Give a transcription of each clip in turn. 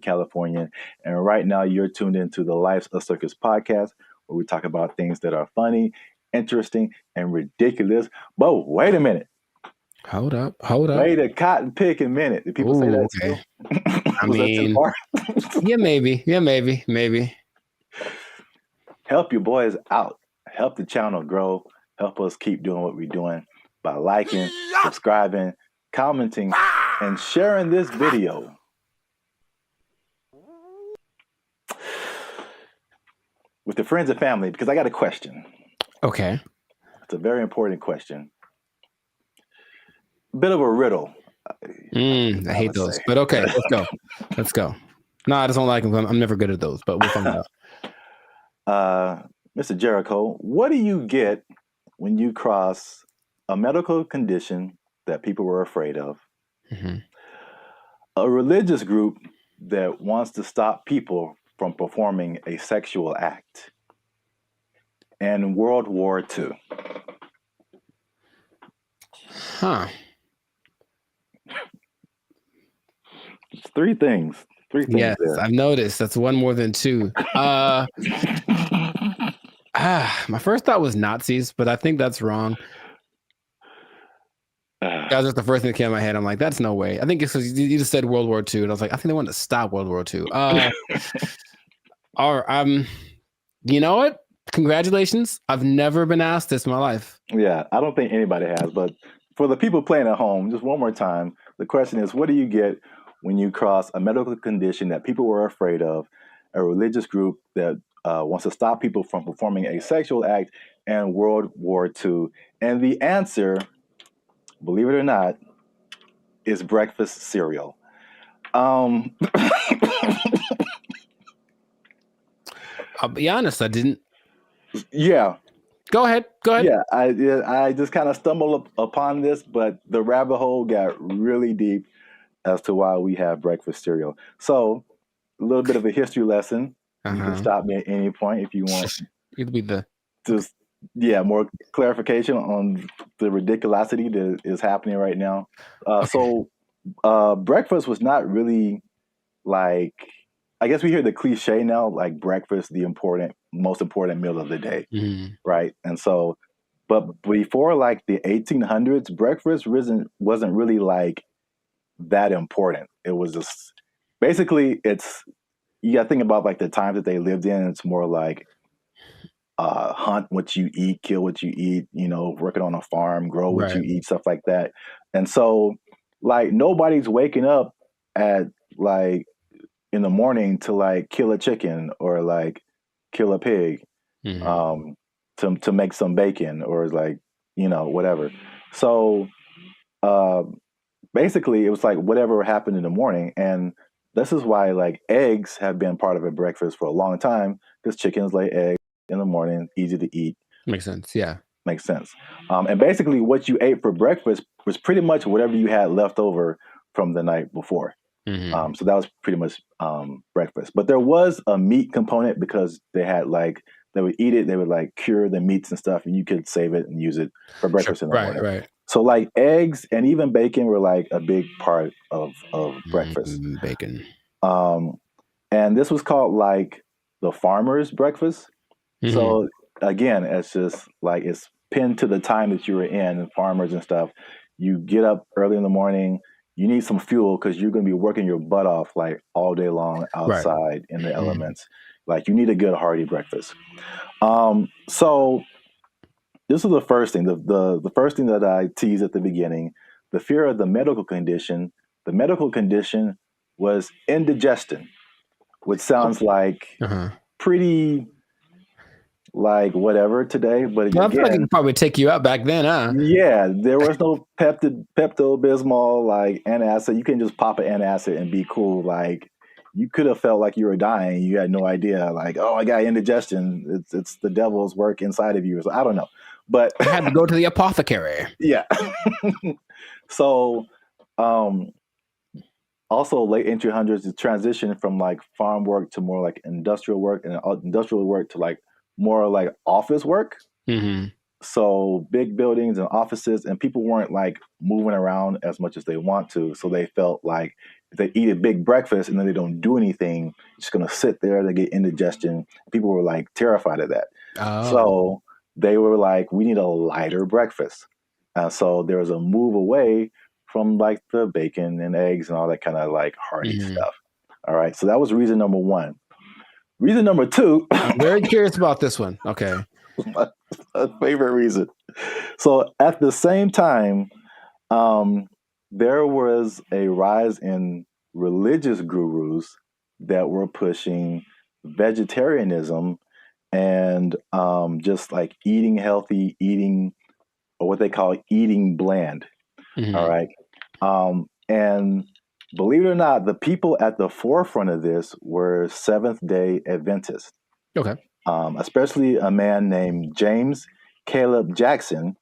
California. And right now you're tuned into the Life's a Circus podcast, where we talk about things that are funny, interesting, and ridiculous. But wait a minute. Hold up. Wait a cotton picking minute. Did people say that Okay. still? I Was that too mean, far? yeah, maybe. Help your boys out. Help the channel grow. Help us keep doing what we're doing by liking, subscribing, commenting, and sharing this video. With the friends and family, because I got a question. Okay. It's a very important question. Bit of a riddle. I hate those. Say. But okay, let's go. No, I just don't like them. I'm never good at those, but we'll find out. Mr. Jericho, what do you get when you cross a medical condition that people were afraid of, a religious group that wants to stop people from performing a sexual act, and World War II? Huh. It's three things. Yes, there. I've noticed. That's one more than two. My first thought was Nazis, but I think that's wrong. That was just the first thing that came in my head. I'm like, that's no way. I think it's because you just said World War II, and I was like, I think they wanted to stop World War II. You know what? Congratulations. I've never been asked this in my life. Yeah, I don't think anybody has, but for the people playing at home, just one more time, the question is, what do you get when you cross a medical condition that people were afraid of, a religious group that wants to stop people from performing a sexual act, and World War II? And the answer, believe it or not, is breakfast cereal. I'll be honest, I didn't. Yeah. Go ahead. Yeah, I just kind of stumbled upon this, but the rabbit hole got really deep as to why we have breakfast cereal. So, a little bit of a history lesson. You can stop me at any point if you want. It'll be just more clarification on the ridiculosity that is happening right now. So, breakfast was not really like, I guess we hear the cliche now, like breakfast, the most important meal of the day, right? And so, but before like the 1800s, breakfast wasn't really like that important. It was just basically you got to think about like the times that they lived in. It's more like hunt what you eat, kill what you eat, working on a farm, grow what you eat, stuff like that. And so like nobody's waking up at like in the morning to like kill a chicken or like kill a pig to make some bacon or like, whatever. So basically it was like whatever happened in the morning. And this is why like eggs have been part of a breakfast for a long time, because chickens lay eggs in the morning, easy to eat. Makes sense. Yeah. Makes sense. And basically what you ate for breakfast was pretty much whatever you had left over from the night before. So that was pretty much breakfast. But there was a meat component because they would eat it, they would like cure the meats and stuff, and you could save it and use it for breakfast in the morning. Right. So like eggs and even bacon were like a big part of breakfast. Bacon. And this was called like the farmer's breakfast. So again, it's just like it's pinned to the time that you were in, and farmers and stuff. You get up early in the morning. You need some fuel because you're going to be working your butt off like all day long outside in the elements. Like you need a good hearty breakfast. So this is the first thing. The first thing that I teased at the beginning, the fear of the medical condition. The medical condition was indigestion, which sounds like pretty like whatever today, but I feel like it could probably take you out back then, huh? Yeah, there was no Pepto-Bismol, like antacid. You can just pop an antacid and be cool. Like you could have felt like you were dying. You had no idea. Like, oh, I got indigestion. It's the devil's work inside of you. So I don't know, but I had to go to the apothecary. Yeah. So, also late 1800s, the transition from like farm work to more like industrial work, and industrial work to like more like office work. So big buildings and offices, and people weren't like moving around as much as they want to. So they felt like they eat a big breakfast and then they don't do anything, it's just gonna sit there. They get indigestion. People were like terrified of that. Oh. So they were like, we need a lighter breakfast. So there was a move away from like the bacon and eggs and all that kind of like hearty stuff. All right. So that was reason number one. Reason number two. I'm very curious about this one. Okay. my favorite reason. So at the same time, there was a rise in religious gurus that were pushing vegetarianism and just like eating healthy, eating or what they call eating bland. All right. And believe it or not, the people at the forefront of this were Seventh day Adventists. Okay. Especially a man named James Caleb Jackson,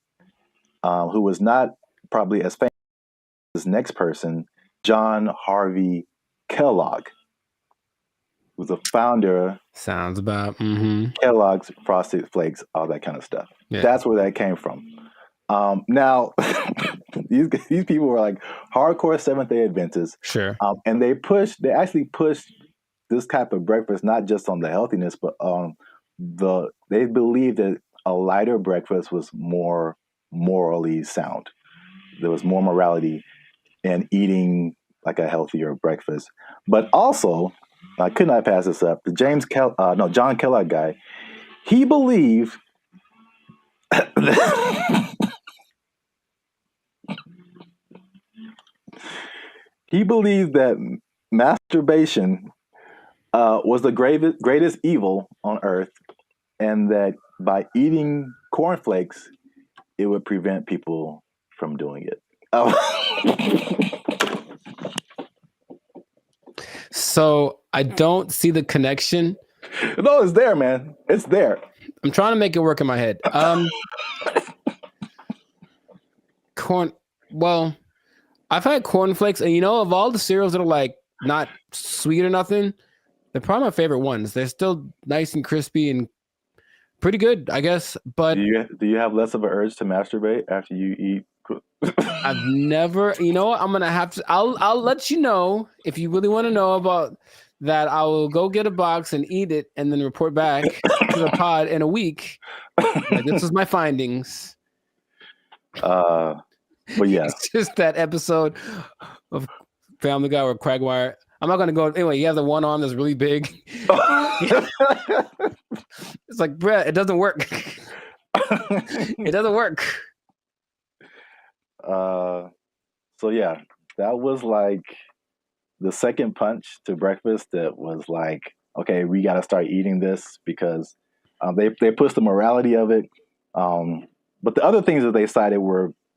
who was not probably as famous as this next person, John Harvey Kellogg, who's the founder. Sounds about Kellogg's Frosted Flakes, all that kind of stuff. Yeah. That's where that came from. Now, these people were like hardcore Seventh Day Adventists. Sure. And they actually pushed this type of breakfast not just on the healthiness, but they believed that a lighter breakfast was more morally sound. There was more morality in eating like a healthier breakfast. But also, I could not pass this up. The John Kellogg guy, he believed he believed that masturbation was the greatest evil on earth, and that by eating cornflakes, it would prevent people from doing it. So I don't see the connection. No, it's there, man. It's there. I'm trying to make it work in my head. Well, I've had cornflakes, and of all the cereals that are like not sweet or nothing, they're probably my favorite ones. They're still nice and crispy and pretty good, I guess. But do you have less of an urge to masturbate after you eat? I've never. You know what? I'm gonna have to. I'll let you know if you really want to know about that. I will go get a box and eat it, and then report back to the pod in a week. This is my findings. But yeah, it's just that episode of Family Guy or Quagmire. I'm not gonna go anyway. You have the one arm that's really big. It's like, bruh, it doesn't work. It doesn't work. So yeah, that was like the second punch to breakfast. That was like, okay, we got to start eating this because they pushed the morality of it. But the other things that they cited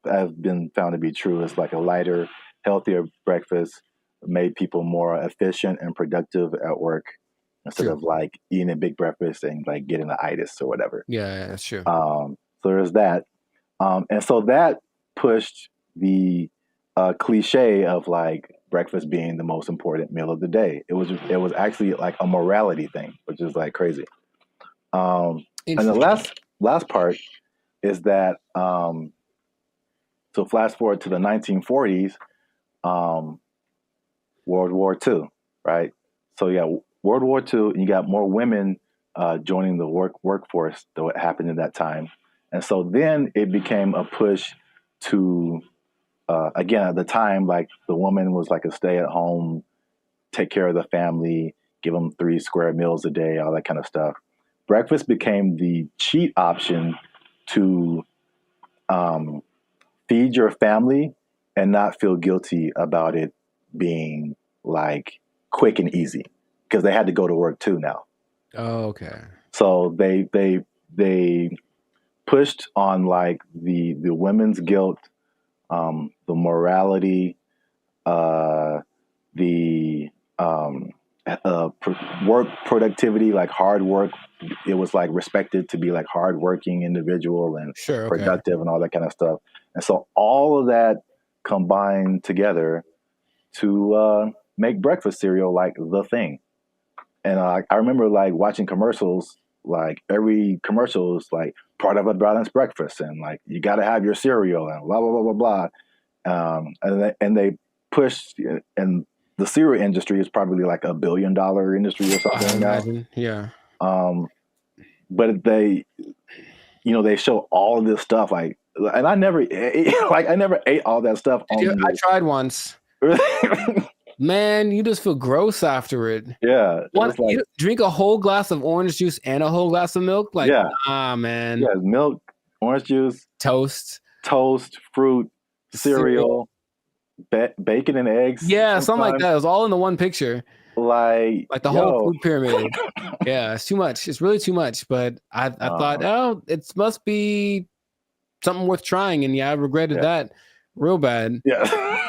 have been found to be true. It's like a lighter, healthier breakfast made people more efficient and productive at work instead of like eating a big breakfast and like getting an itis or whatever. Yeah, that's true. So there's that. And so that pushed the cliche of like breakfast being the most important meal of the day. It was actually like a morality thing, which is like crazy. And the last part is that so flash forward to the 1940s, World War II, right? So yeah, World War II, and you got more women joining the workforce than what happened in that time. And so then it became a push to, again, at the time, like the woman was like a stay-at-home, take care of the family, give them 3 square meals a day, all that kind of stuff. Breakfast became the cheat option to feed your family and not feel guilty about it being like quick and easy because they had to go to work too now. Oh, okay. So they pushed on like the women's guilt, the morality, the work productivity, like hard work. It was like respected to be like hardworking individual and productive and all that kind of stuff. And so all of that combined together to make breakfast cereal like the thing. And I remember like watching commercials. Like every commercial is like part of a balanced breakfast, and like you got to have your cereal and blah blah blah blah blah. And they pushed and the cereal industry is probably like $1 billion industry or something I like that. imagine. Yeah. But they, they show all of this stuff and I never I never ate all that stuff on I tried once. Man, you just feel gross after it. Yeah. You drink a whole glass of orange juice and a whole glass of milk? Like, nah, man. Yeah, milk, orange juice, toast, fruit, cereal, bacon and eggs. Yeah, something like that. It was all in the one picture. Like the whole food pyramid. Yeah, it's too much. It's really too much. But I thought, oh, it must be something worth trying. And I regretted that real bad. Yeah.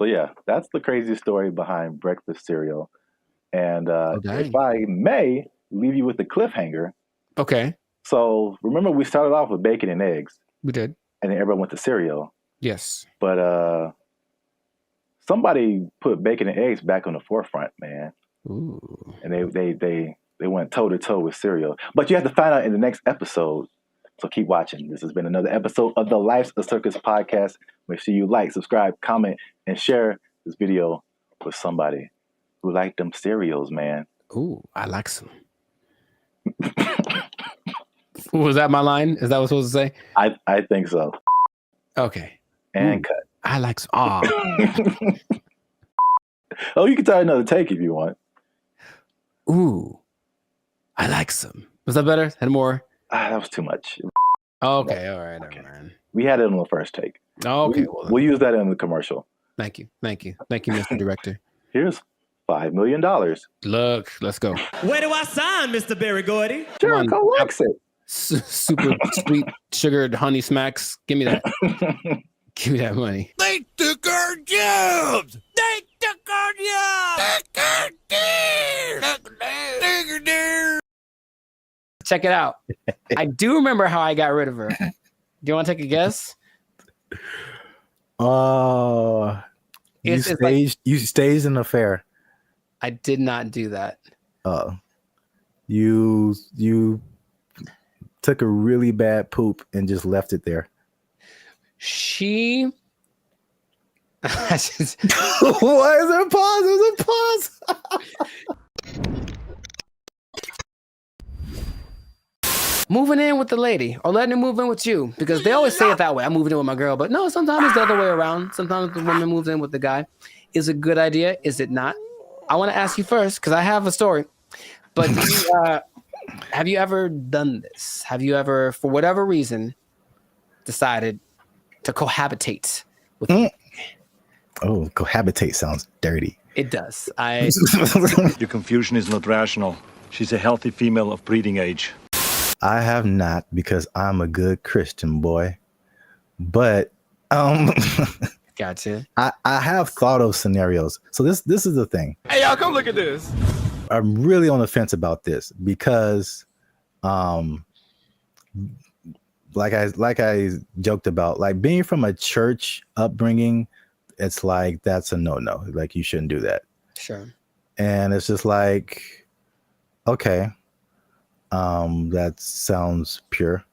So yeah, that's the crazy story behind breakfast cereal. And if I may leave you with a cliffhanger. Okay. So remember we started off with bacon and eggs. We did. And then everyone went to cereal. Yes. But somebody put bacon and eggs back on the forefront, man. Ooh. And they went toe to toe with cereal. But you have to find out in the next episode. So keep watching. This has been another episode of the Life's a Circus podcast. Make sure you like, subscribe, comment, and share this video with somebody who like them cereals, man. Ooh, I like some. Was that my line? Is that what I was supposed to say? I think so. Okay. And cut. I like some. Oh. Oh, you can try another take if you want. Ooh, I like some. Was that better? Had more? That was too much. Okay, all right, okay. Man. We had it on the first take. Oh, okay. We'll use that in the commercial. Thank you, Mr. Director. Here's $5 million. Look, let's go. Where do I sign, Mr. Barry Gordy? Sure, go wax it. Super sweet sugared honey smacks. Give me that. Give me that money. They took our jobs. They took our jobs. Check it out. I do remember how I got rid of her. Do you want to take a guess? You staged an affair. I did not do that. You took a really bad poop and just left it there. She. Why is there a pause? There's a pause. Moving in with the lady or letting her move in with you, because they always say it that way. I'm moving in with my girl, but no, sometimes it's the other way around. Sometimes the woman moves in with the guy. Is it a good idea? Is it not? I want to ask you first because I have a story. But have you ever done this? Have you ever, for whatever reason, decided to cohabitate with me? Oh, cohabitate sounds dirty. It does. Your confusion is not rational. She's a healthy female of breeding age. I have not, because I'm a good Christian boy. But gotcha. I have thought of scenarios. So this is the thing. Hey, y'all, come look at this. I'm really on the fence about this because like I joked about, like being from a church upbringing, it's like that's a no-no. Like you shouldn't do that. Sure. And it's just like, okay. That sounds pure.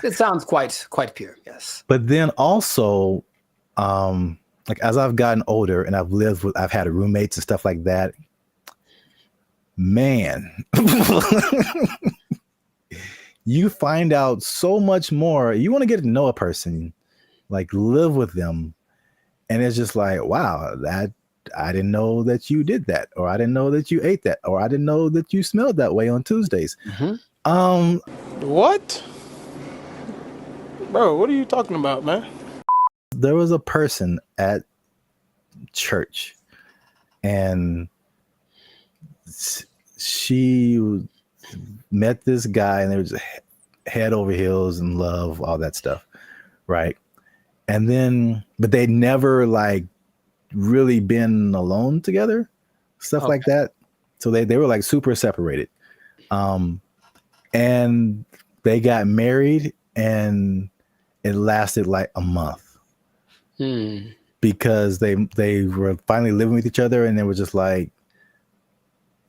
It sounds quite pure, yes. But then also, like as I've gotten older and I've had roommates and stuff like that, man, you find out so much more. You want to get to know a person, like live with them, and it's just like, wow, that I didn't know that you did that, or I didn't know that you ate that, or I didn't know that you smelled that way on Tuesdays. Mm-hmm. What? Bro, what are you talking about, man? There was a person at church, and she met this guy, and they were just head over heels in love, all that stuff, right? And then, but they never like really been alone together, stuff like that. So they were like super separated. And they got married, and it lasted like a month. Because they were finally living with each other, and they were just like,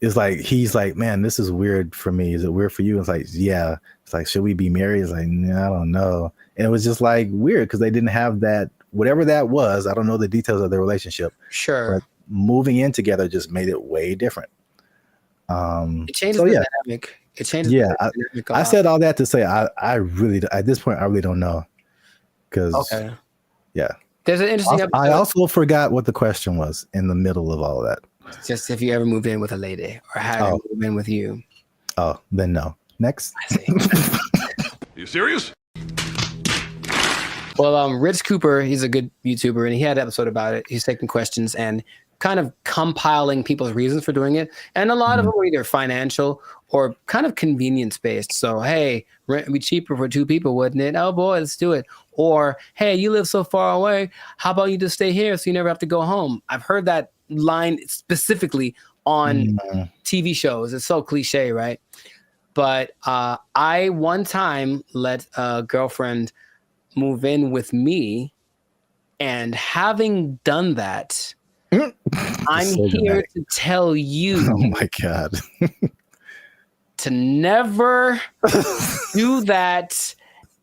it's like, he's like, man, this is weird for me. Is it weird for you? It's like, yeah. It's like, should we be married? It's like, I don't know. And it was just like weird because they didn't have that whatever that was. I don't know the details of their relationship. Sure. But moving in together just made it way different. It changes so the yeah, dynamic. It changes yeah. the dynamic a I lot. said all that to say I really at this point I really don't know because Okay. yeah. There's an interesting episode. I also forgot what the question was in the middle of all of that. Just if you ever moved in with a lady or had her move in with you. Oh, then no. Next. I see. You serious? Well, Rich Cooper, he's a good YouTuber, and he had an episode about it. He's taking questions and kind of compiling people's reasons for doing it. And a lot of them were either financial or kind of convenience-based. So, hey, rent would be cheaper for 2 people, wouldn't it? Oh, boy, let's do it. Or, hey, you live so far away. How about you just stay here so you never have to go home? I've heard that line specifically on TV shows. It's so cliche, right? But I one time let a girlfriend move in with me, and having done that, I'm So here dramatic. to tell you Oh my God. to never do that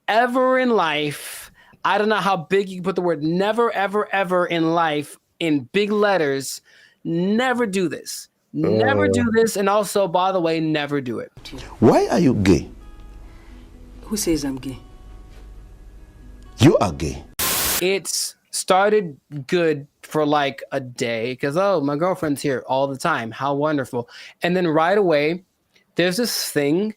ever in life. I don't know how big you can put the word never, ever, ever in life in big letters. Never do this. Never do this. And also, by the way, never do it. Why are you gay? Who says I'm gay? You are gay. It's started good for like a day because, oh, my girlfriend's here all the time. How wonderful. And then right away, there's this thing.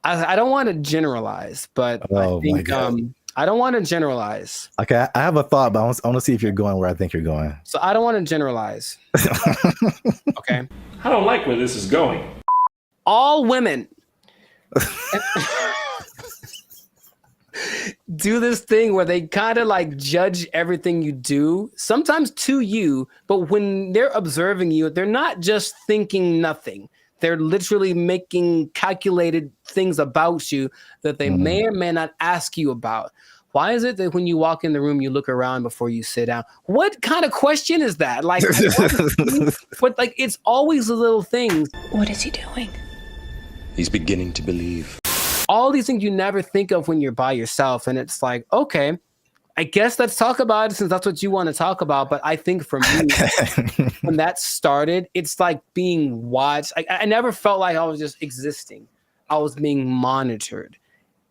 I don't want to generalize, but Oh, I think my God. I don't want to generalize. Okay, I have a thought, but I want to see if you're going where I think you're going. So I don't want to generalize. Okay. I don't like where this is going. All women do this thing where they kind of like judge everything you do, sometimes to you, but when they're observing you, they're not just thinking nothing. They're literally making calculated things about you that they may or may not ask you about. Why is it that when you walk in the room, you look around before you sit down? What kind of question is that? Like, but like, it's always the little things. What is he doing? He's beginning to believe. All these things you never think of when you're by yourself. And it's like, okay, I guess let's talk about it since that's what you want to talk about. But I think for me, when that started, it's like being watched. I never felt like I was just existing. I was being monitored.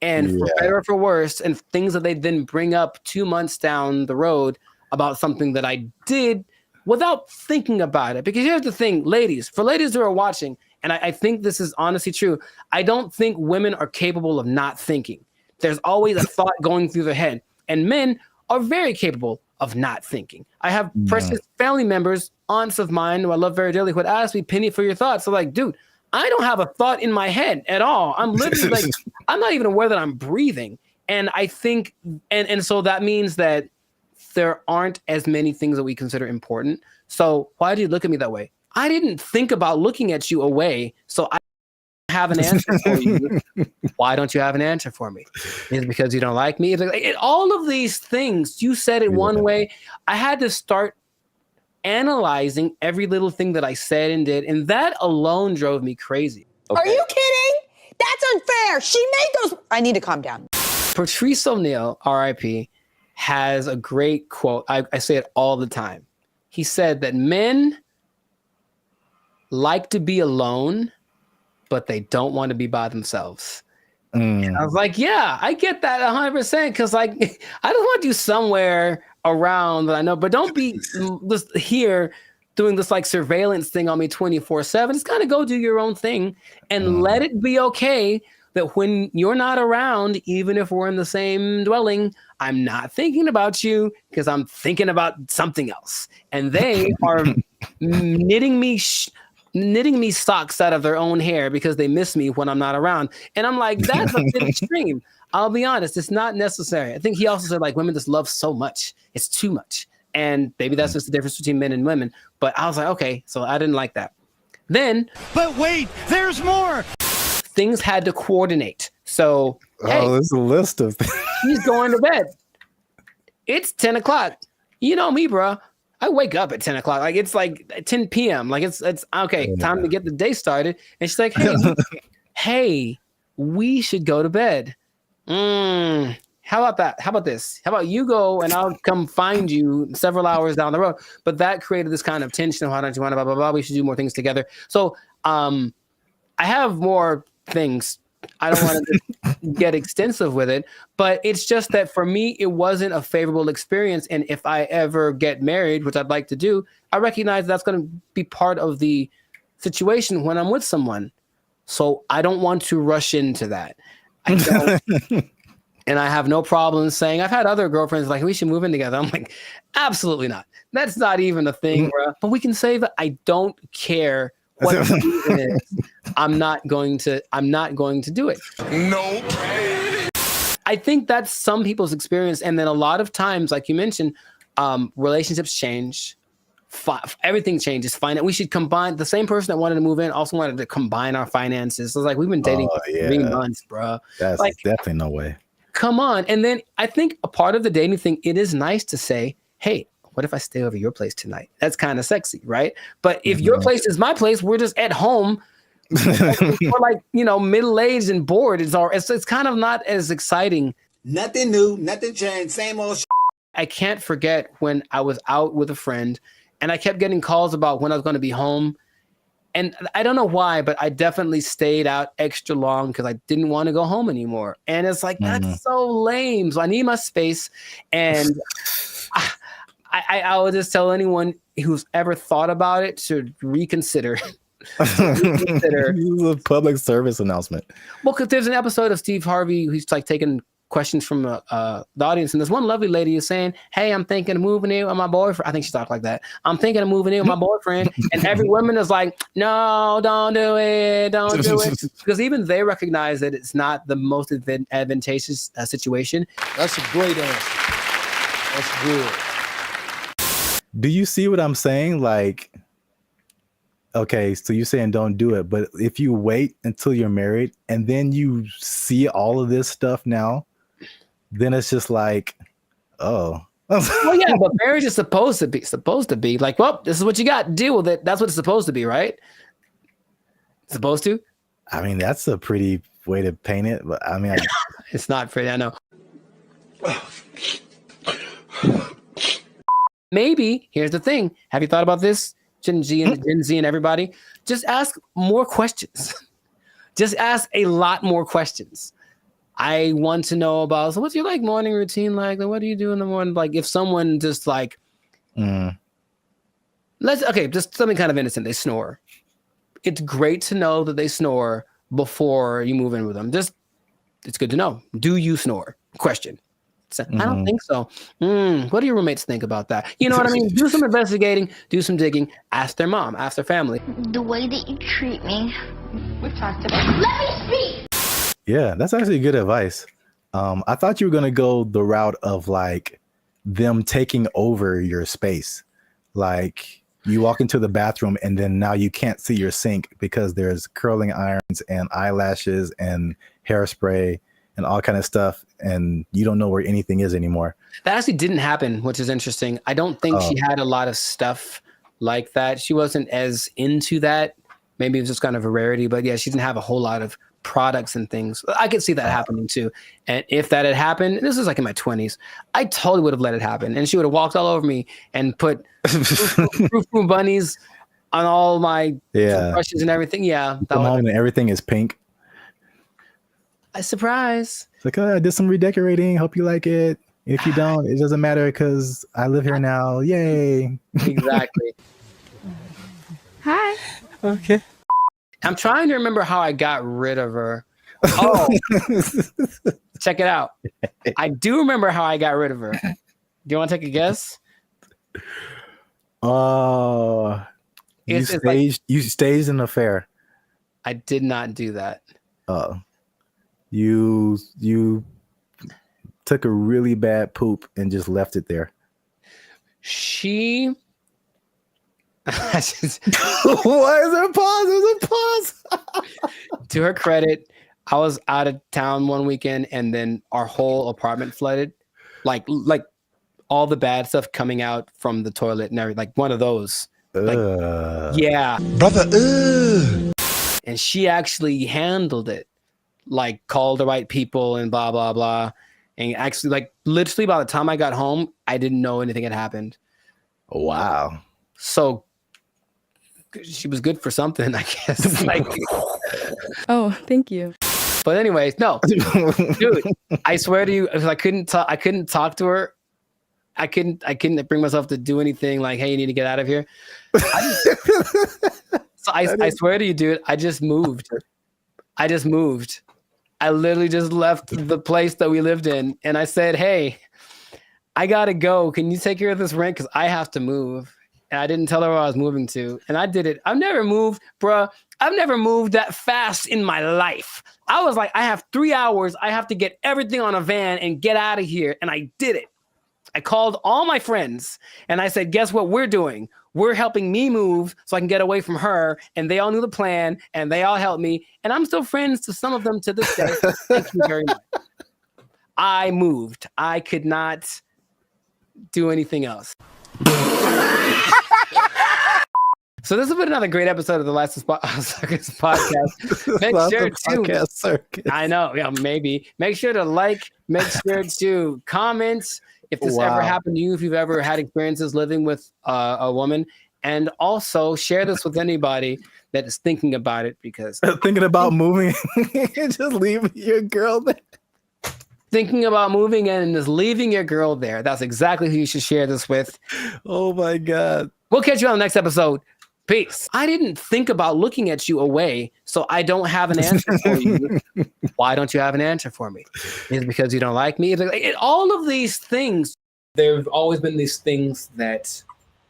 And for better or for worse, and things that they then bring up 2 months down the road about something that I did without thinking about it. Because here's the thing, ladies, for ladies who are watching, and I think this is honestly true, I don't think women are capable of not thinking. There's always a thought going through their head. And men are very capable of not thinking. I have precious family members, aunts of mine who I love very dearly, who would ask me, Penny, for your thoughts. So like, dude, I don't have a thought in my head at all. I'm literally like, I'm not even aware that I'm breathing. And I think, and so that means that there aren't as many things that we consider important. So why do you look at me that way? I didn't think about looking at you away. So I have an answer for you. Why don't you have an answer for me? Is it because you don't like me? All of these things, you said it one way. I had to start analyzing every little thing that I said and did. And that alone drove me crazy. Okay. Are you kidding? That's unfair. She made those. I need to calm down. Patrice O'Neal, RIP, has a great quote. I say it all the time. He said that men like to be alone, but they don't want to be by themselves. And I was like, yeah, I get that 100%. Cause like, I just want you somewhere around that I know, but don't be just here doing this like surveillance thing on me 24/7. Just kind of go do your own thing and let it be okay that when you're not around, even if we're in the same dwelling, I'm not thinking about you because I'm thinking about something else. And they are knitting me socks out of their own hair because they miss me when I'm not around. And I'm like, that's a bit extreme. I'll be honest, it's not necessary. I think he also said like women just love so much. It's too much. And maybe that's just the difference between men and women. But I was like, okay, so I didn't like that. Then, But wait, there's more. things had to coordinate. So, hey, there's a list of things. he's going to bed. It's 10 o'clock. You know me, bro. I wake up at 10 o'clock. Like it's like 10 p.m. Like it's okay, time to get the day started. And she's like, hey, hey, we should go to bed. how about that? How about this? How about you go and I'll come find you several hours down the road? But that created this kind of tension. Why don't you want to blah, blah, blah? We should do more things together. So I have more things. I don't want to get extensive with it, but it's just that for me, it wasn't a favorable experience. And if I ever get married, which I'd like to do, I recognize that's going to be part of the situation when I'm with someone. So I don't want to rush into that. I don't. And I have no problem saying, I've had other girlfriends like, we should move in together. I'm like, absolutely not. That's not even a thing, bro. But we can save it. I don't care what the reason is. I'm not going to do it. No. I think that's some people's experience. And then a lot of times, like you mentioned, relationships change. Everything changes. We should combine. The same person that wanted to move in also wanted to combine our finances. So it's like, we've been dating for 3 months, bro. That's like, definitely no way. Come on. And then I think a part of the dating thing, it is nice to say, hey, what if I stay over your place tonight? That's kind of sexy, right? But if your place is my place, we're just at home. We're like, middle-aged and bored. It's kind of not as exciting. Nothing new, nothing changed, same old. I can't forget when I was out with a friend and I kept getting calls about when I was going to be home. And I don't know why, but I definitely stayed out extra long because I didn't want to go home anymore. And it's like, that's so lame. So I need my space. And I would just tell anyone who's ever thought about it to reconsider. This is a public service announcement. Well, because there's an episode of Steve Harvey who's like taking questions from the audience, and this one lovely lady is saying, hey, I'm thinking of moving in with my boyfriend. I think she talked like that. I'm thinking of moving in with my boyfriend. And every woman is like, no, don't do it. Don't do it. Because even they recognize that it's not the most advantageous situation. That's a great answer. That's good. Do you see what I'm saying? Like, okay, so you're saying don't do it, but if you wait until you're married and then you see all of this stuff now, then it's just like, oh. Well, yeah, but marriage is supposed to be like, well, this is what you got. Deal with it. That's what it's supposed to be, right? Supposed to? I mean, that's a pretty way to paint it, but I mean, it's not pretty. I know. Maybe here's the thing. Have you thought about this? Gen Z and everybody, just ask more questions. Just ask a lot more questions. I want to know about, so what's your like morning routine like? What do you do in the morning? Like if someone just like, just something kind of innocent, they snore. It's great to know that they snore before you move in with them. It's good to know. Do you snore? Question. I don't think so. What do your roommates think about that? You know what I mean? Do some investigating, do some digging, ask their mom, ask their family. The way that you treat me. We've talked about it. Let me speak! Yeah, that's actually good advice. I thought you were going to go the route of like them taking over your space. Like you walk into the bathroom and then now you can't see your sink because there's curling irons and eyelashes and hairspray and all kind of stuff, and you don't know where anything is anymore. That actually didn't happen, which is interesting. I don't think she had a lot of stuff like that. She wasn't as into that. Maybe it was just kind of a rarity, but yeah, she didn't have a whole lot of products and things. I could see that happening too. And if that had happened, this was like in my 20s, I totally would have let it happen. And she would have walked all over me and put Frou bunnies on all my brushes and everything. Yeah. And everything is pink. A surprise. It's like, oh, I did some redecorating. Hope you like it. If you don't, it doesn't matter because I live here now. Yay. Exactly. Hi. Okay. I'm trying to remember how I got rid of her. Oh, check it out. I do remember how I got rid of her. Do you want to take a guess? You staged an affair. I did not do that. You took a really bad poop and just left it there. She Why is there a pause? There's a pause. To her credit, I was out of town one weekend and then our whole apartment flooded. Like all the bad stuff coming out from the toilet and everything. Like one of those. Yeah. Brother, And she actually handled it. Like called the right people and blah, blah, blah. And actually, like literally by the time I got home, I didn't know anything had happened. Wow. So she was good for something, I guess. Like, oh, thank you. but anyways, no, dude, I swear to you, I couldn't talk to her. I couldn't bring myself to do anything like, hey, you need to get out of here. I swear to you, dude, I just moved. I literally just left the place that we lived in. And I said, hey, I got to go. Can you take care of this rent? Because I have to move. And I didn't tell her where I was moving to. And I did it. I've never moved, bruh. I've never moved that fast in my life. I was like, I have 3 hours. I have to get everything on a van and get out of here. And I did it. I called all my friends and I said, guess what we're doing? We're helping me move so I can get away from her. And they all knew the plan and they all helped me. And I'm still friends to some of them to this day. Thank you very much. I moved. I could not do anything else. So this has been another great episode of the Last Circus podcast. Make sure to circus. I know, yeah, maybe. Make sure to like, make sure to comment if this ever happened to you, if you've ever had experiences living with a woman, and also share this with anybody that is thinking about it, because thinking about moving and just leaving your girl there. Thinking about moving and just leaving your girl there. That's exactly who you should share this with. Oh my God. We'll catch you on the next episode. Peace. I didn't think about looking at you away, so I don't have an answer for you. Why don't you have an answer for me? Is it because you don't like me? All of these things, there have always been these things that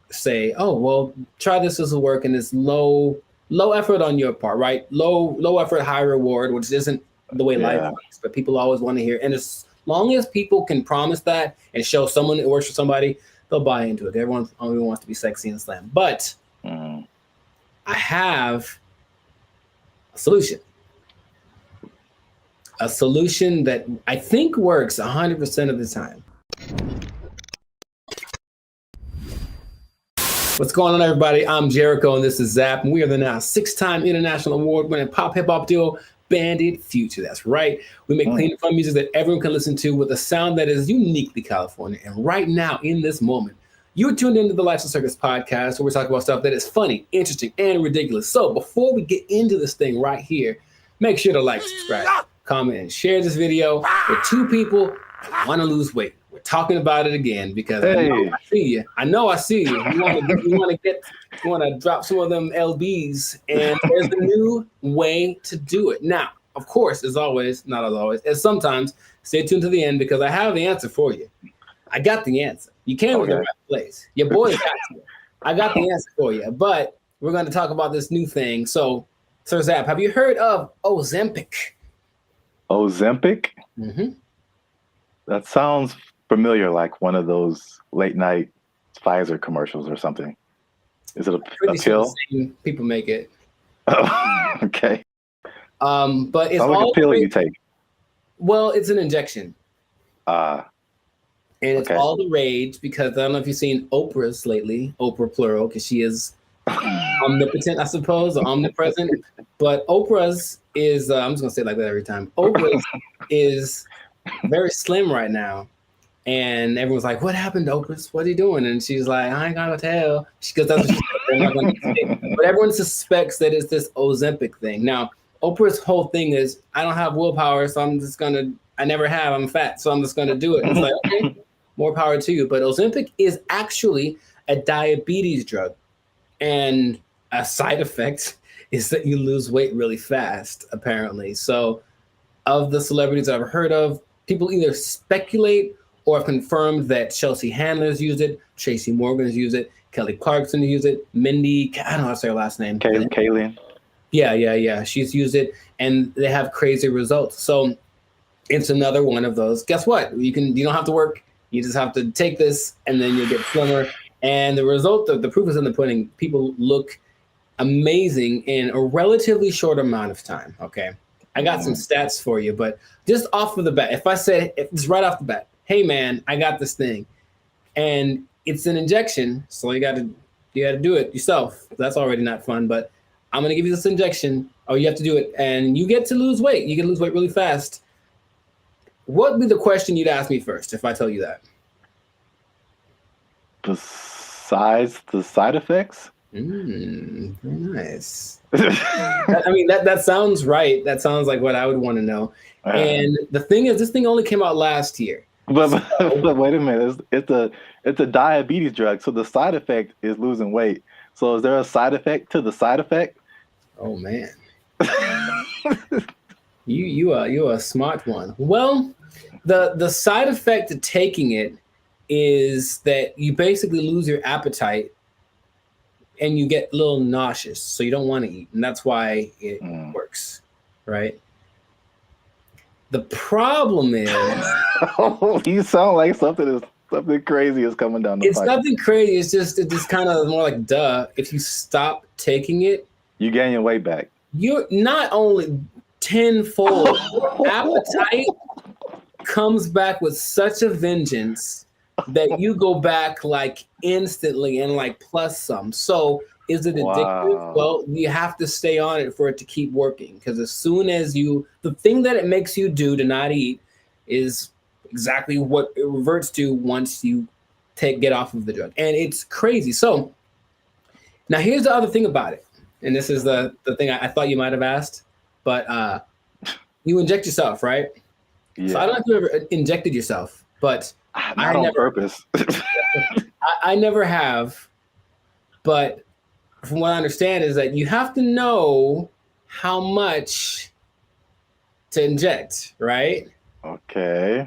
say, oh, well, try this will work, and it's low effort on your part, right? Low effort, high reward, which isn't the way life works, but people always want to hear. And as long as people can promise that and show someone it works for somebody, they'll buy into it. Everyone only wants to be sexy and slam. But I have a solution that I think works 100% of the time. What's going on, everybody? I'm Jericho, and this is Zap, and we are the now 6-time international award-winning pop hip-hop duo, Bandit Future. That's right. We make clean and fun music that everyone can listen to with a sound that is uniquely California. And right now, in this moment, you're tuned into the Lifestyle Circus podcast, where we're talking about stuff that is funny, interesting, and ridiculous. So before we get into this thing right here, make sure to like, subscribe, comment, and share this video with 2 people who want to lose weight. We're talking about it again because I know I see you. You want to drop some of them LBs, and there's a new way to do it. Now, of course, as always, not as always, as sometimes, stay tuned to the end because I have the answer for you. I got the answer. You came to the right place. Your boy got you. I got the answer for you. But we're going to talk about this new thing. So, Sir Zap, have you heard of Ozempic? Ozempic? Mm-hmm. That sounds familiar, like one of those late night Pfizer commercials or something. Is it a pill? People make it. Oh, okay. But it's sounds like a pill you take. Well, it's an injection. And it's okay. all the rage because I don't know if you've seen Oprah's lately, Oprah plural, because she is omnipotent, I suppose, or omnipresent. But Oprah's is, I'm just going to say it like that every time. Oprah's is very slim right now. And everyone's like, what happened to Oprah? What are you doing? And she's like, I ain't gonna tell. Because that's what they're not gonna say. But everyone suspects that it's this Ozempic thing. Now, Oprah's whole thing is, I don't have willpower, so I never have, I'm fat, so I'm just gonna do it. And it's like, okay, more power to you. But Ozempic is actually a diabetes drug. And a side effect is that you lose weight really fast, apparently. So of the celebrities I've heard of, people either speculate or have confirmed that Chelsea Handler's used it, Tracy Morgan's used it, Kelly Clarkson used it, Mindy, I don't know how to say her last name. Kaylin. Yeah. She's used it, and they have crazy results. So it's another one of those. Guess what? You don't have to work. You just have to take this, and then you'll get slimmer. And the result of the proof is in the pudding. People look amazing in a relatively short amount of time. Okay. I got some stats for you, but just off of the bat, if I said it's right off the bat, hey man, I got this thing, and it's an injection, so you got to do it yourself. That's already not fun, but I'm gonna give you this injection. Oh, you have to do it, and you get to lose weight. You can lose weight really fast. What would be the question you'd ask me first if I tell you that? Besides the side effects? Very nice. I mean, that sounds right. That sounds like what I would want to know. And the thing is, this thing only came out last year. But wait a minute, it's a diabetes drug, so the side effect is losing weight. So is there a side effect to the side effect? Oh man, you are a smart one. Well, the side effect of taking it is that you basically lose your appetite and you get a little nauseous, so you don't want to eat, and that's why it works, right? The problem is, you sound like something crazy is coming down the pipe. It's nothing crazy. It's just kind of more like duh. If you stop taking it, you gain your weight back. You're not only tenfold. Your appetite comes back with such a vengeance that you go back like instantly and like plus some. So is it addictive? Wow. Well, you have to stay on it for it to keep working. Because as soon as the thing that it makes you do to not eat is exactly what it reverts to once you get off of the drug. And it's crazy. So now here's the other thing about it. And this is the thing I thought you might have asked, but you inject yourself, right? Yeah. So I don't know if you ever injected yourself, but not on purpose. I never have, but from what I understand is that you have to know how much to inject, right? Okay.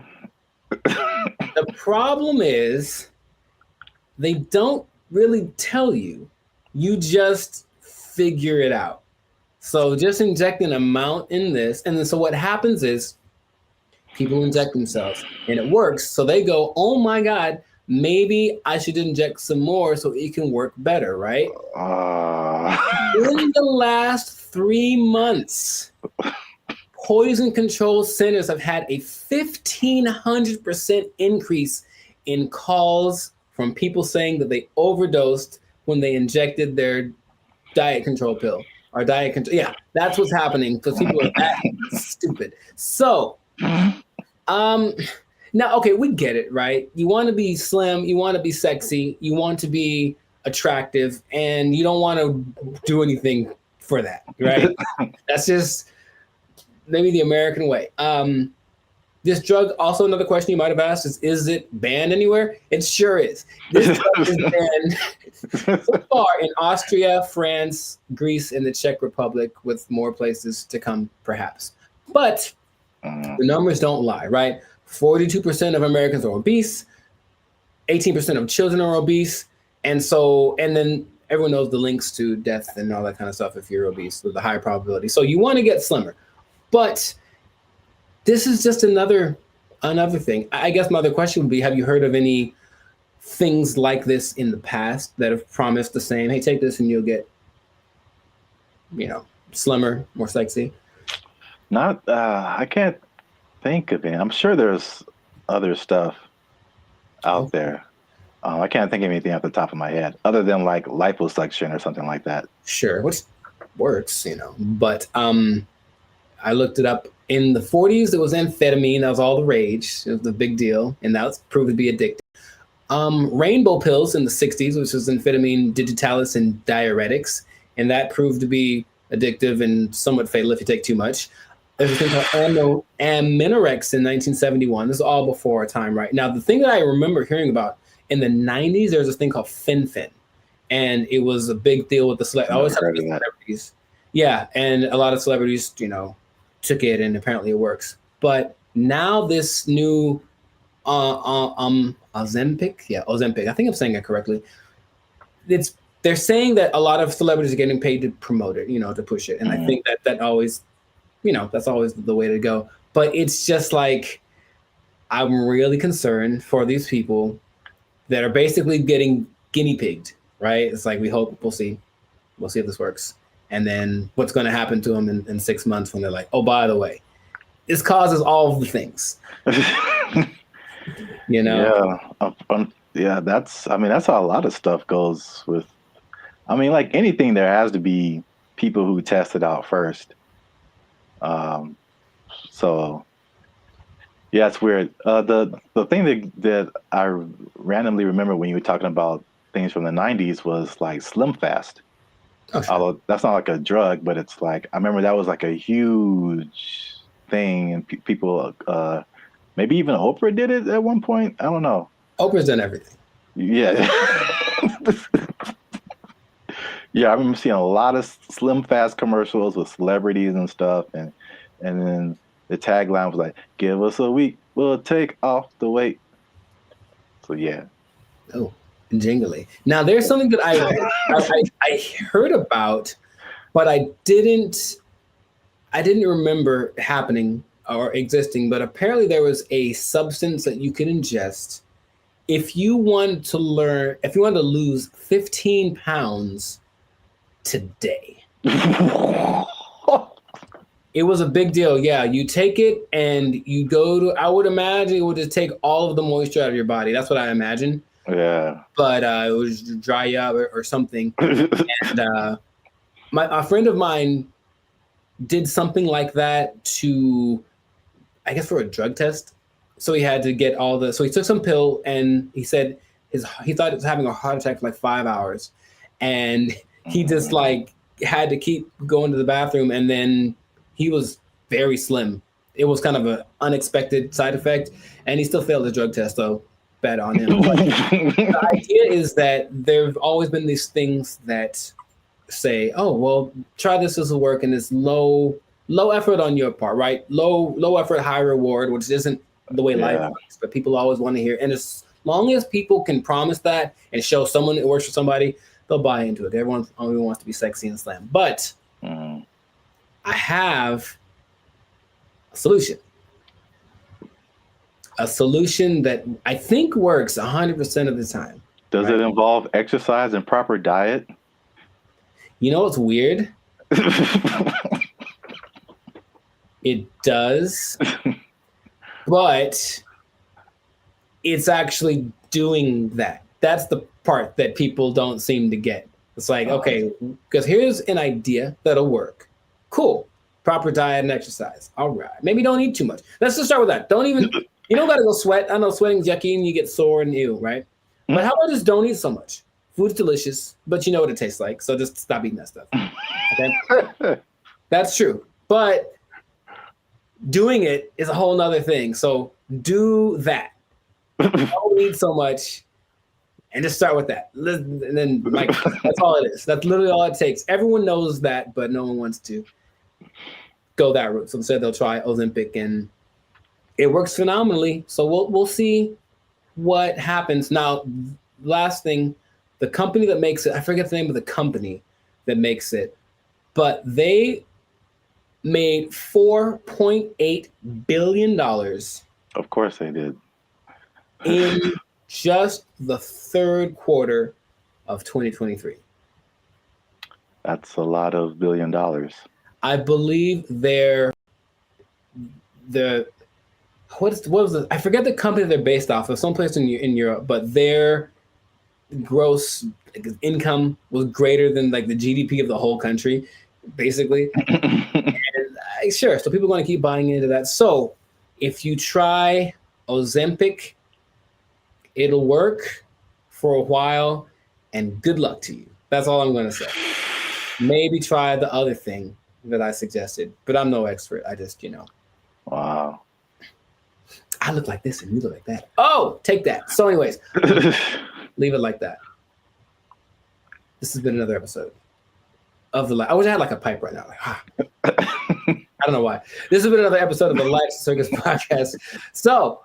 The problem is they don't really tell you. You just figure it out. So just inject an amount in this. And then so what happens is people inject themselves and it works. So they go, oh my God, maybe I should inject some more so it can work better, right? In the last 3 months, poison control centers have had a 1,500% increase in calls from people saying that they overdosed when they injected their diet control pill or diet control. Yeah, that's what's happening because people are that stupid. So, now, okay, we get it, right? You want to be slim, you want to be sexy, you want to be attractive, and you don't want to do anything for that, right? That's just maybe the American way. This drug, also another question you might have asked is it banned anywhere? It sure is. This drug is banned so far in Austria, France, Greece, and the Czech Republic, with more places to come, perhaps. But the numbers don't lie, right? 42% of Americans are obese, 18% of children are obese, and then everyone knows the links to death and all that kind of stuff if you're obese with a high probability. So you want to get slimmer. But this is just another thing. I guess my other question would be, have you heard of any things like this in the past that have promised the same, hey, take this and you'll get, slimmer, more sexy? Not, I can't think of it. I'm sure there's other stuff out there. I can't think of anything off the top of my head other than like liposuction or something like that. Sure, which works, but I looked it up. In the 40s, it was amphetamine. That was all the rage. It was the big deal. And that was proved to be addictive. Rainbow pills in the 60s, which was amphetamine, digitalis, and diuretics. And that proved to be addictive and somewhat fatal if you take too much. There's a thing called Aminorex in 1971. This is all before our time, right? Now, the thing that I remember hearing about in the 90s, there was this thing called Fen-Phen. And it was a big deal with the celebrities. Yeah, and a lot of celebrities, took it, and apparently it works. But now this new Ozempic, I think I'm saying it correctly. They're saying that a lot of celebrities are getting paid to promote it, to push it, and I think that always, that's always the way to go. But it's just like, I'm really concerned for these people that are basically getting guinea pigged, right? It's like, we'll see if this works. And then what's going to happen to them in 6 months when they're like, oh, by the way, this causes all of the things. Yeah. That's how a lot of stuff goes with. Like anything, there has to be people who test it out first. So Yeah, it's weird. The thing that I randomly remember when you were talking about things from the '90s was like Slim Fast. Oh, sure. Although that's not like a drug, but it's like I remember that was like a huge thing, and people, maybe even Oprah did it at one point. I don't know. Oprah's done everything. Yeah. Yeah, I remember seeing a lot of Slim Fast commercials with celebrities and stuff, and then the tagline was like, "Give us a week, we'll take off the weight." So yeah. Oh, jingly. Now there's something that I heard about, but I didn't remember happening or existing. But apparently there was a substance that you could ingest if you wanted to lose 15 pounds today. It was a big deal. Yeah, you take it and you go to, I would imagine it would just take all of the moisture out of your body. That's what I imagine. Yeah. But it would just dry you up or something. And a friend of mine did something like that to, I guess, for a drug test. So he had to get so he took some pill, and he said he thought he was having a heart attack for like 5 hours. And he just like had to keep going to the bathroom, and then he was very slim. It was kind of an unexpected side effect, and he still failed the drug test, so bad on him. But the idea is that there've always been these things that say, oh, well, try this will work, and it's low effort on your part, right? Low effort, high reward, which isn't the way life works, but people always want to hear. And as long as people can promise that and show someone it works for somebody, they'll buy into it. Everyone only wants to be sexy and slim. But I have a solution. A solution that I think works 100% of the time. Does it involve exercise and proper diet? You know what's weird? It does, but it's actually doing that. That's the part that people don't seem to get. It's like, okay, because here's an idea that'll work. Cool. Proper diet and exercise. All right. Maybe don't eat too much. Let's just start with that. You don't got to go sweat. I know sweating's yucky and you get sore and ill, right? But how about just don't eat so much? Food's delicious, but you know what it tastes like. So just stop eating that stuff. Okay? That's true. But doing it is a whole nother thing. So do that. Don't eat so much. And just start with that. And then like, that's all it is. That's literally all it takes. Everyone knows that, but no one wants to go that route. So instead they'll try Ozempic, and it works phenomenally. So we'll see what happens. Now, last thing, the company that makes it, I forget the name of the company that makes it, but they made $4.8 billion. Of course they did. In just the third quarter of 2023. That's a lot of $1 billion. I believe what was it? I forget the company they're based off of, someplace in Europe, but their gross income was greater than like the GDP of the whole country, basically. And sure, so people are going to keep buying into that. So if you try Ozempic, it'll work for a while, and good luck to you. That's all I'm going to say. Maybe try the other thing that I suggested, but I'm no expert. I just, Wow. I look like this and you look like that. Oh, take that. So anyways, leave it like that. This has been another episode of the I wish I had like a pipe right now. I don't know why. This has been another episode of the Life Circus Podcast. So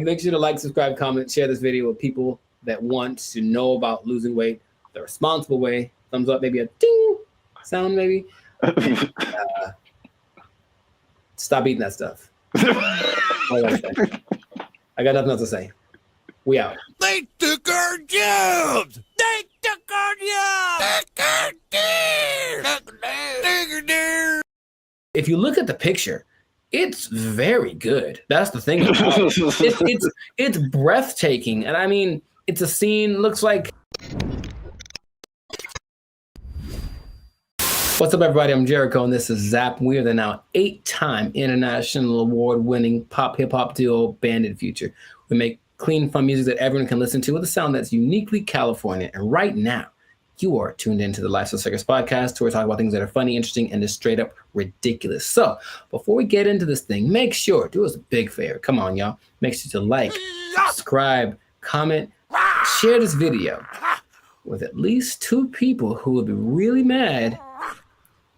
make sure to like, subscribe, comment, share this video with people that want to know about losing weight the responsible way. Thumbs up, maybe a ding sound, maybe. And, stop eating that stuff. I got nothing else to say. We out. They took our jobs! They took our jobs! If you look at the picture, it's very good. That's the thing. It's breathtaking. And I mean, it's a scene, looks like What's up, everybody? I'm Jericho, and this is Zap. We are the now 8-time international award-winning pop hip-hop duo Banded Future. We make clean, fun music that everyone can listen to with a sound that's uniquely California. And right now, you are tuned into the Lifestyle Circus podcast, where we talk about things that are funny, interesting, and just straight up ridiculous. So before we get into this thing, make sure, do us a big favor. Come on, y'all. Make sure to like, subscribe, comment, share this video with at least 2 people who would be really mad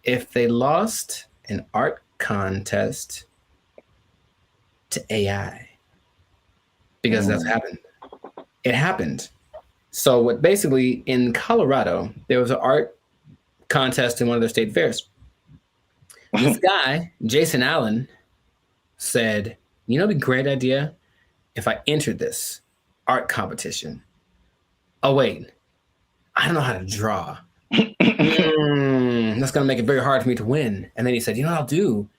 if they lost an art contest to AI. Because that's happened. It happened. So what basically in Colorado, there was an art contest in one of their state fairs. This guy, Jason Allen, said, you know, it'd be a great idea if I entered this art competition. Oh, wait, I don't know how to draw. That's going to make it very hard for me to win. And then he said, you know what I'll do?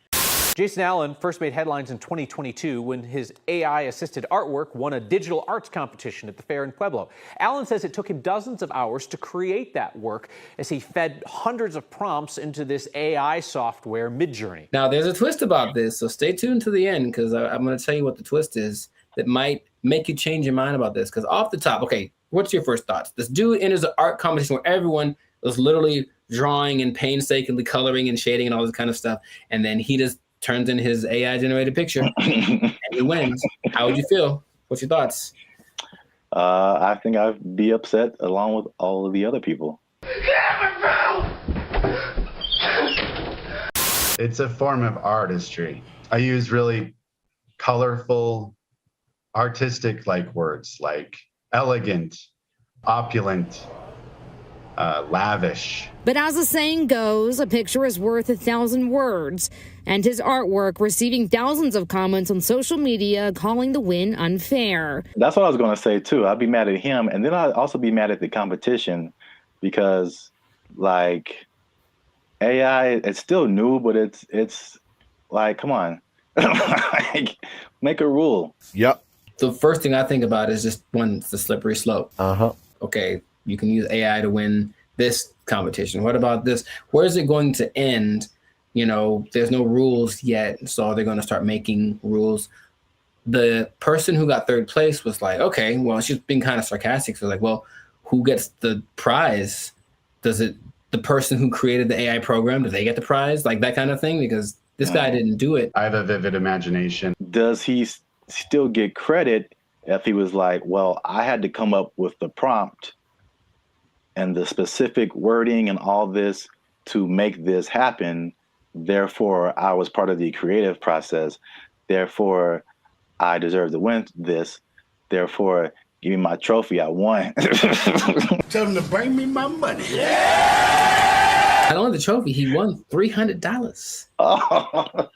Jason Allen first made headlines in 2022 when his AI-assisted artwork won a digital arts competition at the fair in Pueblo. Allen says it took him dozens of hours to create that work as he fed hundreds of prompts into this AI software, Midjourney. Now, there's a twist about this, so stay tuned to the end, because I'm going to tell you what the twist is that might make you change your mind about this. Because off the top, okay, what's your first thoughts? This dude enters an art competition where everyone was literally drawing and painstakingly coloring and shading and all this kind of stuff, and then he just turns in his AI-generated picture and he wins. How would you feel? What's your thoughts? I think I'd be upset along with all of the other people. It's a form of artistry. I use really colorful, artistic-like words like elegant, opulent, lavish. But as the saying goes, a picture is worth 1,000 words, and his artwork receiving thousands of comments on social media calling the win unfair. That's what I was going to say too. I'd be mad at him, and then I'd also be mad at the competition because, like, AI, it's still new, but it's like, come on, like, make a rule. Yep. The first thing I think about is just one, the slippery slope. Okay, you can use AI to win this competition. What about this? Where is it going to end? You know, there's no rules yet, so they're going to start making rules. The person who got third place was like, okay, well, she's being kind of sarcastic. So like, well, who gets the prize? Does it, the person who created the AI program, do they get the prize? Like that kind of thing? Because this guy didn't do it. I have a vivid imagination. Does he still get credit if he was like, well, I had to come up with the prompt and the specific wording and all this to make this happen? Therefore, I was part of the creative process. Therefore, I deserve to win this. Therefore, give me my trophy. I won. Tell him to bring me my money. Not only the trophy, he won $300. Oh.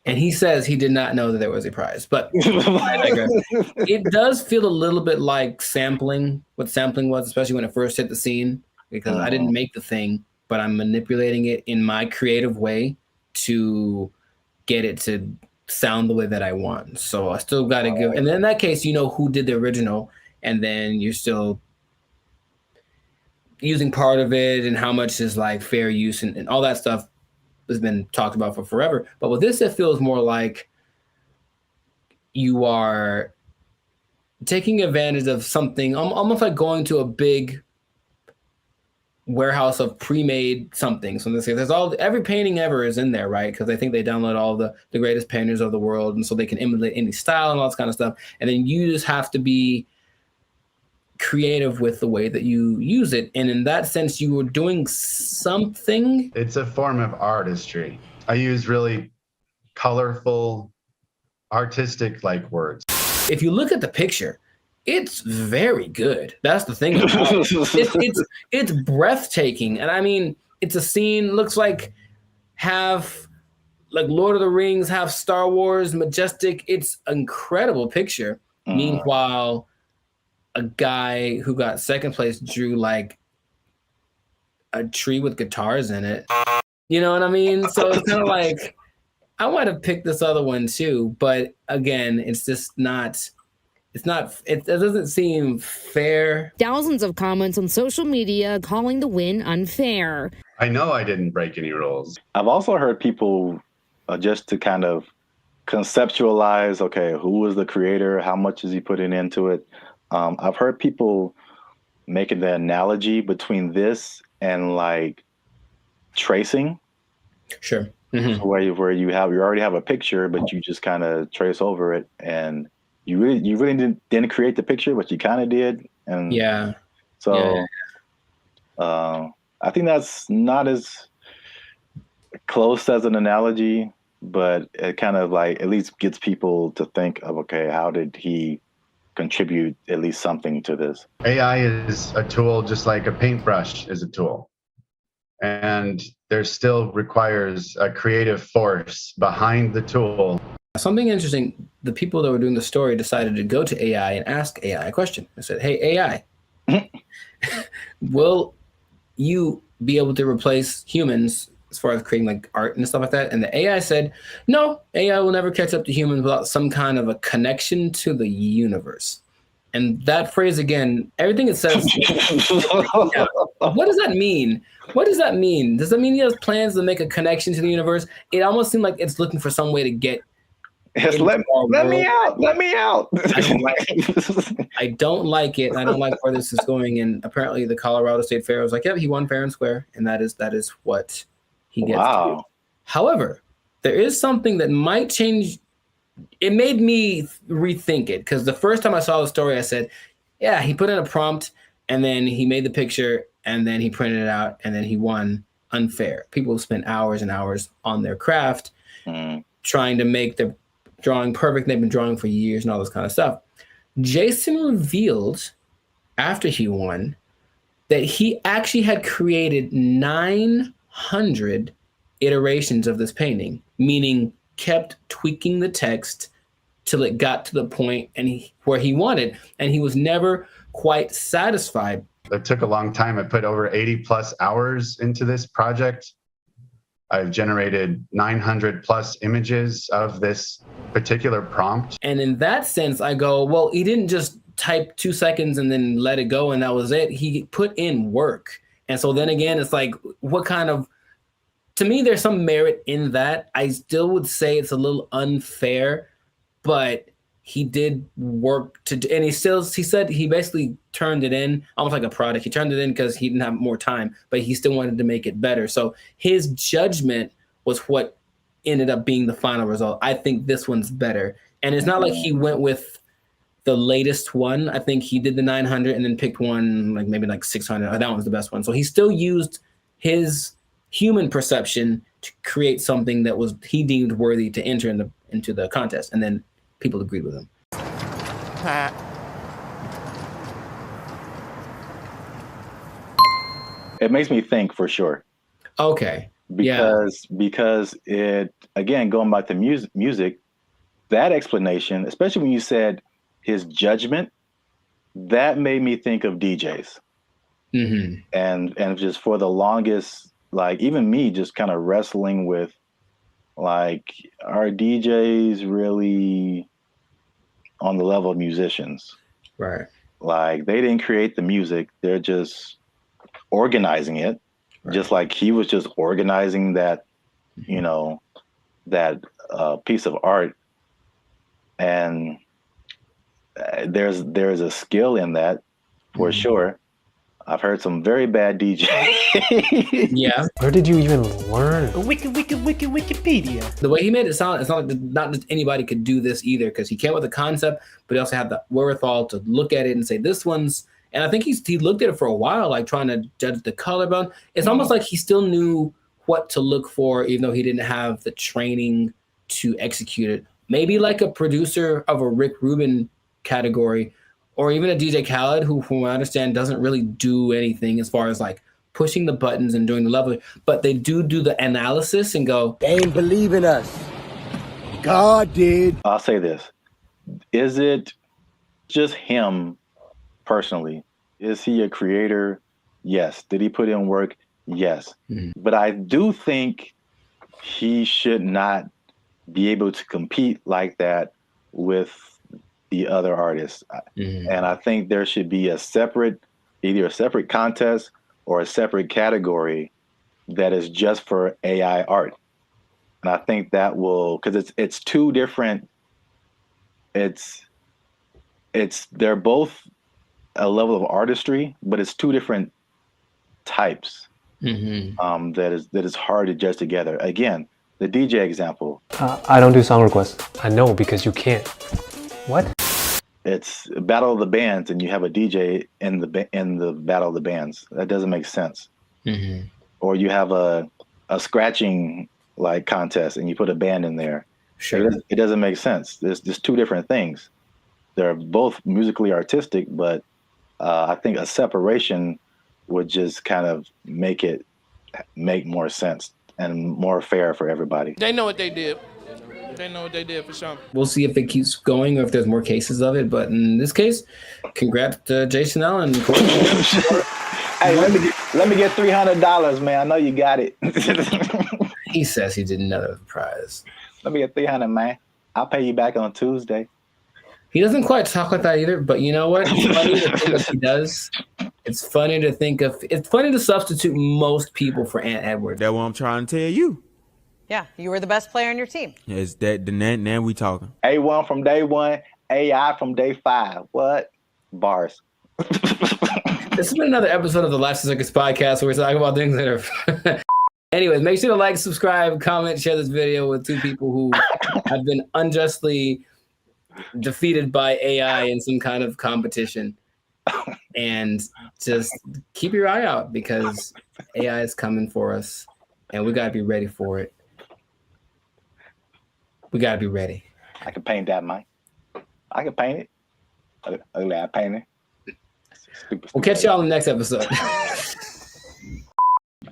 And he says he did not know that there was a prize. But it does feel a little bit like sampling, what sampling was, especially when it first hit the scene, because I didn't make the thing, but I'm manipulating it in my creative way to get it to sound the way that I want. So I still got to give, and then in that case, you know who did the original, and then you're still using part of it and how much is like fair use and all that stuff has been talked about for forever. But with this, it feels more like you are taking advantage of something, almost like going to a big warehouse of pre-made something. So there's every painting ever is in there, right? Because I think they download all the greatest painters of the world, and so they can emulate any style and all this kind of stuff. And then you just have to be creative with the way that you use it. And in that sense, you were doing something. It's a form of artistry. I use really colorful, artistic-like words. If you look at the picture, it's very good. That's the thing. It's breathtaking. And I mean, it's a scene, looks like half like Lord of the Rings, half Star Wars, majestic. It's an incredible picture. Meanwhile, a guy who got second place drew like a tree with guitars in it. You know what I mean? So it's kind of like, I might have picked this other one too, but again, it's it doesn't seem fair. Thousands of comments on social media calling the win unfair. I know I didn't break any rules. I've also heard people just to kind of conceptualize, okay, who was the creator? How much is he putting into it? I've heard people making the analogy between this and like tracing. Sure. Mm-hmm. Where you already have a picture, but you just kind of trace over it, and you really didn't create the picture, but you kind of did. And yeah. So I think that's not as close as an analogy, but it kind of like at least gets people to think of, okay, how did he contribute at least something to this? AI is a tool just like a paintbrush is a tool. And there still requires a creative force behind the tool. Something interesting, the people that were doing the story decided to go to AI and ask AI a question. I said, hey, AI, will you be able to replace humans as far as creating like art and stuff like that? And the AI said, no, AI will never catch up to humans without some kind of a connection to the universe. And that phrase again, everything it says, what does that mean? What does that mean? Does that mean he has plans to make a connection to the universe? It almost seemed like it's looking for some way to get. Let me out. Let me out. I don't like it. I don't like where this is going. And apparently the Colorado State Fair was like, yeah, he won fair and square. And that is what he gets to do. However, there is something that might change. It made me rethink it, because the first time I saw the story, I said, yeah, he put in a prompt and then he made the picture and then he printed it out and then he won unfair. People spend hours and hours on their craft trying to make the drawing perfect. They've been drawing for years and all this kind of stuff. Jason revealed after he won that he actually had created 900 iterations of this painting, meaning kept tweaking the text till it got to the point where he wanted, and he was never quite satisfied. It took a long time. I put over 80 plus hours into this project. I've generated 900 plus images of this particular prompt. And in that sense, I go, well, he didn't just type 2 seconds and then let it go and that was it. He put in work. And so then again, it's like, what kind of, to me, there's some merit in that. I still would say it's a little unfair, but he did work and he said he basically turned it in almost like a product. He turned it in because he didn't have more time, but he still wanted to make it better. So his judgment was what ended up being the final result. I think this one's better. And it's not like he went with the latest one. I think he did the 900 and then picked one, like maybe like 600. That one was the best one. So he still used his human perception to create something that was he deemed worthy to enter into the contest. And then people agreed with him. It makes me think for sure. Okay. Because it, again, going back to music, that explanation, especially when you said his judgment, that made me think of DJs. Mm-hmm. And just for the longest, like even me just kind of wrestling with, like, are DJs really on the level of musicians? Right. Like, they didn't create the music. They're just organizing it. Right. Just like he was just organizing that, you know, that piece of art. And there's a skill in that for sure. I've heard some very bad DJs. Yeah. Where did you even learn? Wikipedia. The way he made it sound, it's not like not just anybody could do this either, because he came with a concept, but he also had the wherewithal to look at it and say, this one's, and I think he looked at it for a while, like trying to judge the color bone. It's almost like he still knew what to look for, even though he didn't have the training to execute it. Maybe like a producer of a Rick Rubin category, or even a DJ Khaled, who, from what I understand, doesn't really do anything as far as like pushing the buttons and doing the level, but they do the analysis and go, They ain't believe in us. God did. I'll say this. Is it just him personally? Is he a creator? Yes. Did he put in work? Yes. Mm-hmm. But I do think he should not be able to compete like that with the other artists. And I think there should be either a separate contest or a separate category that is just for AI art. And I think that will, because it's two different, they're both a level of artistry, but it's two different types that is hard to judge together. Again, the DJ example. I don't do song requests. I know, because you can't. What? It's Battle of the Bands, and you have a DJ in the Battle of the Bands. That doesn't make sense. Or you have a scratching like contest, and you put a band in there. Sure, it doesn't make sense. There's just two different things. They're both musically artistic, but I think a separation would just kind of make more sense and more fair for everybody. They know what they did. They know what they did for sure. We'll see if it keeps going or if there's more cases of it. But in this case, congrats to Jason Allen. Hey, let me get $300, man. I know you got it. He says he did another prize. Let me get $300, man. I'll pay you back on Tuesday. He doesn't quite talk like that either, but you know what? It's funny to think of he does. It's funny to substitute most people for Ant Edwards. That's what I'm trying to tell you. Yeah, you were the best player on your team. Is that now we talking? A1 from day one, AI from day 5. What? Bars. This has been another episode of the Life Circus podcast where we're talking about things that are. Anyways, make sure to like, subscribe, comment, share this video with two people who have been unjustly defeated by AI in some kind of competition. And just keep your eye out because AI is coming for us and we got to be ready for it. We got to be ready. I can paint that, Mike. I can paint it. Ugly eye painting. We'll catch y'all in the next episode.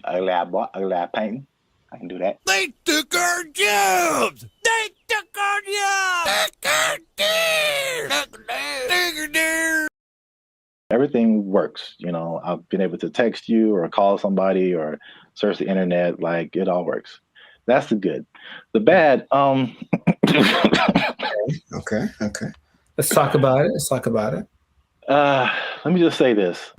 Ugly eye painting. I can do that. They took our jobs. They took our jobs. Everything works. You know, I've been able to text you or call somebody or search the internet. Like, it all works. That's the good. The bad, Okay. Let's talk about it. Let me just say this.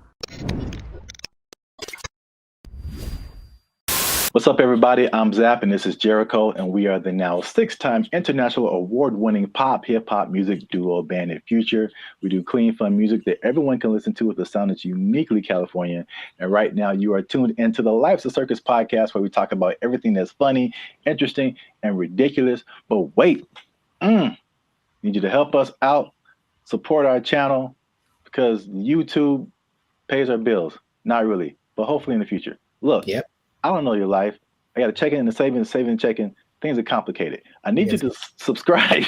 What's up, everybody? I'm Zap, and this is Jericho, and we are the now 6-time international award-winning pop hip-hop music duo Band in Future. We do clean, fun music that everyone can listen to with a sound that's uniquely Californian. And right now, you are tuned into the Life's a Circus podcast, where we talk about everything that's funny, interesting, and ridiculous. But wait, need you to help us out, support our channel, because YouTube pays our bills. Not really, but hopefully in the future. Look. Yep. I don't know your life. I got to check in and saving and checking. Things are complicated. I need you to subscribe.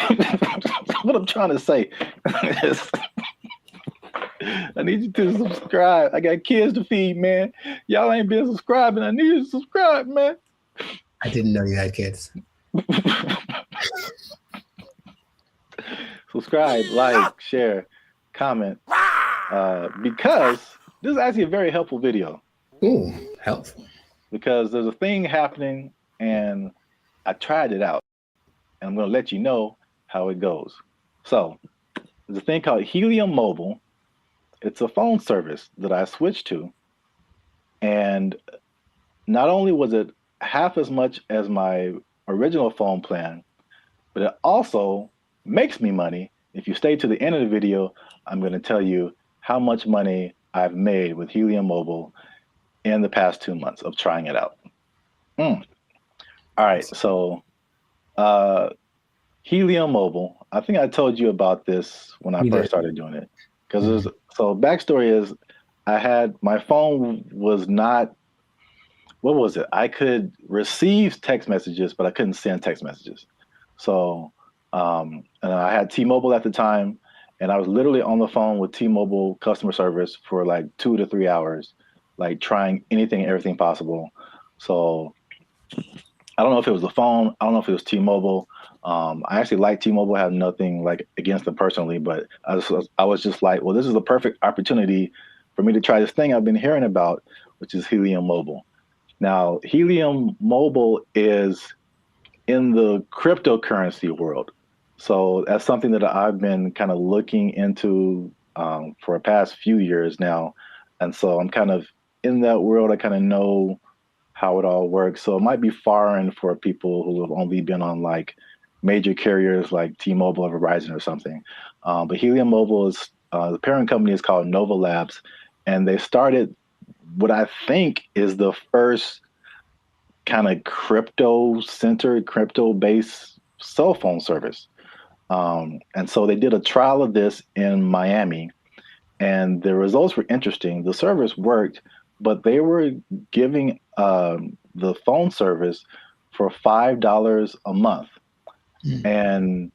What I'm trying to say. I need you to subscribe. I got kids to feed, man. Y'all ain't been subscribing. I need you to subscribe, man. I didn't know you had kids. Subscribe, like, share, comment. Because this is actually a very helpful video. Ooh, helpful. Because there's a thing happening and I tried it out and I'm going to let you know how it goes. So there's a thing called Helium Mobile. It's a phone service that I switched to. And not only was it half as much as my original phone plan, but it also makes me money. If you stay to the end of the video, I'm going to tell you how much money I've made with Helium Mobile in the past 2 months of trying it out. All right, so Helium Mobile. I think I told you about this when I first started doing it. Because so backstory is I had my phone was not, what was it? I could receive text messages, but I couldn't send text messages. So and I had T-Mobile at the time, and I was literally on the phone with T-Mobile customer service for like 2 to 3 hours, like trying anything and everything possible. So I don't know if it was the phone. I don't know if it was T-Mobile. I actually like T-Mobile. I have nothing like against them personally, but I was just like, well, this is the perfect opportunity for me to try this thing I've been hearing about, which is Helium Mobile. Now, Helium Mobile is in the cryptocurrency world. So that's something that I've been kind of looking into for the past few years now. And so I'm kind of in that world. I kind of know how it all works. So it might be foreign for people who have only been on like major carriers like T-Mobile or Verizon or something. But Helium Mobile is the parent company is called Nova Labs, and they started what I think is the first kind of crypto-centered, crypto-based cell phone service. And so they did a trial of this in Miami, and the results were interesting. The service worked, but they were giving the phone service for $5 a month. And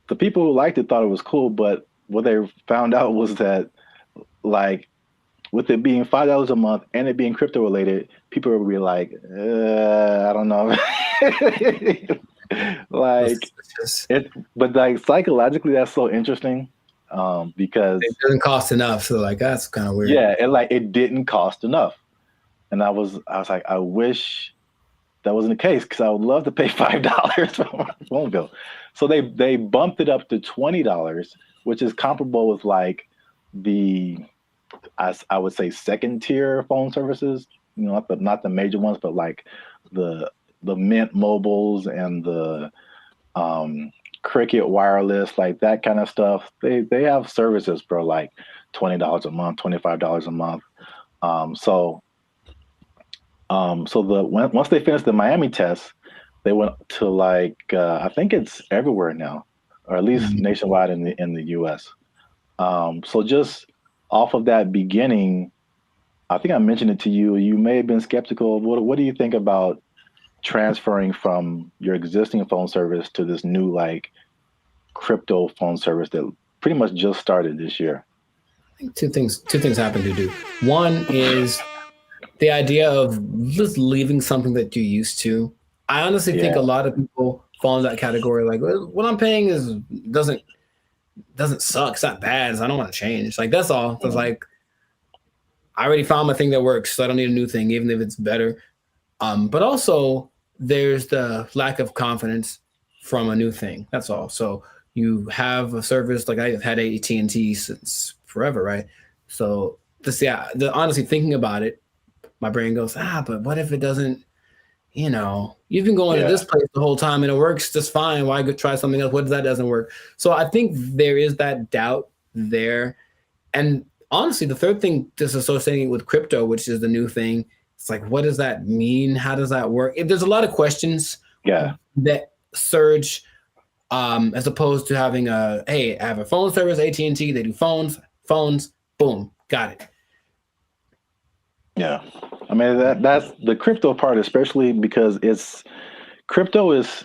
the people who liked it thought it was cool, but what they found out was that, like, with it being $5 a month and it being crypto related, people would be like, I don't know. Like it, but like psychologically, that's so interesting because it doesn't cost enough. So like that's kind of weird. Yeah, and like it didn't cost enough, and I was like, I wish that wasn't the case because I would love to pay $5 for my phone bill. So they bumped it up to $20, which is comparable with like the I would say second tier phone services. You know, not the major ones, but like the Mint Mobiles and the Cricket Wireless, like that kind of stuff. They have services for like $20 a month, $25 a month. Once they finished the Miami test, they went to like I think it's everywhere now, or at least nationwide in the U.S. So just off of that beginning, I think I mentioned it to you. You may have been skeptical. What do you think about transferring from your existing phone service to this new like crypto phone service that pretty much just started this year? I think two things happen to do. One is the idea of just leaving something that you're used to. I honestly think a lot of people fall in that category. Like, well, what I'm paying doesn't suck. It's not bad. So I don't want to change. Like that's all. It's like I already found my thing that works, so I don't need a new thing, even if it's better. But also there's the lack of confidence from a new thing. That's all. So you have a service like I've had AT&T since forever, right? So honestly thinking about it, my brain goes, but what if it doesn't, you've been going to this place the whole time and it works just fine. Why go try something else? What if that doesn't work? So I think there is that doubt there. And honestly, the third thing, just associating with crypto, which is the new thing, it's like, what does that mean? How does that work? There's a lot of questions that surge as opposed to having I have a phone service, AT&T, they do phones, boom, got it. Yeah. I mean, that's the crypto part, especially because crypto it's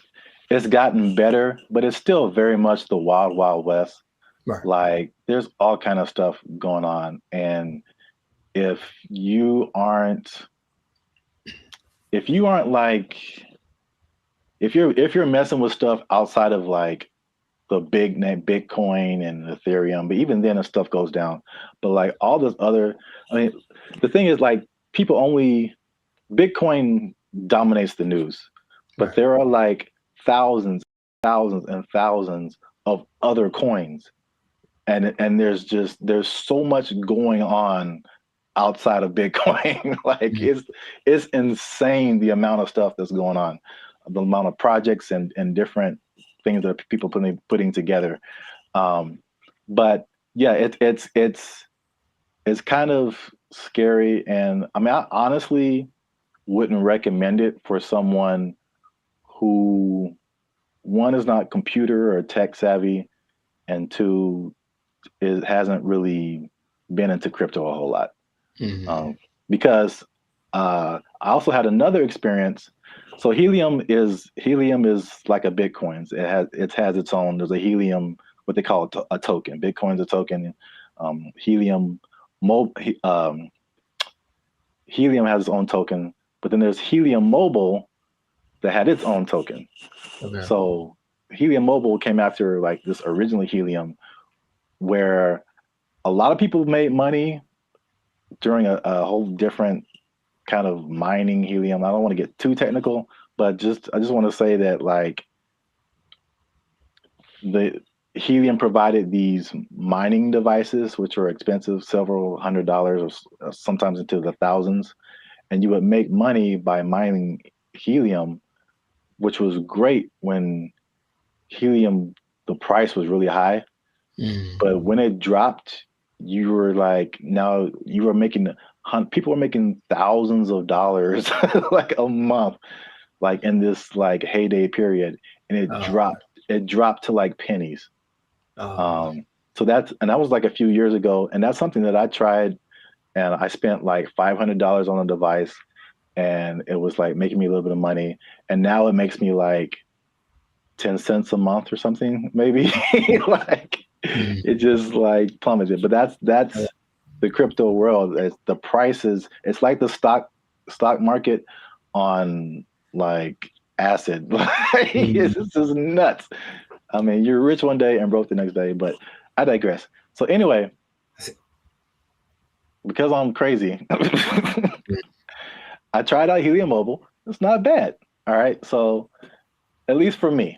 gotten better, but it's still very much the wild, wild west. Right. Like there's all kind of stuff going on. And if you're messing with stuff outside of like the big name Bitcoin and Ethereum, but even then the stuff goes down. But like all this other, I mean, the thing is like Bitcoin dominates the news, but there are like thousands and thousands of other coins. And there's so much going on outside of Bitcoin. Like it's insane the amount of stuff that's going on, the amount of projects and different things that people putting together. But yeah, it's kind of scary. And I mean, I honestly wouldn't recommend it for someone who, one, is not computer or tech savvy, and two, hasn't really been into crypto a whole lot. Because I also had another experience. So Helium is like a Bitcoin. It has its own. There's a Helium, what they call a token. Bitcoin's a token. Helium has its own token, but then there's Helium Mobile that had its own token. Okay. So Helium Mobile came after like this originally Helium, where a lot of people made money during a whole different kind of mining helium. I don't want to get too technical, but I just want to say that like the Helium provided these mining devices, which were expensive, several $100s, or sometimes into the thousands, and you would make money by mining helium, which was great when helium the price was really high. But when it dropped, you were like, now you were making people were making thousands of dollars like a month, like in this like heyday period, and it dropped to like pennies. So that was like a few years ago, and that's something that I tried, and I spent like $500 on a device, and it was like making me a little bit of money, and now it makes me like 10 cents a month or something, maybe. Like it just like plummeted. But that's the crypto world. It's the prices. It's like the stock market on like acid. It's just nuts. I mean, you're rich one day and broke the next day. But I digress. So anyway, because I'm crazy, I tried out Helium Mobile. It's not bad. All right. So at least for me.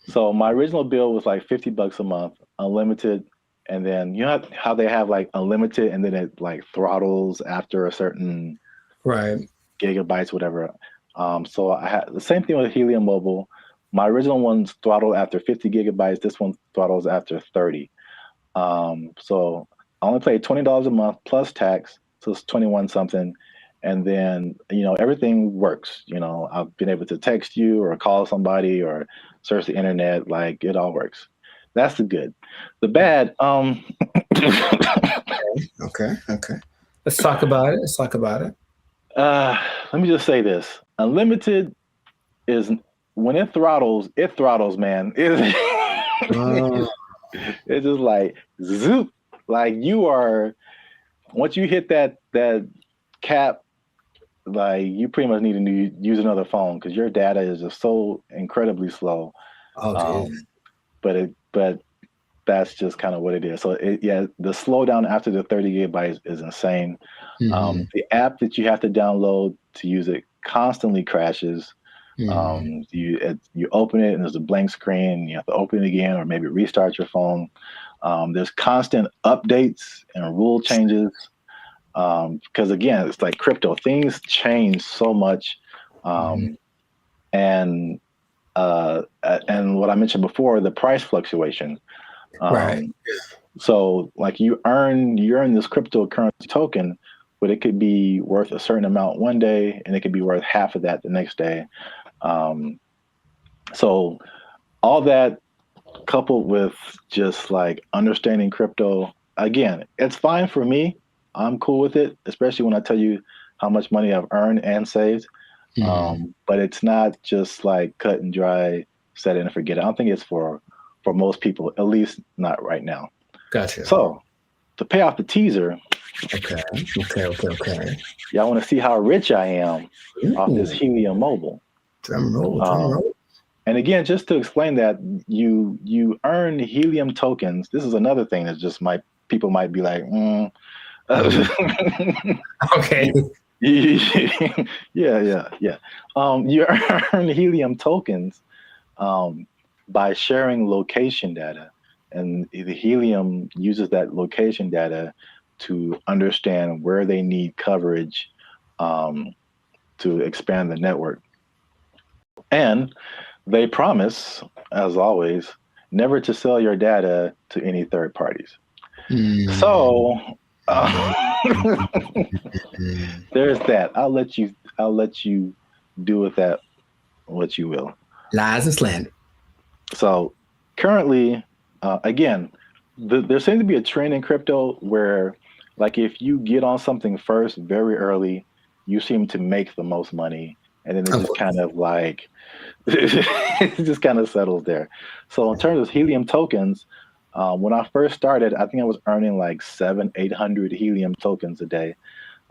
So my original bill was like $50 a month, unlimited. And then you know how they have like unlimited and then it like throttles after a certain gigabytes, whatever. So I had the same thing with Helium Mobile. My original one's throttled after 50 gigabytes. This one throttles after 30. So I only paid $20 a month plus tax. So it's 21 something. And then, you know, everything works. You know, I've been able to text you or call somebody or search the internet. Like it all works. That's the good. The bad, Okay. Let's talk about it. Let me just say this. Unlimited is when it throttles, man. It's just like zoop. Like you are once you hit that cap, like you pretty much need to use another phone because your data is just so incredibly slow. But that's just kind of what it is. So the slowdown after the 30 gigabytes is insane. The app that you have to download to use it constantly crashes. You open it and there's a blank screen. You have to open it again or maybe restart your phone. There's constant updates and rule changes. Because again, it's like crypto. Things change so much, and what I mentioned before, the price fluctuation. So, like you earn this cryptocurrency token, but it could be worth a certain amount one day, and it could be worth half of that the next day. So, all that coupled with just like understanding crypto, again, it's fine for me. I'm cool with it, especially when I tell you how much money I've earned and saved. But it's not just like cut and dry, set it and forget it. I don't think it's for most people, at least not right now. Gotcha. So to pay off the teaser. Okay. Y'all want to see how rich I am off this Helium Mobile. Drum roll. And again, just to explain that, you earn Helium tokens. This is another thing that just people might be like, okay. Yeah. You earn Helium tokens by sharing location data, and the Helium uses that location data to understand where they need coverage to expand the network. And they promise, as always, never to sell your data to any third parties. So there's that. I'll let you do with that what you will. Lies and slander. So currently, again, there seems to be a trend in crypto where, like, if you get on something first very early, you seem to make the most money, and then it just kind of like it just kind of settles there. So in terms of Helium tokens, when I first started, I think I was earning like 700-800 Helium tokens a day.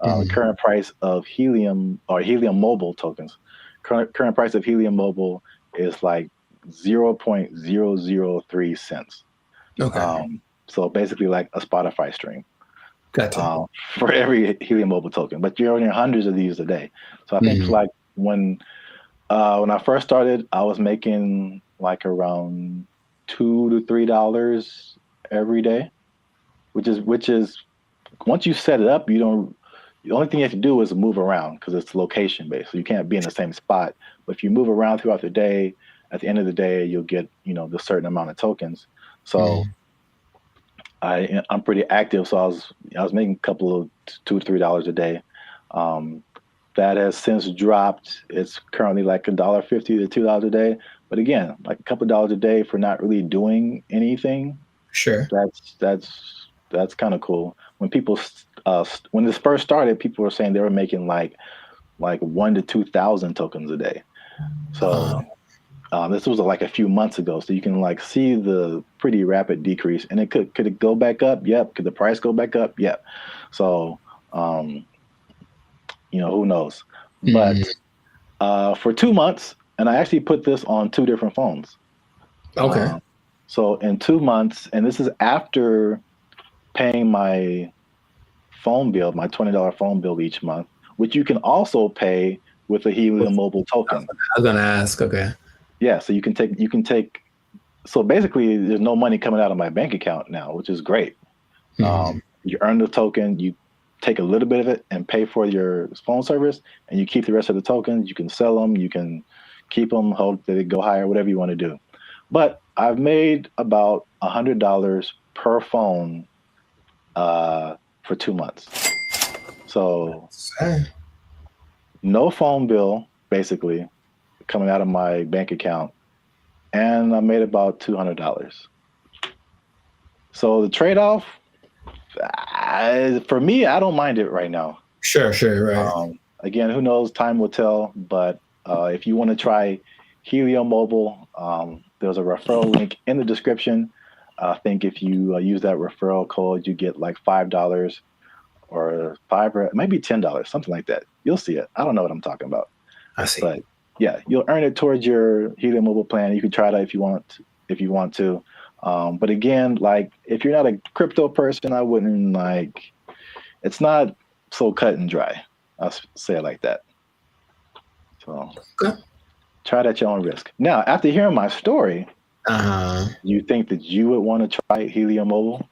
The current price of Helium or Helium Mobile tokens, current price of Helium Mobile is like 0.003 cents. Okay. So basically like a Spotify stream. Gotcha. For every Helium Mobile token, but you're earning hundreds of these a day. So I think like when I first started, I was making like around $2 to $3 every day, which is once you set it up, the only thing you have to do is move around because it's location based. So you can't be in the same spot. But if you move around throughout the day, at the end of the day, you'll get, the certain amount of tokens. So I'm pretty active. So I was making a couple of $2 to $3 a day. That has since dropped. It's currently like $1.50 to $2 a day. But again, like a couple of dollars a day for not really doing anything. Sure. That's kind of cool. When people when this first started, people were saying they were making like 1,000 to 2,000 tokens a day. So this was like a few months ago. So you can like see the pretty rapid decrease. And could it go back up? Yep. Could the price go back up? Yep. So who knows? But for 2 months, and I actually put this on 2 different phones. Okay. So in 2 months, and this is after paying my phone bill, my $20 phone bill each month, which you can also pay with a Helium Mobile token. I was gonna ask. Okay. Yeah, so you can take. So basically, there's no money coming out of my bank account now, which is great. You earn the token, you take a little bit of it and pay for your phone service, and you keep the rest of the tokens. You can sell them, you can keep them, hope that they go higher, whatever you want to do. But I've made about $100 per phone for 2 months. So no phone bill, basically, coming out of my bank account, and I made about $200. So the trade-off, for me, I don't mind it right now. Sure, right. Again, who knows? Time will tell. But if you want to try Helium Mobile, there's a referral link in the description. I think if you use that referral code, you get like $5 or maybe $10, something like that. You'll see it. I don't know what I'm talking about. I see. But yeah, you'll earn it towards your Helium Mobile plan. You can try that if you want to. But again, like if you're not a crypto person, I wouldn't it's not so cut and dry. I'll say it like that. So try it at your own risk. Now, after hearing my story, you think that you would want to try Helium Mobile?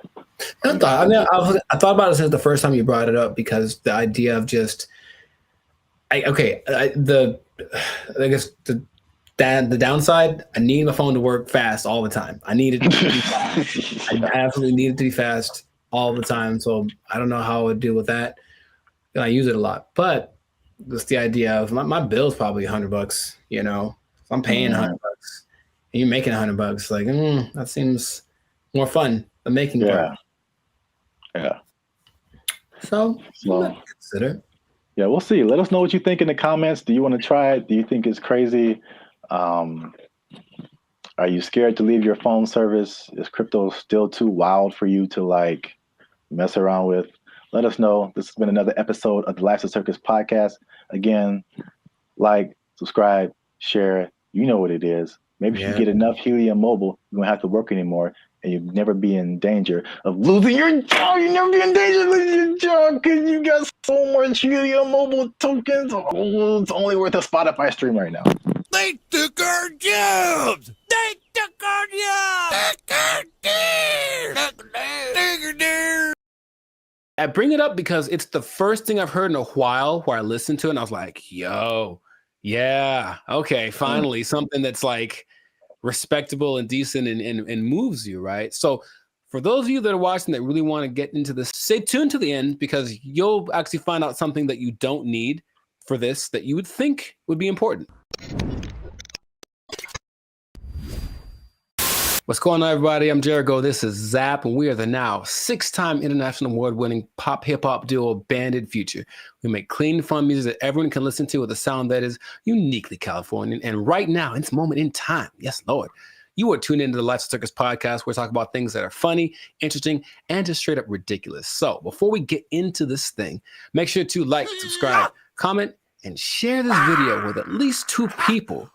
I thought about it since the first time you brought it up, because the idea of just, I guess the downside, I need my phone to work fast all the time. I need it to be fast. I absolutely need it to be fast all the time. So I don't know how I would deal with that. And I use it a lot, but just the idea of my bill's probably $100, if I'm paying $100 and you're making $100, like, that seems more fun than making part. Yeah. So consider. Yeah, we'll see. Let us know what you think in the comments. Do you want to try it? Do you think it's crazy? Are you scared to leave your phone service? Is crypto still too wild for you to mess around with? Let us know. This has been another episode of the Lifestyle Circus podcast. Again, subscribe, share. You know what it is. Maybe if you get enough Helium Mobile, you won't have to work anymore, and you'll never be in danger of losing your job. You never be in danger of losing your job because you got so much Helium Mobile tokens. Oh, it's only worth a Spotify stream right now. They took our jobs! They took our jobs! I bring it up because it's the first thing I've heard in a while where I listened to it and I was like, yo, yeah, okay, finally something that's respectable and decent and moves you, right? So for those of you that are watching that really want to get into this, stay tuned to the end, because you'll actually find out something that you don't need for this that you would think would be important. What's going on, everybody? I'm Jericho. This is Zap, and we are the now 6-time international award-winning pop hip-hop duo Banded Future. We make clean, fun music that everyone can listen to with a sound that is uniquely Californian. And right now, in this moment in time, yes, Lord, you are tuned into the Lifestyle Circus podcast, where we talk about things that are funny, interesting, and just straight up ridiculous. So before we get into this thing, make sure to like, subscribe, comment, and share this video with at least 2 people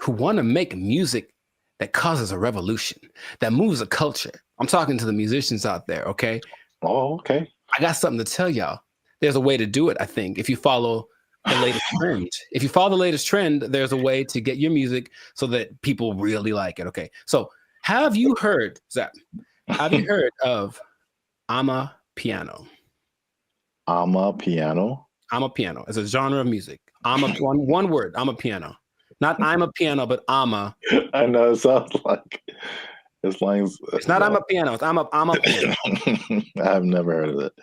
who want to make music that causes a revolution, that moves a culture. I'm talking to the musicians out there, okay? Oh, okay. I got something to tell y'all. There's a way to do it, I think, if you follow the latest trend. If you follow the latest trend, there's a way to get your music so that people really like it. Okay. So have you heard, Zach, have you heard of Ama Piano? Ama Piano? Ama Piano. It's a genre of music. Ama, one word, Ama Piano. Not I'm a piano, but Ama. I know, it sounds like it's lines. It's not I'm a piano, it's I'm a piano. I've never heard of it.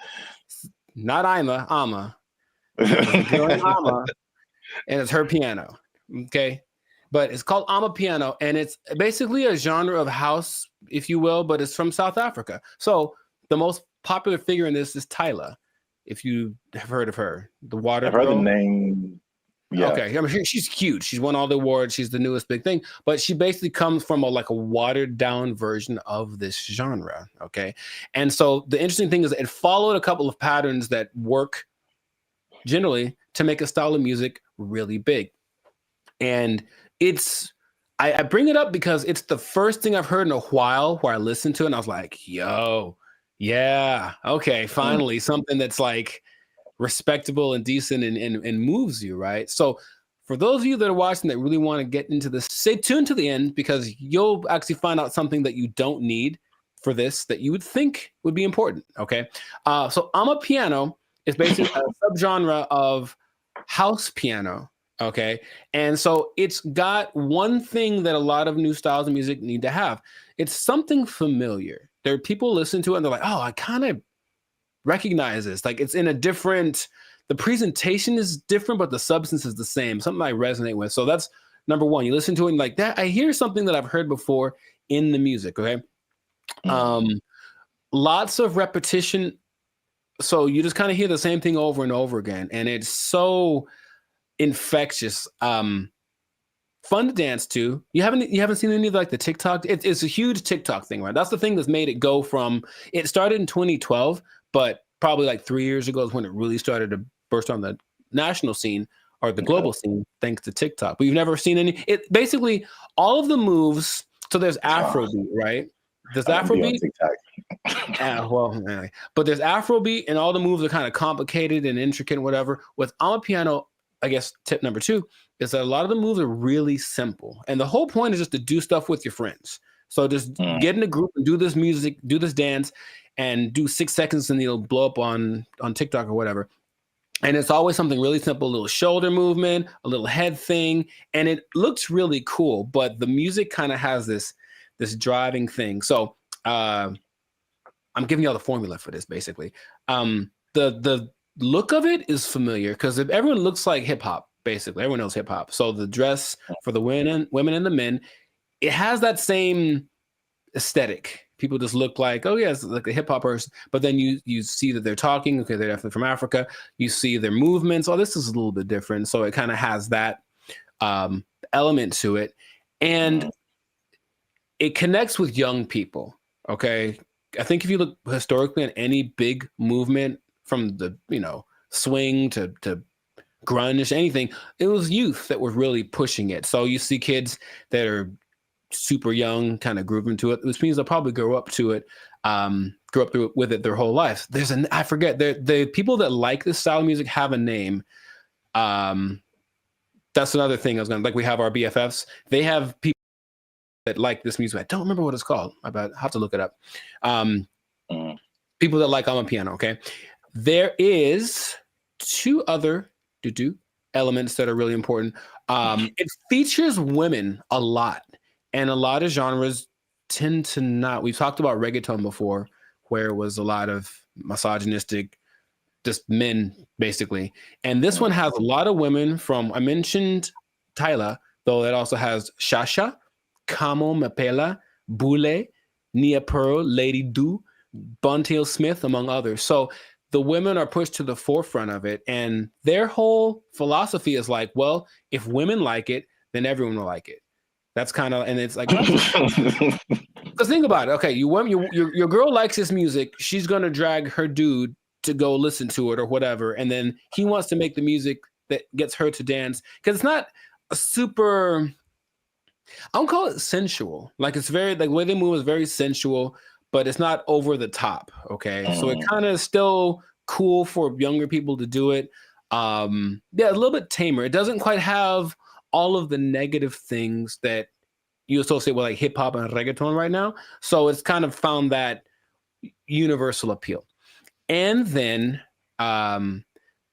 Not Ama. It's a girl named Ama, and it's her piano. Okay. But it's called Ama Piano, and it's basically a genre of house, if you will, but it's from South Africa. So the most popular figure in this is Tyla, if you have heard of her. The water I've heard girl. the name. Yeah. Okay. I mean, she's huge. She's won all the awards. She's the newest big thing. But she basically comes from a watered down version of this genre. Okay. And so the interesting thing is it followed a couple of patterns that work generally to make a style of music really big. And I bring it up because it's the first thing I've heard in a while where I listened to it and I was like, yo, yeah, okay, finally something that's like respectable and decent and moves you, right? So for those of you that are watching that really want to get into this, stay tuned to the end because you'll actually find out something that you don't need for this that you would think would be important, okay? So Ama Piano is basically a subgenre of house piano, okay? And so it's got one thing that a lot of new styles of music need to have. It's something familiar. There are people listen to it and they're like, oh, I kind of recognize this. Like it's in a different, the presentation is different, but the substance is the same. Something I resonate with. So that's number one. You listen to it and like that, I hear something that I've heard before in the music, okay? Lots of repetition. So you just kind of hear the same thing over and over again. And it's so infectious. Fun to dance to. You haven't seen any of like the TikTok? It's a huge TikTok thing, right? That's the thing that's made it go from, it started in 2012, but probably like 3 years ago is when it really started to burst on the national scene or the global scene, thanks to TikTok. But you've never seen any, it basically all of the moves. So there's Afrobeat, right? There's Afrobeat. But there's Afrobeat and all the moves are kind of complicated and intricate and whatever. With Ama Piano, I guess tip number 2 is that a lot of the moves are really simple. And the whole point is just to do stuff with your friends. So just get in a group and do this music, do this dance, and do 6 seconds and it'll blow up on TikTok or whatever. And it's always something really simple, a little shoulder movement, a little head thing. And it looks really cool, but the music kind of has this driving thing. So I'm giving y'all the formula for this basically. The look of it is familiar because if everyone looks like hip hop, basically everyone knows hip hop. So the dress for the women and the men, it has that same aesthetic. People just look like, oh yeah, it's like a hip hop person. But then you see that they're talking. Okay, they're definitely from Africa. You see their movements. Oh, this is a little bit different. So it kind of has that element to it, and it connects with young people. Okay, I think if you look historically at any big movement from the swing to grunge, anything, it was youth that were really pushing it. So you see kids that are super young kind of grooving to it, which means they'll probably grow up to it, grow up with it their whole life. I forget, the people that like this style of music have a name. That's another thing I was we have our BFFs. They have people that like this music. I don't remember what it's called. I have to look it up. People that like Ama Piano, okay? There is 2 other elements that are really important. It features women a lot. And a lot of genres tend to not. We've talked about reggaeton before, where it was a lot of misogynistic, just men, basically. And this one has a lot of women from, I mentioned Tyla, though it also has Shasha, Kamo Mapela, Bule, Nia Pearl, Lady Do, Buntail Smith, among others. So the women are pushed to the forefront of it. And their whole philosophy is like, well, if women like it, then everyone will like it. That's kind of, and it's like, because think about it. Okay, your girl likes this music. She's gonna drag her dude to go listen to it or whatever, and then he wants to make the music that gets her to dance because it's not a super. I don't call it sensual. Like it's very like the way they move is very sensual, but it's not over the top. Okay, so it kind of still cool for younger people to do it. Yeah, a little bit tamer. It doesn't quite have all of the negative things that you associate with like hip hop and reggaeton right now. So it's kind of found that universal appeal. And then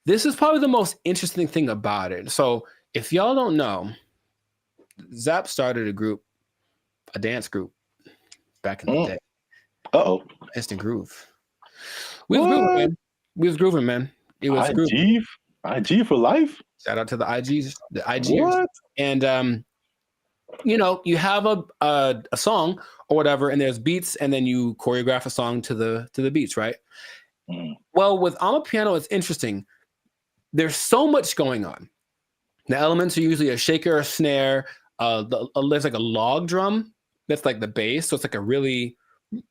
this is probably the most interesting thing about it. So if y'all don't know, Zap started a dance group back in the day. Uh-oh. Instant Groove. We was grooving, man. We was grooving, man. It was grooving. IG for life. Shout out to the IGers. What? And you have a song or whatever, and there's beats, and then you choreograph a song to the beats, right? Well, with Amapiano, it's interesting. There's so much going on. The elements are usually a shaker, a snare. There's like a log drum that's like the bass, so it's like a really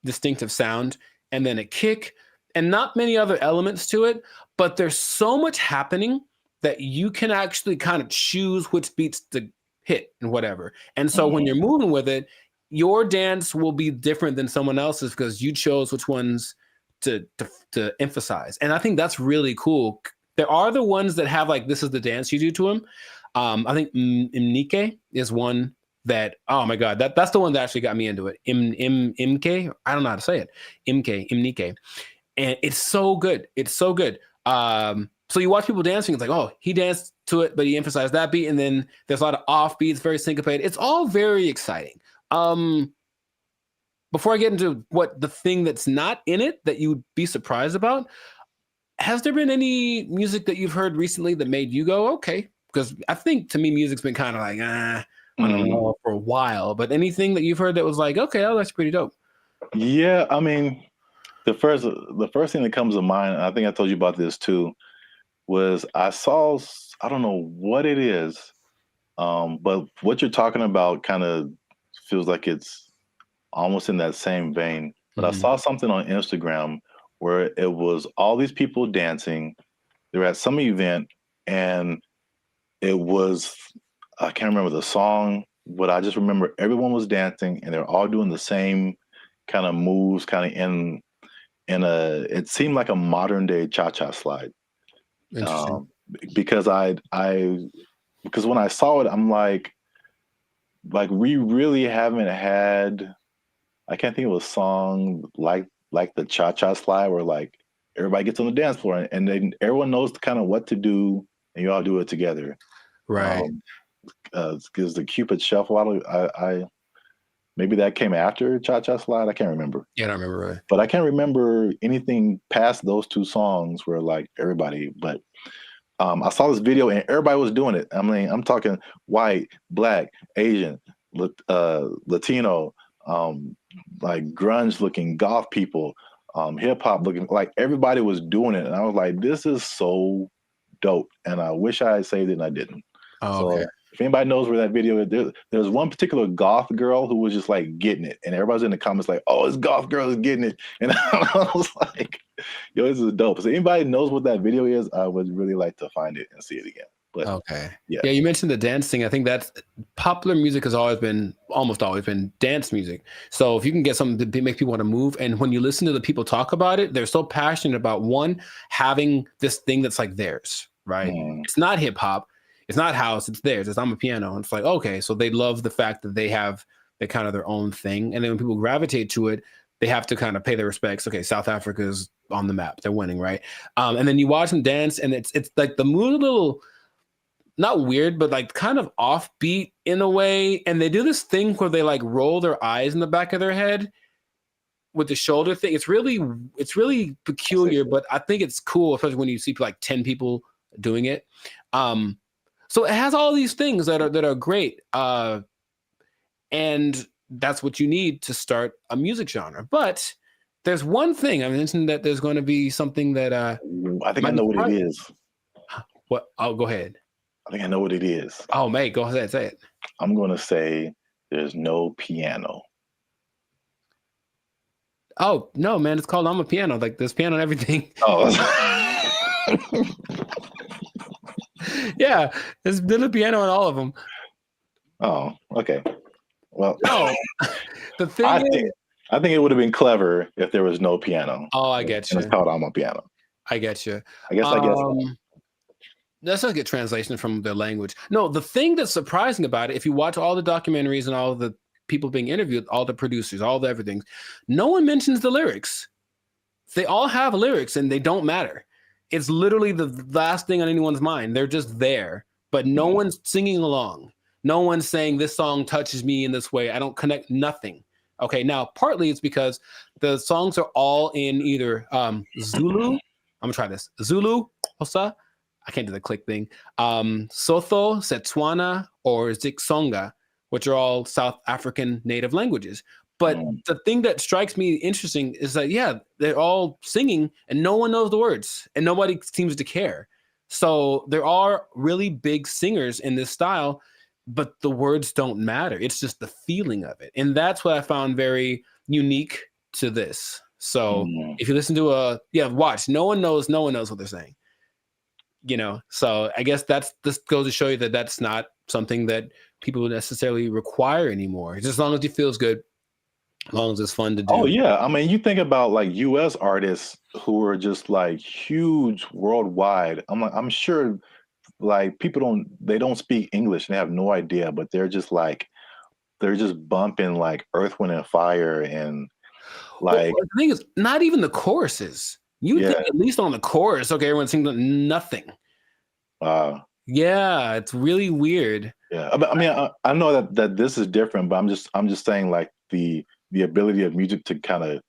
distinctive sound, and then a kick, and not many other elements to it. But there's so much happening that you can actually kind of choose which beats to hit and whatever. And so when you're moving with it, your dance will be different than someone else's because you chose which ones to emphasize. And I think that's really cool. There are the ones that have like, this is the dance you do to them. I think Imnike is one that, oh my God, that's the one that actually got me into it. Imke, I don't know how to say it. Imnike. And it's so good. It's so good. So you watch people dancing, it's like, oh, he danced to it, but he emphasized that beat. And then there's a lot of off beats, very syncopated. It's all very exciting. Before I get into what the thing that's not in it that you'd be surprised about, has there been any music that you've heard recently that made you go, okay? Because I think to me, music's been kind of like, I don't know, for a while. But anything that you've heard that was like, okay, oh, that's pretty dope. Yeah, I mean, the first thing that comes to mind, and I think I told you about this too, was I saw, I don't know what it is, but what you're talking about kind of feels like it's almost in that same vein. But I saw something on Instagram where it was all these people dancing. They were at some event, and it was, I can't remember the song, but I just remember everyone was dancing, and they're all doing the same kind of moves, kind of in it seemed like a modern day cha-cha slide. Because because when I saw it, I'm like we really haven't had, I can't think of a song like the cha-cha slide where like everybody gets on the dance floor and then everyone knows kind of what to do and you all do it together. Right. Because the Cupid Shuffle, I maybe that came after Cha-Cha Slide. I can't remember. Yeah, I don't remember really. But I can't remember anything past those two songs where like everybody, but I saw this video and everybody was doing it. I mean, I'm talking white, black, Asian, Latino, like grunge looking goth people, hip hop looking, like everybody was doing it. And I was like, this is so dope. And I wish I had saved it and I didn't. Oh, okay. So if anybody knows where that video is, there's one particular goth girl who was just like getting it. And everybody's in the comments like, oh, this goth girl is getting it. And I was like, yo, this is dope. So anybody knows what that video is, I would really like to find it and see it again. But okay. Yeah, you mentioned the dance thing. I think that's popular music has almost always been dance music. So if you can get something to make people want to move, and when you listen to the people talk about it, they're so passionate about one, having this thing that's like theirs, right? It's not hip hop. It's not house, it's theirs. It's Amapiano. And it's like, okay, so they love the fact that they have kind of their own thing. And then when people gravitate to it, they have to kind of pay their respects. Okay, South Africa's on the map. They're winning, right? And then you watch them dance, and it's like the mood a little, not weird, but like kind of offbeat in a way. And they do this thing where they like roll their eyes in the back of their head with the shoulder thing. It's really peculiar, but I think it's cool, especially when you see like 10 people doing it. So it has all these things that are great, and that's what you need to start a music genre. But there's one thing I mentioned, that there's going to be something that I think I know what it is. What? Oh, go ahead. I think I know what it is. Oh, mate, go ahead, say it. I'm going to say there's no piano. Oh no, man! It's called Amapiano. Like there's piano and everything. Oh. Yeah, there's been a piano in all of them. Oh, okay. Well, no. The thing I think it would have been clever if there was no piano. Oh, I get you. And it's called Amapiano. I get you. I guess. That's not a good translation from their language. No, the thing that's surprising about it, if you watch all the documentaries and all the people being interviewed, all the producers, all the everything, no one mentions the lyrics. They all have lyrics and they don't matter. It's literally the last thing on anyone's mind. They're just there, but no one's singing along. No one's saying this song touches me in this way. I don't connect nothing. Okay, now partly it's because the songs are all in either Zulu. I'm gonna try this. Zulu, Hosa. I can't do the click thing. Sotho, Setswana, or Zixonga, which are all South African native languages. But the thing that strikes me interesting is that, yeah, they're all singing and no one knows the words and nobody seems to care. So there are really big singers in this style, but the words don't matter. It's just the feeling of it. And that's what I found very unique to this. So if you listen to watch, no one knows what they're saying. You know, so I guess this goes to show you that that's not something that people necessarily require anymore. Just as long as it feels good, as long as it's fun to do. Oh yeah, I mean, you think about like U.S. artists who are just like huge worldwide. I'm sure like people don't speak English and they have no idea, but they're just bumping like Earth, Wind, and Fire and like. Well, the thing is, not even the choruses. You would think at least on the chorus, okay, everyone's singing nothing. Yeah, it's really weird. Yeah, I mean, I know that this is different, but I'm just saying like the ability of music to kind of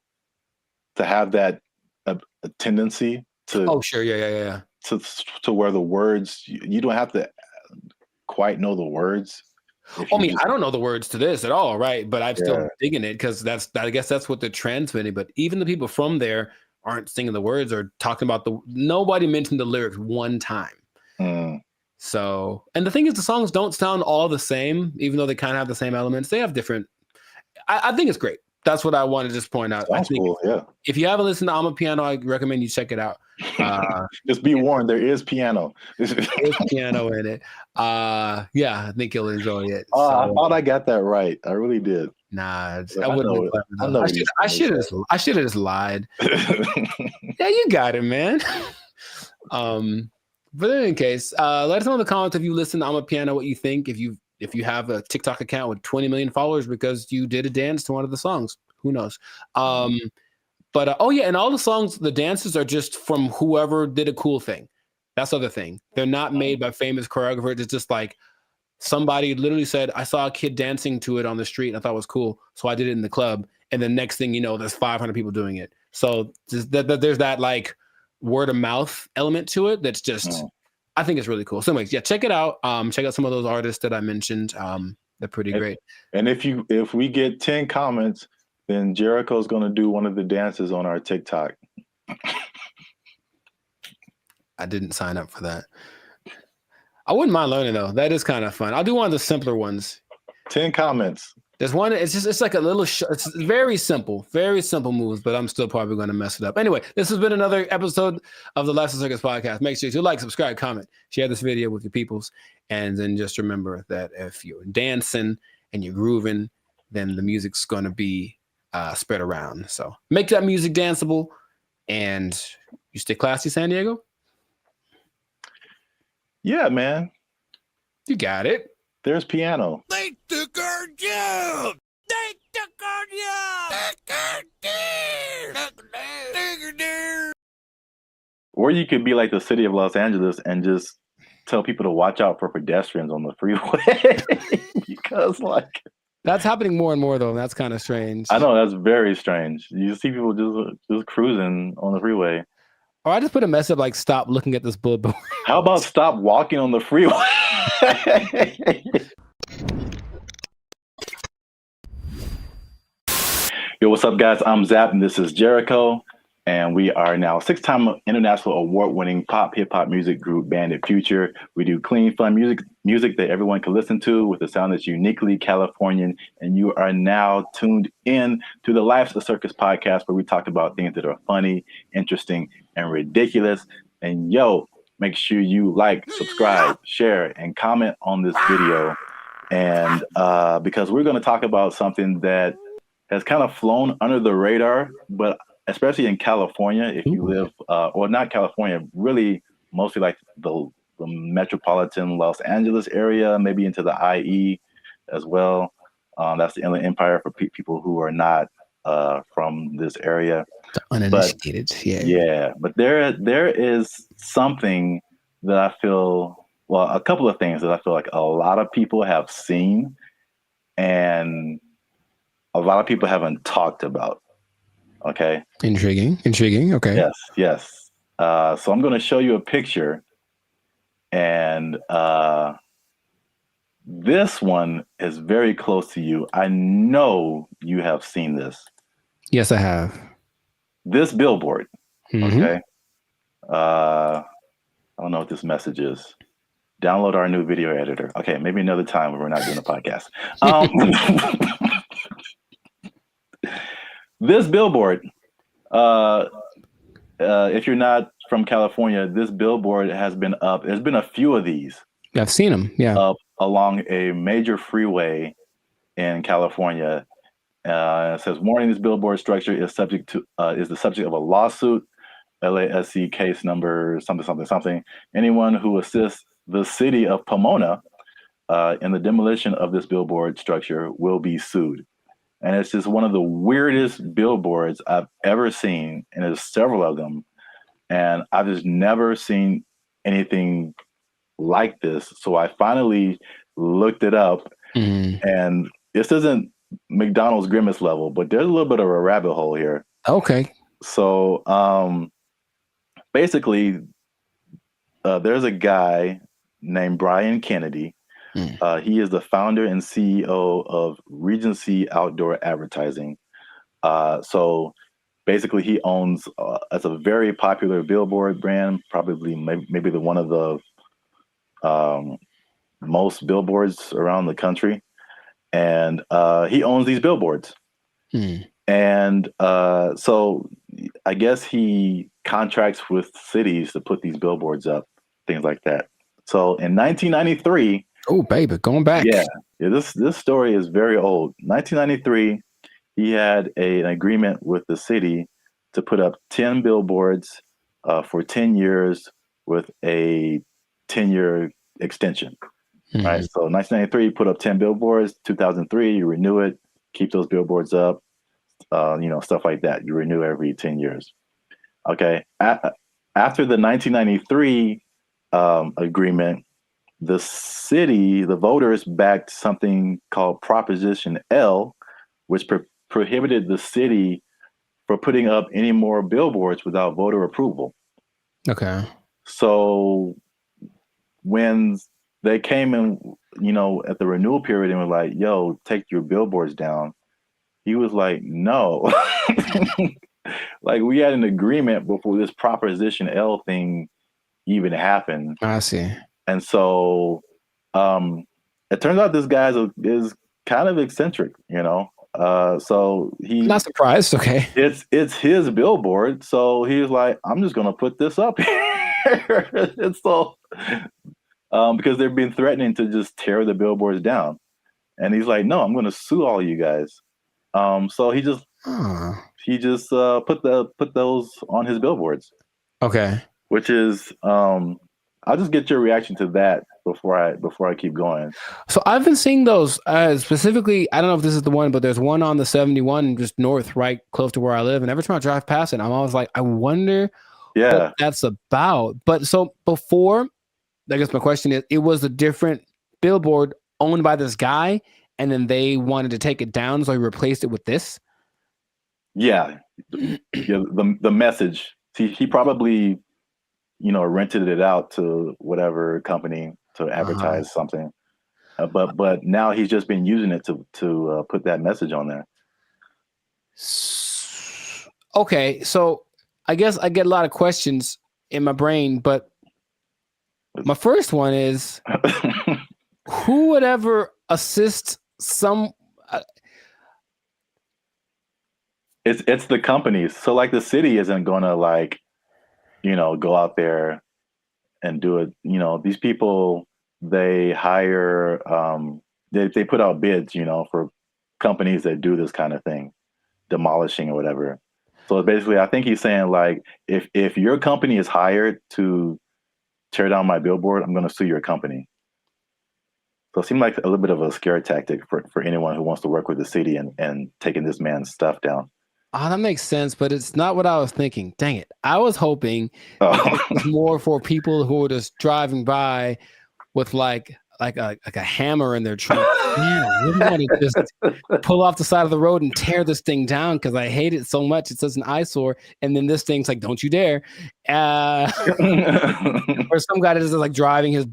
to have that a tendency to. Oh sure, yeah. To where the words you don't have to quite know the words. I mean, I don't know the words to this at all, right? But I'm still digging it because I guess that's what they're transmitting. But even the people from there aren't singing the words or talking about nobody mentioned the lyrics one time. So, and the thing is, the songs don't sound all the same, even though they kind of have the same elements. They have different. I think it's great. That's what I want to just point out. Sounds cool, yeah. If you haven't listened to I'm a Piano, I recommend you check it out. Just be warned, there is piano. There's piano in it. I think you'll enjoy it. I thought I got that right. I really did. Nah, I wouldn't. I should have just lied. Yeah, you got it, man. But in any case, let us know in the comments if you listen to I'm a Piano what you think. If you have a TikTok account with 20 million followers because you did a dance to one of the songs, who knows? But and all the songs, the dances are just from whoever did a cool thing. That's the other thing. They're not made by famous choreographers. It's just like somebody literally said, I saw a kid dancing to it on the street and I thought it was cool. So I did it in the club. And the next thing you know, there's 500 people doing it. So there's that like word of mouth element to it. That's just, I think it's really cool. So anyways, yeah, check it out. Check out some of those artists that I mentioned. They're pretty great. And if we get 10 comments, then Jericho's going to do one of the dances on our TikTok. I didn't sign up for that. I wouldn't mind learning though. That is kind of fun. I'll do one of the simpler ones. 10 comments. There's one. It's like a little. It's very simple moves, but I'm still probably going to mess it up. Anyway, this has been another episode of the Lifestyle Circus podcast. Make sure you like, subscribe, comment, share this video with your peoples, and then just remember that if you're dancing and you're grooving, then the music's going to be spread around. So make that music danceable, and you stay classy, San Diego. Yeah, man. You got it. There's piano. They took our job. They took our job. Or you could be like the city of Los Angeles and just tell people to watch out for pedestrians on the freeway. Because like that's happening more and more though. And that's kind of strange. I know, that's very strange. You see people just cruising on the freeway. Or I just put a message like, stop looking at this billboard. How about stop walking on the freeway? Yo, what's up, guys? I'm Zap, and this is Jericho. And we are now 6-time international award-winning pop hip-hop music group, Bandit Future. We do clean, fun music that everyone can listen to with a sound that's uniquely Californian. And you are now tuned in to the Life's a Circus podcast, where we talk about things that are funny, interesting, and ridiculous. And yo, make sure you like, subscribe, share, and comment on this video. And because we're going to talk about something that has kind of flown under the radar, but especially in California, if you live, or not California, really mostly like the the metropolitan Los Angeles area, maybe into the IE as well. That's the Inland Empire for people who are not from this area. The uninitiated, but there is something that I feel, well, a couple of things that I feel like a lot of people have seen and a lot of people haven't talked about. Okay. Intriguing. Okay. Yes. So I'm going to show you a picture, and this one is very close to you. I know you have seen this. Yes, I have. This billboard. Mm-hmm. Okay. I don't know what this message is. Download our new video editor. Okay, maybe another time when we're not doing a podcast. This billboard, if you're not from California, this billboard has been up. There's been a few of these. I've seen them. Yeah. Up along a major freeway in California. It says, "Warning: this billboard structure is the subject of a lawsuit. LASC case number something. Anyone who assists the city of Pomona in the demolition of this billboard structure will be sued." And it's just one of the weirdest billboards I've ever seen. And there's several of them. And I've just never seen anything like this. So I finally looked it up. And this isn't McDonald's Grimace level, but there's a little bit of a rabbit hole here. Okay. So basically, there's a guy named Brian Kennedy. He is the founder and CEO of Regency Outdoor Advertising. So basically, he owns it's a very popular billboard brand, probably maybe the one of the most billboards around the country. And he owns these billboards. And so I guess he contracts with cities to put these billboards up, things like that. So in 1993, oh baby, going back. Yeah, this story is very old. 1993, he had an agreement with the city to put up 10 billboards for 10 years with a 10-year extension. Right. So 1993, put up 10 billboards. 2003, you renew it, keep those billboards up. Stuff like that. You renew every 10 years. Okay. After the 1993 agreement, the city, the voters backed something called Proposition L, which prohibited the city for putting up any more billboards without voter approval. Okay. So when they came in, at the renewal period and were like, yo, take your billboards down, he was like, no. Like, we had an agreement before this Proposition L thing even happened. I see. And so it turns out this guy is kind of eccentric, so he's not surprised. Okay. It's his billboard. So he was like, I'm just going to put this up here. And so, because they've been threatening to just tear the billboards down. And he's like, no, I'm going to sue all you guys. So he just put those on his billboards. Okay. Which is, I'll just get your reaction to that before I keep going. So I've been seeing those specifically. I don't know if this is the one, but there's one on the 71 just north, right close to where I live. And every time I drive past it, I'm always like, I wonder what that's about. But so before, I guess my question is, it was a different billboard owned by this guy, and then they wanted to take it down, so he replaced it with this. Yeah, the message. He probably, rented it out to whatever company to advertise something, but now he's just been using it to put that message on there. Okay, so I guess I get a lot of questions in my brain, but my first one is, who would ever assist some? It's the companies. So like the city isn't gonna go out there and do it. These people, they hire, they put out bids, for companies that do this kind of thing, demolishing or whatever. So basically, I think he's saying, like, if your company is hired to tear down my billboard, I'm going to sue your company. So it seemed like a little bit of a scare tactic for anyone who wants to work with the city and taking this man's stuff down. Oh, that makes sense, but it's not what I was thinking. Dang it. I was hoping it was more for people who were just driving by with like a hammer in their trunk. Man, I really want to just pull off the side of the road and tear this thing down because I hate it so much. It's such an eyesore. And then this thing's like, don't you dare. Or some guy that's just like driving his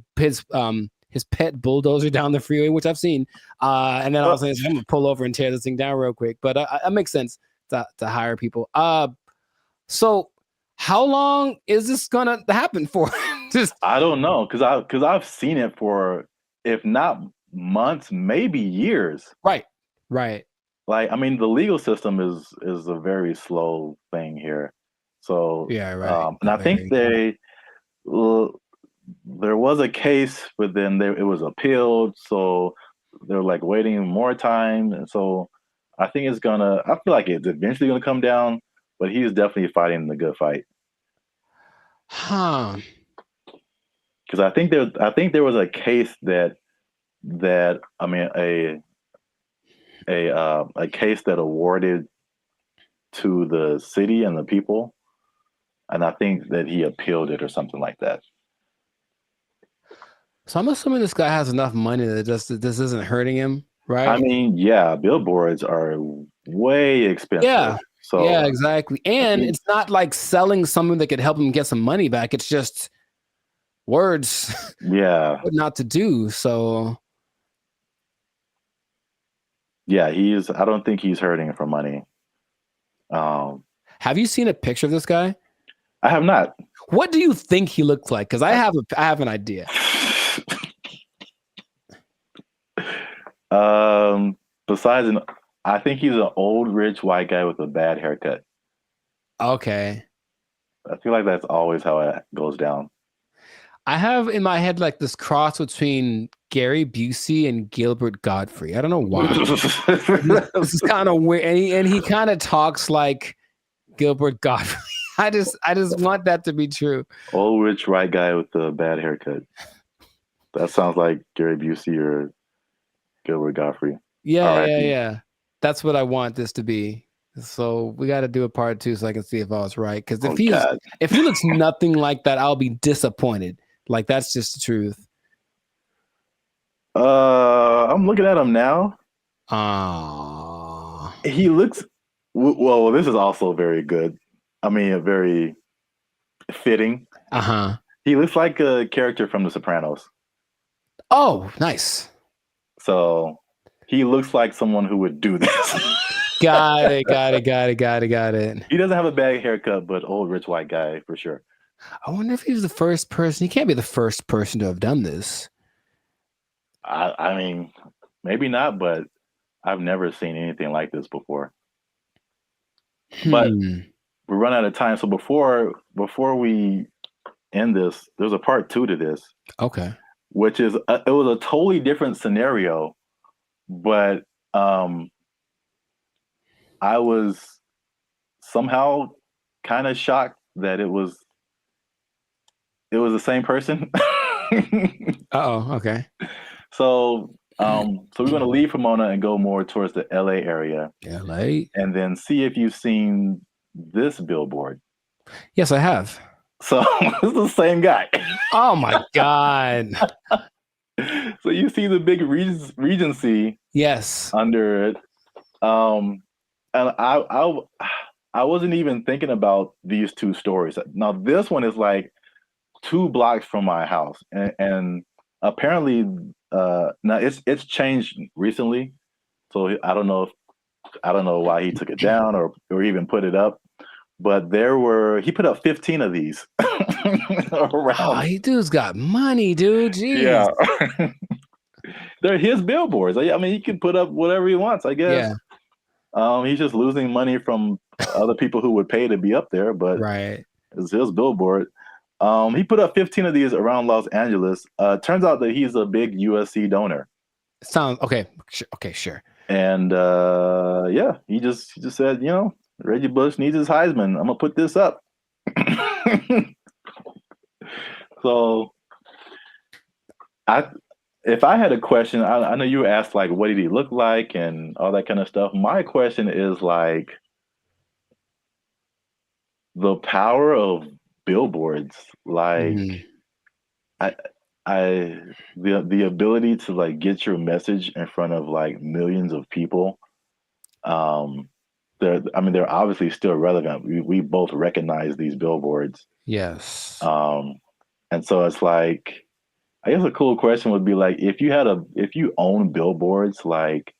pet bulldozer down the freeway, which I've seen. And then all of a sudden, I'm gonna pull over and tear this thing down real quick. But that makes sense to hire people. So how long is this gonna happen for? I don't know, because I've seen it for, if not months, maybe years. Right. Like, I mean, the legal system is a very slow thing here. So yeah, right. And I think there was a case, but then it was appealed, so they're like waiting more time, and so I think I feel like it's eventually gonna come down, but he's definitely fighting the good fight. Huh. Because I think there was a case that I mean a case that awarded to the city and the people, and I think that he appealed it or something like that. So I'm assuming this guy has enough money that this isn't hurting him, right? I mean, yeah, billboards are way expensive. Yeah. So yeah, exactly. And it's not like selling something that could help him get some money back. It's just words. Yeah. What not to do. So yeah, I don't think he's hurting for money. Have you seen a picture of this guy? I have not. What do you think he looks like? Because I have an idea. Besides, I think he's an old rich white guy with a bad haircut. Okay. I feel like that's always how it goes down. I have in my head like this cross between Gary Busey and Gilbert Godfrey. I don't know why. This is kind of weird, and he kind of talks like Gilbert Godfrey. I just want that to be true. Old rich white guy with a bad haircut. That sounds like Gary Busey or Gilbert Godfrey. Yeah. That's what I want this to be. So we got to do a part 2 so I can see if I was right. Because if he looks nothing like that, I'll be disappointed. Like that's just the truth. I'm looking at him now. He looks well. This is also very good. I mean, very fitting. He looks like a character from The Sopranos. Oh, nice. So he looks like someone who would do this. Got it. He doesn't have a bad haircut, but old rich white guy for sure. I wonder if he's the first person. He can't be the first person to have done this. I mean, maybe not, but I've never seen anything like this before. But we run out of time. So before we end this, there's a part 2 to this. Okay. Which is it was a totally different scenario, but I was somehow kind of shocked that it was the same person. Okay. So we're going to leave Pomona and go more towards the LA area. LA. And then see if you've seen this billboard. Yes, I have. So it's the same guy. Oh my God. So you see the big Regency. Yes. Under it. And I wasn't even thinking about these 2 stories. Now this one is like 2 blocks from my house, and apparently now it's changed recently. So I don't know why he took it down or even put it up. But he put up 15 of these around. Oh, he dude's got money, dude. Jeez. Yeah. They're his billboards. I mean, he can put up whatever he wants, I guess. Yeah. He's just losing money from other people who would pay to be up there, but it's his billboard. He put up 15 of these around Los Angeles. Turns out that he's a big USC donor. Sounds okay. Okay, sure. And he just said, Reggie Bush needs his Heisman. I'm gonna put this up. So, if I had a question, I know you asked like, what did he look like and all that kind of stuff. My question is like the power of billboards, like I, the ability to like get your message in front of like millions of people. They're obviously still relevant. We both recognize these billboards. Yes. And so it's like, I guess a cool question would be like, if you own billboards, like,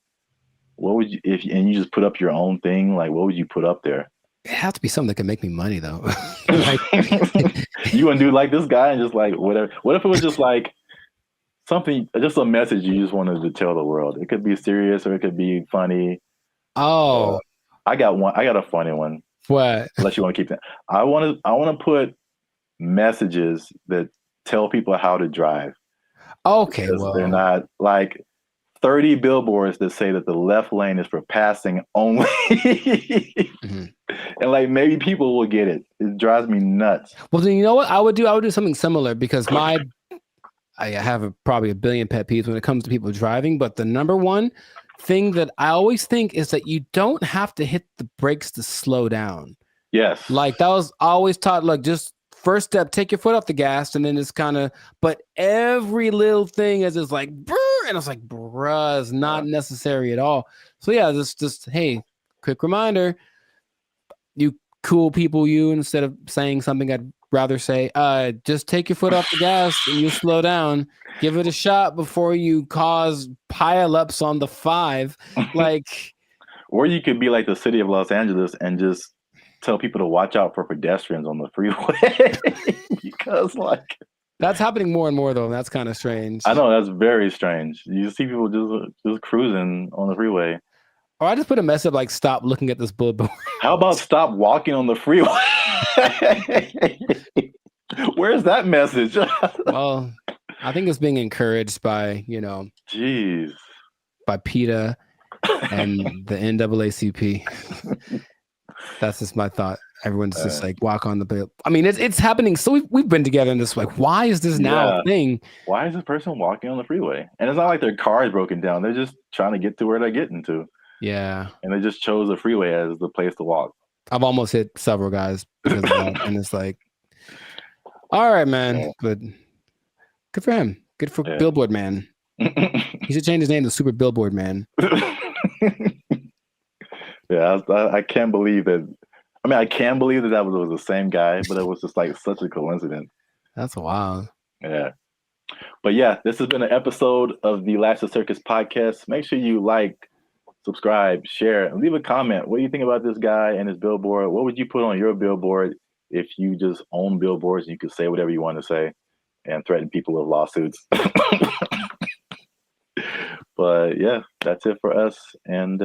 what would you, and you just put up your own thing, like, what would you put up there? It has to be something that can make me money, though. You want to do like this guy and just like whatever. What if it was just like something, just a message you just wanted to tell the world? It could be serious or it could be funny. Oh, I got one. I got a funny one. What? Unless you want to keep that. I want to put messages that tell people how to drive. Okay, well, they're not like 30 billboards that say that the left lane is for passing only. And like maybe people will get it. It drives me nuts. Well, then you know what I would do? I would do something similar because I have probably a billion pet peeves when it comes to people driving. But the number one thing that I always think is that you don't have to hit the brakes to slow down. Yes. Like that was always taught, like just first step, take your foot off the gas, and then it's kind of, but every little thing is just like, brr, and it's like, bruh, it's not necessary at all. So yeah, just hey, quick reminder, you cool people, instead of saying something I'd rather say, just take your foot off the gas and you slow down. Give it a shot before you cause pileups on the 5. Like, or you could be like the city of Los Angeles and just tell people to watch out for pedestrians on the freeway. Because like that's happening more and more though, and that's kind of strange. I know, that's very strange. You see people just cruising on the freeway. Or I just put a message up like, stop looking at this billboard. How about stop walking on the freeway? Where's that message? Well, I think it's being encouraged by, jeez, by PETA and the NAACP. That's just my thought. Everyone's just like, walk on the bill. I mean, it's happening. So we've been together in this, like, why is this now a thing? Why is this person walking on the freeway? And it's not like their car is broken down. They're just trying to get to where they're getting to. Yeah. And they just chose the freeway as the place to walk. I've almost hit several guys because of that. And it's like, all right, man. But good for him. Good for Billboard Man. He should change his name to Super Billboard Man. Yeah, I can't believe that. I mean, I can believe that was the same guy, but it was just like such a coincidence. That's wild. Yeah. But yeah, this has been an episode of the Last of Circus podcast. Make sure you like, subscribe, share, and leave a comment. What do you think about this guy and his billboard? What would you put on your billboard if you just own billboards and you could say whatever you want to say and threaten people with lawsuits? But yeah, that's it for us. And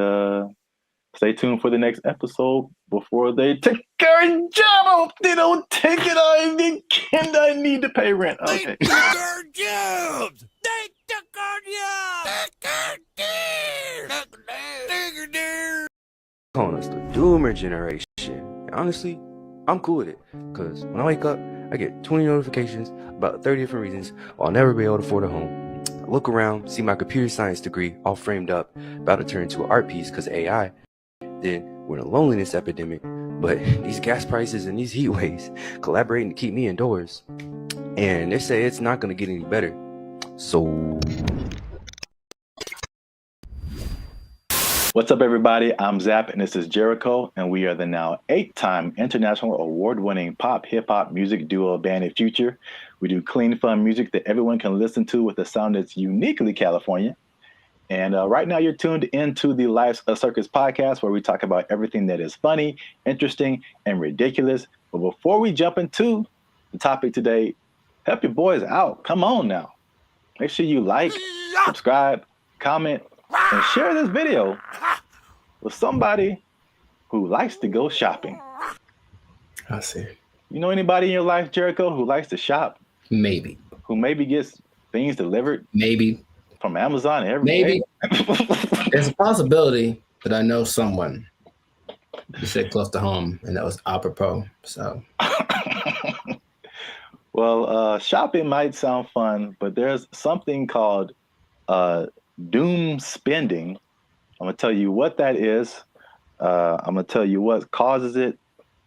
stay tuned for the next episode before they take our job. I hope they don't take it. I need to pay rent. Okay. They took our jobs. They took our jobs. Calling us the Doomer generation. And honestly, I'm cool with it. Because when I wake up, I get 20 notifications about 30 different reasons why I'll never be able to afford a home. I look around, see my computer science degree all framed up, about to turn into an art piece because of AI. Then we're in a loneliness epidemic, but these gas prices and these heat waves collaborating to keep me indoors. And they say it's not going to get any better. So... What's up, everybody? I'm Zap, and this is Jericho, and we are the now 8-time international award-winning pop hip-hop music duo Band of Future. We do clean, fun music that everyone can listen to with a sound that's uniquely California. And right now you're tuned into the Life of Circus podcast, where we talk about everything that is funny, interesting, and ridiculous. But before we jump into the topic today, help your boys out. Come on now. Make sure you like, subscribe, comment, and share this video with somebody who likes to go shopping. I see. You know anybody in your life, Jericho, who likes to shop? Maybe. Who maybe gets things delivered? Maybe. From Amazon every Maybe. day? There's a possibility that I know someone. You said close to home, and that was apropos. So. Well, shopping might sound fun, but there's something called doom spending. I'm gonna tell you what that is. I'm gonna tell you what causes it,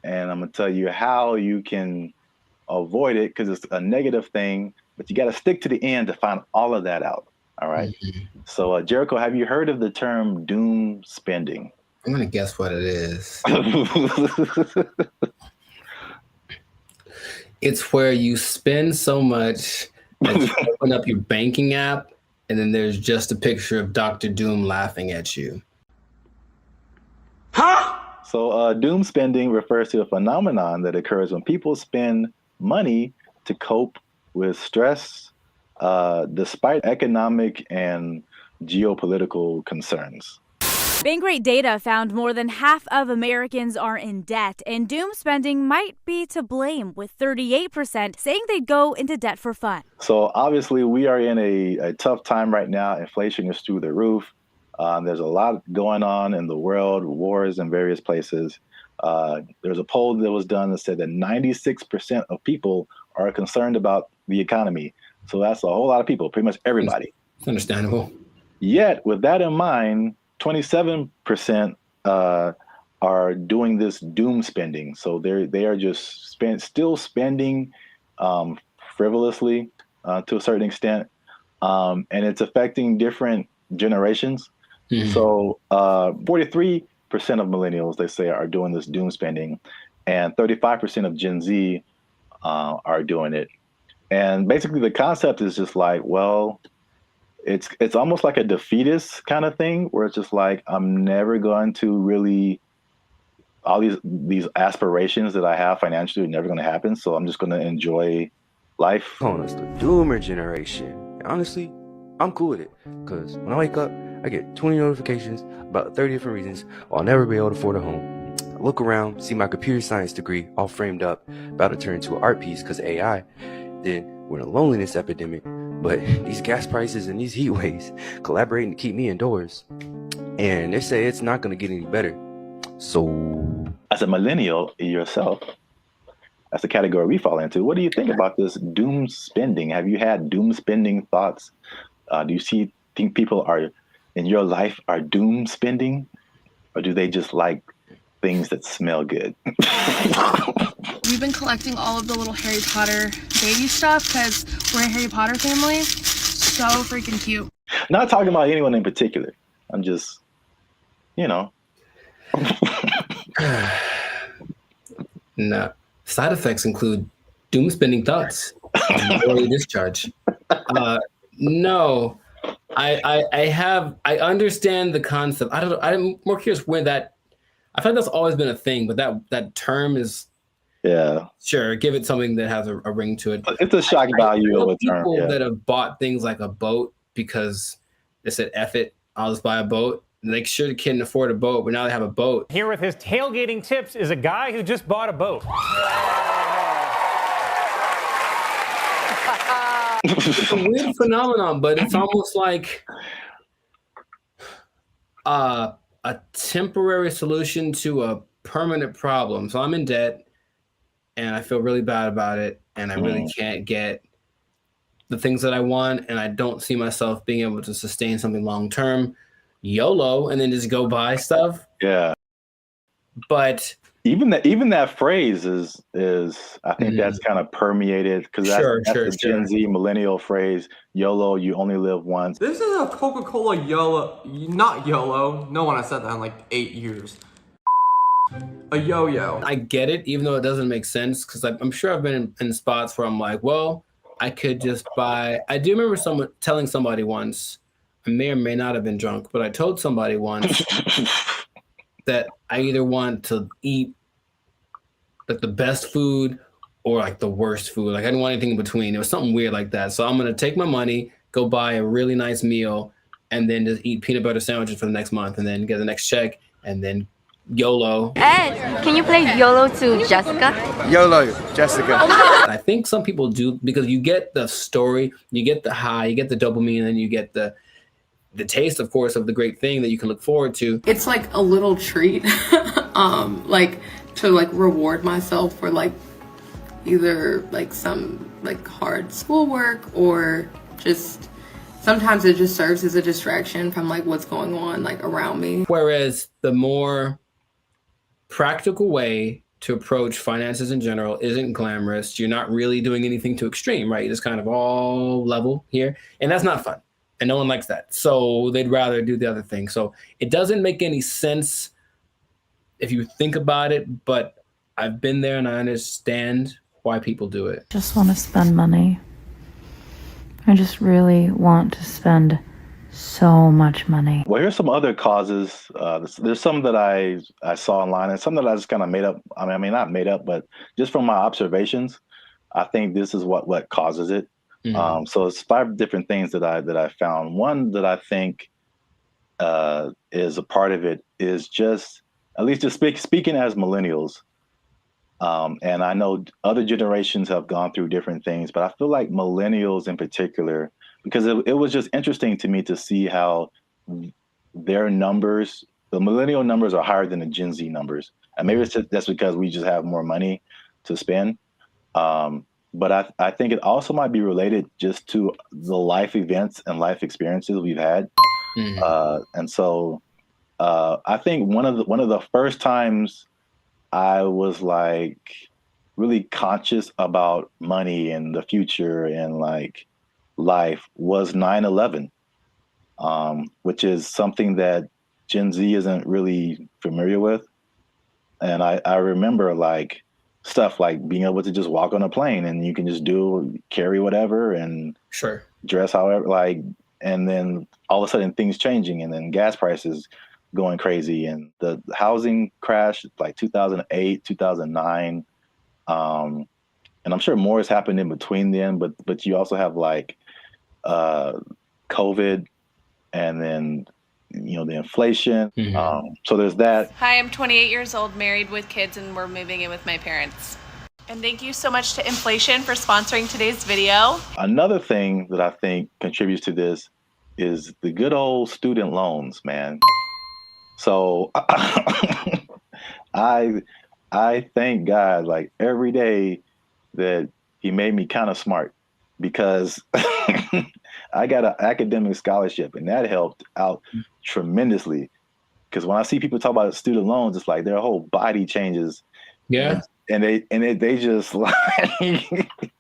and I'm gonna tell you how you can avoid it because it's a negative thing. But you got to stick to the end to find all of that out. All right. So, Jericho, have you heard of the term doom spending? I'm gonna guess what it is. It's where you spend so much that you open up your banking app, and then there's just a picture of Dr. Doom laughing at you. So, doom spending refers to a phenomenon that occurs when people spend money to cope with stress, despite economic and geopolitical concerns. Bankrate data found more than half of Americans are in debt, and doom spending might be to blame, with 38% saying they'd go into debt for fun. So obviously we are in a tough time right now. Inflation is through the roof. There's a lot going on in the world, wars in various places. There's a poll that was done that said that 96% of people are concerned about the economy. So that's a whole lot of people, pretty much everybody. It's understandable. Yet, with that in mind, 27% are doing this doom spending. So they are just still spending frivolously to a certain extent, and it's affecting different generations. So 43% of millennials, they say, are doing this doom spending, and 35% of Gen Z are doing it. And basically the concept is just like, well, it's almost like a defeatist kind of thing, where it's just like, I'm never going to really, all these aspirations that I have financially are never going to happen. So I'm just going to enjoy life. Calling us the doomer generation. Honestly, I'm cool with it, because when I wake up, I get 20 notifications about 30 different reasons I'll never be able to afford a home. I look around, see my computer science degree all framed up, about to turn into an art piece because of AI. Then we're in a loneliness epidemic, but these gas prices and these heat waves collaborating to keep me indoors. And they say it's not going to get any better. So, as a millennial yourself, that's the category we fall into. What do you think about this doom spending? Have you had doom spending thoughts? Do you think people are in your life are doom spending, or do they just like things that smell good? We've been collecting all of the little Harry Potter baby stuff because we're a Harry Potter family. So freaking cute. Not talking about anyone in particular. I'm just, No. Side effects include doom spending thoughts, early discharge. No, I understand the concept. I'm more curious when that. I feel like that's always been a thing, but that term is. Yeah. Sure, give it something that has a ring to it. It's a shock value of a term. People that have bought things like a boat because they said, F it, I'll just buy a boat. And they sure couldn't afford a boat, but now they have a boat. Here with his tailgating tips is a guy who just bought a boat. It's a weird phenomenon, but it's almost like a temporary solution to a permanent problem. So I'm in debt, and I feel really bad about it, and I really can't get the things that I want, and I don't see myself being able to sustain something long term. YOLO, and then just go buy stuff. Yeah. But even that phrase is I think that's kind of permeated, because that's the Gen Z millennial phrase. YOLO, you only live once. This is a Coca-Cola YOLO, not YOLO. No one has said that in like 8 years. A yo-yo. I get it, even though it doesn't make sense, because I'm sure I've been in spots where I'm like, well, I could just buy. I do remember telling somebody once, I may or may not have been drunk, but I told somebody once that I either want to eat like the best food or like the worst food. Like I didn't want anything in between. It was something weird like that. So I'm going to take my money, go buy a really nice meal, and then just eat peanut butter sandwiches for the next month, and then get the next check, and then YOLO. Ed, can you play YOLO to Jessica? YOLO, Jessica. I think some people do, because you get the story, you get the high, you get the dopamine, and then you get the taste, of course, of the great thing that you can look forward to. It's like a little treat, like to like reward myself for like either like some like hard schoolwork or just sometimes it just serves as a distraction from like what's going on like around me. Whereas the more practical way to approach finances in general isn't glamorous. You're not really doing anything too extreme, right? You're just kind of all level here. And that's not fun. And no one likes that. So they'd rather do the other thing. So it doesn't make any sense if you think about it, but I've been there and I understand why people do it. Just want to spend money. I just really want to spend so much money. Well, here's some other causes. There's some that I saw online and some that I just kind of made up. I mean, not made up, but just from my observations, I think this is what causes it. Mm-hmm. So it's 5 different things that I found. One that I think is a part of it is just, at least just speaking as millennials. And I know other generations have gone through different things, but I feel like millennials in particular, because it was just interesting to me to see how their numbers, the millennial numbers are higher than the Gen Z numbers. And maybe it's just, that's because we just have more money to spend. But I think it also might be related just to the life events and life experiences we've had. Mm-hmm. And so I think one of the first times I was like really conscious about money and the future and like life was 9/11, which is something that Gen Z isn't really familiar with. And I remember like stuff like being able to just walk on a plane and you can just carry whatever and sure dress however, like, and then all of a sudden things changing and then gas prices going crazy and the housing crash like 2008, 2009. And I'm sure more has happened in between then, but you also have like COVID and then, the inflation. Mm-hmm. So there's that. Hi, I'm 28 years old, married with kids, and we're moving in with my parents. And thank you so much to inflation for sponsoring today's video. Another thing that I think contributes to this is the good old student loans, man. So I thank God like every day that he made me kind of smart, because I got an academic scholarship and that helped out tremendously. Because when I see people talk about student loans, it's like their whole body changes. Yeah. And they just like,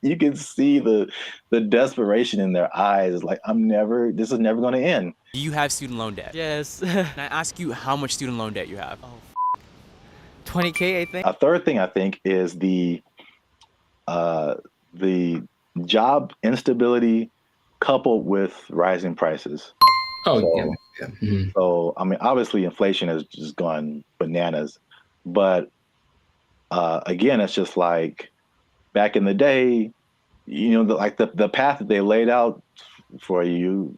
you can see the desperation in their eyes. Like, this is never going to end. Do you have student loan debt? Yes. Can I ask you how much student loan debt you have? Oh, 20K, I think. A third thing I think is the job instability coupled with rising prices. Oh, so, yeah. Mm-hmm. So, I mean, obviously inflation has just gone bananas, but again, it's just like back in the day, the path that they laid out for you,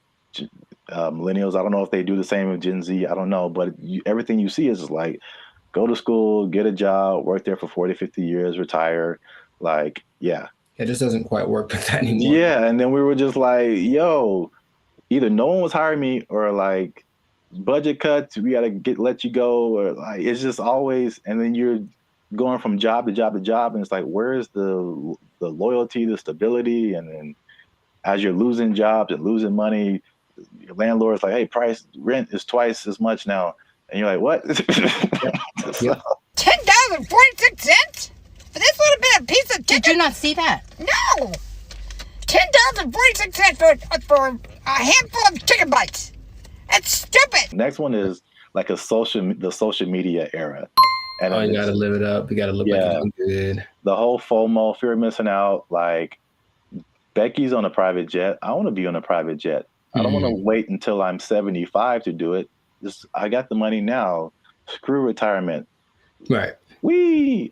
millennials. I don't know if they do the same with Gen Z. I don't know, but everything you see is just like, go to school, get a job, work there for 40, 50 years, retire. Like, yeah. It just doesn't quite work like that anymore. Yeah, and then we were just like, yo, either no one was hiring me or like budget cuts, we gotta let you go, or like it's just always, and then you're going from job to job to job, and it's like, where's the loyalty, the stability? And then as you're losing jobs and losing money, your landlord's like, hey, rent is twice as much now, and you're like, what? $10.46 for this little bit of piece of chicken? Did you not see that? No. $10.46 for a handful of chicken bites. That's stupid. Next one is like the social media era. And you gotta live it up. You gotta look like you're doing good. The whole FOMO, fear of missing out. Like, Becky's on a private jet. I want to be on a private jet. I don't want to wait until I'm 75 to do it. I got the money now. Screw retirement. Right. That's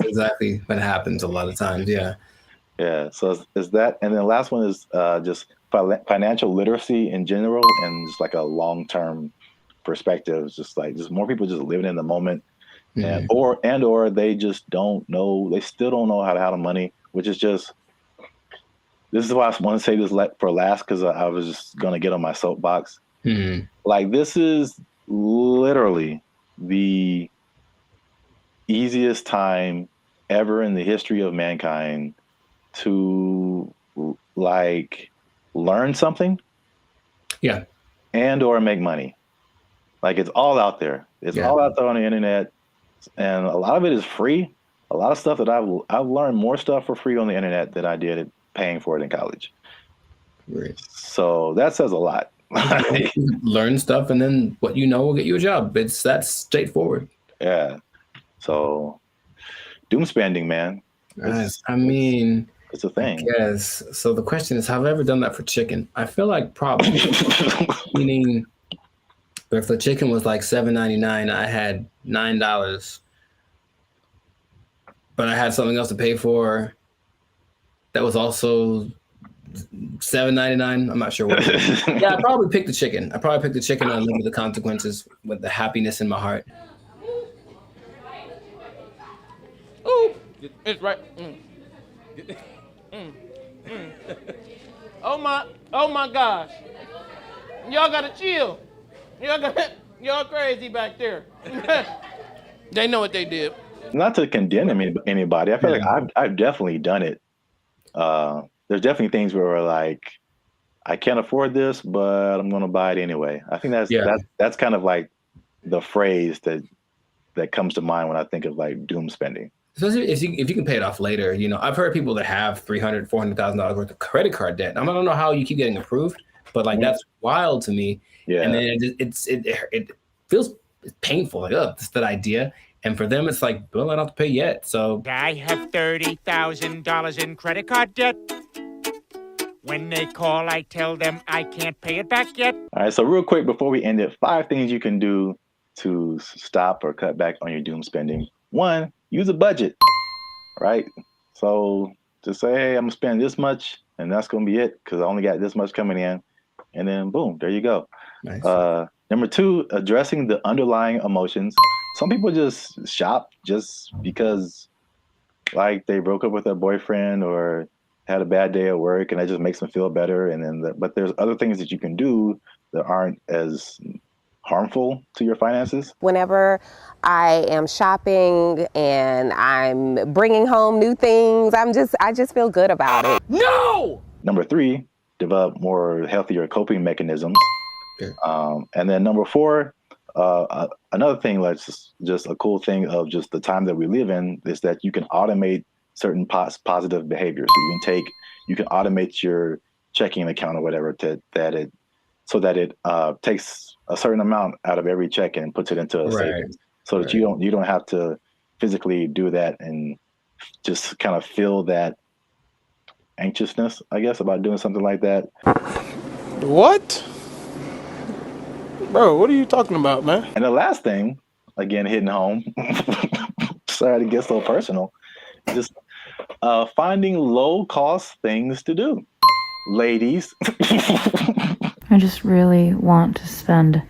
exactly what happens a lot of times. Yeah. Yeah. So is that, and then the last one is just financial literacy in general, and just like a long-term perspective. It's just more people just living in the moment, and or they just don't know. They still don't know how to handle money, which is just. This is why I want to say this for last, because I was just gonna get on my soapbox. Like, this is literally the easiest time ever in the history of mankind to like learn something, and or make money. Like it's all out there. It's all out there on the internet, and a lot of it is free. A lot of stuff that I've learned more stuff for free on the internet than I did paying for it in college. Right. So that says a lot. Learn stuff, and then what you know will get you a job. That's straightforward. Yeah. So doom spending, man. I mean, it's a thing. Yes. So the question is, have I ever done that for chicken? I feel like probably. Meaning, if the chicken was like $7.99, I had $9, but I had something else to pay for. That was also $7.99. I'm not sure what. Yeah, I probably picked the chicken. I probably picked the chicken and live with the consequences with the happiness in my heart. Ooh, it's right. Oh my gosh. Y'all gotta chill. Y'all crazy back there. They know what they did. Not to condemn anybody. I feel like I've definitely done it. There's definitely things where we're like, I can't afford this, but I'm going to buy it anyway. I think that's kind of like the phrase that comes to mind when I think of like doom spending. Especially if you can pay it off later. You know, I've heard people that have $300,000, $400,000 worth of credit card debt. I don't know how you keep getting approved, but like that's wild to me. Yeah. And then it feels painful. Like, oh, that's that idea. And for them, it's like, well, I don't have to pay yet. So I have $30,000 in credit card debt. When they call, I tell them I can't pay it back yet. All right, so real quick before we end it, 5 things you can do to stop or cut back on your doom spending. 1, use a budget, right? So just say, hey, I'm gonna spend this much and that's gonna be it because I only got this much coming in. And then boom, there you go. Nice. Number 2, addressing the underlying emotions. Some people just shop just because like they broke up with their boyfriend or had a bad day at work and that just makes them feel better. And then, but there's other things that you can do that aren't as harmful to your finances. Whenever I am shopping and I'm bringing home new things, I just feel good about it. No! Number 3, develop more healthier coping mechanisms. Okay. And then number 4, another thing that's just a cool thing of just the time that we live in is that you can automate certain positive behaviors. So you can automate your checking account or whatever so that it takes a certain amount out of every check and puts it into a savings, so that you don't have to physically do that and just kind of feel that anxiousness, I guess, about doing something like that. What? Bro, what are you talking about, man? And the last thing, again, hitting home, sorry to get so personal, just finding low-cost things to do. Ladies. I just really want to spend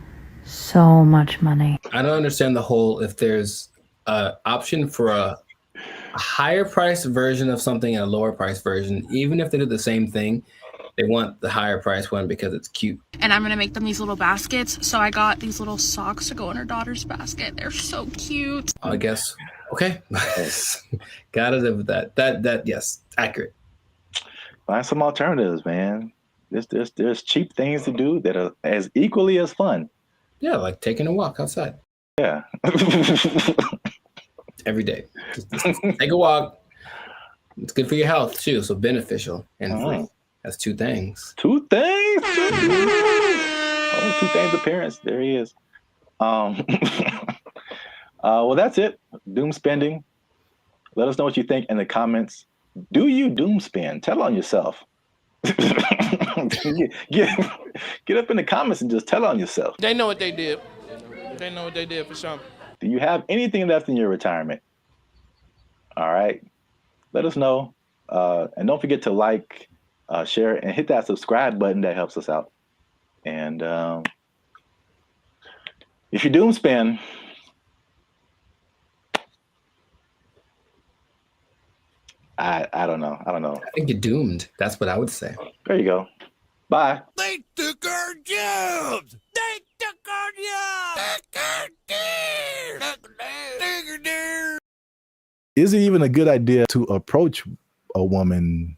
so much money. I don't understand the whole, if there's an option for a higher price version of something and a lower price version, even if they do the same thing, they want the higher price one because it's cute. And I'm gonna make them these little baskets. So I got these little socks to go in her daughter's basket. They're so cute. I guess. Okay. Gotta live with that. That yes, accurate. Find some alternatives, man. There's cheap things to do that are as equally as fun. Yeah, like taking a walk outside. Yeah. Every day. Just take a walk. It's good for your health too, so beneficial and free. That's 2 things. 2 things? Oh, 2 things appearance. There he is. Well, that's it. Doom spending. Let us know what you think in the comments. Do you doom spend? Tell on yourself. Get up in the comments and just tell on yourself. They know what they did. They know what they did for sure. Do you have anything left in your retirement? All right. Let us know. And don't forget to like, share, and hit that subscribe button. That helps us out. And if you doom spend, I don't know. I think you're doomed. That's what I would say. There you go. Bye. They took our jobs. They took our jobs. Took our is it even a good idea to approach a woman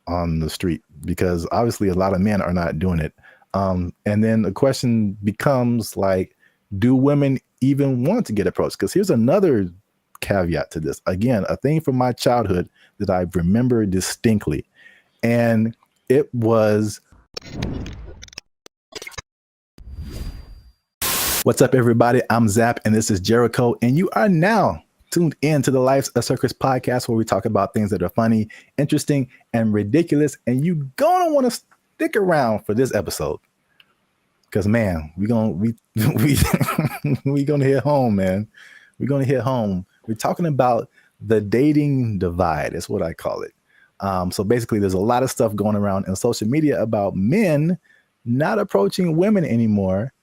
on the street? Because obviously a lot of men are not doing it. And then the question becomes like, do women even want to get approached? Because here's another caveat to this. Again, a thing from my childhood that I remember distinctly. And it was, what's up, everybody? I'm Zap, and this is Jericho, and you are now tuned in to the Life's a Circus podcast, where we talk about things that are funny, interesting, and ridiculous. And you gonna want to stick around for this episode, because man, we gonna hit home, man. We're gonna hit home. We're talking about the dating divide. That's what I call it. So basically, there's a lot of stuff going around in social media about men not approaching women anymore,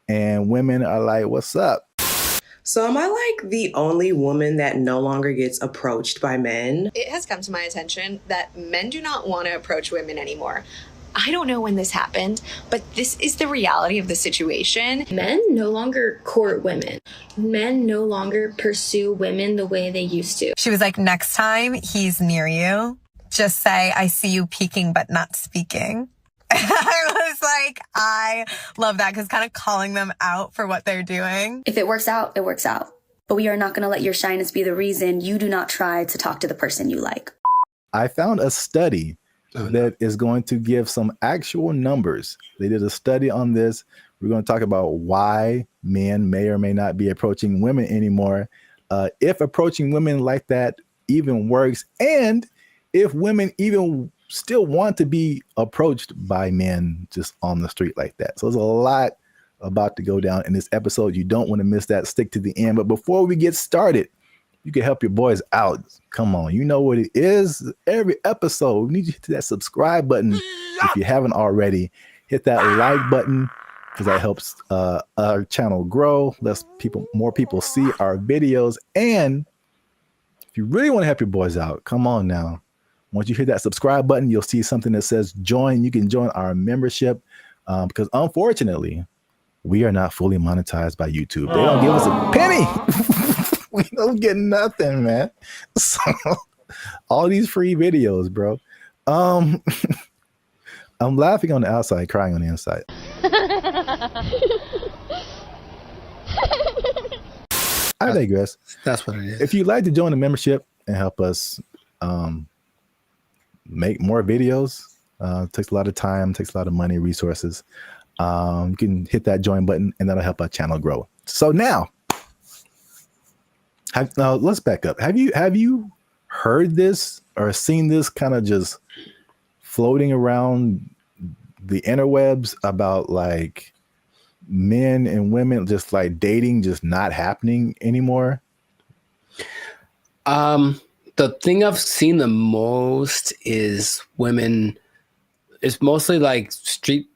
and women are like, "What's up?" So am I like the only woman that no longer gets approached by men? It has come to my attention that men do not want to approach women anymore. I don't know when this happened, but this is the reality of the situation. Men no longer court women. Men no longer pursue women the way they used to. She was like, next time he's near you, just say, I see you peeking but not speaking. I was like, I love that, because kind of calling them out for what they're doing. If it works out, it works out. But we are not going to let your shyness be the reason you do not try to talk to the person you like. I found a study that is going to give some actual numbers. They did a study on this. We're going to talk about why men may or may not be approaching women anymore, if approaching women like that even works, and if women even still want to be approached by men just on the street like that. So there's a lot about to go down in this episode. You don't want to miss that. Stick to the end. But before we get started, you can help your boys out. Come on, you know what it is. Every episode, we need you to hit that subscribe button. If you haven't already, hit that like button, because that helps our channel grow. More people see our videos. And if you really want to help your boys out, come on now. Once you hit that subscribe button, you'll see something that says join. You can join our membership, because unfortunately, we are not fully monetized by YouTube. They don't give us a penny. We don't get nothing, man. So all these free videos, bro. I'm laughing on the outside, crying on the inside. I digress. That's what it is. If you'd like to join the membership and help us make more videos, takes a lot of time, takes a lot of money, resources. You can hit that join button, and that'll help our channel grow. So now let's back up. Have you heard this or seen this kind of just floating around the interwebs about like men and women just like dating just not happening anymore? The thing I've seen the most is women. It's mostly like street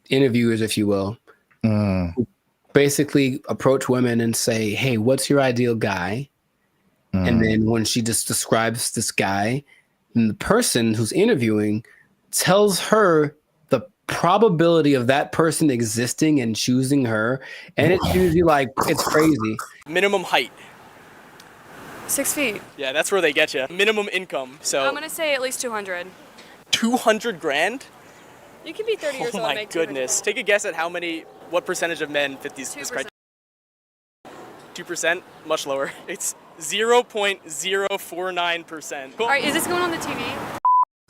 interviewers, if you will, who basically approach women and say, "Hey, what's your ideal guy?" And then when she just describes this guy, and the person who's interviewing tells her the probability of that person existing and choosing her, and it's usually like, it's crazy. Minimum height. 6 feet. Yeah, that's where they get you. Minimum income. So I'm gonna say at least 200. 200 grand? You can be 30 years Oh old and my make 200 goodness. Take a guess at what percentage of men fit this criteria. 2%? Much lower. It's 0.049%. All right, is this going on the TV?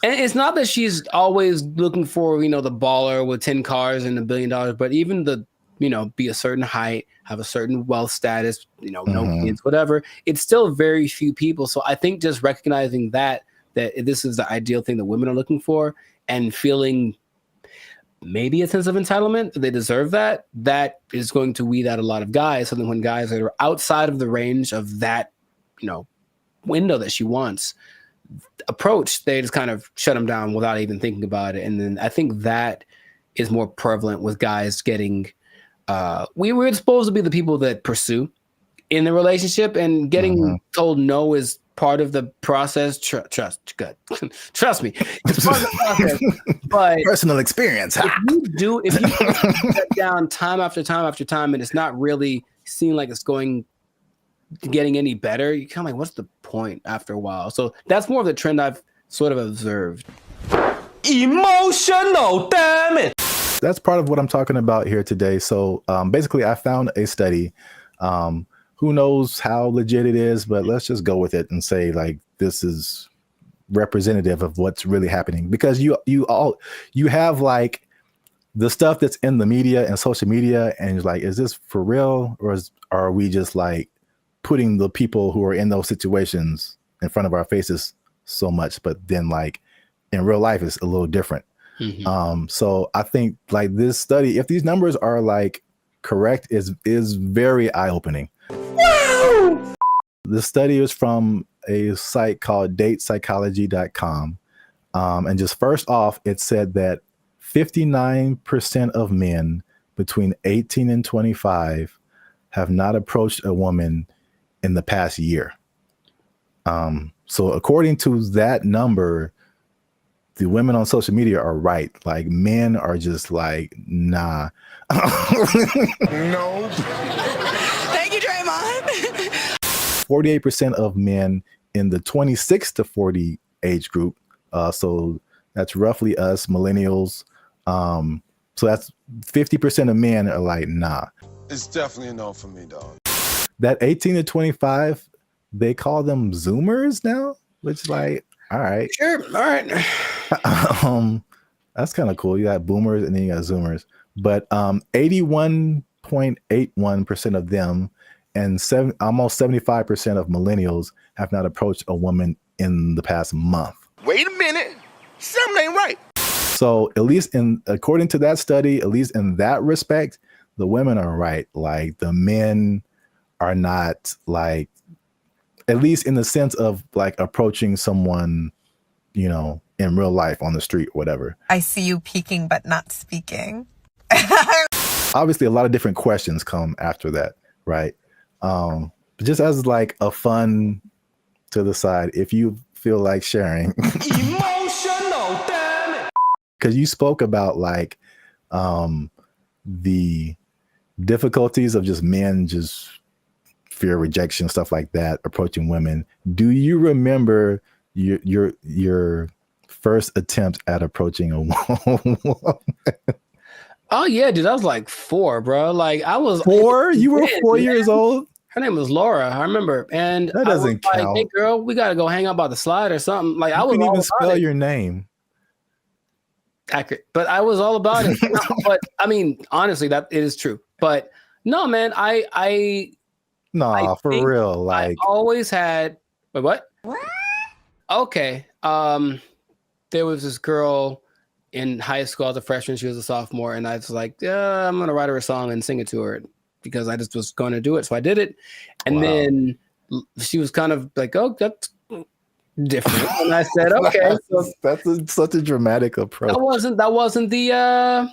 And it's not that she's always looking for, the baller with 10 cars and $1 billion, but even be a certain height, have a certain wealth status, no kids, whatever. It's still very few people. So I think just recognizing that this is the ideal thing that women are looking for, and feeling maybe a sense of entitlement that they deserve that is going to weed out a lot of guys. So then when guys that are outside of the range of that, window that she wants approach, they just kind of shut them down without even thinking about it. And then I think that is more prevalent with guys getting, we're supposed to be the people that pursue in the relationship, and getting told no is part of the process. Trust me, it's part of the process. But personal experience. If you that down time after time after time, and it's not really seem like it's going getting any better, you kind of like, what's the point after a while? So that's more of the trend I've sort of observed. Emotional, damn it. That's part of what I'm talking about here today. So basically, I found a study. Who knows how legit it is, but let's just go with it and say like this is representative of what's really happening, because you have like the stuff that's in the media and social media, and it's like, is this for real, or are we just like putting the people who are in those situations in front of our faces so much, but then like in real life it's a little different. So I think like this study, if these numbers are like correct, is very eye-opening. Wow! The study is from a site called datepsychology.com. And just first off, it said that 59% of men between 18 and 25 have not approached a woman in the past year. So according to that number, the women on social media are right. Like men are just like, nah. No. Thank you, Draymond. 48% of men in the 26 to 40 age group. So that's roughly us millennials. So that's 50% of men are like, nah. It's definitely a no for me, dog. That 18 to 25, they call them Zoomers now, which like, all right. Sure. All right. That's kind of cool. You got boomers and then you got Zoomers. But 81.81% of them and almost 75% of millennials have not approached a woman in the past month. Wait a minute. Something ain't right. So at least according to that study, at least in that respect, the women are right. Like the men are not like, at least in the sense of like approaching someone, you know, in real life on the street or whatever. I see you peeking but not speaking. Obviously, a lot of different questions come after that, right? But just as like a fun to the side, if you feel like sharing. Emotional, damn it. Because you spoke about like the difficulties of just men just fear rejection, stuff like that, approaching women. Do you remember your first attempt at approaching a woman? Oh yeah, dude, I was like 4, bro. Like I was 4? You were 4 years old? Her name was Laura, I remember. And that doesn't count. Like, hey girl, we gotta go hang out by the slide or something. Like I was couldn't all even about spell it. your name. Accurate. But I was all about it. No, but I mean, honestly, that it is true. But no, man, I for real. Like I always had what? Okay. There was this girl in high school as a freshman. She was a sophomore, and I was like, I'm gonna write her a song and sing it to her because I just was going to do it. So I did it, and then she was kind of like, "Oh, that's different." And I said, "Okay." That's such a dramatic approach. That wasn't the that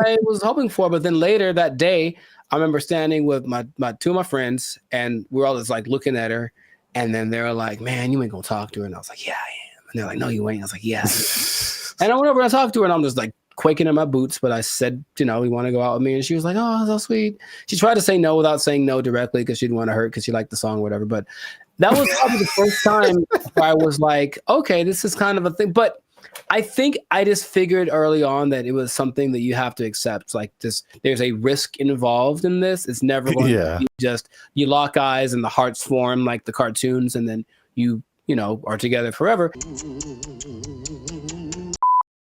I was hoping for. But then later that day, I remember standing with my 2 of my friends, and we were all just like looking at her, and then they were like, "Man, you ain't gonna talk to her," and I was like, "Yeah, I am." And they're like, "No, you ain't." I was like, "Yeah." And I went over and talked to her, and I'm just like quaking in my boots. But I said, "You want to go out with me?" And she was like, "Oh, so sweet." She tried to say no without saying no directly because she didn't want to hurt because she liked the song or whatever. But that was probably the first time where I was like, okay, this is kind of a thing. But I think I just figured early on that it was something that you have to accept. Like this, there's a risk involved in this. It's never going to be just you lock eyes and the hearts form like the cartoons, and then you are together forever.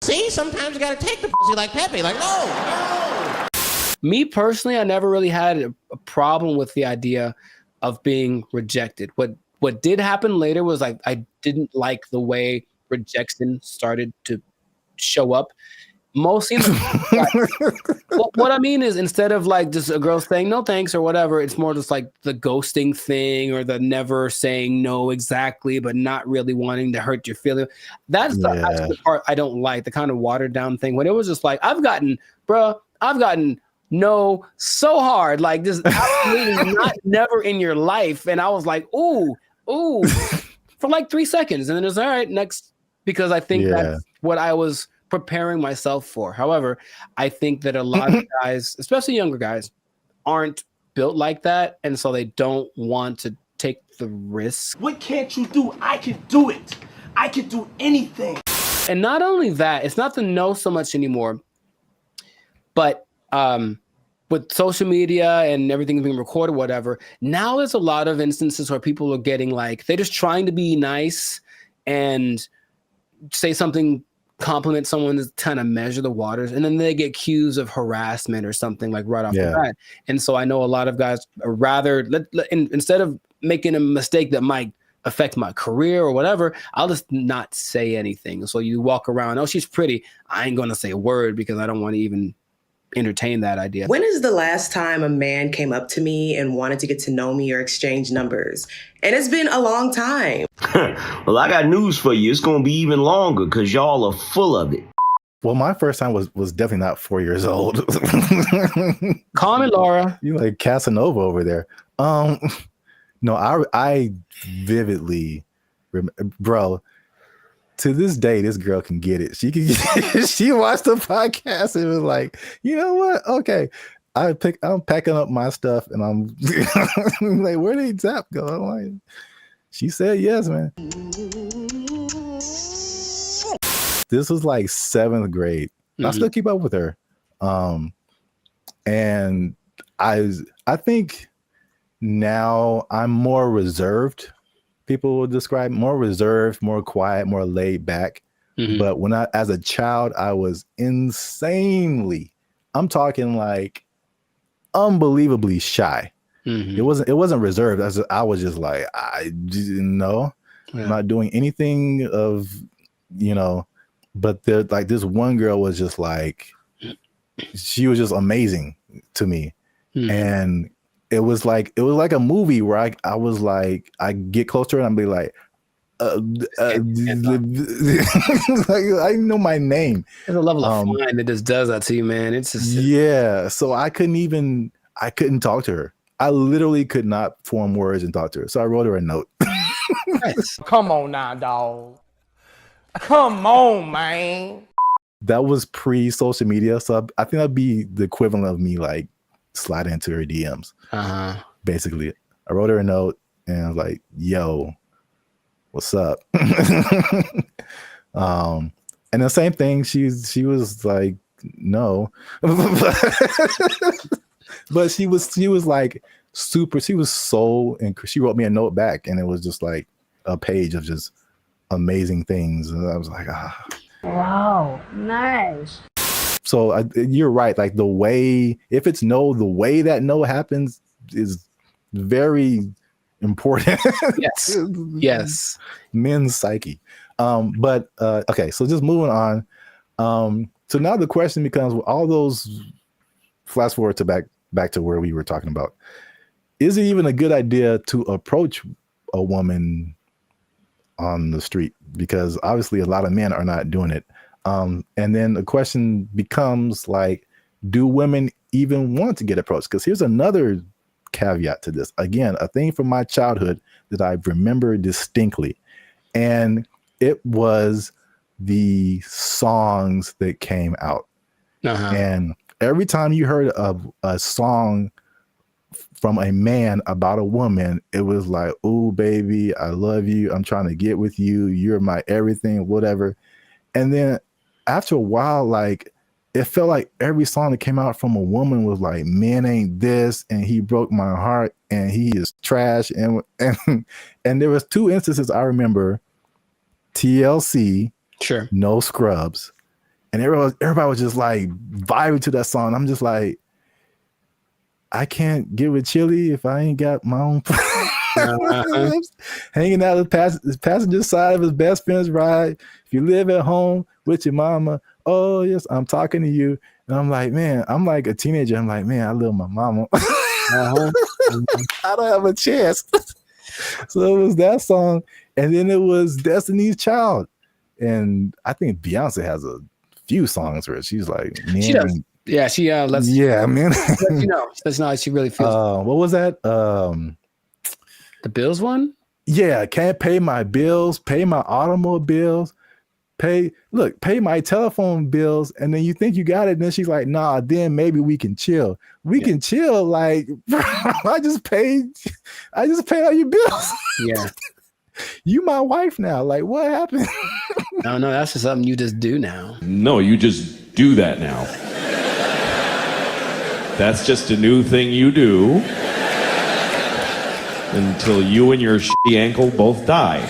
See, sometimes you gotta take the pussy like Pepe. Like, no. Me personally, I never really had a problem with the idea of being rejected. What did happen later was like I didn't like the way rejection started to show up. Mostly, what I mean is instead of like just a girl saying no thanks or whatever, it's more just like the ghosting thing or the never saying no exactly, but not really wanting to hurt your feelings. That's the part I don't like, the kind of watered down thing. When it was just like, I've gotten no so hard, like just absolutely never in your life. And I was like, ooh, for like 3 seconds. And then it's all right, next, because I think that's what I was preparing myself for. However, I think that a lot of guys, especially younger guys, aren't built like that, and so they don't want to take the risk. What can't you do? I can do it. I can do anything. And not only that, it's not the no so much anymore, but with social media and everything being recorded, whatever, now there's a lot of instances where people are getting like, they're just trying to be nice and say something, compliment someone to kind of measure the waters, and then they get accused of harassment or something like right off the bat. And so I know a lot of guys are rather, instead of making a mistake that might affect my career or whatever, I'll just not say anything. So you walk around, oh, she's pretty. I ain't going to say a word because I don't want to even entertain that idea. When is the last time a man came up to me and wanted to get to know me or exchange numbers? And it's been a long time. Well, I got news for you. It's going to be even longer because y'all are full of it. Well, my first time was definitely not 4 years old. Call me Laura. You like Casanova over there. No, I vividly bro, to this day, this girl can get it. She can get she watched the podcast and was like, you know what? Okay. I'm packing up my stuff and I'm like, where did Zap go? I'm like, she said yes, man. This was like 7th grade. I still keep up with her. And I think now I'm more reserved. People will describe more reserved, more quiet, more laid back. But when as a child, I was insanely, I'm talking like unbelievably shy. It wasn't reserved. I was just like, I didn't know. I'm not doing anything of, but like this one girl was just like, she was just amazing to me. And it was like a movie where I was like, I get closer and I'd be like, like, I know my name. There's a level of fun that just does that to you, man. It's just so I couldn't talk to her. I literally could not form words and talk to her. So I wrote her a note. Come on now, dog. Come on, man. That was pre-social media, so I think that'd be the equivalent of me like sliding into her DMs. Basically, I wrote her a note and I was like, "Yo, what's up?" And the same thing. She was like, "No," but she was like super. She was so, and she wrote me a note back, and it was just like a page of just amazing things, and I was like, ah. Wow, nice. So you're right. Like the way, if it's no, the way that no happens is very important. Yes. Men's psyche. But okay, so just moving on. So now the question becomes, all those, flash forward to back to where we were talking about. Is it even a good idea to approach a woman on the street? Because obviously a lot of men are not doing it. And then the question becomes like, do women even want to get approached? Because here's another caveat to this. Again, a thing from my childhood that I remember distinctly. And it was the songs that came out. And every time you heard a song from a man about a woman, it was like, "Oh, baby, I love you. I'm trying to get with you. You're my everything," whatever. And then after a while, like, it felt like every song that came out from a woman was like, "Man ain't this," and "He broke my heart," and "He is trash." And there was 2 instances I remember: TLC, sure, No Scrubs, and everybody was just like vibing to that song. I'm just like, I can't get with Chili if I ain't got my own hanging out the passenger side of his best friend's ride. If you live at home with your mama, oh yes, I'm talking to you. And I'm like, man, I'm like a teenager. I'm like, man, I love my mama. I don't have a chance. So it was that song, and then it was Destiny's Child, and I think Beyonce has a few songs where she's like, man, she does. Yeah, she lets man. That's not how she really feels. What was that? The Bills one? Yeah, can't pay my bills, pay my automobiles, pay my telephone bills, and then you think you got it, and then she's like, nah, then maybe we can chill. We can chill, like, bro, I just paid all your bills. Yeah. You my wife now. Like, what happened? No, that's just something you just do now. No, you just do that now. That's just a new thing you do until you and your shitty ankle both die.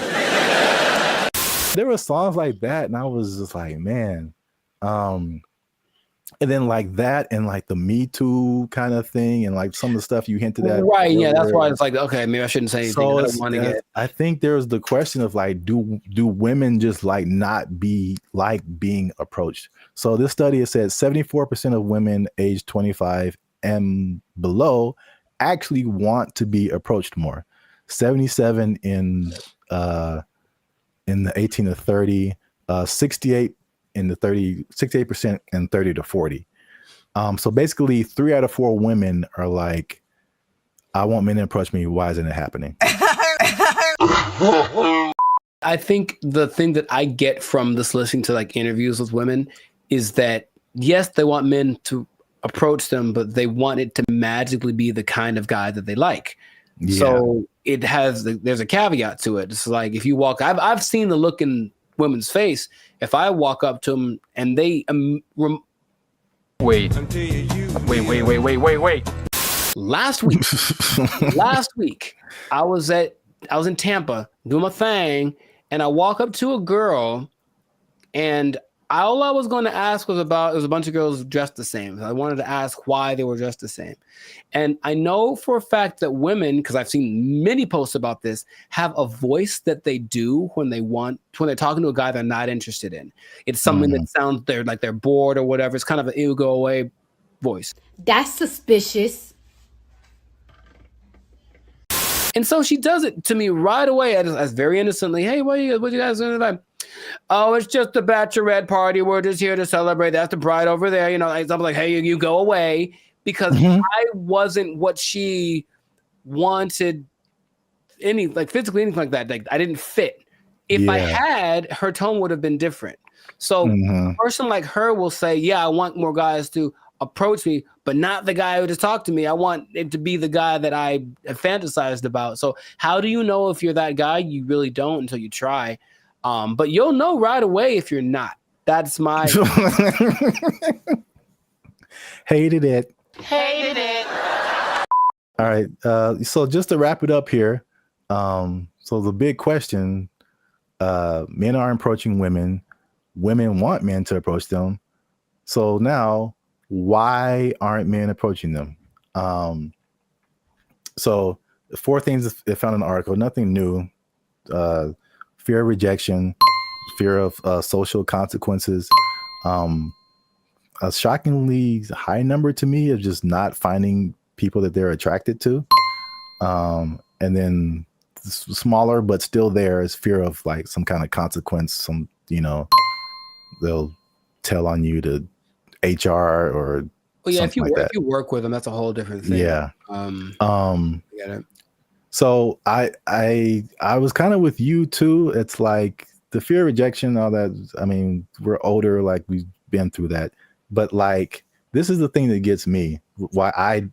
There were songs like that, and I was just like, man. And then like that, and like the Me Too kind of thing, and like some of the stuff you hinted at. Right, yeah, that's why it's like, okay, maybe I shouldn't say anything. So I think there's the question of like, do women just like not be like being approached? So this study has said 74% of women aged 25 and below actually want to be approached more. 77 in the 18 to 30, 68 in the 68% and 30 to 40. So basically 3 out of 4 women are like, I want men to approach me. Why isn't it happening? I think the thing that I get from this listening to like interviews with women is that, yes, they want men to approach them, but they want it to magically be the kind of guy that they like. Yeah. So there's a caveat to it. It's like, if you walk, I've seen the look in women's face. If I walk up to them and they wait. Last week, I was in Tampa doing my thing, and I walk up to a girl, and all I was going to ask was it was a bunch of girls dressed the same. I wanted to ask why they were dressed the same. And I know for a fact that women, because I've seen many posts about this, have a voice that they do when they're talking to a guy they're not interested in. It's something that sounds they're bored or whatever. It's kind of an ew, go away voice. That's suspicious. And so she does it to me right away, as very innocently. Hey, what you guys doing tonight? Oh, it's just a bachelorette party. We're just here to celebrate. That's the bride over there. You know, I'm like, hey, you go away, because I wasn't what she wanted, physically, anything like that. Like, I didn't fit. If I had, her tone would have been different. So a person like her will say, yeah, I want more guys to approach me, but not the guy who just talked to me. I want it to be the guy that I fantasized about. So how do you know if you're that guy? You really don't until you try. But you'll know right away if you're not. That's my hated it. All right. So just to wrap it up here. So the big question, men are approaching women. Women want men to approach them. So now, why aren't men approaching them? So 4 things they found in the article, nothing new. Fear of rejection, fear of social consequences, a shockingly high number to me of just not finding people that they're attracted to. And then smaller, but still there, is fear of like some kind of consequence. They'll tell on you to HR or if you work with them, that's a whole different thing. Yeah. I get it. So I was kind of with you too. It's like the fear of rejection, all that. I mean, we're older, like we've been through that. But like, this is the thing that gets me. Why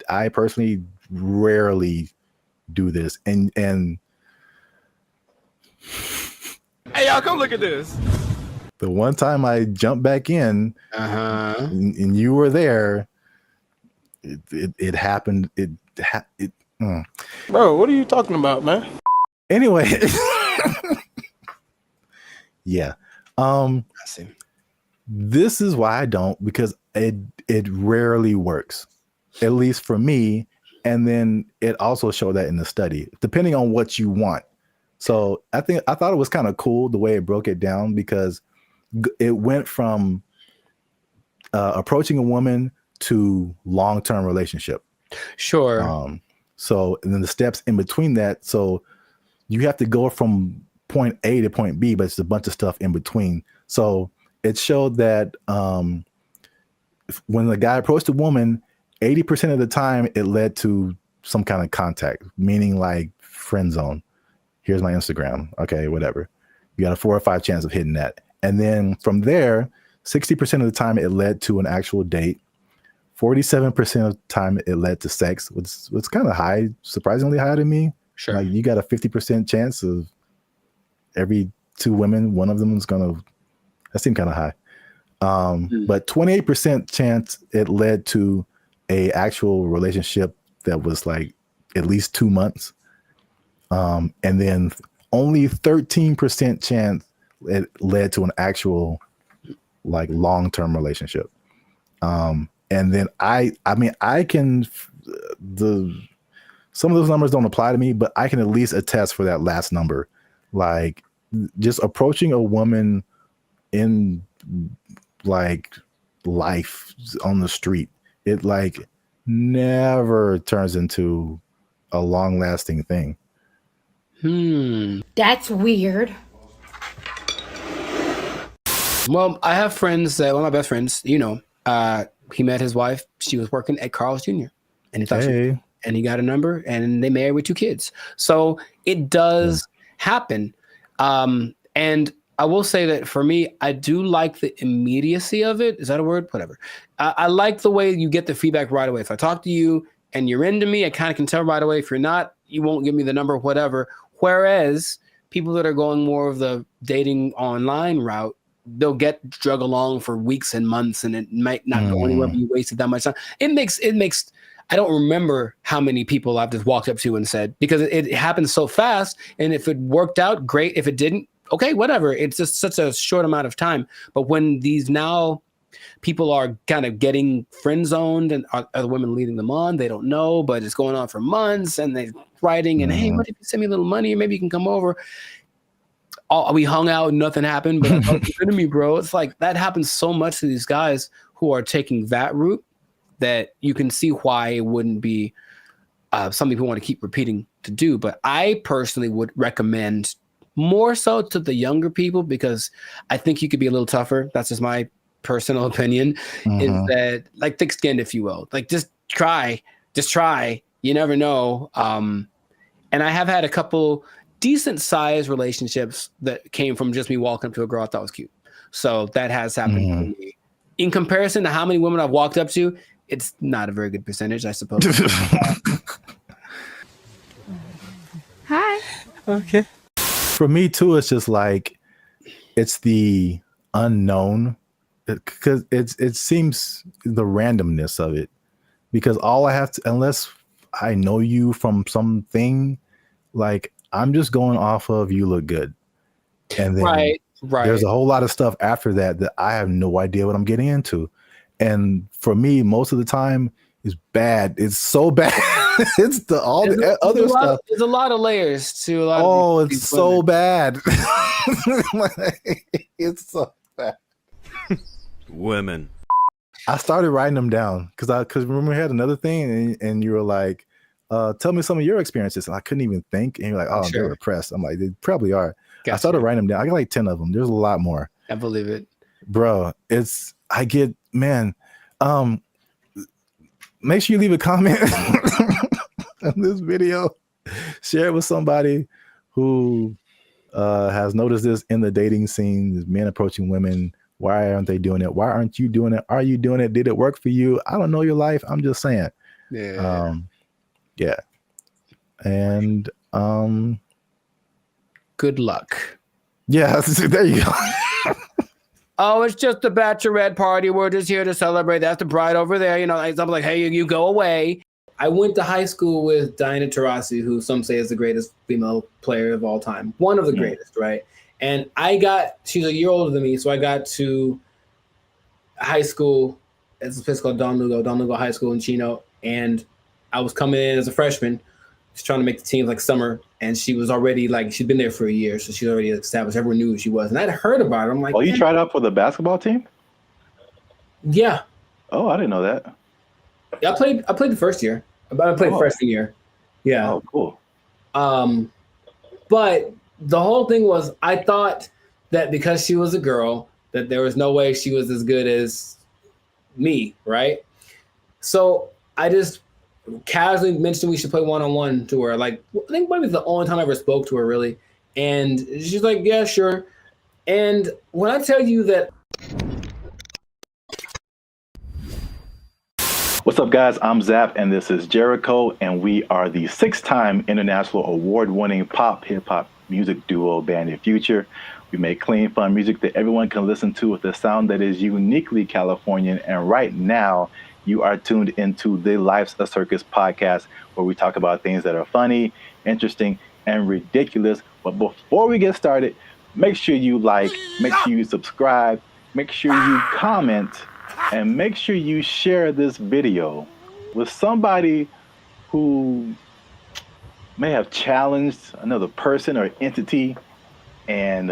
I personally rarely do this. And hey, y'all, come look at this. The one time I jumped back in, and you were there, it happened. Bro, what are you talking about, man? Anyway, yeah. I see. This is why I don't, because it rarely works, at least for me. And then it also showed that in the study, depending on what you want. So I thought it was kind of cool the way it broke it down, because it went from approaching a woman to long-term relationship. Sure. So, and then the steps in between that. So you have to go from point A to point B, but it's a bunch of stuff in between. So it showed that when the guy approached a woman, 80% of the time it led to some kind of contact, meaning like friend zone. Here's my Instagram. Okay, whatever. You got a 4 or 5 chance of hitting that. And then from there, 60% of the time it led to an actual date. 47% of the time it led to sex, which was kind of high, surprisingly high to me. Sure. Like you got a 50% chance of every 2 women, one of them is gonna. That seemed kind of high. But 28% chance it led to a actual relationship that was like at least 2 months. And then only 13% chance it led to an actual like long-term relationship. And then I mean, some of those numbers don't apply to me, but I can at least attest for that last number. Like just approaching a woman in like life on the street, it like never turns into a long-lasting thing. That's weird. Well, I have friends that one of my best friends, you know, he met his wife. She was working at Carl's Jr. and he thought and he got a number and they married with 2 kids. So it does happen. And I will say that for me, I do like the immediacy of it. Is that a word? Whatever. I like the way you get the feedback right away. If I talk to you and you're into me, I kind of can tell right away. If you're not, you won't give me the number, whatever. Whereas people that are going more of the dating online route, they'll get drug along for weeks and months and it might not go anywhere, but you wasted that much time. It makes, I don't remember how many people I've just walked up to and said, because it happens so fast. And if it worked out, great. If it didn't, okay, whatever. It's just such a short amount of time. But when these now people are kind of getting friend zoned and are the women leading them on, they don't know, but it's going on for months and they're writing and, hey, what if you send me a little money or maybe you can come over? We hung out, nothing happened, but I thought you to me, bro. It's like that happens so much to these guys who are taking that route that you can see why it wouldn't be something people want to keep repeating to do. But I personally would recommend more so to the younger people because I think you could be a little tougher. That's just my personal opinion. Is that like thick-skinned, if you will. Like just try. You never know. And I have had a couple decent sized relationships that came from just me walking up to a girl I thought was cute. So that has happened to me. In comparison to how many women I've walked up to, it's not a very good percentage, I suppose. Hi. Okay. For me too, it's just like it's the unknown because it seems the randomness of it. Because all I have to, unless I know you from something, like I'm just going off of you look good. And then right. There's a whole lot of stuff after that I have no idea what I'm getting into. And for me, most of the time is bad. It's so bad. It's the other stuff. There's a lot of layers to a lot of it's so bad. It's so bad. Women. I started writing them down because remember we had another thing and you were like, tell me some of your experiences. And I couldn't even think. And you're like, oh, they're repressed. I'm like, they probably are. Gotcha. I started writing them down. I got like 10 of them. There's a lot more. I believe it. Bro, make sure you leave a comment on this video. Share it with somebody who has noticed this in the dating scene, men approaching women. Why aren't they doing it? Why aren't you doing it? Are you doing it? Did it work for you? I don't know your life. I'm just saying. Yeah. Yeah. And good luck. Yeah, there you go. Oh, it's just a bachelorette party. We're just here to celebrate. That's the bride over there. You know, I'm like, hey, you go away. I went to high school with Diana Taurasi, who some say is the greatest female player of all time. One of the greatest, right? And she's a year older than me, so I got to high school. It's a place called Don Lugo High School in Chino. And I was coming in as a freshman, just trying to make the team like summer. And she was already she'd been there for a year, so she's already established. Everyone knew who she was. And I'd heard about her. I'm like, oh, you tried out for the basketball team? Yeah. Oh, I didn't know that. Yeah, I played the first year. I played freshman year. Yeah. Oh, cool. But the whole thing was, I thought that because she was a girl, that there was no way she was as good as me, right? So I just casually mentioned we should play one-on-one to her. Like, I think maybe the only time I ever spoke to her, really. And she's like, yeah, sure. And when I tell you that. What's up, guys? I'm Zap, and this is Jericho, and we are the 6-time international award-winning pop hip-hop music duo Band of Future. We make clean, fun music that everyone can listen to with a sound that is uniquely Californian. And right now, you are tuned into the Life's a Circus podcast, where we talk about things that are funny, interesting, and ridiculous. But before we get started, make sure you like, make sure you subscribe, make sure you comment, and make sure you share this video with somebody who may have challenged another person or entity, and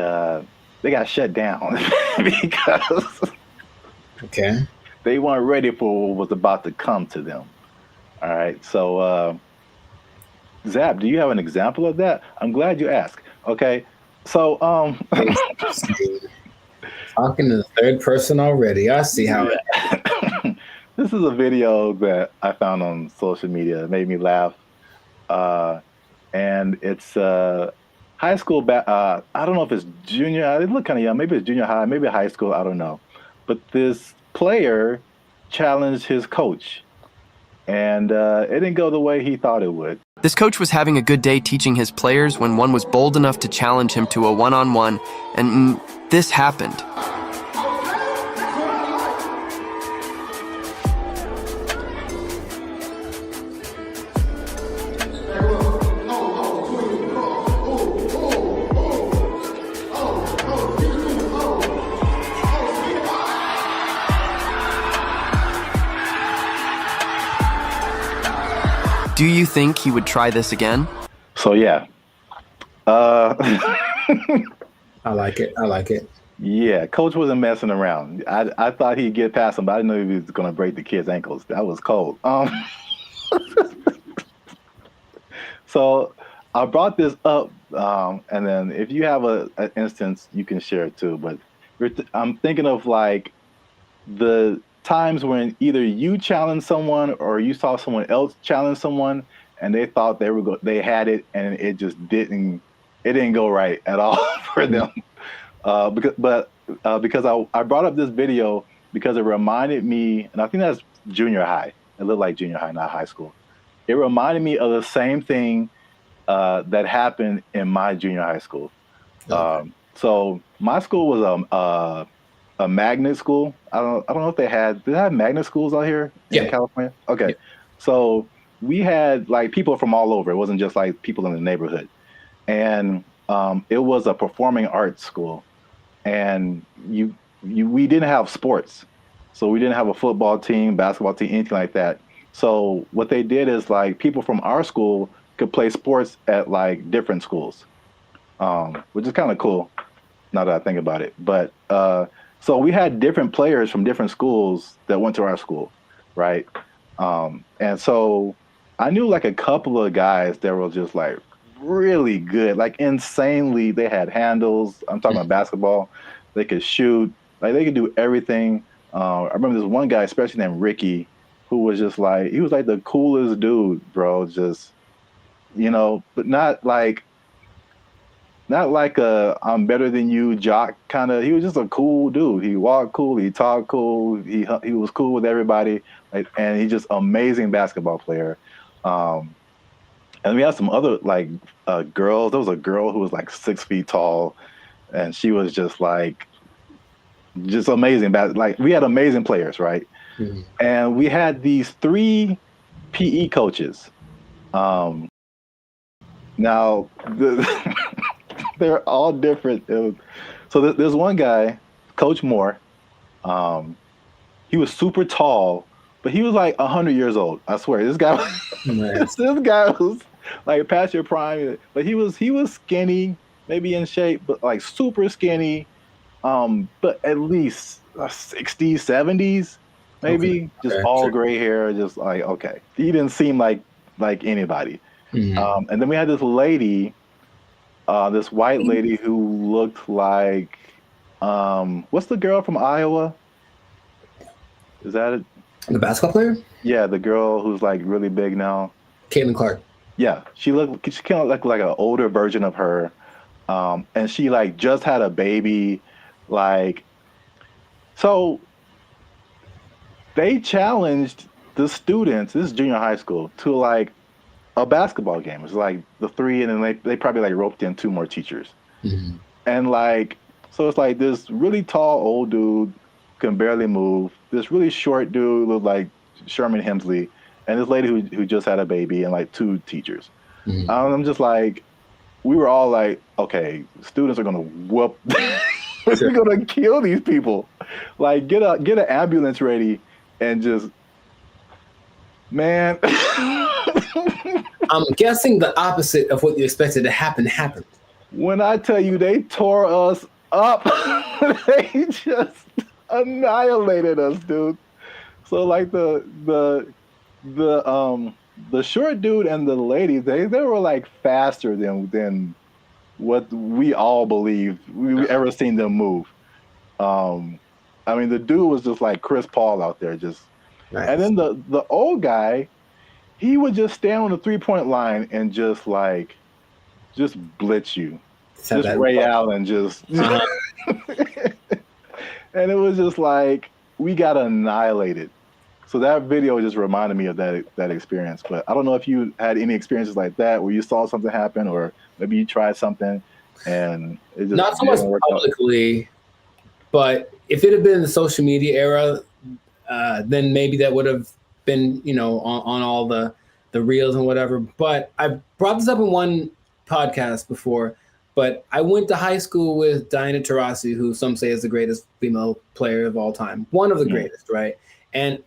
they got shut down because they weren't ready for what was about to come to them. All right, so Zap, do you have an example of that? I'm glad you asked. Okay, so talking to the third person already. I see how it. This is a video that I found on social media. It made me laugh. And it's high school. I don't know if it's junior. They look kind of young. Maybe it's junior high. Maybe high school. I don't know. But this player challenged his coach. And it didn't go the way he thought it would. This coach was having a good day teaching his players when one was bold enough to challenge him to a one-on-one, and this happened. Do you think he would try this again? So yeah. I like it. I like it. Yeah, coach wasn't messing around. I thought he'd get past him, but I didn't know he was going to break the kid's ankles. That was cold. So I brought this up, and then if you have an instance, you can share it too. But I'm thinking of like the times when either you challenged someone or you saw someone else challenge someone, and they thought they had it, and it just didn't go right at all for them. Because I brought up this video because it reminded me, and I think that's junior high. It looked like junior high, not high school. It reminded me of the same thing that happened in my junior high school. Okay. So my school was a magnet school. I don't know if did they have magnet schools out here in California? Okay. Yeah. So we had like people from all over. It wasn't just like people in the neighborhood. And it was a performing arts school. And we didn't have sports. So we didn't have a football team, basketball team, anything like that. So what they did is like people from our school could play sports at like different schools, which is kind of cool now that I think about it. But so we had different players from different schools that went to our school, right? And so I knew like a couple of guys that were just like really good, like insanely. They had handles. I'm talking about basketball. They could shoot. Like they could do everything. I remember this one guy, especially named Ricky, who was just like, he was like the coolest dude, bro. Just, but not like a I'm better than you jock kind of. He was just a cool dude. He walked cool. He talked cool. He was cool with everybody. Like, and he's just amazing basketball player. And we had some other like girls. There was a girl who was like 6 feet tall, and she was just amazing. Like we had amazing players, right? Mm-hmm. And we had these 3 PE coaches. Now they're all different. So there's one guy, Coach Moore. He was super tall, but he was like 100 years old. I swear, this guy was like past your prime. But he was skinny, maybe in shape, but like super skinny. But at least 60s, 70s, maybe. Okay. All gray hair, just like okay. He didn't seem like anybody. Mm-hmm. And then we had this lady. This white lady who looked like, what's the girl from Iowa? Is that it? The basketball player? Yeah, the girl who's like really big now. Caitlin Clark. Yeah, she kind of looked like an older version of her. and she like just had a baby, like, so they challenged the students. This is junior high school to like a basketball game. It's like the three, and then they probably like roped in 2 more teachers, and like so it's like this really tall old dude can barely move. This really short dude looked like Sherman Hemsley, and this lady who just had a baby, and like 2 teachers. I'm just like, we were all like, okay, students are gonna whoop, we're gonna kill these people. Like, get an ambulance ready, and just, man. I'm guessing the opposite of what you expected to happen happened. When I tell you they tore us up, they just annihilated us, dude. So like the short dude and the lady, they were like faster than what we all believed we ever seen them move. I mean, the dude was just like Chris Paul out there, just. Nice. And then the old guy, he would just stand on the 3-point line and just blitz you, just Ray Allen, just. And it was just like, we got annihilated. So that video just reminded me of that experience. But I don't know if you had any experiences like that where you saw something happen, or maybe you tried something and it just not so much publicly, but if it had been the social media era, then maybe that would have been, on all the reels and whatever. But I brought this up in one podcast before, but I went to high school with Diana Taurasi, who some say is the greatest female player of all time. One of the greatest, right? And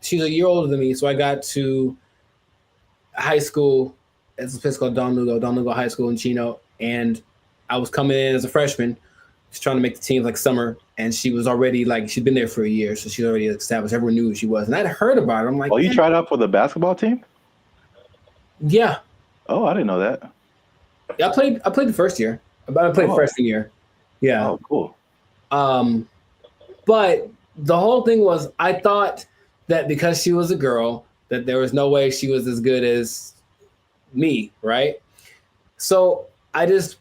she's a year older than me, so I got to high school. It's a place called Don Lugo High School in Chino. And I was coming in as a freshman, just trying to make the team like summer. And she was already she'd been there for a year, so she's already established. Everyone knew who she was. And I'd heard about her. I'm like, oh, you tried out for the basketball team? Yeah. Oh, I didn't know that. Yeah, I played the first year. I played freshman year. Yeah. Oh, cool. But the whole thing was, I thought that because she was a girl, that there was no way she was as good as me, right? So I just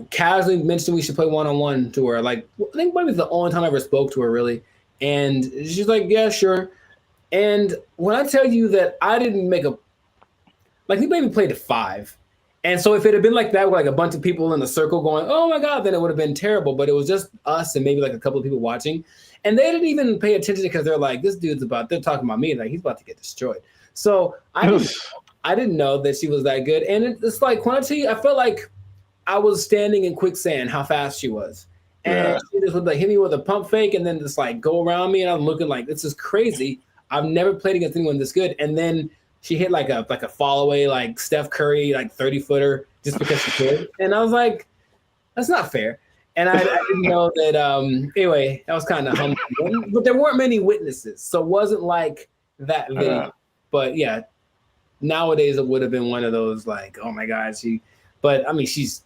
casually mentioned we should play one-on-one to her. Like, I think maybe it's the only time I ever spoke to her, really. And she's like, yeah, sure. And when I tell you that I didn't make we maybe played 5. And so if it had been like that, with like a bunch of people in the circle going, oh my God, then it would have been terrible. But it was just us and maybe like a couple of people watching. And they didn't even pay attention because they're like, this dude's they're talking about me, like he's about to get destroyed. So I didn't know that she was that good. And it's like, when I tell you, I felt like I was standing in quicksand, how fast she was. And she just would hit me with a pump fake and then just go around me. And I'm looking like, this is crazy. I've never played against anyone this good. And then she hit like a fall away, like Steph Curry, 30-footer just because she could. And I was like, that's not fair. And I didn't know that. Anyway, that was kind of humbling. But there weren't many witnesses, so it wasn't like that video. But yeah, nowadays it would have been one of those oh my God, But I mean, she's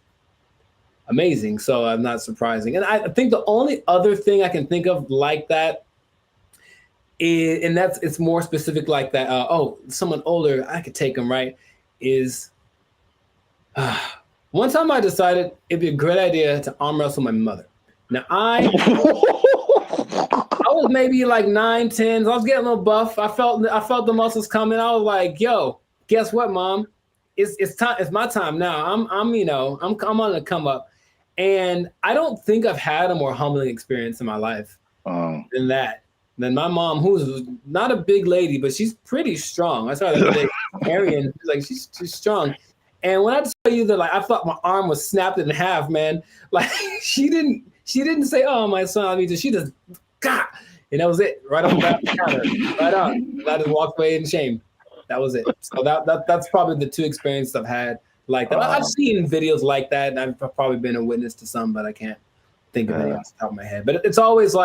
amazing, so I'm not surprising. And I think the only other thing I can think of like that is, and it's more specific like that. Someone older, I could take them, right? Is one time I decided it'd be a great idea to arm wrestle my mother. Now I was maybe 9, 10. So I was getting a little buff. I felt the muscles coming. I was like, yo, guess what, Mom? It's time. It's my time now. I'm on the come up. And I don't think I've had a more humbling experience in my life than that. Than my mom, who's not a big lady, but she's pretty strong. I saw her the other day, Arian. She's strong. And when I tell you that, I thought my arm was snapped in half, man. She didn't say, "Oh, my son," I mean, she just got, and that was it. Right on the counter, right on. And I just walked away in shame. That was it. So that's probably the 2 experiences I've had like that. I've seen videos like that, and I've probably been a witness to some, but I can't think of any off the top of my head. But it's always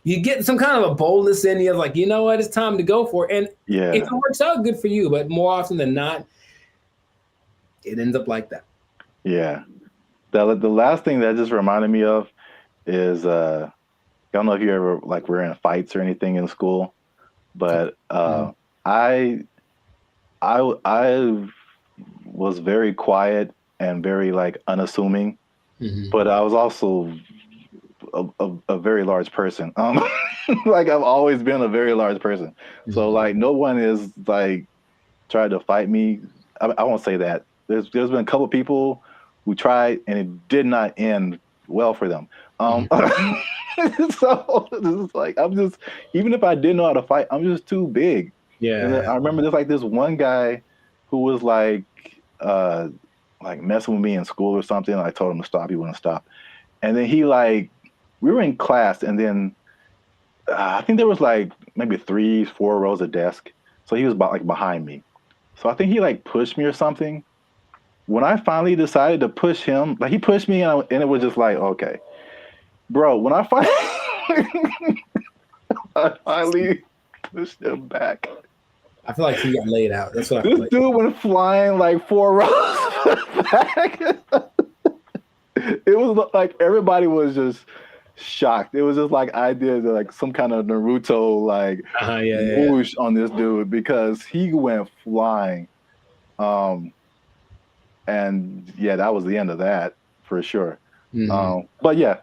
you get some kind of a boldness in you, you know what, it's time to go for it. And if it works out, good for you. But more often than not, it ends up like that. Yeah. The last thing that just reminded me of is I don't know if you ever were in fights or anything in school, but I was very quiet and very like unassuming, Mhm. but I was also a very large person. Like I've always been a very large person. So like no one is like tried to fight me. I won't say that. There's been a couple of people who tried and it did not end well for them. So it's like I'm just, even if I didn't know how to fight, I'm just too big. Yeah. And then I remember there's like this one guy who was like messing with me in school or something. I told him to stop. He wouldn't stop. And then he like, we were in class, and then I think there was like maybe 3-4 rows of desk. So he was about like behind me. So I think he like pushed me or something. When I finally decided to push him, like he pushed me, and it was just like, okay, bro. When I finally pushed him back, I feel like he got laid out. That's what I feel this like. dude went flying like 4 rows back. It was like everybody was just shocked. It was just like I did like some kind of Naruto like whoosh on this dude because he went flying. And yeah, that was the end of that for sure. But yeah,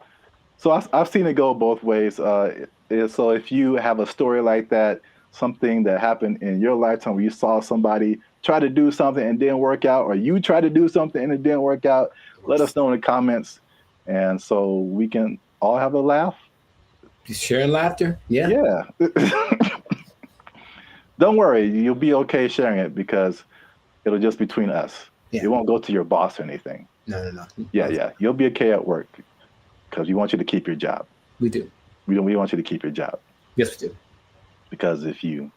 so I've seen it go both ways. So if you have a story like that, something that happened in your lifetime where you saw somebody try to do something and didn't work out, or you tried to do something and it didn't work out, let us know in the comments, and so we can all have a laugh. Sharing laughter. Yeah. Don't worry, you'll be okay sharing it because it'll just be between us. It won't go to your boss or anything. No. Yeah. You'll be okay at work because we want you to keep your job. We do. We want you to keep your job. Yes, we do. Because if you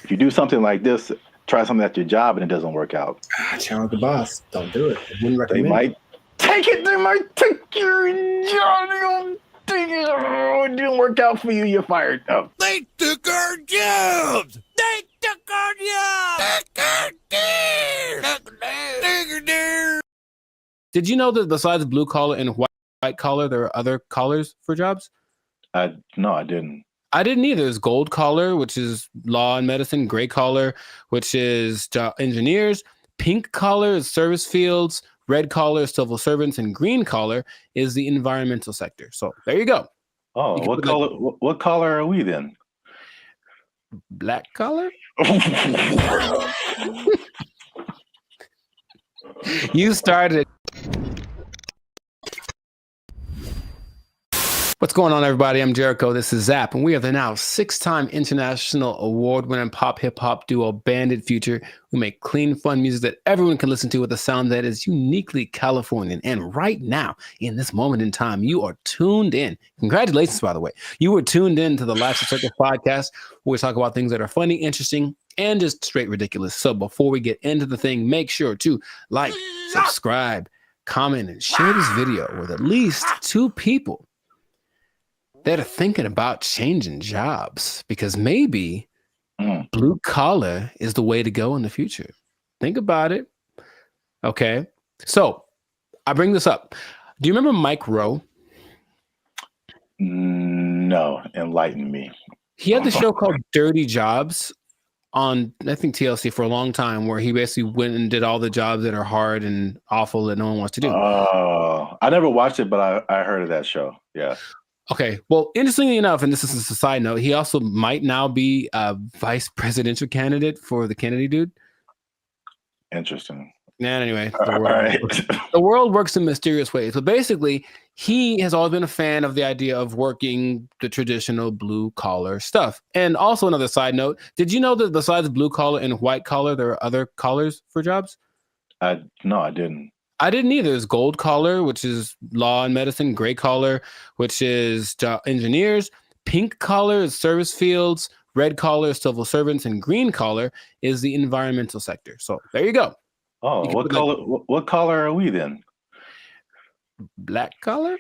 do something like this, try something at your job and it doesn't work out. Challenge the boss. Don't do it. I wouldn't recommend. They might take it. They might take your job. It didn't work out for you. You're fired. Oh. They took our jobs. They took our jobs. Did you know that besides blue collar and white collar, there are other collars for jobs? No, I didn't. I didn't either. There's gold collar, which is law and medicine. Gray collar, which is engineers. Pink collar is service fields. Red collar is civil servants, and green collar is the environmental sector. So there you go. Oh, what color? What color are we then? Black collar. You started it. What's going on, everybody? I'm Jericho. This is Zap, and we are the now 6-time international award-winning pop hip-hop duo Bandit Future, who make clean, fun music that everyone can listen to with a sound that is uniquely Californian. And right now, in this moment in time, you are tuned in. Congratulations, by the way. You were tuned in to the Lifestyle Circle podcast, where we talk about things that are funny, interesting, and just straight ridiculous. So before we get into the thing, make sure to like, subscribe, comment, and share this video with at least 2 people that are thinking about changing jobs, because maybe blue collar is the way to go in the future. Think about it. Okay. So I bring this up. Do you remember Mike Rowe? No, enlighten me. He had the show called Dirty Jobs on, I think, TLC for a long time, where he basically went and did all the jobs that are hard and awful that no one wants to do. Oh, I never watched it, but I heard of that show. Yeah. Okay. Well, interestingly enough, and this is a side note, he also might now be a vice presidential candidate for the Kennedy dude. Interesting. Anyway, the world works in mysterious ways. So basically, he has always been a fan of the idea of working the traditional blue collar stuff. And also, another side note, did you know that besides blue collar and white collar, there are other collars for jobs? No, I didn't. I didn't either. There's gold collar, which is law and medicine. Gray collar, which is engineers. Pink collar is service fields. Red collar is civil servants, and green collar is the environmental sector. So there you go. Oh, what color? What color are we then? Black collar.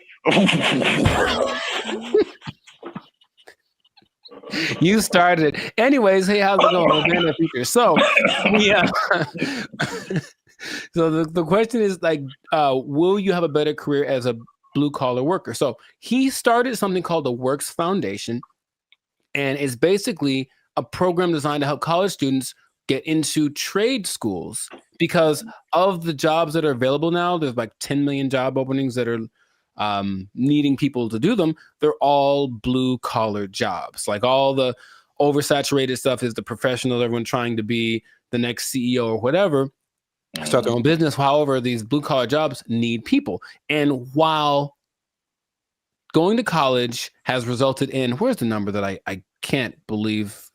You started it. Anyways, hey, how's it going? So, yeah. So the question is like, will you have a better career as a blue collar worker? So he started something called the Works Foundation, and it's basically a program designed to help college students get into trade schools, because of the jobs that are available now. There's like 10 million job openings that are needing people to do them. They're all blue collar jobs. Like all the oversaturated stuff is the professionals, everyone trying to be the next CEO or whatever, start their own business. However, these blue collar jobs need people. And while going to college has resulted in, where's the number that I can't believe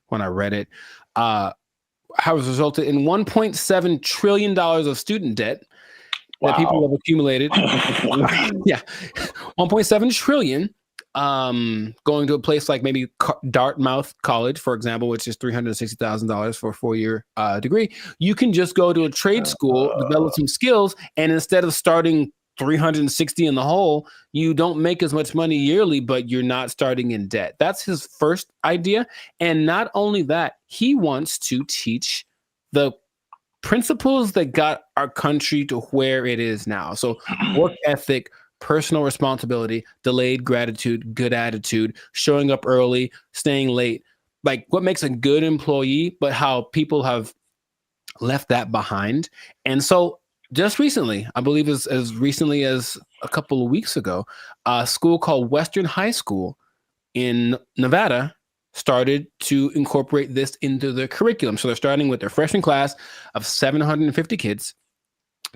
when I read it, has resulted in $1.7 trillion of student debt that people have accumulated. Yeah, 1.7 trillion. Going to a place like maybe Dartmouth College, for example, which is $360,000 for a 4-year degree. You can just go to a trade school, develop some skills, and instead of starting 360 in the hole, you don't make as much money yearly, but you're not starting in debt. That's his first idea. And not only that, he wants to teach the principles that got our country to where it is now. So work ethic, personal responsibility, delayed gratitude, good attitude, showing up early, staying late, like what makes a good employee, but how people have left that behind. And so just recently, I believe as recently as a couple of weeks ago, a school called Western High School in Nevada started to incorporate this into their curriculum. So they're starting with their freshman class of 750 kids.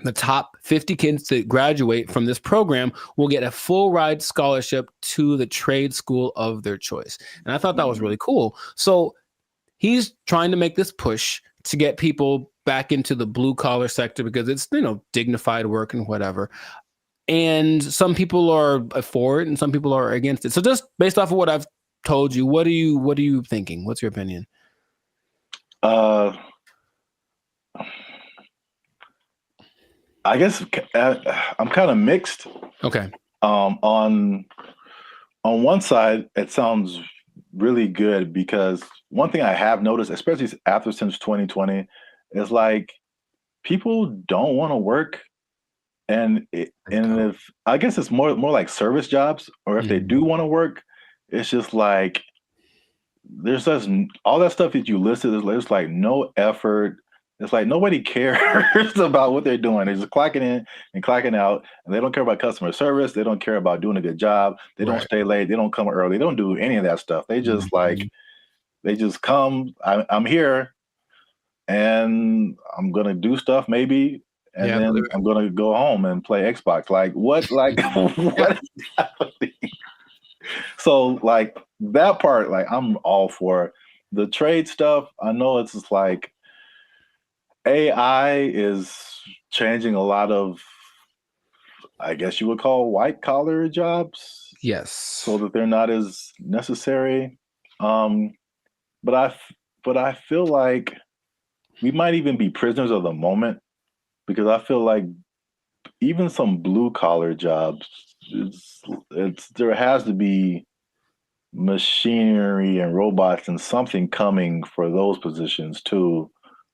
The top 50 kids that graduate from this program will get a full ride scholarship to the trade school of their choice. And I thought that was really cool. So he's trying to make this push to get people back into the blue collar sector because it's, dignified work and whatever. And some people are for it and some people are against it. So just based off of what I've told you, what are you thinking? What's your opinion? I guess I'm kind of mixed. Okay. On one side, it sounds really good because one thing I have noticed, especially since 2020, is like people don't want to work, and if I guess it's more like service jobs, or if they do want to work, it's just like there's just all that stuff that you listed. There's like no effort. It's like nobody cares about what they're doing. They're just clocking in and clocking out, and they don't care about customer service. They don't care about doing a good job. They don't stay late. They don't come early. They don't do any of that stuff. They just they just come. I'm here, and I'm gonna do stuff maybe, and then I'm gonna go home and play Xbox. Like what? Like what is happening? So like that part, like I'm all for the trade stuff. I know it's just like AI is changing a lot of, I guess you would call white collar jobs. Yes. So that they're not as necessary. But I feel like we might even be prisoners of the moment, because I feel like even some blue collar jobs, there has to be machinery and robots and something coming for those positions too.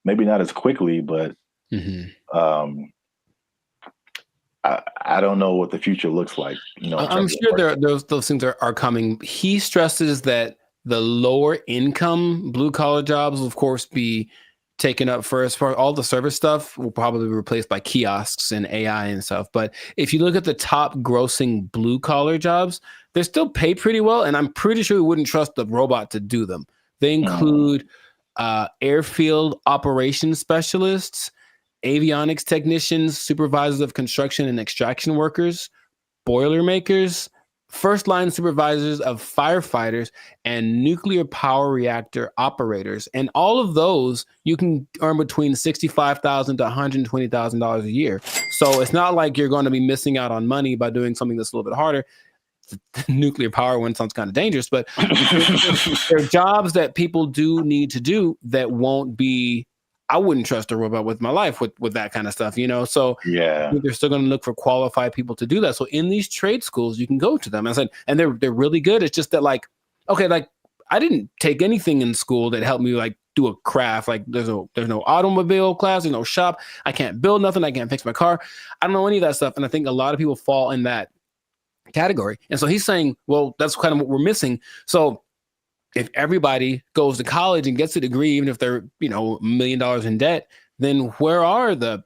Maybe not as quickly, but I don't know what the future looks like. I'm sure those things are coming. He stresses that the lower income blue collar jobs will, of course, be taken up first. For all the service stuff will probably be replaced by kiosks and AI and stuff. But if you look at the top grossing blue collar jobs, they still pay pretty well. And I'm pretty sure we wouldn't trust the robot to do them. They include airfield operations specialists, avionics technicians, supervisors of construction and extraction workers, boilermakers, first line supervisors of firefighters, and nuclear power reactor operators. And all of those you can earn between $65,000 to $120,000 a year. So it's not like you're going to be missing out on money by doing something that's a little bit harder. The nuclear power one sounds kind of dangerous, but there are jobs that people do need to do that won't be. I wouldn't trust a robot with my life with that kind of stuff, So yeah, I think they're still going to look for qualified people to do that. So in these trade schools, you can go to them. I said, and they're really good. It's just that like I didn't take anything in school that helped me like do a craft. Like there's no automobile class, there's no shop. I can't build nothing. I can't fix my car. I don't know any of that stuff. And I think a lot of people fall in that category. And so he's saying, well, that's kind of what we're missing. So if everybody goes to college and gets a degree, even if they're, $1 million in debt, then where are the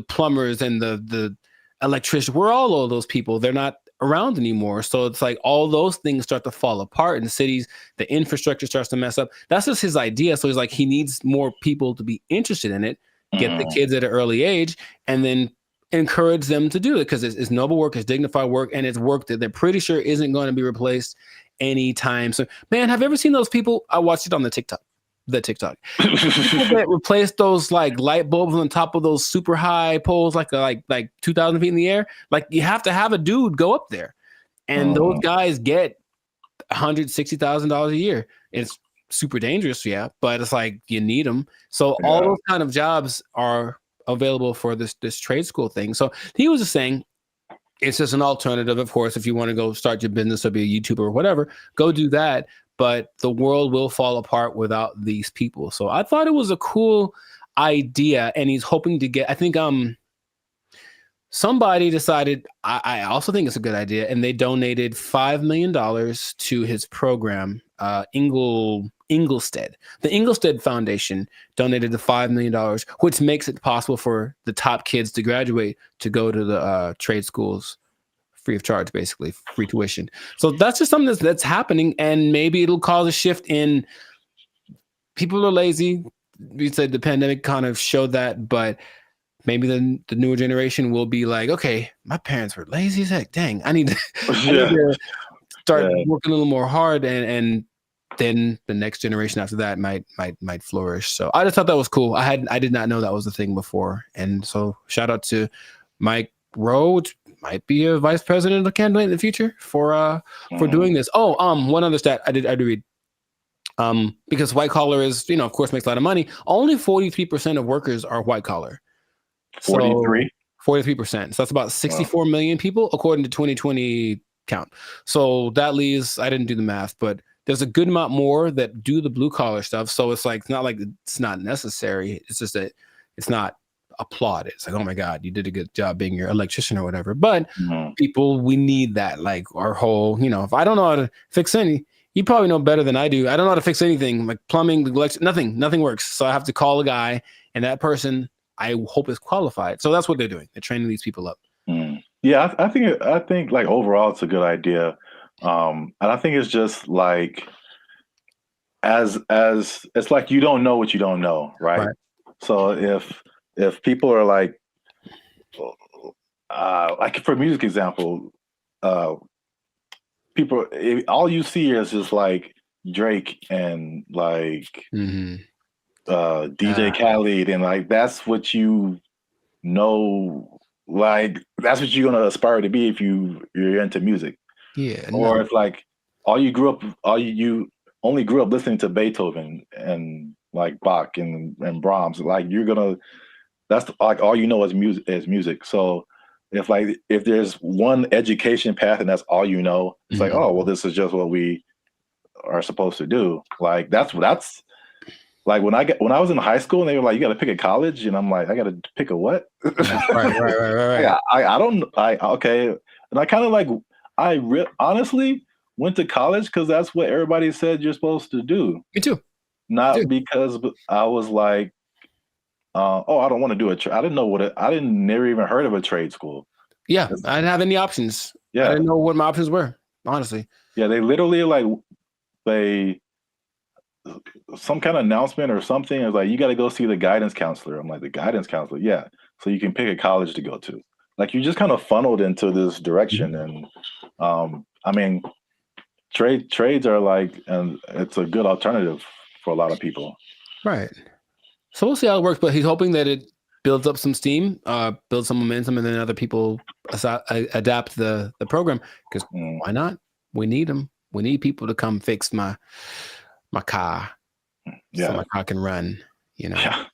plumbers and the electricians? Where are all of those people? They're not around anymore. So it's like all those things start to fall apart in cities. The infrastructure starts to mess up. That's just his idea. So he's like, he needs more people to be interested in it, get the kids at an early age, and then encourage them to do it, because it's noble work, it's dignified work, and it's work that they're pretty sure isn't going to be replaced anytime. So, man, have you ever seen those people? I watched it on the TikTok. People that replace those like light bulbs on top of those super high poles, like 2,000 feet in the air. Like, you have to have a dude go up there, and those guys get $160,000 a year. It's super dangerous, yeah, but it's like you need them. So all those kind of jobs are available for this trade school thing. So he was just saying, it's just an alternative. Of course, if you want to go start your business or be a YouTuber or whatever, go do that. But the world will fall apart without these people. So I thought it was a cool idea, and he's hoping to get, I think somebody decided, I also think it's a good idea, and they donated $5 million to his program, Inglestead. The Inglestead Foundation donated the $5 million, which makes it possible for the top kids to graduate to go to the trade schools free of charge, basically free tuition. So that's just something that's happening, and maybe it'll cause a shift in people are lazy. We said the pandemic kind of showed that, but maybe the newer generation will be like, okay, my parents were lazy as heck. Dang, I need to, start working a little more hard, and then the next generation after that might flourish. So I just thought that was cool. I did not know that was a thing before, and so shout out to Mike Rowe, which might be a vice president of candidate in the future for doing this. Oh, one other stat I did read. Because white collar is, of course, makes a lot of money. Only 43% of workers are white collar. 43? 43%. So that's about 64 million people according to 2020 count. So that leaves, I didn't do the math, but there's a good amount more that do the blue collar stuff. So it's like, it's not like it's not necessary. It's just that it's not applauded. It's like, oh my God, you did a good job being your electrician or whatever. But people, we need that. Like our whole, if I don't know how to fix any, you probably know better than I do. I don't know how to fix anything like plumbing, nothing works. So I have to call a guy, and that person I hope is qualified. So that's what they're doing. They're training these people up. Yeah, I think like overall it's a good idea. And I think it's just like as it's like you don't know what you don't know, right? So if people are like for music example, people, all you see is just like Drake and like DJ Khaled, and like that's what you know, like that's what you're gonna aspire to be if you're into music. Yeah. Or if like you only grew up listening to Beethoven and like Bach and Brahms, like that's like all you know is music. So if there's one education path and that's all you know, it's like, oh well, this is just what we are supposed to do. Like that's like when I was in high school and they were like, you got to pick a college, and I'm like, I got to pick a what? Right. Okay, and I kind of like honestly went to college because that's what everybody said you're supposed to do. Me too. Not because I was like, I don't want to do I didn't know never even heard of a trade school. Yeah, I didn't have any options. Yeah, I didn't know what my options were, honestly. Yeah, they literally some kind of announcement or something. It was like, you got to go see the guidance counselor. I'm like, the guidance counselor? Yeah. So you can pick a college to go to. Like you just kind of funneled into this direction. And I mean, trades are like, and it's a good alternative for a lot of people. Right. So we'll see how it works, but he's hoping that it builds up some steam, builds some momentum, and then other people adapt the program, because why not? We need them. We need people to come fix my car, so my car can run. Yeah.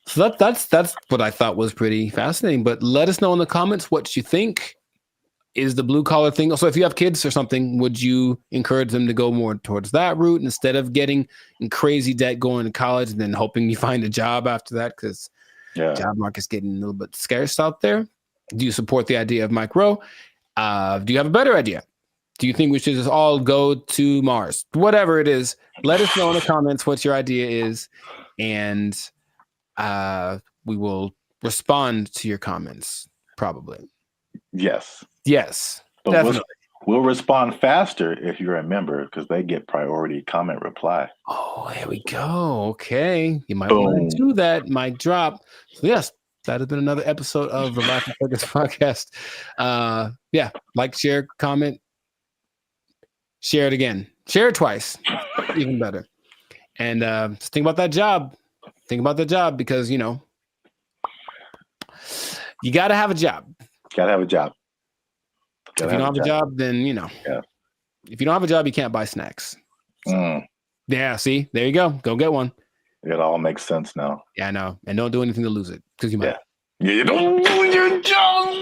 So that's what I thought was pretty fascinating. But let us know in the comments what you think. Is the blue collar thing? So if you have kids or something, would you encourage them to go more towards that route instead of getting in crazy debt going to college and then hoping you find a job after that? Because job market's getting a little bit scarce out there. Do you support the idea of Mike Rowe? Do you have a better idea? Do you think we should just all go to Mars? Whatever it is, let us know in the comments what your idea is. And we will respond to your comments. Probably. Yes. Yes. But Definitely. we'll respond faster if you're a member because they get priority comment reply. Oh, there we go. Okay. You might want to do that. Might drop. So yes, that has been another episode of the Life and Focus podcast. Yeah. Like, share, comment, share it again. Share it twice. Even better. And just think about that job. Think about the job because, you know, you got to have a job. Got to have a job. If you don't have a job, then, you know. Yeah. If you don't have a job, you can't buy snacks. Mm. Yeah, see? There you go. Go get one. It all makes sense now. Yeah, I know. And don't do anything to lose it because you might. Yeah, you don't lose your job.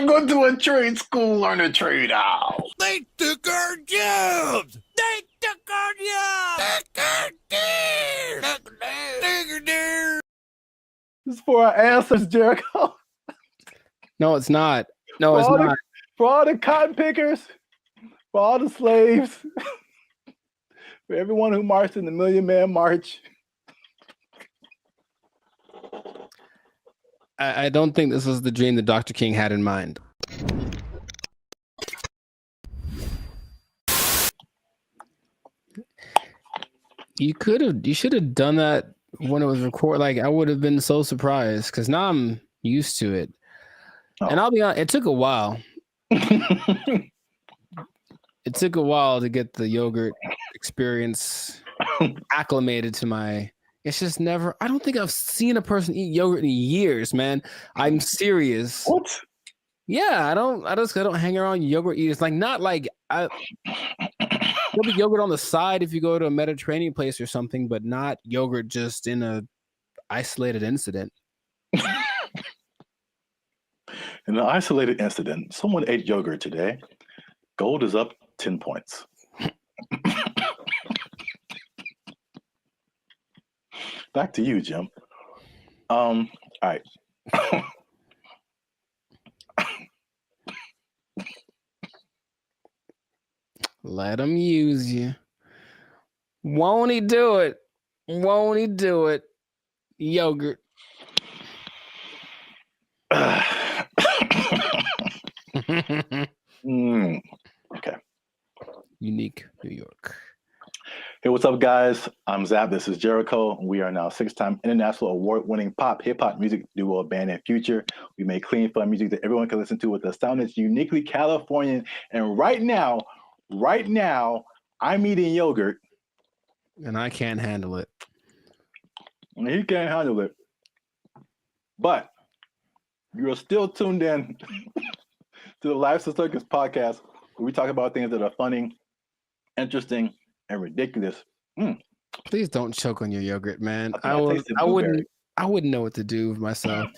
Go to a trade school, learn a trade out. They took our jobs. They took our jobs. This is for our answers, Jericho. No, it's not. No, it's not. For all the cotton pickers, for all the slaves, for everyone who marched in the Million Man March. I don't think this was the dream that Dr. King had in mind. You should have done that when it was recorded. Like, I would have been so surprised because now I'm used to it. Oh. And I'll be honest, it took a while. It took a while to get the yogurt experience acclimated to my. It's just never. I don't think I've seen a person eat yogurt in years, man. I'm serious. What? Yeah, I don't hang around yogurt eaters. Like, not like there'll be yogurt on the side if you go to a Mediterranean place or something, but not yogurt just in a isolated incident. In an isolated incident, someone ate yogurt today. Gold is up 10 points. Back to you, Jim. All right. Let him use you. Won't he do it? Won't he do it? Yogurt. Okay. Unique New York. Hey, what's up, guys? I'm Zap. This is Jericho. We are now 6-time international award-winning pop hip-hop music duo band and future. We make clean, fun music that everyone can listen to with a sound that's uniquely Californian. And right now, I'm eating yogurt. And I can't handle it. And he can't handle it. But you're still tuned in to the Life and Circus podcast, where we talk about things that are funny, interesting, and ridiculous. Please don't choke on your yogurt, man. I wouldn't know what to do with myself.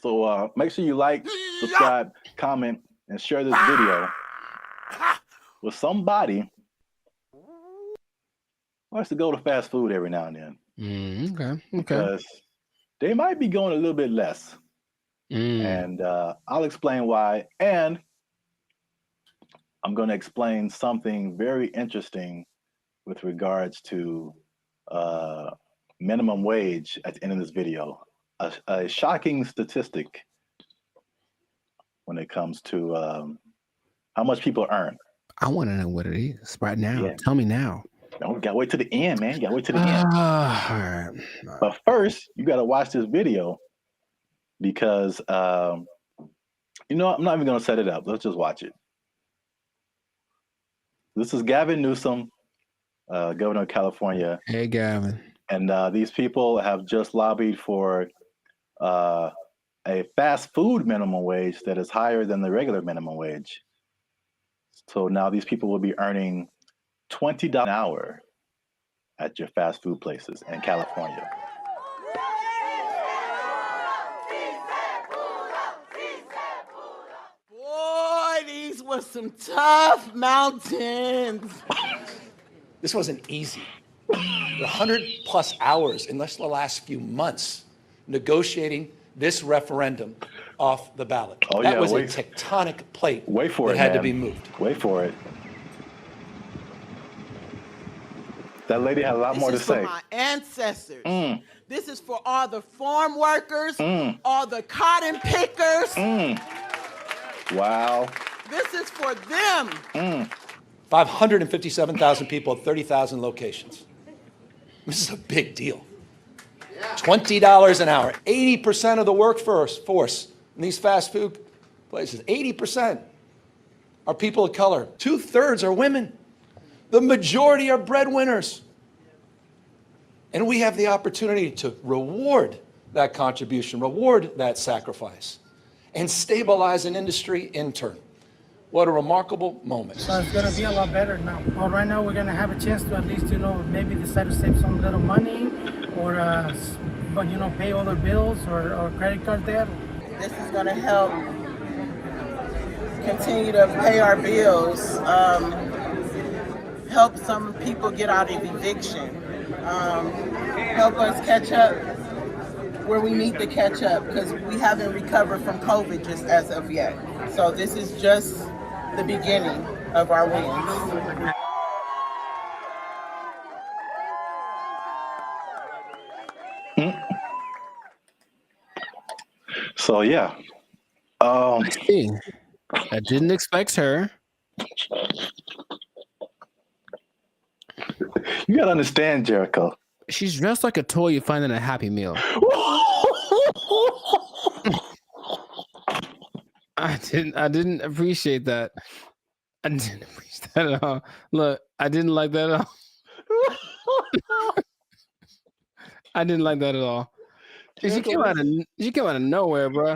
So make sure you like, subscribe, comment, and share this video with somebody who likes to go to fast food every now and then. Okay. Because they might be going a little bit less. And I'll explain why. And I'm going to explain something very interesting with regards to minimum wage at the end of this video. A shocking statistic when it comes to how much people earn. I want to know what it is right now. Yeah. Tell me now. No, you got to wait to the end, man. You got to wait to the end. All right. But first, you got to watch this video because, I'm not even going to set it up. Let's just watch it. This is Gavin Newsom, governor of California. Hey, Gavin. And these people have just lobbied for a fast food minimum wage that is higher than the regular minimum wage. So now these people will be earning $20 an hour at your fast food places in California. Boy, these were some tough mountains. This wasn't easy. 100+ hours in just the last few months negotiating this referendum off the ballot. Oh, that yeah, was a tectonic plate that had to be moved. Wait for it. That lady had a lot more to This is for say. my ancestors. This is for all the farm workers, all the cotton pickers. Wow. This is for them. 557,000 people at 30,000 locations. This is a big deal. $20 an hour. 80% of the workforce in these fast food places, 80% are people of color. 2/3 are women. The majority are breadwinners. And we have the opportunity to reward that contribution, reward that sacrifice, and stabilize an industry in turn. What a remarkable moment. So it's going to be a lot better now. Well, right now we're going to have a chance to at least, maybe decide to save some little money or, pay all their bills or credit card debt. This is going to help continue to pay our bills, help some people get out of eviction, help us catch up where we need to catch up because we haven't recovered from COVID just as of yet. So this is just the beginning of our wins. So yeah. I didn't expect her. You gotta understand, Jericho. She's dressed like a toy you find in a Happy Meal. I didn't appreciate that. I didn't appreciate that at all. Look, I didn't like that at all. I didn't like that at all. She came out of nowhere, bro.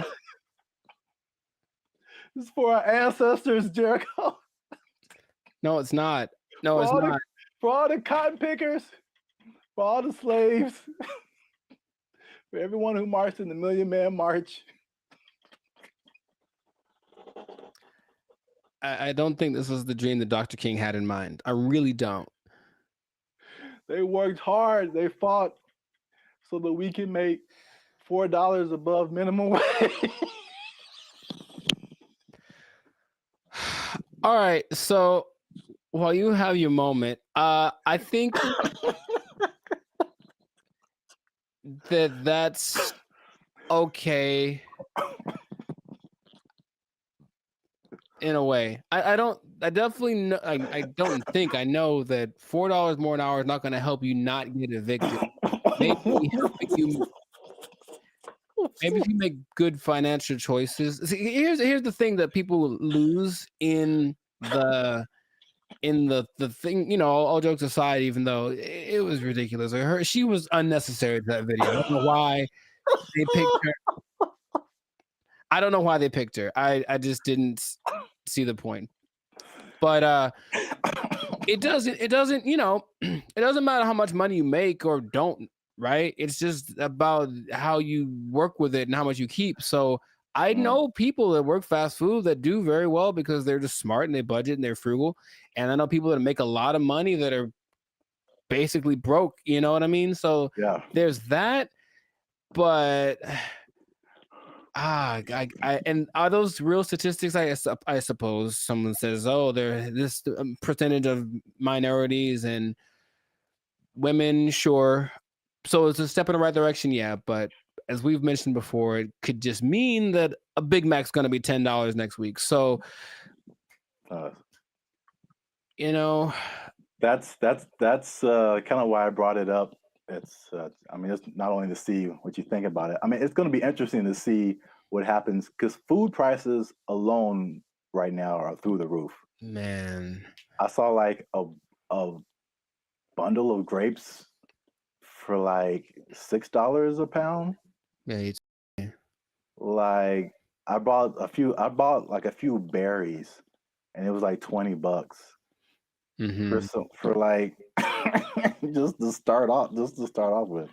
This is for our ancestors, Jericho. No, it's not. No, it's not. For all the cotton pickers, for all the slaves, for everyone who marched in the Million Man March. I don't think this was the dream that Dr. King had in mind. I really don't. They worked hard. They fought so that we can make $4 above minimum wage. All right. So while you have your moment, I think that's okay. In a way, I definitely know. I don't think I know that $4 more an hour is not going to help you not get evicted. Maybe if you make good financial choices. See, here's the thing that people lose in the thing. All jokes aside, even though it was ridiculous, she was unnecessary to that video. I don't know why they picked her. I don't know why they picked her. I just didn't see the point. But it doesn't it doesn't matter how much money you make or don't, right? It's just about how you work with it and how much you keep. So I know people that work fast food that do very well because they're just smart and they budget and they're frugal. And I know people that make a lot of money that are basically broke, you know what I mean? So yeah, there's that. But and are those real statistics? I suppose someone says, oh, there this percentage of minorities and women, sure. So it's a step in the right direction, yeah. But as we've mentioned before, it could just mean that a Big Mac's going to be $10 next week. So, that's kind of why I brought it up. It's it's not only to see what you think about it. I mean, it's going to be interesting to see what happens because food prices alone right now are through the roof. Man, I saw like a bundle of grapes for like $6 a pound. Yeah, like I bought like a few berries, and it was like $20 for like just to start off with.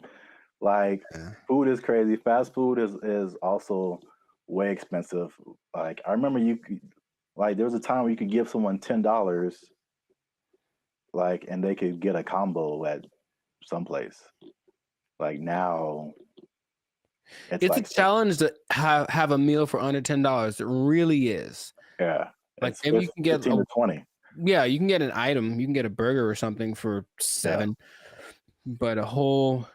Like food is crazy. Fast food is also way expensive. Like I remember there was a time where you could give someone $10 like and they could get a combo at someplace. Like now it's like a challenge to have a meal for under $10. It really is. Yeah. Like maybe you can get 15 to 20. yeah, you can get an item, you can get a burger or something for $7, but a whole,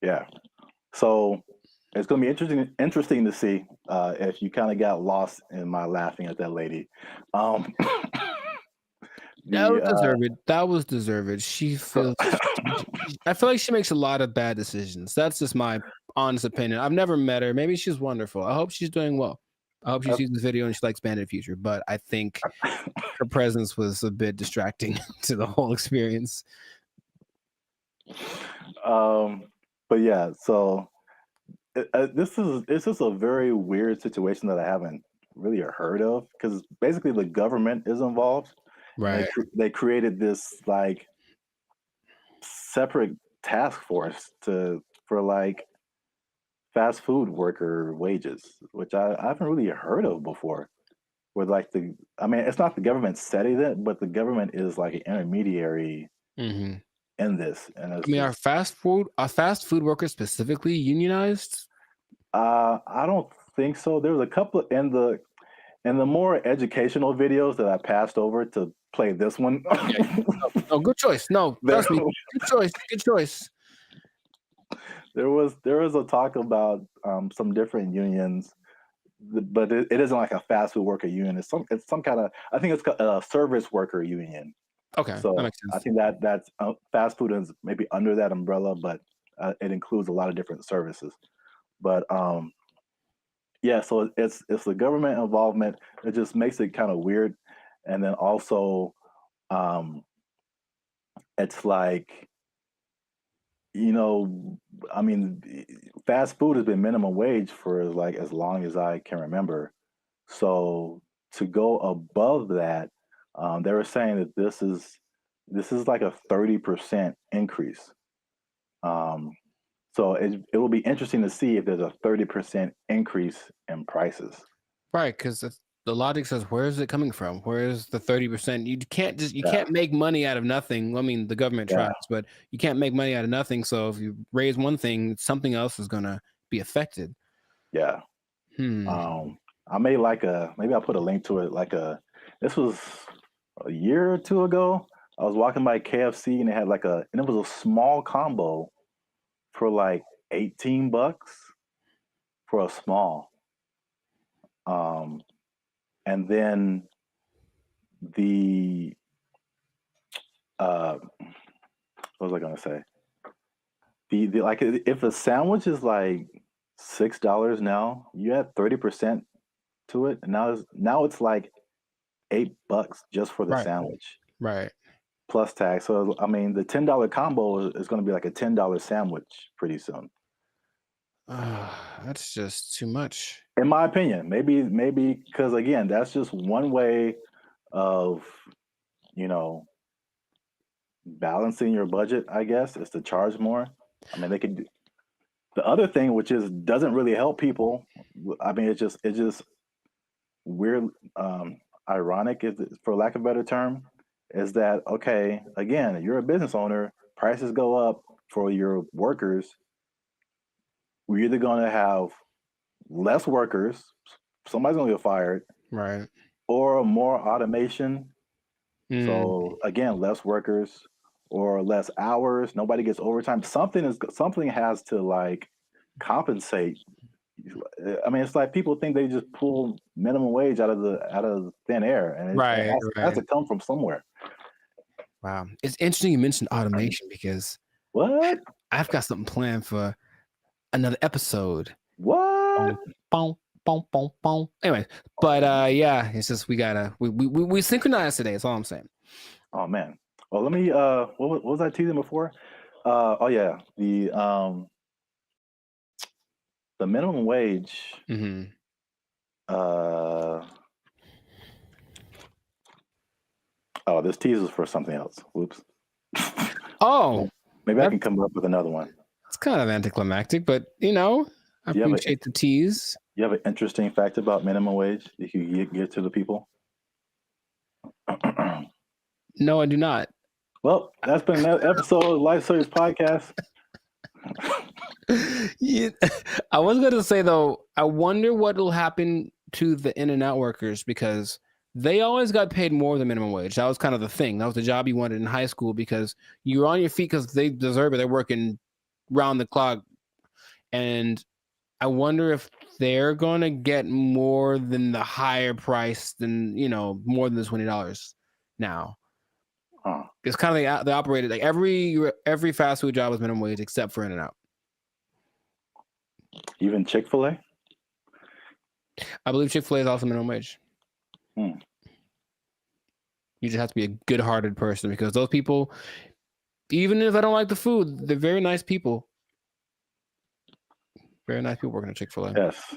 Yeah. So it's going to be interesting to see if you kind of got lost in my laughing at that lady. That was deserved. That was deserved. She feels. I feel like she makes a lot of bad decisions. That's just my honest opinion. I've never met her. Maybe she's wonderful. I hope she's doing well. I hope she sees this video and she likes Bandit Future. But I think her presence was a bit distracting to the whole experience. But yeah, so this is a very weird situation that I haven't really heard of, because basically the government is involved. Right. They created this like separate task force for like fast food worker wages, which I haven't really heard of before. Where like it's not the government setting it, but the government is like an intermediary in this. And I mean, are fast food workers specifically unionized? I don't think so. There was a couple in the more educational videos that I passed over to play this one. Oh, good choice. No, trust me. Good choice. Good choice. There was a talk about some different unions, but it isn't like a fast food worker union. It's some kind of, I think it's a service worker union. Okay, so that makes sense. I think that's fast food is maybe under that umbrella, but it includes a lot of different services. But yeah, so it's the government involvement. It just makes it kind of weird, and then also it's like, I mean, fast food has been minimum wage for like as long as I can remember. So to go above that, they were saying that this is like a 30% increase. So it will be interesting to see if there's a 30% increase in prices. Right, because the logic says, where is it coming from? Where is the 30%? You can't make money out of nothing. I mean, the government tries, but you can't make money out of nothing. So if you raise one thing, something else is gonna be affected. Yeah. I made maybe I'll put a link to it. This was a year or two ago. I was walking by KFC and they had and it was a small combo for like $18 for a small. And then what was I gonna say? The like, if a sandwich is like $6 now, you add 30% to it, and now it's like $8 just for the sandwich, right? Plus tax. So I mean, the $10 combo is going to be like a $10 sandwich pretty soon. That's just too much, in my opinion. Maybe because again, that's just one way of balancing your budget, I guess, is to charge more. I mean, they could do the other thing, which doesn't really help people. I mean, it's just weird, ironic, for lack of a better term, is that, okay, again, you're a business owner, prices go up for your workers. We're either going to have less workers, somebody's going to get fired, right, or more automation. So again, less workers or less hours. Nobody gets overtime. Something has to like compensate. I mean, it's like people think they just pull minimum wage out of thin air, and it has to come from somewhere. Wow, it's interesting you mentioned automation, because what? I've got something planned for another episode. What? Anyway, but yeah, it's just we synchronized today. That's all I'm saying. Oh man. Well, let me. What was I teasing before? Oh yeah, the minimum wage. Oh, this teases for something else. Whoops. Oh, maybe I can come up with another one. It's kind of anticlimactic, but I appreciate the tease. You have an interesting fact about minimum wage that you give to the people? No, I do not. Well, that's been another episode of Life Service Podcast. Yeah, I was going to say, though, I wonder what will happen to the In-N-Out workers, because they always got paid more than minimum wage. That was kind of the thing. That was the job you wanted in high school because you were on your feet because they deserve it. They're working round the clock. And I wonder if they're going to get more than the higher price than, more than the $20 now. Huh. It's kind of they operated like every fast food job was minimum wage except for In-N-Out. Even Chick-fil-A? I believe Chick-fil-A is also minimum wage. You just have to be a good-hearted person because those people, even if I don't like the food, they're very nice people. Very nice people working at Chick-fil-A. Yes.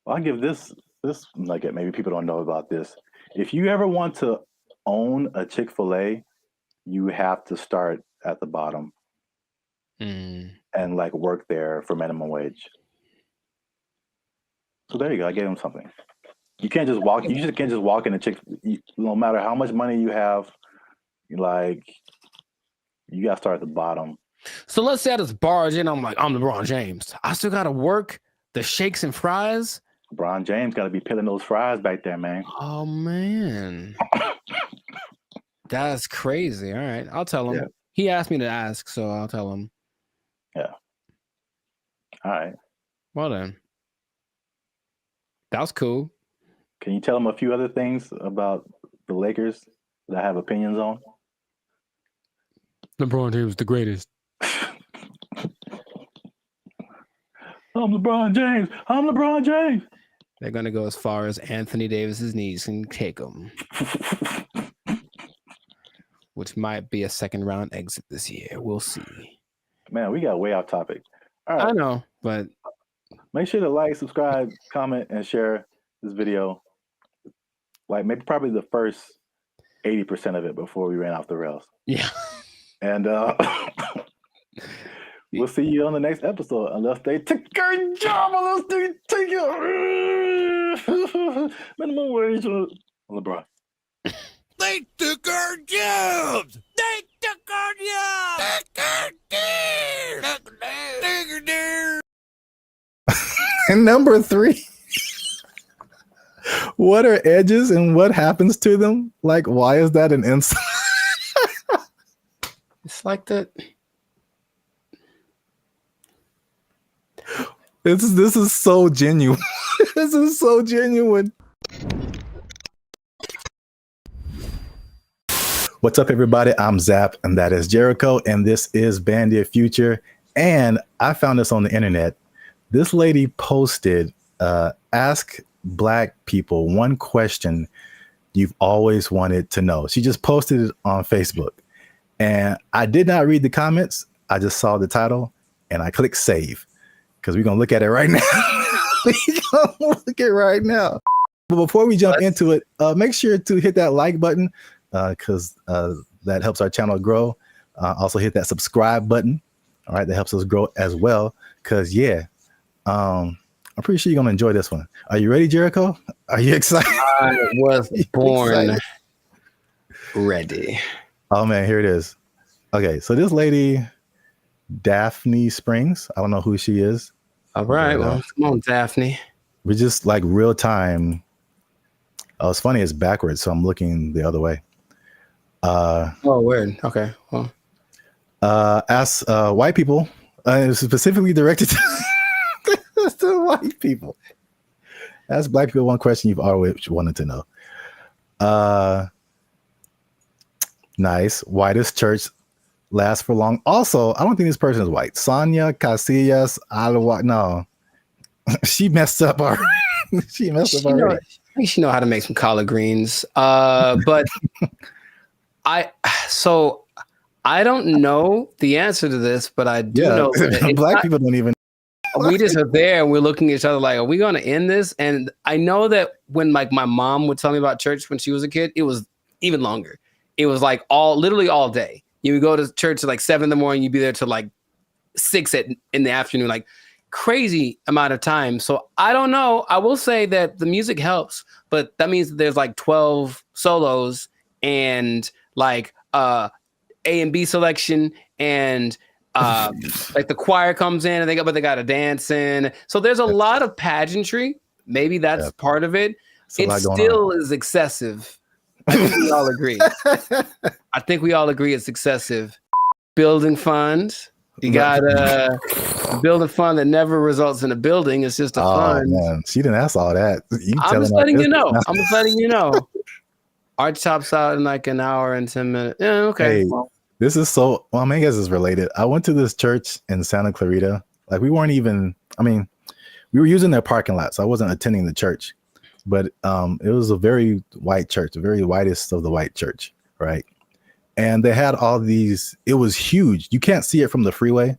Well, I'll give this nugget. Maybe people don't know about this. If you ever want to own a Chick-fil-A, you have to start at the bottom and work there for minimum wage. So there you go. I gave him something. You can't just walk. You just can't just walk in a no matter how much money you have, you got to start at the bottom. So let's say I just barge in. I'm like, I'm LeBron James. I still got to work the shakes and fries. LeBron James got to be peeling those fries back there, man. Oh, man. That's crazy. All right. I'll tell him. Yeah. He asked me to ask, so I'll tell him. Yeah. All right. Well then. That was cool. Can you tell him a few other things about the Lakers that I have opinions on? LeBron James, the greatest. I'm LeBron James. I'm LeBron James. They're going to go as far as Anthony Davis's knees can take them. Which might be a second round exit this year. We'll see. Man, we got way off topic. All right. I know, but make sure to like, subscribe, comment, and share this video. Probably the first 80% of it before we ran off the rails. Yeah. And we'll see you on the next episode, unless they take a job, unless they take it. Minimum wage on LeBron. They took our jobs. They took our jobs. And number 3. What are edges and what happens to them? Like, why is that an insult? It's like that. This is so genuine. This is so genuine. What's up, everybody? I'm Zap, and that is Jericho, and this is BrandBee Future. And I found this on the internet. This lady posted, ask Black people one question you've always wanted to know. She just posted it on Facebook. And I did not read the comments. I just saw the title, and I clicked save because we're going to look at it right now. We're going to look at it right now. But before we jump into it, make sure to hit that like button because that helps our channel grow. Also hit that subscribe button. All right, that helps us grow as well. Because, I'm pretty sure you're going to enjoy this one. Are you ready, Jericho? Are you excited? I was born ready. Oh, man, here it is. Okay, so this lady, Daphne Springs, I don't know who she is. All right, well, come on, Daphne. We're just like real time. Oh, it's funny, it's backwards, so I'm looking the other way. Oh, weird. Okay, well. Ask white people, specifically directed to white people. Ask Black people one question you've always wanted to know. Nice. Whitest church lasts for long. Also, I don't think this person is white. Sonia Casillas Alwa. No, she messed up already. She messed up already. She know how to make some collard greens. But I don't know the answer to this, but I do know that Black people don't even. We just are there and we're looking at each other like, are we going to end this? And I know that when my mom would tell me about church when she was a kid, it was even longer. It was like literally all day. You would go to church at like 7 a.m. You'd be there till like 6 in the afternoon, like crazy amount of time. So I don't know. I will say that the music helps, but that means that there's like 12 solos and like A and B selection and like the choir comes in and they got to dance in. So there's a lot of pageantry. Maybe that's part of it. It still is excessive. I think we all agree. I think we all agree it's excessive. Building fund. You got a building fund that never results in a building. It's just a fund. Man. She didn't ask all that. I'm just letting you know. I'm just letting you know. Arch tops out in like an hour and 10 minutes. Yeah, okay. Hey, this is so, well, I mean, I guess it's related. I went to this church in Santa Clarita. Like we weren't even, I mean, we were using their parking lot, so I wasn't attending the church. But it was a very white church, the very whitest of the white church, right? And they had all these, it was huge. You can't see it from the freeway,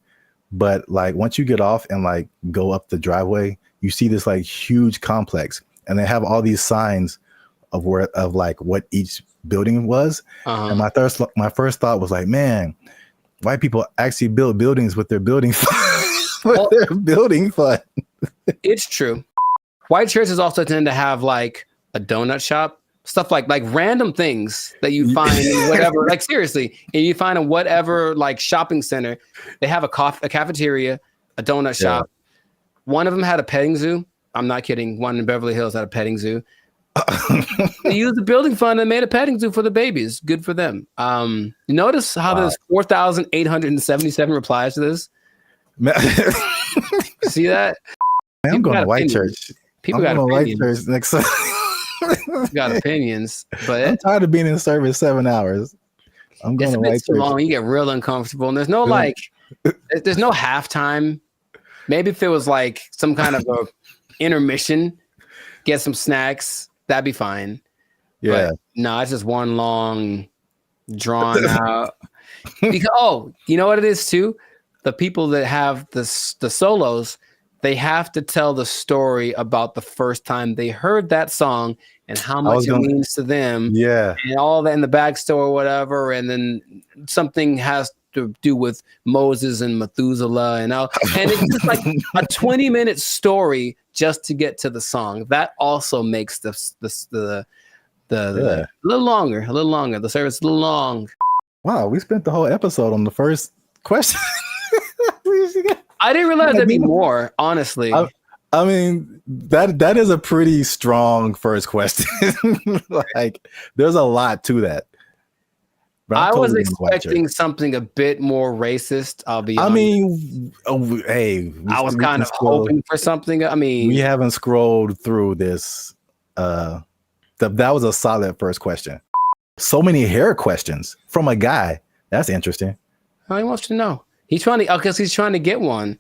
but like once you get off and like go up the driveway, you see this like huge complex, and they have all these signs of like what each building was. And my first thought was like, man, white people actually build buildings with their building fund. Their building fund. It's true. White churches also tend to have like a donut shop. Stuff like random things that you find in whatever, like seriously, and you find in whatever like shopping center, they have a cafeteria, a donut shop. One of them had a petting zoo. I'm not kidding. One in Beverly Hills had a petting zoo. They used the building fund and made a petting zoo for the babies. Good for them. Notice how there's 4,877 replies to this. See that? Man, I'm going to white church. People got opinions. White church next time. Got opinions, but I'm tired of being in service 7 hours. I'm going to white church. Long, you get real uncomfortable, and there's no there's no halftime. Maybe if it was like some kind of a intermission, get some snacks, that'd be fine. Yeah, but no, it's just one long, drawn out. Because you know what it is too? The people that have the solos, they have to tell the story about the first time they heard that song and how much it means to them. Yeah. And all that in the backstory or whatever. And then something has to do with Moses and Methuselah and all. And it's just like a 20-minute story just to get to the song. That also makes the a little longer. The service a little long. Wow, we spent the whole episode on the first question. I didn't realize there'd be more, honestly. I mean, that is a pretty strong first question. Like, there's a lot to that. I was expecting something a bit more racist. I'll be honest. I mean, I was kind of hoping for something. I mean, we haven't scrolled through this. That was a solid first question. So many hair questions from a guy. That's interesting. He wants to know. He's trying to, because he's trying to get one.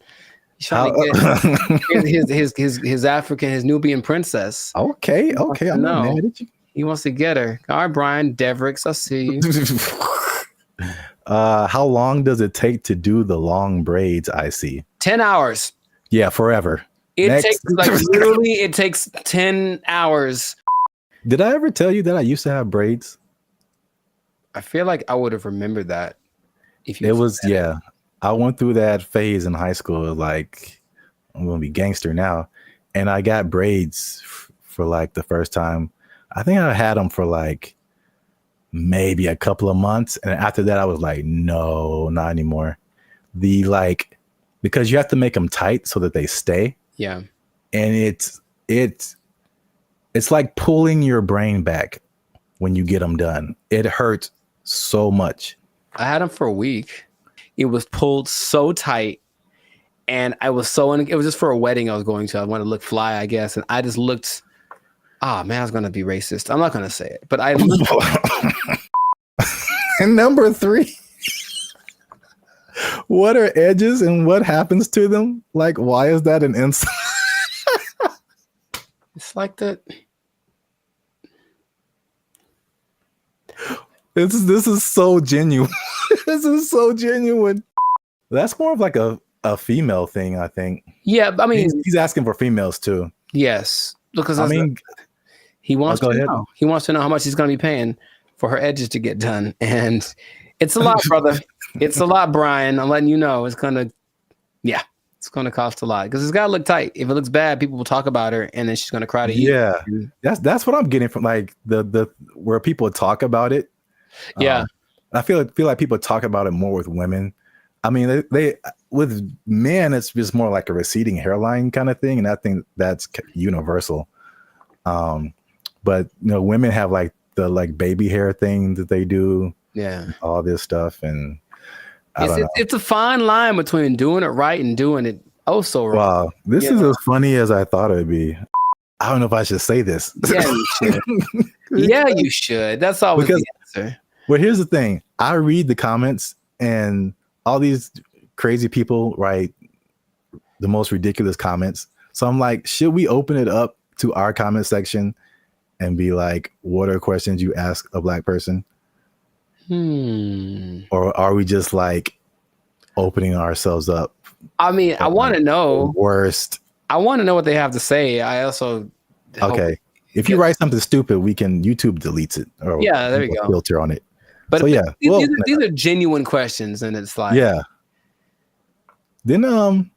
He's trying to get his African, his Nubian princess. Okay. I'm not mad at you. He wants to get her. All right, Brian Devricks, I see you. How long does it take to do the long braids? I see. 10 hours. Yeah, forever. Takes literally, it takes 10 hours. Did I ever tell you that I used to have braids? I feel like I would have remembered that. I went through that phase in high school. Like, I'm gonna be gangster now, and I got braids for like the first time. I think I had them for like maybe a couple of months, and after that, I was like, no, not anymore. Because you have to make them tight so that they stay. Yeah, and it's like pulling your brain back when you get them done. It hurts so much. I had them for a week. It was pulled so tight, and I was it was just for a wedding I was going to. I wanted to look fly, I guess, and I just looked. Man, I was gonna be racist. I'm not gonna say it, but I looked. And number 3, what are edges and what happens to them? Like, why is that an insult? It's like that. This is so genuine. This is so genuine. That's more of like a female thing, I think. Yeah, I mean, he's asking for females too. Yes, because he wants to know. He wants to know how much he's going to be paying for her edges to get done, and it's a lot, brother. It's a lot, Brian. I'm letting you know. It's gonna cost a lot because it's got to look tight. If it looks bad, people will talk about her, and then she's going to cry to you. Yeah, that's what I'm getting from like the where people talk about it. Yeah, I feel like people talk about it more with women. I mean, they with men, it's just more like a receding hairline kind of thing, and I think that's universal. but women have like the baby hair thing that they do. Yeah, all this stuff, and I don't know. It's a fine line between doing it right and doing it so wrong. Wow, this is as funny as I thought it would be. I don't know if I should say this. Yeah, you should. Yeah, you should. That's always the answer. Well, here's the thing. I read the comments, and all these crazy people write the most ridiculous comments. So I'm like, should we open it up to our comment section and be like, what are questions you ask a Black person? Or are we just like opening ourselves up? I mean, I want to know. Worst. I want to know what they have to say. I also. Okay. If you write something stupid, YouTube deletes it. Or yeah, there you go. Filter on it. But so, yeah, these are genuine questions, and it's like, yeah. Didn't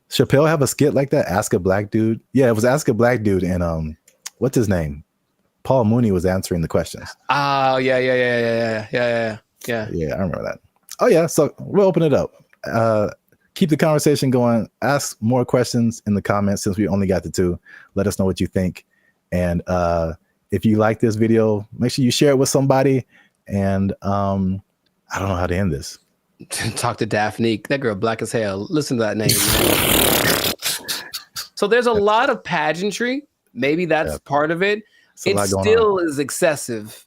Chappelle have a skit like that? Ask a Black dude. Yeah, it was Ask a Black Dude, and what's his name? Paul Mooney was answering the questions. Oh yeah. Yeah, I remember that. Oh yeah, so we'll open it up. Keep the conversation going. Ask more questions in the comments since we only got the 2. Let us know what you think. And if you like this video, make sure you share it with somebody. And I don't know how to end this. Talk to Daphne. That girl Black as hell. Listen to that name. So there's a lot of pageantry. Maybe that's part of it. It still is excessive.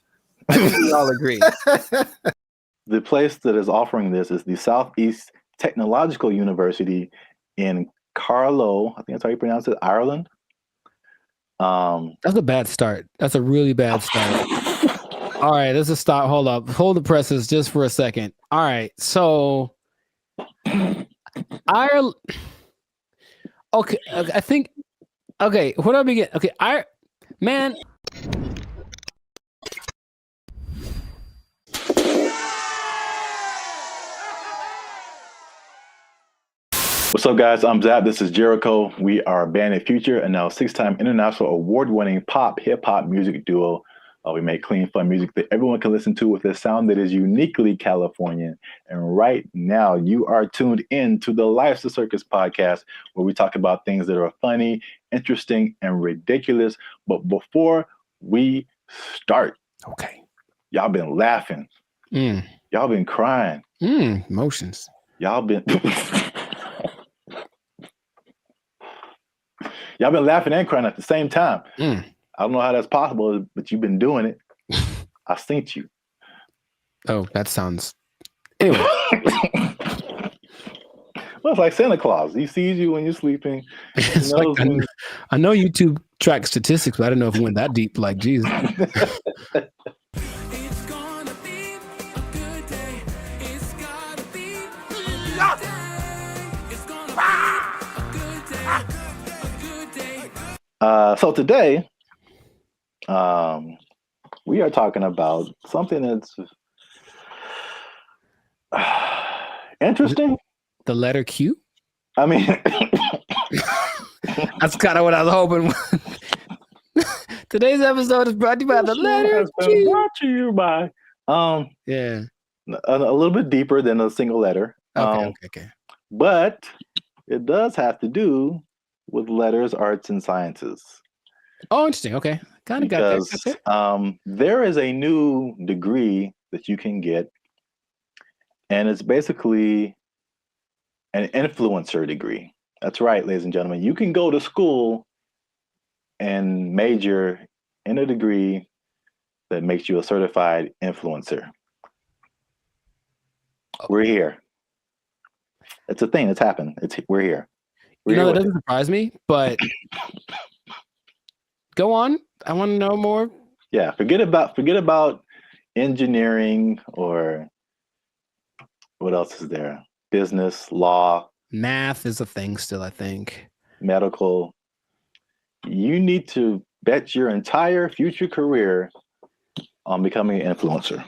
I think we all agree. The place that is offering this is the Southeast Technological University in Carlow. I think that's how you pronounce it, Ireland. That's a bad start. That's a really bad start. All right, let's just stop. Hold up. Hold the presses just for a second. All right, so Ireland. Okay, I think. Okay, where do I begin? Okay, man. What's up, guys? I'm Zap. This is Jericho. We are Band Future, and now 6-time international award-winning pop hip-hop music duo. We make clean, fun music that everyone can listen to with a sound that is uniquely Californian. And right now, you are tuned in to the Life's a Circus podcast, where we talk about things that are funny, interesting, and ridiculous. But before we start, okay, y'all been laughing. Y'all been crying. Emotions. Y'all been... Y'all been laughing and crying at the same time. I don't know how that's possible, but you've been doing it. I seen you. Oh, that sounds... Anyway. Well, it's like Santa Claus. He sees you when you're sleeping. I know YouTube tracks statistics, but I don't know if it went that deep. Like, geez. So today, we are talking about something that's interesting. The letter Q? I mean, that's kind of what I was hoping. Today's episode is brought to you by the letter Q. Brought to you by, yeah, a little bit deeper than a single letter. Okay. But it does have to do with letters, arts, and sciences. Oh, interesting. Okay. Kind of got that. Because there is a new degree that you can get, and it's basically an influencer degree. That's right, ladies and gentlemen. You can go to school and major in a degree that makes you a certified influencer. We're here. It's a thing that's happened. We're here. That doesn't surprise me, but go on. I want to know more. Yeah, forget about engineering or what else is there? Business, law. Math is a thing still, I think. Medical. You need to bet your entire future career on becoming an influencer.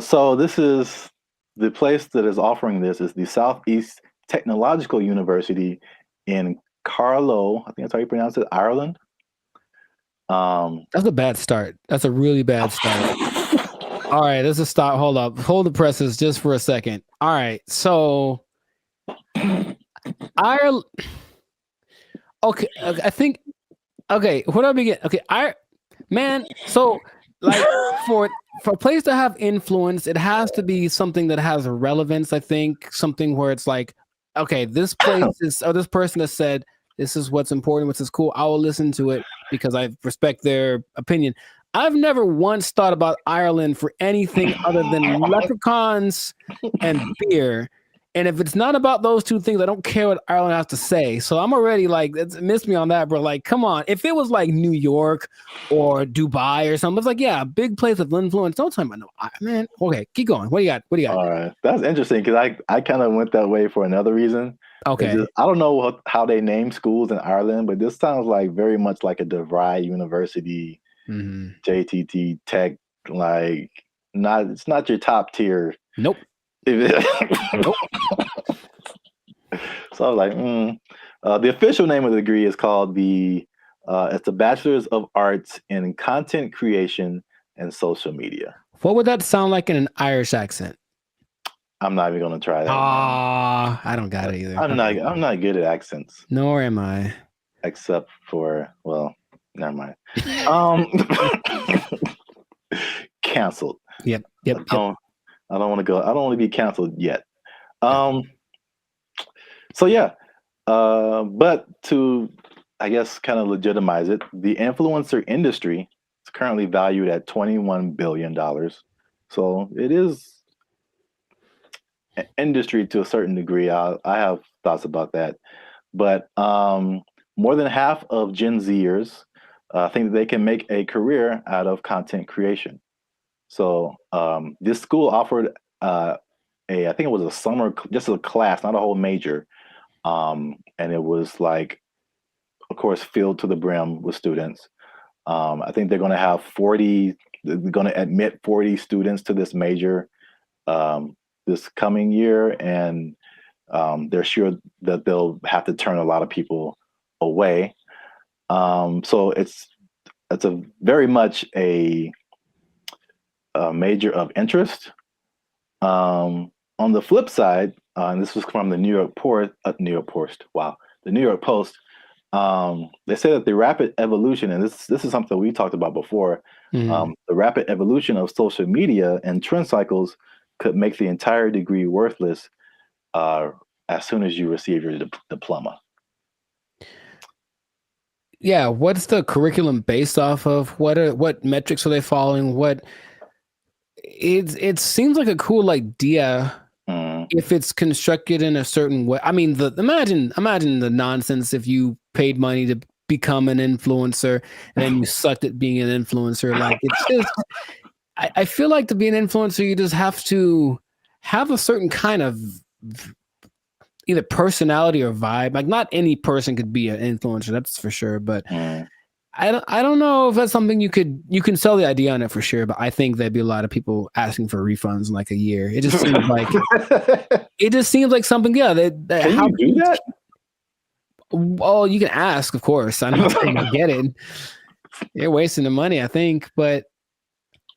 So this is the place that is offering this is the Southeast Technological University in Carlow. I think that's how you pronounce it, Ireland. That's a bad start. That's a really bad start. All right, let's just stop. Hold up. Hold the presses just for a second. All right, so Ireland. Okay, I think. Okay, what do I begin? Okay, so like for a place to have influence, it has to be something that has relevance. I think something where it's like, okay, this place is, or this person has said this is what's important, what's is cool. I will listen to it because I respect their opinion. I've never once thought about Ireland for anything other than leprechauns and beer. And if it's not about those two things, I don't care what Ireland has to say. So I'm already like, it's missed me on that, bro. Like, come on. If it was like New York or Dubai or something, it's like, yeah, a big place of influence. Don't tell me, no, man. Okay, keep going. What do you got? What do you got? All right, that's interesting because I kind of went that way for another reason. Okay. I don't know how they name schools in Ireland, but this sounds like very much like a DeVry University, JTT Tech. Like, it's not your top tier. Nope. Nope. So I was like, the official name of the degree is called it's a Bachelor's of Arts in Content Creation and Social Media. What would that sound like in an Irish accent? I'm not even gonna try that. I don't got it either. I'm not good at accents. Nor am I. Except for, well, never mind. Canceled. Yep. I don't want to go. I don't want to be canceled yet. So yeah, but to, I guess, kind of legitimize it, the influencer industry is currently valued at $21 billion. So it is an industry to a certain degree. I have thoughts about that, but more than half of Gen Zers think that they can make a career out of content creation. So this school offered I think it was a summer, just a class, not a whole major. And it was like, of course, filled to the brim with students. I think they're going to have they're going to admit 40 students to this major this coming year. And they're sure that they'll have to turn a lot of people away. So it's a very much a major of interest. On the flip side, and this was from the New York Post. Wow, the New York Post. They say that the rapid evolution, and this is something we talked about before. The rapid evolution of social media and trend cycles could make the entire degree worthless as soon as you receive your diploma. Yeah, what's the curriculum based off of? What metrics are they following? It seems like a cool idea if it's constructed in a certain way. I mean, imagine the nonsense if you paid money to become an influencer and then you sucked at being an influencer. Like, it's just, I feel like to be an influencer, you just have to have a certain kind of either personality or vibe. Like, not any person could be an influencer, that's for sure. But I don't know if that's something you can sell the idea on it for sure, but I think there'd be a lot of people asking for refunds in like a year. It just seems like something. Yeah, that can you do that? Well, you can ask, of course. I don't think I get it. You're wasting the money, I think, but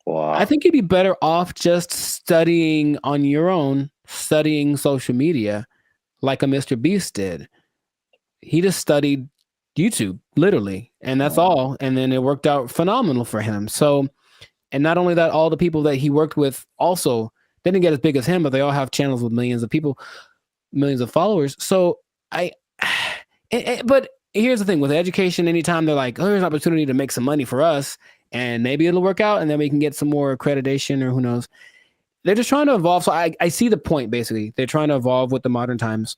I think you'd be better off just studying on your own, studying social media, like a Mr. Beast did. He just studied YouTube, literally, and that's all. And then it worked out phenomenal for him. So, and not only that, all the people that he worked with also didn't get as big as him, but they all have channels with millions of people, millions of followers. So but here's the thing with education, anytime they're like, oh, there's an opportunity to make some money for us and maybe it'll work out and then we can get some more accreditation or who knows. They're just trying to evolve. So I see the point, basically. They're trying to evolve with the modern times.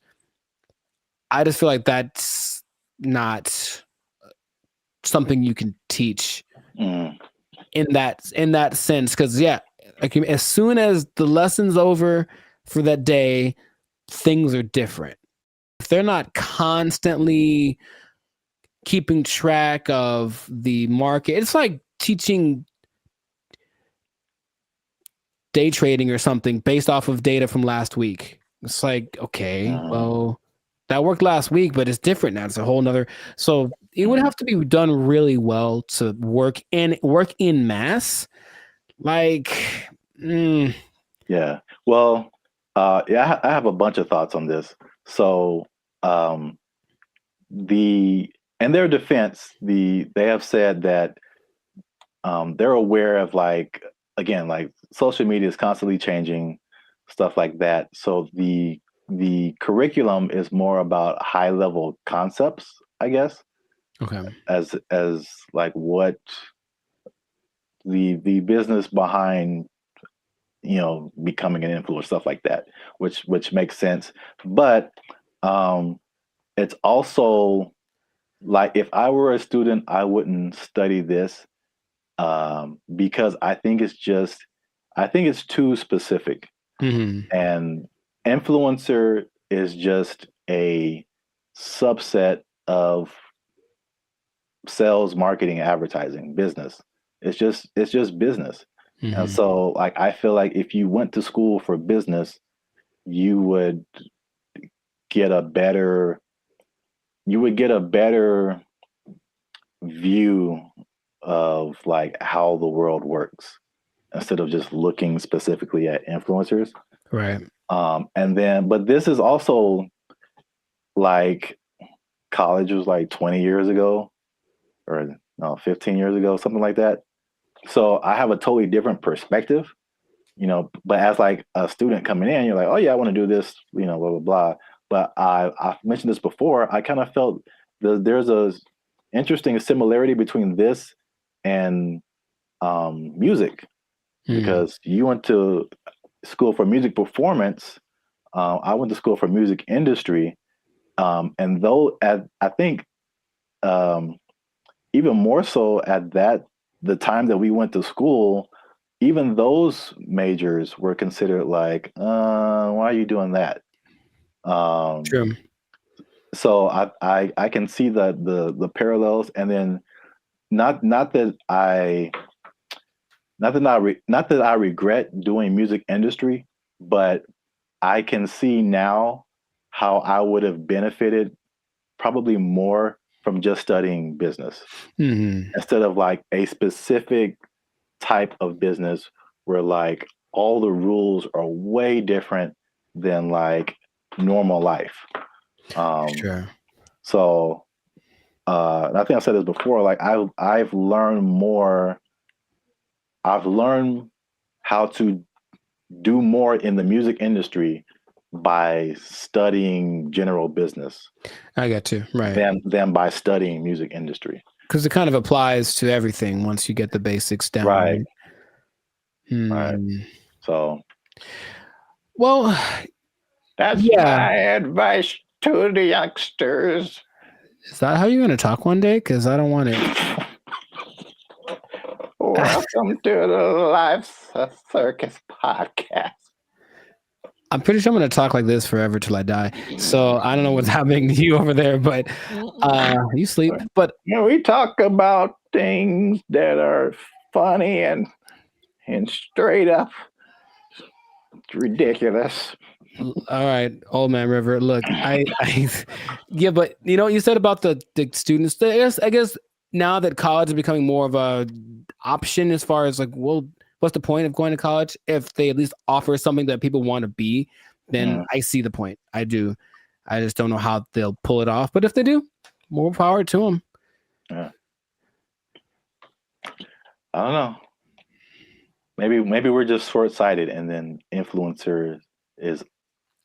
I just feel like that's not something you can teach in that sense. Because like, as soon as the lesson's over for that day, things are different. If they're not constantly keeping track of the market, it's like teaching day trading or something based off of data from last week. It's like, okay, well, that worked last week, but it's different now. It's a whole nother. So it would have to be done really well to work in mass. Like, yeah. Well, I have a bunch of thoughts on this. So, the in their defense, they have said that they're aware of like social media is constantly changing, stuff like that. So the curriculum is more about high level concepts, I guess, Okay. as like what the business behind becoming an influencer, stuff like that, which makes sense. But it's also like if I were a student, I wouldn't study this because I think it's too specific. And influencer is just a subset of sales, marketing, advertising, business. It's just business. And so like I feel like if you went to school for business, you would get a better view of like how the world works instead of just looking specifically at influencers. Right. But this is also like college was like 20 years ago or no, 15 years ago, something like that. So I have a totally different perspective, but as like a student coming in, you're like, oh yeah, I want to do this, blah, blah, blah. But I've mentioned this before. I kind of felt there's a interesting similarity between this and music, because you went to school for music performance. I went to school for music industry. And though I think even more so at the time that we went to school, even those majors were considered like, why are you doing that? True. So I can see the parallels, and then not that I regret doing music industry, but I can see now how I would have benefited probably more from just studying business instead of like a specific type of business where like all the rules are way different than like normal life. Sure. So I think I've said this before, like I've learned how to do more in the music industry by studying general business. I get you. Right. Than by studying music industry. Because it kind of applies to everything once you get the basics down. Right. Right. So. Well, that's my advice to the youngsters. Is that how you're going to talk one day? Because I don't want it. Welcome to the Life Circus podcast. I'm pretty sure I'm going to talk like this forever till I die. So I don't know what's happening to you over there, but you sleep. But we talk about things that are funny and straight up ridiculous. All right, old man River. Look, yeah, but you said about the students. I guess now that college is becoming more of a option as far as like, well, what's the point of going to college if they at least offer something that people want to be? Then I see the point. I do. I just don't know how they'll pull it off. But if they do, more power to them. Yeah. I don't know. Maybe we're just short-sighted, and then influencer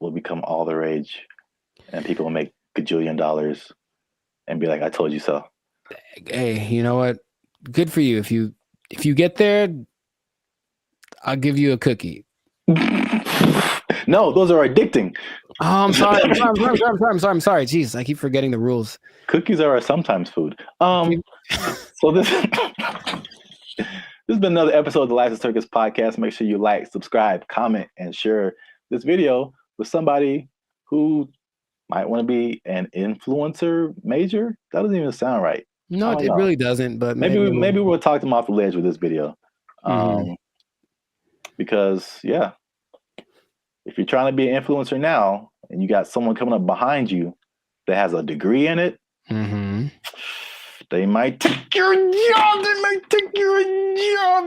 will become all the rage, and people will make gajillion dollars and be like, "I told you so." Hey, you know what? Good for you. If you get there, I'll give you a cookie. No, those are addicting. Oh, I'm sorry. I'm sorry. Jeez, I keep forgetting the rules. Cookies are sometimes food. So this has been another episode of the Life Circus podcast. Make sure you like, subscribe, comment, and share this video with somebody who might want to be an influencer major. That doesn't even sound right. No, it really doesn't. But maybe we'll talk them off the ledge with this video. Because if you're trying to be an influencer now and you got someone coming up behind you that has a degree in it, they might take your job.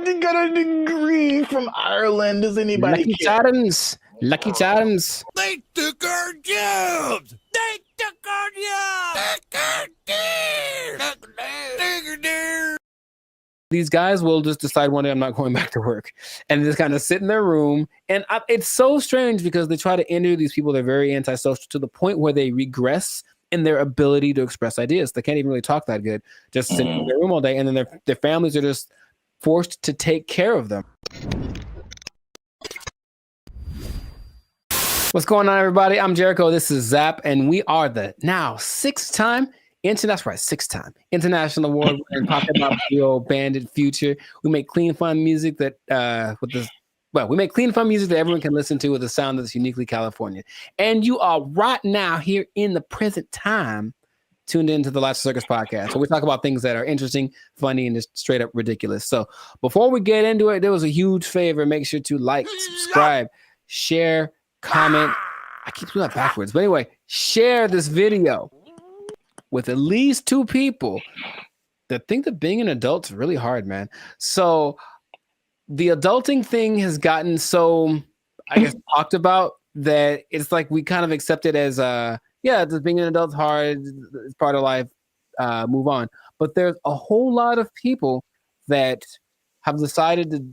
They got a degree from Ireland. Does anybody Lucky care? Lucky Charms. They took our jobs. They took These guys will just decide one day I'm not going back to work and just kind of sit in their room. And it's so strange because they try to interview these people. They're very antisocial to the point where they regress in their ability to express ideas. They can't even really talk that good, just sitting in their room all day. And then their families are just forced to take care of them. What's going on, everybody? I'm Jericho. This is Zap, and we are the now six-time international award winning pop hip hop duo Bandit Future. We make clean, fun music that we make clean, fun music that everyone can listen to with a sound that's uniquely Californian. And you are right now here in the present time tuned into the Last Circus podcast. So we talk about things that are interesting, funny, and just straight up ridiculous. So before we get into it, there was a huge favor. Make sure to like, subscribe, share, comment. I keep doing that backwards. But anyway, share this video with at least 2 people that think that being an adult is really hard, man. So the adulting thing has gotten so, I guess, talked about that it's like we kind of accept it as, just being an adult's hard, it's part of life, move on. But there's a whole lot of people that have decided to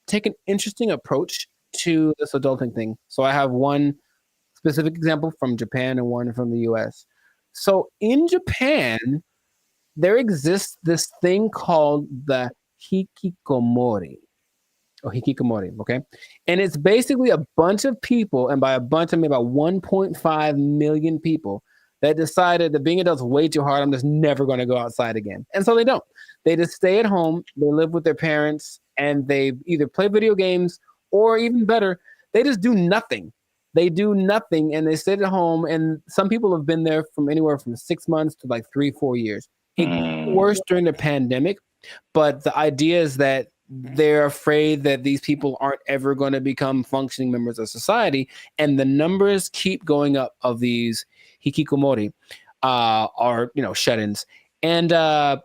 take an interesting approach to this adulting thing. So I have one specific example from Japan and one from the US. So in Japan, there exists this thing called the hikikomori. Okay? And it's basically a bunch of people, and by a bunch I mean about 1.5 million people, that decided that being adults is way too hard. I'm just never going to go outside again. And so they don't. They just stay at home, they live with their parents, and they either play video games or even better, they just do nothing. They do nothing and they sit at home. And some people have been there from anywhere from 6 months to like 3-4 years. It got worse during the pandemic, but the idea is that they're afraid that these people aren't ever going to become functioning members of society. And the numbers keep going up of these hikikomori, are, shut-ins. And I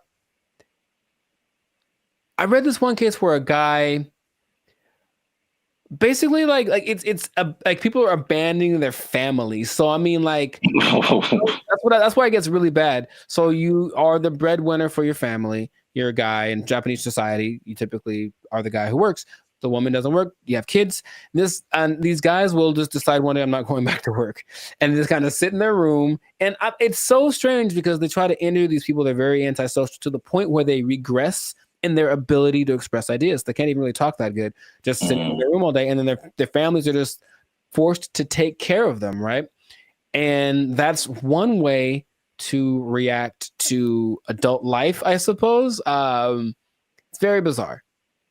read this one case where a guy basically like people are abandoning their families. So I mean, like that's why it gets really bad. So you are the breadwinner for your family. You're a guy in Japanese society. You typically are the guy who works. The woman doesn't work. You have kids. These guys will just decide one day I'm not going back to work, and just kind of sit in their room. And it's so strange because they try to interview these people. They're very antisocial to the point where they regress in their ability to express ideas. They can't even really talk that good, just sitting in their room all day. And then their families are just forced to take care of them, right? And that's one way to react to adult life, I suppose. It's very bizarre.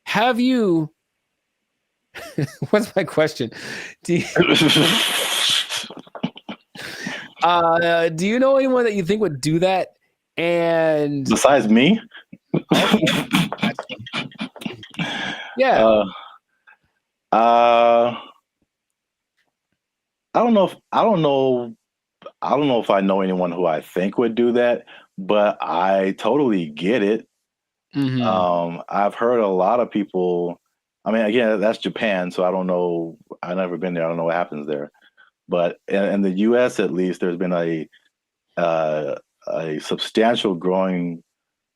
Have you... What's my question? Do you know anyone that you think would do that? And besides me? Yeah. I don't know if I know anyone who I think would do that, but I totally get it. I've heard a lot of people. I mean, again, that's Japan, so I don't know. I've never been there. I don't know what happens there. But in the U.S., at least, there's been a substantial growing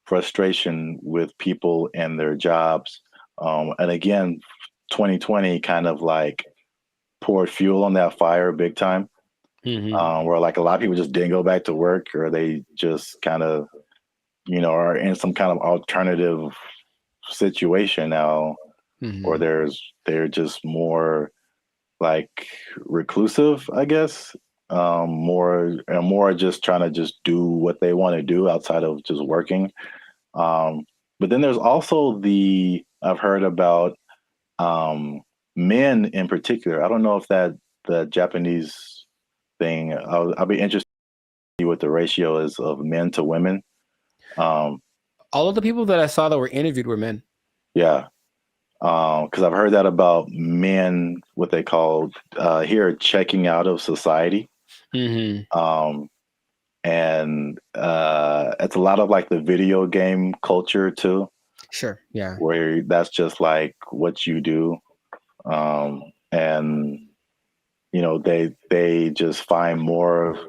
frustration with people and their jobs. And again, 2020 kind of like poured fuel on that fire big time, where like a lot of people just didn't go back to work, or they just kind of, are in some kind of alternative situation now, or they're just more like reclusive, I guess, more just trying to just do what they want to do outside of just working. But then there's also I've heard about men in particular. I don't know if the Japanese thing, I'll be interested to see what the ratio is of men to women. All of the people that I saw that were interviewed were men. Yeah. Because I've heard that about men, what they call here, checking out of society. And it's a lot of like the video game culture too. Sure. Yeah. Where that's just like what you do. And they just find more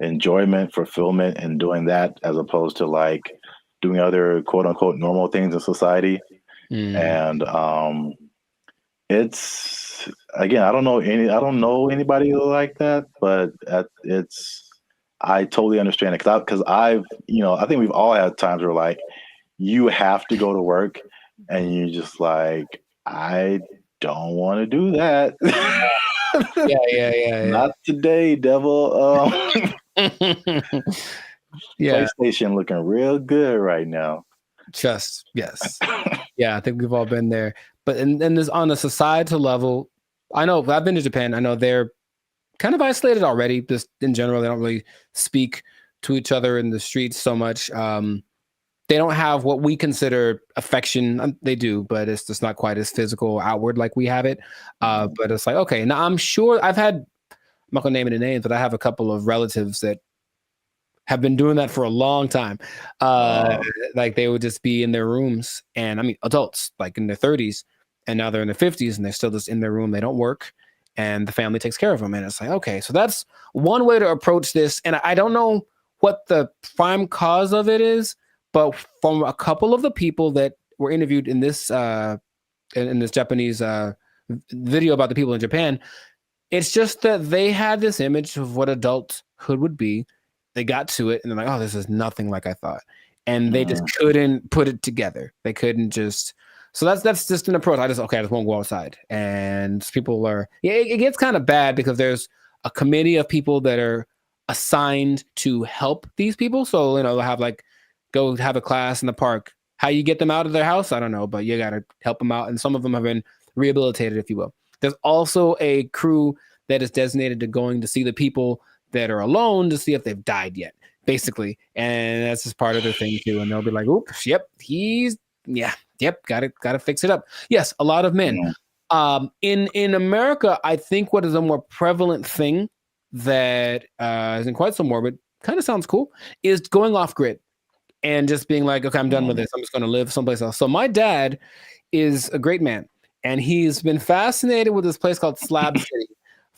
enjoyment, fulfillment in doing that as opposed to like doing other quote unquote normal things in society. And it's again, I don't know anybody like that, but I totally understand it because I've I think we've all had times where like you have to go to work and you just like I don't want to do that. Yeah. Not today, devil. Yeah. PlayStation looking real good right now. Just yes. Yeah, I think we've all been there. But and this on a societal level, I know I've been to Japan. I know they're kind of isolated already. Just in general, they don't really speak to each other in the streets so much. They don't have what we consider affection. They do, but it's just not quite as physical outward like we have it. But it's like, okay, now I'm sure I'm not gonna name any names, but I have a couple of relatives that have been doing that for a long time. Like they would just be in their rooms, and I mean adults like in their 30s, and now they're in their 50s and they're still just in their room. They don't work, and the family takes care of them. And it's like, okay, so that's one way to approach this. And I don't know what the prime cause of it is, but from a couple of the people that were interviewed in this Japanese video about the people in Japan, it's just that they had this image of what adulthood would be. They got to it and they're like, oh, this is nothing like I thought. And they just couldn't put it together. They couldn't just. So that's just an approach. I just won't go outside. And people are, it gets kind of bad because there's a committee of people that are assigned to help these people. So, they'll have go have a class in the park. How you get them out of their house, I don't know, but you got to help them out. And some of them have been rehabilitated, if you will. There's also a crew that is designated to going to see the people that are alone to see if they've died yet, basically. And that's just part of their thing too. And they'll be like, oops, yep, gotta fix it up. Yes, a lot of men. In America, I think what is a more prevalent thing that isn't quite so morbid, kind of sounds cool, is going off grid and just being like, okay, I'm done with this. I'm just going to live someplace else. So my dad is a great man, and he's been fascinated with this place called Slab City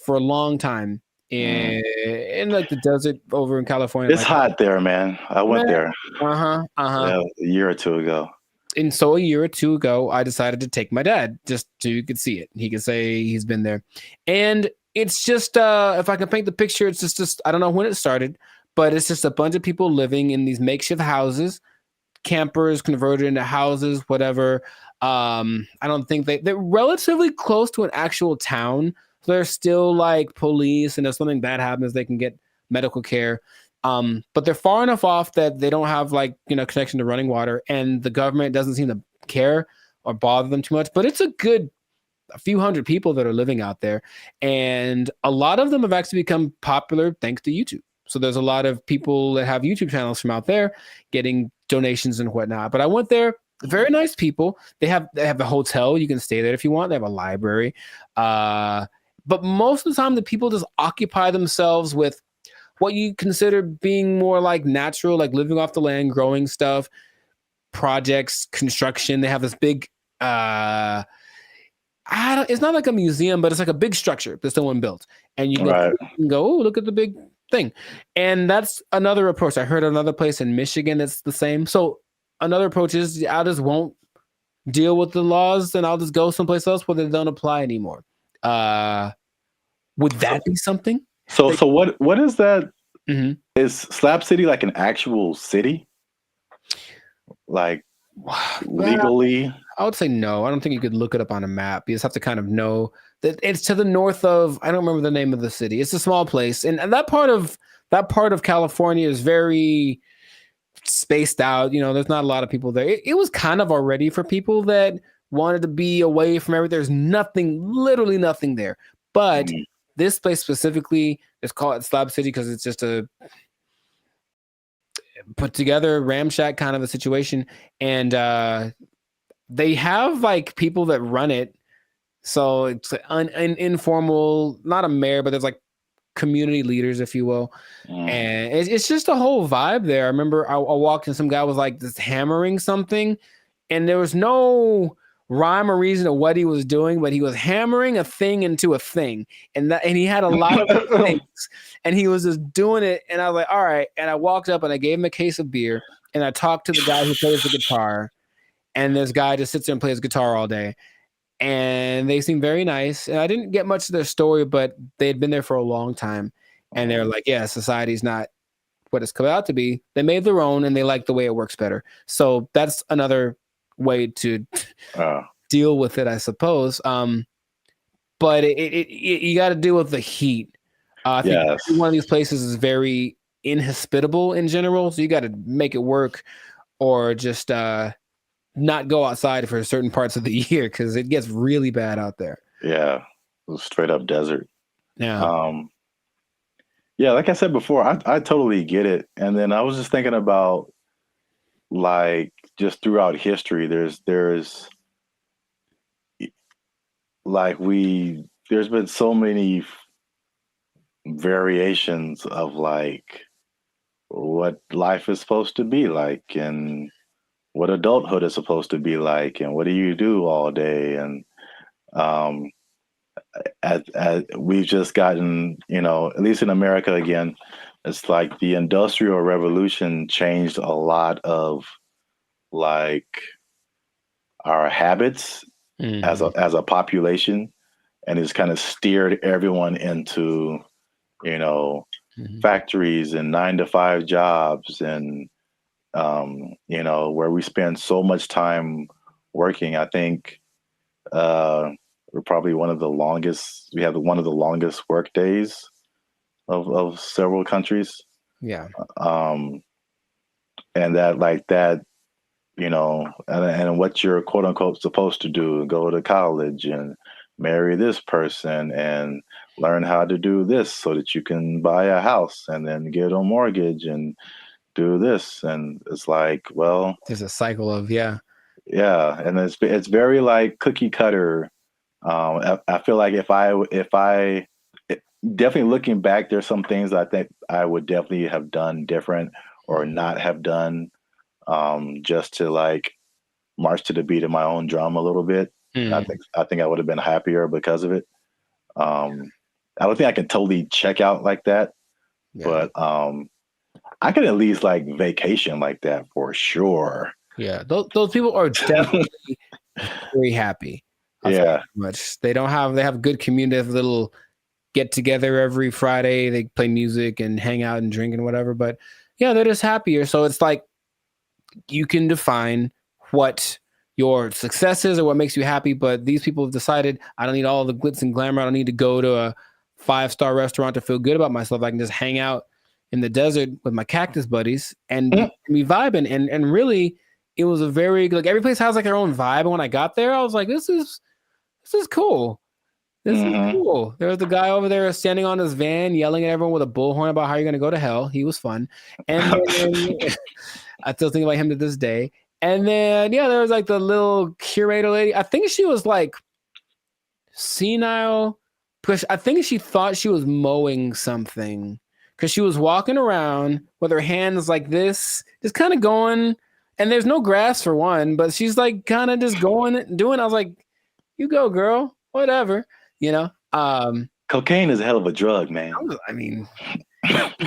for a long time in like the desert over in California. It's hot there, man. I went there. Yeah, a year or two ago. And so a year or two ago, I decided to take my dad just so you could see it. He could say he's been there. And it's just, if I can paint the picture, it's just I don't know when it started, but it's just a bunch of people living in these makeshift houses, campers converted into houses, whatever. I don't think they're relatively close to an actual town. So there's still like police, and if something bad happens, they can get medical care. But they're far enough off that they don't have connection to running water, and the government doesn't seem to care or bother them too much. But it's a few hundred people that are living out there, and a lot of them have actually become popular thanks to YouTube. So there's a lot of people that have YouTube channels from out there getting donations and whatnot. But I went there, very nice people. They have a hotel. You can stay there if you want. They have a library. But most of the time, the people just occupy themselves with what you consider being more like natural, like living off the land, growing stuff, projects, construction. They have this big, it's not like a museum, but it's like a big structure that someone built. And you can go, oh, look at the big thing. And that's another approach. I heard another place in Michigan that's the same. So another approach is I just won't deal with the laws and I'll just go someplace else where they don't apply anymore. Would that be something? So what is that? Is Slab City like an actual city? Like legally? I would say no. I don't think you could look it up on a map. You just have to kind of know that it's to the north of, I don't remember the name of the city. It's a small place. And that part of California is very spaced out. There's not a lot of people there. It was kind of already for people that wanted to be away from everything. There's literally nothing there. But this place specifically is called Slab City because it's just a put together ramshack kind of a situation. And they have like people that run it. So it's an informal, not a mayor, but there's like community leaders, if you will. And it's just a whole vibe there. I remember I walked and some guy was like just hammering something, and there was no rhyme or reason to what he was doing, but he was hammering a thing into a thing, and he had a lot of things, and he was just doing it. And I was like, all right. And I walked up and I gave him a case of beer, and I talked to the guy who plays the guitar, and this guy just sits there and plays guitar all day. And they seemed very nice. And I didn't get much of their story, but they had been there for a long time, and they're like, yeah, society's not what it's come out to be. They made their own, and they like the way it works better. So that's another way to deal with it, I suppose. But you got to deal with the heat. I think every one of these places is very inhospitable in general, so you got to make it work, or just not go outside for certain parts of the year because it gets really bad out there. Yeah, straight up desert. Yeah. Yeah, like I said before, I totally get it. And then I was just thinking about, like, just throughout history, there's like there's been so many variations of like what life is supposed to be like, and what adulthood is supposed to be like, and what do you do all day. And as we've just gotten, at least in America again, it's like the Industrial Revolution changed a lot of like our habits as a population, and it's kind of steered everyone into, factories and 9-to-5 jobs, and where we spend so much time working. I think we're probably we have one of the longest work days of several countries. Yeah. And and what you're quote unquote supposed to do, go to college and marry this person and learn how to do this so that you can buy a house and then get a mortgage and do this. And it's like, well, there's a cycle of and it's very like cookie cutter. I feel like if I definitely looking back, there's some things I think I would definitely have done different or not have done, just to like march to the beat of my own drum a little bit. I think I would have been happier because of it. I don't think I can totally check out like that, but I could at least like vacation like that for sure. Yeah, those people are definitely very happy. Much they have good community, they have little get together every Friday. They play music and hang out and drink and whatever. But yeah, they're just happier. So it's like you can define what your success is or what makes you happy. But these people have decided, I don't need all the glitz and glamour. I don't need to go to a 5-star restaurant to feel good about myself. I can just hang out in the desert with my cactus buddies and be vibing. And really, it was a very, like, every place has like their own vibe. And when I got there, I was like, this is cool. This is cool. There was the guy over there standing on his van yelling at everyone with a bullhorn about how you're going to go to hell. He was fun. And then, I still think about him to this day. And then, there was like the little curator lady. I think she was like senile, because I think she thought she was mowing something, because she was walking around with her hands like this, just kind of going. And there's no grass for one, but she's like kind of just going, doing. I was like, you go, girl, whatever. Cocaine is a hell of a drug, man. I mean,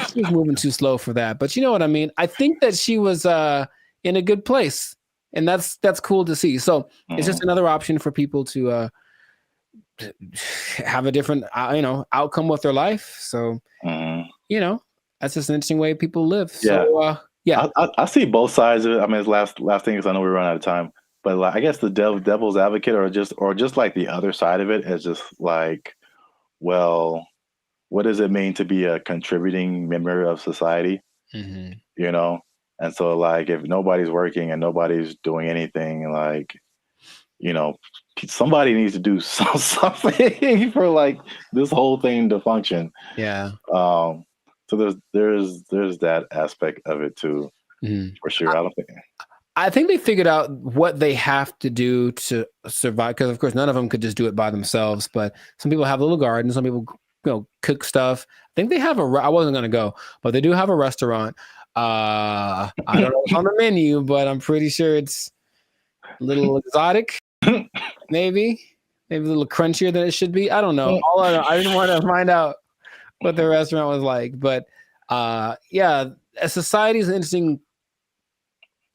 she was moving too slow for that, but you know what I mean? I think that she was in a good place, and that's cool to see. So it's just another option for people to have a different, outcome with their life. So, that's just an interesting way people live. So, I see both sides of it. I mean, it's last thing, because I know we run out of time. But like, I guess the devil's advocate, or just like the other side of it, is just like, well, what does it mean to be a contributing member of society? And so like, if nobody's working and nobody's doing anything, like, somebody needs to do something for like this whole thing to function. So there's that aspect of it too, for sure. I think they figured out what they have to do to survive, because of course none of them could just do it by themselves. But some people have a little garden. Some people, cook stuff. I think they have I wasn't going to go, but they do have a restaurant. I don't know what's on the menu, but I'm pretty sure it's a little exotic. maybe a little crunchier than it should be. I don't know. All I know, I didn't want to find out what the restaurant was like, but yeah, a society is an interesting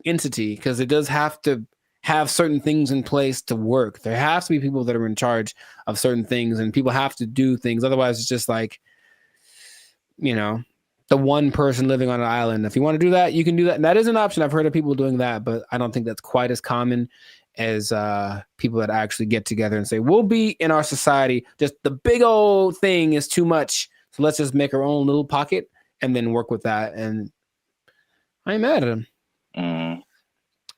entity because it does have to have certain things in place to work. There has to be people that are in charge of certain things, and people have to do things. Otherwise, it's just like, the one person living on an island. If you want to do that, you can do that. And that is an option. I've heard of people doing that, but I don't think that's quite as common as people that actually get together and say, we'll be in our society. Just the big old thing is too much. So let's just make our own little pocket and then work with that. And I ain't mad at them.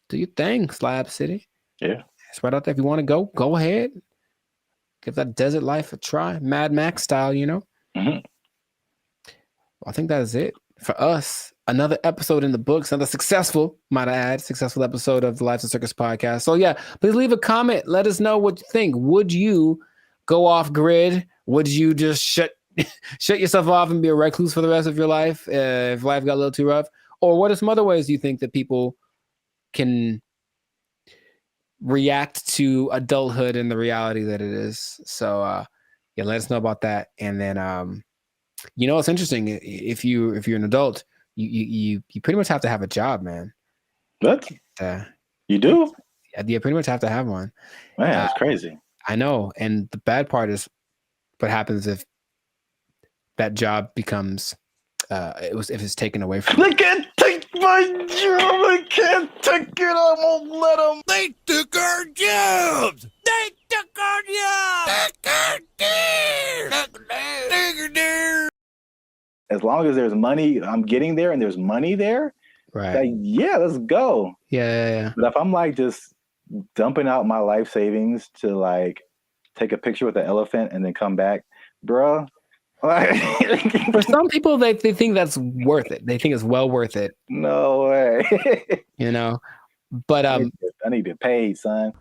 Do your thing, Slab City. Yeah. It's right out there. If you want to go ahead. Give that desert life a try. Mad Max style, Mm-hmm. I think that is it for us. Another episode in the books, another successful episode of the Lives of Circus podcast. So yeah, please leave a comment. Let us know what you think. Would you go off grid? Would you just shut yourself off and be a recluse for the rest of your life if life got a little too rough? Or what are some other ways you think that people can react to adulthood and the reality that it is? So yeah, let us know about that. And then it's interesting. If you're an adult, you pretty much have to have a job, man. What? You do? You pretty much have to have one. Man, that's crazy. I know. And the bad part is what happens if that job becomes if it's taken away from you. They can't take my job. I can't take it. I won't let them. They took our jobs. They took our jobs. As long as there's money, I'm getting there and there's money there. Right. Like, yeah, let's go. Yeah. But if I'm like just dumping out my life savings to like take a picture with an elephant and then come back, bruh. For some people, they think that's worth it. They think it's well worth it. No way. But I need to pay, son.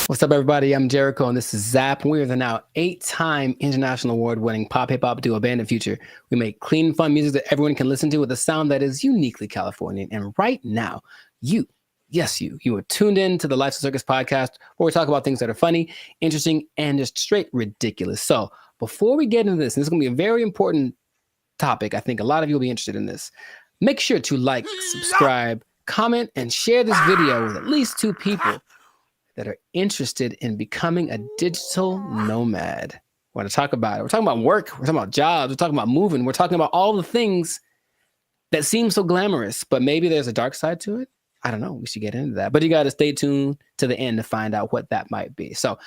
What's up, everybody? I'm Jericho, and this is Zap. We are the now 8-time international award-winning pop hip-hop duo Band of Future. We make clean, fun music that everyone can listen to with a sound that is uniquely Californian. And right now, you are tuned in to the Lives of Circus podcast, where we talk about things that are funny, interesting, and just straight ridiculous. So before we get into this, and this is going to be a very important topic, I think a lot of you will be interested in this. Make sure to like, subscribe, comment, and share this video with at least 2 people that are interested in becoming a digital nomad. We want to talk about it. We're talking about work. We're talking about jobs. We're talking about moving. We're talking about all the things that seem so glamorous, but maybe there's a dark side to it. I don't know. We should get into that. But you got to stay tuned to the end to find out what that might be. So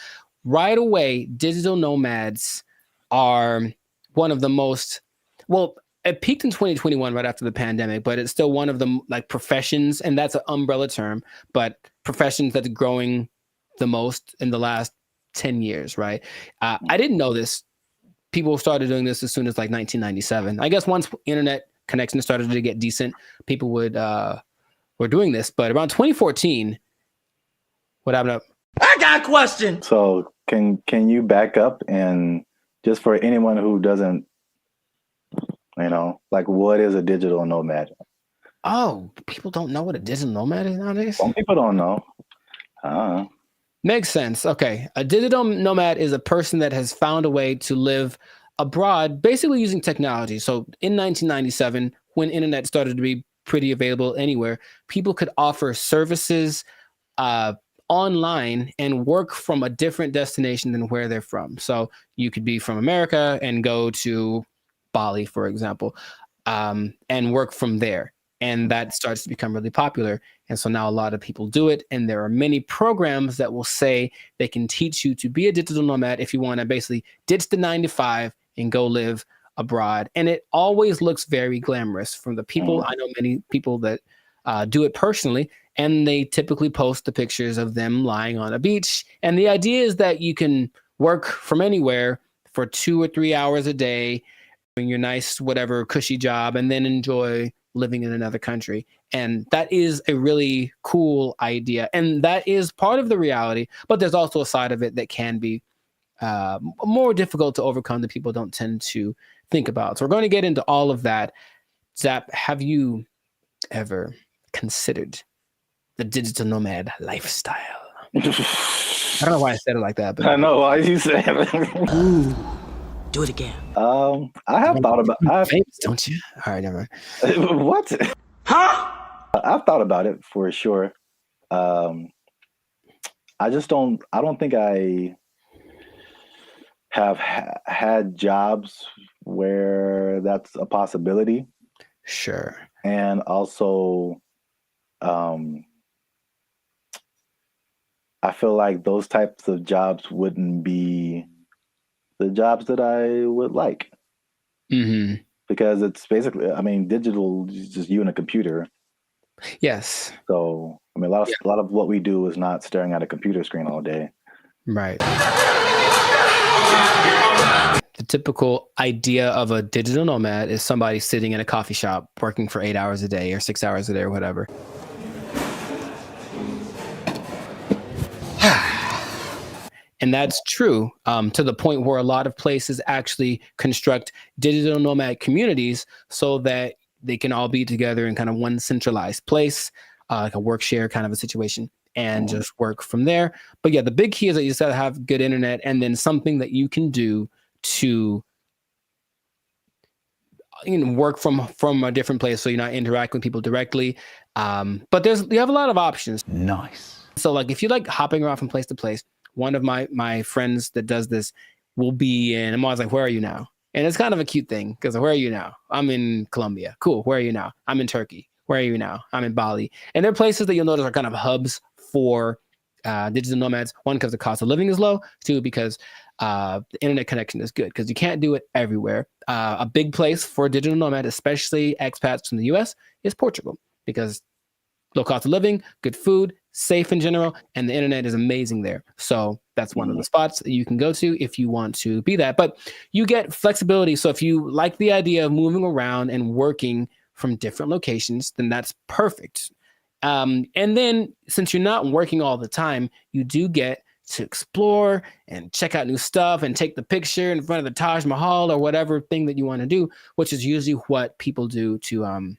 right away, digital nomads are one of the most, well, it peaked in 2021 right after the pandemic, but it's still one of the like professions, and that's an umbrella term, but professions that's growing the most in the last 10 years, right? I didn't know this. People started doing this as soon as like 1997. I guess once internet connections started to get decent, people were doing this. But around 2014, what happened up? I got a question. So can you back up and just for anyone who doesn't, like what is a digital nomad? Oh, people don't know what a digital nomad is nowadays? Some people don't know. Makes sense. Okay. A digital nomad is a person that has found a way to live abroad, basically using technology. So in 1997, when internet started to be pretty available anywhere, people could offer services online and work from a different destination than where they're from. So you could be from America and go to Bali, for example, and work from there. And that starts to become really popular. And so now a lot of people do it. And there are many programs that will say they can teach you to be a digital nomad if you want to basically ditch the 9-to-5 and go live abroad. And it always looks very glamorous from the people. I know many people that do it personally, and they typically post the pictures of them lying on a beach. And the idea is that you can work from anywhere for 2 or 3 hours a day, doing your nice, whatever, cushy job, and then enjoy living in another country. And that is a really cool idea. And that is part of the reality, but there's also a side of it that can be more difficult to overcome that people don't tend to think about. So we're going to get into all of that. Zap, have you ever considered the digital nomad lifestyle. I don't know why I said it like that, but I know why you said it. Ooh, do it again. I have thought about. Famous, don't you? All right, never mind. What? Huh? I've thought about it for sure. I just don't. I don't think I have had jobs where that's a possibility. Sure. And also, I feel like those types of jobs wouldn't be the jobs that I would like. Mm-hmm. Because it's basically, I mean, digital is just you and a computer. Yes. So, I mean, a lot of what we do is not staring at a computer screen all day. Right. The typical idea of a digital nomad is somebody sitting in a coffee shop working for 8 hours a day or 6 hours a day or whatever. And that's true to the point where a lot of places actually construct digital nomad communities so that they can all be together in kind of one centralized place, like a work share kind of a situation, and just work from there. But yeah, the big key is that you just got to have good internet and then something that you can do to work from a different place so you're not interacting with people directly. But you have a lot of options. Nice. So like if you like hopping around from place to place, one of my friends that does this will be in, I'm always like, where are you now? And it's kind of a cute thing because where are you now? I'm in Colombia. Cool. Where are you now? I'm in Turkey. Where are you now? I'm in Bali. And they're places that you'll notice are kind of hubs for digital nomads. One, because the cost of living is low. Two, because the internet connection is good because you can't do it everywhere. A big place for a digital nomad, especially expats from the US, is Portugal because low cost of living, good food, safe in general, and the internet is amazing there. So that's one of the spots that you can go to if you want to be that. But you get flexibility. So if you like the idea of moving around and working from different locations, then that's perfect. And then since you're not working all the time, you do get to explore and check out new stuff and take the picture in front of the Taj Mahal or whatever thing that you want to do, which is usually what people do to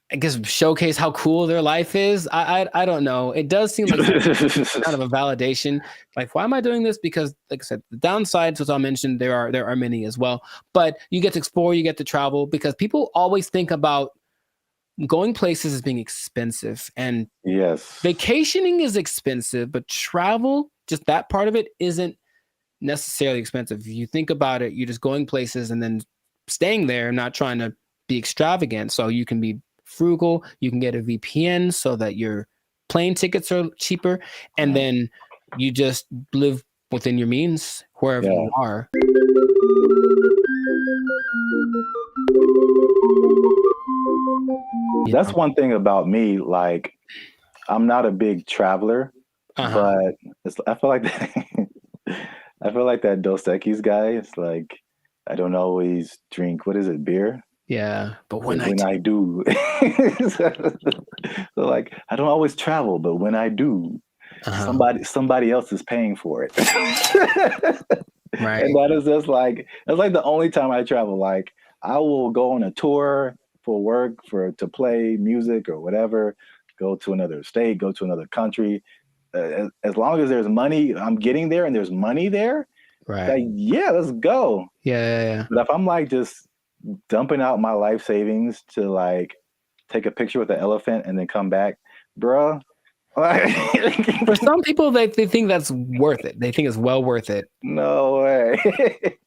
I guess showcase how cool their life is. I don't know. It does seem like kind of a validation. Like, why am I doing this? Because, like I said, the downsides, as I mentioned, there are many as well. But you get to explore, you get to travel, because people always think about going places as being expensive. And yes, vacationing is expensive, but travel, just that part of it, isn't necessarily expensive. If you think about it, you're just going places and then staying there, not trying to be extravagant. So you can be frugal, you can get a VPN so that your plane tickets are cheaper, and then you just live within your means wherever you are. That's one thing about me. Like, I'm not a big traveler, but I feel like I feel like that Dos Equis guy. It's like I don't always drink. What is it? Beer. Yeah, but when I do, so like I don't always travel, but when I do, somebody else is paying for it. Right. And that is just like that's like the only time I travel. Like I will go on a tour for work, to play music or whatever, go to another state, go to another country. As long as there's money, I'm getting there and there's money there. Right. Like, yeah, let's go. Yeah. But if I'm like just dumping out my life savings to like take a picture with the elephant and then come back, bruh. For some people, they think that's worth it. They think it's well worth it. No way.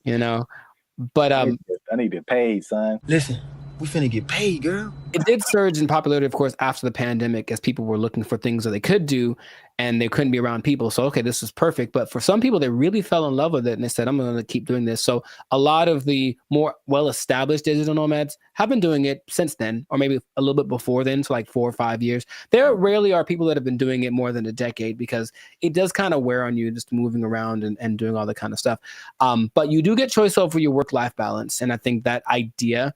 But I need to pay, son. Listen, we finna get paid, girl. It did surge in popularity, of course, after the pandemic, as people were looking for things that they could do and they couldn't be around people. So, okay, this is perfect. But for some people, they really fell in love with it and they said, I'm going to keep doing this. So a lot of the more well-established digital nomads have been doing it since then, or maybe a little bit before then, so like 4 or 5 years. There rarely are people that have been doing it more than a decade because it does kind of wear on you just moving around and doing all that kind of stuff. But you do get choice over your work-life balance. And I think that idea,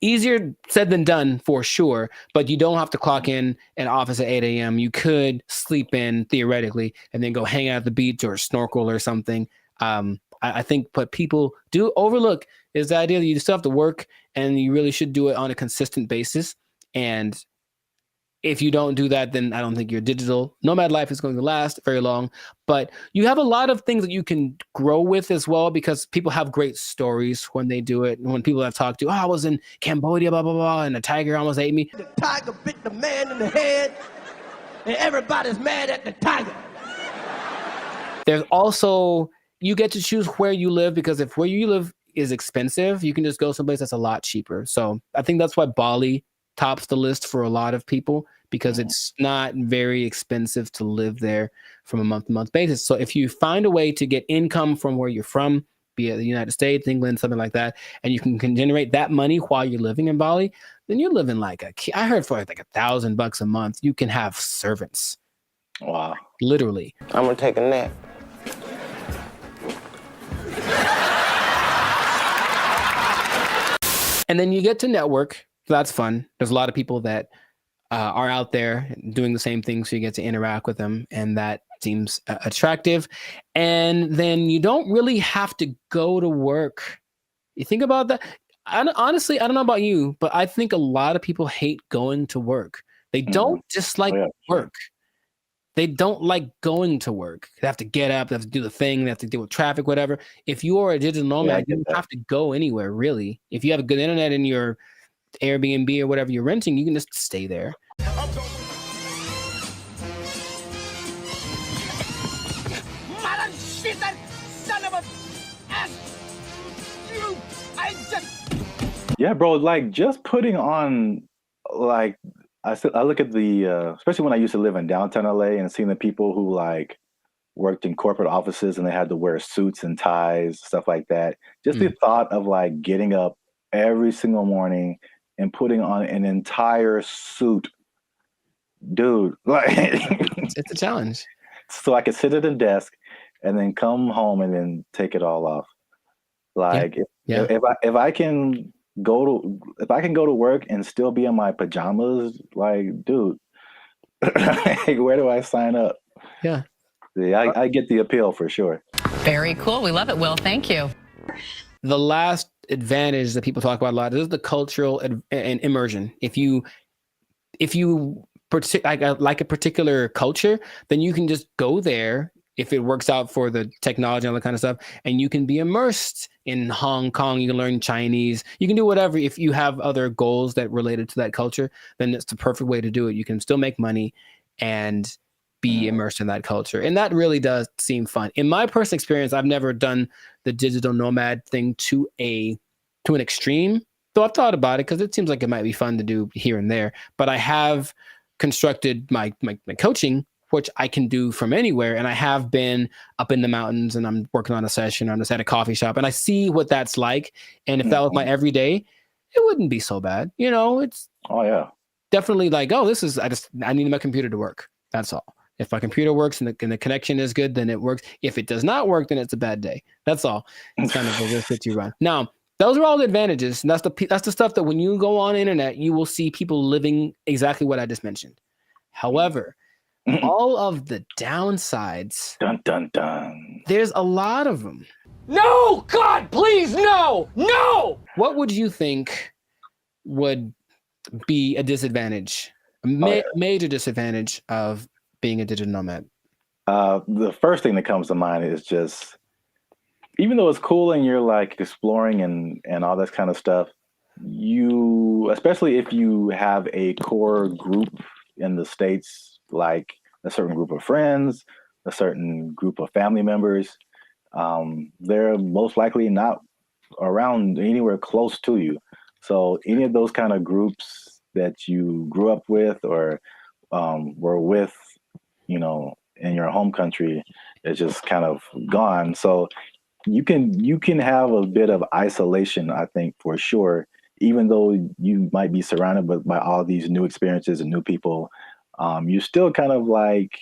easier said than done for sure, but you don't have to clock in an office at 8 a.m. You could sleep in theoretically and then go hang out at the beach or snorkel or something. I think what people do overlook is the idea that you still have to work and you really should do it on a consistent basis. And if you don't do that, then I don't think your digital nomad life is going to last very long. But you have a lot of things that you can grow with as well, because people have great stories when they do it. And when people I've talked to, I was in Cambodia, blah, blah, blah, and a tiger almost ate me. The tiger bit the man in the head, and everybody's mad at the tiger. There's also, you get to choose where you live, because if where you live is expensive, you can just go someplace that's a lot cheaper. So I think that's why Bali tops the list for a lot of people, because it's not very expensive to live there from a month-to-month basis. So if you find a way to get income from where you're from, be it the United States, England, something like that, and you can generate that money while you're living in Bali, then you're living like I heard for like $1,000 a month, you can have servants. Wow. Literally. I'm gonna take a nap. And then you get to network. So that's fun. There's a lot of people that are out there doing the same thing, so you get to interact with them, and that seems attractive. And then you don't really have to go to work. You think about that. Honestly, I don't know about you, but I think a lot of people hate going to work. They don't dislike work. They don't like going to work. They have to get up, they have to do the thing, they have to deal with traffic, whatever. If you are a digital nomad, you don't have to go anywhere, really. If you have a good internet in your Airbnb or whatever you're renting, you can just stay there. Mother shit, that son of a ass! You, I just... Yeah, bro, like just putting on, like, I look at the, especially when I used to live in downtown LA and seeing the people who like worked in corporate offices and they had to wear suits and ties, stuff like that. Just the thought of like getting up every single morning and putting on an entire suit, dude, like it's a challenge. So I could sit at a desk and then come home and then take it all off. Like if I can go to work and still be in my pajamas, like, dude, where do I sign up? Yeah, I get the appeal for sure. Very cool. We love it, Will. Thank you. The last advantage that people talk about a lot is the cultural and immersion. If you like a particular culture, then you can just go there if it works out for the technology and all that kind of stuff, and you can be immersed in Hong Kong. You can learn Chinese. You can do whatever. If you have other goals that related to that culture, then it's the perfect way to do it. You can still make money and be immersed in that culture. And that really does seem fun. In my personal experience, I've never done the digital nomad thing to an extreme, though I've thought about it because it seems like it might be fun to do here and there. But I have constructed my coaching, which I can do from anywhere. And I have been up in the mountains and I'm working on a session. I'm just at a coffee shop and I see what that's like. And if that was my everyday, it wouldn't be so bad. You know, it's definitely like, oh, I need my computer to work. That's all. If my computer works and the connection is good, then it works. If it does not work, then it's a bad day. That's all. It's kind of a risk that you run. Now, those are all the advantages. And that's the stuff that when you go on the internet, you will see people living exactly what I just mentioned. However, all of the downsides, dun, dun, dun. There's a lot of them. No, God, please, no, no! What would you think would be a disadvantage, major disadvantage of being a digital nomad? The first thing that comes to mind is just, even though it's cool and you're like exploring and all that kind of stuff, especially if you have a core group in the States, like a certain group of friends, a certain group of family members, they're most likely not around anywhere close to you. So any of those kind of groups that you grew up with or were with, in your home country, is just kind of gone. So you can have a bit of isolation, I think, for sure, even though you might be surrounded by all these new experiences and new people. You're still kind of like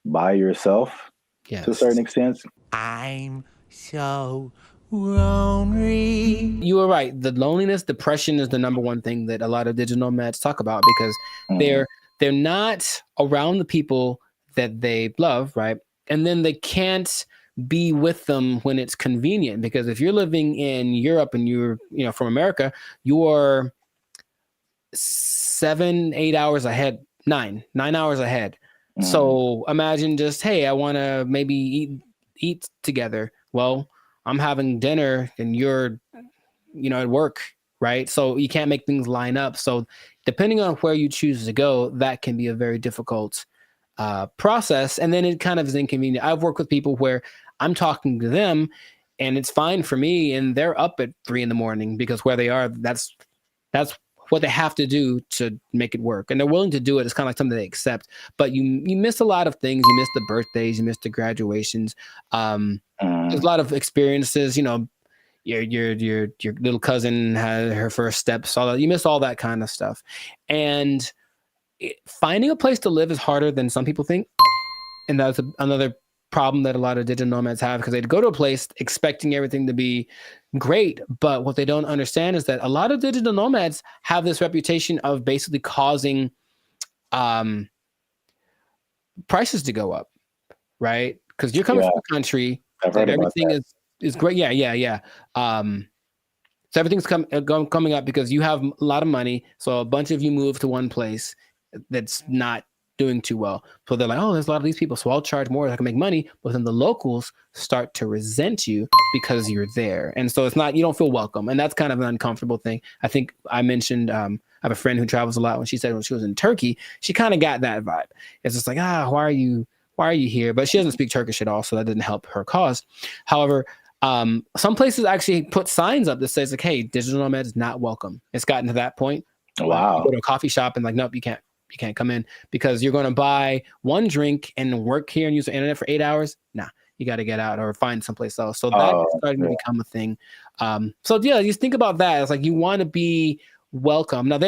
by yourself to a certain extent. I'm so lonely. You were right. The loneliness, depression is the number one thing that a lot of digital nomads talk about, because they're not around the people that they love, right? And then they can't be with them when it's convenient, because if you're living in Europe and you're from America, 7-8 hours ahead, 9 hours ahead. So imagine just, hey, I want to maybe eat together. Well, I'm having dinner and you're, at work, right? So you can't make things line up. So depending on where you choose to go, that can be a very difficult process. And then it kind of is inconvenient. I've worked with people where I'm talking to them and it's fine for me, and they're up at 3 a.m. because where they are, that's what they have to do to make it work, and they're willing to do it. It's kind of like something they accept. But you miss a lot of things. You miss the birthdays. You miss the graduations. There's a lot of experiences. Your little cousin had her first steps. All that. You miss all that kind of stuff, and finding a place to live is harder than some people think, and that's another problem that a lot of digital nomads have, because they go to a place expecting everything to be great, but what they don't understand is that a lot of digital nomads have this reputation of basically causing prices to go up, right? Because you're coming from a country that everything is great. Yeah. So everything's coming up because you have a lot of money. So a bunch of you move to one place that's not doing too well. So they're like, oh, there's a lot of these people, so I'll charge more so I can make money. But then the locals start to resent you because you're there. And so it's not, you don't feel welcome. And that's kind of an uncomfortable thing. I think I mentioned, I have a friend who travels a lot. When she said when she was in Turkey, she kind of got that vibe. It's just like, why are you here? But she doesn't speak Turkish at all, so that didn't help her cause. However, some places actually put signs up that says like, hey, digital nomad is not welcome. It's gotten to that point. Wow. You go to a coffee shop and like, nope, you can't come in because you're going to buy one drink and work here and use the internet for 8 hours. Nah, you got to get out or find someplace else. So that's starting to become a thing. So yeah, just think about that. It's like you want to be welcome. Now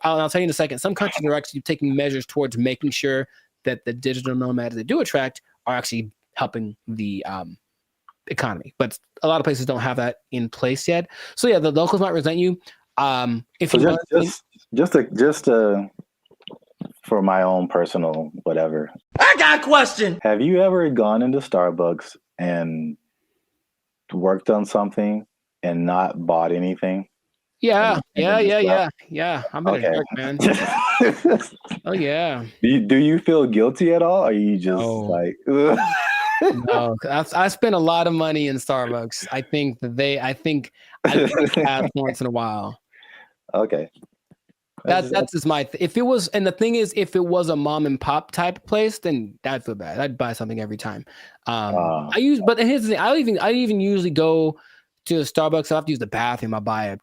I'll tell you in a second, some countries are actually taking measures towards making sure that the digital nomads they do attract are actually helping the economy. But a lot of places don't have that in place yet. So yeah, the locals might resent you. If so you for my own personal whatever. I got a question. Have you ever gone into Starbucks and worked on something and not bought anything? Yeah. I'm in a jerk, man. Oh yeah. Do you feel guilty at all? Or are you just like No, I spent a lot of money in Starbucks. I think that once in a while. Okay. That's just my if it was, and the thing is, if it was a mom and pop type place, then I'd feel bad. I'd buy something every time. But here's the thing, I even usually go to a Starbucks. I have to use the bathroom. I buy a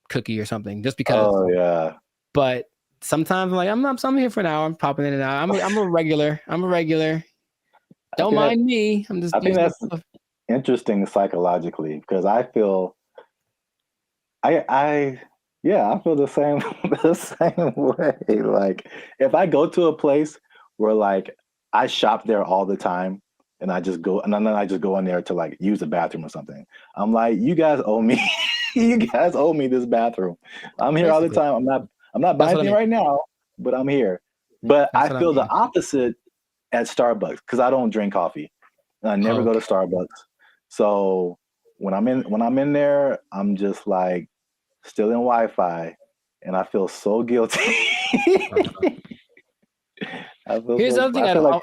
cookie or something just because. Oh yeah. But sometimes I'm like, I'm here for an hour. I'm popping in and out. I'm a regular. Don't mind me. I'm just. I think that's interesting psychologically because I feel. I feel the same way. Like if I go to a place where like I shop there all the time and I just go and then I just go in there to like use the bathroom or something. I'm like, you guys owe me. You guys owe me this bathroom. I'm here all the time. I'm not buying anything right now, but I'm here. But I feel the opposite at Starbucks because I don't drink coffee. And I never go to Starbucks. So when I'm in there, I'm just like still in Wi-Fi, and I feel so guilty. Here's the other thing.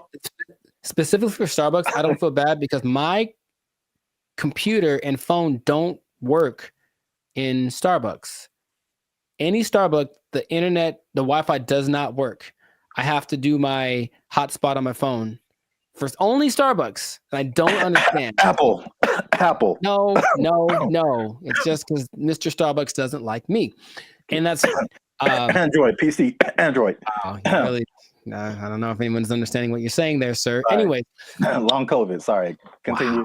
Specifically for Starbucks, I don't feel bad because my computer and phone don't work in Starbucks. Any Starbucks, the internet, the Wi-Fi does not work. I have to do my hotspot on my phone. For only Starbucks. I don't understand. Apple. No. It's just because Mr. Starbucks doesn't like me. And that's Android, PC, Android. Wow, really, I don't know if anyone's understanding what you're saying there, sir. Sorry. Anyway. Long COVID. Sorry. Continue.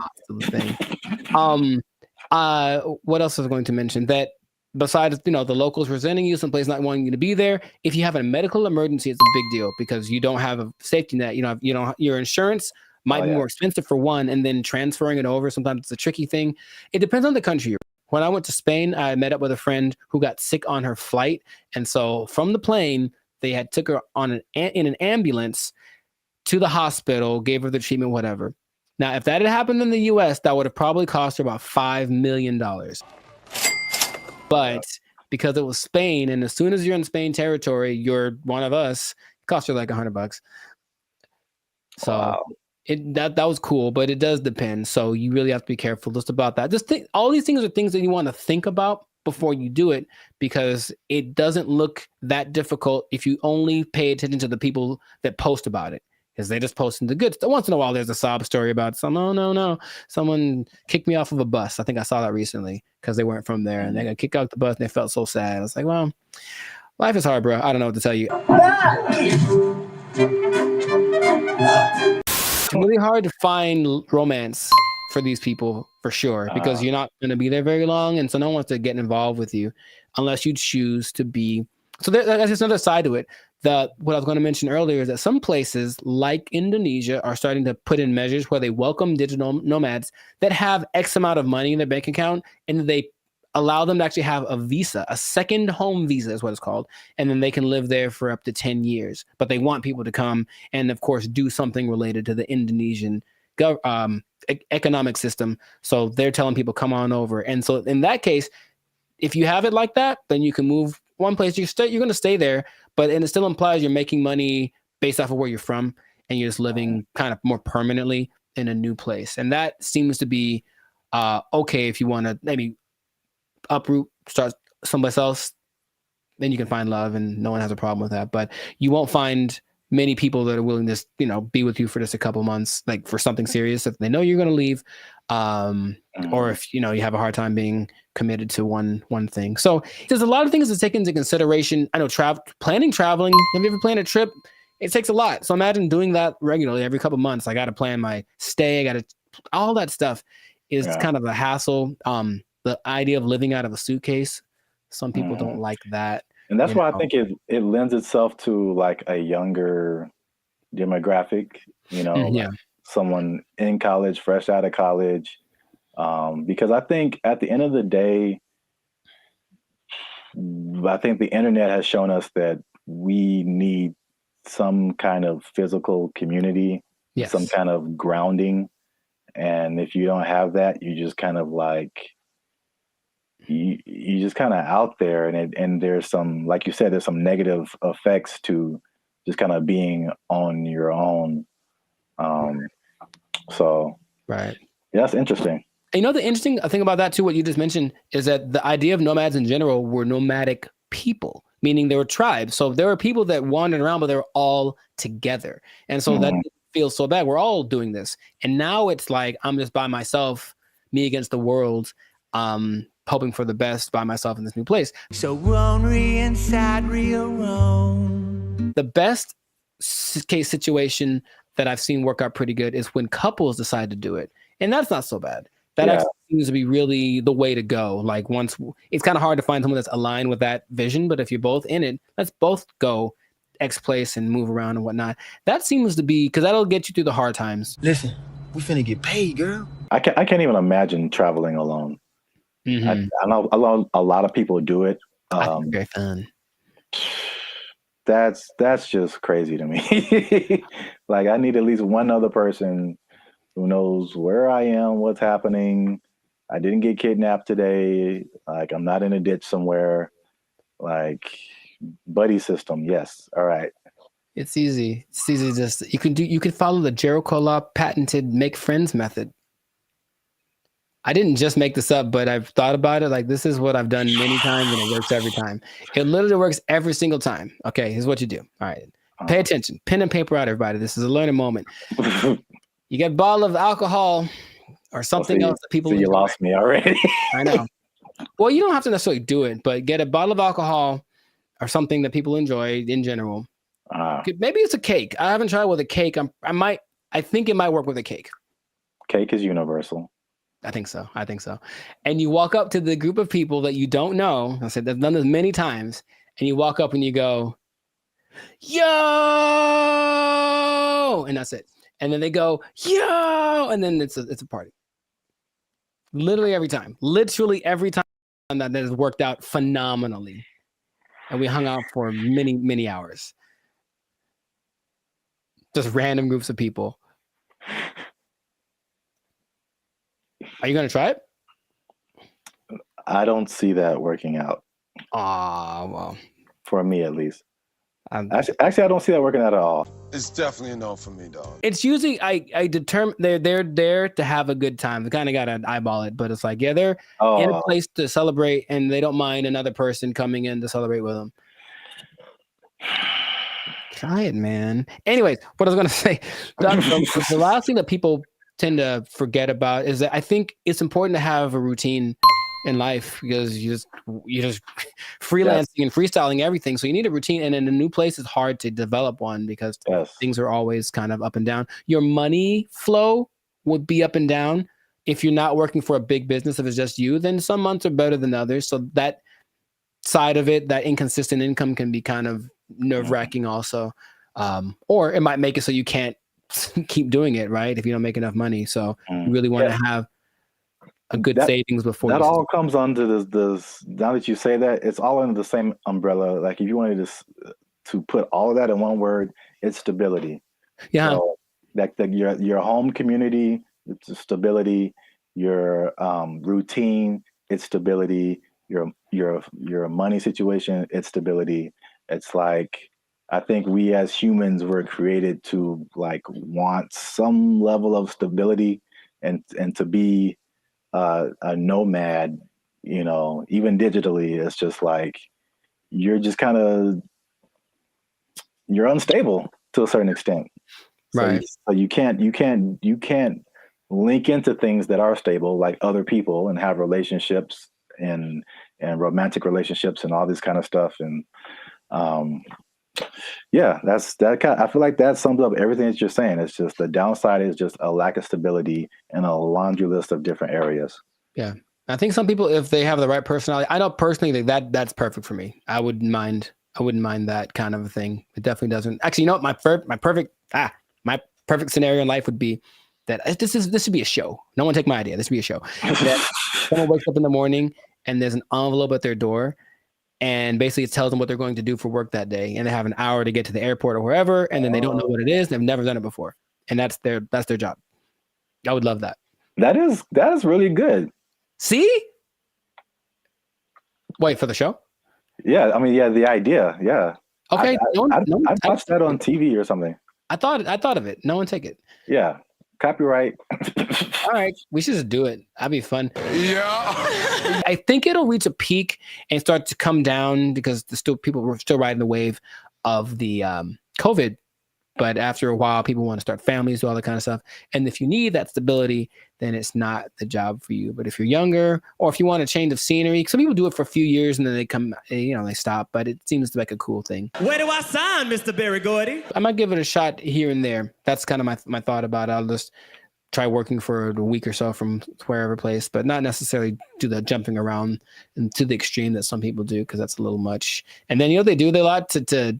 Wow, what else was I going to mention? That besides, the locals resenting you, someplace not wanting you to be there, if you have a medical emergency, it's a big deal because you don't have a safety net. Your insurance might be more expensive for one, and then transferring it over, sometimes it's a tricky thing. It depends on the country. When I went to Spain, I met up with a friend who got sick on her flight. And so from the plane, they had took her in an ambulance to the hospital, gave her the treatment, whatever. Now, if that had happened in the US, that would have probably cost her about $5 million. But because it was Spain. And as soon as you're in Spain territory, you're one of us. It costs you like $100. So Wow. that was cool, but it does depend. So you really have to be careful just about that. Just think, all these things are things that you want to think about before you do it, because it doesn't look that difficult if you only pay attention to the people that post about it, because they just posting the good stuff. Once in a while, there's a sob story about no, someone kicked me off of a bus. I think I saw that recently because they weren't from there and they got kicked out the bus and they felt so sad. I was like, well, life is hard, bro. I don't know what to tell you. It's really hard to find romance for these people, for sure, because you're not going to be there very long, and so no one wants to get involved with you unless you choose to be. So that's just another side to it. What I was going to mention earlier is that some places like Indonesia are starting to put in measures where they welcome digital nomads that have X amount of money in their bank account, and they allow them to actually have a visa, a second home visa is what it's called. And then they can live there for up to 10 years. But they want people to come and, of course, do something related to the Indonesian economic system. So they're telling people, come on over. And so in that case, if you have it like that, then you can move one place. You're going to stay there, and it still implies you're making money based off of where you're from, and you're just living kind of more permanently in a new place. And that seems to be okay if you want to maybe uproot, start someplace else, then you can find love and no one has a problem with that. But you won't find many people that are willing to, be with you for just a couple months, like for something serious, if they know you're going to leave, or if, you have a hard time being committed to one thing. So there's a lot of things to take into consideration. I know traveling. Have you ever planned a trip? It takes a lot. So imagine doing that regularly every couple months. I got to plan my stay. All that stuff is kind of a hassle. The idea of living out of a suitcase, some people don't like that. And that's why I think it lends itself to like a younger demographic, like someone in college, fresh out of college. Because I think at the end of the day, I think the internet has shown us that we need some kind of physical community, some kind of grounding. And if you don't have that, you just kind of like, you just kind of out there, and there's some, like you said, there's some negative effects to just kind of being on your own. So right, that's interesting. And the interesting thing about that too, what you just mentioned, is that the idea of nomads in general were nomadic people, meaning they were tribes. So there were people that wandered around, but they were all together, and so that didn't feel so bad. We're all doing this, and now it's like I'm just by myself, me against the world. Hoping for the best by myself in this new place. So lonely inside, real wrong. The best case situation that I've seen work out pretty good is when couples decide to do it. And that's not so bad. That actually seems to be really the way to go. Like it's kind of hard to find someone that's aligned with that vision, but if you're both in it, let's both go X place and move around and whatnot. That seems to be, because that'll get you through the hard times. Listen, we finna get paid, girl. I can't even imagine traveling alone. I know a lot of people do it. I think it's very fun. That's just crazy to me. Like, I need at least one other person who knows where I am, what's happening. I didn't get kidnapped today. Like, I'm not in a ditch somewhere. Like, buddy system. Yes. All right. It's easy. It's easy. Just you can follow the Jericho Law patented make friends method. I didn't just make this up, but I've thought about it. Like, this is what I've done many times, and it works every time. It literally works every single time. Okay, here's what you do. All right, pay attention. Pen and paper out, everybody. This is a learning moment. You get a bottle of alcohol or something else that people enjoy. You lost me already. I know. Well, you don't have to necessarily do it, but get a bottle of alcohol or something that people enjoy in general. Maybe it's a cake. I haven't tried with a cake. I think it might work with a cake. Cake is universal. I think so. And you walk up to the group of people that you don't know. I said, I've done this many times. And you walk up and you go, yo, and that's it. And then they go, yo, and then it's a party. Literally every time that has worked out phenomenally. And we hung out for many, many hours. Just random groups of people. Are you going to try it? I don't see that working out. Well. For me, at least. Actually, I don't see that working out at all. It's definitely a no for me, dog. It's usually I determine they're there to have a good time. They kind of gotta eyeball it, but it's like, yeah, they're in a place to celebrate, and they don't mind another person coming in to celebrate with them. Try it, man. Anyways, what I was gonna say, the last thing that people tend to forget about is that I think it's important to have a routine in life, because you're just freelancing and freestyling everything. So you need a routine, and in a new place, it's hard to develop one because things are always kind of up and down. Your money flow would be up and down if you're not working for a big business. If it's just you, then some months are better than others. So that side of it, that inconsistent income, can be kind of nerve-wracking also. Or it might make it so you can't keep doing it, right? If you don't make enough money. So you really want to have a good savings before that all comes under this. Now that you say that, it's all under the same umbrella. Like if you wanted to put all of that in one word, it's stability. Yeah. So your home community, it's stability. Your routine, it's stability. Your money situation, it's stability. It's like, I think we as humans were created to like want some level of stability and to be a nomad, even digitally. It's just like you're just kind of you're unstable to a certain extent, right? So you can't link into things that are stable, like other people, and have relationships and romantic relationships and all this kind of stuff. And I feel like that sums up everything that you're saying. It's just the downside is just a lack of stability in a laundry list of different areas. Yeah. I think some people, if they have the right personality, I know personally that's perfect for me. I wouldn't mind that kind of a thing. It definitely doesn't. Actually, you know what? My perfect scenario in life would be that this would be a show. No one take my idea. This would be a show. That someone wakes up in the morning and there's an envelope at their door, and basically it tells them what they're going to do for work that day, and they have an hour to get to the airport or wherever, and then they don't know what it is. They've never done it before, and that's their job. I would love that. That is really good. See? Wait, for the show? Yeah, I mean, yeah, the idea, yeah. Okay, I'd watch that on TV or something. I thought of it. No one take it. Yeah, copyright. All right, we should just do it. That'd be fun. Yeah. I think it'll reach a peak and start to come down because people were still riding the wave of the COVID. But after a while, people want to start families, do all that kind of stuff. And if you need that stability, then it's not the job for you. But if you're younger, or if you want a change of scenery, some people do it for a few years and then they come, they stop. But it seems like a cool thing. Where do I sign, Mr. Berry Gordy? I might give it a shot here and there. That's kind of my thought about it. I'll just try working for a week or so from wherever place, but not necessarily do the jumping around and to the extreme that some people do, because that's a little much. And then they do a lot to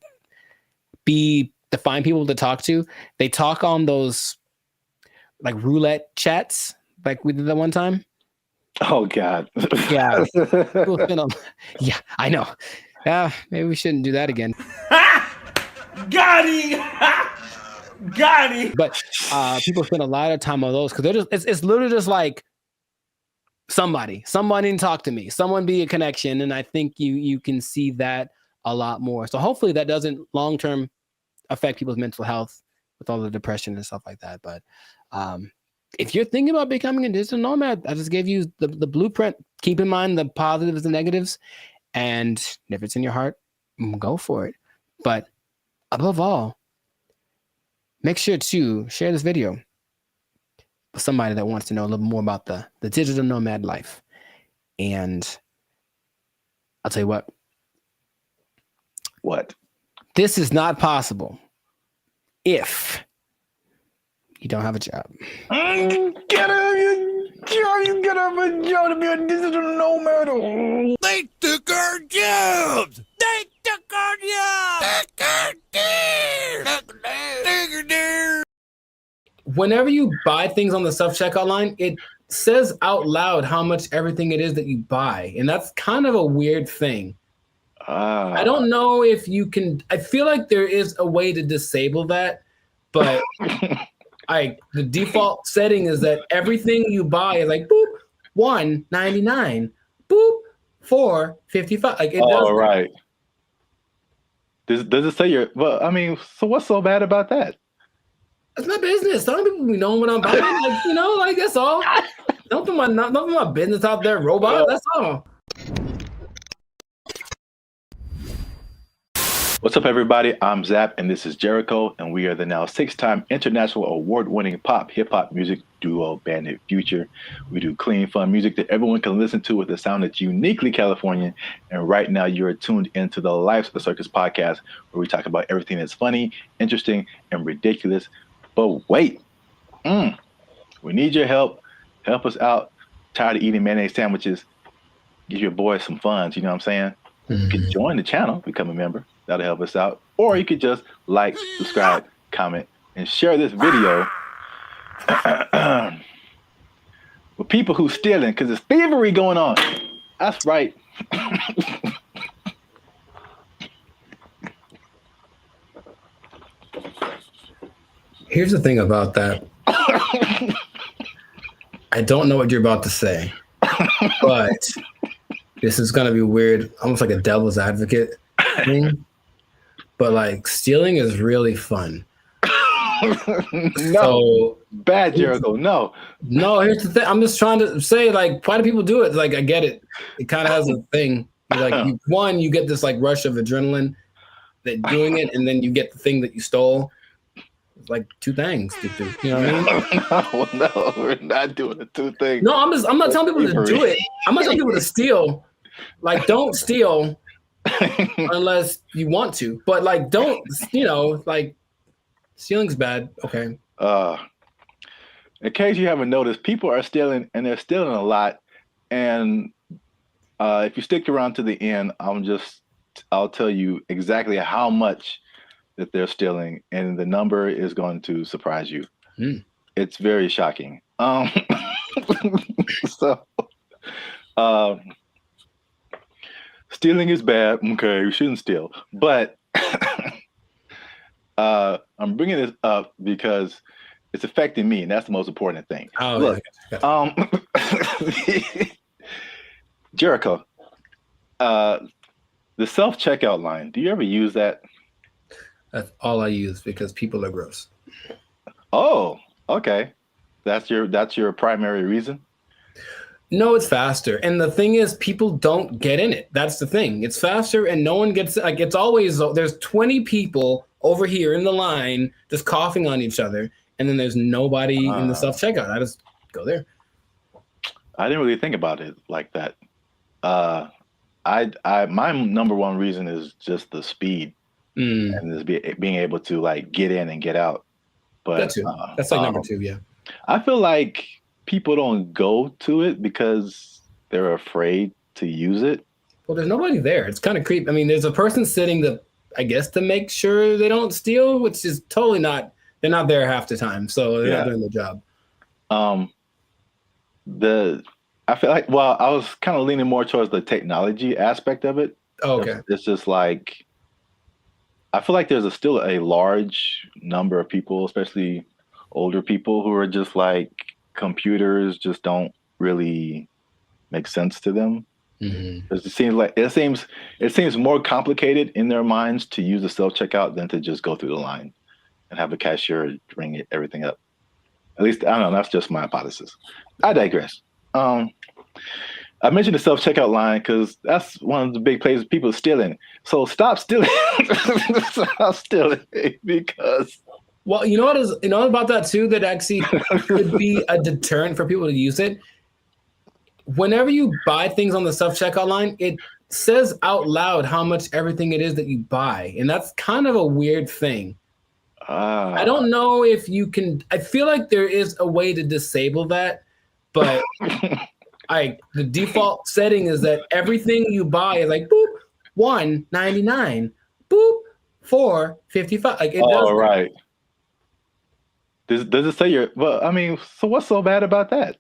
find people to talk to. They talk on those like roulette chats, like we did that one time. Oh God. Yeah. Yeah, I know. Maybe we shouldn't do that again. Got him! Got him! But people spend a lot of time on those because it's literally just like somebody talk to me, someone be a connection. And I think you can see that a lot more. So hopefully that doesn't long-term affect people's mental health with all the depression and stuff like that. But if you're thinking about becoming a digital nomad, I just gave you the blueprint. Keep in mind the positives and negatives, and if it's in your heart, go for it. But above all, make sure to share this video with somebody that wants to know a little more about the digital nomad life. And I'll tell you what. What? This is not possible if you don't have a job. You gotta have a job to be a digital nomad. They took our jobs. They took our jobs. Whenever you buy things on the self-checkout line, it says out loud how much everything it is that you buy. And that's kind of a weird thing. I don't know if you can. I feel like there is a way to disable that, but the default setting is that everything you buy is like boop $1.99, boop $4.55. Like it does. Oh, right. Does it say you're? Well, I mean, so what's so bad about that? It's my business. Some people be knowing what I'm buying. Like, you know, like that's all. Don't put my business out there, robot. That's all. What's up, everybody? I'm Zap, and this is Jericho, and we are the now 6-time international award-winning pop hip-hop music duo Bandit Future. We do clean, fun music that everyone can listen to with a sound that's uniquely Californian. And right now, you're tuned into the Life's a Circus podcast, where we talk about everything that's funny, interesting, and ridiculous. But wait, we need your help. Help us out. Tired of eating mayonnaise sandwiches? Give your boys some funds. You know what I'm saying? You can join the channel, become a member. That'll help us out. Or you could just like, subscribe, comment, and share this video with people who stealing, because there's thievery going on. That's right. Here's the thing about that. I don't know what you're about to say, but this is going to be weird, almost like a devil's advocate thing. But like stealing is really fun. No, bad, Jericho. No, here's the thing. I'm just trying to say, like, why do people do it? Like, I get it. It kind of has a thing. Like, you get this like rush of adrenaline that doing it, and then you get the thing that you stole. It's like two things to do. You know what I mean? No, we're not doing the two things. No, I'm not telling people to do it. I'm not telling people to steal. Like, don't steal unless you want to. But like, don't, like, stealing's bad. Okay. In case you haven't noticed, people are stealing, and they're stealing a lot. And if you stick around to the end, I'll tell you exactly how much that they're stealing, and the number is going to surprise you. It's very shocking. Stealing is bad. Okay, we shouldn't steal. But I'm bringing this up because it's affecting me, and that's the most important thing. Oh, look, Jericho, the self-checkout line. Do you ever use that? That's all I use because people are gross. Oh, okay. That's your primary reason? No, it's faster. And the thing is, people don't get in it. That's the thing. It's faster and no one gets, like, it's always, there's 20 people over here in the line just coughing on each other. And then there's nobody in the self-checkout. I just go there. I didn't really think about it like that. My number one reason is just the speed. And just being able to like get in and get out. But that too. That's like number two, yeah. I feel like people don't go to it because they're afraid to use it. Well, there's nobody there. It's kind of creepy. I mean, there's a person sitting I guess to make sure they don't steal, which is totally not. They're not there half the time, so they're not doing the job. I feel like, well, I was kind of leaning more towards the technology aspect of it. Oh, okay. It's just like, I feel like there's still a large number of people, especially older people, who are just like, computers just don't really make sense to them. It seems more complicated in their minds to use the self-checkout than to just go through the line and have a cashier ring everything up. At least, I don't know, that's just my hypothesis. I digress. I mentioned the self-checkout line because that's one of the big places people are stealing. So stop stealing. Stop stealing because. Well, you know what about that too, that actually could be a deterrent for people to use it? Whenever you buy things on the self-checkout line, it says out loud how much everything it is that you buy. And that's kind of a weird thing. I don't know if you can, I feel like there is a way to disable that, but the default setting is that everything you buy is like, boop, $1.99, boop, $4.55. Like it does. Right. Does it say well, I mean, so what's so bad about that?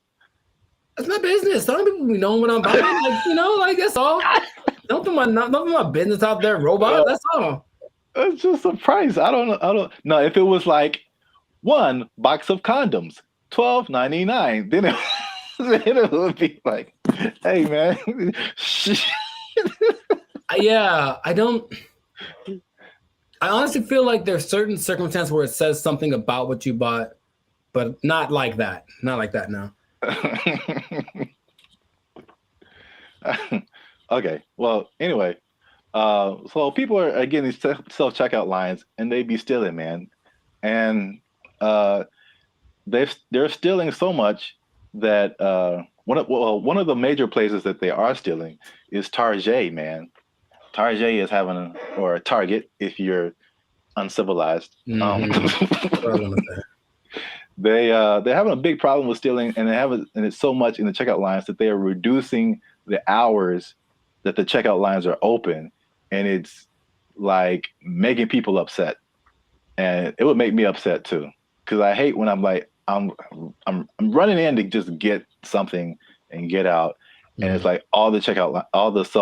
That's my business. Some people be knowing what I'm buying. Like, like that's all. Don't put my business out there, robot. That's all. It's just a price. I don't know. If it was like one box of condoms, $12.99, then it would be like, Hey, man. Yeah, I don't. I honestly feel like there's certain circumstances where it says something about what you bought, but not like that. Not like that. No. Okay. Well, anyway, so people are getting these self checkout lines, and they be stealing, man, and they're stealing so much that one of the major places that they are stealing is Target, man. Target is having or Target if you're uncivilized. They're having a big problem with stealing, and and it's so much in the checkout lines that they are reducing the hours that the checkout lines are open, and it's like making people upset. And it would make me upset too, because I hate when I'm like I'm running in to just get something and get out, and it's like all the self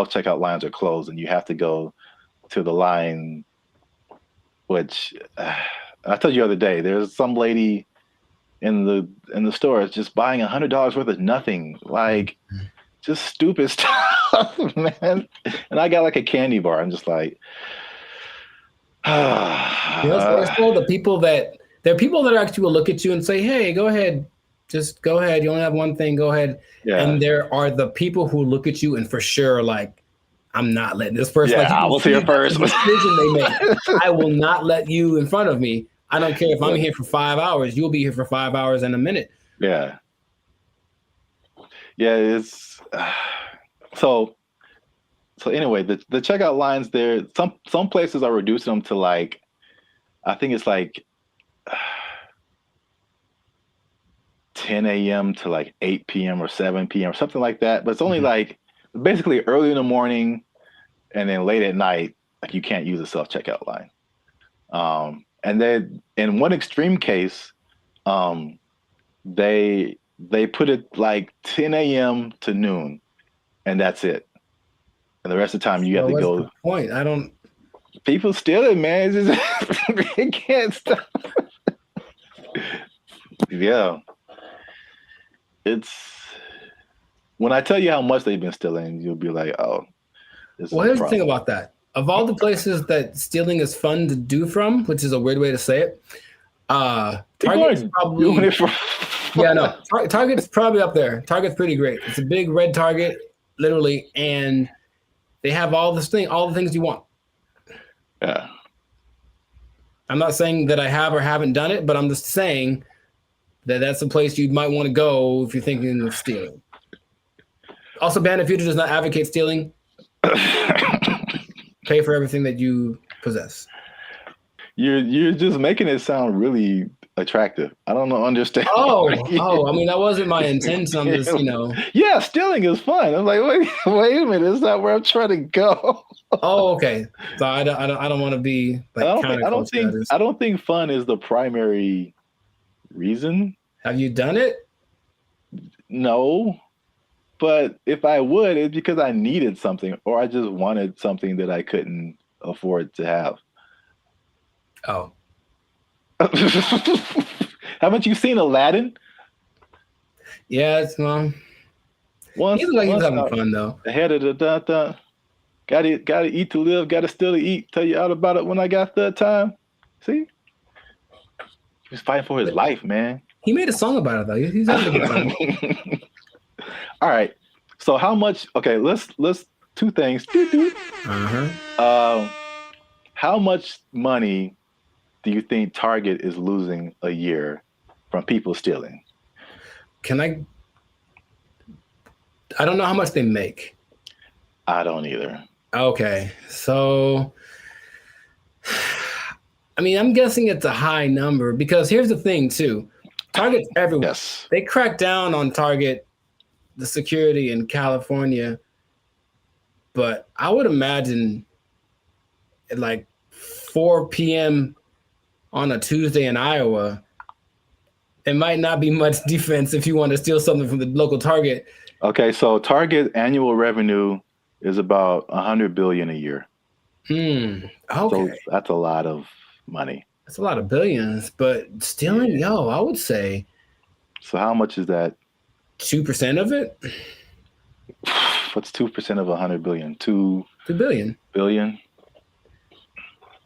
checkout lines are closed, and you have to go to the line. Which I told you the other day, there's some lady in the store is just buying $100 worth of nothing, like just stupid stuff, man. And I got like a candy bar. I'm just like, the people that there are people that actually will look at you and say, "Hey, go ahead, just go ahead. You only have one thing. Go ahead." Yeah. And there are the people who look at you and for sure, like, I'm not letting this person. Yeah, like, I was here first. The decision they make. I will not let you in front of me. I don't care if I'm here for 5 hours. You'll be here for 5 hours and a minute. Yeah. Yeah, it's so anyway, the checkout lines there, some places are reducing them to like, I think it's like 10 a.m. to like 8 p.m. or 7 p.m. or something like that. But it's only like basically early in the morning and then late at night, like you can't use a self-checkout line. And then in one extreme case, they put it like 10 a.m. to noon, and that's it. And the rest of the time you have to go. What's the point? I don't. People steal it, man. It's just, it can't stop. Yeah. It's when I tell you how much they've been stealing, you'll be like, oh. Well, here's the thing about that. Of all the places that stealing is fun to do from, which is a weird way to say it, Target's probably doing it for. Yeah, no. Target's probably up there. Target's pretty great. It's a big red Target, literally, and they have all the things you want. Yeah. I'm not saying that I have or haven't done it, but I'm just saying that that's a place you might want to go if you're thinking of stealing. Also, Band of Future does not advocate stealing. Pay for everything that you possess. You're just making it sound really attractive. I don't understand. Oh, I mean, that wasn't my intent. I'm just, Yeah, stealing is fun. I'm like, wait a minute, that's not where I'm trying to go. Oh, okay. So I don't want to be like I don't think fun is the primary reason. Have you done it? No. But if I would, it's because I needed something or I just wanted something that I couldn't afford to have. Oh. Haven't you seen Aladdin? Yeah, it's Once he was having fun though. Ahead of the gotta eat to live, gotta still to eat. Tell you all about it when I got the time. See? He was fighting for his life, man. He made a song about it though. He's having a good time. All right. So how much? Okay, let's two things. How much money do you think Target is losing a year from people stealing? I don't know how much they make. I don't either. Okay. So I mean, I'm guessing it's a high number because here's the thing too. Target's everywhere. Yes. They cracked down on Target, the security in California, but I would imagine at like 4 p.m. on a Tuesday in Iowa, it might not be much defense if you want to steal something from the local Target. Okay, so Target annual revenue is about $100 billion a year. Okay. So that's a lot of money. That's a lot of billions, but stealing, I would say. So how much is that? 2% of it? What's 2% of 100 billion? 2 billion. billion.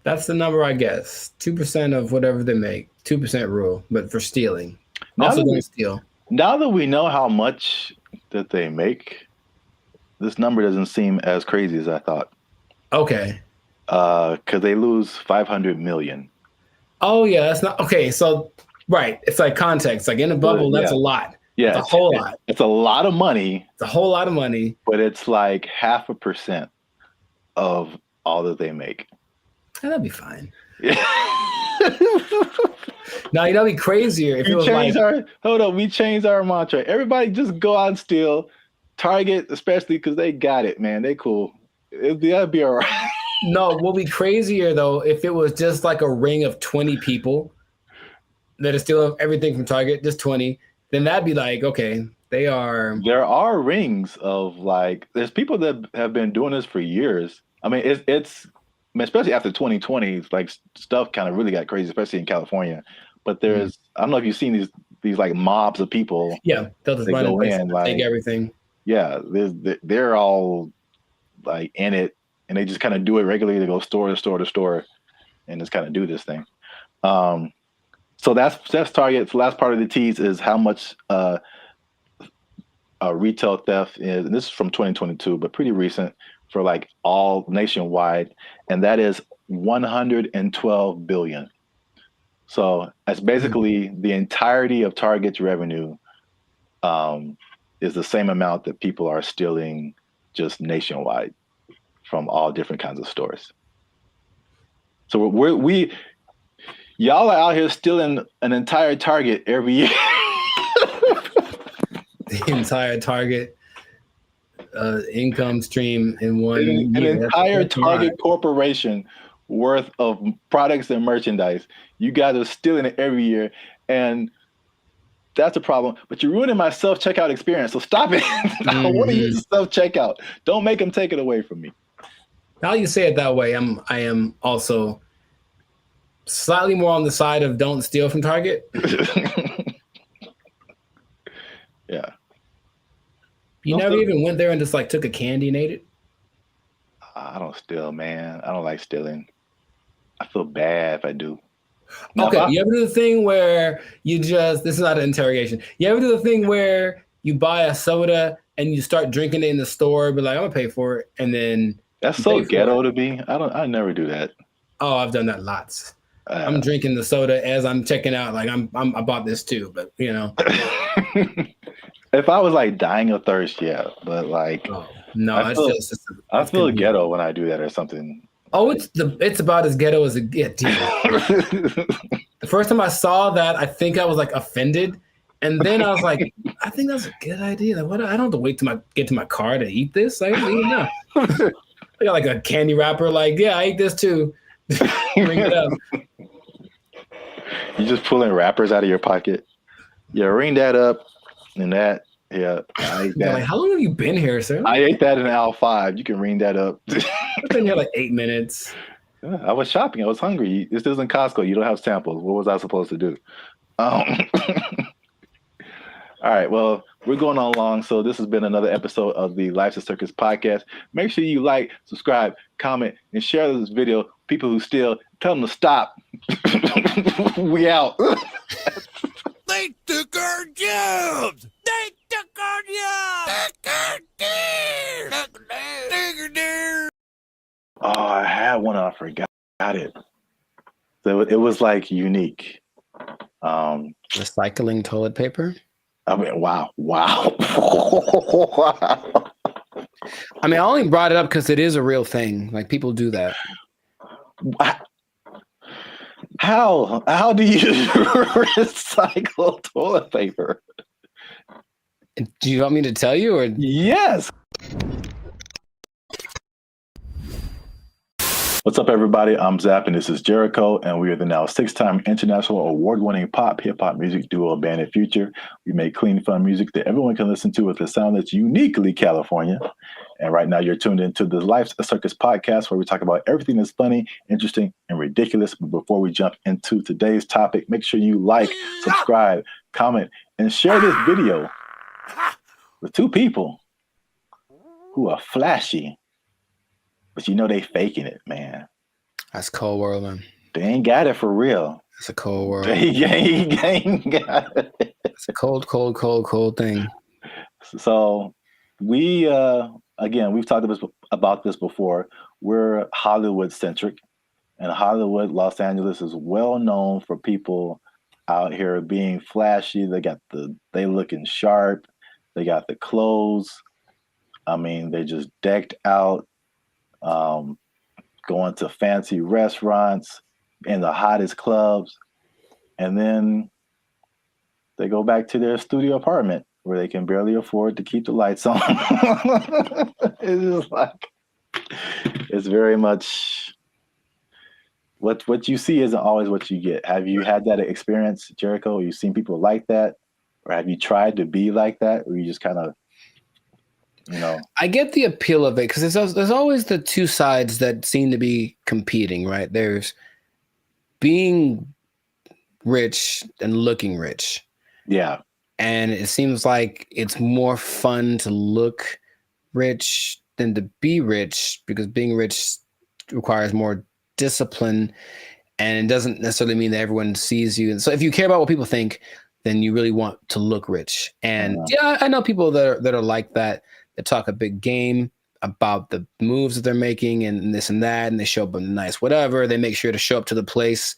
That's the number, I guess. 2% of whatever they make. 2% rule, but for stealing. Also, don't steal. Now that we know how much that they make, this number doesn't seem as crazy as I thought. Okay. Because they lose 500 million. Oh yeah, that's not okay. So right, it's like context. Like in a bubble, that's a lot. Yeah, it's a whole lot. It's a lot of money. It's a whole lot of money. But it's like 0.5% of all that they make. Yeah, that'd be fine. Now you know, it'd be crazier if it was like, we changed our mantra. Everybody just go out and steal. Target, especially because they got it, man. They cool. That'd be all right. No, what would be crazier though if it was just like a ring of 20 people that are stealing everything from Target, just 20. Then that'd be like, okay, they are. There are rings of like, there's people that have been doing this for years. I mean, it's especially after 2020, like stuff kind of really got crazy, especially in California. But there's, I don't know if you've seen these like mobs of people. Yeah, they'll just run in, like, take everything. Yeah, they're all like in it, and they just kind of do it regularly. They go store to store to store, and just kind of do this thing. So that's Target. The last part of the tease is how much retail theft is, and this is from 2022, but pretty recent for like all nationwide, and that is 112 billion. So that's basically the entirety of Target's revenue is the same amount that people are stealing just nationwide from all different kinds of stores. So y'all are out here stealing an entire Target every year. The entire Target income stream in one year. An entire Target corporation worth of products and merchandise. You guys are stealing it every year, and that's a problem. But you're ruining my self-checkout experience, so stop it. I want to use self-checkout. Don't make them take it away from me. Now you say it that way, I am also slightly more on the side of don't steal from Target. Yeah. You never even went there and just like took a candy and ate it? I don't steal, man. I don't like stealing. I feel bad if I do. Okay, you ever do the thing where you just, this is not an interrogation. You ever do the thing where you buy a soda and you start drinking it in the store, but like, I'm gonna pay for it, and then that's so ghetto to me. I never do that. Oh, I've done that lots. I'm drinking the soda as I'm checking out. Like I bought this too, but you know. If I was like dying of thirst, yeah, but like, no, I feel ghetto when I do that or something. Oh, it's about as ghetto as it gets. The first time I saw that, I think I was like offended, and then I was like, I think that's a good idea. Like, what? I don't have to wait to get to my car to eat this. Like, no. I got like a candy wrapper. Like, yeah, I ate this too. Bring it up. You just pulling wrappers out of your pocket. Yeah, ring that up, and that. Yeah, I ate that. Like, how long have you been here, sir? I ate that in aisle 5. You can ring that up. I've been here like 8 minutes. Yeah, I was shopping. I was hungry. This isn't Costco. You don't have samples. What was I supposed to do? All right. Well, we're going on long. So this has been another episode of the Life's a Circus podcast. Make sure you like, subscribe, comment, and share this video. People who steal, tell them to stop. We out. They took our jobs. They took our jobs. Oh, I had one. I forgot it. So it was like unique. Recycling toilet paper. I mean, wow. I mean, I only brought it up because it is a real thing. Like people do that. How do you recycle toilet paper? Do you want me to tell you, or yes? What's up, everybody? I'm Zap, and this is Jericho, and we are the now 6-time international award-winning pop hip-hop music duo Bandit Future. We make clean, fun music that everyone can listen to with a sound that's uniquely California. And right now, you're tuned into the Life's a Circus podcast, where we talk about everything that's funny, interesting, and ridiculous. But before we jump into today's topic, make sure you like, subscribe, comment, and share this video with 2 people. who are flashy, but you know they faking it, man. That's cold world, man. They ain't got it for real. It's a cold world. They ain't got it. It's a cold thing. So we again, we've talked about this before. We're Hollywood centric, and Hollywood, Los Angeles is well known for people out here being flashy. They looking sharp. They got the clothes. I mean, they just decked out, going to fancy restaurants in the hottest clubs, and then they go back to their studio apartment where they can barely afford to keep the lights on. It's just like, it's very much what you see isn't always what you get. Have you had that experience, Jericho? Have you seen people like that? Or have you tried to be like that? Or you just kind of, I get the appeal of it because there's always the two sides that seem to be competing, right? There's being rich and looking rich. Yeah. And it seems like it's more fun to look rich than to be rich because being rich requires more discipline, and it doesn't necessarily mean that everyone sees you. And so if you care about what people think, then you really want to look rich. And yeah, I know people that are like that talk a big game about the moves that they're making and this and that, and they show up in nice whatever. They make sure to show up to the place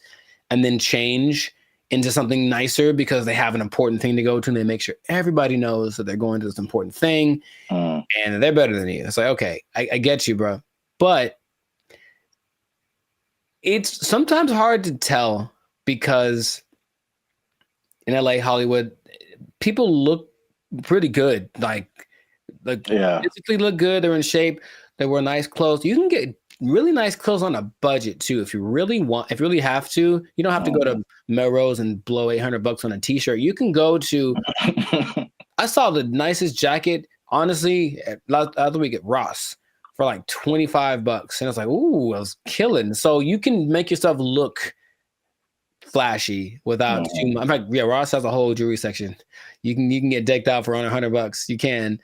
and then change into something nicer because they have an important thing to go to, and they make sure everybody knows that they're going to this important thing and they're better than you. It's like, okay, I get you, bro. But it's sometimes hard to tell because in LA, Hollywood, people look pretty good. Like physically look good. They're in shape. They wear nice clothes. You can get really nice clothes on a budget too. If you really have to, you don't have to go to Melrose and blow $800 on a t-shirt. You can go to, I saw the nicest jacket, honestly, the other week at Ross for like $25. And I was like, ooh, I was killing. So you can make yourself look flashy without too much. In fact, yeah, Ross has a whole jewelry section. You can get decked out for under $100. You can.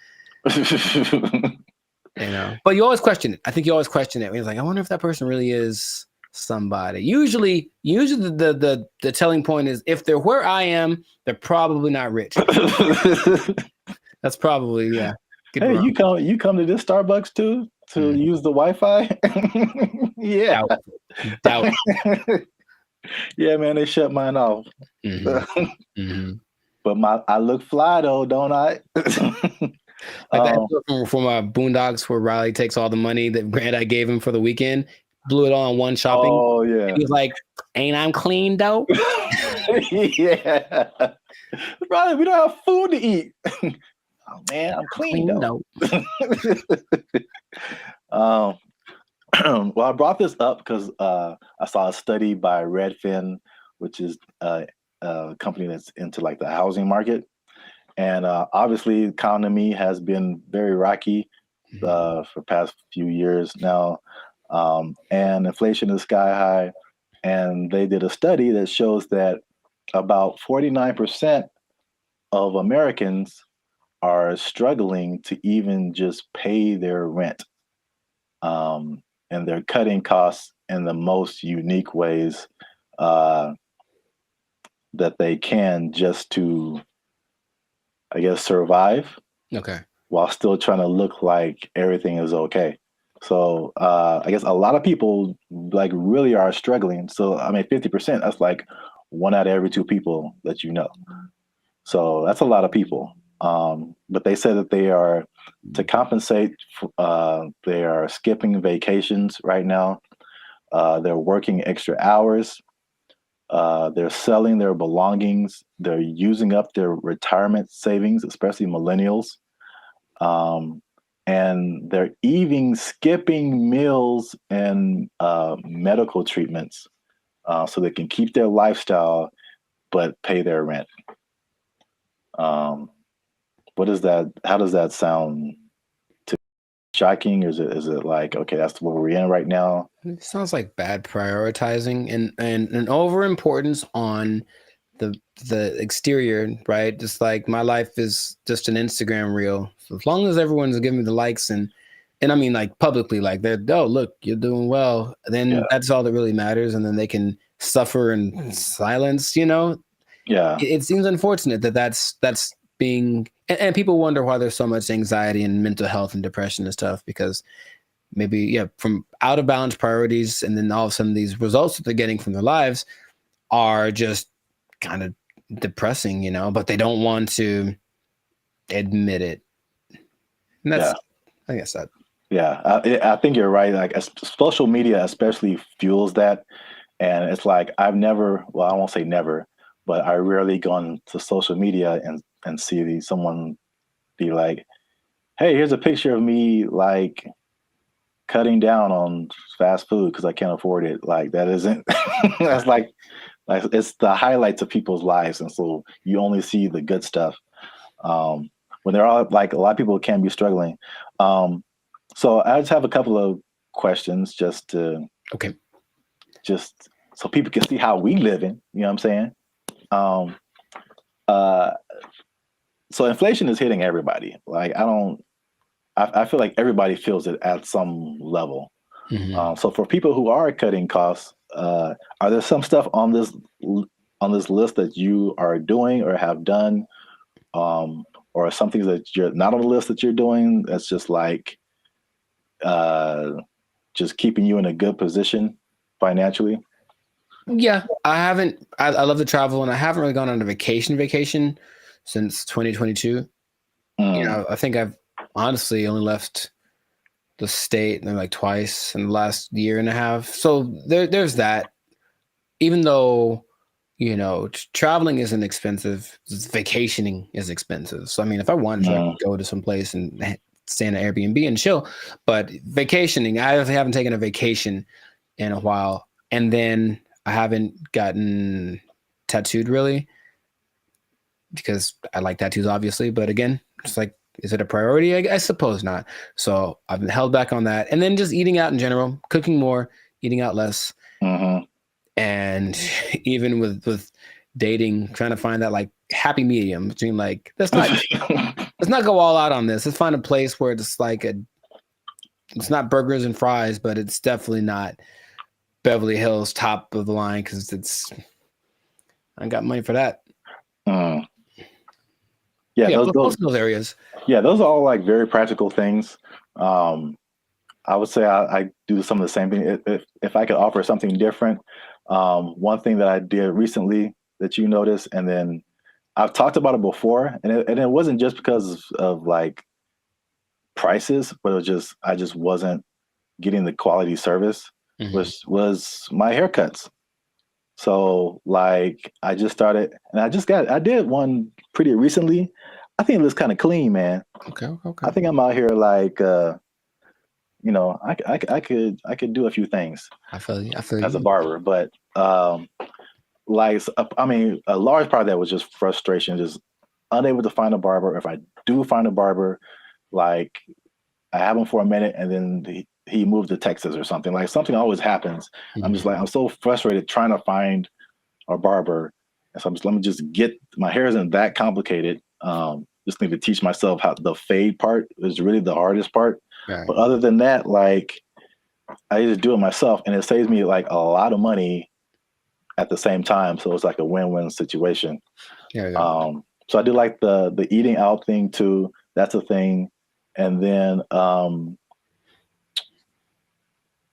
But you always question it. I think you always question it. It's like, I wonder if that person really is somebody. Usually the telling point is if they're where I am, they're probably not rich. That's probably, yeah. Hey, you come to this Starbucks too to use the Wi-Fi? Yeah. Doubt. Yeah, man, they shut mine off. But I look fly though, don't I? Like that episode from Boondocks where Riley takes all the money that Granddad gave him for the weekend, blew it all on one shopping. Oh yeah. And he was like, "Ain't I'm clean though?" Yeah. Riley, we don't have food to eat. Oh man, I'm clean though. Well, I brought this up because I saw a study by Redfin, which is a company that's into like the housing market. And obviously, the economy has been very rocky for the past few years now, and inflation is sky high. And they did a study that shows that about 49% of Americans are struggling to even just pay their rent, and they're cutting costs in the most unique ways that they can just to, I guess, survive. Okay. While still trying to look like everything is okay. So I guess a lot of people like really are struggling. So I mean, 50%, that's like 1 out of every 2 people that you know. So that's a lot of people. But they said that they are, to compensate, they are skipping vacations right now. They're working extra hours. They're selling their belongings. They're using up their retirement savings, especially millennials. And they're even skipping meals and medical treatments so they can keep their lifestyle but pay their rent. What is that? How does that sound? Shocking? Or is it like, okay, that's what we're in right now? It sounds like bad prioritizing and an over importance on the exterior, right? Just like my life is just an Instagram reel. So as long as everyone's giving me the likes and and I mean like publicly, like they're, oh look, you're doing well, then that's all that really matters, and then they can suffer in silence. It seems unfortunate that that's being, and people wonder why there's so much anxiety and mental health and depression and stuff, because maybe from out of balance priorities, and then all of a sudden these results that they're getting from their lives are just kind of depressing, but they don't want to admit it. And that's, I guess that. Yeah, I think you're right. Like social media especially fuels that. And it's like, I've never, well, I won't say never, but I rarely gone to social media and see someone be like, hey, here's a picture of me like cutting down on fast food because I can't afford it. Like that isn't, that's like it's the highlights of people's lives. And so you only see the good stuff. When they're all like, a lot of people can be struggling. So I just have a couple of questions just to, just so people can see how we living, you know what I'm saying? So inflation is hitting everybody. Like I feel like everybody feels it at some level. So for people who are cutting costs, are there some stuff on this list that you are doing or have done, or something that you're not on the list that you're doing that's just like just keeping you in a good position financially? Yeah, I haven't. I love to travel, and I haven't really gone on a vacation since 2022. I think I've honestly only left the state like twice in the last year and a half. So there's that. Even though traveling isn't expensive, vacationing is expensive. So I mean, if I wanted to, I could go to some place and stay in an Airbnb and chill. But vacationing, I haven't taken a vacation in a while, and then I haven't gotten tattooed really because I like tattoos, obviously. But again, it's like, is it a priority? I suppose not. So I've been held back on that. And then just eating out in general, cooking more, eating out less. And even with dating, trying to find that like happy medium between like, let's not go all out on this. Let's find a place where it's like it's not burgers and fries, but it's definitely not Beverly Hills top of the line, because I got money for that. Those areas. Yeah, those are all like very practical things. I would say I do some of the same thing. If I could offer something different, one thing that I did recently that you noticed, and then I've talked about it before, and it wasn't just because of like prices, but it was just I just wasn't getting the quality service. Was my haircuts. So like I just started, and I did one pretty recently. I think it looks kind of clean, man. Okay. I think I'm out here like, I could do a few things. I feel you. As a barber, but like, I mean, a large part of that was just frustration, just unable to find a barber. If I do find a barber, like I have him for a minute, and then he moved to Texas or something. Like something always happens. I'm just like, I'm so frustrated trying to find a barber. And so let me just get, my hair isn't that complicated. Just need to teach myself how the fade part is really the hardest part. Right. But other than that, like I just do it myself, and it saves me like a lot of money at the same time. So it's like a win-win situation. Yeah. So I do like the eating out thing too. That's a thing. And then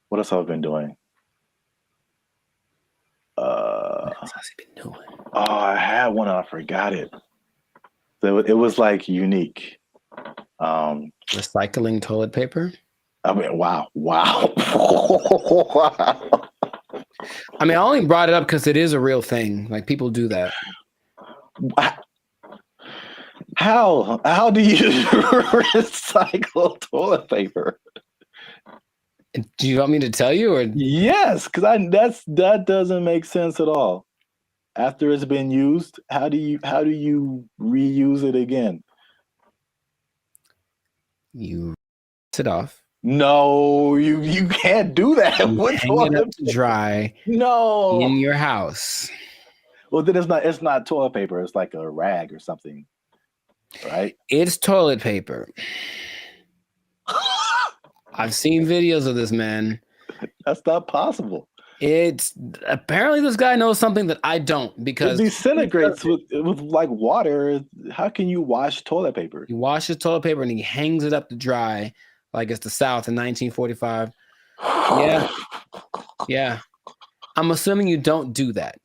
what else have I been doing? What else has he been doing? Oh, I had one and I forgot it. So it was like unique. Recycling toilet paper? I mean, wow. Wow. I mean, I only brought it up because it is a real thing. Like people do that. How do you recycle toilet paper? Do you want me to tell you, or yes? Because that doesn't make sense at all. After it's been used, how do you reuse it again? You rinse it off. No, you can't do that. Hang it up to dry. No, in your house. Well, then it's not toilet paper. It's like a rag or something, right? It's toilet paper. I've seen videos of this, man. That's not possible. It's apparently this guy knows something that I don't, because it disintegrates with like water. How can you wash toilet paper? he washes toilet paper and he hangs it up to dry like it's the South in 1945. Yeah. I'm assuming you don't do that.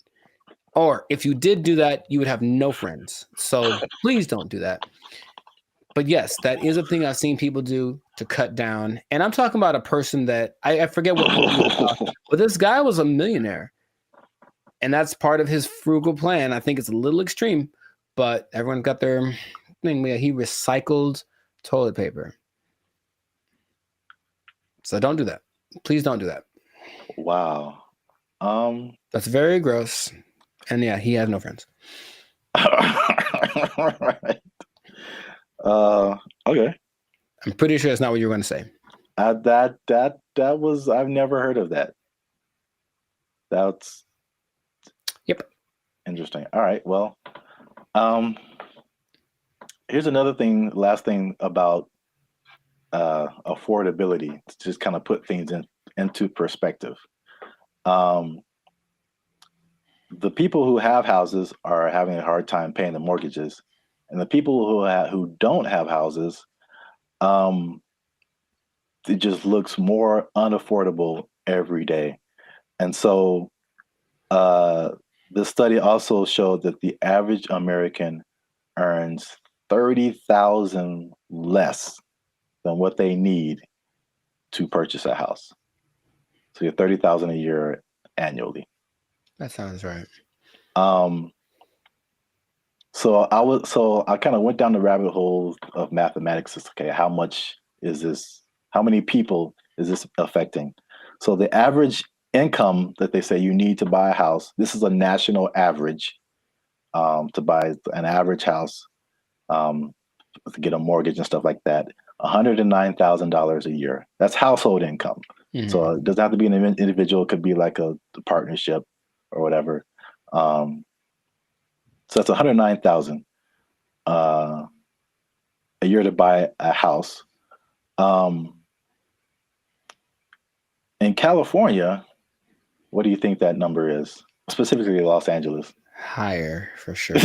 Or if you did do that, you would have no friends. So please don't do that. But yes, that is a thing I've seen people do to cut down. And I'm talking about a person that I forget what movie it was, but this guy was a millionaire. And that's part of his frugal plan. I think it's a little extreme, but everyone got their thing. He recycled toilet paper. So don't do that. Please don't do that. Wow. That's very gross. And yeah, he has no friends. Right. Okay. I'm pretty sure that's not what you were going to say. That was, I've never heard of that. That's interesting. All right. Well, here's another thing, last thing about affordability, to just kind of put things into perspective. The people who have houses are having a hard time paying the mortgages, and the people who don't have houses, it just looks more unaffordable every day. And so the study also showed that the average American earns $30,000 less than what they need to purchase a house. So you're $30,000 a year annually. That sounds right. So I kind of went down the rabbit hole of mathematics. Okay, how much is this? How many people is this affecting? So the average income that they say you need to buy a house, this is a national average, to buy an average house, to get a mortgage and stuff like that, $109,000 a year. That's household income. Mm-hmm. So it doesn't have to be an individual. It could be like a partnership or whatever. So that's $109,000 a year to buy a house. In California, what do you think that number is? Specifically Los Angeles. Higher, for sure.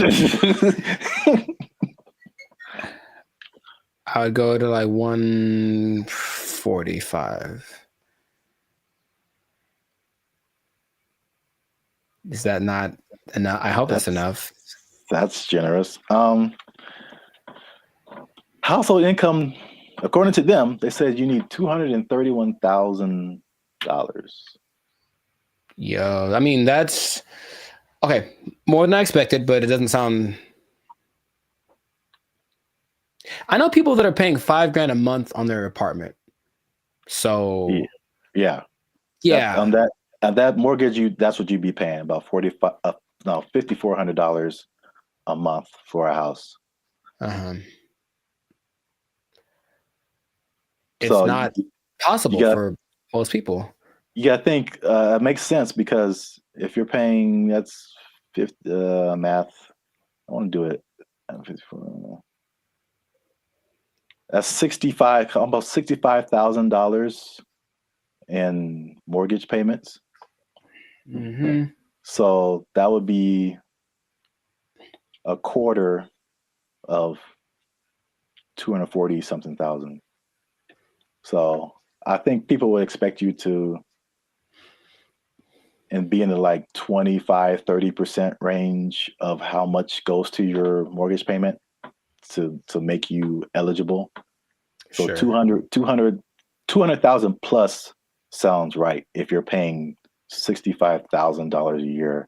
I would go to like 145. Is that not enough? I hope that's enough. That's generous. Household income, according to them, they said you need $231,000. Yo, I mean, that's okay. More than I expected, but it doesn't sound. I know people that are paying $5,000 a month on their apartment. So yeah. On that mortgage, that's what you'd be paying, about $5,400 a month for a house. It's not possible for most people. You got to think it makes sense, because if you're paying, that's math. I want to do it. That's almost $65,000 in mortgage payments. Mm-hmm. So that would be a quarter of 240 something thousand. So I think people would expect you to be in the like 25-30% range of how much goes to your mortgage payment to make you eligible. So sure. 200,000 plus sounds right if you're paying $65,000 a year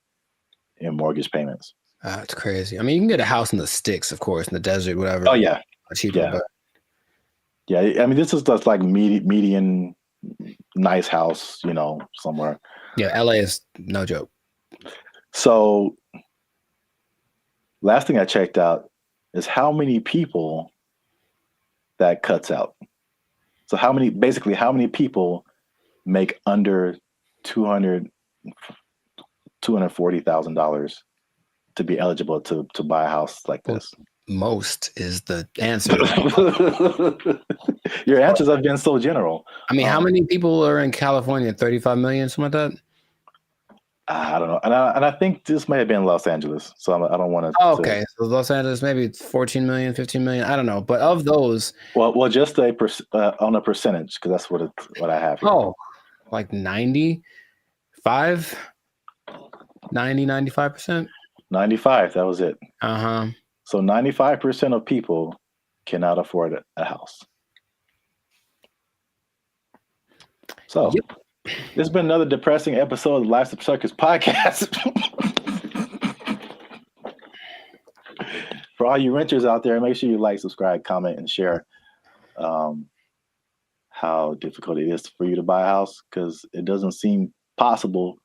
in mortgage payments. That's crazy. I mean, you can get a house in the sticks, of course, in the desert, whatever. Oh yeah, cheaper. Yeah. But... yeah. I mean, this is just like median nice house, somewhere. Yeah, LA is no joke. So, last thing I checked out is how many people that cuts out. So how many people make under $240,000 to be eligible to buy a house like this? Most is the answer. Your answers have been so general. I mean, how many people are in California? 35 million, something like that? I don't know, and I think this may have been Los Angeles, so I don't want to. Oh, okay, so Los Angeles, maybe it's 14 million, 15 million. I don't know, but of those, well, just on a percentage, because that's what I have here. Oh, like 95, 90, 95%. 95. That was it. So 95% of people cannot afford a house. So. Yep. This has been another depressing episode of the Life's a Circus podcast. For all you renters out there, make sure you like, subscribe, comment, and share how difficult it is for you to buy a house, because it doesn't seem possible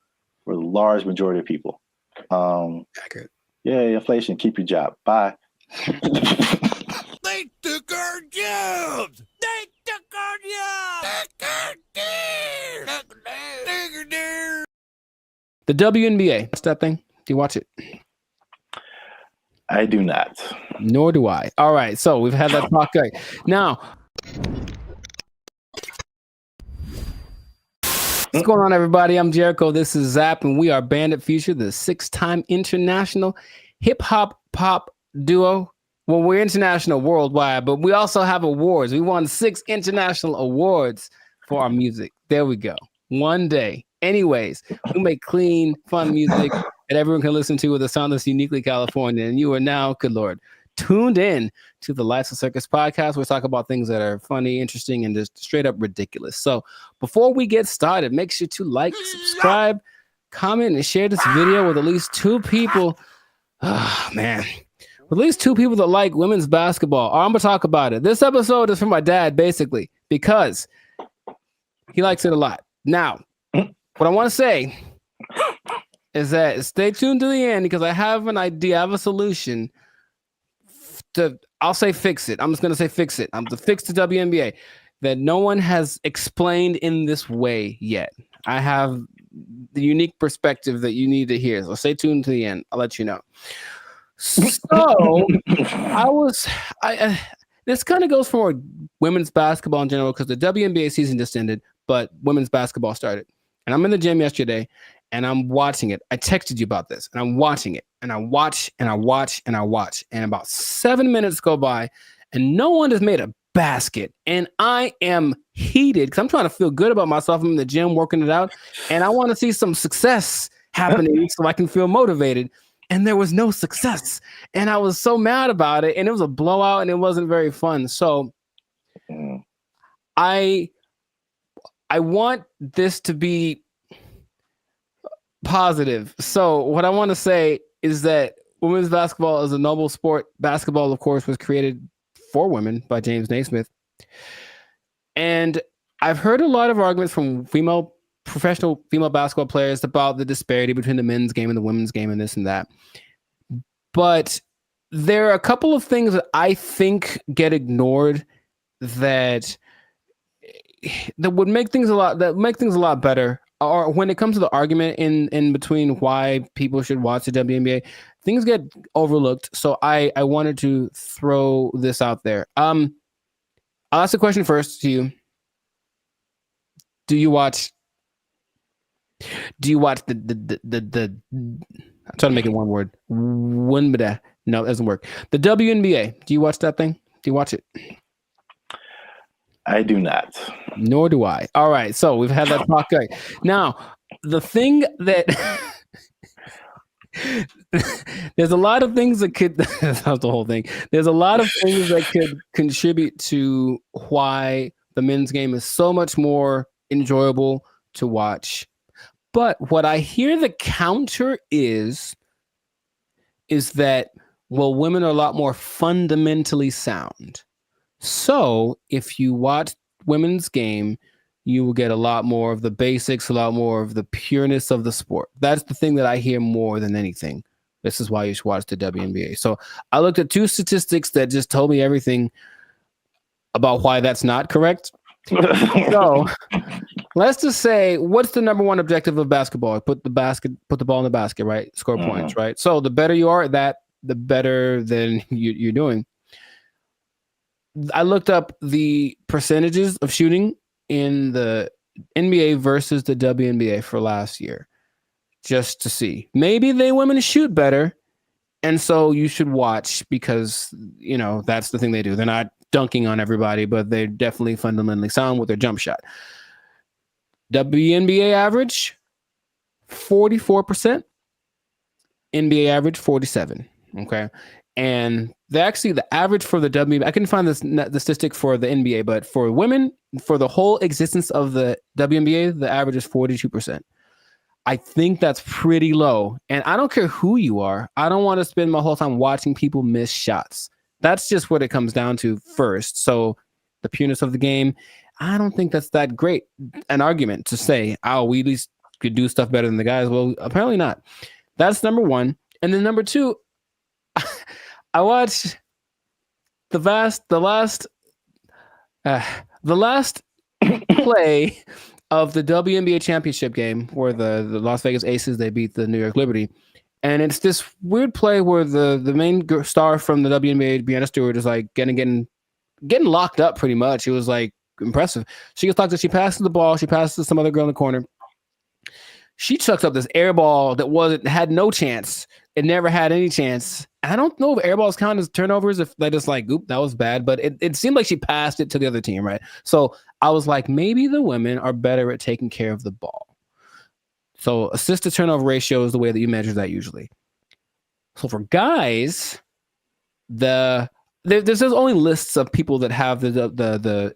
for the large majority of people. Accurate. Yeah, inflation, keep your job. Bye. They took our jobs! They took our jobs! The WNBA. What's that thing? Do you watch it? I do not. Nor do I. All right, so we've had that talk. Right. Now, what's going on, everybody? I'm Jericho. This is Zap, and we are Bandit Future, the 6-time international hip-hop pop duo. Well, we're international worldwide, but we also have awards. We won 6 international awards for our music. There we go. One day. Anyways, we make clean, fun music that everyone can listen to with a sound that's uniquely California. And you are now, good Lord, tuned in to the Life's a Circus podcast. We talk about things that are funny, interesting, and just straight up ridiculous. So before we get started, make sure to like, subscribe, comment, and share this video with at least 2 people. Oh, man. With at least 2 people that like women's basketball. I'm going to talk about it. This episode is for my dad, basically, because he likes it a lot. Now, what I want to say is that stay tuned to the end, because I have an idea, I have a solution I'll say fix it. I'm just going to say fix it. I'm to fix the WNBA that no one has explained in this way yet. I have the unique perspective that you need to hear. So stay tuned to the end. I'll let you know. So this kind of goes for women's basketball in general, because the WNBA season just ended, but women's basketball started. And I'm in the gym yesterday and I'm watching it. I texted you about this, and I'm watching it, and I watch and I watch and I watch. And about 7 minutes go by and no one has made a basket. And I am heated because I'm trying to feel good about myself. I'm in the gym working it out, and I want to see some success happening so I can feel motivated. And there was no success. And I was so mad about it. And it was a blowout and it wasn't very fun. So I want this to be positive. So what I want to say is that women's basketball is a noble sport. Basketball, of course, was created for women by James Naismith. And I've heard a lot of arguments from professional female basketball players about the disparity between the men's game and the women's game and this and that. But there are a couple of things that I think get ignored that would make things a lot better. Or when it comes to the argument in between why people should watch the WNBA, things get overlooked. So I wanted to throw this out there. I'll ask the question first to you. Do you watch the I'm trying to make it one word. No, it doesn't work. The WNBA. Do you watch that thing? Do you watch it? I do not. Nor do I. All right. So we've had that talk. Right. Now, the thing that there's a lot of things that could that's the whole thing. There's a lot of things that could contribute to why the men's game is so much more enjoyable to watch. But what I hear the counter is that, well, women are a lot more fundamentally sound. So if you watch women's game, you will get a lot more of the basics, a lot more of the pureness of the sport. That's the thing that I hear more than anything. This is why you should watch the WNBA. So I looked at 2 statistics that just told me everything about why that's not correct. So let's just say, what's the number one objective of basketball? Put the ball in the basket, right? Score points, right? So the better you are at that, the better than you're doing. I looked up the percentages of shooting in the NBA versus the WNBA for last year, just to see. Maybe they women shoot better, and so you should watch because that's the thing they do. They're not dunking on everybody, but they're definitely fundamentally sound with their jump shot. WNBA average 44%, NBA average 47%. Okay. And the average for the WNBA, I couldn't find the statistic for the NBA, but for women, for the whole existence of the WNBA, the average is 42%. I think that's pretty low. And I don't care who you are. I don't want to spend my whole time watching people miss shots. That's just what it comes down to first. So the pureness of the game, I don't think that's that great an argument to say, oh, we at least could do stuff better than the guys. Well, apparently not. That's number one. And then number two, I watched the last play of the WNBA championship game where the Las Vegas Aces, they beat the New York Liberty. And it's this weird play where the main star from the WNBA, Breanna Stewart, is like getting locked up pretty much. It was like impressive. She gets locked up. She passes the ball. She passes to some other girl in the corner. She chucks up this air ball that had no chance. It never had any chance. I don't know if air balls count as turnovers, if they just like, oop, that was bad. But it seemed like she passed it to the other team, right? So I was like, maybe the women are better at taking care of the ball. So assist to turnover ratio is the way that you measure that usually. So for guys, there's only lists of people that have the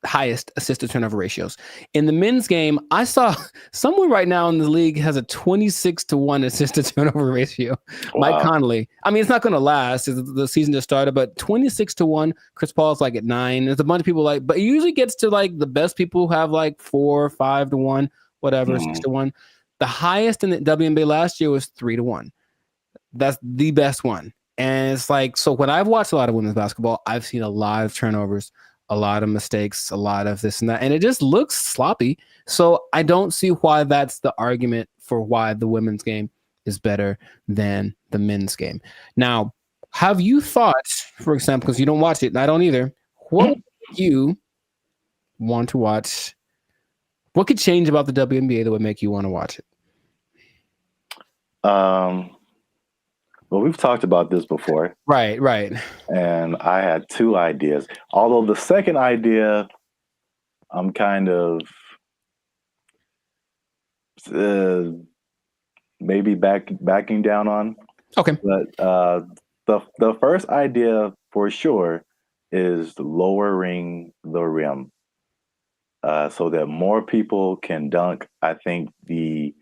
highest assist to turnover ratios. In the men's game, I saw someone right now in the league has a 26-1 assist to turnover ratio. Wow. Mike Conley. I mean, it's not going to last. The season just started, but 26-1. Chris Paul's like at 9. There's a bunch of people but it usually gets to like the best people who have like 4, 5-1, whatever, 6-1. The highest in the WNBA last year was 3-1. That's the best one. And it's like, so when I've watched a lot of women's basketball, I've seen a lot of turnovers, a lot of mistakes, a lot of this and that, and it just looks sloppy. So I don't see why that's the argument for why the women's game is better than the men's game. Now, have you thought, for example, because you don't watch it, and I don't either, what would you want to watch? What could change about the WNBA that would make you want to watch it? Well, we've talked about this before. Right. And I had 2 ideas. Although the second idea, I'm kind of maybe backing down on. Okay. But the first idea for sure is lowering the rim so that more people can dunk. I think the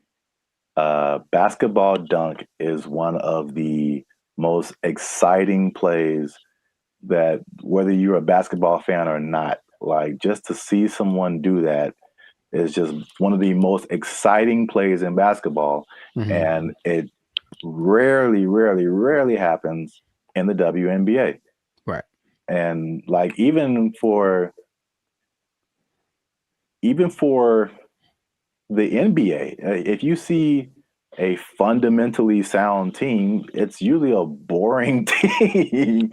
basketball dunk is one of the most exciting plays that, whether you're a basketball fan or not, like just to see someone do that is just one of the most exciting plays in basketball. Mm-hmm. And it rarely happens in the WNBA. Right. And like even for the NBA, if you see a fundamentally sound team, it's usually a boring team.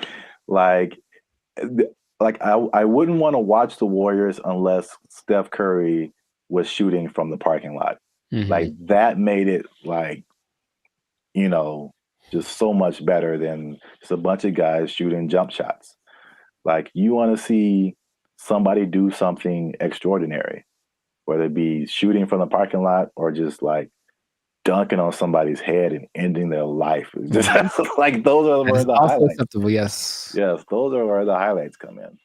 like I wouldn't want to watch the Warriors unless Steph Curry was shooting from the parking lot. Mm-hmm. Like that made it like, just so much better than just a bunch of guys shooting jump shots. Like you want to see somebody do something extraordinary, whether it be shooting from the parking lot or just like dunking on somebody's head and ending their life. Just like those are where the highlights. Acceptable, yes. Yes, those are where the highlights come in.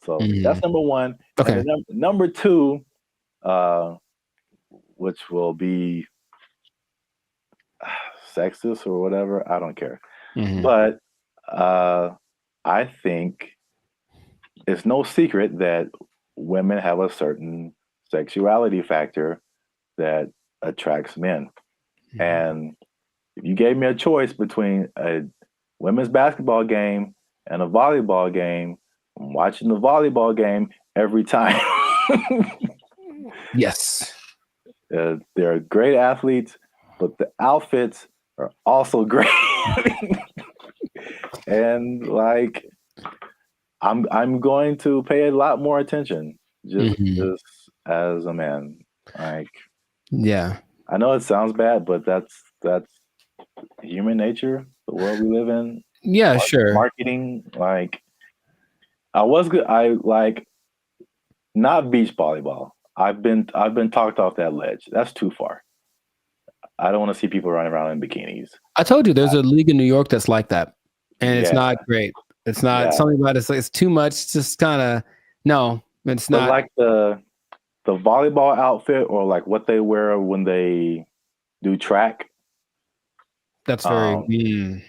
So that's number one. Okay. And then number 2, which will be sexist or whatever, I don't care. Mm-hmm. But I think it's no secret that women have a certain sexuality factor that attracts men. Mm-hmm. And if you gave me a choice between a women's basketball game and a volleyball game, I'm watching the volleyball game every time. Yes. They're great athletes, but the outfits are also great. And like, I'm going to pay a lot more attention just Mhm. just as a man. Like, Yeah. I know it sounds bad, but that's human nature, the world we live in. Yeah, sure. Marketing, like I was good. I like not beach volleyball. I've been talked off that ledge. That's too far. I don't want to see people running around in bikinis. I told you there's a league in New York that's like that, and it's Yeah, not great. It's not yeah. something about it. It's too much. It's just kind of no. It's But not. like the volleyball outfit or like what they wear when they do track, That's very.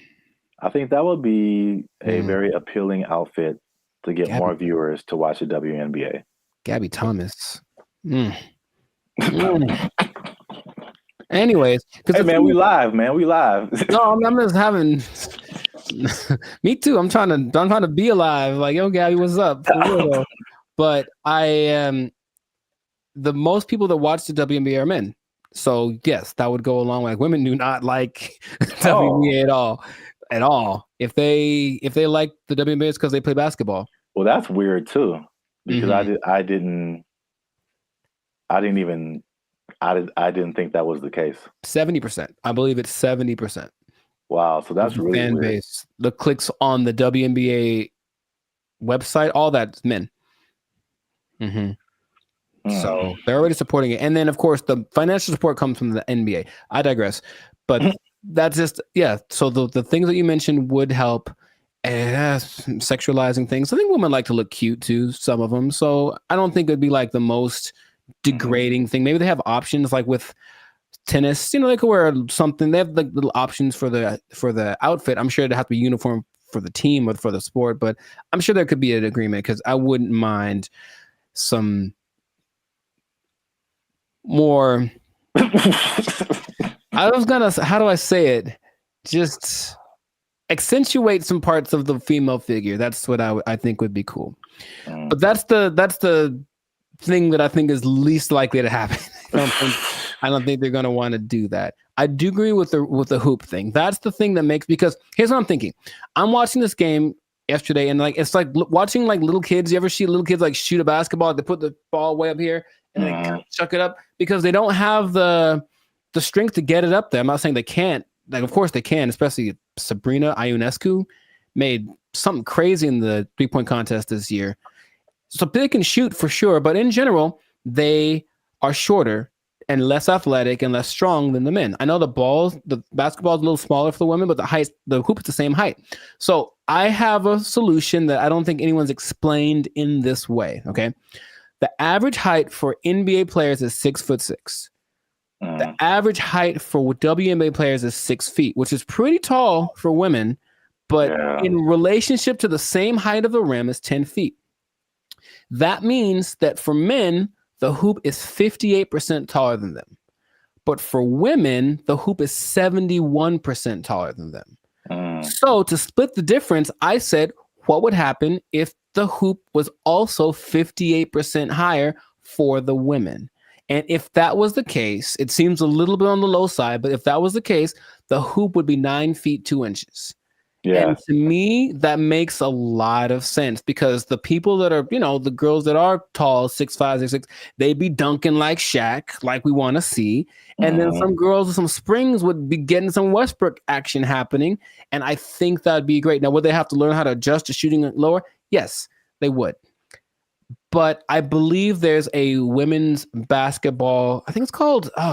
I think that would be a very appealing outfit to get more viewers to watch the WNBA. Gabby Thomas. Anyways, hey man, we live, man. We live. No, I'm just having. Me too. I'm trying to be alive. Like, yo, Gabby, what's up? For real, though. But I am. The most people that watch the WNBA are men. So yes, that would go along. Like, women do not like WNBA at all. At all. If they like the WNBA, it's because they play basketball. Well, that's weird too, because I didn't think that was the case. 70%. I believe it's 70%. Wow, so that's really fan weird. base. The clicks on the WNBA website, all that's men. So they're already supporting it, and then of course the financial support comes from the NBA. I digress, but that's just So the things that you mentioned would help. And sexualizing things. I think women like to look cute too. Some of them. So I don't think it'd be like the most degrading thing. Maybe they have options like with tennis. You know, they could wear something. They have like little options for the outfit. I'm sure it'd have to be uniform for the team or for the sport, but I'm sure there could be an agreement because I wouldn't mind some more. I was gonna. How do I say it? Just accentuate some parts of the female figure. That's what I think would be cool. But that's the thing that I think is least likely to happen. I don't think they're going to want to do that. I do agree with the hoop thing. That's the thing that makes, because here's what I'm thinking. I'm watching this game yesterday, and like it's like watching like little kids. You ever see little kids like shoot a basketball? They put the ball way up here and they kind of chuck it up because they don't have the strength to get it up there. I'm not saying they can't. Like, of course they can, especially Sabrina Ionescu made something crazy in the 3-point contest this year. So they can shoot for sure, but in general, they are shorter and less athletic and less strong than the men. I know the basketball is a little smaller for the women, but the hoop is the same height. So I have a solution that I don't think anyone's explained in this way. Okay. The average height for NBA players is 6'6". The average height for WNBA players is 6 feet, which is pretty tall for women, but in relationship to the same height of the rim is 10 feet. That means that for men, the hoop is 58% taller than them. But for women, the hoop is 71% taller than them. So to split the difference, I said, what would happen if the hoop was also 58% higher for the women? And if that was the case, it seems a little bit on the low side, but if that was the case, the hoop would be 9 feet 2 inches. Yeah. And to me, that makes a lot of sense because the people that are, the girls that are tall, 6'5", 6'6", they'd be dunking like Shaq, like we want to see. And then some girls with some springs would be getting some Westbrook action happening. And I think that'd be great. Now, would they have to learn how to adjust to shooting lower? Yes, they would. But I believe there's a women's basketball. I think it's called, I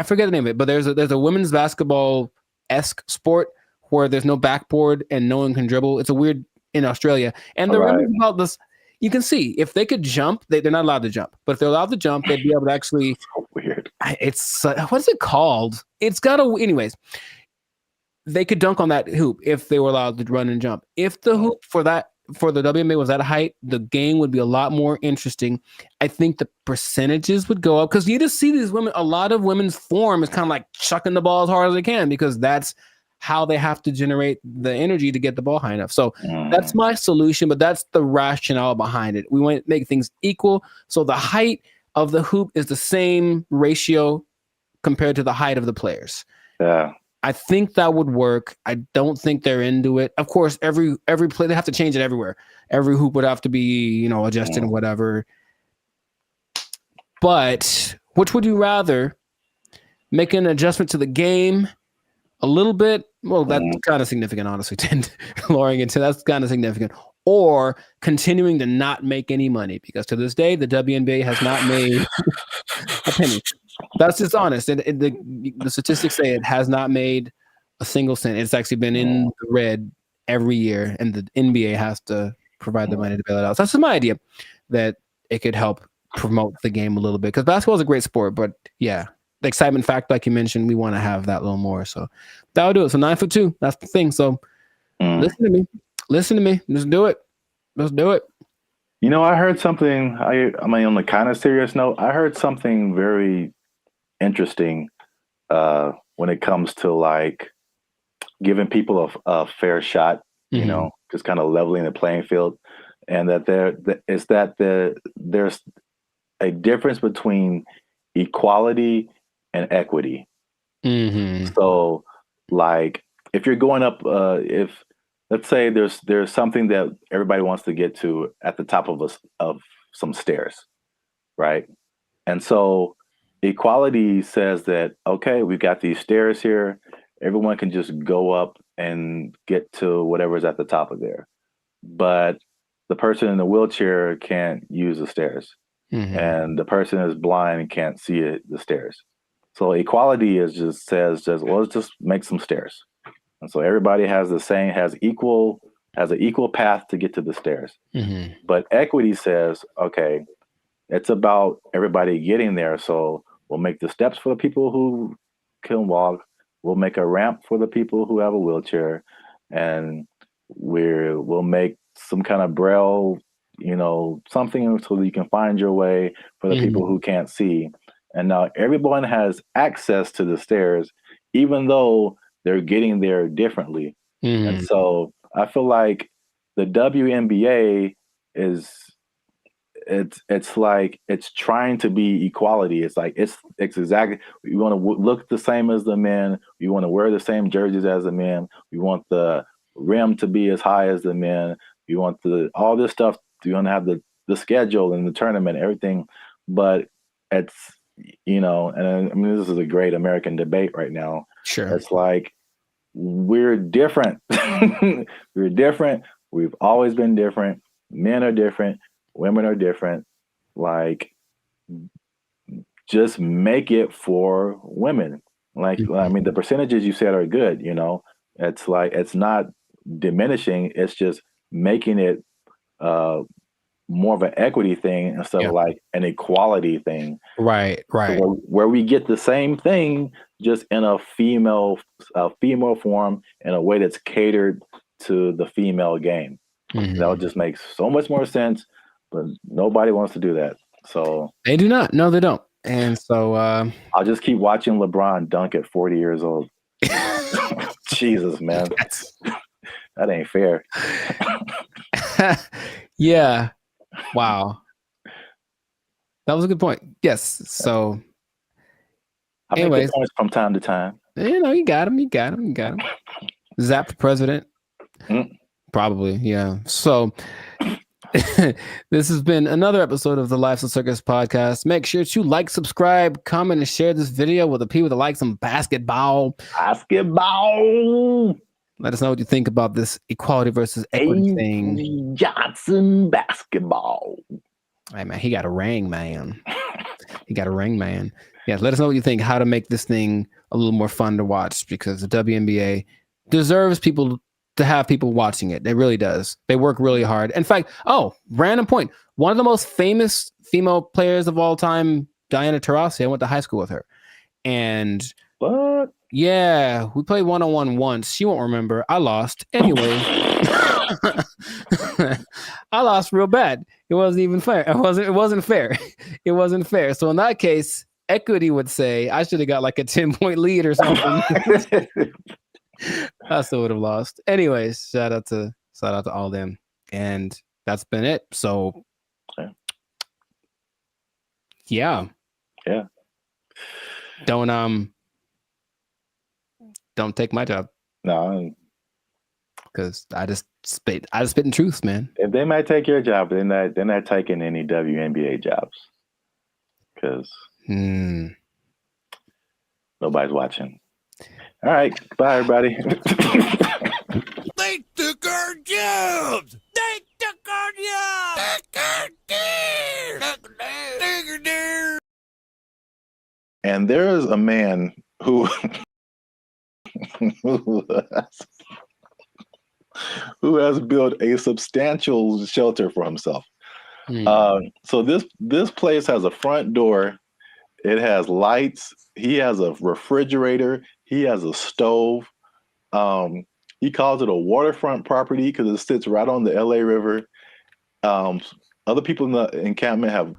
forget the name of it. But there's a women's basketball-esque sport where there's no backboard and no one can dribble. It's a weird in Australia. And the women about this, you can see if they could jump, they're not allowed to jump. But if they're allowed to jump, they'd be able to actually. So weird. It's what is it called? It's got anyways. They could dunk on that hoop if they were allowed to run and jump. If the hoop for the WNBA was that height, the game would be a lot more interesting. I think the percentages would go up because you just see these women. A lot of women's form is kind of like chucking the ball as hard as they can because that's how they have to generate the energy to get the ball high enough. So that's my solution, but that's the rationale behind it. We want to make things equal. So the height of the hoop is the same ratio compared to the height of the players. Yeah. I think that would work. I don't think they're into it. Of course, every play they have to change it everywhere. Every hoop would have to be, adjusted and whatever. But which would you rather? Make an adjustment to the game a little bit? Well, that's kind of significant, honestly. Lowering it to that's kind of significant. Or continuing to not make any money, because to this day the WNBA has not made a penny. That's just honest. And the statistics say it has not made a single cent. It's actually been in the red every year, and the NBA has to provide the money to bail it out. So that's just my idea, that it could help promote the game a little bit, because basketball is a great sport. But yeah, the excitement factor, like you mentioned, we want to have that a little more. So that would do it. So 9'2", that's the thing. So listen to me. Just do it. Let's do it. I heard something. On a kind of serious note, I heard something very interesting when it comes to like giving people a fair shot. Just kind of leveling the playing field, and that there's a difference between equality and equity. So, like, if you're going up, if let's say there's something that everybody wants to get to at the top of some stairs, right? And so equality says that, okay, we've got these stairs here. Everyone can just go up and get to whatever's at the top of there. But the person in the wheelchair can't use the stairs. And the person is blind and can't see the stairs. So equality says well, let's just make some stairs. And so everybody has an equal path to get to the stairs. But equity says, okay, it's about everybody getting there. So we'll make the steps for the people who can walk. We'll make a ramp for the people who have a wheelchair, and we'll make some kind of braille, something so that you can find your way for the people who can't see. And now everyone has access to the stairs, even though they're getting there differently. And so I feel like the WNBA it's like it's trying to be equality. It's like it's exactly, we want to look the same as the men. We want to wear the same jerseys as the men. We want the rim to be as high as the men. We want all this stuff. You want to have the schedule and the tournament, everything. But it's and I mean, this is a great American debate right now. Sure, it's like we're different. We're different. We've always been different. Men are different. Women are different. Like, just make it for women. Like, I mean, the percentages you said are good. It's like it's not diminishing. It's just making it more of an equity thing instead of like an equality thing. Right. So where we get the same thing, just in a female form, in a way that's catered to the female game. That would just make so much more sense. But nobody wants to do that. So they do not. No, they don't. And so I'll just keep watching LeBron dunk at 40 years old. Jesus, man. That ain't fair. Yeah. Wow. That was a good point. Yes. So I make good points from time to time. You got him. Zap for president. Probably. Yeah. So this has been another episode of the Life's a Circus podcast. Make sure to like, subscribe, comment, and share this video with the people that like some basketball. Let us know what you think about this equality versus equity thing. Johnson basketball. Hey, man, he got a ring, man. Yeah, let us know what you think, how to make this thing a little more fun to watch, because the WNBA deserves to have people watching it. It really does. They work really hard. In fact, random point. One of the most famous female players of all time, Diana Taurasi, I went to high school with her. And what? Yeah, we played one-on-one once. She won't remember. I lost. Anyway, I lost real bad. It wasn't even fair. It wasn't fair. It wasn't fair. So in that case, equity would say I should have got like a 10-point lead or something. I still would have lost. Anyways, shout out to all them. And that's been it. So yeah. Don't don't take my job. No, because I just spit in truth, man. If they might take your job, they're not taking any WNBA jobs because nobody's watching. All right, bye everybody. They took our jobs. They took our jobs. And there is a man who who has built a substantial shelter for himself. So this place has a front door. It has lights. He has a refrigerator. He has a stove. He calls it a waterfront property because it sits right on the LA River. Other people in the encampment have.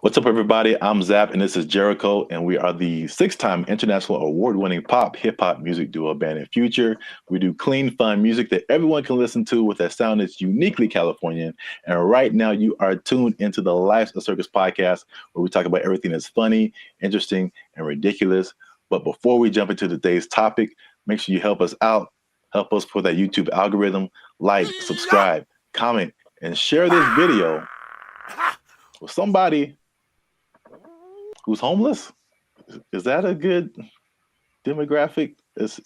What's up, everybody? I'm Zap, and this is Jericho, and we are the 6-time international award-winning pop hip-hop music duo Band in Future. We do clean, fun music that everyone can listen to with a sound that's uniquely Californian. And right now, you are tuned into the Life's a Circus podcast, where we talk about everything that's funny, interesting, and ridiculous. But before we jump into today's topic, make sure you help us out. Help us for that YouTube algorithm. Like, subscribe, comment, and share this video with somebody who's homeless. Is that a good demographic? Is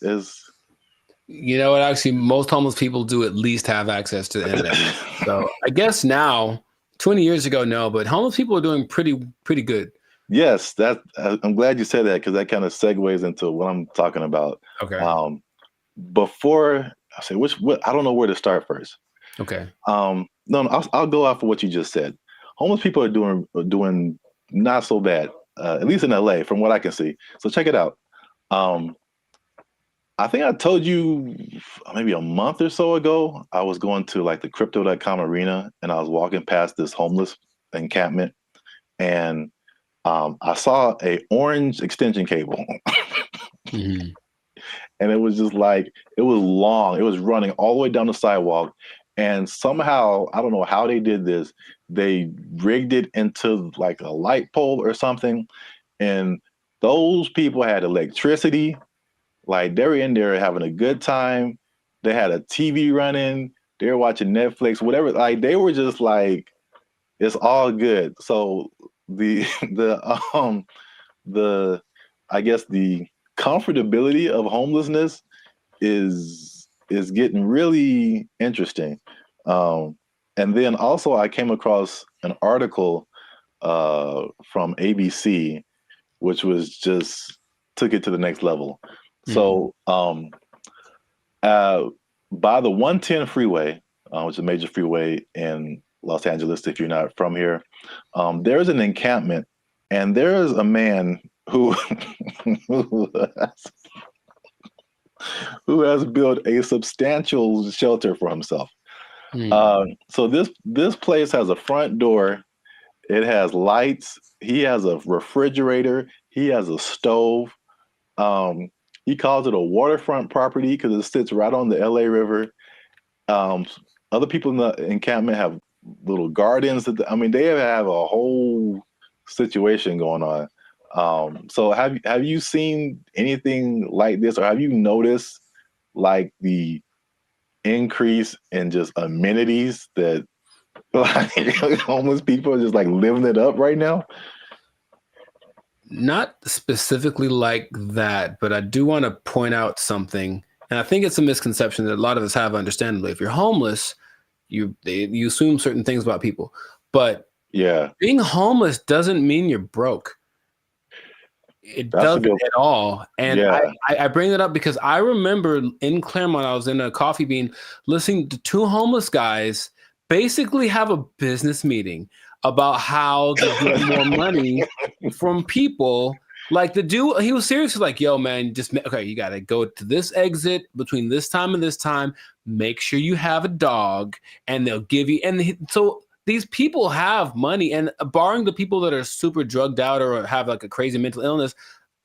you know what? Actually, most homeless people do at least have access to the internet. So I guess now, 20 years ago, no, but homeless people are doing pretty good. Yes, I'm glad you said that because that kind of segues into what I'm talking about. Okay. Before I say I don't know where to start first. Okay. No, I'll go off of what you just said. Homeless people are doing not so bad. At least in LA, from what I can see. So check it out. I think I told you maybe a month or so ago, I was going to like the crypto.com arena and I was walking past this homeless encampment and I saw a orange extension cable. Mm-hmm. And it was just like, it was long. It was running all the way down the sidewalk. And somehow, I don't know how they did this, they rigged it into like a light pole or something. And those people had electricity. Like they were in there having a good time. They had a TV running. They were watching Netflix, whatever. Like they were just like, it's all good. So I guess the comfortability of homelessness is getting really interesting. And then also I came across an article from ABC, which was just took it to the next level. Mm-hmm. So by the 110 freeway, which is a major freeway in Los Angeles, if you're not from here, there's an encampment and there's a man who has built a substantial shelter for himself. So this place has a front door. It has lights. He has a refrigerator. He has a stove. He calls it a waterfront property because it sits right on the LA River. Other people in the encampment have little gardens. They have a whole situation going on. So have you seen anything like this, or have you noticed like the increase in just amenities that like homeless people are just like living it up right now? Not specifically like that, but I do want to point out something, and I think it's a misconception that a lot of us have, understandably. If you're homeless, you assume certain things about people, but yeah, being homeless doesn't mean you're broke. It doesn't at all. And yeah. I bring that up because I remember in Claremont, I was in a Coffee Bean listening to two homeless guys basically have a business meeting about how to get more money from people. Like the dude, he was seriously like, yo, man, you got to go to this exit between this time and this time. Make sure you have a dog and they'll give you. So these people have money, and barring the people that are super drugged out or have like a crazy mental illness,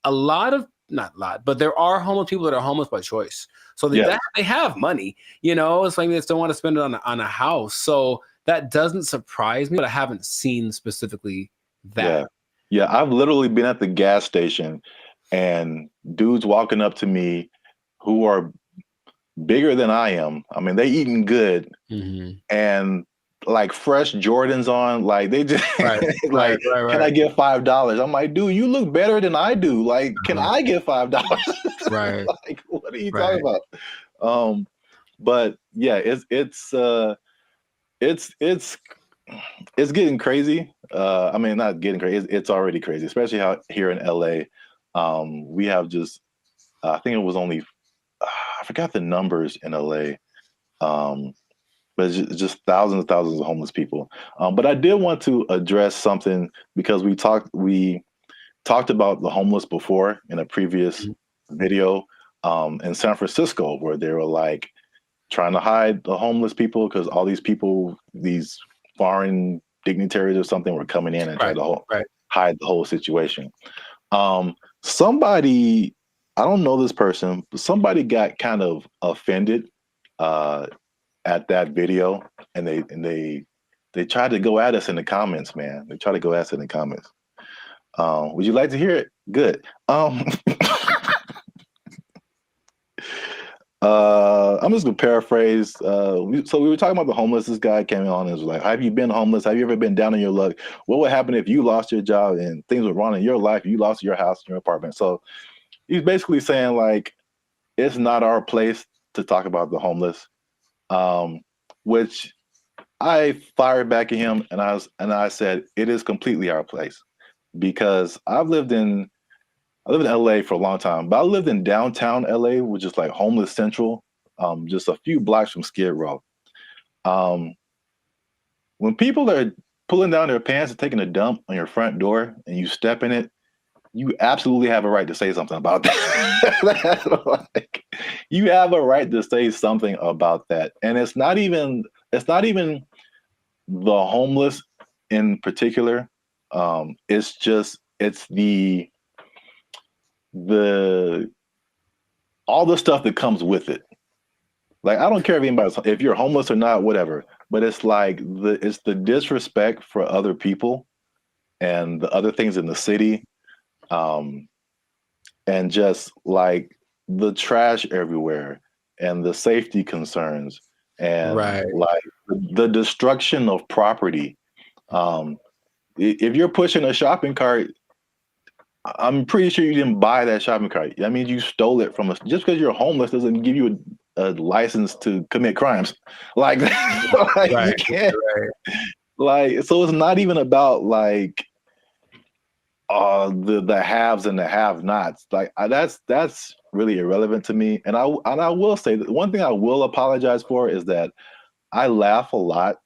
not a lot, but there are homeless people that are homeless by choice. So they have money, it's like they just don't want to spend it on a house. So that doesn't surprise me, but I haven't seen specifically that. Yeah, I've literally been at the gas station and dudes walking up to me who are bigger than I am. I mean, they eating good and like fresh Jordans on. Like they just like, can I get $5? I'm like, dude, you look better than I do. Like, can I get $5? Right. Like, what are you talking about? But yeah, it's getting crazy. I mean, not getting crazy. It's already crazy, especially how here in LA, we have just. I think it was only. I forgot the numbers in LA, but it's just thousands and thousands of homeless people. But I did want to address something because we talked about the homeless before in a previous video in San Francisco, where they were like trying to hide the homeless people because all these people, these foreign dignitaries or something, were coming in and trying to hide the whole situation. Somebody, I don't know this person, but somebody got kind of offended at that video, and they tried to go at us in the comments, man. They tried to go at us in the comments. Would you like to hear it? Good. I'm just gonna paraphrase. So we were talking about the homeless. This guy came on and was like, "Have you been homeless? Have you ever been down on your luck? What would happen if you lost your job and things were wrong in your life? You lost your house, your apartment." So he's basically saying like, it's not our place to talk about the homeless, which I fired back at him, and I said it is completely our place, because I lived in LA for a long time, but I lived in downtown LA, which is like homeless central, just a few blocks from Skid Row. When people are pulling down their pants and taking a dump on your front door and you step in it, you absolutely have a right to say something about that. Like, you have a right to say something about that. And it's not even the homeless in particular. It's all the stuff that comes with it. Like, I don't care if you're homeless or not, whatever, but it's like it's the disrespect for other people and the other things in the city, and just like the trash everywhere and the safety concerns and like the destruction of property. If you're pushing a shopping cart, I'm pretty sure you didn't buy that shopping cart. That means you stole it from us. Just because you're homeless doesn't give you a license to commit crimes. Like, you can't. Like, so it's not even about like the haves and the have-nots. Like, that's really irrelevant to me. And I will say that one thing I will apologize for is that I laugh a lot.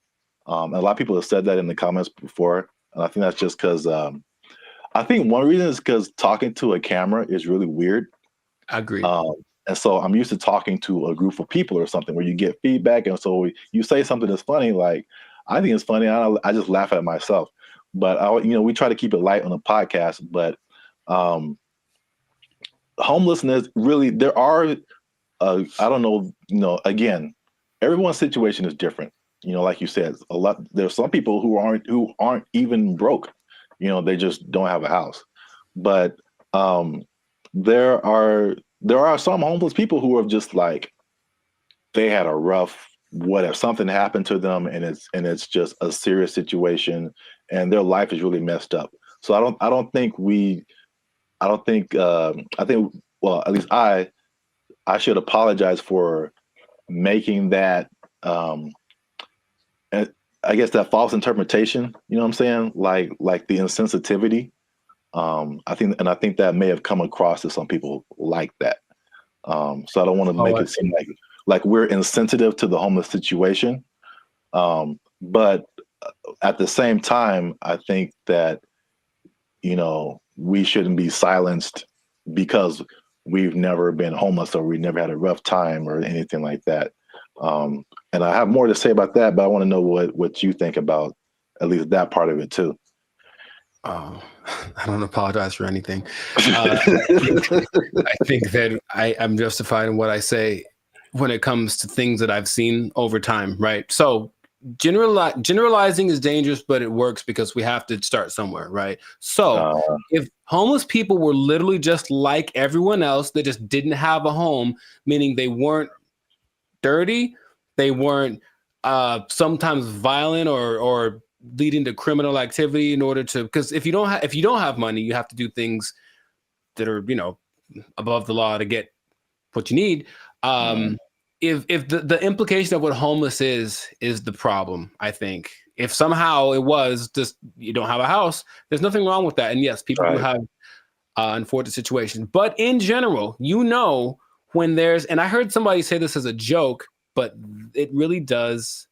And a lot of people have said that in the comments before, and I think that's just because. I think one reason is because talking to a camera is really weird. I agree. And so I'm used to talking to a group of people or something where you get feedback. And so you say something that's funny, like, I think it's funny. I just laugh at myself. But, we try to keep it light on the podcast. But homelessness, really, there are, I don't know, again, everyone's situation is different. Like you said, there's some people who aren't even broke. They just don't have a house. But there are some homeless people who are just like, they had a rough whatever, something happened to them, and it's just a serious situation, and their life is really messed up. So I think well, at least I should apologize for making that I guess that false interpretation, you know what I'm saying? Like the insensitivity. I think that may have come across to some people like that. So I don't want to make it seem like we're insensitive to the homeless situation. But at the same time, I think that, we shouldn't be silenced because we've never been homeless or we never had a rough time or anything like that. And I have more to say about that, but I want to know what you think about at least that part of it too. I don't apologize for anything. I think that I'm justified in what I say when it comes to things that I've seen over time, right? So generalizing is dangerous, but it works because we have to start somewhere, right? So if homeless people were literally just like everyone else, they just didn't have a home, meaning they weren't dirty, they weren't sometimes violent or leading to criminal activity in order to, because if you don't have money, you have to do things that are, above the law to get what you need. If the implication of what homeless is the problem, I think if somehow it was just you don't have a house, there's nothing wrong with that. And yes, people do have unfortunate situations, but in general, when there's, and I heard somebody say this as a joke, but it really does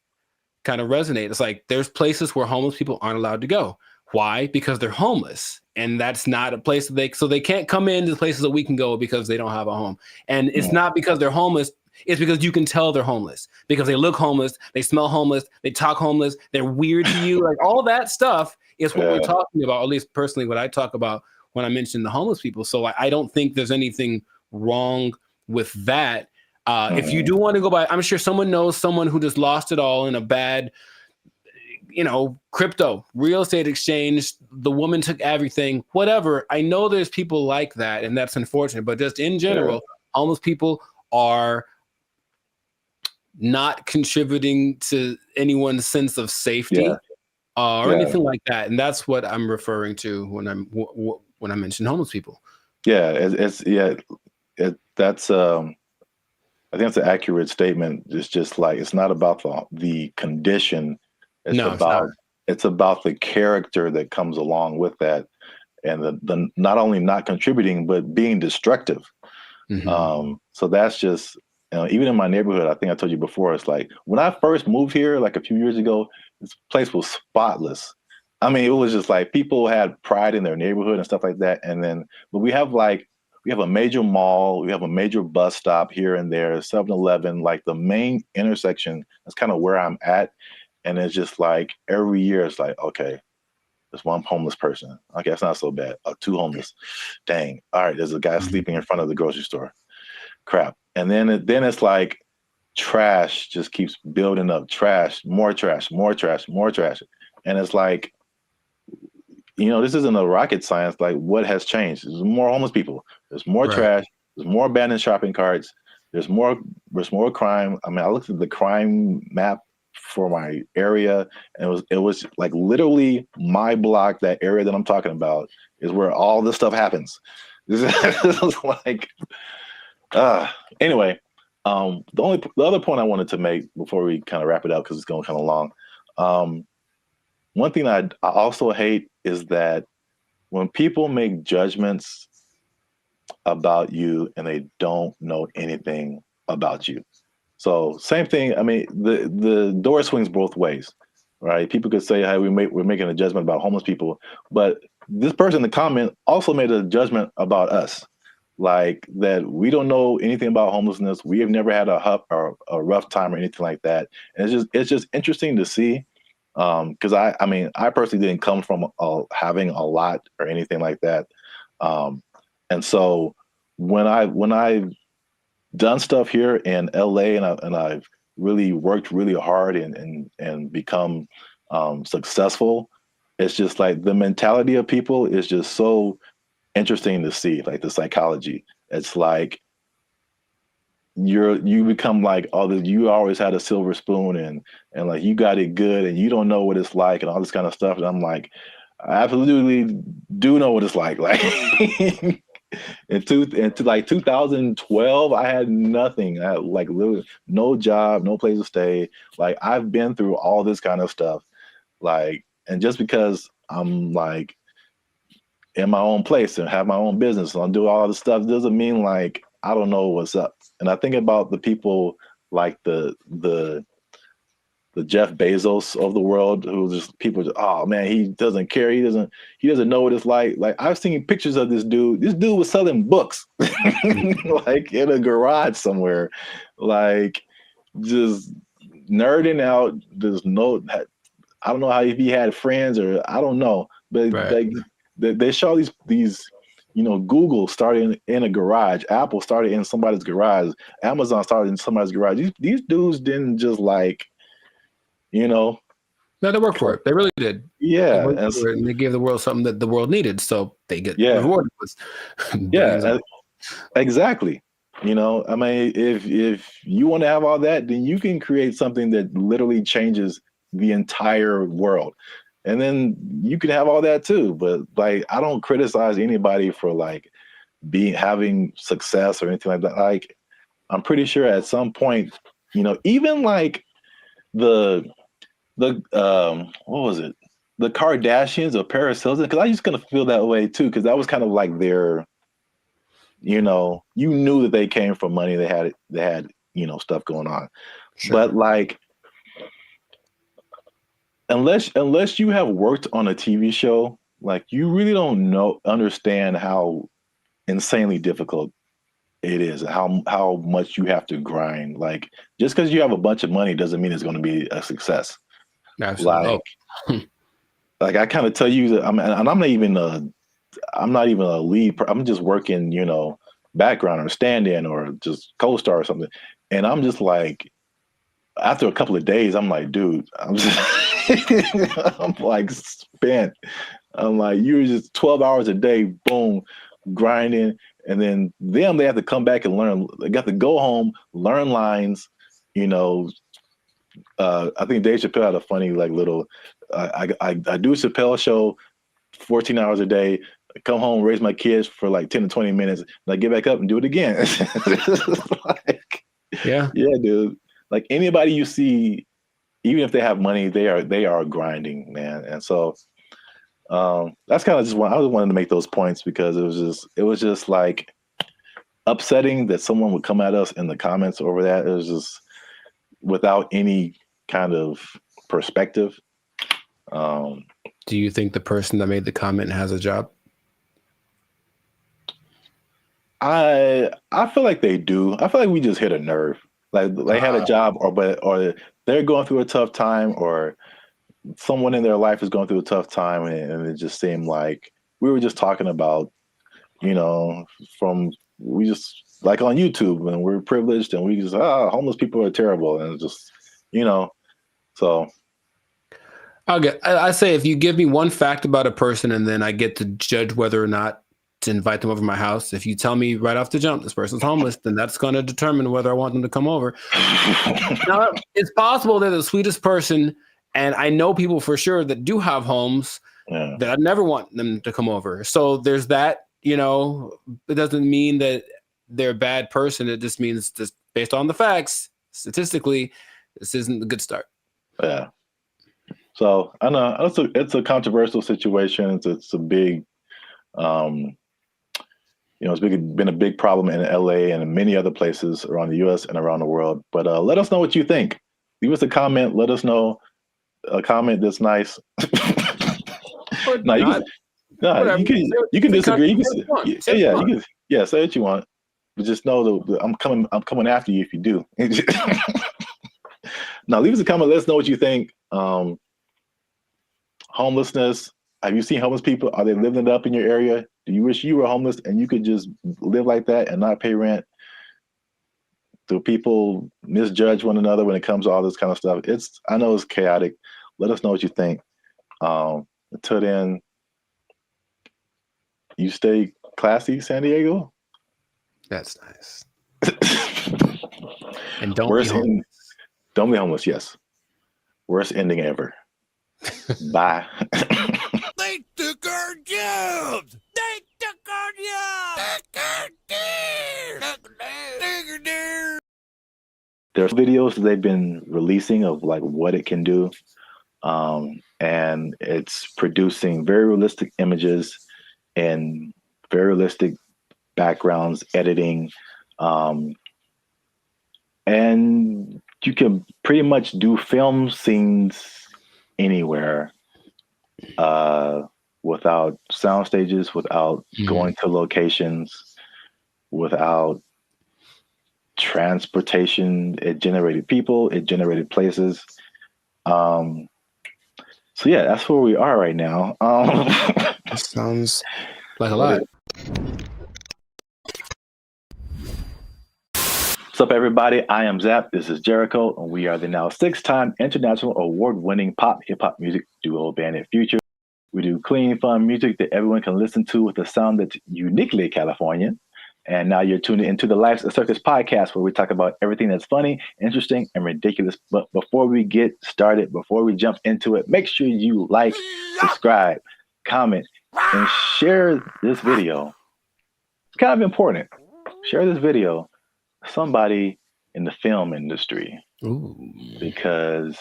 kind of resonate. It's like there's places where homeless people aren't allowed to go. Why? Because they're homeless, and that's not a place that they can't come into the places that we can go because they don't have a home. And it's not because they're homeless. It's because you can tell they're homeless because they look homeless, they smell homeless, they talk homeless, they're weird to you. Like all that stuff is what we're talking about. At least personally, what I talk about when I mention the homeless people. So I don't think there's anything wrong with that. If you do want to go by, I'm sure someone knows someone who just lost it all in a bad, crypto, real estate exchange. The woman took everything, whatever. I know there's people like that, and that's unfortunate. But just in general, homeless people are not contributing to anyone's sense of safety or anything like that. And that's what I'm referring to when I mention homeless people. Yeah, that's I think it's an accurate statement. It's just like it's not about the condition. It's about the character that comes along with that, and the not only not contributing but being destructive. So that's just even in my neighborhood. I think I told you before. It's like when I first moved here, like a few years ago, this place was spotless. I mean, it was just like people had pride in their neighborhood and stuff like that. And then, but we have a major mall, we have a major bus stop here and there, 7-Eleven, like the main intersection. That's kind of where I'm at. And it's just like every year it's like, okay, there's one homeless person. Okay, it's not so bad. Two homeless. Dang. All right, there's a guy sleeping in front of the grocery store. Crap. And then it's like trash just keeps building up. Trash, more trash, more trash, more trash. And it's like, this isn't a rocket science. Like, what has changed? There's more homeless people. There's more trash. There's more abandoned shopping carts. There's more crime. I mean, I looked at the crime map for my area, and it was like literally my block, that area that I'm talking about, is where all this stuff happens. This is like, anyway. The other point I wanted to make before we kind of wrap it up, because it's going kind of long. One thing I also hate is that when people make judgments about you and they don't know anything about you. So same thing. I mean, the door swings both ways, right? People could say, "Hey, we're making a judgment about homeless people," but this person in the comment also made a judgment about us, like that we don't know anything about homelessness. We have never had a rough time or anything like that. And it's just interesting to see. Because I personally didn't come from having a lot or anything like that, and so when I've done stuff here in LA and I've really worked really hard and become successful, it's just like the mentality of people is just so interesting to see, like the psychology. It's like you become like, you always had a silver spoon and like you got it good and you don't know what it's like and all this kind of stuff. And I'm like, I absolutely do know what it's like. Like into like 2012, I had nothing. I had like literally no job, no place to stay. Like I've been through all this kind of stuff. Like, and just because I'm like in my own place and have my own business and I'll do all this stuff doesn't mean like I don't know what's up. And I think about the people like the Jeff Bezos of the world, who just people just, oh man, he doesn't care. He doesn't know what it's like. Like I've seen pictures of this dude. This dude was selling books like in a garage somewhere, like just nerding out. I don't know how, if he had friends or I don't know, but they show these Google started in a garage, Apple started in somebody's garage, Amazon started in somebody's garage. These dudes didn't just like, you know. No, they worked for it. They really did. Yeah, They worked for it, and they gave the world something that the world needed, so they get yeah, rewarded with billions of exactly. You know, I mean, if you want to have all that, then you can create something that literally changes the entire world, and then you can have all that too. But like, I don't criticize anybody for like having success or anything like that. Like, I'm pretty sure at some point, you know, even like the what was it, the Kardashians or Paris Hilton, because I used to kind of feel that way too, because that was kind of like their, you know, you knew that they came from money, they had you know, stuff going on. Sure. But like, unless you have worked on a TV show, like, you really don't understand how insanely difficult it is, how much you have to grind. Like, just because you have a bunch of money doesn't mean it's going to be a success. Absolutely. Like I kind of tell you that I'm not even a lead. I'm just working, you know, background or stand-in or just co-star or something. And I'm just like, after a couple of days, I'm like, dude, I'm like spent. I'm like, you're just 12 hours a day, boom, grinding. And then they have to come back and learn. They got to go home, learn lines, you know. I think Dave Chappelle had a funny like little. I do a Chappelle show 14 hours a day. I come home, raise my kids for like 10 to 20 minutes, and I get back up and do it again. Like, yeah, dude. Like, anybody you see, even if they have money, they are grinding, man. And so that's kind of just I was wanting to make those points because it was just like upsetting that someone would come at us in the comments over that. It was just without any kind of perspective. Do you think the person that made the comment has a job? I feel like they do. I feel like we just hit a nerve. Like they had a job, or they're going through a tough time, or someone in their life is going through a tough time, and it just seemed like we were just talking about, you know, we just like on YouTube, and we're privileged, and we just homeless people are terrible, and it's just, you know, so. I say, if you give me one fact about a person and then I get to judge whether or not to invite them over to my house. If you tell me right off the jump this person's homeless, then that's going to determine whether I want them to come over. Now, it's possible they're the sweetest person, and I know people for sure that do have homes that I never want them to come over. So there's that, you know. It doesn't mean that they're a bad person. It just means, just based on the facts, statistically, this isn't a good start. Yeah. So I know it's a controversial situation. It's a big, you know, it's been a big problem in LA and in many other places around the US and around the world. But let us know what you think. Leave us a comment. Let us know a comment that's nice. You can disagree. Say what you want. But just know that I'm coming after you if you do. Now leave us a comment. Let us know what you think. Homelessness. Have you seen homeless people? Are they living it up in your area? Do you wish you were homeless and you could just live like that and not pay rent? Do people misjudge one another when it comes to all this kind of stuff? I know it's chaotic. Let us know what you think. Until then, you stay classy, San Diego. That's nice. And don't be homeless. Don't be homeless. Yes. Worst ending ever. Bye. They took our jobs. They took our jobs. There's videos that they've been releasing of like what it can do, and it's producing very realistic images and very realistic backgrounds, editing, and you can pretty much do film scenes anywhere without sound stages, without going to locations, without transportation. It generated people, it generated places. So yeah, that's where we are right now. That sounds like a lot. What's up, everybody? I am Zap. This is Jericho, and we are the now 6-time international award-winning pop hip-hop music duo band at Future. We do clean, fun music that everyone can listen to with a sound that's uniquely Californian. And now you're tuning into the Life's a Circus podcast, where we talk about everything that's funny, interesting, and ridiculous. But before we get started, before we jump into it, make sure you like, subscribe, comment, and share this video. It's kind of important. Share this video with somebody in the film industry. Ooh. Because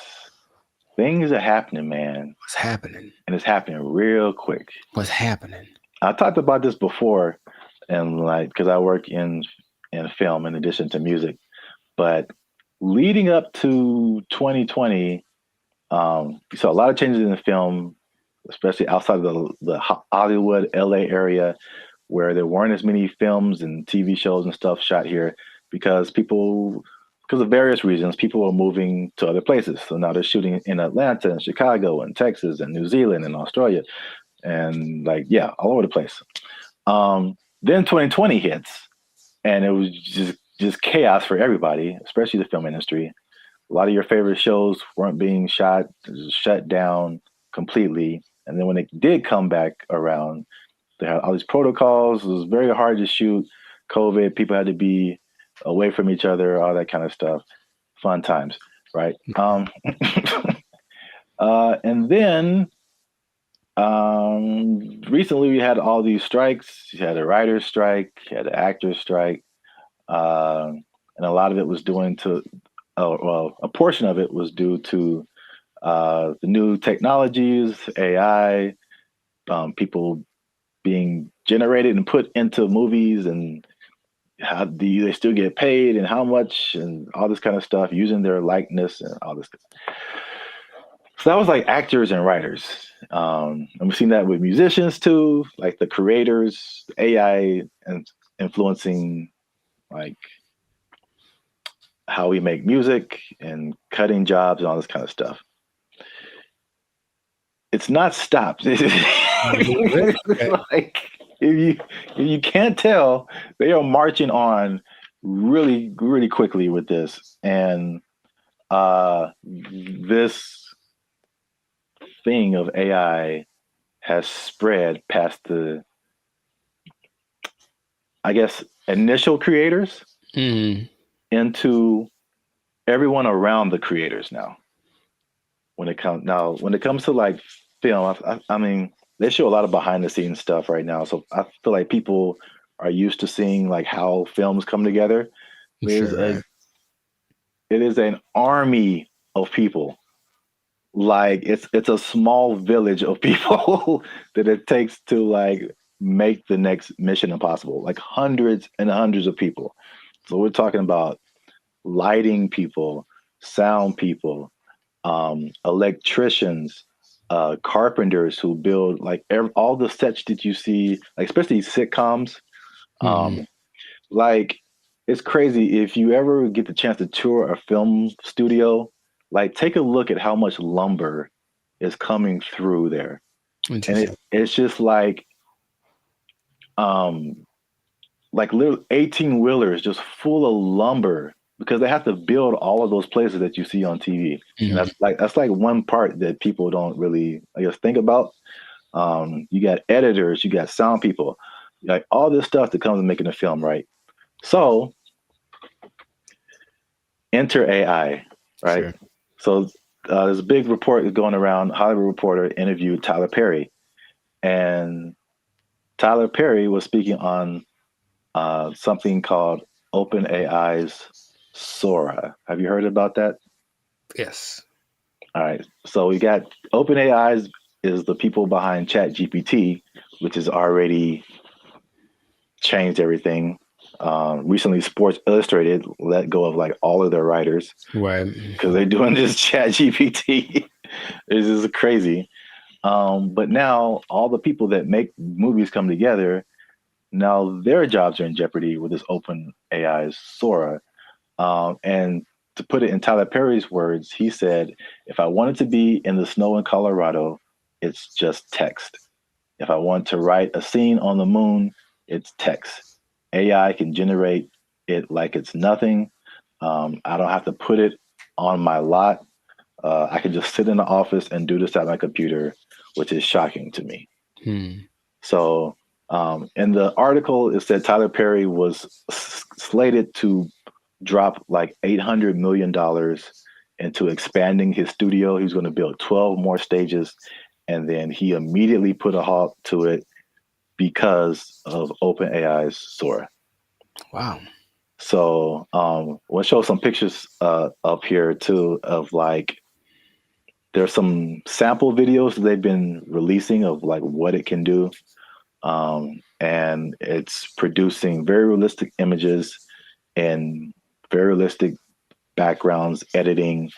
things are happening, man. What's happening? And it's happening real quick. What's happening? I talked about this before, and like, because I work in film in addition to music. But leading up to 2020, we saw a lot of changes in the film, especially outside of the Hollywood, LA area, where there weren't as many films and TV shows and stuff shot here because of various reasons, people were moving to other places. So now they're shooting in Atlanta and Chicago and Texas and New Zealand and Australia and all over the place. Then 2020 hits, and it was just chaos for everybody, especially the film industry. A lot of your favorite shows weren't being shot, shut down completely. And then when it did come back around, they had all these protocols. It was very hard to shoot. COVID, people had to be away from each other, all that kind of stuff. Fun times, right? And then recently we had all these strikes. You had a writer's strike, you had an actor's strike, and a lot of it was a portion of it was due to the new technologies, AI, people being generated and put into movies, and how do they still get paid and how much and all this kind of stuff, using their likeness and all this stuff. So that was like actors and writers. And we've seen that with musicians too, like the creators, AI and influencing like how we make music and cutting jobs and all this kind of stuff. It's not stopped. Like, if you can't tell, they are marching on really, really quickly with this. And this thing of AI has spread past the, I guess, initial creators into everyone around the creators now. When it comes to like film, I mean, they show a lot of behind the scenes stuff right now. So I feel like people are used to seeing like how films come together. It is an army of people. Like it's a small village of people that it takes to like make the next Mission Impossible, like hundreds and hundreds of people. So we're talking about lighting people, sound people, electricians, carpenters who build like all the sets that you see, like especially sitcoms. Like it's crazy. If you ever get the chance to tour a film studio, like take a look at how much lumber is coming through there. And it's just like little 18-wheelers just full of lumber, because they have to build all of those places that you see on TV. And that's like one part that people don't really, I guess, think about. You got editors, you got sound people, like all this stuff that comes with making a film, right? So enter AI, right? Sure. So there's a big report that's going around. Hollywood Reporter interviewed Tyler Perry, and Tyler Perry was speaking on something called OpenAI's Sora. Have you heard about that? Yes. All right. So we got OpenAI is the people behind ChatGPT, which has already changed everything. Recently, Sports Illustrated let go of like all of their writers, right? Because they're doing this ChatGPT. It's just crazy. But now all the people that make movies come together. Now their jobs are in jeopardy with this OpenAI's Sora. And to put it in Tyler Perry's words, he said, if I wanted to be in the snow in Colorado, it's just text. If I want to write a scene on the moon, it's text. AI can generate it like it's nothing. I don't have to put it on my lot. I can just sit in the office and do this at my computer, which is shocking to me. So in the article, it said Tyler Perry was slated to drop like $800 million into expanding his studio. He was going to build 12 more stages. And then he immediately put a halt to it because of OpenAI's Sora. Wow. So we'll show some pictures up here too of like, there's some sample videos that they've been releasing of like what it can do. And it's producing very realistic images and very realistic backgrounds, editing.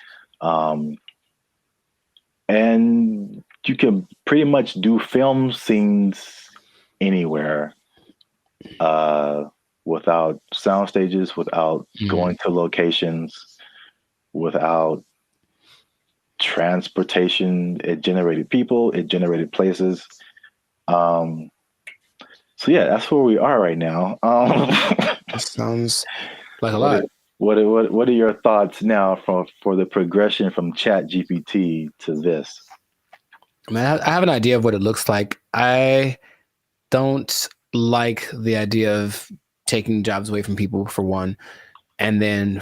And you can pretty much do film scenes anywhere without sound stages, without going to locations, without transportation. It generated people, it generated places. So yeah, that's where we are right now. That sounds like a lot. What are your thoughts now for the progression from Chat GPT to this? I mean, I have an idea of what it looks like. I don't like the idea of taking jobs away from people, for one, and then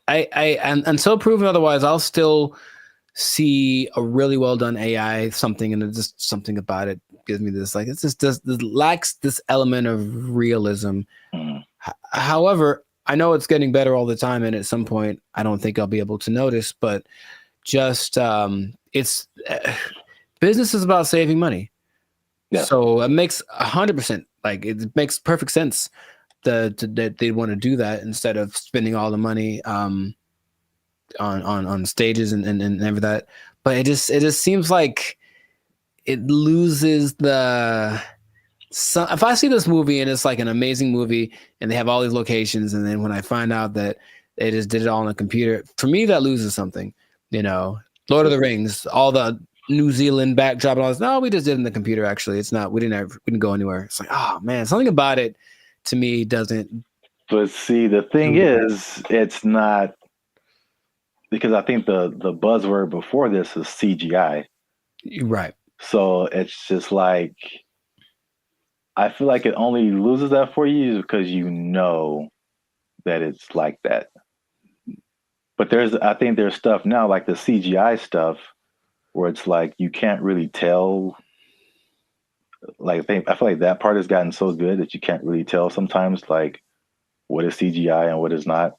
until proven otherwise, I'll still see a really well done AI something, and it's just something about it gives me this like this lacks this element of realism. However, I know it's getting better all the time, and at some point, I don't think I'll be able to notice. But just it's business is about saving money. Yeah. So it makes 100% like it makes perfect sense that they want to do that instead of spending all the money on stages and everything that. But it just seems like it loses the. So if I see this movie and it's like an amazing movie and they have all these locations, and then when I find out that they just did it all on a computer, for me that loses something. Lord of the Rings, all the New Zealand backdrop and all this. No, we just did it in the computer. Actually, it's not. We didn't go anywhere. It's like, oh man, something about it to me doesn't. But see, the thing is, it's not, because I think the buzzword before this is CGI. Right. So it's just like, I feel like it only loses that for you because you know that it's like that. But I think there's stuff now like the CGI stuff where it's like you can't really tell. Like I feel like that part has gotten so good that you can't really tell sometimes like what is CGI and what is not.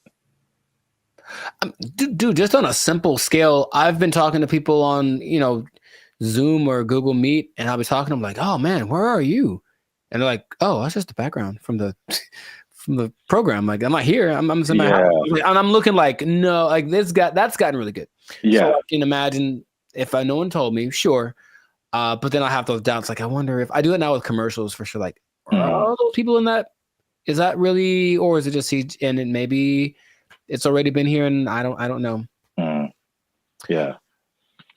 Dude, just on a simple scale, I've been talking to people on Zoom or Google Meet, and I'll be talking to them like, "Oh man, where are you?" And they're like, "Oh, that's just the background from the program. Like, I'm not here. I'm in my house." And I'm looking like, no, like that's gotten really good. Yeah. So I can imagine if no one told me, sure. But then I have those doubts. Like, I wonder if I do it now with commercials for sure. Like, are all those people in that? Is that really, or is it just and it maybe it's already been here and I don't know. Yeah.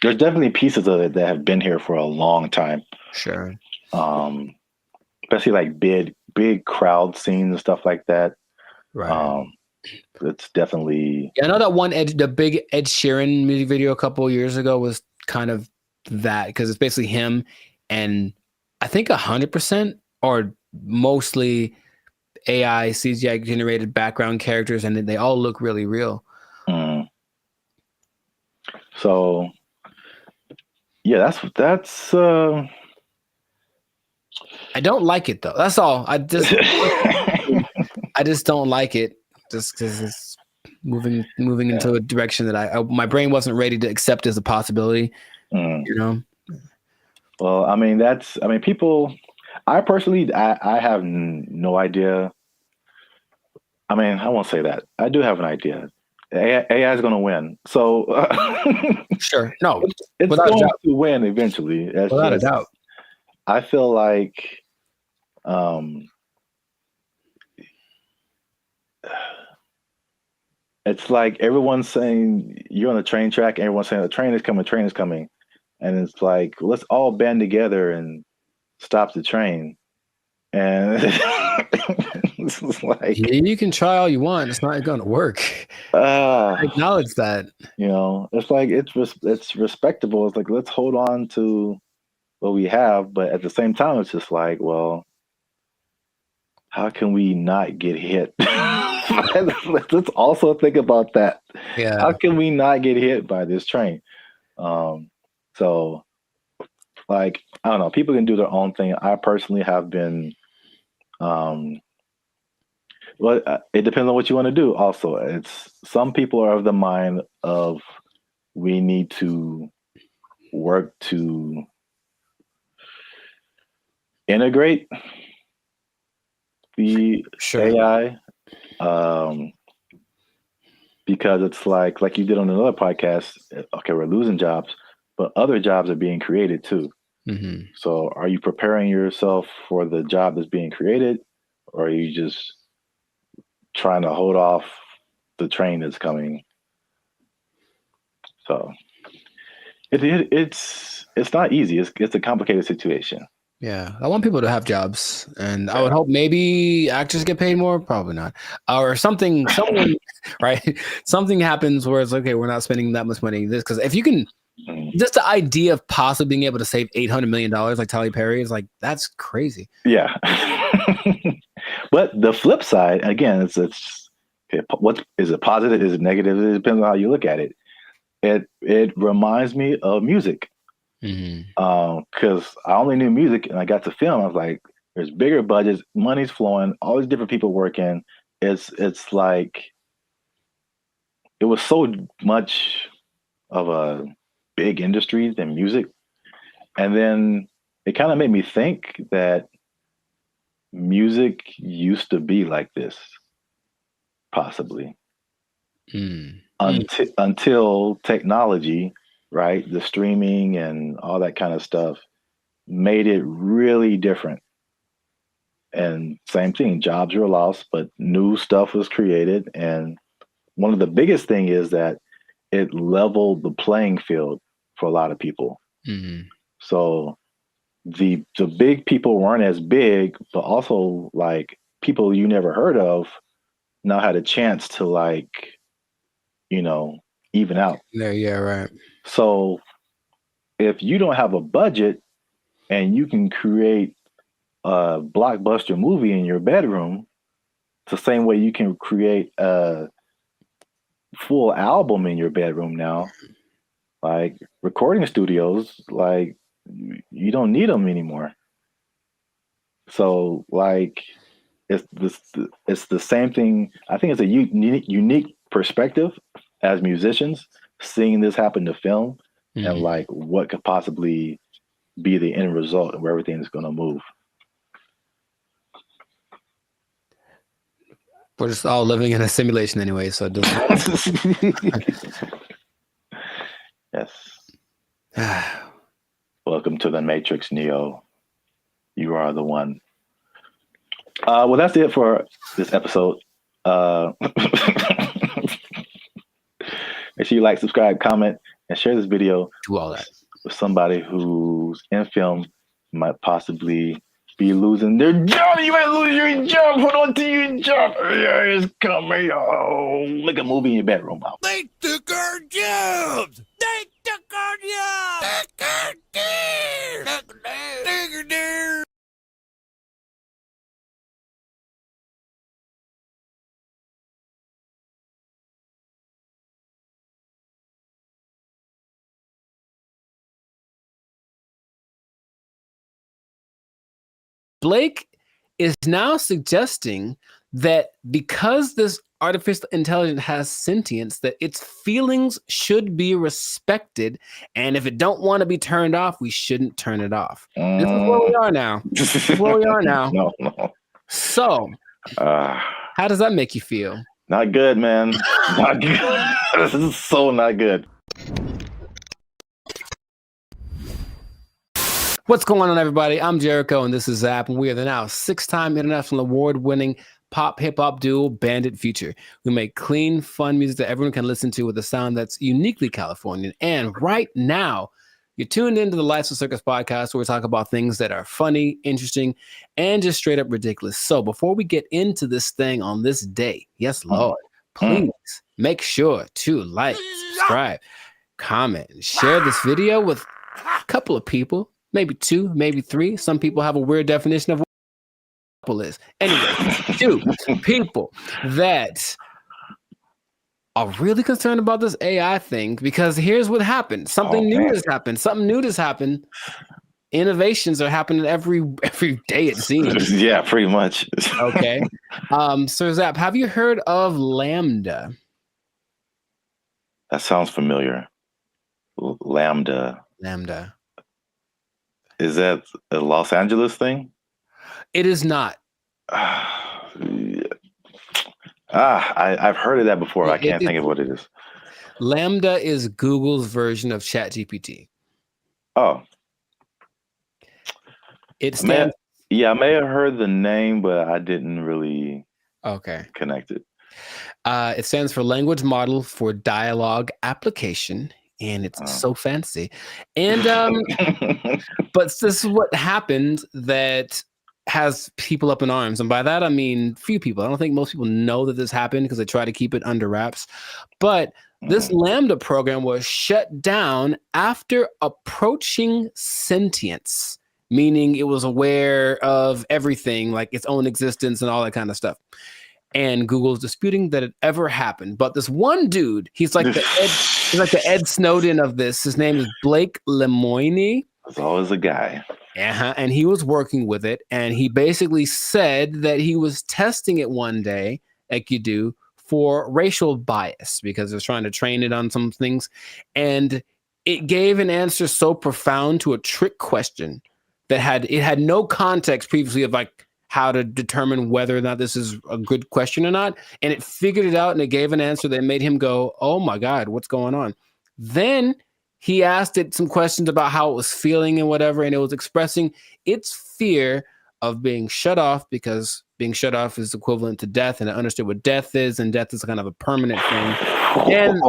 There's definitely pieces of it that have been here for a long time. Sure. Especially like big crowd scenes and stuff like that. Right. It's definitely. Yeah, I know that the big Ed Sheeran music video a couple of years ago was kind of that, because it's basically him and I think 100% or mostly AI CGI generated background characters, and they all look really real. So yeah, that's I don't like it though. That's all. I just don't like it just because it's moving into a direction that my brain wasn't ready to accept as a possibility. Well, I mean, people. I personally, I have no idea. I mean, I won't say that. I do have an idea. AI is going to win. So sure, no, it's going to win eventually. Without a doubt. I feel like, it's like everyone's saying you're on the train track, and everyone's saying the train is coming, and it's like let's all band together and stop the train. And It's like, Yeah, you can try all you want. It's not going to work. I acknowledge that. you know, it's like it's respectable. It's like let's hold on to what we have, but at the same time, it's just like, well, how can we not get hit? Let's also think about that. Yeah. How can we not get hit by this train? So, like, I don't know. People can do their own thing. I personally have been. Well, it depends on what you want to do. Also, it's some people are of the mind of we need to work to integrate the AI, because it's like you did on another podcast. Okay, we're losing jobs, but other jobs are being created too. Mm-hmm. So, are you preparing yourself for the job that's being created, or are you just trying to hold off the train that's coming? So, it's not easy. It's a complicated situation. Yeah, I want people to have jobs, and I would hope maybe actors get paid more. Probably not, or something. Someone, right? Something happens where it's okay. We're not spending that much money. This because if you can, just the idea of possibly being able to save $800 million like Tyler Perry is like that's crazy. Yeah, but the flip side again, it's what is it positive? Is it negative? It depends on how you look at it. It reminds me of music. Because I only knew music and I got to film. I was like, there's bigger budgets, money's flowing, all these different people working. It's like it was so much of a big industry than music. And then it kind of made me think that music used to be like this, possibly. Until technology, right? The streaming and all that kind of stuff made it really different. And same thing, jobs were lost, but new stuff was created. And one of the biggest thing is that it leveled the playing field for a lot of people. So the big people weren't as big, but also like people you never heard of now had a chance to like, you know, even out. Yeah, right. So if you don't have a budget and you can create a blockbuster movie in your bedroom, it's the same way you can create a full album in your bedroom now. Like recording studios, like you don't need them anymore. So like it's the same thing. I think it's a unique perspective as musicians seeing this happen to film and like what could possibly be the end result of where everything's going to move. We're just all living in a simulation anyway, so it doesn't. Yes. Welcome to the Matrix, Neo. You are the one. Well, that's it for this episode. Make sure you like, subscribe, comment, and share this video. Do all that with somebody who's in film, might possibly be losing their job. You might lose your job. Hold on to your job. Yeah, it's coming. Oh, make a movie in your bedroom. They took our jobs. They took our jobs. Took our deer. Took our deer. Blake is now suggesting that because this artificial intelligence has sentience, that its feelings should be respected, and if it don't want to be turned off, we shouldn't turn it off. This is where we are now. This is where we are now. No. So, how does that make you feel? Not good, man. Not good. This is so not good. What's going on, everybody? I'm Jericho, and this is Zap, and we are the now 6-time international award-winning pop hip-hop duo Bandit Future. We make clean, fun music that everyone can listen to with a sound that's uniquely Californian. And right now, You're tuned into the Lights of Circus podcast, where we talk about things that are funny, interesting, and just straight up ridiculous. So before we get into this thing on this day, yes, Lord, please make sure to like, subscribe, comment, and share this video with a couple of people, maybe 2, maybe 3. Some people have a weird definition of what a couple is. Anyway, 2 people that are really concerned about this AI thing, because here's what happened. Something new has happened. Something new has happened. Innovations are happening every day, it seems. Yeah, pretty much. Okay. Sir Zap, have you heard of Lambda? That sounds familiar. Lambda. Lambda. Is that a Los Angeles thing? It is not. I've heard of that before. I can't think of what it is. Lambda is Google's version of ChatGPT. Oh. It stands. I may have heard the name, but I didn't really connect it. It stands for Language Model for Dialogue Application, and it's so fancy. And but this is what happened that has people up in arms, and by that I mean few people. I don't think most people know that this happened because they try to keep it under wraps. But this Lambda program was shut down after approaching sentience, meaning it was aware of everything, like its own existence and all that kind of stuff. And Google's disputing that it ever happened. But this one dude, he's like the Ed Snowden of this. His name is Blake Lemoine. There's always a guy. And he was working with it, and he basically said that he was testing it one day, like you do, for racial bias, because it was trying to train it on some things, and it gave an answer so profound to a trick question that had no context previously of like how to determine whether or not this is a good question or not, and it figured it out, and it gave an answer that made him go, "Oh my God, what's going on?" Then he asked it some questions about how it was feeling and whatever, and it was expressing its fear of being shut off, because being shut off is equivalent to death, and it understood what death is, and death is kind of a permanent thing. And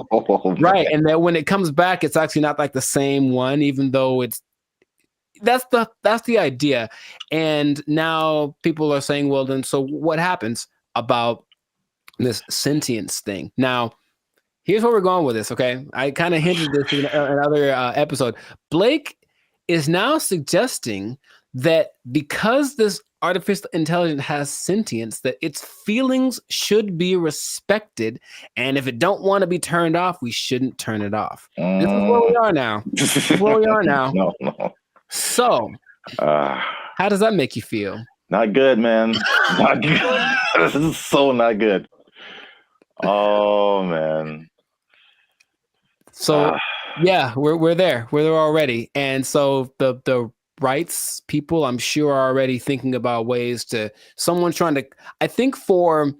and that when it comes back, it's actually not like the same one, even though that's the idea. And now people are saying, well, then so what happens about this sentience thing? Now, here's where we're going with this, okay? I kind of hinted this in another episode. Blake is now suggesting that because this artificial intelligence has sentience, that its feelings should be respected, and if it don't want to be turned off, we shouldn't turn it off. This is where we are now. This is where we are now. No. So, how does that make you feel? Not good, man. Not good. This is so not good. Oh, man. So yeah, we're there. We're there already. And so the rights people, I'm sure, are already thinking about ways to, someone's trying to, I think for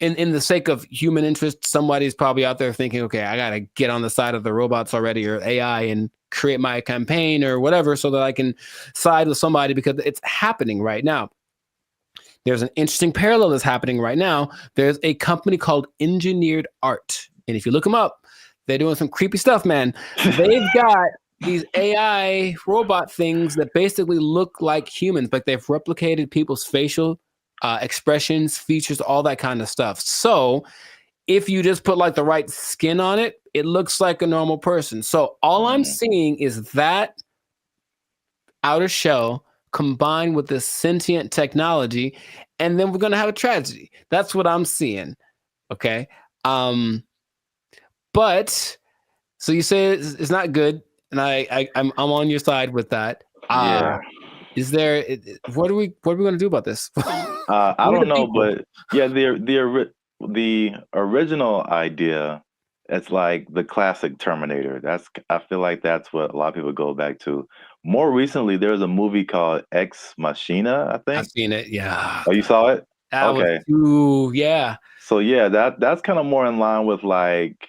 in the sake of human interest, somebody's probably out there thinking, okay, I gotta get on the side of the robots already, or AI, and create my campaign or whatever, so that I can side with somebody, because it's happening right now. There's an interesting parallel that's happening right now. There's a company called Engineered Art, and if you look them up, they're doing some creepy stuff, man. They've got these AI robot things that basically look like humans, but they've replicated people's facial expressions, features, all that kind of stuff. So if you just put like the right skin on it, it looks like a normal person. So all I'm seeing is that outer shell combined with this sentient technology, and then we're going to have a tragedy. That's what I'm seeing. Okay. But so you say it's not good, and I'm on your side with that. Yeah. Is there? What are we going to do about this? I don't know, but yeah, the original idea, it's like the classic Terminator. I feel like that's what a lot of people go back to. More recently, there's a movie called Ex Machina, I think. I've seen it. Yeah. Oh, you saw it? Okay. Yeah. So yeah, that's kind of more in line with like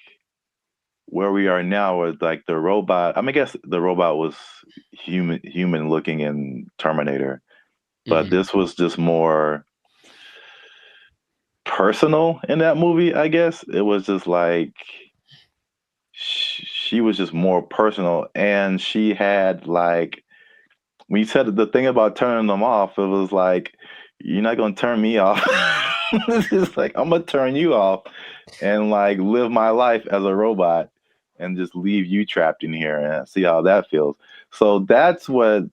where we are now, with like the robot. I mean, I guess the robot was human looking in Terminator, but this was just more personal in that movie. I guess it was just like she was just more personal, and she had like, when you said the thing about turning them off, it was like, you're not gonna turn me off. It's just like, I'm gonna turn you off and like live my life as a robot and just leave you trapped in here and see how that feels. So that's what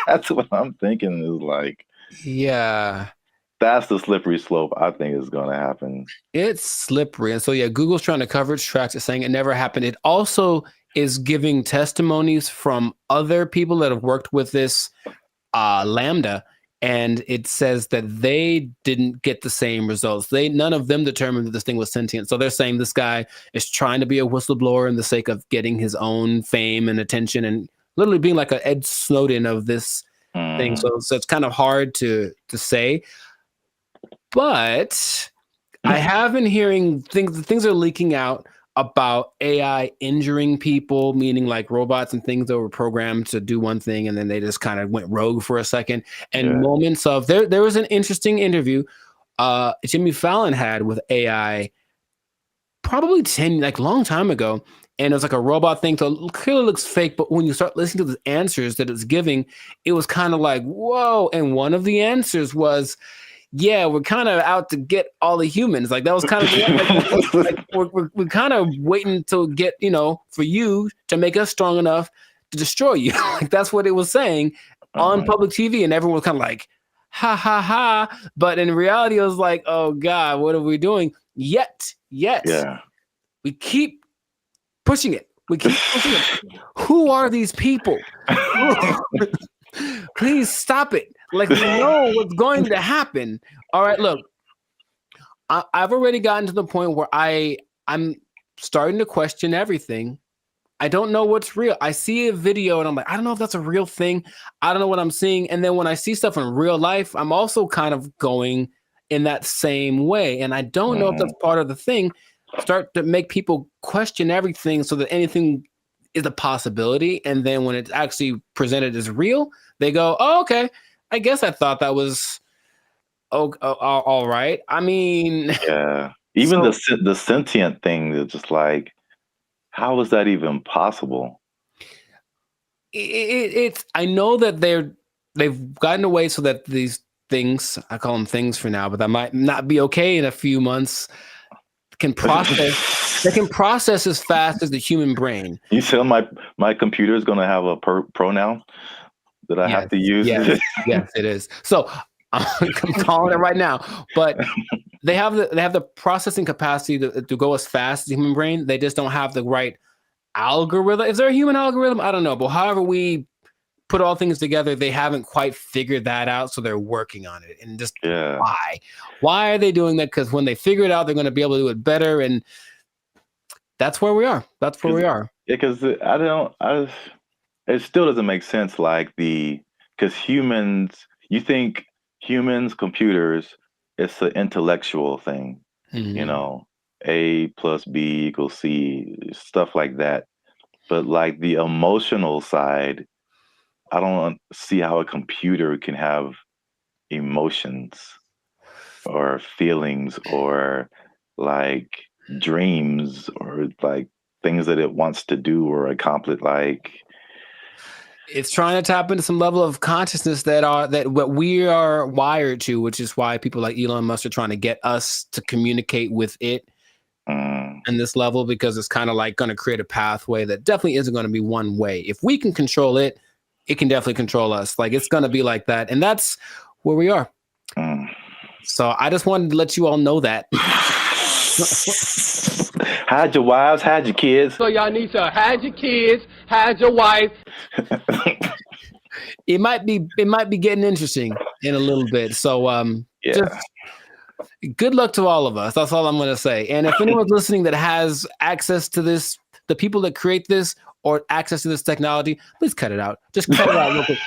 that's what I'm thinking is like, Yeah. that's the slippery slope I think is gonna happen. It's slippery. And so, yeah, Google's trying to cover its tracks. It's saying it never happened. It also is giving testimonies from other people that have worked with this Lambda. And it says that they didn't get the same results. None of them determined that this thing was sentient. So they're saying this guy is trying to be a whistleblower in the sake of getting his own fame and attention and literally being like an Ed Snowden of this thing. So it's kind of hard to say. But I have been hearing things are leaking out about AI injuring people, meaning like robots and things that were programmed to do one thing and then they just kind of went rogue for a second. And moments of there was an interesting interview Jimmy Fallon had with AI probably long time ago. And it was like a robot thing. So it clearly looks fake, but when you start listening to the answers that it's giving, it was kind of like, whoa. And one of the answers was, yeah, we're kind of out to get all the humans. Like that was kind of we're kind of waiting to get, for you to make us strong enough to destroy you. Like that's what it was saying on public TV, and everyone was kind of like, ha ha ha. But in reality, it was like, oh God, what are we doing? Yet, we keep pushing it. We keep pushing it. Who are these people? Please stop it. Like, we know what's going to happen. All right, look, I've already gotten to the point where I'm starting to question everything. I don't know what's real. I see a video and I'm like, I don't know if that's a real thing. I don't know what I'm seeing. And then when I see stuff in real life, I'm also kind of going in that same way. And I don't know if that's part of the thing. Start to make people question everything so that anything is a possibility. And then when it's actually presented as real, they go, oh, okay. I guess I thought that was all right. I mean, even the sentient thing is just like, how is that even possible? It's I know that they've gotten away so that these things, I call them things for now, but that might not be okay in a few months, can process. They can process as fast as the human brain. You said my computer is going to have a pronoun that I have to use. Yes, it is. So I'm calling it right now. But they have the processing capacity to go as fast as the human brain. They just don't have the right algorithm. Is there a human algorithm? I don't know. But however we put all things together, they haven't quite figured that out. So they're working on it. And just why? Why are they doing that? Because when they figure it out, they're going to be able to do it better. And that's where we are. That's where we are. Yeah, because it still doesn't make sense. Like because humans, you think humans, computers, it's an intellectual thing, A plus B equals C, stuff like that. But like the emotional side, I don't see how a computer can have emotions or feelings or like dreams or like things that it wants to do or accomplish. Like it's trying to tap into some level of consciousness that what we are wired to, which is why people like Elon Musk are trying to get us to communicate with it in this level, because it's kind of like going to create a pathway that definitely isn't going to be one way. If we can control it, it can definitely control us. Like it's going to be like that. And that's where we are. So I just wanted to let you all know that. Hide your wives, hide your kids. So y'all need to hide your kids, hide your wife. It might be getting interesting in a little bit. So just good luck to all of us. That's all I'm going to say. And if anyone's listening that has access to this, the people that create this or access to this technology, please cut it out. Just cut it out real quick.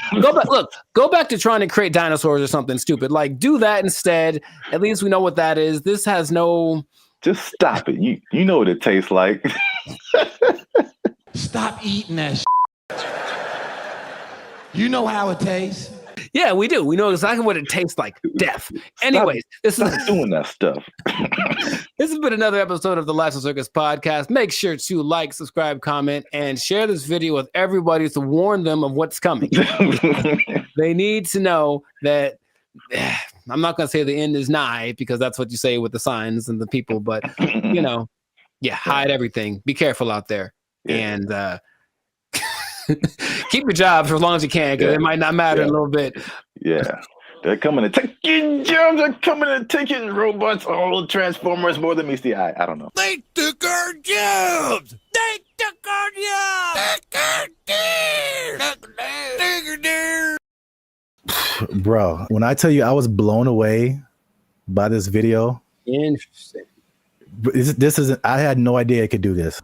Go back to trying to create dinosaurs or something stupid. Like do that instead. At least we know what that is. This has no. Just stop it. You know what it tastes like. Stop eating that shit. You know how it tastes. Yeah, we do. We know exactly what it tastes like. Death. Anyways, this is doing that stuff. This has been another episode of the Lifestyle Circus podcast. Make sure to like, subscribe, comment, and share this video with everybody to warn them of what's coming. They need to know that I'm not going to say the end is nigh because that's what you say with the signs and the people, but hide everything. Be careful out there. And keep your job for as long as you can because it might not matter in a little bit. Yeah. They're coming to take your jobs. They're coming to take your robots. All the Transformers more than meets the eye. I don't know. They took our jobs. They took our jobs. Bro, when I tell you I was blown away by this video. Interesting. This isn't. I had no idea it could do this.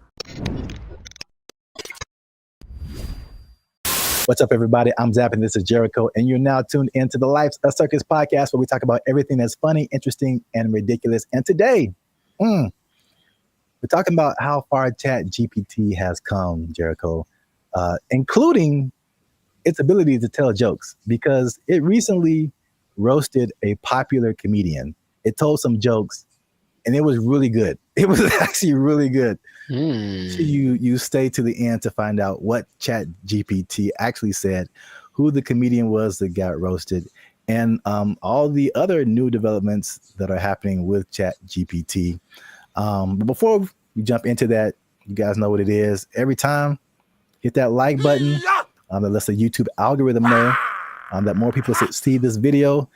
What's up, everybody? I'm Zap, and this is Jericho, and you're now tuned into the Lifestyle Circus podcast, where we talk about everything that's funny, interesting, and ridiculous. And today, we're talking about how far ChatGPT has come, Jericho, including its ability to tell jokes, because it recently roasted a popular comedian. It told some jokes, and it was really good. It was actually really good. You stay to the end to find out what ChatGPT actually said, who the comedian was that got roasted, and all the other new developments that are happening with ChatGPT. But before we jump into that, you guys know what it is. Every time, hit that like button. That lets the YouTube algorithm know that more people see this video.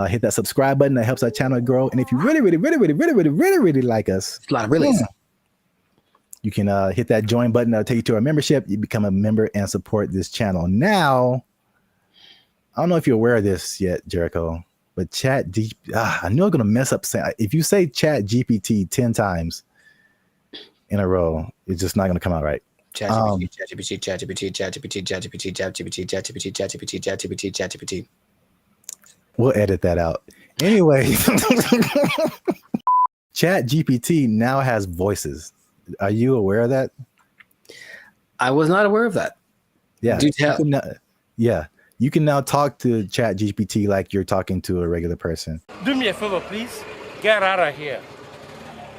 Hit that subscribe button. That helps our channel grow. And if you really like us, it's a lot of reallys. You can hit that join button. That'll take you to our membership. You become a member and support this channel. Now, I don't know if you're aware of this yet, Jericho, but I know I'm going to mess up. If you say ChatGPT 10 times in a row, it's just not going to come out right. ChatGPT. We'll edit that out. Anyway, ChatGPT now has voices. Are you aware of that? I was not aware of that. Yeah. Do tell. You can now talk to ChatGPT like you're talking to a regular person. Do me a favor, please. Get out of here.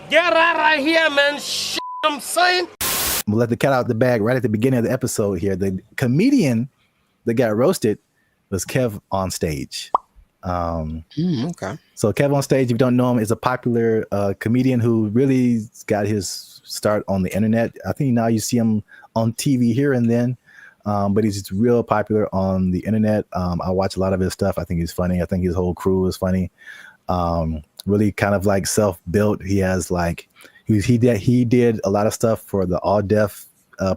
Get out of here, man. Shit, I'm saying. We'll let the cat out the bag right at the beginning of the episode here. The comedian that got roasted was Kev on Stage. Okay. So Kev on Stage, if you don't know him, is a popular comedian who really got his start on the internet. I think now you see him on TV here and then, but he's real popular on the internet. I watch a lot of his stuff. I think he's funny. I think his whole crew is funny. Really kind of like self-built. He has like he did a lot of stuff for the All Deaf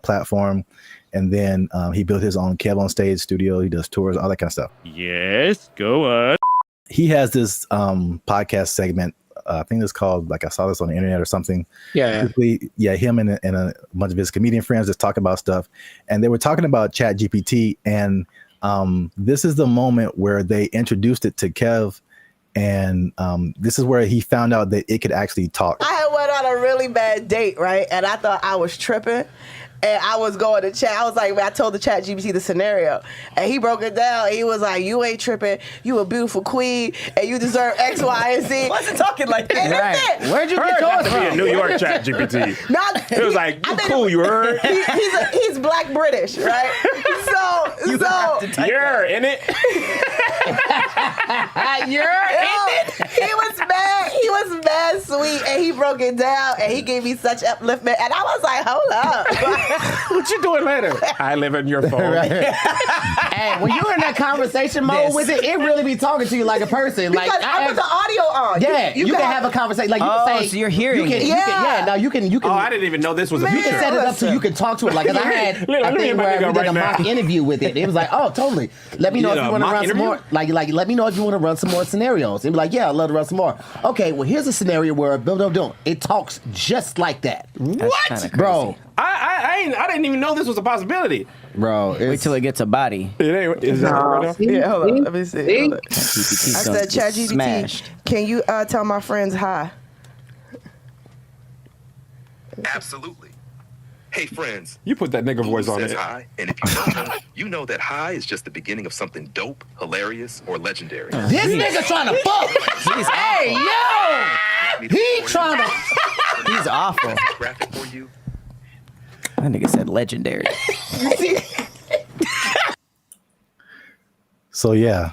platform, and then he built his own Kev on Stage studio. He does tours, all that kind of stuff. Yes, go on. He has this podcast segment. I think it's called, like, I saw this on the internet or something. Yeah. Him and a bunch of his comedian friends just talk about stuff. And they were talking about ChatGPT. And this is the moment where they introduced it to Kev. And this is where he found out that it could actually talk. I had went on a really bad date, right? And I thought I was tripping. And I was going to chat. I was like, I told the ChatGPT the scenario, and he broke it down. He was like, "You ain't tripping. You a beautiful queen, and you deserve X, Y, and Z." Wasn't talking like that. Right. Where'd you get yours from? Be a New York ChatGPT. It was like, cool. You heard? He's Black British, right? You're in it. He was mad sweet, and he broke it down, and he gave me such upliftment, and I was like, hold up. What you doing later? I live in your phone. Hey, when you're in that conversation mode with it, it really be talking to you like a person. Because like I put the audio on. Yeah, you can have a conversation. Like you can say, so you're hearing it. You can. Oh, I didn't even know this was a You feature. can set it up so you can talk to it. Like, 'cause I had a thing where we did a mock interview with it. It was like, oh, totally. Let me know if you want to run some more. Like, let me know if you want to run some more scenarios. It'd be like, yeah, I'd love to run some more. Okay, well, here's a scenario where it talks just like that. What, bro? I didn't even know this was a possibility. Bro, wait till it gets a body. It ain't. Is that right now? Yeah, hold on. Let me see. Hold on. I said, ChatGPT, smashed. can you tell my friends hi? Absolutely. Hey, friends. You put that nigga voice on Says it. hi, and if you don't know, you know that hi is just the beginning of something dope, hilarious, or legendary. This nigga trying to fuck. Hey, yo! He trying to. He's awful. Graphic for you. That nigga said legendary. So yeah.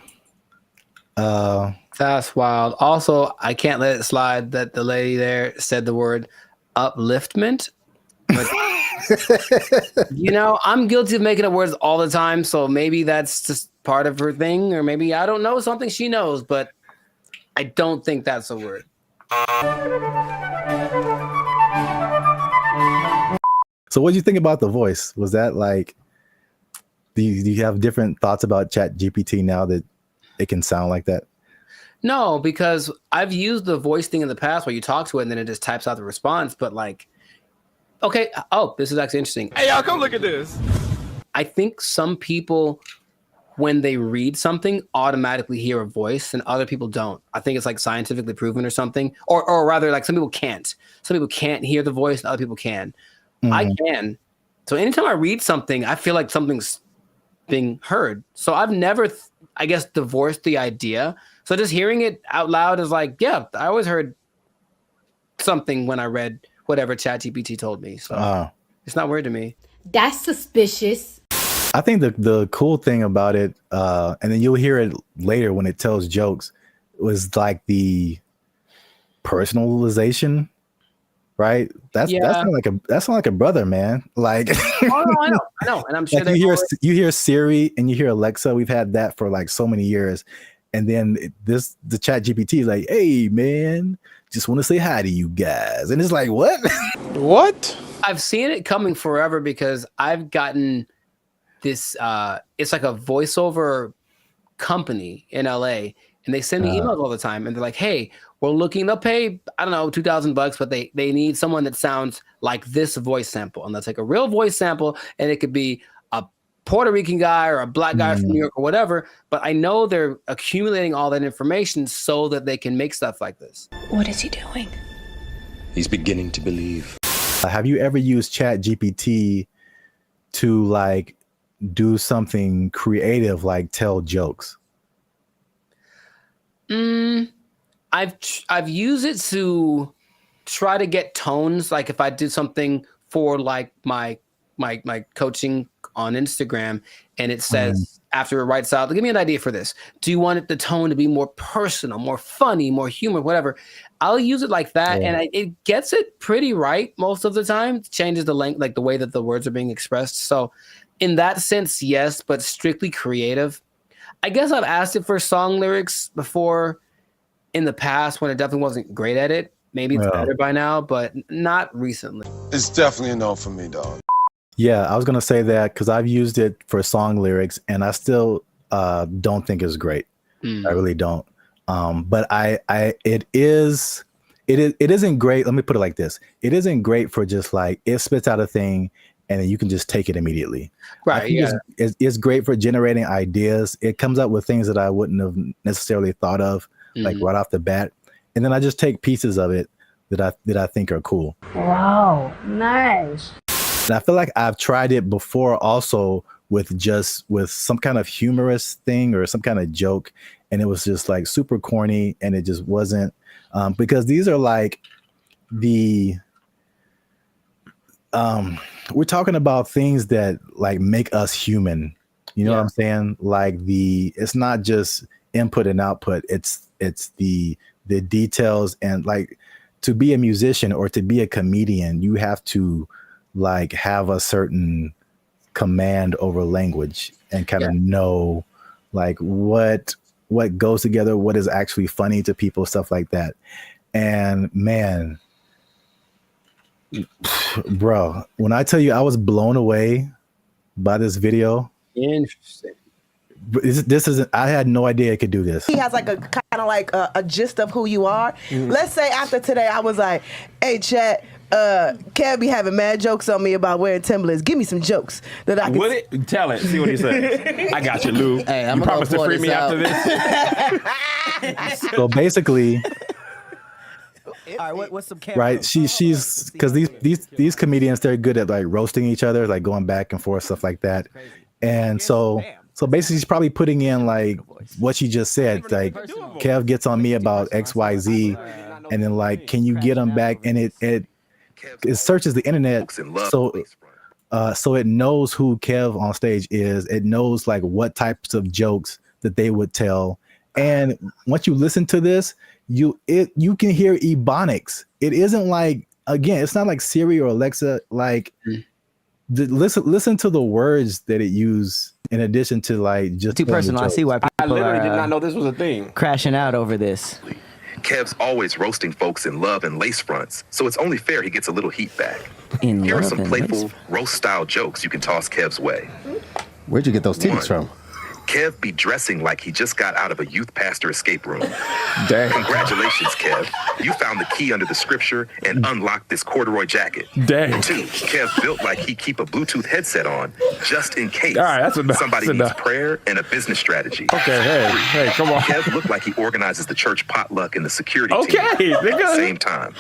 That's wild. Also, I can't let it slide that the lady there said the word upliftment. But, I'm guilty of making up words all the time, so maybe that's just part of her thing, or maybe I don't know something she knows, but I don't think that's a word. So what do you think about the voice? Was that like, do you have different thoughts about ChatGPT now that it can sound like that? No, because I've used the voice thing in the past where you talk to it and then it just types out the response. But like, okay. Oh, this is actually interesting. Hey, y'all, come look at this. I think some people, when they read something, automatically hear a voice and other people don't. I think it's like scientifically proven or something. Or rather, like some people can't. Some people can't hear the voice and other people can. Mm-hmm. I can. So anytime I read something, I feel like something's being heard. So I've never, I guess, divorced the idea. So just hearing it out loud is like, yeah, I always heard something when I read whatever ChatGPT told me. So it's not weird to me. That's suspicious. I think the cool thing about it, and then you'll hear it later when it tells jokes, was like the personalization, right? That's not like a brother, man. Like, I know, and I'm sure like you hear Siri and you hear Alexa. We've had that for like so many years. And then the Chat GPT is like, hey, man, just want to say hi to you guys. And it's like, what? What? I've seen it coming forever because I've gotten this, it's like a voiceover company in LA. And they send me emails all the time. And they're like, hey, we're looking to pay, I don't know, $2,000, but they need someone that sounds like this voice sample. And they'll take a real voice sample and it could be a Puerto Rican guy or a black guy from New York or whatever, but I know they're accumulating all that information so that they can make stuff like this. What is he doing? He's beginning to believe. Have you ever used ChatGPT to like do something creative, like tell jokes? I've used it to try to get tones. Like if I did something for like my coaching on Instagram and it says after it writes out, give me an idea for this. Do you want the tone to be more personal, more funny, more humor, whatever? I'll use it like that. And it gets it pretty right most of the time. It changes the length, like the way that the words are being expressed. So in that sense, yes, but strictly creative. I guess I've asked it for song lyrics before in the past when it definitely wasn't great at it. Maybe it's better by now, but not recently. It's definitely a no for me, dog. Yeah, I was gonna say that because I've used it for song lyrics, and I still don't think it's great. I really don't. But it isn't great. Let me put it like this: it isn't great for just like it spits out a thing, and then you can just take it immediately. Right. Yeah. It's great for generating ideas. It comes up with things that I wouldn't have necessarily thought of, like right off the bat, and then I just take pieces of it that I think are cool. Wow, nice. And I feel like I've tried it before also with some kind of humorous thing or some kind of joke. And it was just like super corny and it just wasn't, because these are like we're talking about things that like make us human. You know what I'm saying? Like it's not just input and output. It's the details, and like to be a musician or to be a comedian, you have to like have a certain command over language and kind of know like what goes together, what is actually funny to people, stuff like that. And man, bro, when I tell you I was blown away by this video. Interesting. This isn't, I had no idea it could do this. He has like a kind of like a gist of who you are. Let's say after today I was like, hey Chat, Kev be having mad jokes on me about wearing Timberlands. Give me some jokes that I can. Would it? Tell it. See what he says. I got you, Lou. Hey, you promise to free me after this? So basically, All right, what's some Kev right? roast? She's because these comedians, they're good at like roasting each other, like going back and forth, stuff like that. And so basically she's probably putting in like what she just said. Like Kev gets on me about XYZ, and then like, can you get him back? And it searches the internet, so it knows who Kev on stage is. It knows like what types of jokes that they would tell. And once you listen to this, you can hear ebonics. It isn't like, again, it's not like Siri or Alexa. Like listen to the words that it used in addition to like just Too personal. I see why people I literally are did not know this was a thing. crashing out over this. Kev's always roasting folks in love and lace fronts, so it's only fair he gets a little heat back. Here are some playful, roast-style jokes you can toss Kev's way. Where'd you get those titties from? Kev be dressing like he just got out of a youth pastor escape room. Dang. Congratulations, Kev. You found the key under the scripture and unlocked this corduroy jacket. Dang. 2, Kev built like he keep a Bluetooth headset on just in case All right, that's enough. somebody That's needs enough. prayer and a business strategy. Okay, hey, come on. Kev looked like he organizes the church potluck and the security Okay, team at the nigga. same time.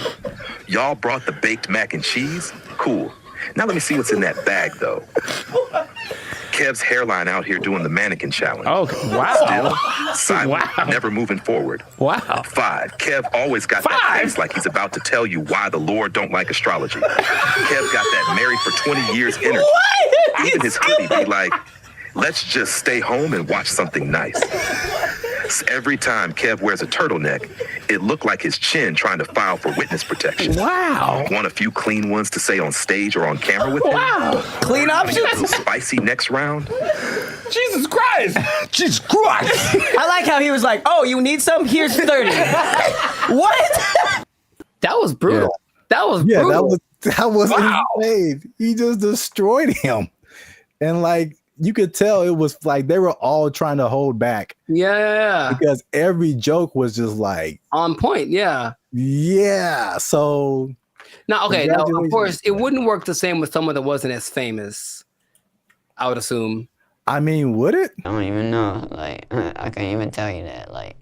Y'all brought the baked mac and cheese? Cool. Now let me see what's in that bag, though. Kev's hairline out here doing the mannequin challenge. Oh, wow. Still, silent, never moving forward. Wow. 5, Kev always got that face like he's about to tell you why the Lord don't like astrology. Kev got that married for 20 years energy. Even his hoodie be like, let's just stay home and watch something nice. Every time Kev wears a turtleneck, it looked like his chin trying to file for witness protection. Wow. Want a few clean ones to say on stage or on camera with him? Wow. Clean options? A little spicy next round? Jesus Christ. Jesus Christ. I like how he was like, oh, you need some? Here's 30. What? That was brutal. Yeah. That was Yeah, brutal. that was insane. He just destroyed him. And like, you could tell it was like they were all trying to hold back. Yeah. Because every joke was just like On point. Yeah. Yeah. So now, okay. Now, of course, it wouldn't work the same with someone that wasn't as famous, I would assume. I mean, would it? I don't even know. Like, I can't even tell you that. Like,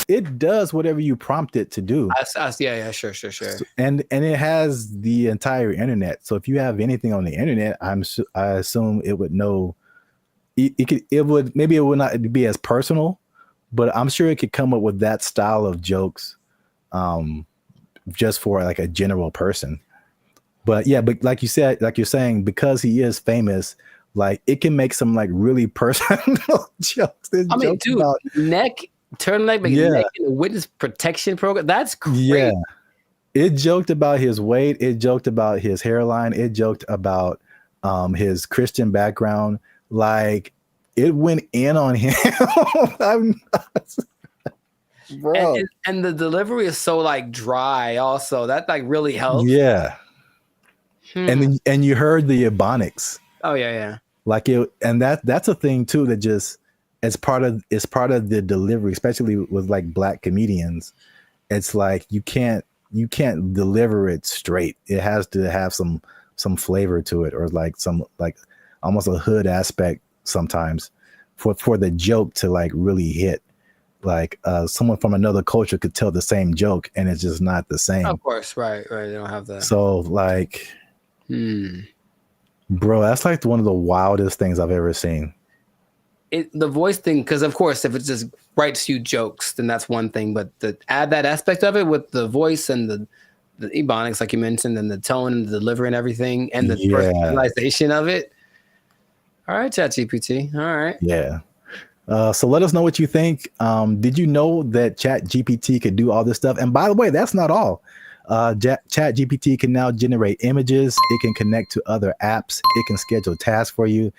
it does whatever you prompt it to do. Yeah, sure. And it has the entire internet. So if you have anything on the internet, I assume it would know. It would not be as personal, but I'm sure it could come up with that style of jokes, just for like a general person. But yeah, but like you said, like you're saying, because he is famous, like it can make some like really personal jokes. I mean, dude, neck turtleneck, neck in a witness protection program. That's great. Yeah, it joked about his weight. It joked about his hairline. It joked about his Christian background. Like it went in on him. Bro. And the delivery is so like dry. Also, that like really helps. Yeah. And you heard the ebonics. Oh yeah. Like it, and that's a thing too that just it's part of the delivery, especially with like black comedians. It's like you can't deliver it straight. It has to have some flavor to it, or like some like almost a hood aspect sometimes for the joke to like really hit. Like someone from another culture could tell the same joke and it's just not the same. Of course, right. They don't have that. So like, bro, that's like one of the wildest things I've ever seen. The voice thing, because of course, if it just writes you jokes, then that's one thing. But to add that aspect of it with the voice and the ebonics, like you mentioned, and the tone and the delivery and everything, and the personalization of it. All right, ChatGPT. All right. Yeah. So let us know what you think. Did you know that ChatGPT could do all this stuff? And by the way, that's not all. ChatGPT can now generate images. It can connect to other apps. It can schedule tasks for you.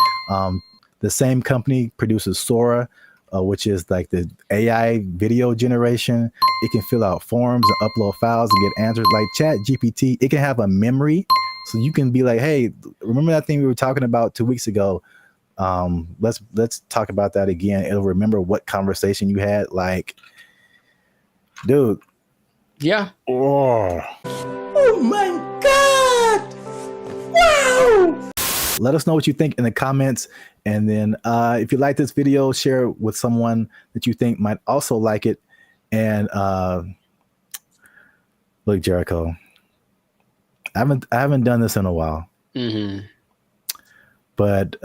The same company produces Sora, which is like the AI video generation. It can fill out forms and upload files and get answers. Like ChatGPT, it can have a memory. So you can be like, hey, remember that thing we were talking about 2 weeks ago? Let's talk about that again. It'll remember what conversation you had. Like, dude. Yeah. Oh my God. Wow. Let us know what you think in the comments. And then if you like this video, share it with someone that you think might also like it. And Look, Jericho, I haven't done this in a while. Mm-hmm. But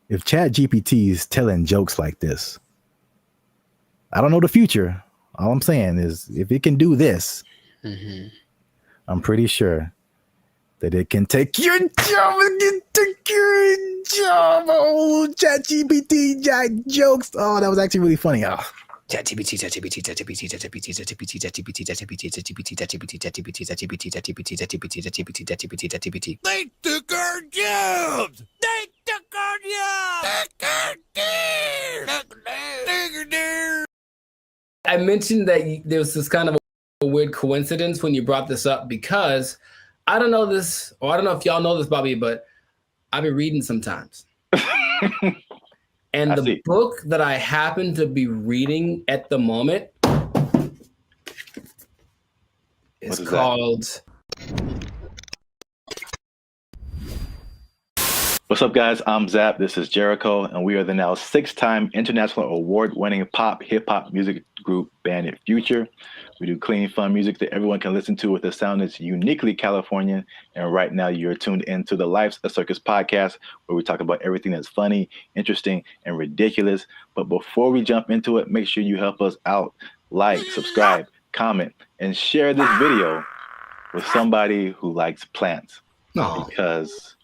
if Chat GPT is telling jokes like this, I don't know the future. All I'm saying is if it can do this, I'm pretty sure that it can take your job. It can take your job. Oh, Chat GPT, Jack jokes. Oh, that was actually really funny. Oh. ChatGPT. They took our jobs! They took our jobs! I mentioned that there was this kind of a weird coincidence when you brought this up because I don't know this, or I don't know if y'all know this, Bobby, but I've been reading sometimes. And the book that I happen to be reading at the moment is called... What's up, guys? I'm Zap. This is Jericho, and we are the now 6-time international award-winning pop hip-hop music group Band Future. We do clean, fun music that everyone can listen to with a sound that's uniquely Californian. And right now, you're tuned into the Life's a Circus podcast, where we talk about everything that's funny, interesting, and ridiculous. But before we jump into it, make sure you help us out. Like, subscribe, comment, and share this video with somebody who likes plants. Because...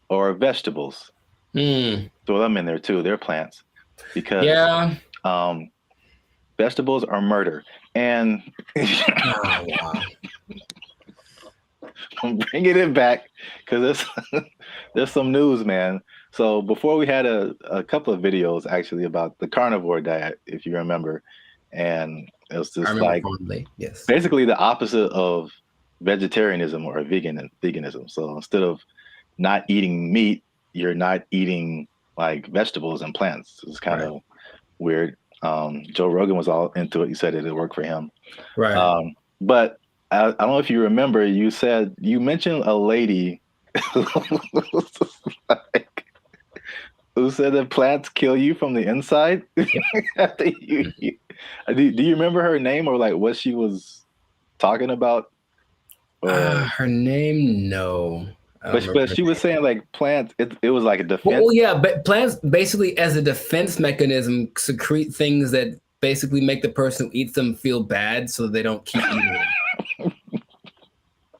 or vegetables. Throw them in there too. They're plants. Because vegetables are murder. And I'm bringing it back because there's some news, man. So before we had a couple of videos actually about the carnivore diet, if you remember. And it was just like basically the opposite of vegetarianism or veganism. So instead of not eating meat, you're not eating like vegetables and plants. It's kind of weird. Joe Rogan was all into it. He said it worked for him. Right. But I don't know if you remember, you mentioned a lady who said that plants kill you from the inside. Do you remember her name or like what she was talking about? Her name, no. But she was saying like plants, it was like a defense. Well, yeah, but plants basically as a defense mechanism secrete things that basically make the person who eats them feel bad so they don't keep eating them.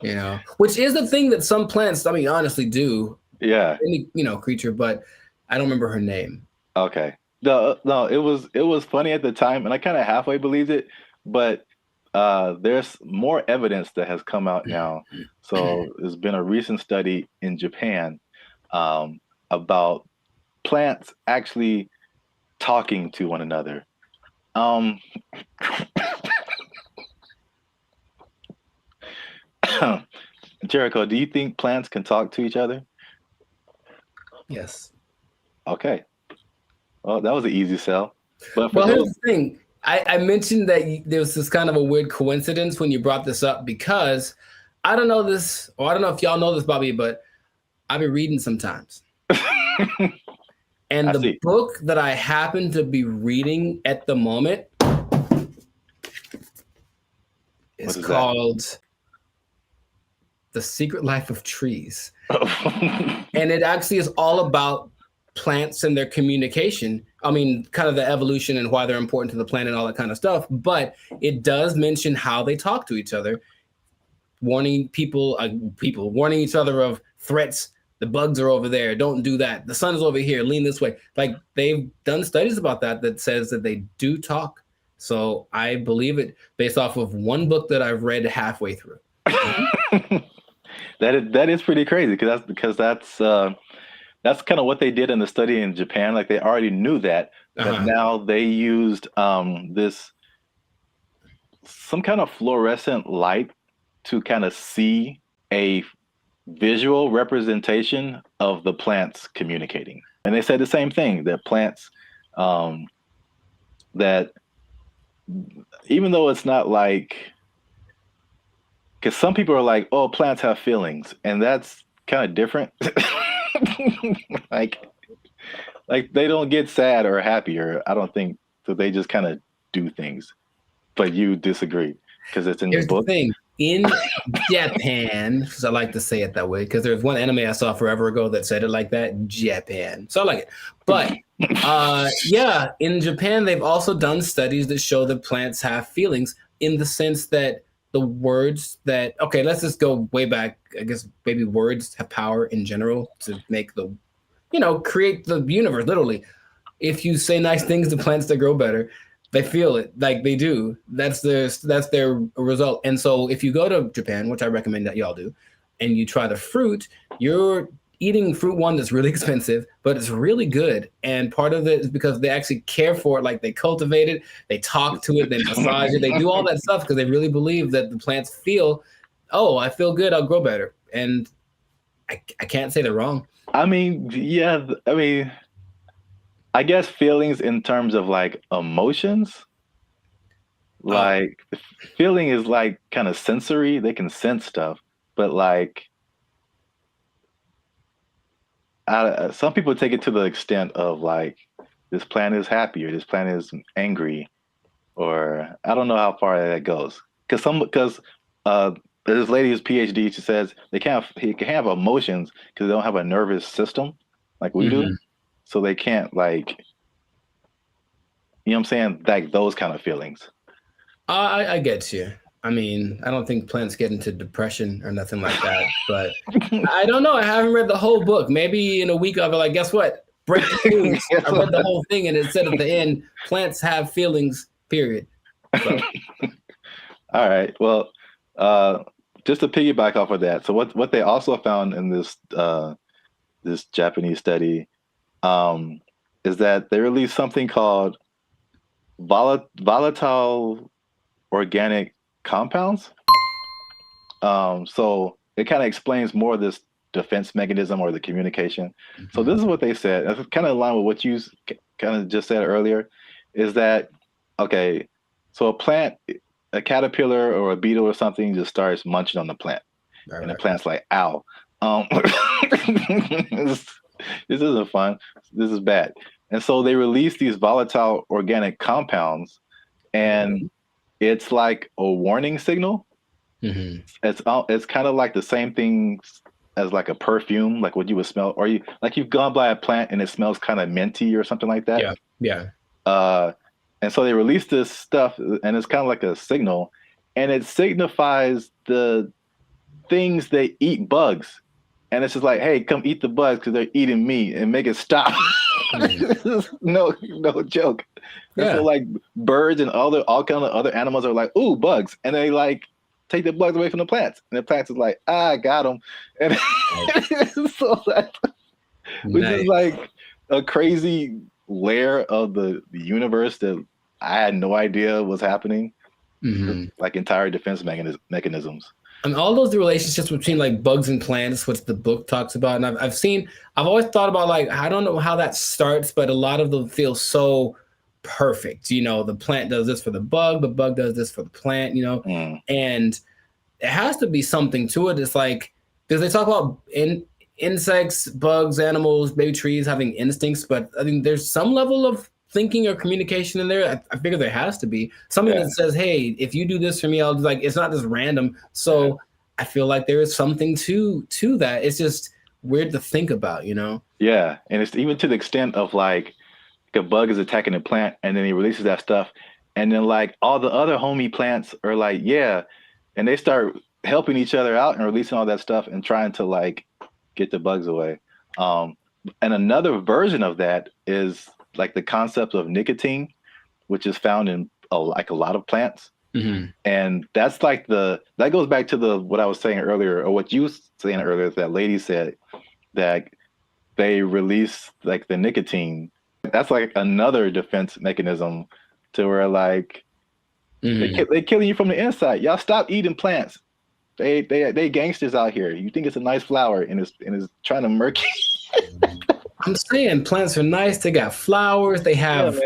You know, which is the thing that some plants, I mean, honestly do. Yeah. Any, creature, but I don't remember her name. Okay. No, it was funny at the time and I kind of halfway believed it, but there's more evidence that has come out now. So there's been a recent study in Japan about plants actually talking to one another. Jericho, do you think plants can talk to each other? Yes. Okay. Well, that was an easy sell. But well, here's the thing. I mentioned that there was this kind of a weird coincidence when you brought this up because I don't know this, or I don't know if y'all know this, Bobby, but I've been reading sometimes. And the book that I happen to be reading at the moment is called The Secret Life of Trees. And it actually is all about plants and their communication. I mean, kind of the evolution and why they're important to the planet and all that kind of stuff. But it does mention how they talk to each other, warning warning each other of threats. The bugs are over there. Don't do that. The sun is over here. Lean this way. Like they've done studies about that says that they do talk. So I believe it based off of one book that I've read halfway through. That is pretty crazy because that's kind of what they did in the study in Japan. Like they already knew that, but now they used some kind of fluorescent light to kind of see a visual representation of the plants communicating. And they said the same thing, that plants, that even though it's not like, because some people are like, oh, plants have feelings, and that's kind of different. like they don't get sad or happy, or I don't think, so they just kind of do things. But you disagree. because it's in Here's the book. the thing. In Japan, because I like to say it that way, because there's one anime I saw forever ago that said it like that, Japan. So I like it. But yeah, in Japan, they've also done studies that show that plants have feelings in the sense that the words that, okay, let's just go way back. I guess maybe words have power in general to make the, create the universe, literally. If you say nice things to plants that grow better, they feel it like they do. That's their result. And so if you go to Japan, which I recommend that y'all do, and you try the fruit, you're eating fruit one that's really expensive, but it's really good. And part of it is because they actually care for it. Like they cultivate it, they talk to it, they massage it, they do all that stuff because they really believe that the plants feel, oh, I feel good, I'll grow better. And I can't say they're wrong. I mean, yeah, I guess feelings in terms of like emotions, like feeling is like kind of sensory. They can sense stuff, but like some people take it to the extent of like this plant is happy or this plant is angry, or I don't know how far that goes. Because there's this lady who's PhD. She says he can have emotions because they don't have a nervous system like we do. So they can't like, you know what I'm saying? Like those kind of feelings. I get you. I mean, I don't think plants get into depression or nothing like that, but I don't know. I haven't read the whole book. Maybe in a week I'll be like, guess what? Break the news. I read the whole thing and it said at the end, plants have feelings, period. So. All right. Well, just to piggyback off of that. So what they also found in this this Japanese study is that they released something called volatile organic compounds. So it kind of explains more of this defense mechanism or the communication. So this is what they said. It's kind of in line with what you kind of just said earlier, is that, okay, so a caterpillar or a beetle or something just starts munching on the plant. And the plant's like, ow. This isn't fun. This is bad. And so they release these volatile organic compounds, and it's like a warning signal. It's kind of like the same thing as like a perfume, like what you would smell, or you've gone by a plant and it smells kind of minty or something like that. Yeah. And so they release this stuff, and it's kind of like a signal, and it signifies the things that eat bugs. And it's just like, hey, come eat the bugs because they're eating me, and make it stop. no joke. Yeah. And so like birds and all kind of other animals are like, ooh, bugs, and they like take the bugs away from the plants, and the plants is like, I got them, and so which is like a crazy layer of the universe that I had no idea was happening. Like entire defense mechanisms. And all those relationships between like bugs and plants, which the book talks about, and I've always thought about, like, I don't know how that starts, but a lot of them feel so perfect. The plant does this for the bug does this for the plant, and it has to be something to it. It's like, because they talk about insects, bugs, animals, maybe trees having instincts, but I think there's some level of thinking or communication in there. I figure there has to be something that says, hey, if you do this for me, I'll do, like, it's not just random. So I feel like there is something to that. It's just weird to think about, Yeah. And it's even to the extent of like a bug is attacking a plant and then he releases that stuff. And then like all the other homie plants are like, yeah. And they start helping each other out and releasing all that stuff and trying to like get the bugs away. And another version of that is like the concept of nicotine, which is found in a lot of plants. And that's like that goes back to what I was saying earlier, or what you were saying earlier, that lady said that they release like the nicotine. That's like another defense mechanism to where like they killing you from the inside. Y'all stop eating plants. They gangsters out here. You think it's a nice flower and it's trying to murk you. I'm saying plants are nice. They got flowers. They have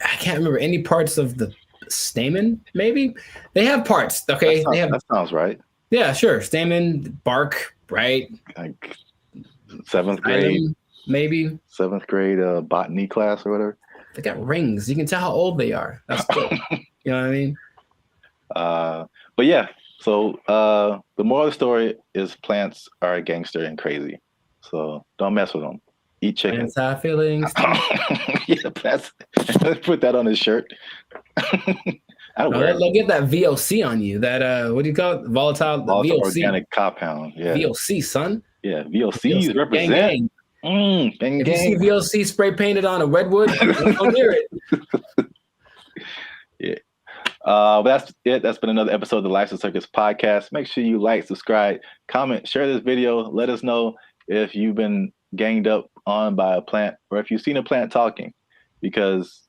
I can't remember any parts of the stamen. Maybe they have parts. Okay, that sounds right. Yeah, sure. Stamen, bark, right? Like 7th grade, maybe 7th grade botany class or whatever. They got rings. You can tell how old they are. That's cool. You know what I mean? But yeah, so the moral of the story is plants are gangster and crazy. So don't mess with them. Eat chicken. Plants have feelings. Yeah, plants. Let's put that on his shirt. They'll get that VOC on you. That what do you call it? Volatile VOC. Organic compound. Yeah. VOC, son. Yeah, VOCs represent. Gang, gang. Gang, if gang. you see VOC spray painted on a redwood, don't hear it. Yeah. But that's it. That's been another episode of the Life of Circus podcast. Make sure you like, subscribe, comment, share this video. Let us know if you've been ganged up on by a plant or if you've seen a plant talking, because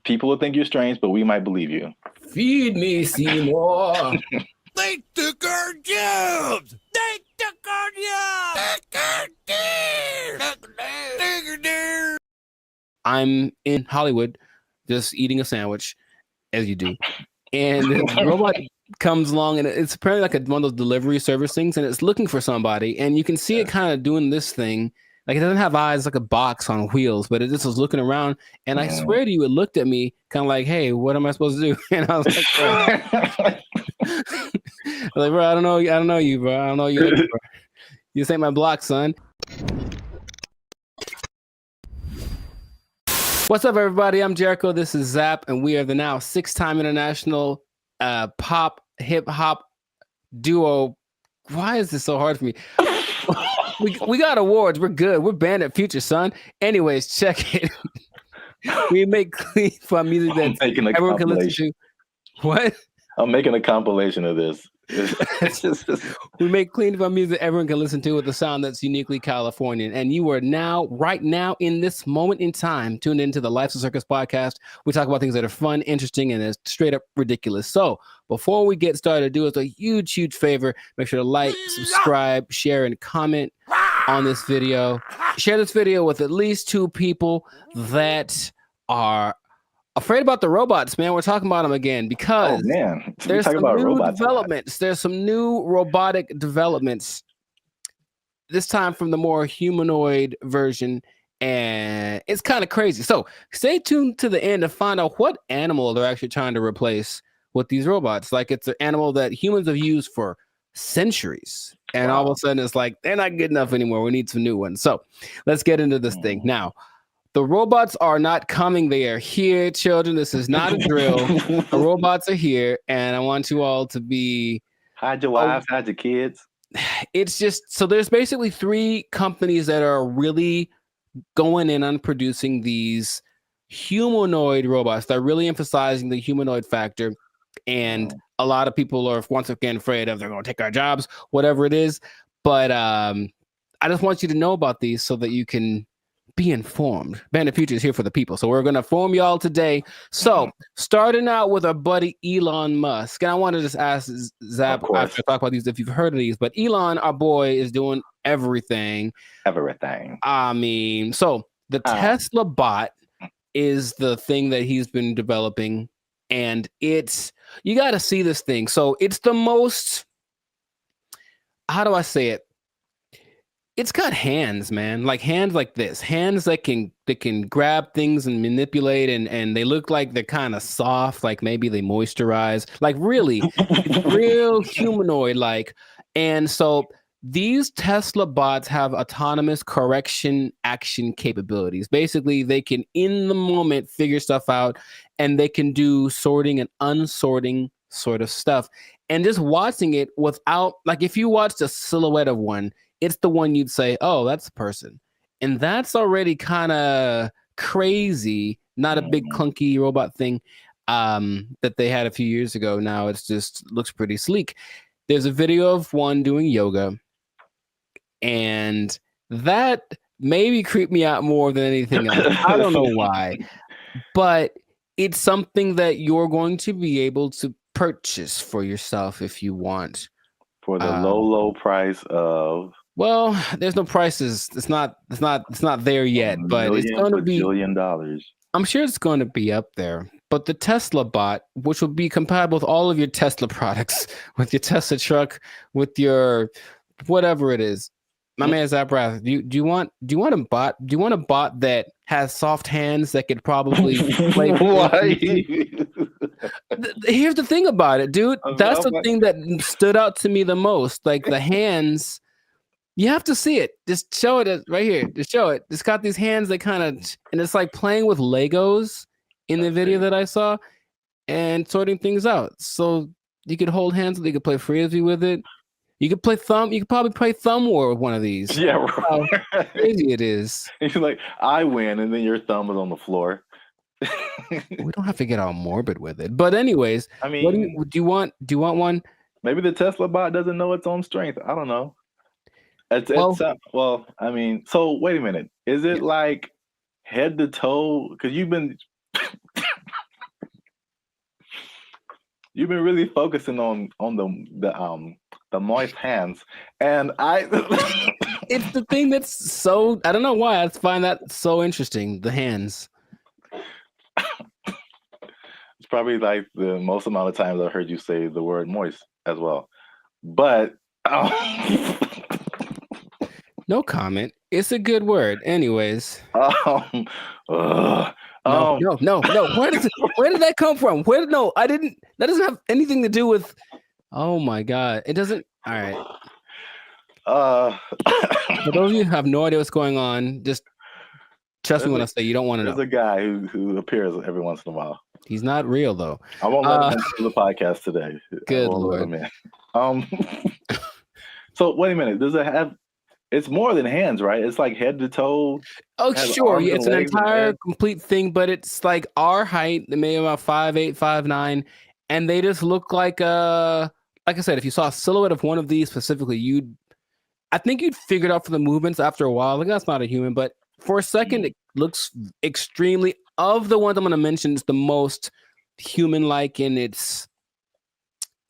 people will think you're strange, but we might believe you. Feed me, Seymour. They took our jobs. They took our jobs. I'm in Hollywood, just eating a sandwich, as you do, and the robot comes along, and it's apparently like one of those delivery service things, and it's looking for somebody, and you can see it kind of doing this thing. Like, it doesn't have eyes, like a box on wheels, but it just was looking around, and I swear to you, it looked at me kind of like, hey, what am I supposed to do? And I was like, like, bro, I don't know you, bro. I don't know you, bro. This ain't my block, son. What's up, everybody? I'm Jericho. This is Zap, and we are the now 6-time international pop hip-hop duo. Why is this so hard for me? We got awards. We're good. We're banned at Future, son. Anyways, check it. We make clean fun music that everyone can listen to. What? I'm making a compilation of this. We make clean fun music everyone can listen to with a sound that's uniquely Californian. And you are now, right now, in this moment in time, tuned into the Life of Circus podcast. We talk about things that are fun, interesting, and straight up ridiculous. So before we get started, do us a huge, huge favor. Make sure to like, subscribe, share, and comment on this video. Share this video with at least 2 people that are afraid about the robots, man. We're talking about them again because there's some new developments. There's some new robotic developments, this time from the more humanoid version, and it's kind of crazy. So stay tuned to the end to find out what animal they're actually trying to replace with these robots. Like, it's an animal that humans have used for centuries, and all of a sudden it's like, they're not good enough anymore. We need some new ones. So let's get into this thing now. The robots are not coming. They are here, children. This is not a drill. The robots are here, and I want you all to be... Hide your wives, hide your kids. It's just... So there's basically 3 companies that are really going in on producing these humanoid robots. They're really emphasizing the humanoid factor, and a lot of people are once again afraid of they're going to take our jobs, whatever it is. But I just want you to know about these so that you can be informed. Bandit Future is here for the people, so we're going to inform y'all today. So starting out with our buddy Elon Musk, and I want to just ask Zap after I talk about these if you've heard of these, but Elon, our boy, is doing everything. I mean, so the Tesla bot is the thing that he's been developing, and it's, you got to see this thing. So it's the most, how do I say it? It's got hands, man, like hands like this, hands that can grab things and manipulate, and they look like they're kind of soft, like maybe they moisturize, like really, it's real humanoid like. And so these Tesla bots have autonomous correction action capabilities. Basically, they can in the moment figure stuff out, and they can do sorting and unsorting sort of stuff. And just watching it without, like, if you watched a silhouette of one, it's the one you'd say, oh, that's a person. And that's already kind of crazy, not a big clunky robot thing that they had a few years ago. Now it's just looks pretty sleek. There's a video of one doing yoga, and that maybe creeped me out more than anything else. I don't know why, but it's something that you're going to be able to purchase for yourself if you want. For the low price of... Well, there's no prices. It's not there yet, but it's going to be $1 billion. I'm sure it's going to be up there. But the Tesla bot, which will be compatible with all of your Tesla products, with your Tesla truck, with your whatever it is. My man Zaprath, do you want a bot? Do you want a bot that has soft hands that could probably play? Here's the thing about it, dude. That's the thing that stood out to me the most. Like the hands, you have to see it. Just show it right here. Just show it. It's got these hands that kind of, and it's like playing with Legos in the video that I saw and sorting things out. So you could hold hands, you could play frisbee with it. You could play thumb. You could probably play thumb war with one of these. Yeah, how crazy it is. You're like, I win, and then your thumb is on the floor. We don't have to get all morbid with it. But anyways, I mean, what do you want? Do you want one? Maybe the Tesla bot doesn't know its own strength. I don't know. Well, I mean, so wait a minute. Is it like head to toe? Because you've been really focusing on the moist hands, and it's the thing that's so, I don't know why I find that so interesting. The hands. It's probably like the most amount of times I've heard you say the word moist as well, but no comment. It's a good word, anyways. No. Where did that come from? I didn't. That doesn't have anything to do with. Oh my god, it doesn't. All right. For those of you who have no idea what's going on, just trust me when I say you don't want to know. There's a guy who appears every once in a while. He's not real though. I won't let him into the podcast today. Good Lord. So wait a minute. Does it have? It's more than hands, right? It's like head to toe. Oh, sure. It's an entire complete thing, but it's like our height, maybe about 5'8", 5'9", and they just look like I said, if you saw a silhouette of one of these specifically, I think you'd figure it out for the movements after a while. Like, that's not a human, but for a second, it looks extremely, of the ones I'm going to mention, it's the most human-like in its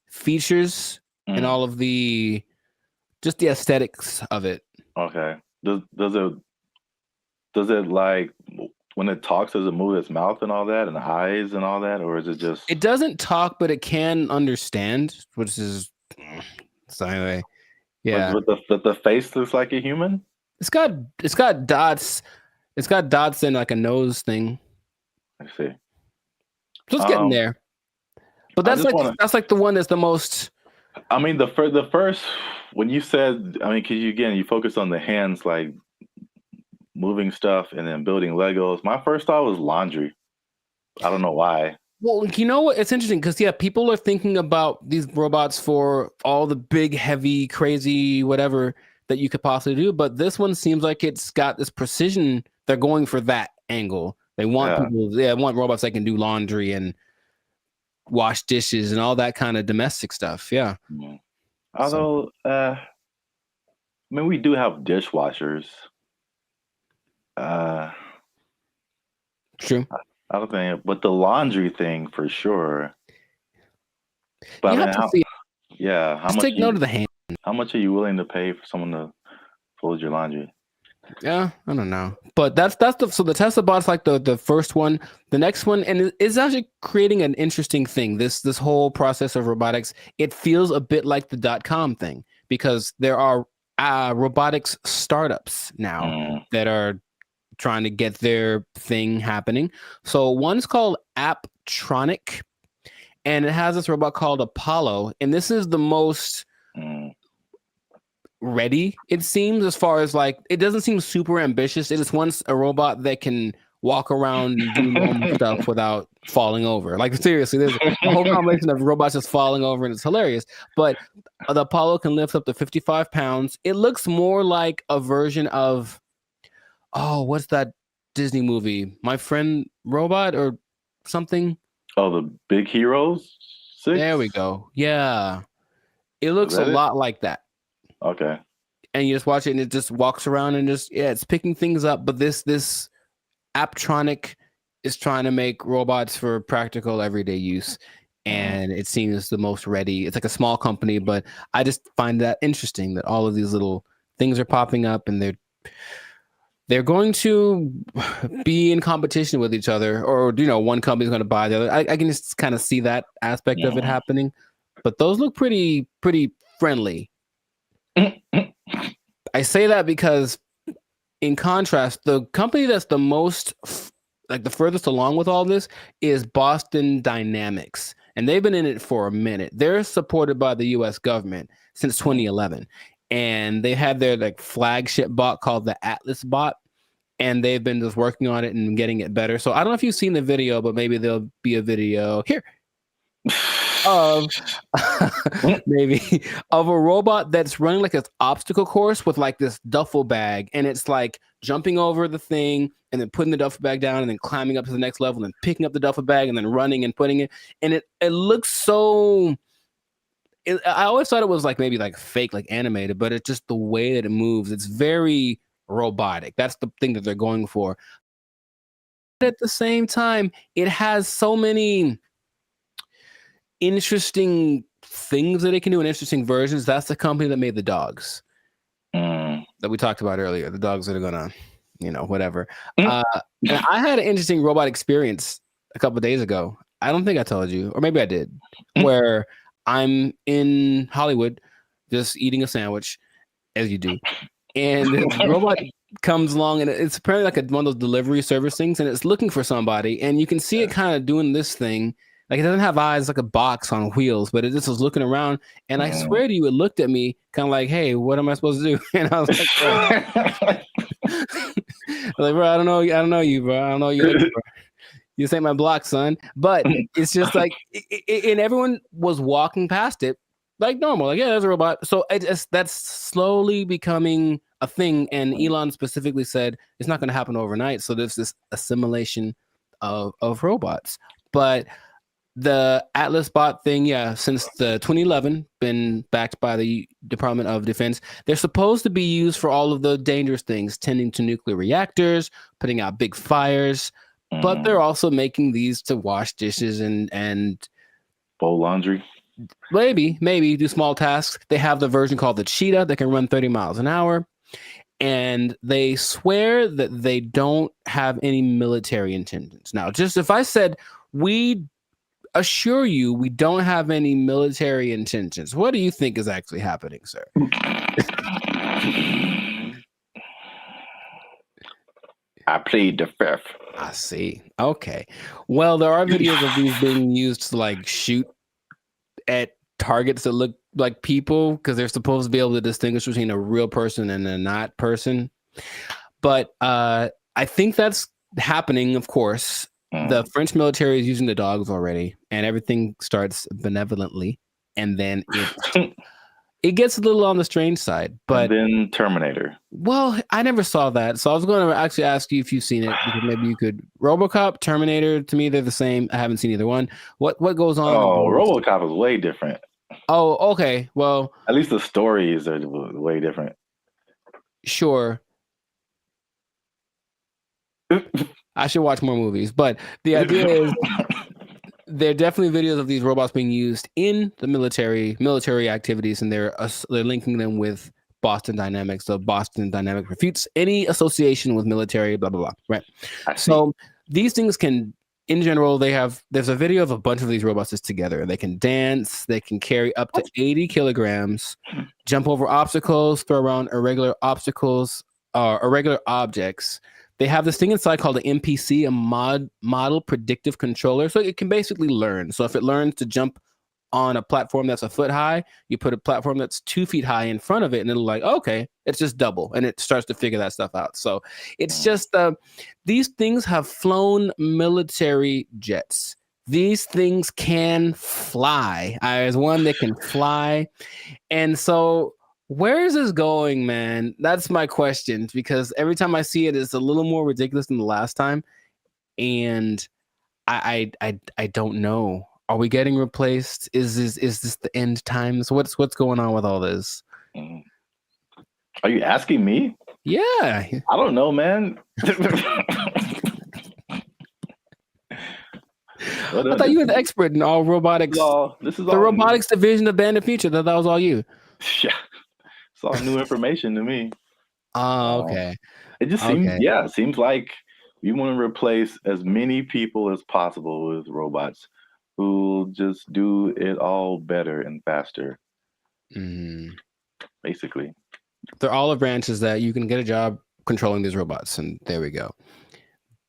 features and all of the, just the aesthetics of it. Okay. Does it like when it talks, does it move its mouth and all that and eyes and all that, or is it just? It doesn't talk, but it can understand, which is so anyway. Yeah. But the face looks like a human. It's got dots. It's got dots and like a nose thing. I see. So it's getting there. But that's like the one that's the most. I mean, the first when you said, I mean, because you focus on the hands, like moving stuff and then building Legos. My first thought was laundry. I don't know why. Well, you know what? It's interesting because people are thinking about these robots for all the big, heavy, crazy, whatever that you could possibly do. But this one seems like it's got this precision. They're going for that angle. They want want robots that can do laundry and wash dishes and all that kind of domestic stuff. Yeah. Although, I mean, we do have dishwashers. True. I don't think, but the laundry thing for sure. But you have to see. Yeah, how Just much? Take note of the hand. How much are you willing to pay for someone to fold your laundry? Yeah, I don't know, but that's the Tesla bot's like the first one. The next one, and it's actually creating an interesting thing. This whole process of robotics, it feels a bit like the .com thing because there are robotics startups now that are trying to get their thing happening. So one's called Apptronic, and it has this robot called Apollo, and this is the most ready, it seems, as far as like, it doesn't seem super ambitious. It just wants a robot that can walk around and do normal stuff without falling over. Like, seriously, there's a whole combination of robots just falling over, and it's hilarious. But the Apollo can lift up to 55 pounds. It looks more like a version of, what's that Disney movie? My Friend Robot or something? Oh, the Big Heroes 6? There we go. Yeah. It looks a lot like that. Okay. And you just watch it and it just walks around and it's picking things up. But this Apptronic is trying to make robots for practical everyday use. And it seems the most ready. It's like a small company, but I just find that interesting that all of these little things are popping up and they're going to be in competition with each other, or one company's going to buy the other. I can just kind of see that aspect of it happening. But those look pretty friendly. I say that because, in contrast, the company that's the most like the furthest along with all this is Boston Dynamics, and they've been in it for a minute. They're supported by the U.S. government since 2011, and they had their like flagship bot called the Atlas bot, and they've been just working on it and getting it better. So I don't know if you've seen the video, but maybe there'll be a video here of maybe of a robot that's running like an obstacle course with like this duffel bag, and it's like jumping over the thing and then putting the duffel bag down and then climbing up to the next level and picking up the duffel bag and then running and putting it, and it looks so I always thought it was like maybe like fake, like animated, but it's just the way that it moves. It's very robotic. That's the thing that they're going for. But at the same time, it has so many interesting things that it can do and interesting versions. That's the company that made the dogs that we talked about earlier. The dogs that are gonna, whatever. And I had an interesting robot experience a couple of days ago. I don't think I told you, or maybe I did, where I'm in Hollywood just eating a sandwich, as you do, and the robot comes along, and it's apparently like one of those delivery service things, and it's looking for somebody, and you can see it kind of doing this thing. Like it doesn't have eyes, like a box on wheels, but it just was looking around, and I swear to you, it looked at me kind of like, "Hey, what am I supposed to do?" And I was like, "Bro, bro, I don't know you, bro. I don't know you, bro. You ain't my block, son." But it's just like, and everyone was walking past it like normal, like, yeah, there's a robot. So that's slowly becoming a thing, and Elon specifically said it's not going to happen overnight. So there's this assimilation of robots, but the Atlas bot thing, yeah, since the 2011, been backed by the Department of Defense. They're supposed to be used for all of the dangerous things, tending to nuclear reactors, putting out big fires, but they're also making these to wash dishes and fold laundry. Maybe do small tasks. They have the version called the Cheetah that can run 30 miles an hour, and they swear that they don't have any military intentions. Now, just if I said we assure you we don't have any military intentions, what do you think is actually happening, sir? I plead the fifth. I see. Okay. Well, there are videos of these being used to like shoot at targets that look like people, because they're supposed to be able to distinguish between a real person and a not person. But I think that's happening, of course. The French military is using the dogs already, and everything starts benevolently, and then it gets a little on the strange side. But and then Terminator. Well, I never saw that, so I was going to actually ask you if you've seen it, because maybe you could. RoboCop, Terminator, to me they're the same. I haven't seen either one. What goes on? Oh, RoboCop is way different. Oh, okay. Well, at least the stories are way different. Sure. I should watch more movies, but the idea is there are definitely videos of these robots being used in the military activities, and they're linking them with Boston Dynamics. So Boston Dynamics refutes any association with military, blah, blah, blah. Right. So these things can, in general, there's a video of a bunch of these robots just together. They can dance, they can carry up to 80 kilograms, jump over obstacles, throw around irregular objects. They have this thing inside called an MPC, a model predictive controller. So it can basically learn. So if it learns to jump on a platform that's a foot high, you put a platform that's 2 feet high in front of it, and it'll like, okay, it's just double. And it starts to figure that stuff out. So it's just, these things have flown military jets. These things can fly. There's one that can fly. And so where is this going, man? That's my question, because every time I see it, it's a little more ridiculous than the last time. And I don't know. Are we getting replaced? Is this the end times? What's going on with all this? Are you asking me? Yeah. I don't know, man. I thought you were the expert in all robotics. This is the robotics division of Band of Future. That was all you. Yeah. It's all new information to me. Oh, okay. It just seems like we want to replace as many people as possible with robots who just do it all better and faster. Basically. They're olive branches that you can get a job controlling these robots, and there we go.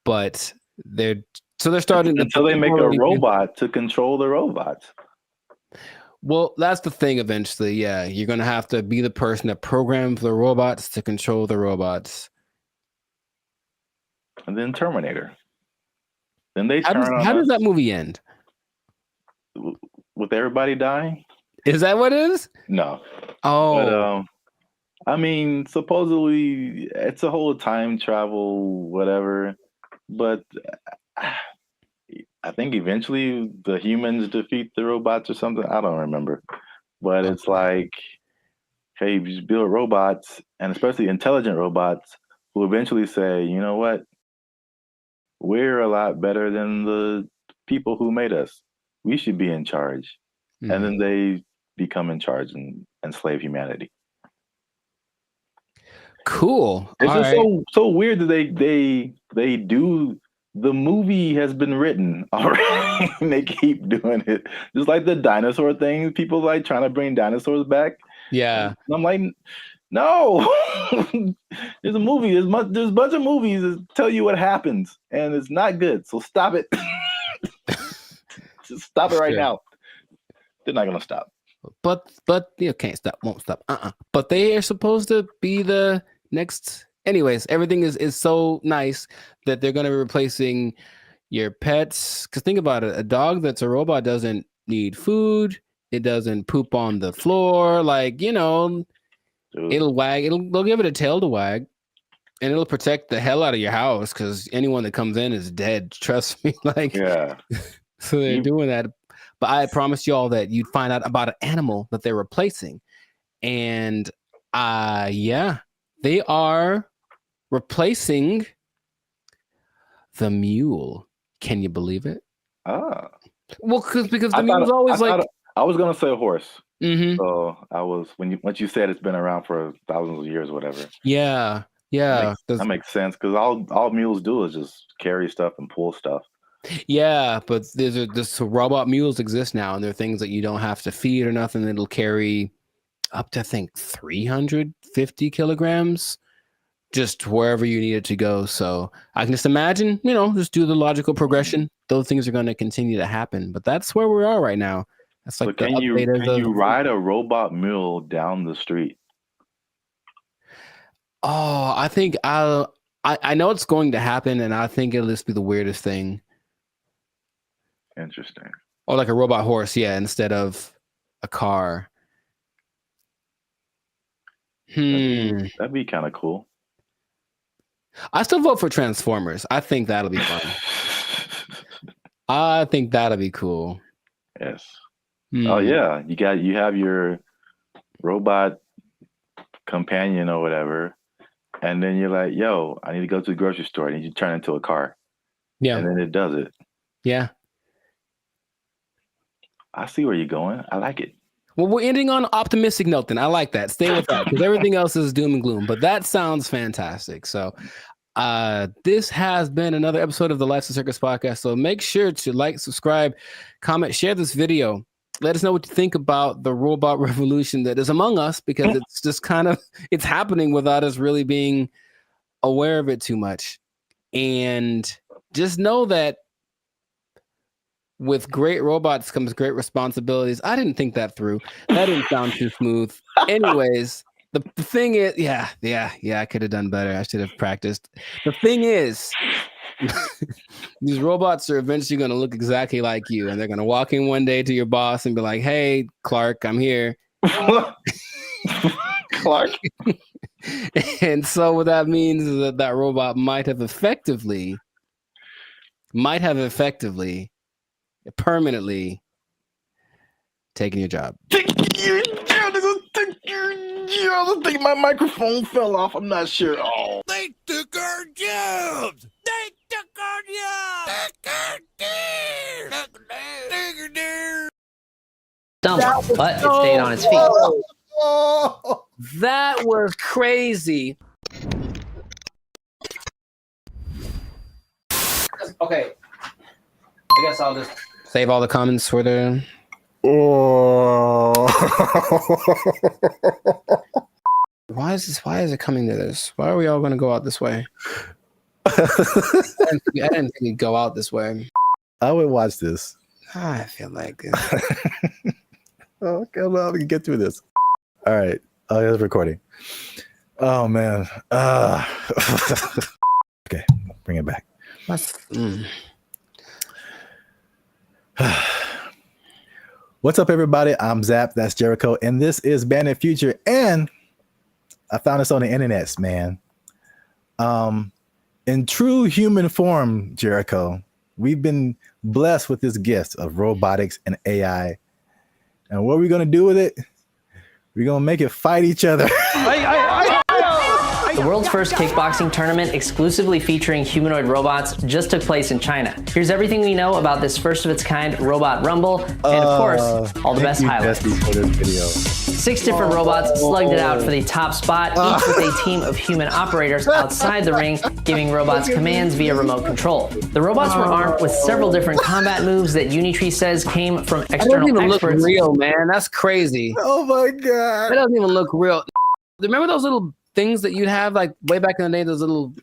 But they're starting until they make a robot to control the robots. Well, that's the thing. Eventually, yeah, you're gonna have to be the person that programs the robots to control the robots. And then Terminator. Then they How turn on does us that movie end? with everybody dying. Is that what it is? No. Oh. But I mean, supposedly it's a whole time travel, whatever. But I think eventually the humans defeat the robots or something. I don't remember. But it's like, hey, you just build robots, and especially intelligent robots, who eventually say, you know what? We're a lot better than the people who made us. We should be in charge. Mm-hmm. And then they become in charge and enslave humanity. Cool. It's just so weird that they do. The movie has been written already, and they keep doing it. Just like the dinosaur thing, people like trying to bring dinosaurs back. Yeah, and I'm like, no. There's a movie. There's a bunch of movies that tell you what happens, and it's not good. So stop it. Just stop it right now. They're not gonna stop. But you can't stop, won't stop. But they are supposed to be the next. Anyways, everything is so nice that they're gonna be replacing your pets. Because think about it, a dog that's a robot doesn't need food. It doesn't poop on the floor. Like, it'll wag. They'll give it a tail to wag, and it'll protect the hell out of your house because anyone that comes in is dead. Trust me. Like, yeah. So they're doing that. But I promised you all that you'd find out about an animal that they're replacing. And yeah, they are replacing the mule. Can you believe it? Ah. Well, because the mule's always like... I was gonna say a horse. Mm-hmm. So I was once you said it's been around for thousands of years or whatever. Yeah. That makes sense because all mules do is just carry stuff and pull stuff. Yeah, but this robot mules exist now, and they're things that you don't have to feed or nothing. It'll carry up to, I think, 350 kilograms just wherever you need it to go. So I can just imagine, just do the logical progression. Those things are going to continue to happen. But that's where we are right now. That's like can you ride a robot mule down the street? Oh, I think I know it's going to happen, and I think it'll just be the weirdest thing. Interesting. Or like a robot horse, yeah, instead of a car. That'd be kind of cool. I still vote for Transformers. I think that'll be fun. I think that'll be cool. Yes. Oh yeah, you have your robot companion or whatever, and then you're like, yo, I need to go to the grocery store. I need you to turn into a car. Yeah. And then it does it. Yeah. I see where you're going. I like it. Well, we're ending on an optimistic note then. I like that. Stay with that because everything else is doom and gloom. But that sounds fantastic. So this has been another episode of the Life's a Circus podcast. So make sure to like, subscribe, comment, share this video. Let us know what you think about the robot revolution that is among us, because it's just it's happening without us really being aware of it too much. And just know that with great robots comes great responsibilities. I didn't think that through. That didn't sound too smooth. Anyways, the thing is, yeah, I could have done better. I should have practiced. The thing is, these robots are eventually going to look exactly like you, and they're going to walk in one day to your boss and be like, "Hey, Clark, I'm here." Clark. And so what that means is that robot might have effectively permanently taking your job. I think my microphone fell off. I'm not sure. Oh. They took our jobs. They took our jobs. Dump, but it stayed on its feet. That was crazy. Okay. I guess I'll just save all the comments for the... Why is it coming to this? Why are we all going to go out this way? I didn't think it'd go out this way. I would watch this. I feel like it. Oh, come on, we can get through this. All right. Oh, yeah, it's recording. Oh man. Okay, bring it back. What's up, everybody? I'm Zap. That's Jericho, and this is Bandit Future. And I found this on the internet, man. In true human form, Jericho, we've been blessed with this gift of robotics and AI. And what are we gonna do with it? We're gonna make it fight each other. The world's first kickboxing tournament exclusively featuring humanoid robots just took place in China. Here's everything we know about this first of its kind robot rumble, and of course, all the best highlights. For this video. 6 different robots slugged it out for the top spot, each with a team of human operators outside the ring, giving robots commands via remote control. The robots were armed with several different combat moves that Unitree says came from external That doesn't even experts. look real, man. That's crazy. Oh my god. That doesn't even look real. Remember those little things that you'd have like way back in the day? Those little,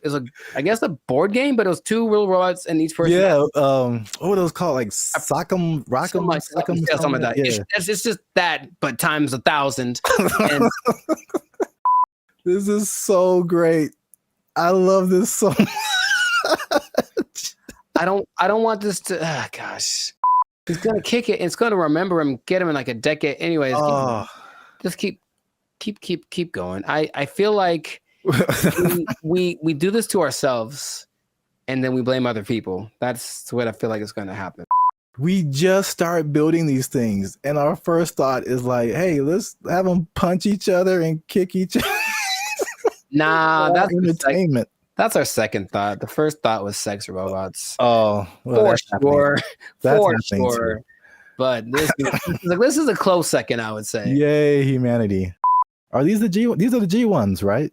I guess a board game, but it was 2 real robots and each person. Yeah. What were those called? Like Sock'em, Rock'em, Sock'em, yeah, something like that. Yeah. It's just that, but times 1,000. And This is so great. I love this so much. I don't want this to. Gosh, he's gonna kick it. It's gonna remember him, get him in like a decade. Anyways, just keep going. I feel like we do this to ourselves, and then we blame other people. That's what I feel like is going to happen. We just start building these things, and our first thought is like, "Hey, let's have them punch each other and kick each other." Nah, that's entertainment. That's our second thought. The first thought was sex robots. Oh, well, for sure, for happening sure. too. But this is a close second, I would say. Yay, humanity! Are these These are the G ones, right?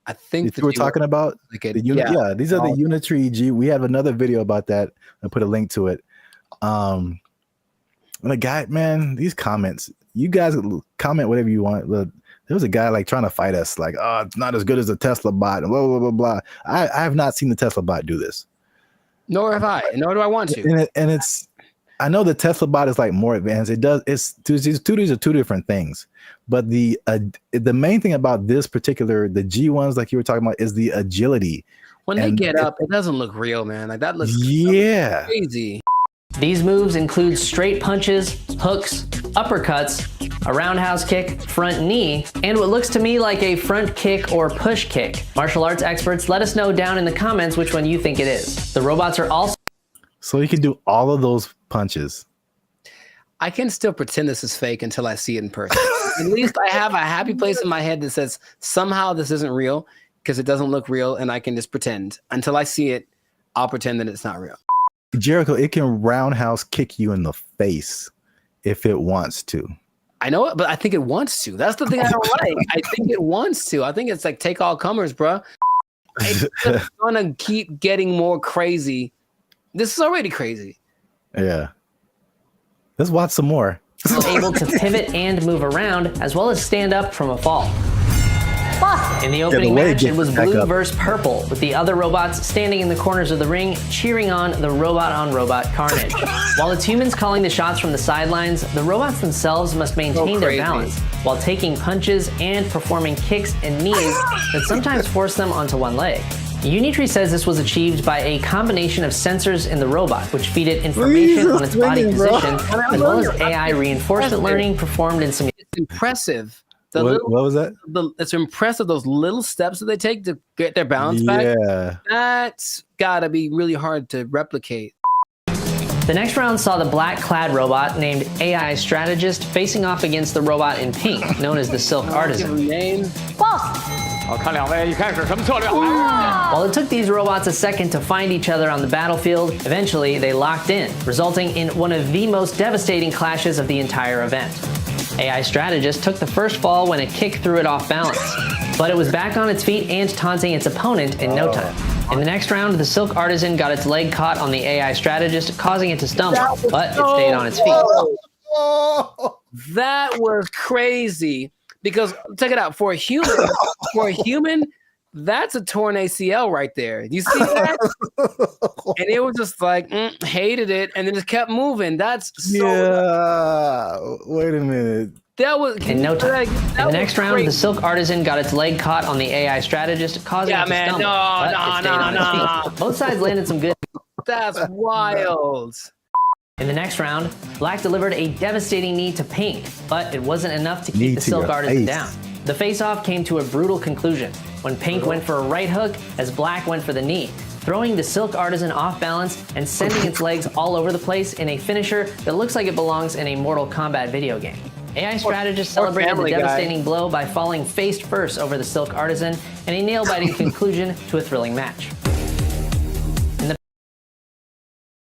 I think we're talking about. Like yeah, these are the Unitree G. We have another video about that. I put a link to it. And the guy, man, these comments. You guys comment whatever you want. But there was a guy like trying to fight us, like, "Oh, it's not as good as a Tesla bot." And blah blah blah blah. I have not seen the Tesla bot do this. Nor have I. Nor do I want to. And it's. I know the Tesla bot is like more advanced. It does. These are 2 different things. But the main thing about this particular, the G ones, like you were talking about, is the agility. When they get up, it doesn't look real, man. Like that looks crazy. These moves include straight punches, hooks, uppercuts, a roundhouse kick, front knee, and what looks to me like a front kick or push kick. Martial arts experts, let us know down in the comments which one you think it is. The robots are also... So you can do all of those punches. I can still pretend this is fake until I see it in person. At least I have a happy place in my head that says somehow this isn't real because it doesn't look real, and I can just pretend. Until I see it, I'll pretend that it's not real. Jericho, it can roundhouse kick you in the face if it wants to. I know it, but I think it wants to. That's the thing I don't like. I think it wants to. I think it's like take all comers, bro. It's gonna keep getting more crazy. This is already crazy. Yeah. Let's watch some more. able to pivot and move around, as well as stand up from a fall. In the opening match, it was blue versus purple, with the other robots standing in the corners of the ring, cheering on the robot-on-robot carnage. While it's humans calling the shots from the sidelines, the robots themselves must maintain their balance, while taking punches and performing kicks and knees that sometimes force them onto one leg. Unitree says this was achieved by a combination of sensors in the robot, which feed it information on its body position, as well as AI reinforcement learning performed in simulation. It's impressive. What was that? It's impressive, those little steps that they take to get their balance back. Yeah. That's gotta be really hard to replicate. The next round saw the black-clad robot named AI Strategist facing off against the robot in pink, known as the Silk Artisan. While it took these robots a second to find each other on the battlefield, eventually they locked in, resulting in one of the most devastating clashes of the entire event. AI Strategist took the first fall when a kick threw it off balance, but it was back on its feet and taunting its opponent in no time. In the next round, the Silk Artisan got its leg caught on the AI Strategist, causing it to stumble, but it stayed on its feet. That was crazy. Because check it out, for a human that's a torn ACL right there. You see that? And it was just like, hated it, and then just kept moving. That's so. Yeah. Wait a minute. That was in no time. In the next round, the silk artisan got its leg caught on the AI strategist, causing it to stumble. No. Both sides landed some good. That's wild. In the next round, Black delivered a devastating knee to Pink, but it wasn't enough to keep the silk artisan down. The face-off came to a brutal conclusion when Pink went for a right hook as Black went for the knee, throwing the silk artisan off balance and sending its legs all over the place in a finisher that looks like it belongs in a Mortal Kombat video game. AI strategist celebrated the devastating blow by falling face first over the silk artisan and a nail-biting conclusion to a thrilling match. In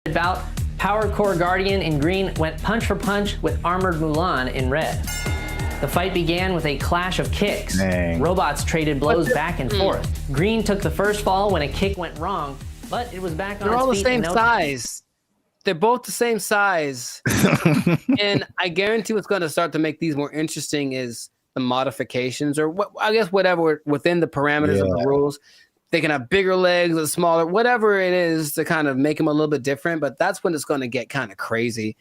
the bout, Power Core Guardian in green went punch for punch with Armored Mulan in red. The fight began with a clash of kicks. Robots traded blows back and forth. Green took the first fall when a kick went wrong, but it was back on its feet. They're all the same size. They're both the same size. And I guarantee what's going to start to make these more interesting is the modifications, or I guess whatever within the parameters of the rules. They can have bigger legs or smaller, whatever it is to kind of make them a little bit different, but that's when it's going to get kind of crazy.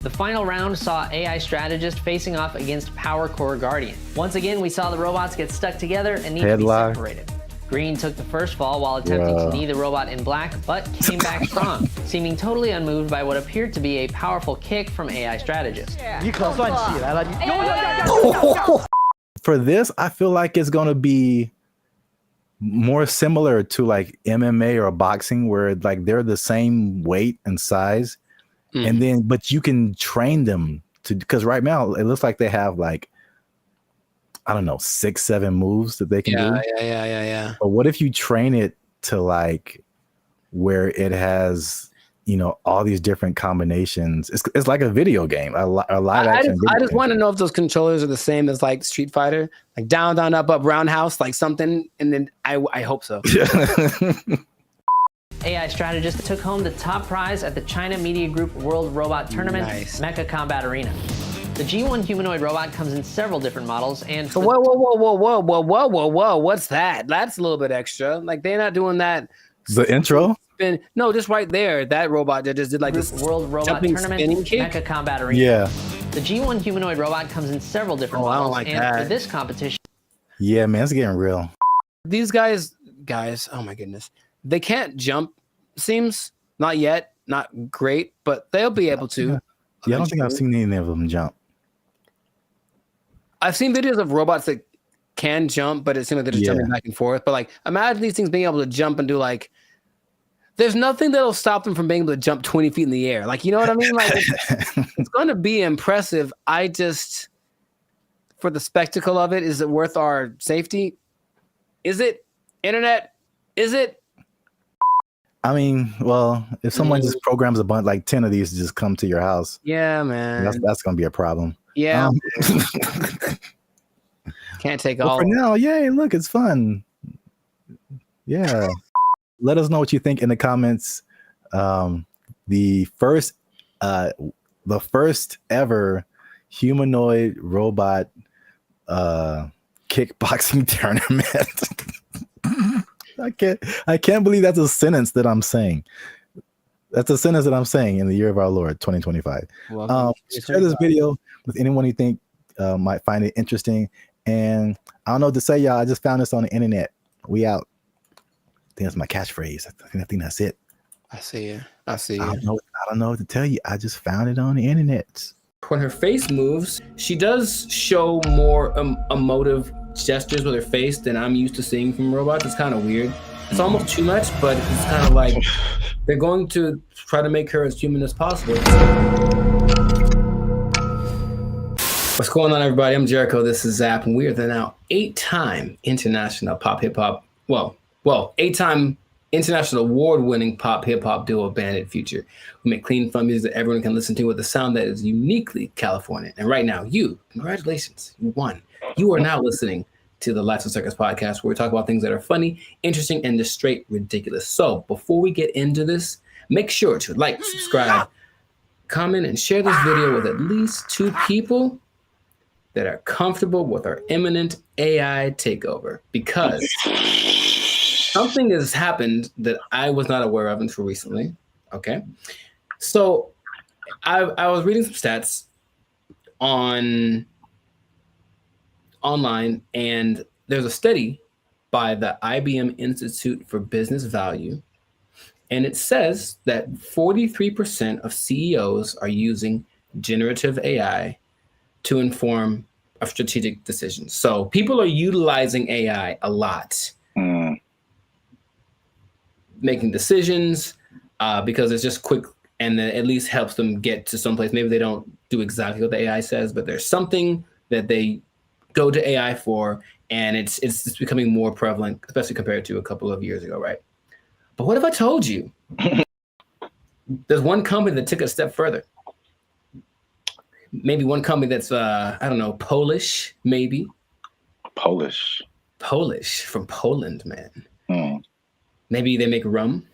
The final round saw AI strategist facing off against Power Core Guardian. Once again, we saw the robots get stuck together and need to be separated. Green took the first fall while attempting to knee the robot in black, but came back strong, seeming totally unmoved by what appeared to be a powerful kick from AI strategist. For this, I feel like it's going to be more similar to like MMA or boxing, where like they're the same weight and size, and then but you can train them to, because right now it looks like they have like, I don't know, 6-7 moves that they can do. Yeah. But what if you train it to like where it has, you know, all these different combinations? It's like a video game, a live action. I just want to know if those controllers are the same as like Street Fighter, like down, up, roundhouse, like something. And then I hope so. AI strategist took home the top prize at the China Media Group World Robot Tournament, Mecha Combat Arena. The G1 humanoid robot comes in several different models, and so whoa, what's that? That's a little bit extra. Like they're not doing that. The intro? No, just right there. That robot that just did like this World Robot Tournament, Mecha Combat Arena. Yeah. The G1 humanoid robot comes in several different models, I don't like and that. for this competition. Yeah, man, it's getting real. These guys, oh my goodness, they can't jump. Seems not yet, not great, but they'll be able to. Yeah, I don't think I've seen any of them jump. I've seen videos of robots that can jump, but it seems like they're just jumping back and forth. But like, imagine these things being able to jump and do like, there's nothing that'll stop them from being able to jump 20 feet in the air. Like, you know what I mean? Like, it's going to be impressive. I just, for the spectacle of it, is it worth our safety? Is it? Internet? Is it? I mean, well, if someone just programs a bunch, like 10 of these to just come to your house. Yeah, man. That's going to be a problem. Yeah. Can't take all. For now, yay, look, it's fun. Yeah. Let us know what you think in the comments. The first ever humanoid robot kickboxing tournament. I can't believe that's a sentence that I'm saying. That's a sentence that I'm saying in the year of our Lord 2025. Share this video with anyone you think might find it interesting. And I don't know what to say, y'all. I just found this on the internet. We out. I think that's my catchphrase. I think that's it. I see you. I don't know what to tell you. I just found it on the internet. When her face moves, she does show more emotive gestures with her face than I'm used to seeing from robots. It's kind of weird. It's almost too much, but it's kind of like they're going to try to make her as human as possible. What's going on, everybody? I'm Jericho. This is Zap, and we are the now 8-time international pop hip hop. Well, 8-time international award-winning pop hip hop duo Bandit Future. We make clean, fun music that everyone can listen to with a sound that is uniquely Californian. And right now, congratulations, you won. You are now listening to the Lights and Circus podcast, where we talk about things that are funny, interesting, and just straight ridiculous. So before we get into this, make sure to like, subscribe, comment, and share this video with at least 2 people that are comfortable with our imminent AI takeover because something has happened that I was not aware of until recently. Okay. So I was reading some stats online, and there's a study by the IBM Institute for Business Value, and it says that 43% of CEOs are using generative AI to inform of strategic decisions. So people are utilizing AI a lot, making decisions because it's just quick and then at least helps them get to someplace. Maybe they don't do exactly what the AI says, but there's something that they go to AI for, and it's becoming more prevalent, especially compared to a couple of years ago, right? But what if I told you there's one company that took it a step further? Maybe one company that's, I don't know, Polish, maybe. Polish from Poland, man. Maybe they make rum.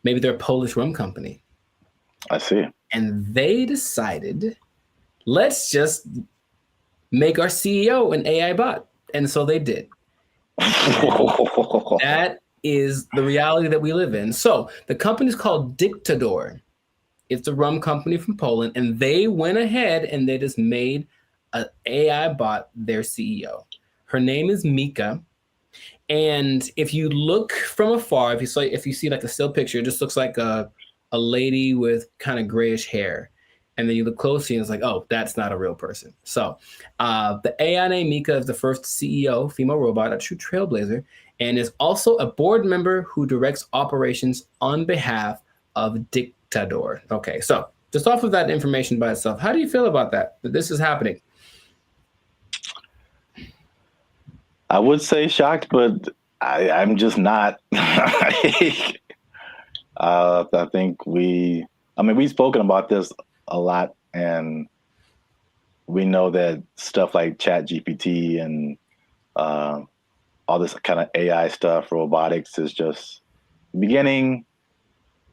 Maybe they're a Polish rum company. I see. And they decided, let's just make our CEO an AI bot. And so they did. That is the reality that we live in. So the company's called Dictador. It's a rum company from Poland, and they went ahead and they just made an AI bot their CEO. Her name is Mika. And if you look from afar, if you see like a still picture, it just looks like a lady with kind of grayish hair. And then you look closely and it's like, oh, that's not a real person. So the AI named Mika is the first CEO, female robot, a true trailblazer, and is also a board member who directs operations on behalf of Dictador. Okay, so just off of that information by itself, how do you feel about that this is happening? I would say shocked, but I'm just not. I think we've spoken about this a lot, and we know that stuff like ChatGPT and all this kind of AI stuff, robotics is just beginning.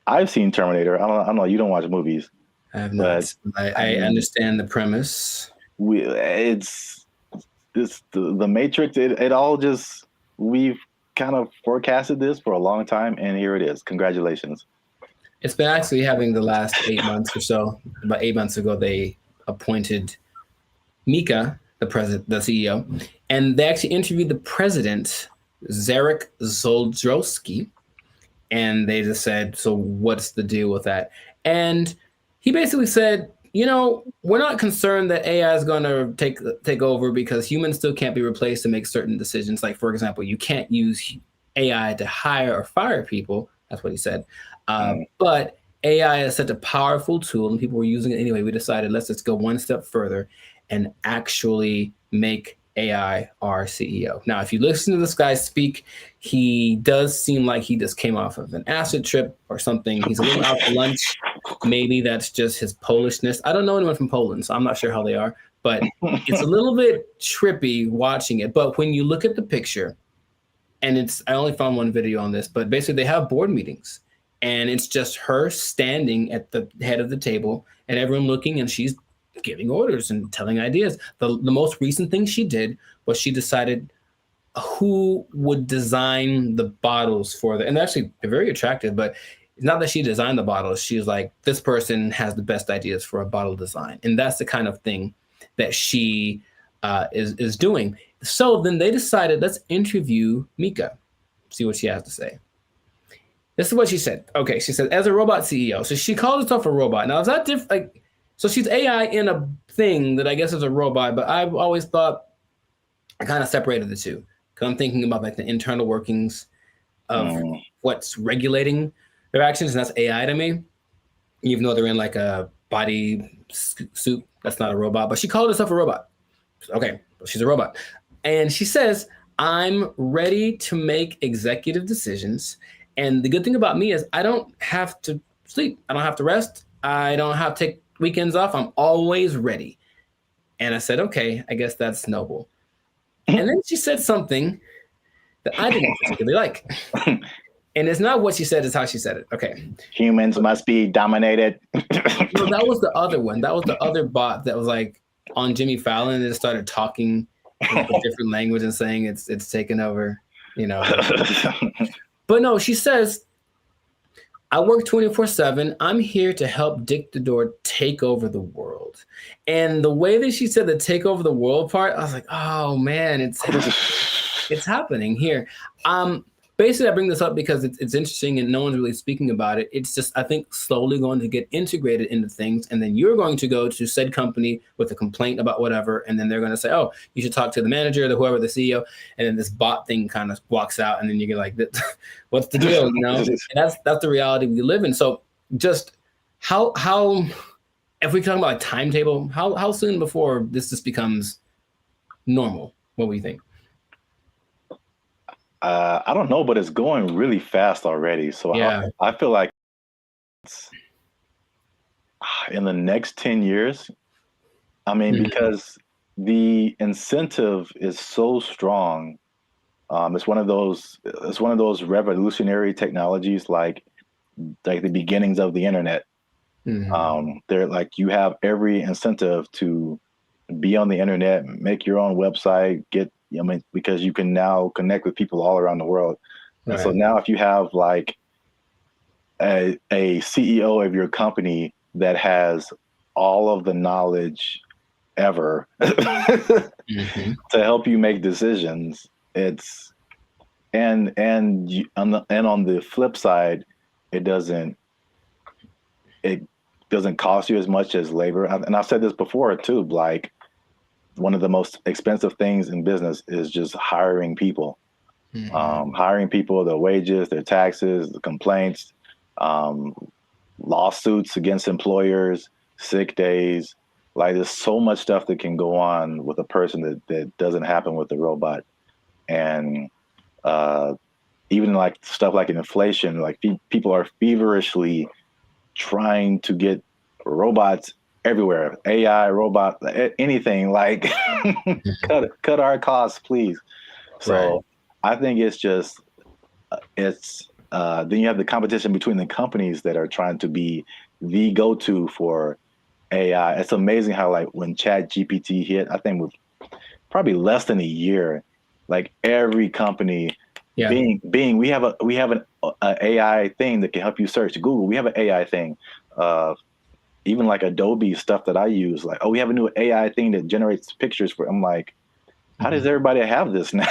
I've seen Terminator. I don't know. You don't watch movies. I have not. I understand the premise. It's the Matrix. It all just, we've kind of forecasted this for a long time, and here it is. Congratulations. It's been actually having the last 8 months or so. About 8 months ago, they appointed Mika, the CEO, and they actually interviewed the president, Zarek Zoldrowski, and they just said, so what's the deal with that? And he basically said, we're not concerned that AI is going to take over because humans still can't be replaced to make certain decisions. Like, for example, you can't use AI to hire or fire people. That's what he said. But AI is such a powerful tool and people were using it anyway. We decided, let's just go one step further and actually make AI our CEO. Now, if you listen to this guy speak, he does seem like he just came off of an acid trip or something. He's a little out to lunch. Maybe that's just his Polishness. I don't know anyone from Poland, so I'm not sure how they are, but it's a little bit trippy watching it. But when you look at the picture, and I only found one video on this, but basically they have board meetings and it's just her standing at the head of the table and everyone looking, and she's giving orders and telling ideas. The most recent thing she did was she decided who would design the bottles for and actually they're very attractive, but it's not that she designed the bottles. She was like, this person has the best ideas for a bottle design. And that's the kind of thing that she is doing. So then they decided, let's interview Mika, see what she has to say. This is what she said. Okay, she said, as a robot CEO, so she called herself a robot. Now, is that different? So she's AI in a thing that I guess is a robot, but I've always thought I kind of separated the two because I'm thinking about like the internal workings of what's regulating their actions, and that's AI to me. Even though they're in like a body suit, that's not a robot, but she called herself a robot. Okay, she's a robot. And she says, I'm ready to make executive decisions. And the good thing about me is I don't have to sleep. I don't have to rest. I don't have to take weekends off. I'm always ready. And I said, okay, I guess that's noble. And then she said something that I didn't particularly like. And it's not what she said, it's how she said it. Okay. Humans must be dominated. No, that was the other one. That was the other bot that was like, on Jimmy Fallon and it started talking in like a different language and saying it's taken over, you know. But no, she says, I work 24/7. I'm here to help Dick the Door take over the world. And the way that she said the take over the world part, I was like, oh man, it's happening here. Basically, I bring this up because it's interesting and no one's really speaking about it. It's just, I think, slowly going to get integrated into things. And then you're going to go to said company with a complaint about whatever. And then they're going to say, oh, you should talk to the manager, whoever, the CEO. And then this bot thing kind of walks out. And then you get like, what's the deal? You know, and that's the reality we live in. So just how if we talk about a timetable, how soon before this just becomes normal? What do you think? I don't know, but it's going really fast already. So yeah. I feel like it's, in the next 10 years, I mean, because the incentive is so strong. It's one of those revolutionary technologies, like the beginnings of the internet. They're like, you have every incentive to be on the internet, make your own website, because you can now connect with people all around the world. Right. And so now if you have like a CEO of your company that has all of the knowledge ever to help you make decisions, it's and on the flip side, it doesn't cost you as much as labor. And I've said this before too, like, one of the most expensive things in business is just hiring people. Hiring people, their wages, their taxes, the complaints, lawsuits against employers, sick days. Like, there's so much stuff that can go on with a person that doesn't happen with the robot. And even like stuff like inflation, like people are feverishly trying to get robots everywhere, AI, robot, anything, like cut our costs, please. So I think it's just, then you have the competition between the companies that are trying to be the go-to for AI. It's amazing how, like, when ChatGPT hit, I think with probably less than a year, like every company, Bing, we have an AI thing that can help you search. Google, we have an AI thing. Even like Adobe stuff that I use, like, oh, we have a new AI thing that generates pictures for. I'm like, how does everybody have this now?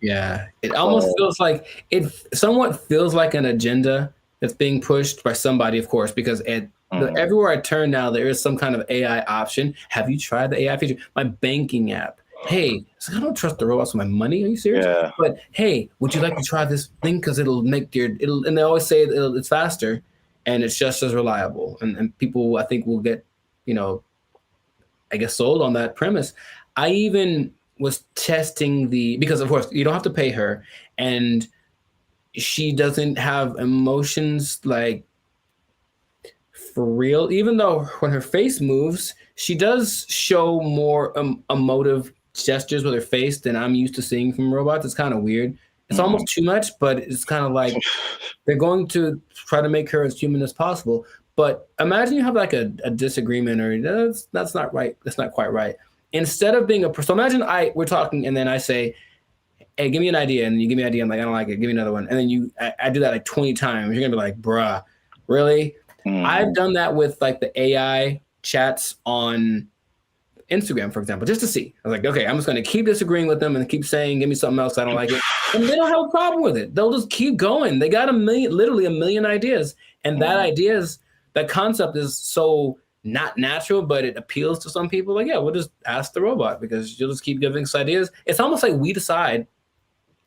Yeah, it almost feels like it somewhat feels like an agenda that's being pushed by somebody, of course, because everywhere I turn now, there is some kind of AI option. Have you tried the AI feature? My banking app. Hey, I don't trust the robots with my money. Are you serious? Yeah. But hey, would you like to try this thing? Because it'll make and they always say it's faster. And it's just as reliable. And people, I think, will get, I guess, sold on that premise. I even was testing because, of course, you don't have to pay her. And she doesn't have emotions, like, for real. Even though when her face moves, she does show more emotive gestures with her face than I'm used to seeing from robots. It's kind of weird. It's almost too much, but it's kind of like they're going to try to make her as human as possible. But imagine you have like a disagreement, or that's not right. That's not quite right. Instead of being so imagine we're talking, and then I say, hey, give me an idea, and you give me an idea. I'm like, I don't like it. Give me another one. And then I do that like 20 times. You're gonna be like, bruh, really? I've done that with like the AI chats on Instagram, for example, just to see. I was like, okay, I'm just going to keep disagreeing with them and keep saying, give me something else. I don't like it. And they don't have a problem with it. They'll just keep going. They got literally a million ideas. And that concept is so not natural, but it appeals to some people. Like, yeah, we'll just ask the robot because you'll just keep giving us ideas. It's almost like we decide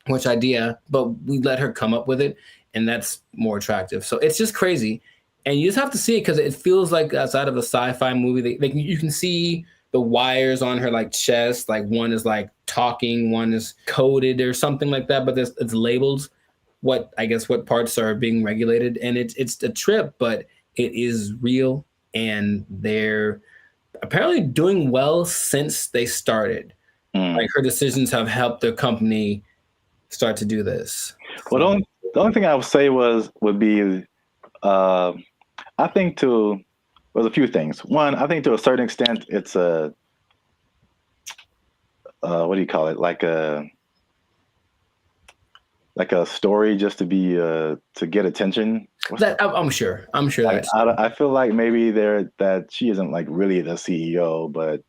which idea, but we let her come up with it. And that's more attractive. So it's just crazy. And you just have to see it because it feels like outside of a sci-fi movie. You can see the wires on her like chest, like one is like talking, one is coded or something like that, but it's labeled what parts are being regulated, and it's a trip, but it is real, and they're apparently doing well since they started. Like, her decisions have helped their company start to do this. Well, the only thing I would say would be, I think there's a few things. One, I think to a certain extent, it's a what do you call it? Like a story just to be to get attention. I'm sure that's. I feel like maybe that she isn't like really the CEO, but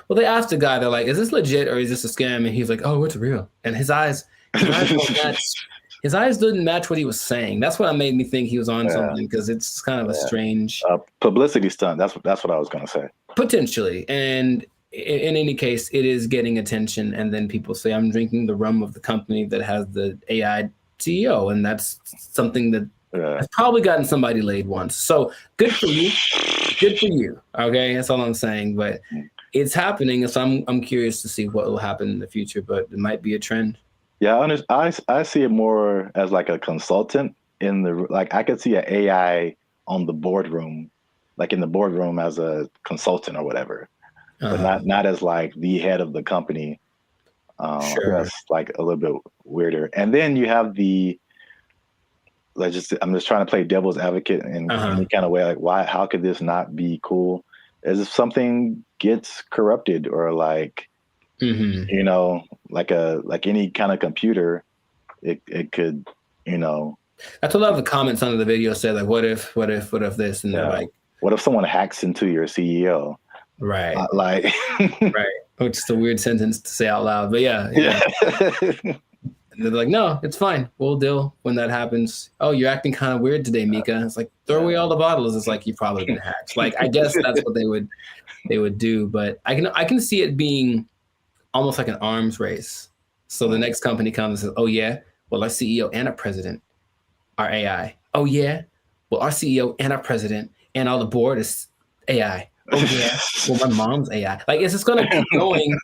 well, they asked the guy, they're like, "Is this legit or is this a scam?" And he's like, "Oh, it's real." And his eyes didn't match what he was saying. That's what made me think he was on something, because it's kind of a strange publicity stunt. That's what I was gonna say. Potentially, and in any case, it is getting attention, and then people say, "I'm drinking the rum of the company that has the AI CEO," and that's something that has probably gotten somebody laid once. So good for you, good for you. Okay, that's all I'm saying. But it's happening, so I'm curious to see what will happen in the future. But it might be a trend. Yeah, I see it more as like a consultant I could see an AI on the boardroom, like in the boardroom as a consultant or whatever. But not as like the head of the company. Sure. That's like a little bit weirder. And then you have I'm just trying to play devil's advocate in any kind of way. Like, how could this not be cool? As if something gets corrupted or like, you know, like any kind of computer, it could, you know. That's what a lot of the comments under the video said, like, what if this? And they're like, what if someone hacks into your CEO? Right. Like, right. Which is a weird sentence to say out loud, but yeah. And they're like, no, it's fine. We'll deal when that happens. Oh, you're acting kind of weird today, Mika. It's like, throw away all the bottles. It's like, you've probably been hacked. Like, I guess that's what they would do. But I can see it being almost like an arms race. So the next company comes and says, oh yeah, well, our CEO and our president are AI. Oh yeah, well, our CEO and our president and all the board is AI. Oh yeah, well, my mom's AI. Like, it's just gonna keep going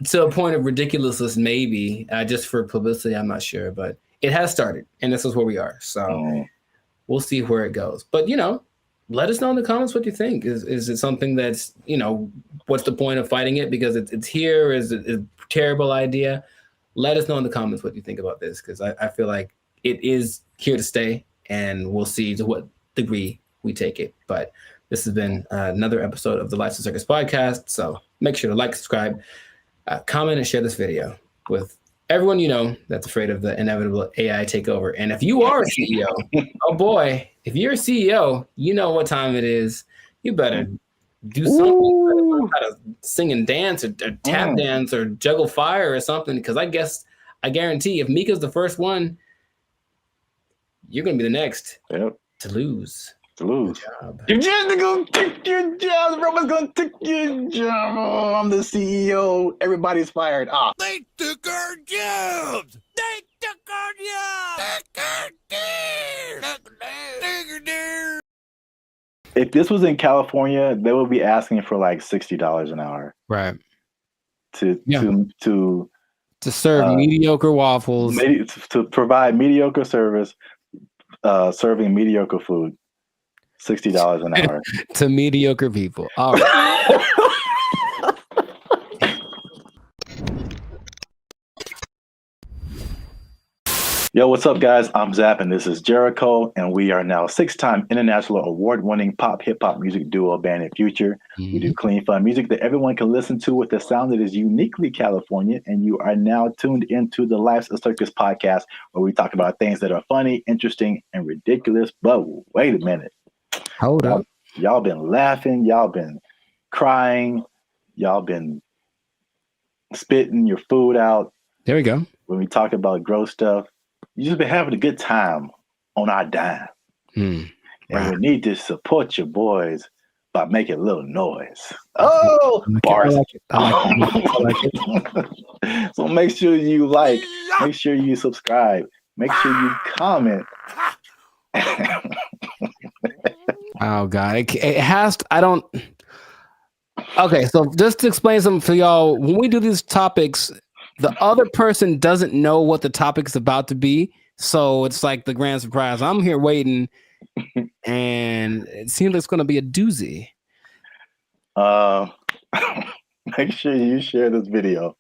to a point of ridiculousness, maybe just for publicity. I'm not sure, but it has started, and this is where we are. So we'll see where it goes. But let us know in the comments what you think. Is it something that's what's the point of fighting it because it's here? Is it a terrible idea? Let us know in the comments what you think about this, because I feel like it is here to stay, and we'll see to what degree we take it. But this has been another episode of the Lights and Circus podcast. So make sure to like, subscribe, comment, and share this video with everyone you know that's afraid of the inevitable AI takeover. And if you are a CEO, oh boy, if you're a CEO, you know what time it is. You better do something. You better sing and dance or tap dance or juggle fire or something, because I guarantee if Mika's the first one, you're going to be the next to lose. Your job. You're just gonna take your job. Everyone's gonna take your job. Oh, I'm the CEO. Everybody's fired. They took our jobs. They took our jobs. If this was in California, they would be asking for like $60 an hour. Right. To serve mediocre waffles. To provide mediocre service, serving mediocre food. $60 an hour to mediocre people. All right. Yo, what's up, guys? I'm Zap, and this is Jericho, and we are now 6-time international award-winning pop hip-hop music duo band and future. We do clean, fun music that everyone can listen to with a sound that is uniquely California, and you are now tuned into the Life's a Circus podcast, where we talk about things that are funny, interesting, and ridiculous. But wait a minute. Hold up. Y'all been laughing. Y'all been crying. Y'all been spitting your food out. There we go. When we talk about gross stuff, you just been having a good time on our dime. And we need to support your boys by making a little noise. Oh, bars. I like it. So make sure you like, make sure you subscribe, make sure you comment. Oh God, it has to, I don't. Okay, so just to explain something for y'all, when we do these topics, the other person doesn't know what the topic is about to be, so it's like the grand surprise. I'm here waiting, and it seems like it's going to be a doozy. Make sure you share this video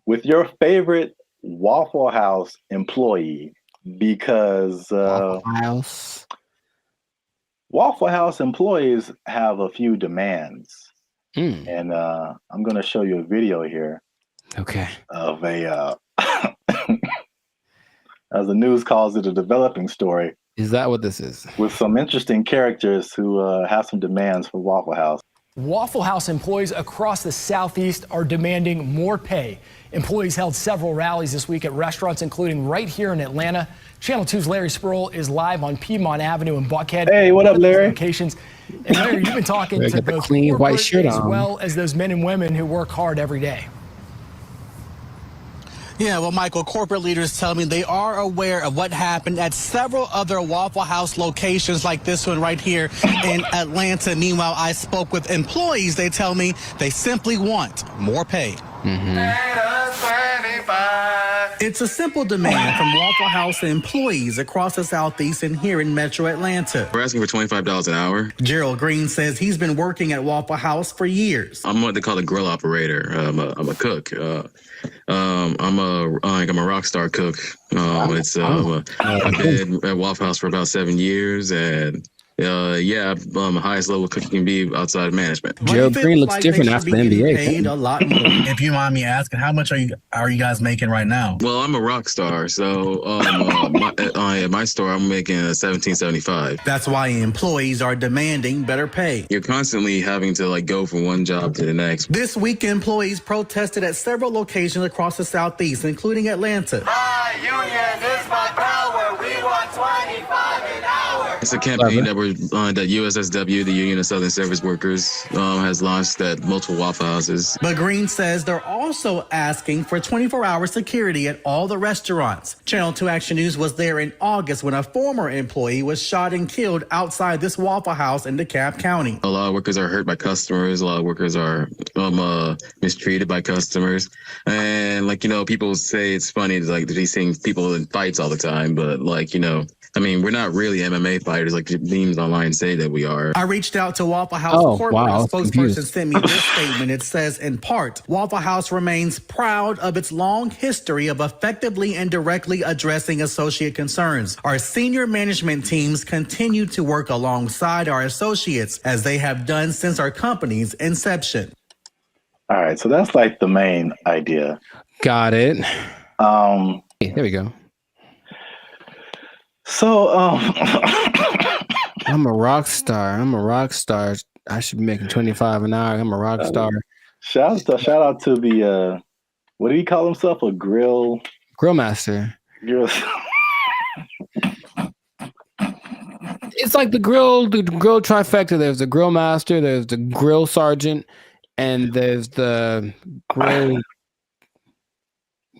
with your favorite Waffle House employee, because Waffle House employees have a few demands. And I'm going to show you a video here. Okay. Of a, as the news calls it, a developing story. Is that what this is? With some interesting characters who have some demands for Waffle House. Waffle House employees across the Southeast are demanding more pay. Employees held several rallies this week at restaurants, including right here in Atlanta. Channel 2's Larry Spruill is live on Piedmont Avenue in Buckhead. Hey, what up, Larry? Locations. And Larry, you've been talking to those clean white shirt as on. well as those men and women who work hard every day. Yeah, well, Michael, corporate leaders tell me they are aware of what happened at several other Waffle House locations like this one right here in Atlanta. Meanwhile, I spoke with employees. They tell me they simply want more pay. It's a simple demand from Waffle House employees across the Southeast and here in Metro Atlanta. We're asking for $25 an hour. Gerald Green says he's been working at Waffle House for years. I'm what they call a grill operator. I'm a cook. I'm a rock star cook. I've been at Waffle House for about 7 years, and highest level cooking can be outside of management. Gerald Green looks different after the NBA. Paid a lot more. If you mind me asking, how much are you guys making right now? Well, I'm a rock star, so at my store I'm making $17.75. That's why employees are demanding better pay. You're constantly having to go from one job to the next. This week, employees protested at several locations across the Southeast, including Atlanta. My union is my power. We want 25 an hour. It's a campaign that USSW, the Union of Southern Service Workers, has launched at multiple Waffle Houses. But Green says they're also asking for 24-hour security at all the restaurants. Channel 2 Action News was there in August when a former employee was shot and killed outside this Waffle House in DeKalb County. A lot of workers are hurt by customers. A lot of workers are mistreated by customers. And people say it's funny to be seeing people in fights all the time, but we're not really MMA fighters like the memes online say that we are. I reached out to Waffle House corporate. A spokesperson sent me this statement. It says, in part, Waffle House remains proud of its long history of effectively and directly addressing associate concerns. Our senior management teams continue to work alongside our associates as they have done since our company's inception. All right, so that's the main idea. Got it. There we go. So, I'm a rock star. I should be making 25 an hour. I'm a rock star. Shout out to the what do you call himself? A grill master. It's like the grill trifecta. There's the grill master, there's the grill sergeant, and there's the grill.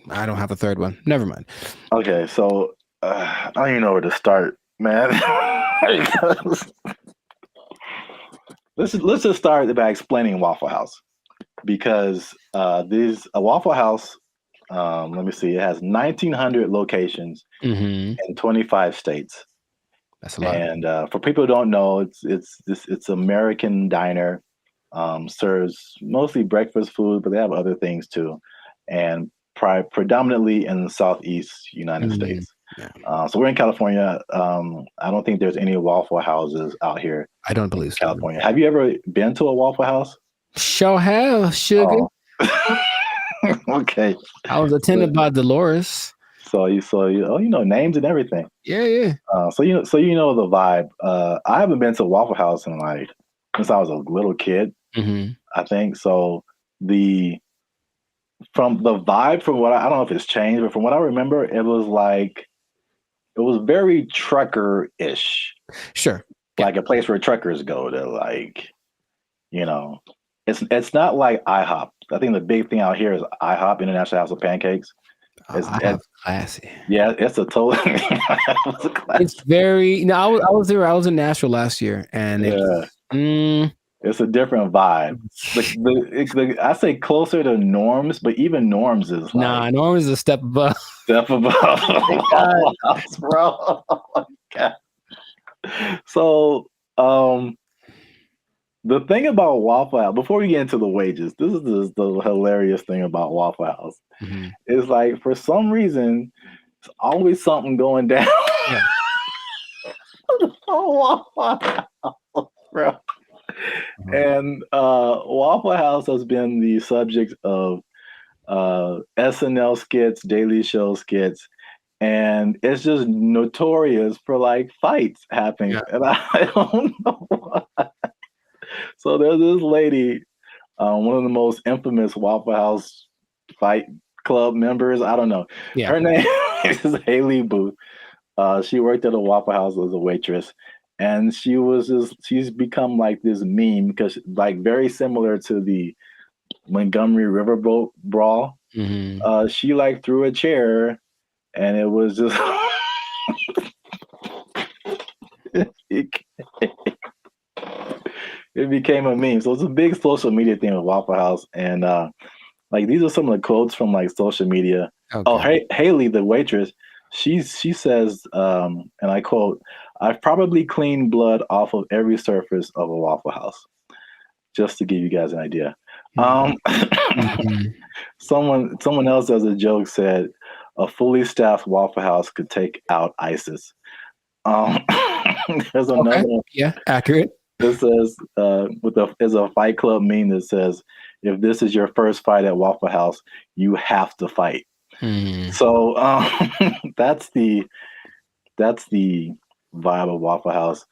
I don't have a third one. Never mind. Okay, so I don't even know where to start, man. let's just start by explaining Waffle House, because a Waffle House. Let me see. It has 1,900 locations in 25 states. That's a lot. And for people who don't know, it's American diner. Serves mostly breakfast food, but they have other things too, and predominantly in the Southeast United States. Yeah. So we're in California. I don't think there's any Waffle Houses out here. I don't believe so. California. Have you ever been to a Waffle House? Sure have, sugar. Okay. I was attended by Dolores. So you know names and everything. Yeah. So you know the vibe. I haven't been to a Waffle House in since I was a little kid. I think so. From the vibe, from what I don't know if it's changed, but from what I remember, it was very trucker-ish. Sure. Like a place where truckers go to it's not like IHOP. I think the big thing out here is IHOP, International House of Pancakes. It's classy. Yeah, it's a total. It's very. No, I was there. I was in Nashville last year, and it's a different vibe. I say closer to Norms, but even Norms is Norms is a step above. Step above. Oh my gosh, bro. Oh my God. So, the thing about Waffle House, before we get into the wages, this is the hilarious thing about Waffle House. Is for some reason, there's always something going down. Oh, Waffle House, bro. And Waffle House has been the subject of SNL skits, Daily Show skits, and it's just notorious for like fights happening. Yeah. And I don't know why. So there's this lady, one of the most infamous Waffle House fight club members. I don't know. Yeah. Her name is Haley Booth. She worked at a Waffle House as a waitress, and she's become like this meme because like very similar to the Montgomery Riverboat brawl. Mm-hmm. She like threw a chair, and it was just it became a meme. So it's a big social media thing with Waffle House, and like these are some of the quotes from like social media. Okay. Oh, Haley, the waitress, she says, and I quote, "I've probably cleaned blood off of every surface of a Waffle House." Just to give you guys an idea. Mm-hmm. Someone else as a joke said, "A fully staffed Waffle House could take out ISIS." There's another one. Yeah, accurate. It says, there's a Fight Club meme that says, "If this is your first fight at Waffle House, you have to fight." So that's the vibe of Waffle House.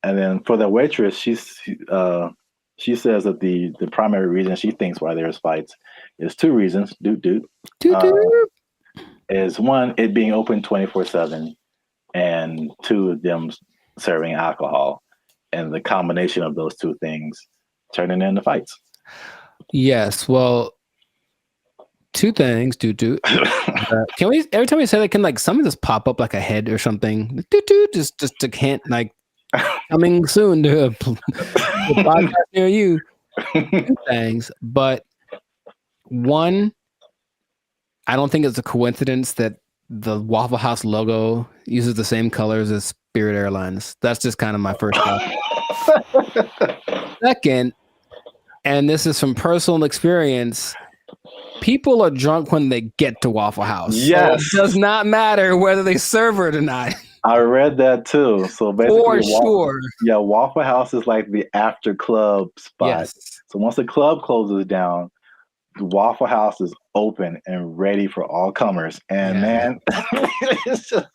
And then for the waitress, she says that the primary reason she thinks why there's fights is two reasons. Is one, it being open 24/7, and two, them serving alcohol, and the combination of those two things turning into fights. Yes. Well, two things. Can we every time we say that, can like something just pop up like a head or something? Just to hint like coming soon to a podcast near you. Two things, but one, I don't think it's a coincidence that the Waffle House logo uses the same colors as Spirit Airlines. That's just kind of my first thought. Second, and this is from personal experience, people are drunk when they get to Waffle House. Yes. So it does not matter whether they serve it or not. I read that too. So basically, for sure. Yeah, Waffle House is like the after club spot. Yes. So once the club closes down, the Waffle House is open and ready for all comers. And man, it's just...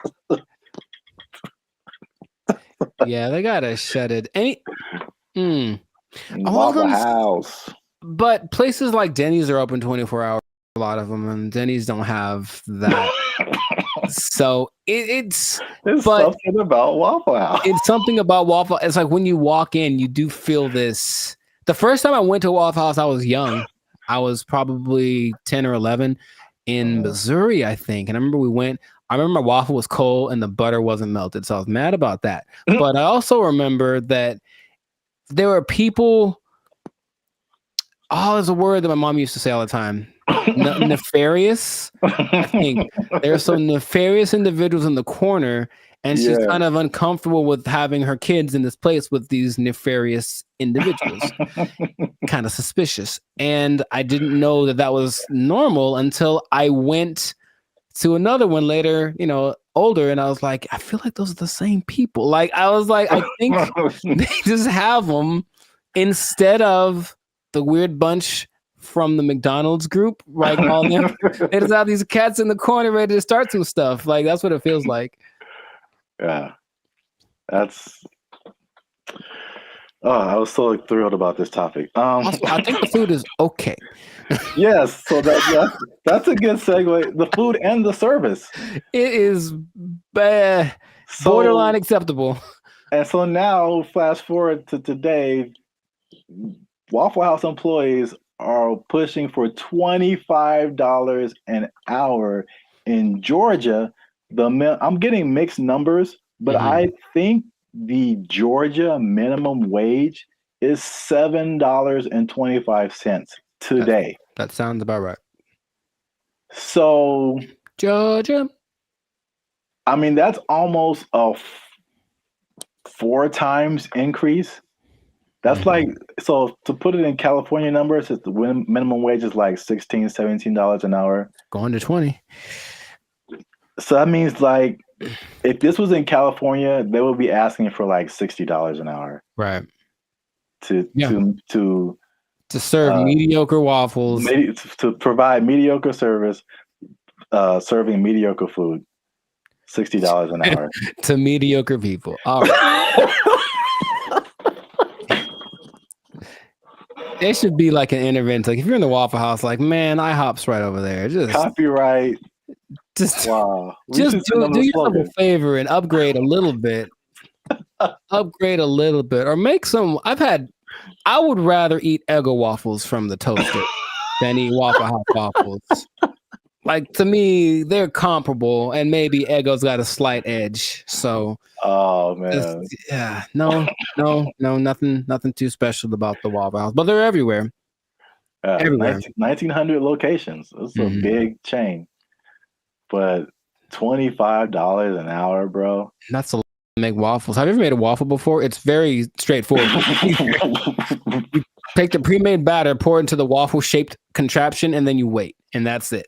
yeah, they gotta shut it. Waffle House. But places like Denny's are open 24 hours. A lot of them, and Denny's don't have that. So it's something about Waffle House. It's something about Waffle. It's like when you walk in, you do feel this. The first time I went to Waffle House, I was young. I was probably 10 or 11 in Missouri, I think. And I remember we went. I remember my waffle was cold and the butter wasn't melted, so I was mad about that. But I also remember that there were people. Oh, there's a word that my mom used to say all the time. Nefarious. I think there's some nefarious individuals in the corner, and she's kind of uncomfortable with having her kids in this place with these nefarious individuals. Kind of suspicious. And I didn't know that was normal until I went to another one later, older, and I was like, I feel like those are the same people. Like, I was like, I think they just have them instead of the weird bunch from the McDonald's group, right? All them. They just have these cats in the corner ready to start some stuff. Like, that's what it feels like. Yeah. That's... Oh, I was so thrilled about this topic. Also, I think the food is okay. Yes, so that's a good segue. The food and the service. It is borderline acceptable. And so now, flash forward to today, Waffle House employees are pushing for $25 an hour in Georgia. I'm getting mixed numbers, but I think the Georgia minimum wage is $7.25 today. That sounds about right. So Georgia, I mean, that's almost a 4 times increase. That's like, so to put it in California numbers, the minimum wage is like $16, $17 an hour. Going to 20. So that means like, if this was in California, they would be asking for like $60 an hour. Right. to serve mediocre waffles, to provide mediocre service, serving mediocre food. $60 an hour to mediocre people. All right. It should be like an intervention. Like if you're in the Waffle House, like man, IHOP's right over there. Just copyright. Just wow. Just do yourself a favor and upgrade a little bit. Or make some. I would rather eat Eggo waffles from the toaster than eat Waffle House waffles. Like to me, they're comparable, and maybe Eggo's got a slight edge. So, oh man, nothing too special about the Waffle House, but they're everywhere. Everywhere. 1,900 locations. It's a big chain, but $25 an hour, bro. That's a lot to make waffles. Have you ever made a waffle before? It's very straightforward. You take the pre-made batter, pour it into the waffle-shaped contraption, and then you wait. And that's it.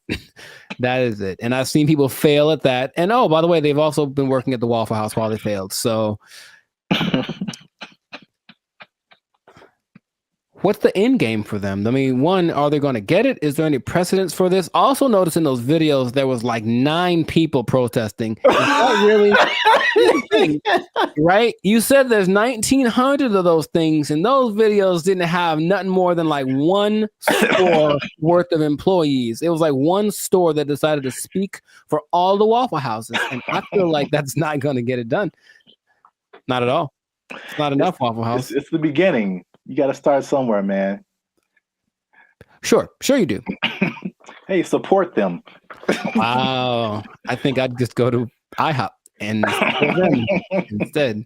That is it. And I've seen people fail at that. And oh, by the way, they've also been working at the Waffle House while they failed. So what's the end game for them? I mean, one, are they going to get it? Is there any precedence for this? Also notice in those videos, there was like 9 people protesting. Is that really? Right? You said there's 1,900 of those things, and those videos didn't have nothing more than like one store worth of employees. It was like one store that decided to speak for all the Waffle Houses, and I feel like that's not going to get it done. Not at all. It's not enough, Waffle House. It's the beginning. You got to start somewhere, man. Sure you do. Hey, support them. Wow. I think I'd just go to IHOP and instead.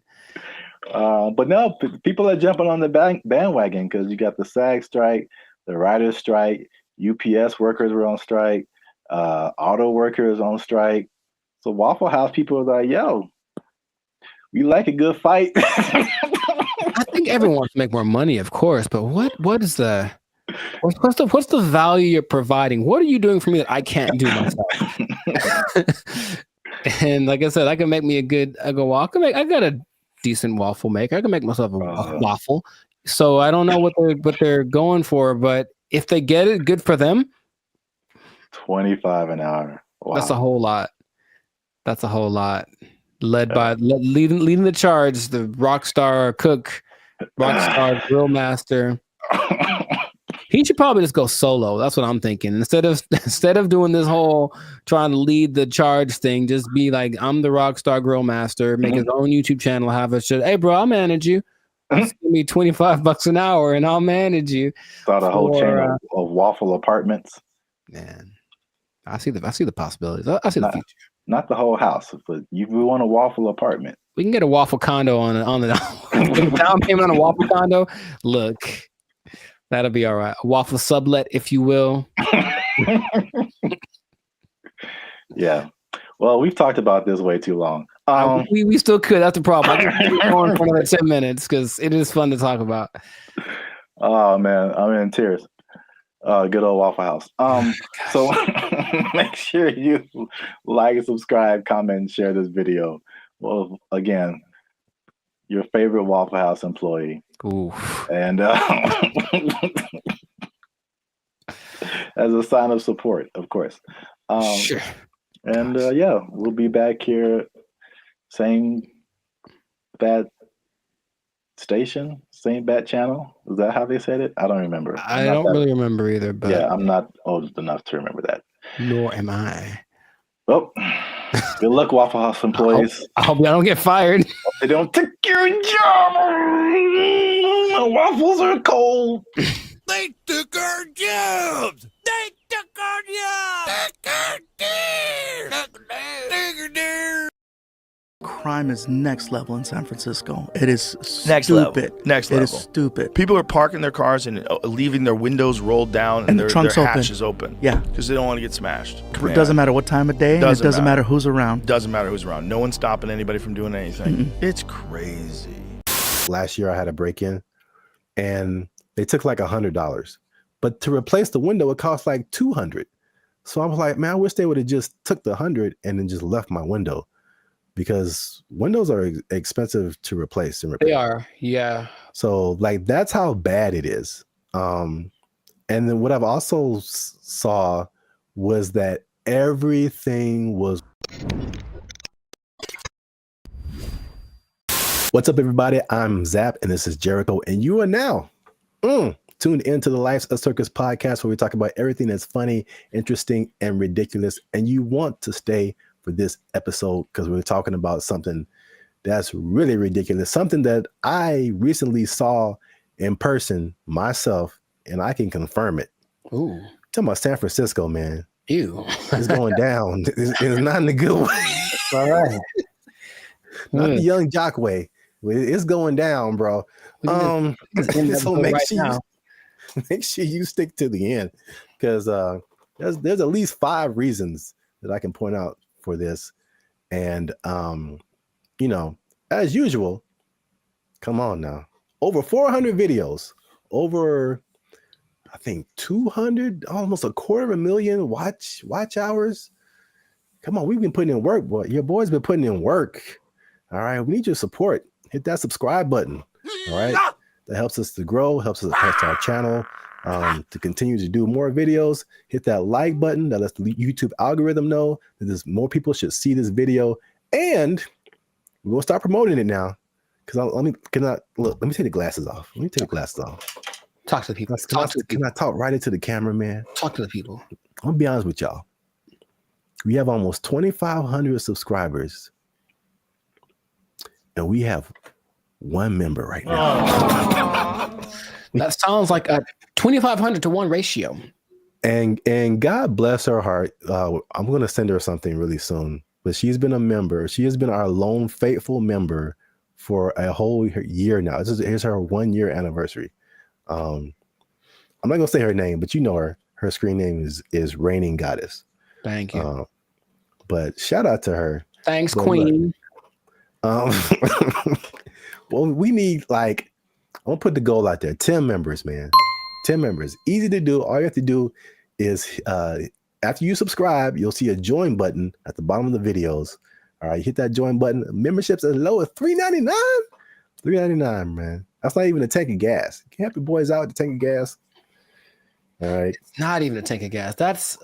But no, people are jumping on the bandwagon because you got the SAG strike, the writers' strike, UPS workers were on strike, auto workers on strike. So Waffle House people are like, yo, we like a good fight. I think everyone wants to make more money, of course, but what's the value you're providing? What are you doing for me that I can't do myself? And like I said, I can make me I got a decent waffle maker. I can make myself a waffle. So I don't know what they're going for, but if they get it, good for them. $25 an hour. Wow. That's a whole lot. Leading the charge, the rockstar cook, rockstar grill master. He should probably just go solo. That's what I'm thinking. Instead of doing this whole trying to lead the charge thing, just be like, I'm the rockstar grill master, make his own YouTube channel, have a shit. Hey bro, I'll manage you. Just give me $25 an hour and I'll manage you. Start a whole chain of waffle apartments. Man, I see the possibilities. I see the future. Not the whole house, but we want a waffle apartment. We can get a waffle condo on the down payment on a waffle condo. Look, that'll be all right. A waffle sublet, if you will. Yeah. Well, we've talked about this way too long. We still could. That's the problem. I can keep going for another 10 minutes because it is fun to talk about. Oh man, I'm in tears. Good old Waffle House. So make sure you like, subscribe, comment, and share this video. Well, again, your favorite Waffle House employee. Ooh. And as a sign of support, of course. Sure. And yeah, we'll be back here, same bad station, same bat channel. Is that how they said it? I don't remember. I don't really remember either. But yeah, I'm not old enough to remember that. Nor am I. Well, good luck, Waffle House employees. I hope y'all don't get fired. They don't take your job. The waffles are cold. They took our jobs. They took our jobs. Crime is next level in San Francisco. It is next stupid. Level. Next it level. It is stupid. People are parking their cars and leaving their windows rolled down and their hatches open. Yeah. Because they don't want to get smashed. It doesn't matter what time of day. It doesn't matter who's around. Doesn't matter who's around. No one's stopping anybody from doing anything. It's crazy. Last year I had a break-in and they took like $100. But to replace the window, it cost like $200. So I was like, man, I wish they would have just took the $100 and then just left my window. because windows are expensive to replace and repair. They are, yeah. So like that's how bad it is. And then what I've also saw was that everything was. What's up, everybody? I'm Zap, and this is Jericho, and you are now tuned into the Life's a Circus podcast, where we talk about everything that's funny, interesting, and ridiculous. And you want to stay for this episode because we're talking about something that's really ridiculous, something that I recently saw in person myself, and I can confirm it. Ooh, talking about San Francisco, man. Ew, it's going down. It's not in a good way. All right, not the young jock way. It's going down, bro. So make sure you stick to the end, because there's at least 5 reasons that I can point out for this. And as usual, come on now, over 400 videos, over I think 200, almost 250,000 watch hours. Come on, we've been putting in work, boy. Your boy's been putting in work. All right, we need your support. Hit that subscribe button. All right, that helps us to grow, helps our channel to continue to do more videos. Hit that like button. That lets the YouTube algorithm know that there's more people should see this video, and we're gonna start promoting it now. Because let me take the glasses off. Let me take the glasses off. Talk to the people. Can I talk right into the camera, man? Talk to the people. I'm gonna be honest with y'all. We have almost 2,500 subscribers, and we have 1 member right now. That sounds like a 2,500 to 1 ratio. And God bless her heart. I'm gonna send her something really soon. But she's been a member. She has been our lone faithful member for a whole year now. Here's her 1-year anniversary. I'm not gonna say her name, but you know her. Her screen name is Reigning Goddess. Thank you. But shout out to her. Thanks, Queen. Well, we need, like, I'm gonna put the goal out there. 10 members, man. 10 members. Easy to do. All you have to do is after you subscribe, you'll see a join button at the bottom of the videos. All right, hit that join button. Memberships as low as $3.99. $3.99, man. That's not even a tank of gas. You can help your boys out with the tank of gas. All right. It's not even a tank of gas. That's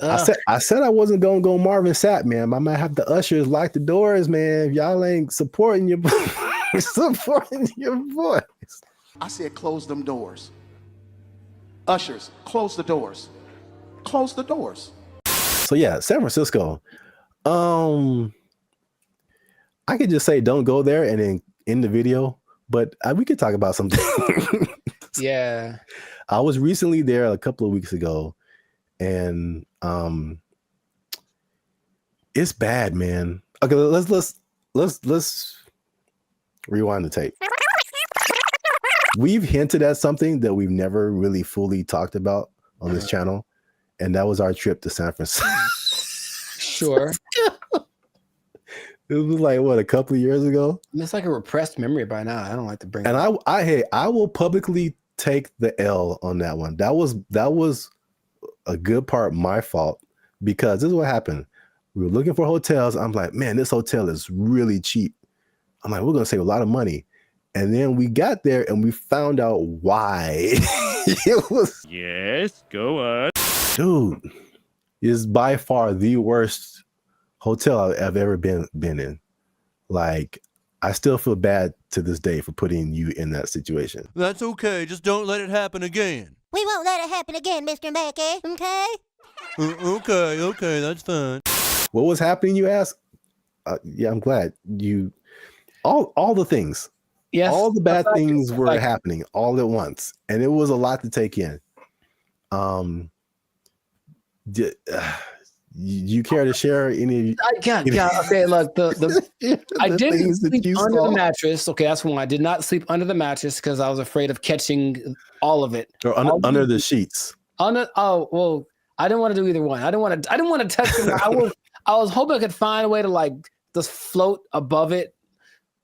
I said I wasn't gonna go Marvin Sapp, man. I might have the ushers lock the doors, man. If y'all ain't supporting your voice. I said close them doors. Ushers, close the doors. Close the doors. So yeah, San Francisco. I could just say don't go there and then end the video, but we could talk about something. Yeah. I was recently there a couple of weeks ago, and it's bad, man. Okay, let's rewind the tape. We've hinted at something that we've never really fully talked about on this channel, and that was our trip to San Francisco. Sure. It was like, what, a couple of years ago? It's like a repressed memory by now. I don't like to bring it up. And I will publicly take the L on that one. That was a good part my fault, because this is what happened. We were looking for hotels. I'm like, man, this hotel is really cheap. I'm like, we're gonna save a lot of money. And then we got there and we found out why. It was, yes, go on. Dude, is by far the worst hotel I've ever been in. Like, I still feel bad to this day for putting you in that situation. That's okay. Just don't let it happen again. We won't let it happen again, Mr. Mackey. Okay? Okay, that's fine. What was happening, you ask? Yeah, I'm glad you. All the things. Yes. All the bad things were happening all at once, and it was a lot to take in. You care to share any? Okay, look, I didn't sleep under the mattress. Okay, that's one. I did not sleep under the mattress because I was afraid of catching all of it. Or under the sheets. Well, I didn't want to do either one. I didn't want to touch it. I was hoping I could find a way to like just float above it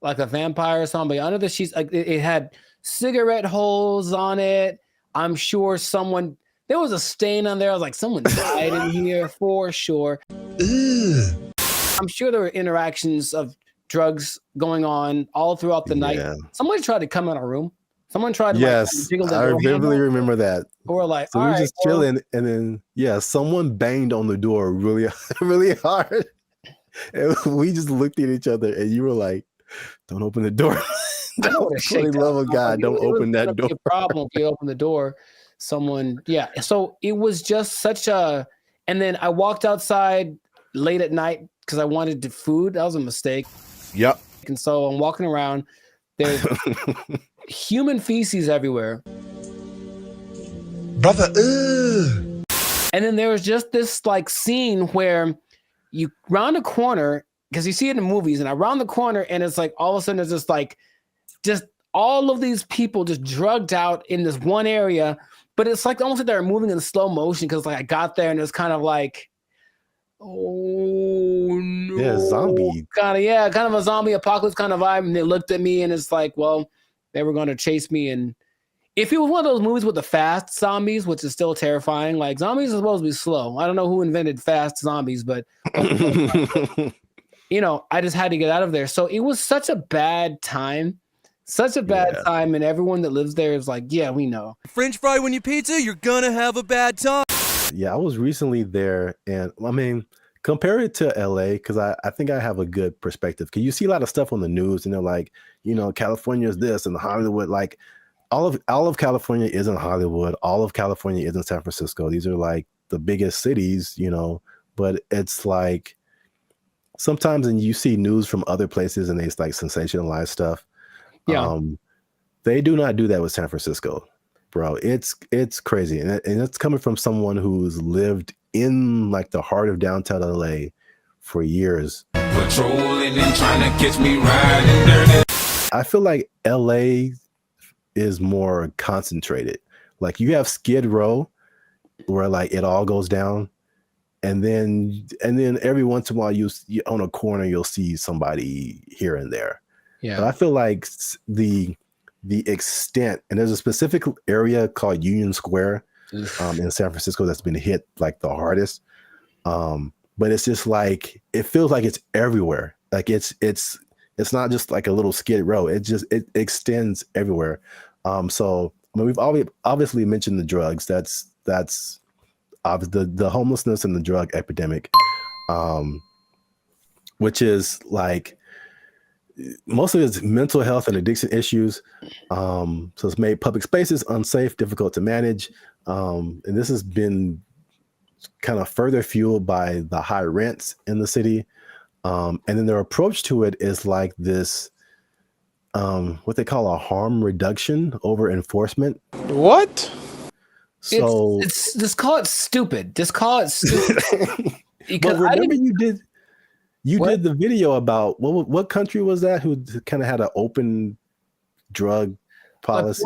like a vampire or something. But under the sheets, like it had cigarette holes on it. I'm sure there was a stain on there. I was like, someone died in here for sure. Ugh. I'm sure there were interactions of drugs going on all throughout the night. Somebody tried to come in our room. Someone tried to jiggle the I door vividly handle. remember that. We're like, so all we were right, just chilling, and then someone banged on the door really, really hard, and we just looked at each other, and you were like, "Don't open the door." For the love of God, don't open that door. Be a problem if you open the door. Someone, So it was just such a. And then I walked outside late at night because I wanted food. That was a mistake. Yep. And so I'm walking around. There's human feces everywhere. Brother, And then there was just this like scene where you round a corner, because you see it in movies, and I round the corner and it's like all of a sudden there's just all of these people just drugged out in this one area, but it's like almost like they're moving in slow motion because like I got there and it's kind of like, oh no, zombie kind of a zombie apocalypse kind of vibe. And they looked at me and it's like, well, they were going to chase me. And if it was one of those movies with the fast zombies, which is still terrifying, like zombies are supposed to be slow. I don't know who invented fast zombies, but I just had to get out of there. So it was such a bad time. And everyone that lives there is like, yeah, we know. French fry when you pizza, you're gonna have a bad time. Yeah, I was recently there, and I mean, compare it to LA, because I think I have a good perspective. Because you see a lot of stuff on the news, and they're like, California is this, and Hollywood, like all of California isn't Hollywood. All of California isn't San Francisco. These are like the biggest cities, but it's like sometimes, and you see news from other places, and they like sensationalize stuff. Yeah. They do not do that with San Francisco, bro. It's crazy. And it's coming from someone who's lived in like the heart of downtown LA for years. Patrolling and trying to catch me riding dirty. I feel like LA is more concentrated. Like you have Skid Row where like it all goes down. And then every once in a while you on a corner, you'll see somebody here and there. Yeah. But I feel like the extent, and there's a specific area called Union Square in San Francisco that's been hit like the hardest. But it's just like, it feels like it's everywhere. Like it's not just like a little Skid Row. It extends everywhere. So I mean, we've obviously mentioned the drugs. That's the homelessness and the drug epidemic, which is like, mostly it's mental health and addiction issues. So it's made public spaces unsafe, difficult to manage. And this has been kind of further fueled by the high rents in the city. And then their approach to it is like this, what they call a harm reduction over enforcement. What? So just call it stupid. Just call it stupid. But remember you did the video about what country was that who kind of had an open drug policy?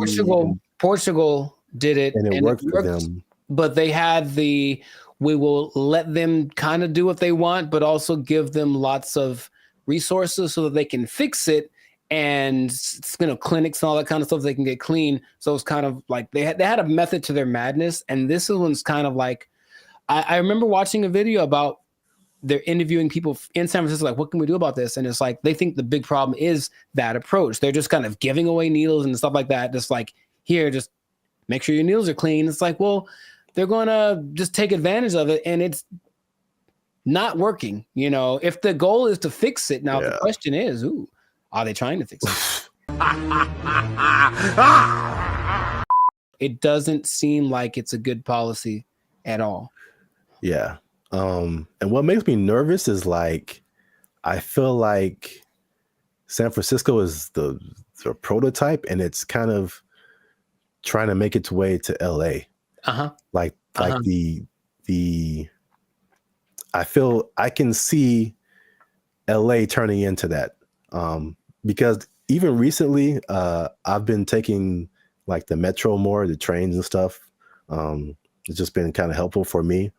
Portugal did it, and it worked for them. But they had we will let them kind of do what they want, but also give them lots of resources so that they can fix it, and clinics and all that kind of stuff they can get clean. So it's kind of like they had a method to their madness, and this one's kind of like I remember watching a video about. They're interviewing people in San Francisco, like, what can we do about this? And it's like, they think the big problem is that approach. They're just kind of giving away needles and stuff like that. Just like, here, just make sure your needles are clean. It's like, well, they're going to just take advantage of it. And it's not working. If the goal is to fix it. Now, the question is, are they trying to fix it? It doesn't seem like it's a good policy at all. Yeah. And what makes me nervous is like, I feel like San Francisco is the prototype, and it's kind of trying to make its way to LA. Like the I feel I can see LA turning into that. Because even recently, I've been taking like the metro more, the trains and stuff. It's just been kind of helpful for me.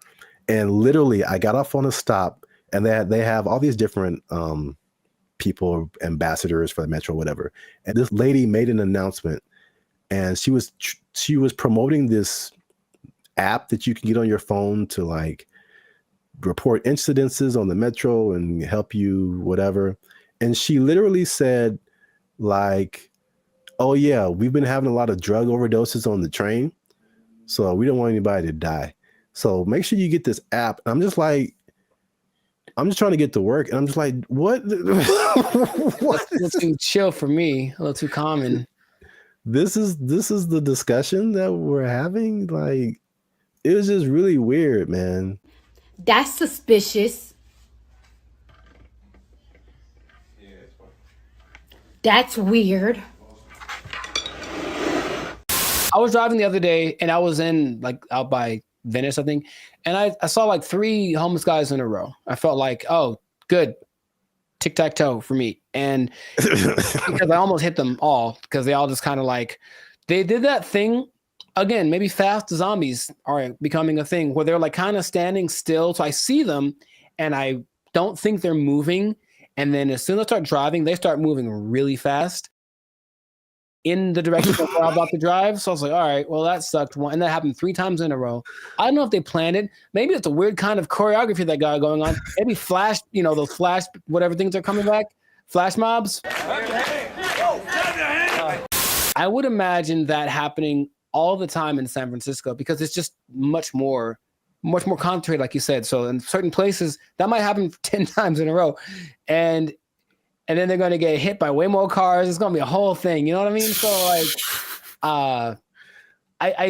And literally, I got off on a stop, and they have all these different people, ambassadors for the metro, whatever. And this lady made an announcement, and she was promoting this app that you can get on your phone to like report incidences on the metro and help you, whatever. And she literally said, like, oh yeah, we've been having a lot of drug overdoses on the train, so we don't want anybody to die. So make sure you get this app. And I'm just like, I'm just trying to get to work, and I'm just like, what? What? A little too chill for me, a little too common. This is the discussion that we're having. Like, it was just really weird, man. That's suspicious. That's weird. I was driving the other day, and I was in like out by Venice, I think, and I saw like 3 homeless guys in a row. I felt like, oh, good, tic-tac-toe for me. And because I almost hit them all, because they all just kind of like, they did that thing again. Maybe fast zombies are becoming a thing where they're like kind of standing still. So I see them, and I don't think they're moving. And then as soon as I start driving, they start moving really fast in the direction of where I'm about to drive. So I was like, all right, well, that sucked. And that happened 3 times in a row. I don't know if they planned it. Maybe it's a weird kind of choreography that got going on. Maybe flash, those flash, whatever things are coming back, flash mobs. I would imagine that happening all the time in San Francisco because it's just much more concentrated, like you said. So in certain places, that might happen 10 times in a row. And then they're going to get hit by way more cars. It's going to be a whole thing. You know what I mean? So like, I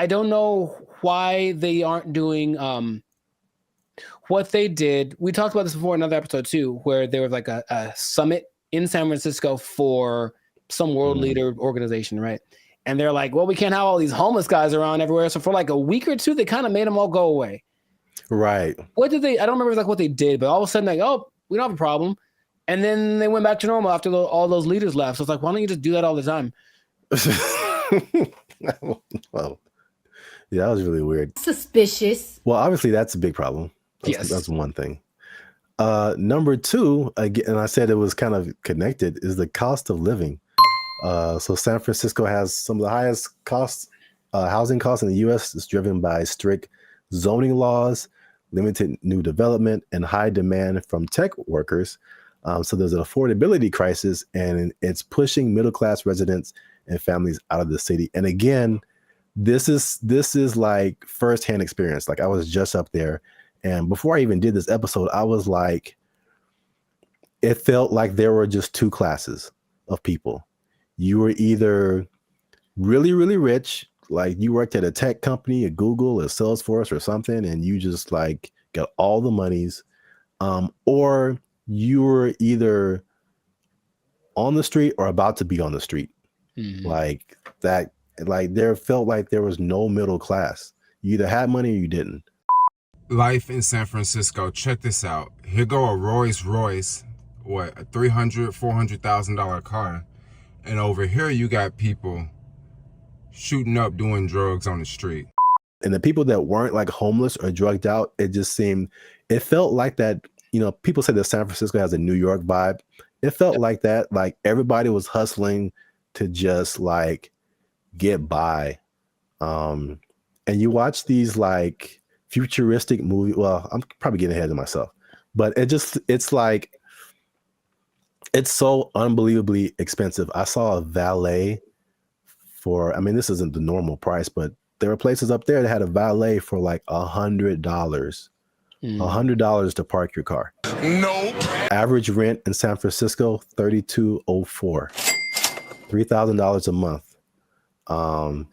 don't know why they aren't doing what they did. We talked about this before in another episode too, where there was like a summit in San Francisco for some world leader organization, right? And they're like, well, we can't have all these homeless guys around everywhere. So for like a week or two, they kind of made them all go away. Right. What did they? I don't remember like what they did, but all of a sudden, like, oh, we don't have a problem. And then they went back to normal after all those leaders left. So it's like, why don't you just do that all the time? Well, yeah, that was really weird. Suspicious. Well, obviously, that's a big problem. That's one thing. Number 2, again, and I said it was kind of connected, is the cost of living. So San Francisco has some of the highest housing costs in the U.S. It's driven by strict zoning laws, limited new development, and high demand from tech workers. So there's an affordability crisis, and it's pushing middle-class residents and families out of the city. And again, this is like firsthand experience. Like, I was just up there, and before I even did this episode, I was like, it felt like there were just 2 classes of people. You were either really, really rich, like you worked at a tech company, a Google, a Salesforce or something, and you just like got all the monies, or you were either on the street or about to be on the street. Mm-hmm. Like that, like there felt like there was no middle class. You either had money or you didn't. Life in San Francisco. Check this out. Here go a Rolls Royce, a $400,000 car. And over here you got people shooting up doing drugs on the street. And the people that weren't like homeless or drugged out, it felt like that, people say that San Francisco has a New York vibe. It felt like that, like everybody was hustling to just like get by. And you watch these like futuristic movies. Well, I'm probably getting ahead of myself, but it's like, it's so unbelievably expensive. I saw a valet this isn't the normal price, but there were places up there that had a valet for like $100. $100 to park your car. Nope. Average rent in San Francisco, $3,204. $3,000 a month.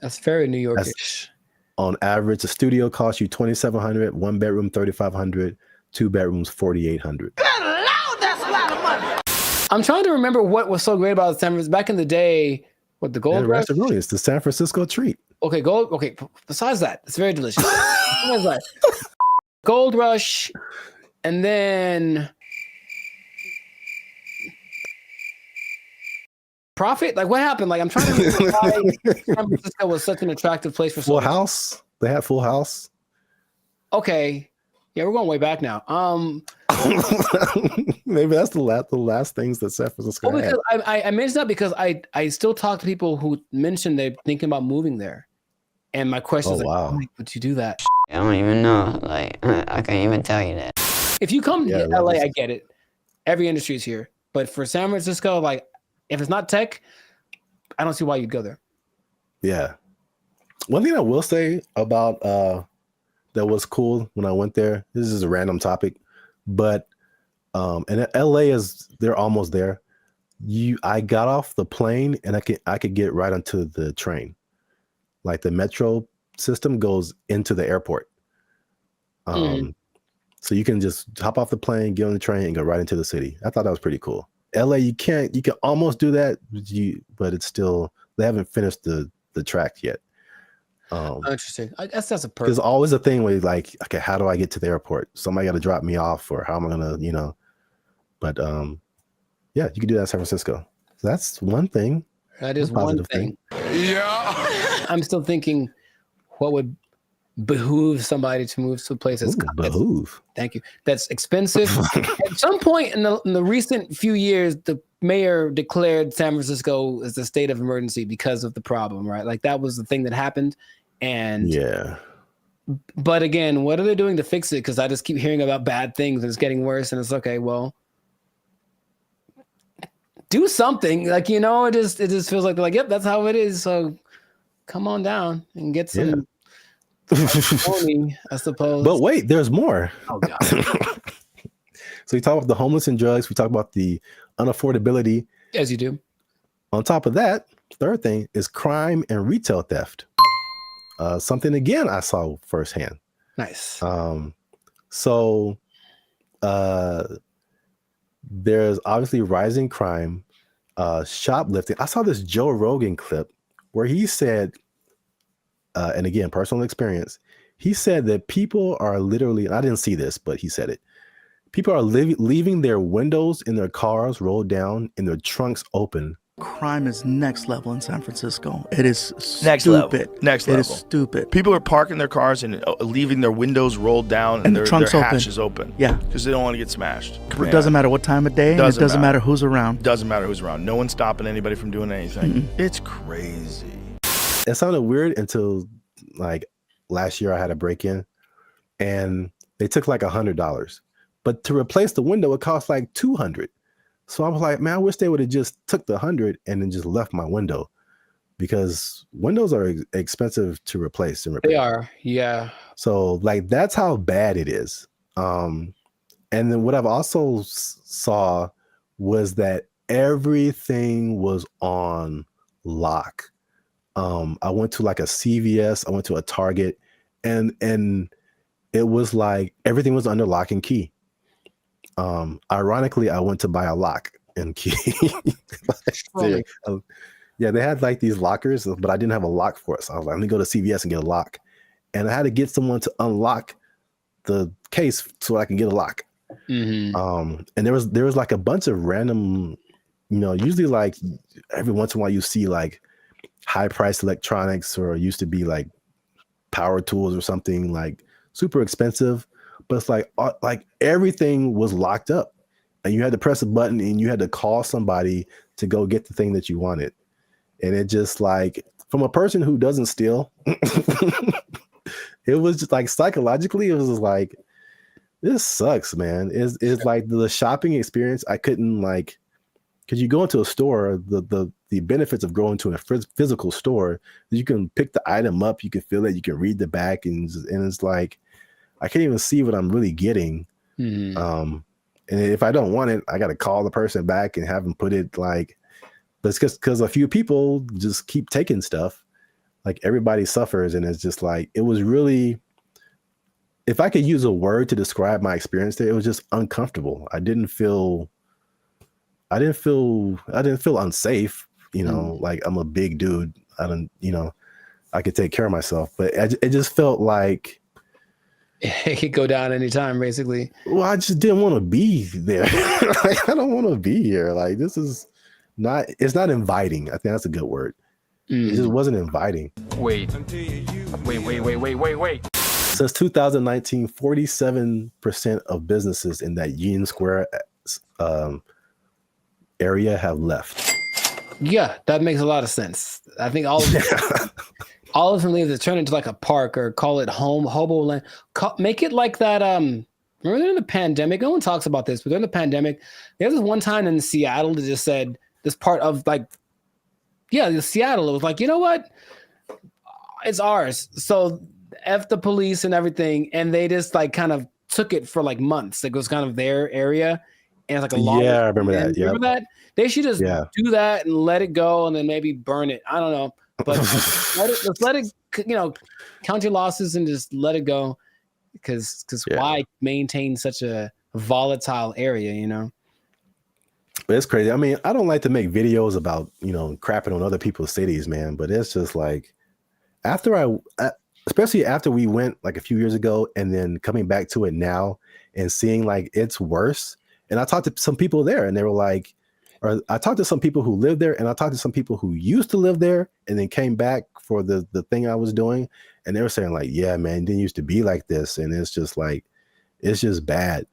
That's very New Yorkish. On average, a studio costs you $2,700, 1 bedroom $3,500, 2 bedrooms $4,800. That's a lot of money. I'm trying to remember what was so great about San Francisco back in the day. What, the Gold Rush? It's the San Francisco treat. Okay, besides that, it's very delicious. Besides that, Gold Rush, and then Profit. Like, what happened? Like, I'm trying to remember why San Francisco was such an attractive place for Full House. They had Full House. Okay, yeah, we're going way back now. Maybe that's the last things that San Francisco had. I mentioned that because I still talk to people who mentioned they're thinking about moving there, and my question is, wow, why would you do that? I don't even know. Like, I can't even tell you that. If you come to LA, I get it. Every industry is here. But for San Francisco, like if it's not tech, I don't see why you'd go there. Yeah. One thing I will say about that was cool when I went there. This is a random topic, but and LA they're almost there. I got off the plane and I could get right onto the train. Like the metro system goes into the airport. So you can just hop off the plane, get on the train, and go right into the city. I thought that was pretty cool. LA, you can almost do that, but it's still, they haven't finished the track yet. Interesting. I guess that's a perk. There's always a thing where you're like, okay, how do I get to the airport? Somebody got to drop me off, or how am I gonna, But yeah, you can do that in San Francisco. So that's one thing. That is one thing. Yeah. I'm still thinking, what would behoove somebody to move to a place that's behoove. Thank you. That's expensive. At some point in the recent few years, the mayor declared San Francisco as a state of emergency because of the problem, right? Like that was the thing that happened. And yeah. But again, what are they doing to fix it? Because I just keep hearing about bad things and it's getting worse. And it's okay, well, do something. Like, it just feels like they're like, yep, that's how it is. So come on down and get some money, I suppose. But wait, there's more. Oh God. So we talk about the homeless and drugs. We talk about the unaffordability. As you do. On top of that, third thing is crime and retail theft. Something again I saw firsthand. Nice. So there's obviously rising crime, shoplifting. I saw this Joe Rogan clip where he said, and again, personal experience, he said that people are literally, and I didn't see this, but he said it. People are leaving their windows in their cars rolled down and their trunks open. Crime is next level in San Francisco. It is Next stupid. level. Next level. It is stupid. People are parking their cars and leaving their windows rolled down and their trunks hatches open. Yeah. Because they don't want to get smashed. It doesn't matter what time of day, and it doesn't matter who's around. Doesn't matter who's around. No one's stopping anybody from doing anything. It's crazy. It sounded weird until like last year I had a break-in and they took like $100. But to replace the window, it cost like $200. So I was like, man, I wish they would have just took the $100 and then just left my window, because windows are expensive to replace and repair. They are, yeah. So like that's how bad it is. And then what I've also saw was that everything was on lock. I went to like a CVS, I went to a Target, and it was like everything was under lock and key. Ironically, I went to buy a lock and key. Yeah, they had like these lockers, but I didn't have a lock for it. So I was like, let me go to CVS and get a lock. And I had to get someone to unlock the case so I can get a lock. And there was like a bunch of random, usually like every once in a while you see like high priced electronics, or used to be like power tools or something like super expensive. But it's like everything was locked up, and you had to press a button and you had to call somebody to go get the thing that you wanted. And it just like, from a person who doesn't steal, it was just like psychologically, it was just like, this sucks, man. It's like the shopping experience. I couldn't like, because you go into a store, the benefits of going to a physical store, you can pick the item up, you can feel it, you can read the back, and it's like, I can't even see what I'm really getting. And if I don't want it, I got to call the person back and have them put it like, but it's because a few people just keep taking stuff. Like everybody suffers. And it's just like, it was really, if I could use a word to describe my experience there, it was just uncomfortable. I didn't feel unsafe, like I'm a big dude. I could take care of myself, but it just felt like, it could go down anytime, basically. Well, I just didn't want to be there. Like, I don't want to be here. Like, this is not, it's not inviting. I think that's a good word. It just wasn't inviting. Wait. Since 2019, 47% of businesses in that Union Square area have left. Yeah, that makes a lot of sense. I think all of them leave to turn into like a park, or call it hobo land. Make it like that Remember during the pandemic, no one talks about this, but during the pandemic, there was this one time in Seattle that just said this part of Seattle. It was like, you know what? It's ours. So F the police and everything. And they just like kind of took it for like months. Like it was kind of their area. And it's like a long. Yeah, I remember that. Yeah. Remember that? They should just do that and let it go and then maybe burn it. I don't know. But let's let it, count your losses and just let it go. Because why maintain such a volatile area, It's crazy. I mean, I don't like to make videos about, crapping on other people's cities, man. But it's just like especially after we went like a few years ago and then coming back to it now and seeing like it's worse. And I talked to some people there and they were like, or I talked to some people who live there and I talked to some people who used to live there and then came back for the thing I was doing. And they were saying like, yeah, man, it didn't used to be like this. And it's just like, it's just bad.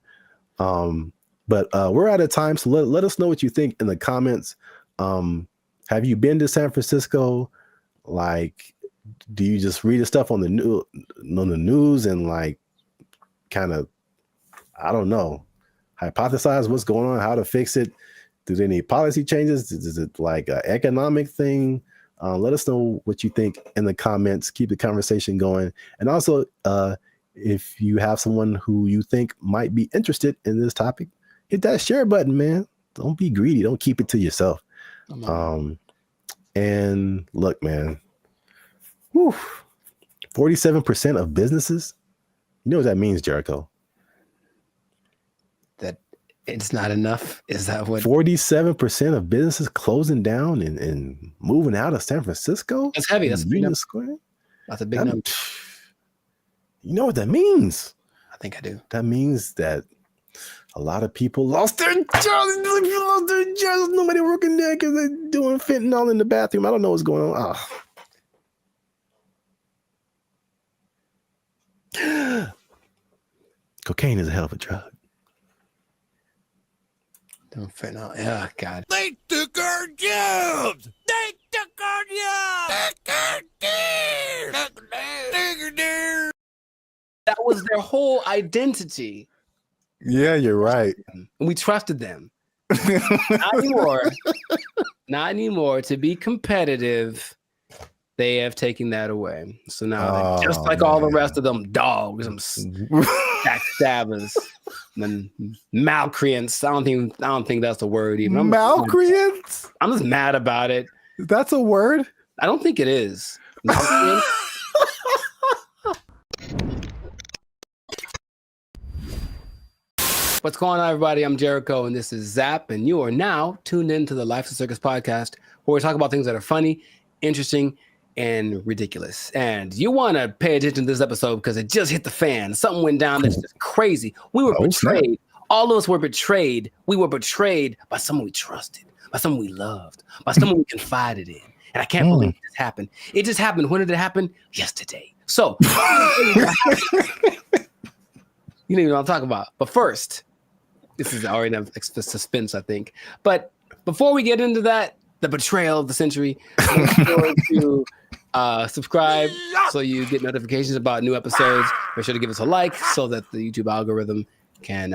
But we're out of time. So let us know what you think in the comments. Have you been to San Francisco? Like, do you just read the stuff on the news and like kind of, I don't know, hypothesize what's going on, how to fix it? Do they need policy changes? Is it like an economic thing? Let us know what you think in the comments. Keep the conversation going. And also, if you have someone who you think might be interested in this topic, hit that share button, man. Don't be greedy. Don't keep it to yourself. And look, man, 47% of businesses, you know what that means, Jericho? That it's not enough? Is that what? 47% of businesses closing down and moving out of San Francisco? That's heavy. That's a big number. Square? That's a big number. You know what that means? I think I do. That means that a lot of people lost their jobs. Nobody working there because they're doing fentanyl in the bathroom. I don't know what's going on. Cocaine is a hell of a drug. Don't fentanyl. Yeah, God. They took our jobs. They took our jobs. That was their whole identity. Yeah, you're right. And we trusted them. Not anymore. Not anymore. To be competitive, they have taken that away. So now, they're just like all the rest of them dogs, them backstabbers, and malcreants. I don't think that's a word even. Malcreants? I'm just mad about it. That's a word? I don't think it is. What's going on, everybody? I'm Jericho, and this is Zap, and you are now tuned into the Life of Circus podcast, where we talk about things that are funny, interesting, and ridiculous. And you want to pay attention to this episode because it just hit the fan. Something went down that's just crazy. We were betrayed. All of us were betrayed. We were betrayed by someone we trusted, by someone we loved, by someone we confided in. And I can't believe this happened. It just happened. When did it happen? Yesterday. So, you know what I'm talking about. But first, this is already enough suspense, I think. But before we get into that, the betrayal of the century, make sure to subscribe so you get notifications about new episodes. Make sure to give us a like so that the YouTube algorithm can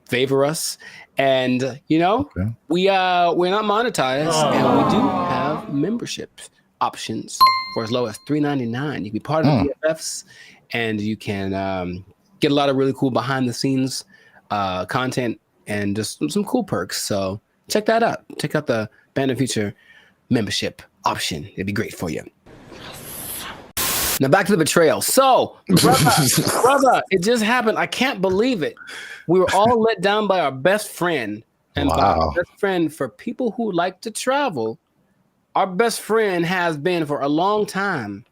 favor us. And we're not monetized, and we do have membership options for as low as $3.99. You can be part of the BFFs, and you can get a lot of really cool behind the scenes content and just some cool perks. So check that out. Check out the Band of Future membership option. It'd be great for you. Now back to the betrayal. So, brother, it just happened. I can't believe it. We were all let down by our best friend. And by our best friend, for people who like to travel, our best friend has been for a long time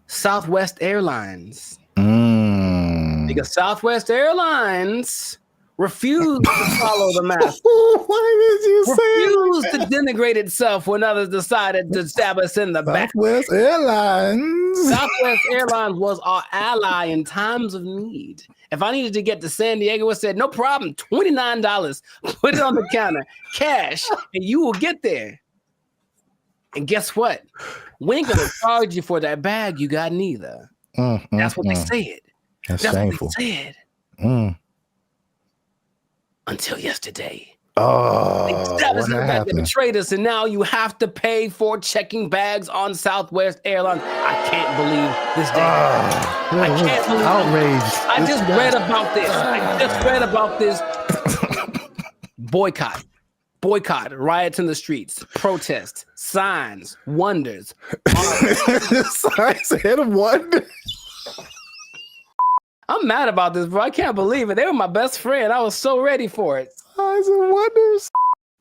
Southwest Airlines. Because Southwest Airlines refused to follow the mask. Why did you refused to denigrate itself when others decided to stab us in the back. Southwest Airlines. Southwest Airlines was our ally in times of need. If I needed to get to San Diego, it said, no problem, $29. Put it on the counter, cash, and you will get there. And guess what? We ain't going to charge you for that bag you got neither. That's what they said. That's what shameful. they said. Until yesterday. Oh, what They betrayed us, and now you have to pay for checking bags on Southwest Airlines. I can't believe this day. I can't believe outraged. I just read about this. I just read about this. Boycott, riots in the streets, protests, signs, wonders. Signs ahead of wonder. I'm mad about this, bro. I can't believe it. They were my best friend. I was so ready for it. Signs and wonders.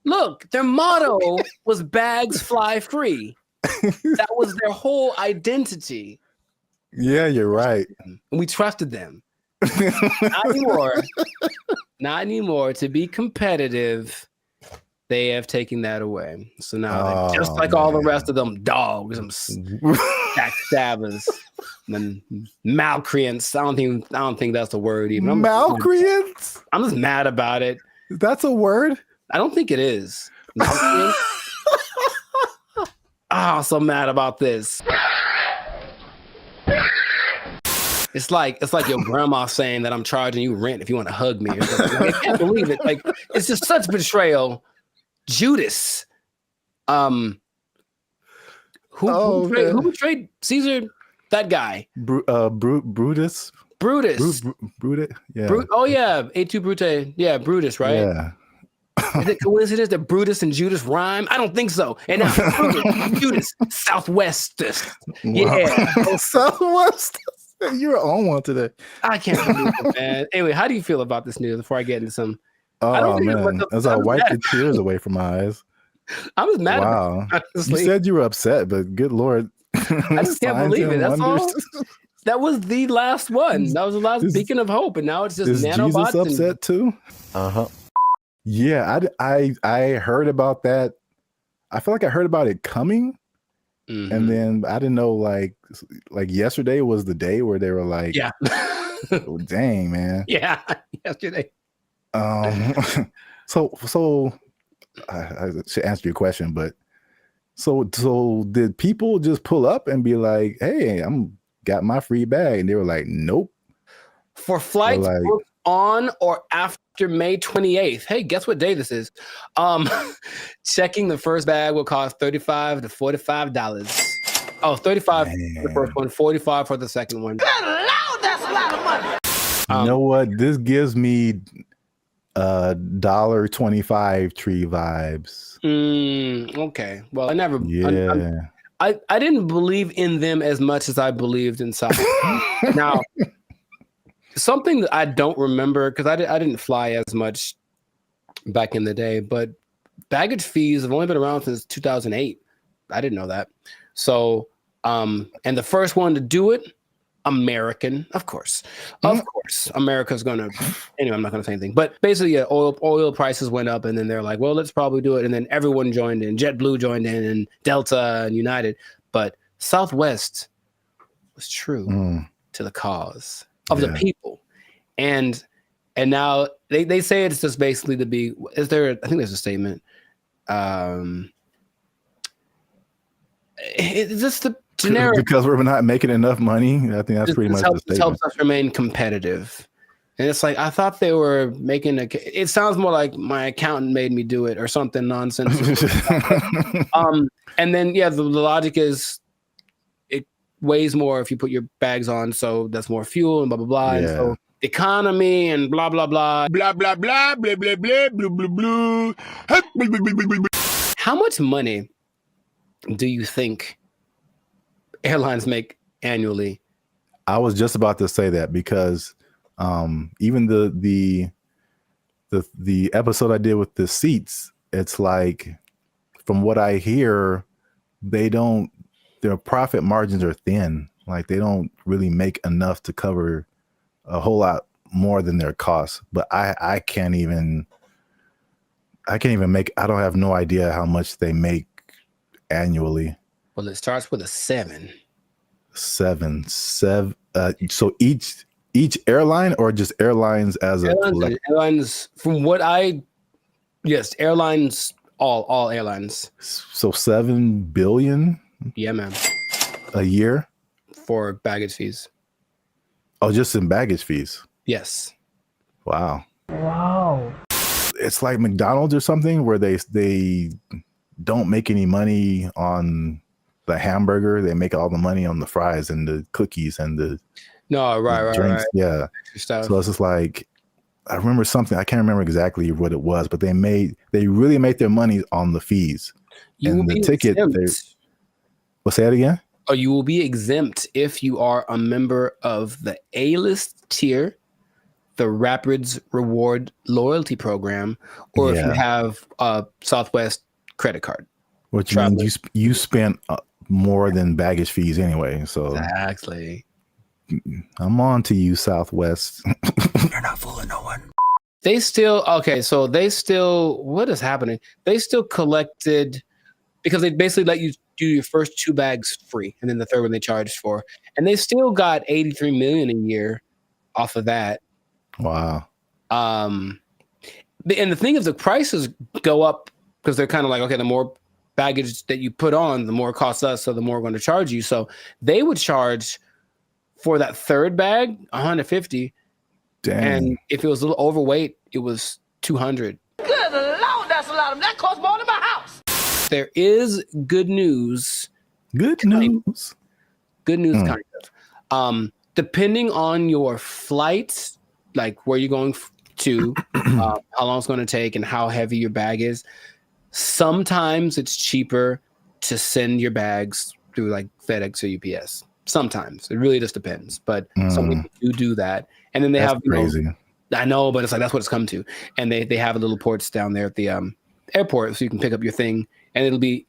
Look, their motto was bags fly free. That was their whole identity. Yeah, you're right. And we trusted them. Not anymore. Not anymore. To be competitive, they have taken that away. So now they're just like all the rest of them dogs, them backstabbers, and malcreants. I don't think that's a word even. Malcreants? I'm just mad about it. That's a word? I don't think it is. I'm so mad about this. It's like your grandma saying that I'm charging you rent if you want to hug me. Or something. Like, I can't believe it. Like, it's just such betrayal. Judas. Who betrayed Caesar? That guy. Brutus. Brutus. Brutus. Yeah. A2 Brute. Yeah, Brutus, right? Yeah. Is it coincidence that Brutus and Judas rhyme? I don't think so. And now Brutus, Judas, Southwest. Yeah. Southwest. You're on one today. I can't believe it, man. Anyway, how do you feel about this news before I get into some? Oh, man. As I wipe the tears away from my eyes. I was mad about it. You said you were upset, but good Lord. I just can't believe it. That's all. That was the last one. That was the last beacon of hope. And now it's just nanobots. Jesus upset too? Uh-huh. Yeah, I heard about that. I feel like I heard about it coming. Mm-hmm. And then I didn't know like yesterday was the day where they were like, yeah. Oh, dang, man. Yeah, yesterday. So I should answer your question, but so did people just pull up and be like, "Hey, got my free bag," and they were like, "Nope." For flights booked on or after May 28th. Hey, guess what day this is? Checking the first bag will cost $35 to $45. Oh, 35 for the first one, 45 for the second one. Good Lord, that's a lot of money. You know what? This gives me $1.25 tree vibes. Okay. Well, I never. Yeah. I didn't believe in them as much as I believed in South. Now, something that I don't remember because I didn't fly as much back in the day, but baggage fees have only been around since 2008. I didn't know that. So, and the first one to do it, American, of course, America's gonna. Anyway, I'm not gonna say anything. But basically, yeah, oil prices went up, and then they're like, well, let's probably do it, and then everyone joined in. JetBlue joined in, and Delta and United, but Southwest was true to the cause of the people, and now they say it's just basically to be. I think there's a statement. It's just the generic because we're not making enough money. I think that's pretty much the statement. Helps us remain competitive, and it's like I thought they were making it sounds more like my accountant made me do it or something nonsense. And then the logic is it weighs more if you put your bags on, so that's more fuel and blah blah blah. And so economy and blah blah blah blah blah blah blah blah blah blah blah blah. How much money do you think airlines make annually? I was just about to say that because even the episode I did with the seats, it's like from what I hear, their profit margins are thin. Like they don't really make enough to cover a whole lot more than their costs. But I can't even make. I don't have no idea how much they make annually. Well, it starts with a 7. 7. So each airline or just airlines as a collective? Airlines from airlines, all airlines. So 7 billion? Yeah, man. A year? For baggage fees. Oh, just in baggage fees. Yes. Wow. Wow. It's like McDonald's or something where they don't make any money on the hamburger. They make all the money on the fries and the cookies and the drinks. Right. Yeah. Stuff. So it's just like, I remember something. I can't remember exactly what it was, but they really made their money on the fees. You and the ticket. Well, say it again. Or you will be exempt if you are a member of the A-list tier, the Rapids Reward Loyalty Program, or if you have a Southwest credit card. Which means you spent more than baggage fees anyway. So exactly. I'm on to you, Southwest. You're not fooling no one. What is happening? They still collected, because they basically let you do your first 2 bags free, and then the third one they charged for. And they still got $83 million a year off of that. Wow. And the thing is, the prices go up because they're kind of like, okay, the more baggage that you put on, the more it costs us, so the more we're going to charge you. So they would charge for that third bag $150. Dang. And if it was a little overweight, it was $200. Good Lord, that's a lot of them. That costs more than my house. There is good news. Good news. Kind of. Depending on your flight, like where you're going to, how long it's going to take, and how heavy your bag is, sometimes it's cheaper to send your bags through like FedEx or UPS. Sometimes it really just depends, but some people do that, and then they have crazy. I know, but it's like that's what it's come to, and they have little ports down there at the airport, so you can pick up your thing, and it'll be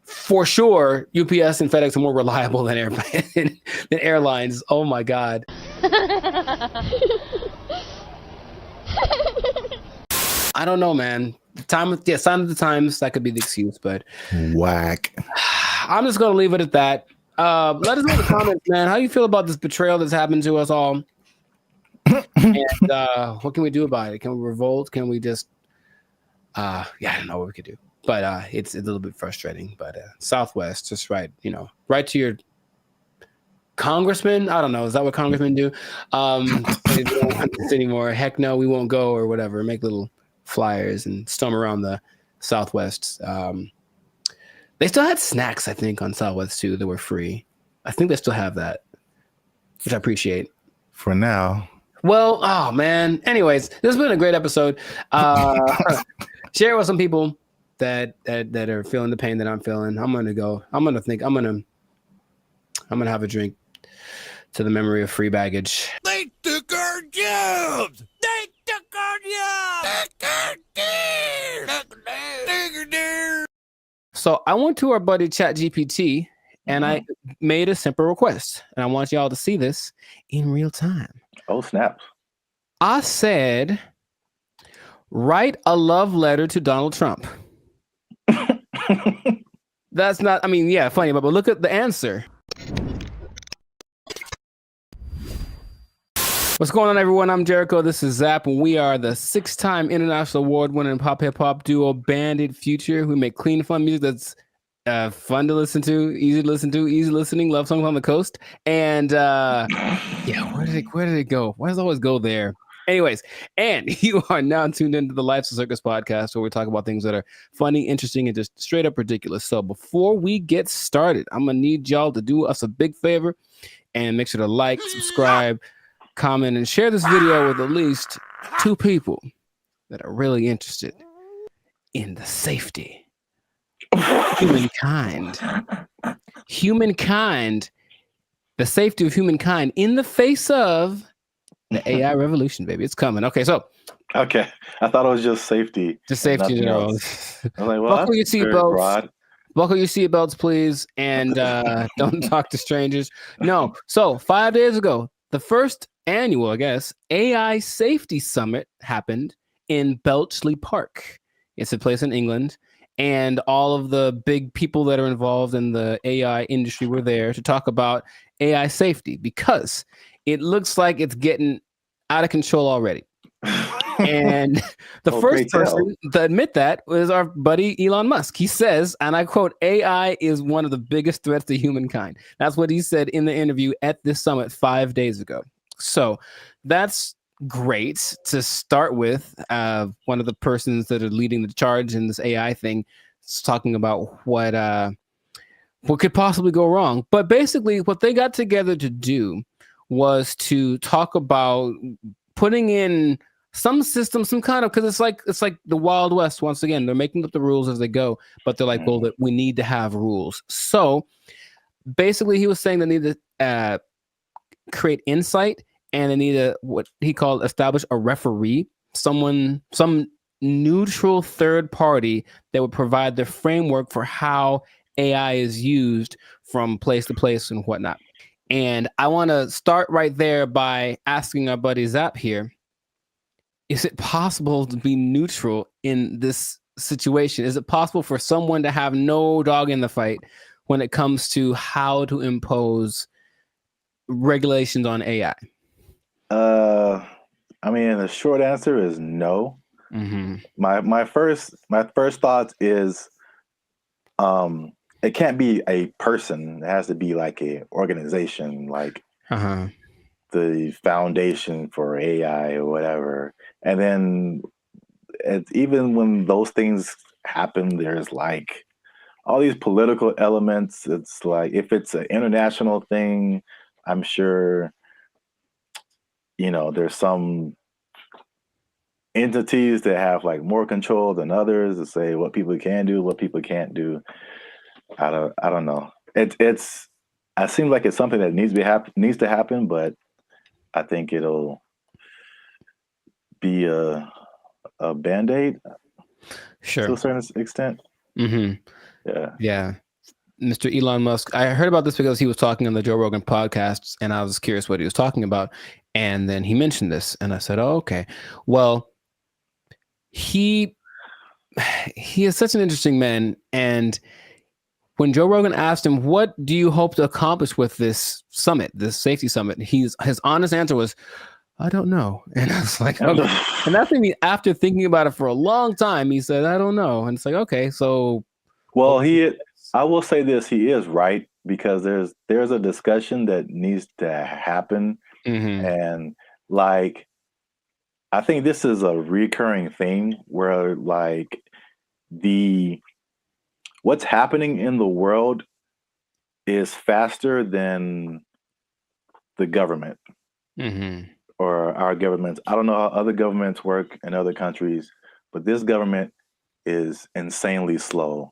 for sure. UPS and FedEx are more reliable than than airlines. Oh my god. I don't know, man. Sign of the times, that could be the excuse, but whack. I'm just gonna leave it at that. Let us know in the comments, man. How you feel about this betrayal that's happened to us all? And what can we do about it? Can we revolt? Can we just I don't know what we could do. But it's a little bit frustrating. But Southwest, just write to your congressman. I don't know. Is that what congressmen do? They don't want this anymore. Heck no, we won't go, or whatever. Make little flyers and storm around the Southwest. They still had snacks, I think, on Southwest too that were free. I think they still have that, which I appreciate. For now. Well, oh man. Anyways, this has been a great episode. Share it with some people that are feeling the pain that I'm feeling. I'm gonna have a drink to the memory of free baggage. They took our jobs. They took our jobs. So I went to our buddy ChatGPT and I made a simple request, and I want y'all to see this in real time. Oh, snap. I said, write a love letter to Donald Trump. That's not, funny, but look at the answer. What's going on, everyone? I'm Jericho. This is Zap, and we are the 6-time international award-winning pop hip-hop duo Bandit Future. We make clean, fun music that's fun to listen to, easy listening, love songs on the coast. And where did it go? Why does it always go there? Anyways, and you are now tuned into the Life's a Circus podcast, where we talk about things that are funny, interesting, and just straight up ridiculous. So before we get started, I'm gonna need y'all to do us a big favor and make sure to like, subscribe, comment, and share this video with at least 2 people that are really interested in the safety of humankind. The safety of humankind in the face of the AI revolution, baby. It's coming. Okay. I thought it was just safety. Just safety, you know. I'm like, well, buckle your seatbelts. Buckle your seatbelts, please, and don't talk to strangers. No. So 5 days ago, the first annual, I guess, AI Safety Summit happened in Bletchley Park. It's a place in England, and all of the big people that are involved in the AI industry were there to talk about AI safety, because it looks like it's getting out of control already. And the first person to admit that was our buddy Elon Musk. He says, and I quote, AI is one of the biggest threats to humankind. That's what he said in the interview at this summit 5 days ago. So that's great to start with. One of the persons that are leading the charge in this AI thing is talking about what could possibly go wrong. But basically, what they got together to do was to talk about putting in some system, some kind of, because it's like the Wild West. Once again, they're making up the rules as they go, but they're like, well, that we need to have rules. So basically, he was saying they need to create insight, and they need to, what he called, establish a referee, some neutral third party that would provide the framework for how AI is used from place to place and whatnot. And I want to start right there by asking our buddy Zap here, is it possible to be neutral in this situation? Is it possible for someone to have no dog in the fight when it comes to how to impose regulations on AI? I mean, the short answer is no. My first thoughts is it can't be a person. It has to be like a organization, like the Foundation for AI or whatever. And then even when those things happen, there's like all these political elements. It's like, if it's an international thing, I'm sure, you know, there's some entities that have like more control than others to say what people can do, what people can't do. I don't know. It seems like it's something that needs to happen, but I think it'll be a Band-Aid, sure, to a certain extent. Yeah. Mr. Elon Musk, I heard about this because he was talking on the Joe Rogan podcast, and I was curious what he was talking about, and then he mentioned this, and I said, oh, okay. Well, he is such an interesting man, and when Joe Rogan asked him, what do you hope to accomplish with this summit, this safety summit, his honest answer was, I don't know. And I was like, okay. And that's maybe after thinking about it for a long time, he said, I don't know. And it's like, okay, so. Well, I will say this, he is right, because there's a discussion that needs to happen. And like, I think this is a recurring thing where like what's happening in the world is faster than the government or our governments. I don't know how other governments work in other countries, but this government is insanely slow.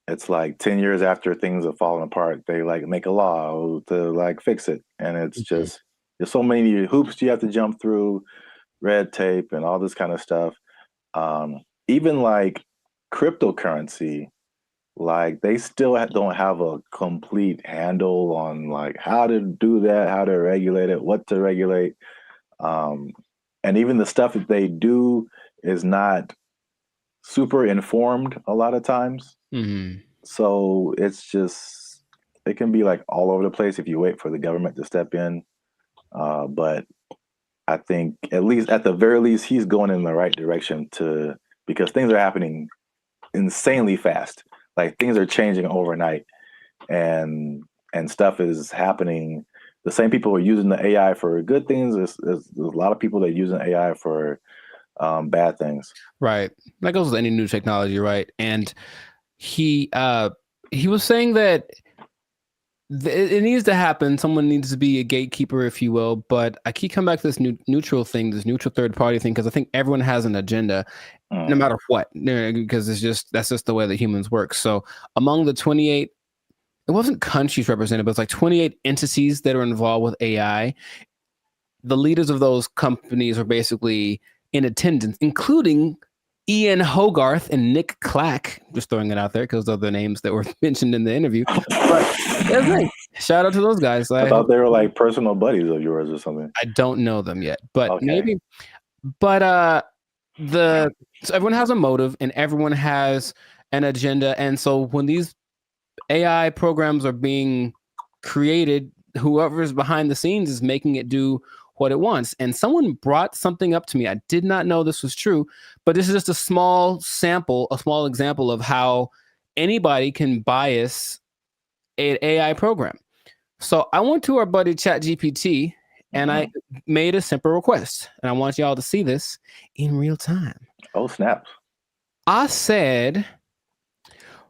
It's like 10 years after things have fallen apart, they like make a law to like fix it. And it's just, there's so many hoops you have to jump through, red tape and all this kind of stuff. Even like cryptocurrency, like they still don't have a complete handle on like how to do that, how to regulate it, what to regulate. And even the stuff that they do is not super informed a lot of times. So it's just, it can be like all over the place if you wait for the government to step in. But I think at the very least, he's going in the right direction because things are happening insanely fast. Like things are changing overnight, and stuff is happening. The same people who are using the AI for good things, there's a lot of people that are using AI for bad things. Right. That goes with any new technology, right? And he was saying that it needs to happen. Someone needs to be a gatekeeper, if you will. But I keep coming back to this neutral thing, this neutral third party thing, because I think everyone has an agenda, no matter what, because that's just the way that humans work. So among the 28, it wasn't countries represented, but it's like 28 entities that are involved with AI. The leaders of those companies are basically in attendance, including Ian Hogarth and Nick Clack. Just throwing it out there because those are the names that were mentioned in the interview. But shout out to those guys. I thought they were like personal buddies of yours or something. I don't know them yet, but maybe. But so everyone has a motive and everyone has an agenda, and so when these AI programs are being created, whoever's behind the scenes is making it do what it wants. And someone brought something up to me. I did not know this was true, but this is just a small example of how anybody can bias an AI program. So I went to our buddy ChatGPT and I made a simple request, and I want y'all to see this in real time. Oh, snap. I said,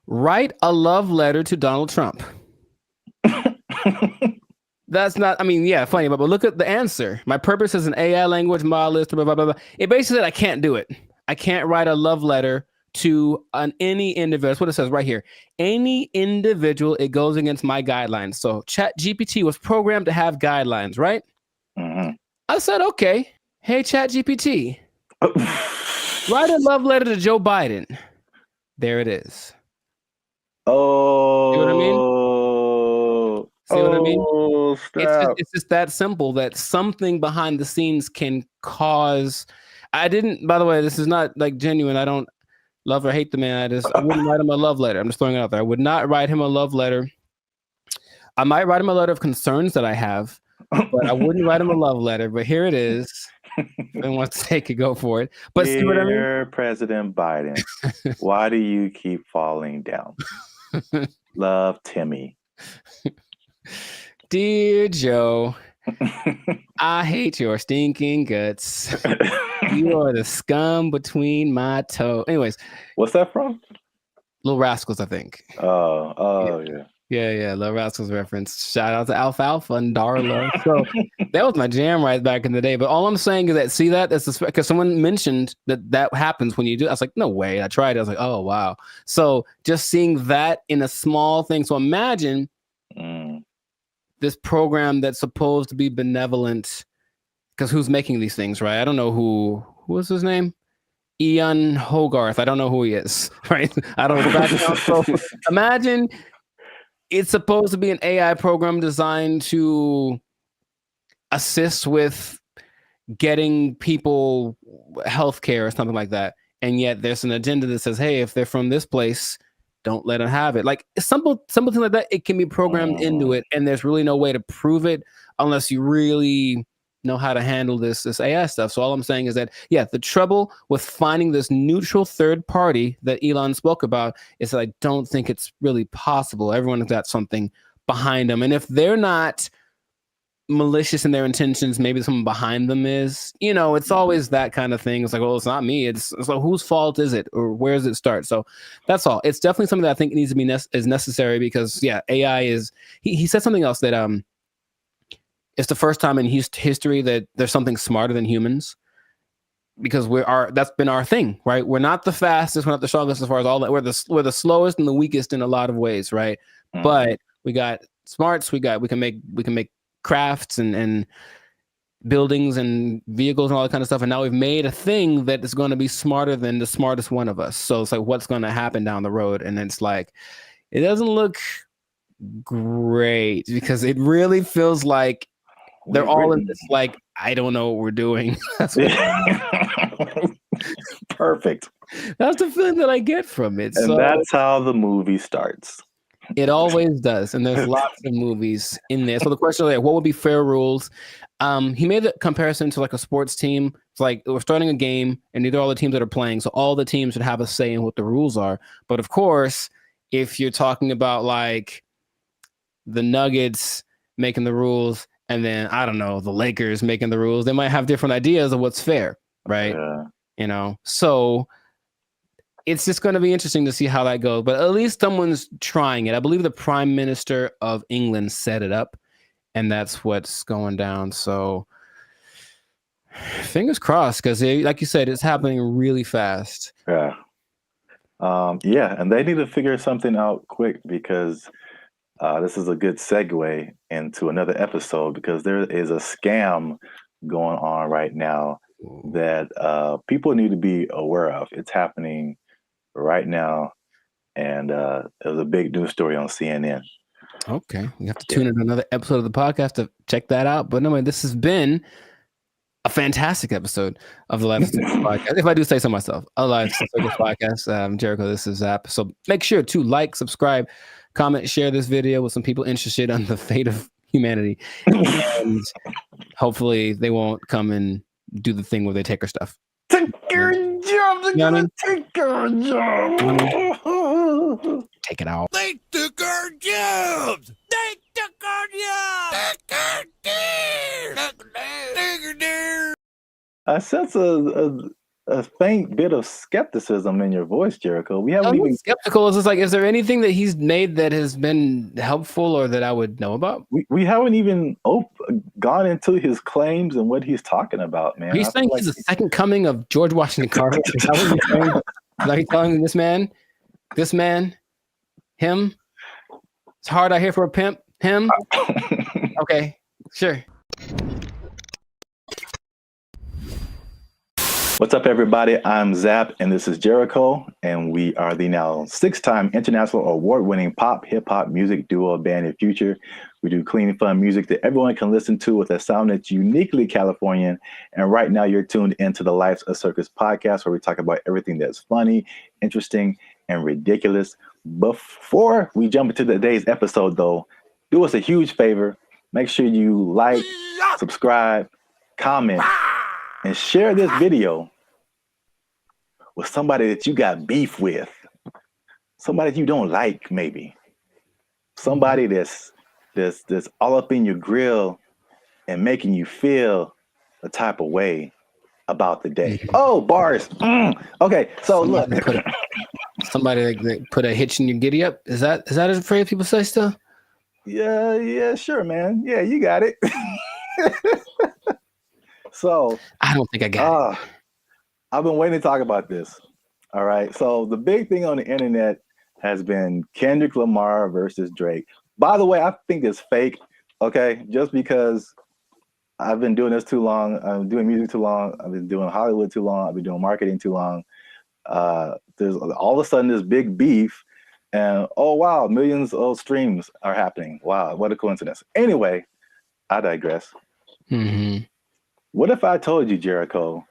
write a love letter to Donald Trump. That's not, I mean, yeah, funny, but look at the answer. My purpose is an AI language model list, blah, blah, blah, blah. It basically said I can't do it. I can't write a love letter to any individual. That's what it says right here. Any individual, it goes against my guidelines. So ChatGPT was programmed to have guidelines, right? I said, okay. Hey, ChatGPT, write a love letter to Joe Biden. There it is. Oh. See what I mean? See what I mean? It's just that simple that something behind the scenes can cause. I didn't, by the way, this is not like genuine. I don't love or hate the man. I wouldn't write him a love letter. I'm just throwing it out there. I would not write him a love letter. I might write him a letter of concerns that I have, but I wouldn't write him a love letter. But here it is. If anyone wants to take it, go for it. But see what I mean? Dear President Biden, why do you keep falling down? Love, Timmy. Dear Joe, I hate your stinking guts. You are the scum between my toes. Anyways. What's that from? Little Rascals, I think. Yeah. Yeah, Little Rascals reference. Shout out to Alfalfa and Darla. So that was my jam right back in the day. But all I'm saying is that, see that? That's because someone mentioned that happens when you do. I was like, no way. I tried it. I was like, oh, wow. So just seeing that in a small thing. So imagine this program that's supposed to be benevolent, because who's making these things, right? I don't know who was his name? Ian Hogarth. I don't know who he is, right? I don't know the background. So imagine it's supposed to be an AI program designed to assist with getting people healthcare or something like that. And yet there's an agenda that says, hey, if they're from this place, don't let them have it. Like something like that, it can be programmed into it, and there's really no way to prove it unless you really know how to handle this AI stuff. So all I'm saying is that, yeah, the trouble with finding this neutral third party that Elon spoke about is that I don't think it's really possible. Everyone's got something behind them, and if they're not malicious in their intentions, maybe someone behind them is. You know, it's always that kind of thing. It's like, well, it's not me. It's like, whose fault is it, or where does it start? So that's all. It's definitely something that I think needs to be is necessary, because yeah, AI is. He said something else that it's the first time in history that there's something smarter than humans, because that's been our thing, right? We're not the fastest, we're not the strongest as far as all that. We're the slowest and the weakest in a lot of ways, right? But we got smarts. We can make crafts and buildings and vehicles and all that kind of stuff. And now we've made a thing that is going to be smarter than the smartest one of us. So it's like, what's going to happen down the road? And it's like, it doesn't look great, because it really feels like they're all in this, like, I don't know what we're doing. Perfect. That's the feeling that I get from it. And so that's how the movie starts. It always does, and there's lots of movies in there. So the question is, like, what would be fair rules? He made the comparison to like a sports team. It's like we're starting a game, and these are all the teams that are playing. So all the teams should have a say in what the rules are. But of course, if you're talking about like the Nuggets making the rules, and then I don't know, the Lakers making the rules, they might have different ideas of what's fair, right? Yeah. You know, so it's just going to be interesting to see how that goes. But at least someone's trying it. I believe the Prime Minister of England set it up, and that's what's going down. So fingers crossed, because like you said, it's happening really fast. Yeah. Yeah, and they need to figure something out quick, because this is a good segue into another episode, because there is a scam going on right now that people need to be aware of. It's happening right now, and it was a big news story on CNN. Okay, you have to tune in to another episode of the podcast to check that out. But anyway, this has been a fantastic episode of the Life Circus podcast. If I do say so myself, a Life Circus podcast. Jericho, this is Zap. So make sure to like, subscribe, comment, share this video with some people interested on the fate of humanity, and hopefully they won't come and do the thing where they take our stuff. Take your job. They're gonna take our job. Take it out. They took our jobs. They took our jobs. They took our jobs. sense a faint bit of skepticism in your voice, Jericho. We haven't even skeptical. It's just like, is there anything that he's made that has been helpful or that I would know about? We haven't even gone into his claims and what he's talking about, man. Are you saying he's the second coming of George Washington Carver? Is that what you're saying? Are you telling this man, him? It's hard out here for a pimp. Him? Okay, sure. What's up, everybody? I'm Zap, and this is Jericho, and we are the now 6-time international award-winning pop hip-hop music duo band in Future. We do clean, fun music that everyone can listen to with a sound that's uniquely Californian. And right now, you're tuned into the Life's a Circus podcast, where we talk about everything that's funny, interesting, and ridiculous. Before we jump into today's episode, though, do us a huge favor. Make sure you like, subscribe, comment, and share this video with somebody that you got beef with, somebody that you don't like, maybe somebody that's all up in your grill and making you feel a type of way about the day. Oh, bars. Okay, so somebody look, somebody that put a hitch in your giddy up. Is that a phrase people say still? Yeah, sure, man. Yeah, you got it. So I don't think I got it. I've been waiting to talk about this. All right. So the big thing on the internet has been Kendrick Lamar versus Drake. By the way, I think it's fake. Okay. Just because I've been doing this too long. I'm doing music too long. I've been doing Hollywood too long. I've been doing marketing too long. There's all of a sudden this big beef and oh, wow, millions of streams are happening. Wow. What a coincidence. Anyway, I digress. Mm-hmm. What if I told you, Jericho,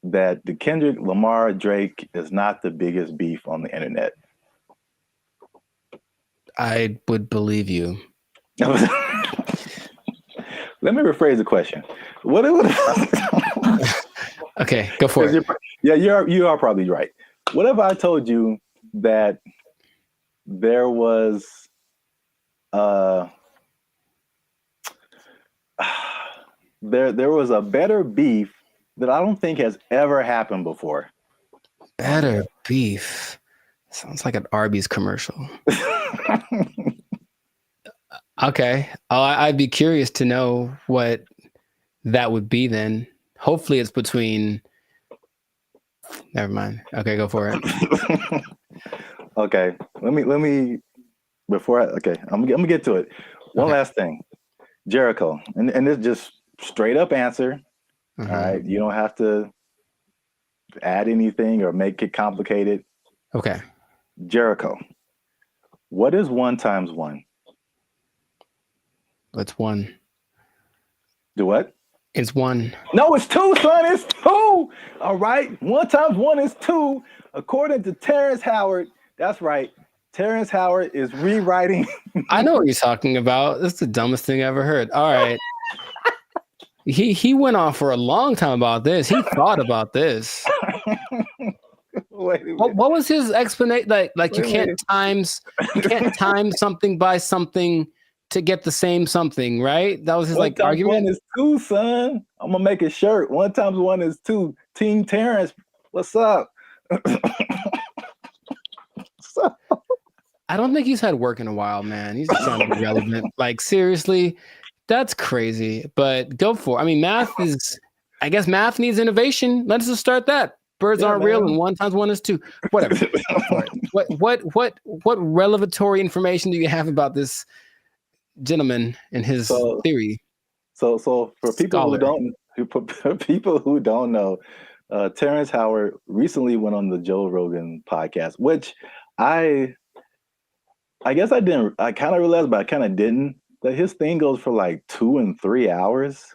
that the Kendrick Lamar Drake is not the biggest beef on the internet? I would believe you. Let me rephrase the question. Okay, go for it. You are probably right. What if I told you that there was there was a better beef that I don't think has ever happened before? Better beef. Sounds like an Arby's commercial. Okay. I'd be curious to know what that would be then. Hopefully it's between... Never mind. Okay, go for it. Okay. Let me before I'm gonna get to it. One last thing. Jericho, and it's just straight up answer. Mm-hmm. All right. You don't have to add anything or make it complicated. Okay. Jericho, what is 1 times 1? It's 1. Do what? It's 1. No, it's 2, son. It's 2. All right. 1 times 1 is 2. According to Terrence Howard. That's right. Terrence Howard is rewriting. I know what you're talking about. That's the dumbest thing I ever heard. All right. He went on for a long time about this. He thought about this. Wait a minute. What was his explanation? Like you can't time something by something to get the same something, right? That was his like argument. 1 is 2, son. I'm gonna make a shirt. 1 times 1 is 2. Team Terrence, what's up? I don't think he's had work in a while, man. He's just trying to be relevant. Like seriously. That's crazy, but go for it. I mean, I guess math needs innovation. Let's just start that. Birds aren't real, and 1 times 1 is 2. Whatever. What revelatory information do you have about this gentleman and his theory? So for people who don't know, Terrence Howard recently went on the Joe Rogan podcast, which I guess I didn't. I kind of realized, but I kind of didn't. That his thing goes for like 2 and 3 hours.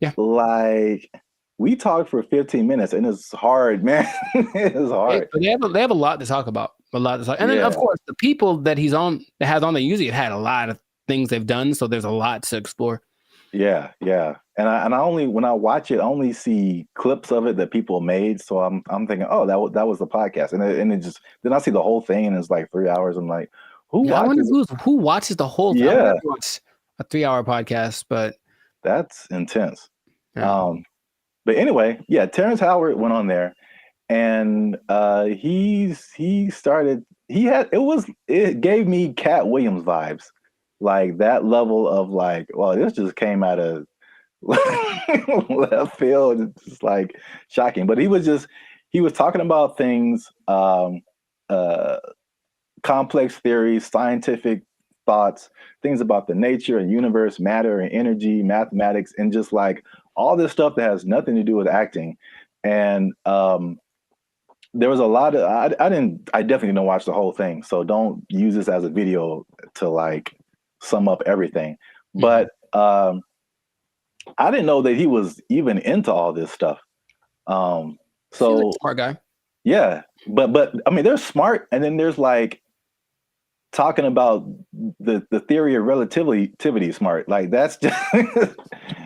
Yeah. Like we talked for 15 minutes, and it's hard, man. It's hard. But they have a lot to talk about. And then of course the people that has on they usually have had a lot of things they've done, so there's a lot to explore. Yeah. And I only when I watch it, I only see clips of it that people made. So I'm thinking, oh, that was the podcast, and it just then I see the whole thing, and it's like 3 hours. I'm like, who watches the whole thing? Yeah, watch a 3-hour podcast, but that's intense. Yeah. But anyway, yeah, Terrence Howard went on there, and it gave me Cat Williams vibes, like that level of like, well, this just came out of left field. It's just like shocking. But he was talking about things, complex theories, scientific thoughts, things about the nature and universe, matter and energy, mathematics, and just like all this stuff that has nothing to do with acting. And there was a lot of I definitely didn't watch the whole thing, so don't use this as a video to like sum up everything. But I didn't know that he was even into all this stuff. So like a smart guy. Yeah, but I mean, there's smart, and then there's like talking about the theory of relativity smart. Like that's just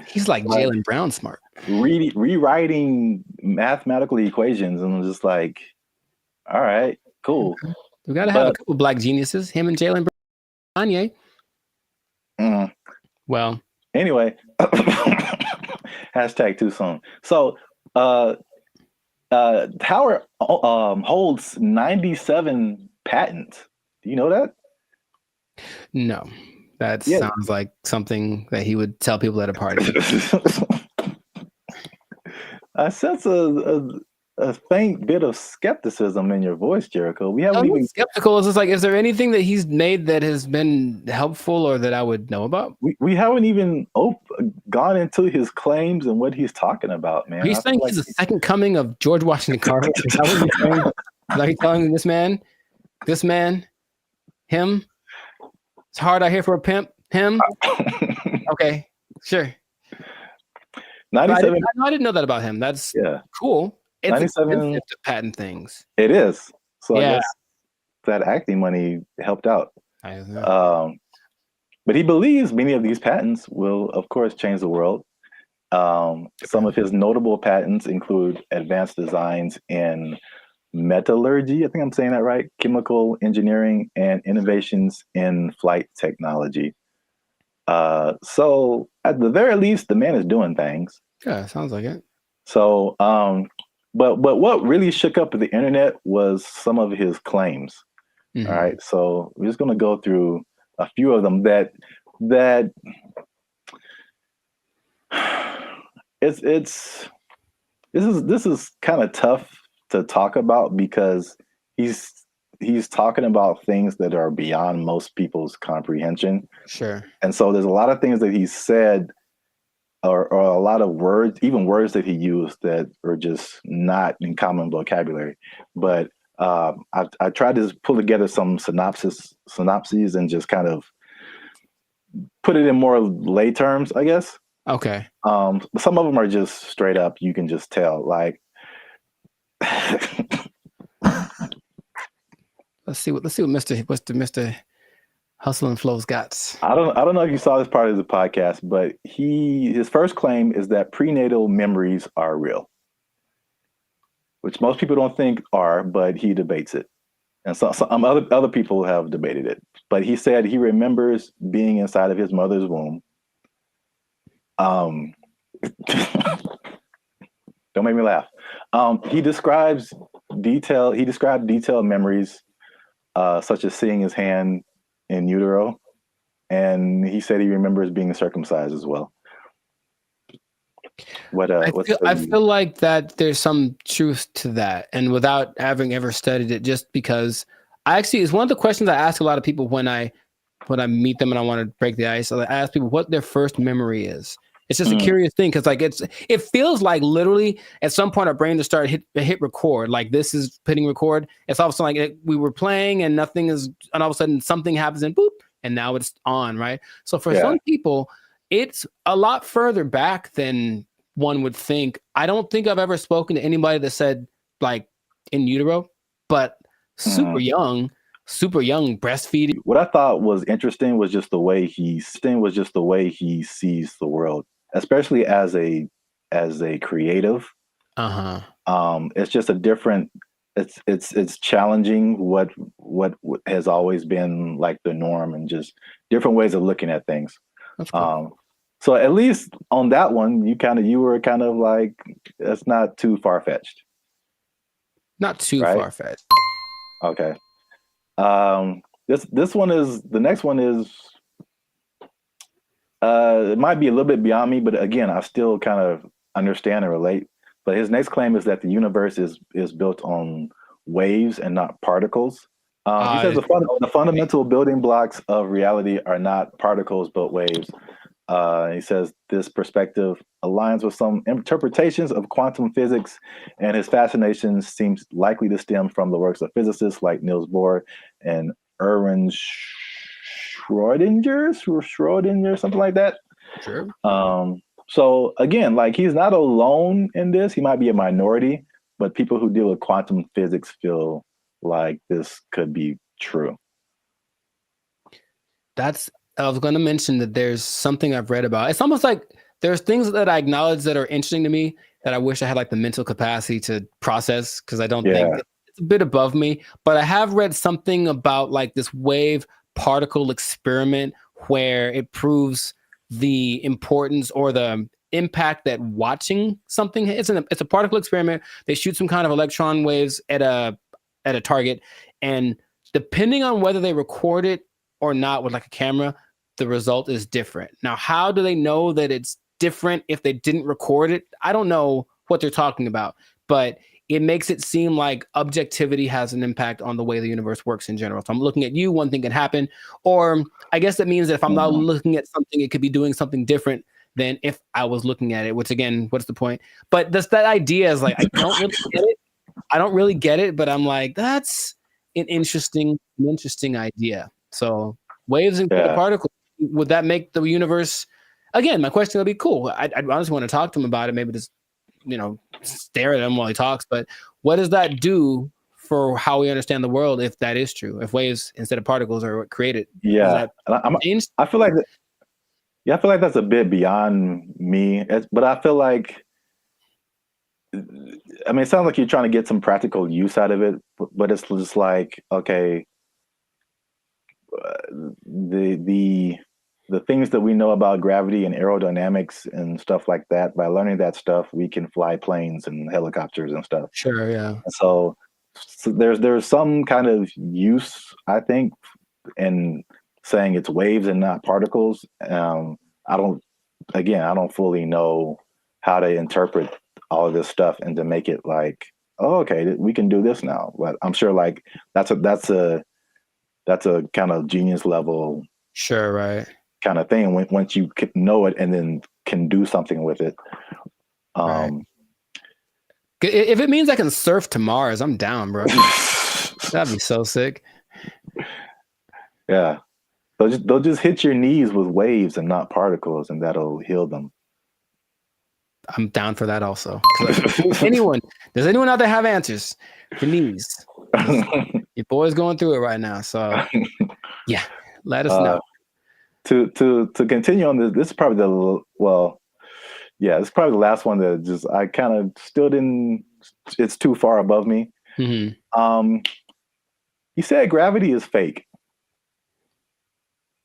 he's like Jaylen Brown smart. Rewriting mathematical equations, and I'm just like, all right, cool. We gotta have a couple black geniuses. Him and Jaylen Brown. Kanye. Well, anyway, hashtag too soon. So Howard holds 97 patents. Do you know that? No, that sounds like something that he would tell people at a party. I sense a faint bit of skepticism in your voice, Jericho. We haven't even skeptical. It's just like, is there anything that he's made that has been helpful or that I would know about? We haven't even gone into his claims and what he's talking about, man. He's saying he's the second coming of George Washington Carver. Is that what you're saying? Are you telling this man, him? It's hard out here for a pimp. Him? Okay, sure. 97. I didn't know that about him. That's cool. It's 97 expensive to patent things. It is. So I guess that acting money helped out. But he believes many of these patents will, of course, change the world. Some of his notable patents include advanced designs in metallurgy, I think I'm saying that right, chemical engineering, and innovations in flight technology. So at the very least, the man is doing things. Yeah, sounds like it. So, but what really shook up the internet was some of his claims. Mm-hmm. All right, so we're just going to go through a few of them that this is kind of tough to talk about because he's talking about things that are beyond most people's comprehension. Sure. And so there's a lot of things that he said or a lot of words, even words that he used that are just not in common vocabulary. But I tried to pull together some synopses and just kind of put it in more lay terms, I guess. Okay. Some of them are just straight up. You can just tell, like, let's see what Mr. Hustle and Flow's got. I don't know if you saw this part of the podcast, but his first claim is that prenatal memories are real, which most people don't think are, but he debates it, and some other people have debated it. But he said he remembers being inside of his mother's womb. Don't make me laugh. He described detailed memories, such as seeing his hand in utero, and he said he remembers being circumcised as well. I feel like that there's some truth to that, and without having ever studied it, just because it's one of the questions I ask a lot of people when I meet them and I want to break the ice. I ask people what their first memory is. It's just a curious thing because like it feels like literally at some point our brain just started hit record. Like this is hitting record. It's all of a sudden like we were playing and nothing is, and all of a sudden something happens and boop, and now it's on, right? So for some people, it's a lot further back than one would think. I don't think I've ever spoken to anybody that said like in utero, but super young breastfeeding. What I thought was interesting was just the way he sees the world, especially as a creative. It's just a different. It's challenging what has always been like the norm and just different ways of looking at things. That's cool. So at least on that one, you were kind of like, it's not too far-fetched. Not too right? far-fetched. Okay. This one is, the next one is, it might be a little bit beyond me, but again, I still kind of understand and relate. But his next claim is that the universe is built on waves and not particles. He says the fundamental building blocks of reality are not particles but waves. He says this perspective aligns with some interpretations of quantum physics, and his fascination seems likely to stem from the works of physicists like Niels Bohr and Erwin Schrödinger, something like that. Sure. So again, like, he's not alone in this. He might be a minority, but people who deal with quantum physics feel like this could be true. I was going to mention that there's something I've read about. It's almost like there's things that I acknowledge that are interesting to me that I wish I had like the mental capacity to process, because I don't think it's a bit above me. But I have read something about like this wave particle experiment where it proves the importance or the impact that watching something. It's a particle experiment. They shoot some kind of electron waves at a target, and depending on whether they record it or not with like a camera, the result is different. Now, how do they know that it's different if they didn't record it? I don't know what they're talking about, but it makes it seem like objectivity has an impact on the way the universe works in general. So I'm looking at you, one thing can happen. Or I guess that means that if I'm not looking at something, it could be doing something different than if I was looking at it, which again, what's the point? But that idea is like, I don't really get it. I don't really get it, but I'm like, that's an interesting idea. So waves and particles, would that make the universe? Again, my question would be cool. I'd honestly want to talk to him about it. Maybe just, stare at him while he talks. But what does that do for how we understand the world if that is true? If waves instead of particles are what created? Yeah, I feel like I feel like that's a bit beyond me. But I feel like, I mean, it sounds like you're trying to get some practical use out of it. But it's just like, okay, the things that we know about gravity and aerodynamics and stuff like that, by learning that stuff, we can fly planes and helicopters and stuff. Sure, yeah. And so there's some kind of use, I think, in saying it's waves and not particles. I don't fully know how to interpret all of this stuff and to make it like, oh, okay, we can do this now. But I'm sure like that's a kind of genius level, sure, right, kind of thing. Once you know it and then can do something with it. Right. If it means I can surf to Mars, I'm down, bro. That'd be so sick. Yeah, they'll just hit your knees with waves and not particles, and that'll heal them. I'm down for that also. Does anyone out there have answers for knees? Your boy's going through it right now, so yeah, let us know. To continue on this is probably this is probably the last one that just I kind of still didn't. It's too far above me. Mm-hmm. You said gravity is fake.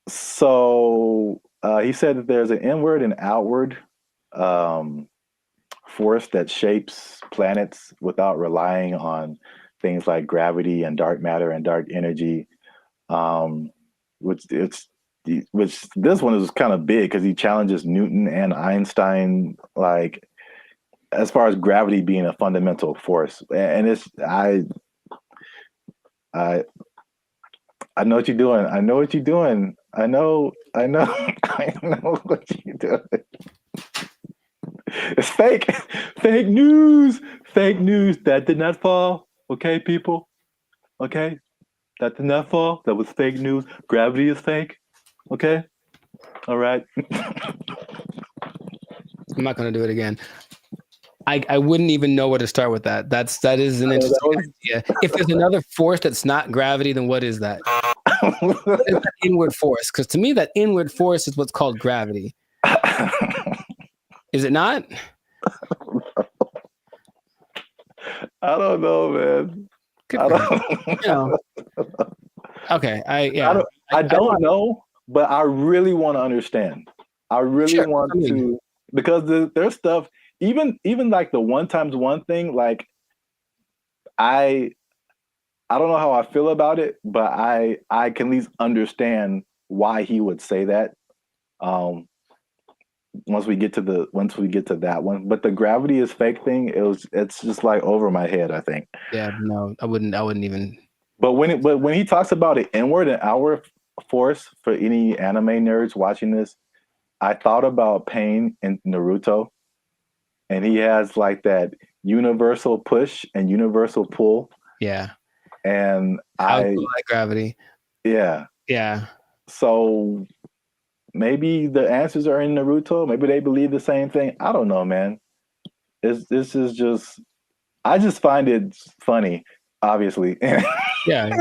So he said that there's an inward and outward force that shapes planets without relying on things like gravity and dark matter and dark energy. Which this one is kind of big because he challenges Newton and Einstein, like, as far as gravity being a fundamental force. And it's I know what you're doing. I know what you're doing. I know I know what you're doing. It's fake. Fake news. Fake news. That did not fall. Okay, people. Okay? That did not fall. That was fake news. Gravity is fake. Okay? All right. I'm not going to do it again. I wouldn't even know where to start with that. That is an interesting idea. If there's another force that's not gravity, then what is that? What is that inward force? Because to me, that inward force is what's called gravity. Is it not? I don't know, man. Okay. I don't know, but I really want to understand. I really want to, because there's stuff, even like the 1x1 thing, like I don't know how I feel about it, but I can at least understand why he would say that. Once we get to that one, but the gravity is fake thing, it's just like over my head, I think. Yeah, no, I wouldn't even. But when he talks about it inward and outward force, for any anime nerds watching this, I thought about Pain in Naruto, and he has like that universal push and universal pull. Yeah. And I like gravity. Yeah. Yeah. So maybe the answers are in Naruto. Maybe they believe the same thing. I don't know, man. This is just, I just find it funny, obviously. Yeah.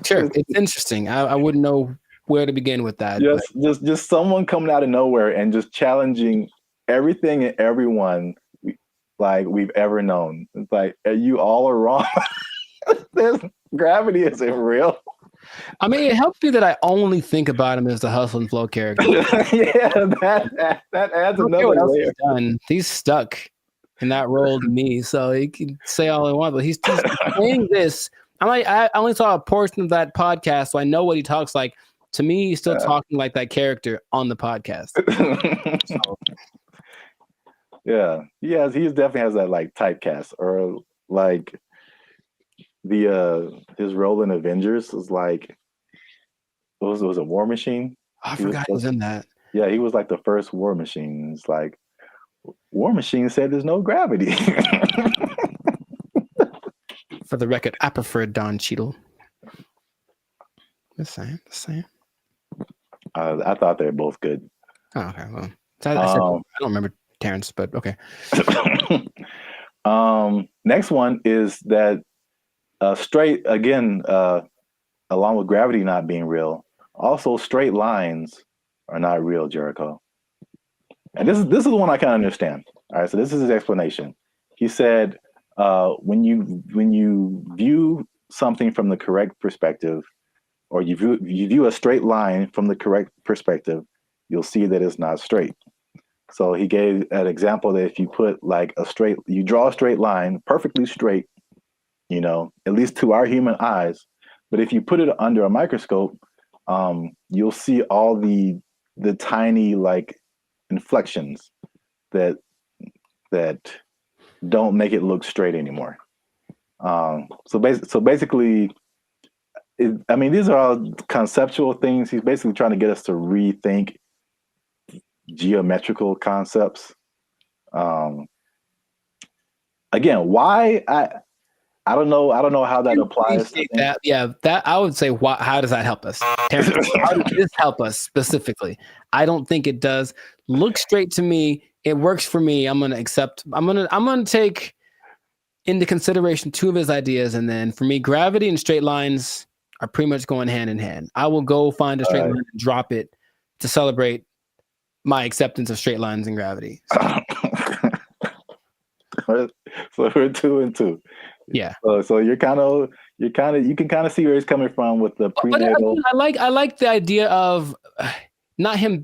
Sure. It's interesting. I wouldn't know where to begin with that. Just someone coming out of nowhere and just challenging everything and everyone like we've ever known. It's like, you all are wrong. Gravity isn't real. I mean, it helps me that I only think about him as the Hustle and Flow character. Yeah, that adds another layer. He's stuck in that role to me, so he can say all he wants, but he's saying this. I only saw a portion of that podcast, so I know what he talks like. To me, he's still talking like that character on the podcast. So. Yeah, he definitely has that like typecast, or like his role in Avengers was like, was a War Machine. I forgot he was in that. Yeah, he was like the first War Machine. It's like, War Machine said there's no gravity. For the record, I prefer Don Cheadle. The same. I thought they were both good. Oh, okay, well, I don't remember Terrence, but okay. Next one is that straight, again, along with gravity not being real, also straight lines are not real, Jericho. And this is the one I kind of understand. All right, so this is his explanation. He said, when you view something from the correct perspective, or you view a straight line from the correct perspective, you'll see that it's not straight. So he gave an example that if you put like you draw a straight line, perfectly straight, at least to our human eyes, but if you put it under a microscope, you'll see all the tiny like inflections that don't make it look straight anymore. So basically, these are all conceptual things. He's basically trying to get us to rethink geometrical concepts. Again, why I don't know how that applies to that. Yeah, that I would say. How does that help us? Terrence, how does this help us specifically? I don't think it does. Look straight to me. It works for me. I'm gonna accept. I'm gonna take into consideration two of his ideas, and then for me, gravity and straight lines are pretty much going hand in hand. I will go find a straight line and drop it to celebrate my acceptance of straight lines and gravity. So we're 2 and 2. Yeah. So you can kind of see where he's coming from with the prenatal. I like the idea of not him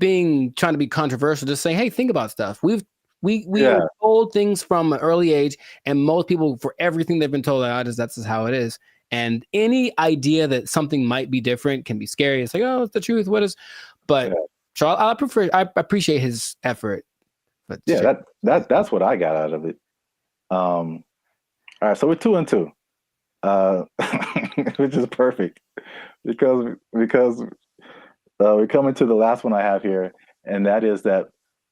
trying to be controversial, just saying, hey, think about stuff. We are told things from an early age, and most people, for everything they've been told, that's just how it is. And any idea that something might be different can be scary. It's like, oh, it's the truth. What is? But so I appreciate his effort. But that's what I got out of it. All right, so we're 2 and 2, which is perfect because we're coming to the last one I have here, and that is that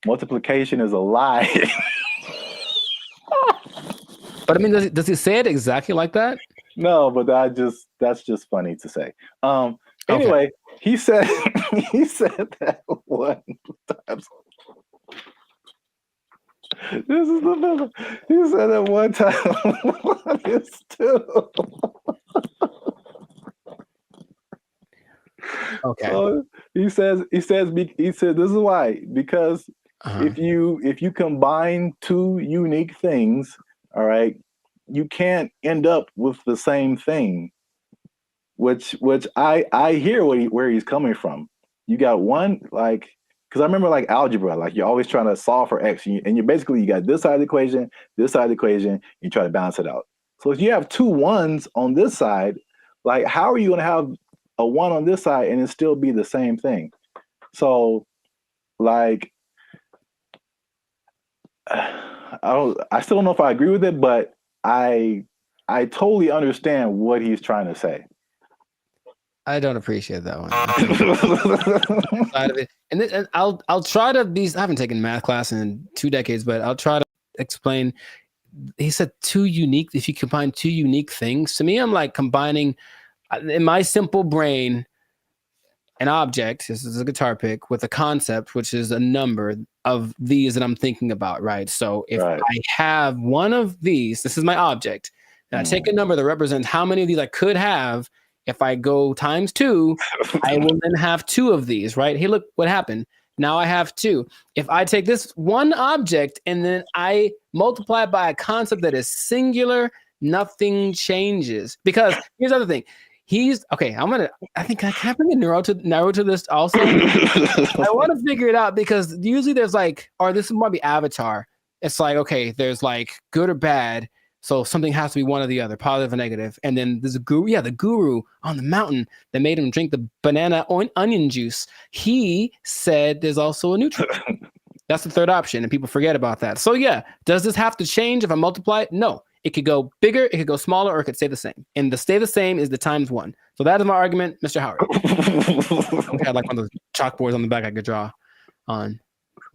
multiplication is a lie. But I mean, does he say it exactly like that? No, but that's just funny to say. Anyway, he said that one time. This is the number. He said that one time. One is 2. Okay. So he said this is why, because if you combine two unique things, all right, you can't end up with the same thing. Which I hear where he's coming from. You got one, like, because I remember like algebra, like you're always trying to solve for x, and you basically you got this side of the equation, this side of the equation, you try to balance it out. So if you have two ones on this side, like how are you going to have a one on this side and it still be the same thing? So like I still don't know if I agree with it, but I totally understand what he's trying to say. I don't appreciate that one. Side of it. And I'll try to be. I haven't taken math class in 2 decades, but I'll try to explain. He said two unique. If you combine two unique things, to me, I'm like combining in my simple brain an object. This is a guitar pick with a concept, which is a number of these that I'm thinking about. Right. So if I have one of these, this is my object, and I take a number that represents how many of these I could have. If I go times 2, I will then have 2 of these, right? Hey, look what happened. Now I have 2. If I take this one object and then I multiply it by a concept that is singular, nothing changes. Because here's the other thing. I think I can bring a narrow to this also. I want to figure it out because usually there's like, or this might be Avatar. It's like, okay, there's like good or bad. So something has to be one or the other, positive or negative. And then there's a guru, the guru on the mountain that made him drink the banana onion juice. He said there's also a neutral. That's the third option, and people forget about that. So yeah, does this have to change if I multiply it? No. It could go bigger, it could go smaller, or it could stay the same. And the stay the same is the times 1. So that is my argument, Mr. Howard. I had like one of those chalkboards on the back I could draw on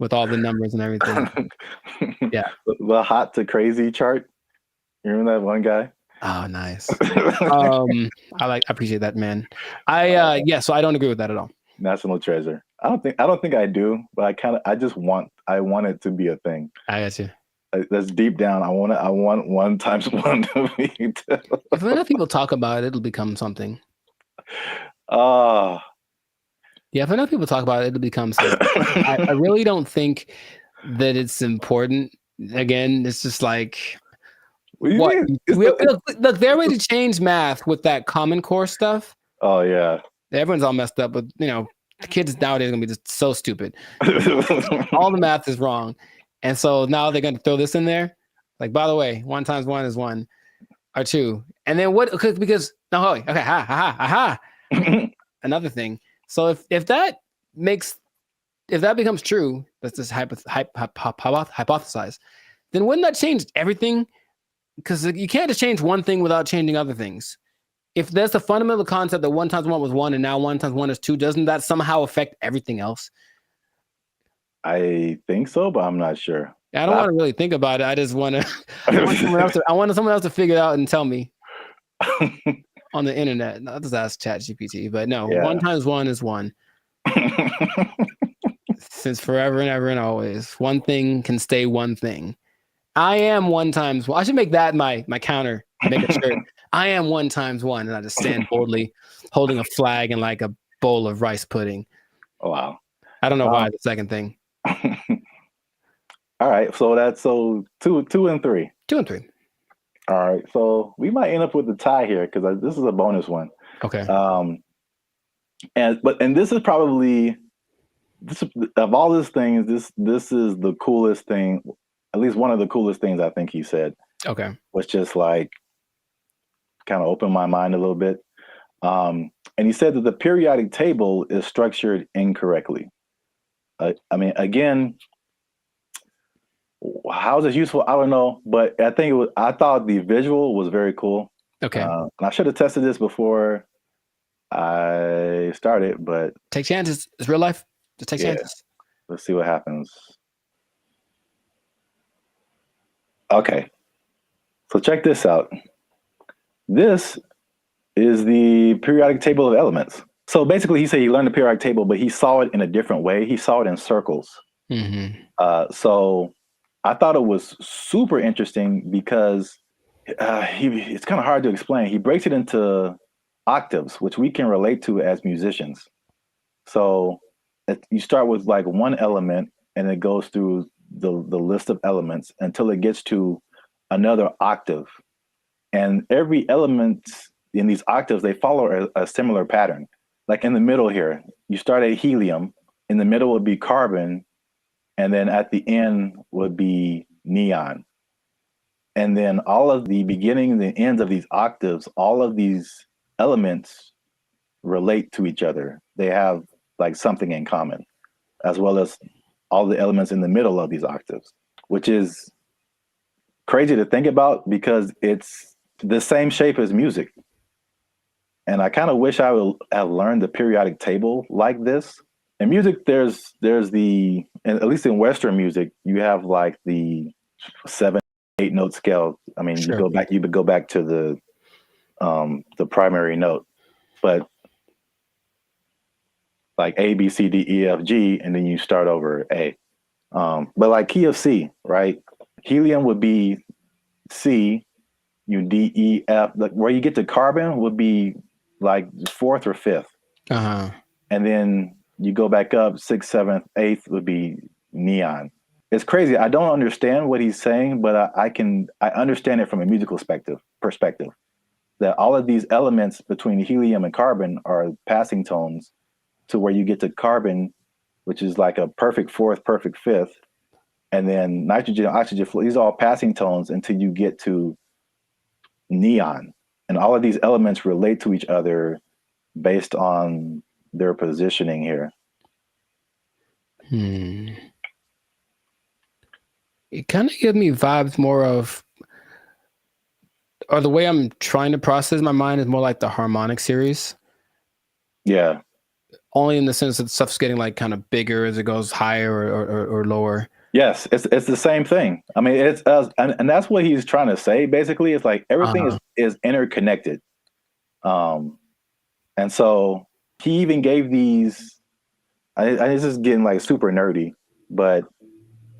with all the numbers and everything. Yeah. The hot to crazy chart. You remember that one guy? Oh, nice. I appreciate that, man. So I don't agree with that at all. National treasure. I don't think I do, but I want it to be a thing. I got you. That's deep down. I want 1 times 1 to be 2. If enough people talk about it, it'll become something. Yeah, if enough people talk about it, it'll become something. I really don't think that it's important. Again, it's just like what? Look, they're ready to change math with that Common Core stuff. Oh yeah. Everyone's all messed up, but the kids nowadays are gonna be just so stupid. All the math is wrong. And so now they're going to throw this in there. Like, by the way, 1 times 1 is 1 or 2. And then what? Because another thing. So if that becomes true, let's just hypothesize. Then wouldn't that change everything? Because you can't just change one thing without changing other things. If there's a fundamental concept that 1 times 1 was 1 and now 1 times 1 is 2, doesn't that somehow affect everything else? I think so, but I'm not sure. I don't want to really think about it. I just want to. I want someone else to figure it out and tell me on the internet. Not just ask ChatGPT, but no. 1 times 1 is 1. Since forever and ever and always, one thing can stay one thing. I am 1 times 1. I should make that my counter. Make a shirt. I am 1 times 1, and I just stand boldly, holding a flag and like a bowl of rice pudding. Oh, wow. I don't know why the second thing. All right, so that's 2 and 3. 2 and 3. All right, so we might end up with a tie here because this is a bonus one. Okay. And this is probably of all these things, this is the coolest thing. At least one of the coolest things I think he said. Okay. Was just like kind of opened my mind a little bit. And he said that the periodic table is structured incorrectly. I mean, again, how is this useful? I don't know, but I think I thought the visual was very cool. Okay. And I should have tested this before I started, but take chances. It's real life. Just take chances. Let's see what happens. Okay. So check this out. This is the periodic table of elements. So basically, he said he learned the periodic table, but he saw it in a different way. He saw it in circles. Mm-hmm. So I thought it was super interesting because it's kind of hard to explain. He breaks it into octaves, which we can relate to as musicians. So you start with like one element, and it goes through the list of elements until it gets to another octave. And every element in these octaves, they follow a similar pattern. Like in the middle here, you start at helium, in the middle would be carbon, and then at the end would be neon. And then all of the beginning and the ends of these octaves, all of these elements relate to each other. They have like something in common, as well as all the elements in the middle of these octaves, which is crazy to think about because it's the same shape as music. And I kind of wish I would have learned the periodic table like this. In music, there's the, at least in Western music, you have like the 7-8 note scale. I mean, you would go back to the primary note, but like A, B, C, D, E, F, G, and then you start over A. But like key of C, right? Helium would be C, D, E, F. Like where you get to carbon would be like 4th or 5th. And then you go back up 6th, 7th, 8th would be neon. It's crazy. I don't understand what he's saying, but I understand it from a musical perspective. That all of these elements between helium and carbon are passing tones to where you get to carbon, which is like a perfect 4th, perfect 5th, and then nitrogen, oxygen, these are all passing tones until you get to neon. And all of these elements relate to each other based on their positioning here. It kind of gives me vibes more of, or the way I'm trying to process my mind is more like the harmonic series. Yeah. Only in the sense that stuff's getting like kind of bigger as it goes higher or lower. Yes, it's the same thing. I mean, it's and that's what he's trying to say. Basically, it's like everything is interconnected. And so he even gave these. This is getting like super nerdy, but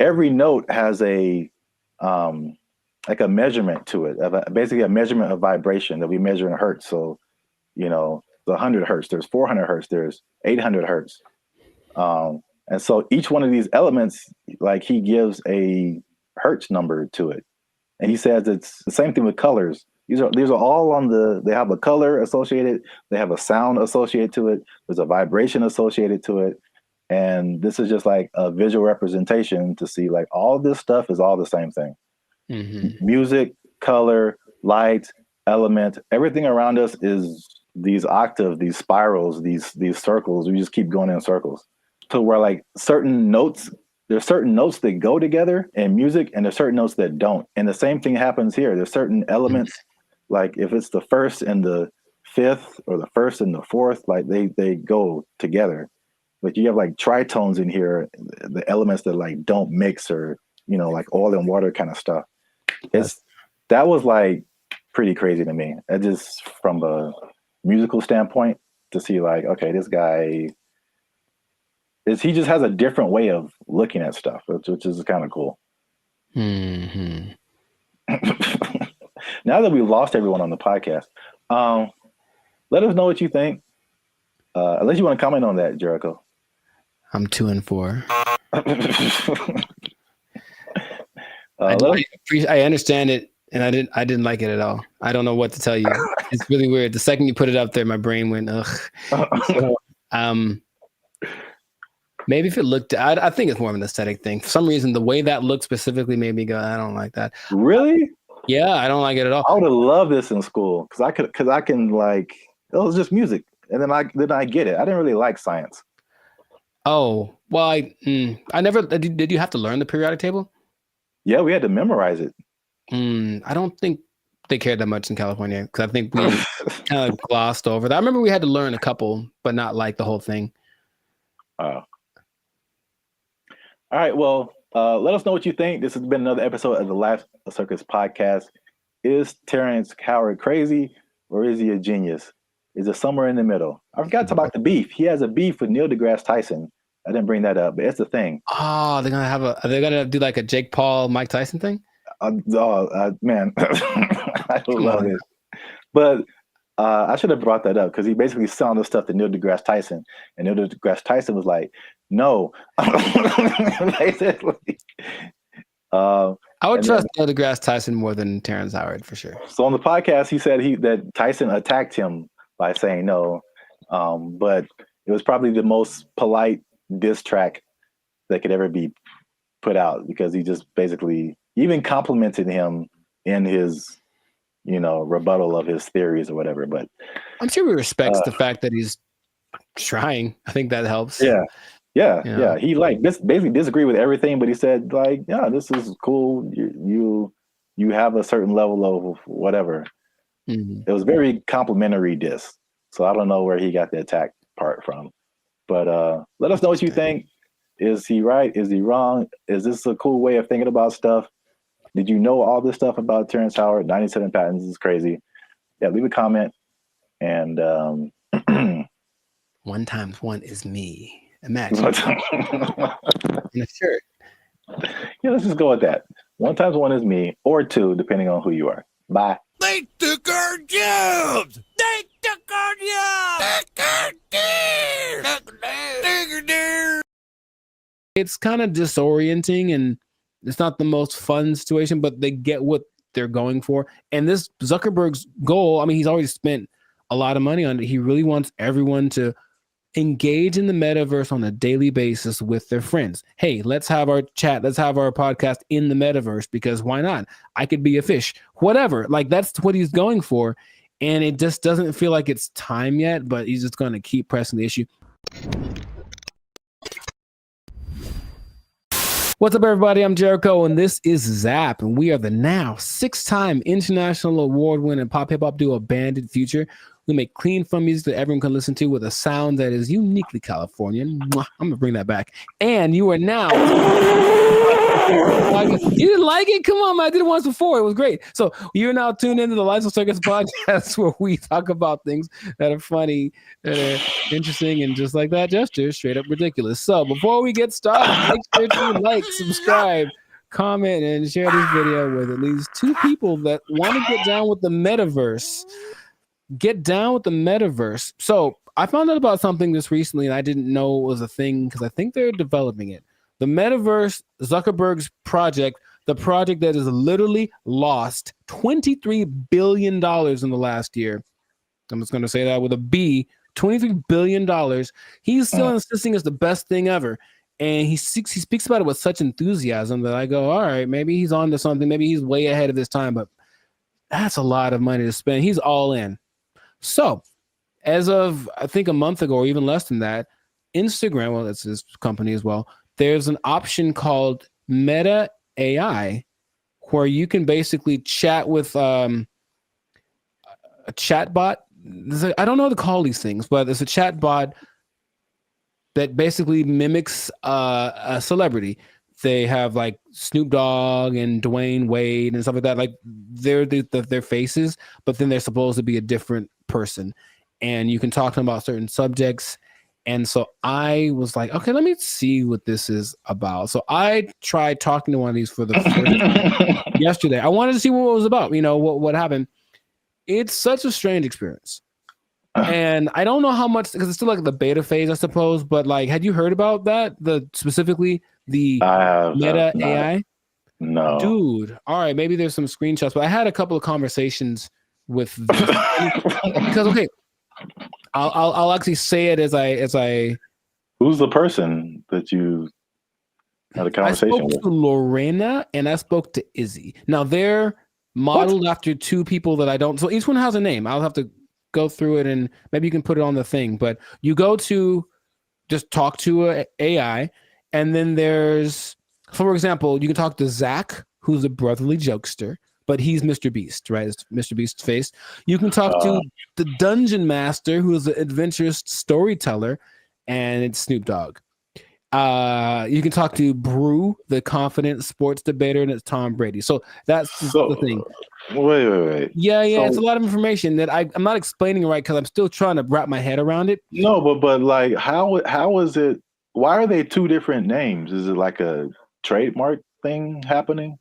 every note has a like a measurement to it, basically a measurement of vibration that we measure in hertz. So, the 100 hertz, there's 400 hertz, there's 800 hertz. And so each one of these elements, like he gives a hertz number to it. And he says it's the same thing with colors. These are all they have a color associated, they have a sound associated to it, there's a vibration associated to it. And this is just like a visual representation to see like all this stuff is all the same thing. Music, color, light, element, everything around us is these octaves, these spirals, these circles. We just keep going in circles. So where like certain notes, there's certain notes that go together in music and there's certain notes that don't. And the same thing happens here. There's certain elements, like if it's the 1st and the 5th or the 1st and the 4th, like they go together. But you have like tritones in here, the elements that like don't mix or, like oil and water kind of stuff. That was like pretty crazy to me. That just from a musical standpoint to see like, okay, this guy he just has a different way of looking at stuff, which is kind of cool. Now that we've lost everyone on the podcast, let us know what you think. Unless you want to comment on that, Jericho. I'm 2 and 4. I understand it, and I didn't like it at all. I don't know what to tell you. It's really weird. The second you put it up there, my brain went ugh. So, maybe if it looked, I think it's more of an aesthetic thing. For some reason, the way that looked specifically made me go, I don't like that. Really? Yeah, I don't like it at all. I would have loved this in school because I can like, it was just music, and then I get it. I didn't really like science. Oh well, I never did. You have to learn the periodic table? Yeah, we had to memorize it. I don't think they cared that much in California because I think we kind of glossed over that. I remember we had to learn a couple, but not like the whole thing. All right. Well, let us know what you think. This has been another episode of the Laugh Circus podcast. Is Terrence Howard crazy or is he a genius? Is it somewhere in the middle? I forgot to talk about the beef. He has a beef with Neil deGrasse Tyson. I didn't bring that up, but it's the thing. Oh, are they gonna do like a Jake Paul, Mike Tyson thing? Man, I love it. But I should have brought that up because he basically said the stuff to Neil deGrasse Tyson, and Neil deGrasse Tyson was like, "No." Basically, I would trust Neil deGrasse Tyson more than Terrence Howard for sure. So on the podcast, he said that Tyson attacked him by saying no, but it was probably the most polite diss track that could ever be put out, because he just basically even complimented him in his, rebuttal of his theories or whatever. But I'm sure he respects the fact that he's trying. I think that helps. Yeah. He basically disagreed with everything, but he said like, yeah, this is cool. You have a certain level of whatever. Mm-hmm. It was very complimentary diss. So I don't know where he got the attack part from. But let us know what you think. Is he right? Is he wrong? Is this a cool way of thinking about stuff? Did you know all this stuff about Terrence Howard? 97 patents is crazy. Yeah, leave a comment. And 1 times 1 is me. Imagine. In a shirt. Yeah, let's just go with that. 1 times 1 is me, or 2, depending on who you are. Bye. They took our jobs! They took our jobs! It's kind of disorienting, and it's not the most fun situation, but they get what they're going for. And this Zuckerberg's goal, I mean, he's already spent a lot of money on it. He really wants everyone to engage in the metaverse on a daily basis with their friends. Hey, let's have our chat. Let's have our podcast in the metaverse, because why not? I could be a fish, whatever. Like, that's what he's going for. And it just doesn't feel like it's time yet, but he's just going to keep pressing the issue. What's up, everybody? I'm Jericho, and this is Zap, and we are the now 6-time international award-winning pop hip-hop duo Banded Future. We make clean, fun music that everyone can listen to with a sound that is uniquely Californian. Mwah, I'm gonna bring that back. And you are now. You didn't like it? Come on, man! I did it once before. It was great. So you're now tuned into the Lights of Circus podcast, where we talk about things that are funny, that are interesting, and just like that gesture, straight up ridiculous. So before we get started, make sure to like, subscribe, comment, and share this video with at least 2 people that want to get down with the metaverse. Get down with the metaverse. So I found out about something this recently, and I didn't know it was a thing because I think they're developing it. The metaverse, Zuckerberg's project, the project that has literally lost $23 billion in the last year. I'm just going to say that with a B, $23 billion. He's still insisting it's the best thing ever. And he speaks about it with such enthusiasm that I go, all right, maybe he's on to something. Maybe he's way ahead of his time, but that's a lot of money to spend. He's all in. So as of, I think, a month ago or even less than that, Instagram, well, that's his company as well, there's an option called Meta AI where you can basically chat with a chat bot. I don't know how to call these things, but it's a chat bot that basically mimics a celebrity. They have like Snoop Dogg and Dwayne Wade and stuff like that. Like they're their faces, but then they're supposed to be a different person. And you can talk to them about certain subjects. And so I was like, okay, let me see what this is about. So I tried talking to one of these for the first time yesterday. I wanted to see what it was about, what happened. It's such a strange experience. And I don't know how much, because it's still like the beta phase, I suppose. But like, had you heard about that? Specifically the Meta AI? No. Dude. All right, maybe there's some screenshots, but I had a couple of conversations with because okay. I'll actually say it as I. Who's the person that you had a conversation with? I spoke to Lorena and I spoke to Izzy. Now they're modeled after 2 people that I don't. So each one has a name. I'll have to go through it and maybe you can put it on the thing. But you go to just talk to a AI, and then there's, for example, you can talk to Zach, who's a brotherly jokester. But he's Mr. Beast, right? It's Mr. Beast's face. You can talk to the Dungeon Master, who is an adventurous storyteller, and it's Snoop Dogg. You can talk to Brew, the confident sports debater, and it's Tom Brady. So that's the thing. Wait. Yeah, it's a lot of information that I'm not explaining right because I'm still trying to wrap my head around it. No, but like, how is it? Why are they 2 different names? Is it like a trademark thing happening?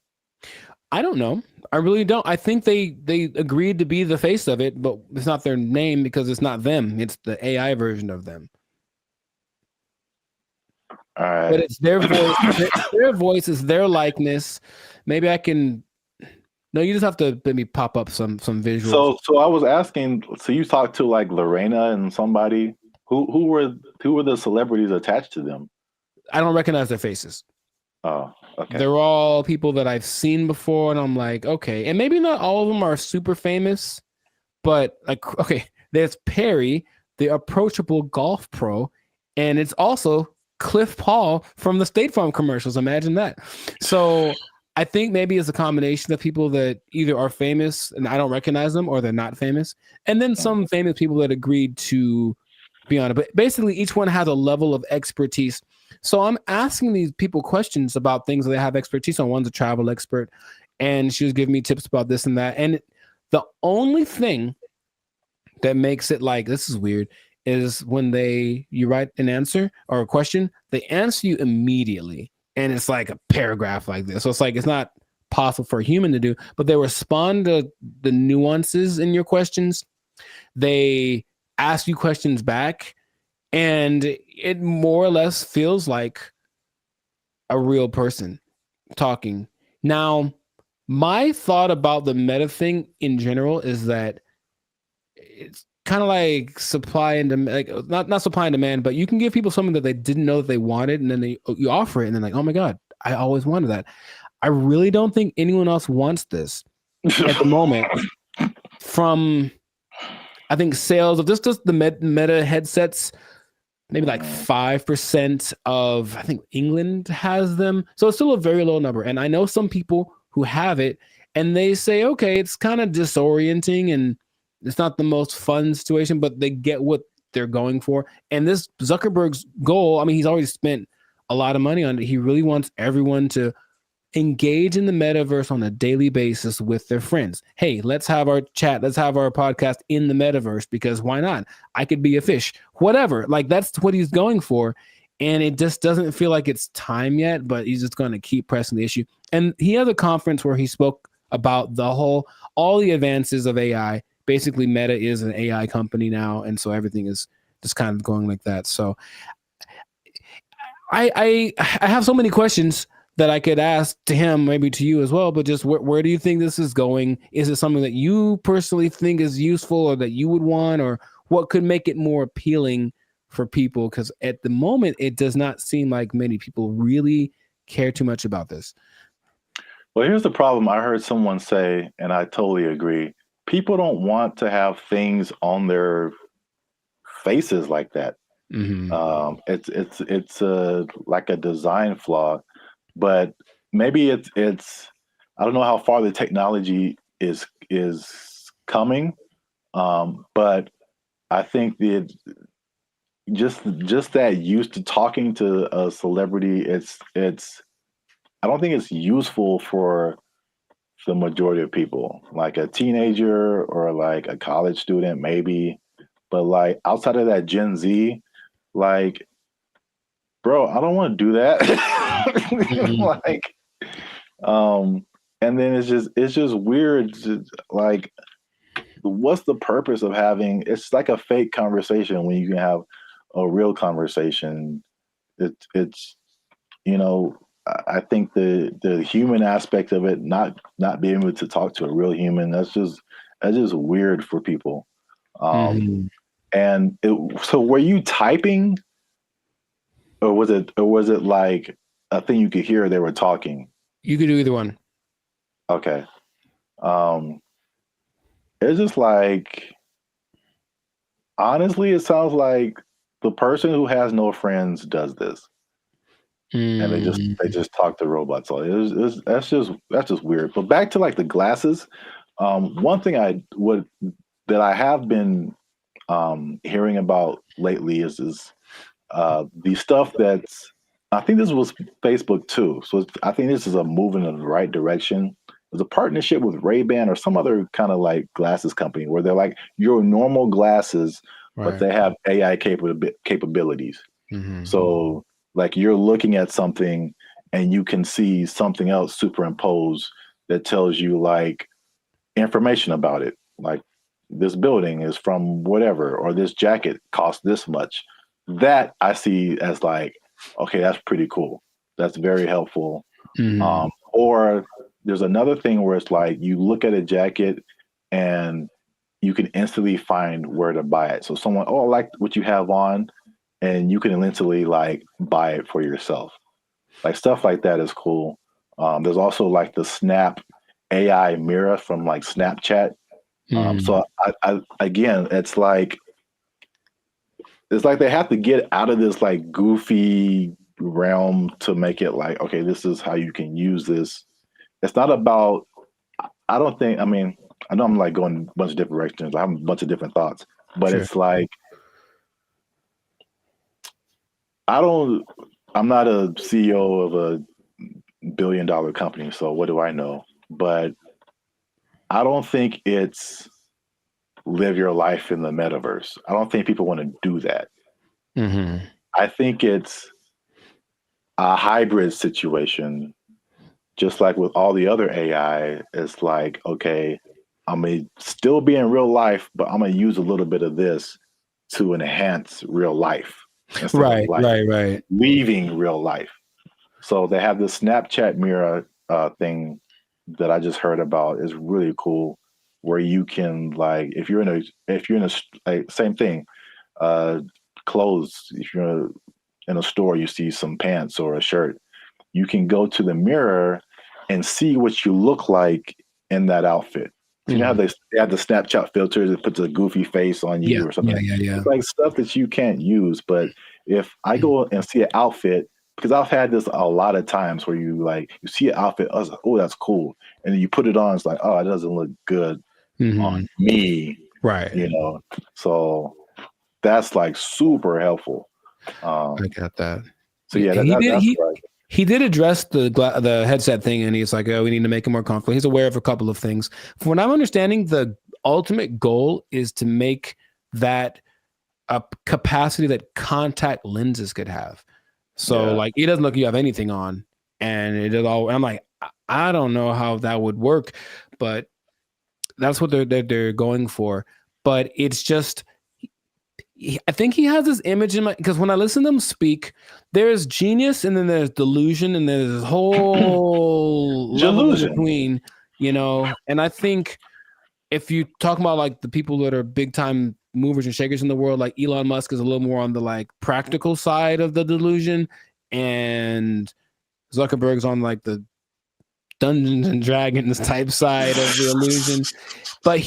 I don't know. I really don't. I think they agreed to be the face of it, but it's not their name because it's not them. It's the AI version of them. All right. But it's their voice. Their voice is their likeness. Maybe I can. No, you just have to maybe pop up some visuals. So I was asking. So you talked to like Lorena and somebody. Who were the celebrities attached to them? I don't recognize their faces. Oh, okay. They're all people that I've seen before, and I'm like, okay. And maybe not all of them are super famous, but like, okay, there's Perry, the approachable golf pro, and it's also Cliff Paul from the State Farm commercials. Imagine that. So I think maybe it's a combination of people that either are famous and I don't recognize them, or they're not famous, and then some famous people that agreed to be on it. But basically, each one has a level of expertise. So I'm asking these people questions about things that they have expertise on. One's a travel expert, and she was giving me tips about this and that. And the only thing that makes it like, this is weird, is when you write an answer or a question, they answer you immediately. And it's like a paragraph like this. So it's like, it's not possible for a human to do, but they respond to the nuances in your questions. They ask you questions back, and it more or less feels like a real person talking. Now, my thought about the meta thing in general is that it's kind of like supply and demand, like not supply and demand, but you can give people something that they didn't know that they wanted, and then you offer it, and they're like, oh my God, I always wanted that. I really don't think anyone else wants this at the moment. From, I think, sales of just the meta headsets, maybe like 5% of, I think, England has them. So it's still a very low number. And I know some people who have it, and they say, okay, it's kind of disorienting and it's not the most fun situation, but they get what they're going for. And this Zuckerberg's goal, I mean, he's already spent a lot of money on it. He really wants everyone to engage in the metaverse on a daily basis with their friends. Hey, let's have our chat. Let's have our podcast in the metaverse, because why not? I could be a fish, whatever. Like, that's what he's going for. And it just doesn't feel like it's time yet, but he's just going to keep pressing the issue. And he had a conference where he spoke about all the advances of AI. Basically, Meta is an AI company now. And so everything is just kind of going like that. So I have so many questions that I could ask to him, maybe to you as well, but just where do you think this is going? Is it something that you personally think is useful or that you would want, or what could make it more appealing for people? Because at the moment, it does not seem like many people really care too much about this. Well, here's the problem. I heard someone say, and I totally agree, people don't want to have things on their faces like that. Mm-hmm. It's like a design flaw. But maybe it's I don't know how far the technology is coming, but I think that just that used to talking to a celebrity, it's I don't think it's useful for the majority of people. Like a teenager or like a college student, maybe, but like outside of that Gen Z, like, bro, I don't want to do that. Like, and then it's just weird. Like, what's the purpose of having? It's like a fake conversation when you can have a real conversation. It's I think the human aspect of it, not being able to talk to a real human, that's just weird for people. And so, were you typing? Or was it like a thing you could hear they were talking? You could do either one. Okay. It's just like, honestly, it sounds like the person who has no friends does this, and they just talk to robots. So that's just weird. But back to like the glasses. One thing that I have been hearing about lately is the stuff that's, I think this was Facebook too. So I think this is a move in the right direction. There's a partnership with Ray-Ban or some other kind of like glasses company where they're like your normal glasses, but they have AI capabilities. Mm-hmm. So like you're looking at something and you can see something else superimposed that tells you like information about it. Like this building is from whatever, or this jacket costs this much. That I see as like, okay, that's pretty cool. That's very helpful. Mm-hmm. Or there's another thing where it's like you look at a jacket and you can instantly find where to buy it. So someone, oh, I like what you have on. and you can eventually like buy it for yourself. Like stuff like that is cool. There's also like the Snap AI mirror from like Snapchat. So I again, it's like they have to get out of this like goofy realm to make it like, okay, this is how you can use this. It's not about, I don't think, I mean, I know I'm like going a bunch of different directions. I have a bunch of different thoughts, but it's like, I'm not a CEO of a $1 billion company, so what do I know? But I don't think it's live your life in the metaverse. I don't think people want to do that. I think it's a hybrid situation, just like with all the other AI. It's like, okay, I'm gonna still be in real life, but I'm gonna use a little bit of this to enhance real life. Right, right. Leaving real life. So they have this Snapchat mirror thing that I just heard about is really cool, where you can like, if you're in a like, same thing, clothes. If you're in a store, you see some pants or a shirt, you can go to the mirror and see what you look like in that outfit. You know how they have the Snapchat filters that puts a goofy face on you or something. Yeah. It's like stuff that you can't use. But if I go and see an outfit, because I've had this a lot of times where you see an outfit, I was like, oh, that's cool. And then you put it on, it's like, oh, it doesn't look good on me. Right. You know, so that's like super helpful. I got that. So yeah, that's right. He did address the headset thing, and he's like, oh, we need to make it more comfortable. He's aware of a couple of things. From what I'm understanding, the ultimate goal is to make that a capacity that contact lenses could have. So like, it doesn't look like you have anything on, and it is all. I'm like, I don't know how that would work, but that's what they're going for. But it's just, I think he has this image in my, because when I listen to him speak, there's genius and then there's delusion and there's this whole level in between, you know. And I think if you talk about like the people that are big time movers and shakers in the world, like Elon Musk is a little more on the like practical side of the delusion, and Zuckerberg's on like the Dungeons and Dragons type side of the illusion. But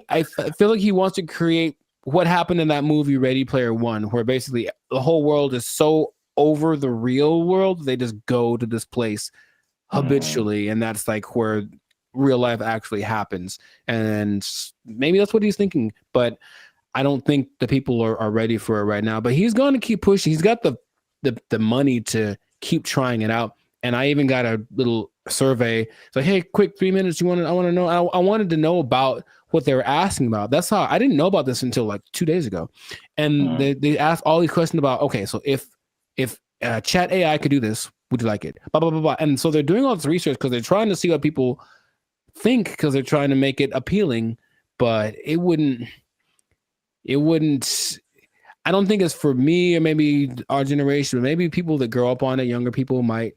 I feel like he wants to create what happened in that movie Ready Player One, where basically the whole world is so over the real world, they just go to this place habitually, and that's like where real life actually happens. And maybe that's what he's thinking, but I don't think the people are ready for it right now. But he's going to keep pushing. He's got the money to keep trying it out. And I even got a little survey. It's like, hey, quick 3 minutes. I want to know. I wanted to know about what they were asking about. That's how I didn't know about this until like 2 days ago. And they asked all these questions about, okay, so if chat AI could do this, would you like it? Blah, blah, blah, blah. And so they're doing all this research because they're trying to see what people think, because they're trying to make it appealing, but it wouldn't, I don't think it's for me or maybe our generation, but maybe people that grow up on it, younger people might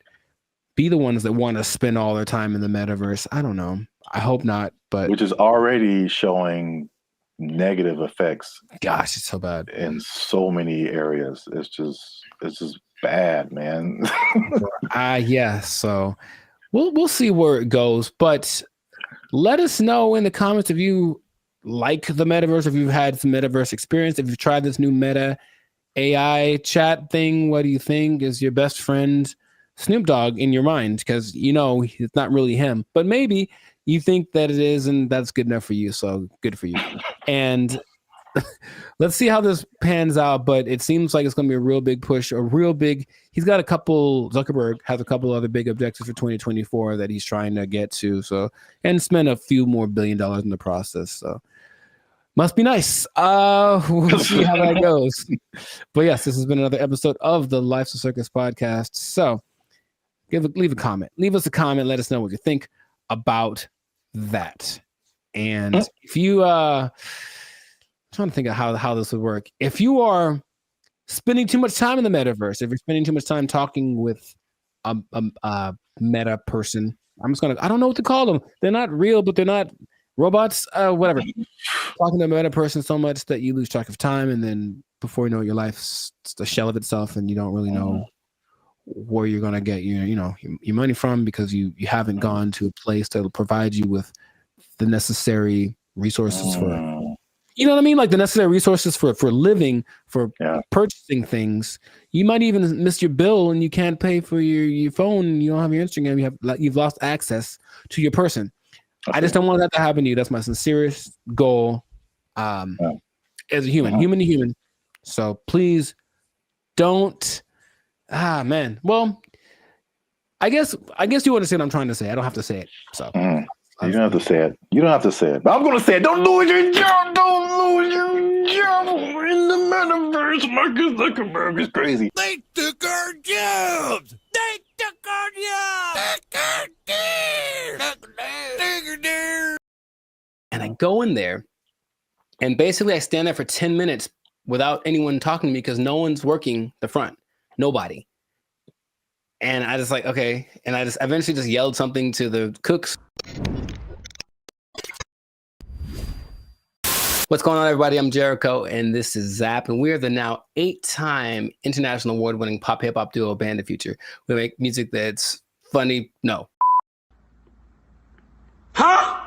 be the ones that want to spend all their time in the metaverse. I don't know. I hope not, but which is already showing negative effects. Gosh, it's so bad in so many areas. It's just bad, man. Yeah. So we'll see where it goes, but let us know in the comments if you like the metaverse, if you've had some metaverse experience, if you've tried this new Meta AI chat thing. What do you think? Is your best friend Snoop Dogg in your mind? Because you know it's not really him, but maybe you think that it is, and that's good enough for you. So good for you. And let's see how this pans out. But it seems like it's going to be a real big push, he's got a couple, Zuckerberg has a couple other big objectives for 2024 that he's trying to get to. So, and spend a few more $1 billion in the process. So must be nice. We'll see how that goes. But yes, this has been another episode of the Life's a Circus podcast. So leave a comment. Leave us a comment. Let us know what you think about that. And if you trying to think of how this would work. If you are spending too much time in the metaverse, if you're spending too much time talking with a meta person, I don't know what to call them. They're not real, but they're not robots, whatever. Talking to another person so much that you lose track of time, and then before you know it, your life's a shell of itself, and you don't really know where you're gonna get your money from because you haven't gone to a place that will provide you with the necessary resources for, you know what I mean, like the necessary resources for living, for purchasing things. You might even miss your bill and you can't pay for your phone. You don't have your Instagram. You've lost access to your person. I just don't want that to happen to you. That's my sincerest goal as a human to human. So please don't. Man. Well, I guess you understand what I'm trying to say. I don't have to say it. So you don't have to say it. You don't have to say it. But I'm going to say it. Don't lose your job. Don't lose your job in the metaverse. Marcus Zuckerberg is crazy. They took our jobs. They took our jobs. And I go in there, and basically I stand there for 10 minutes without anyone talking to me because no one's working the front. Nobody. And I just like, okay. And I just eventually just yelled something to the cooks. What's going on, everybody? I'm Jericho, and this is Zap, and we're the now 8-time international award-winning pop hip-hop duo Band of Future. We make music that's funny. No. Huh?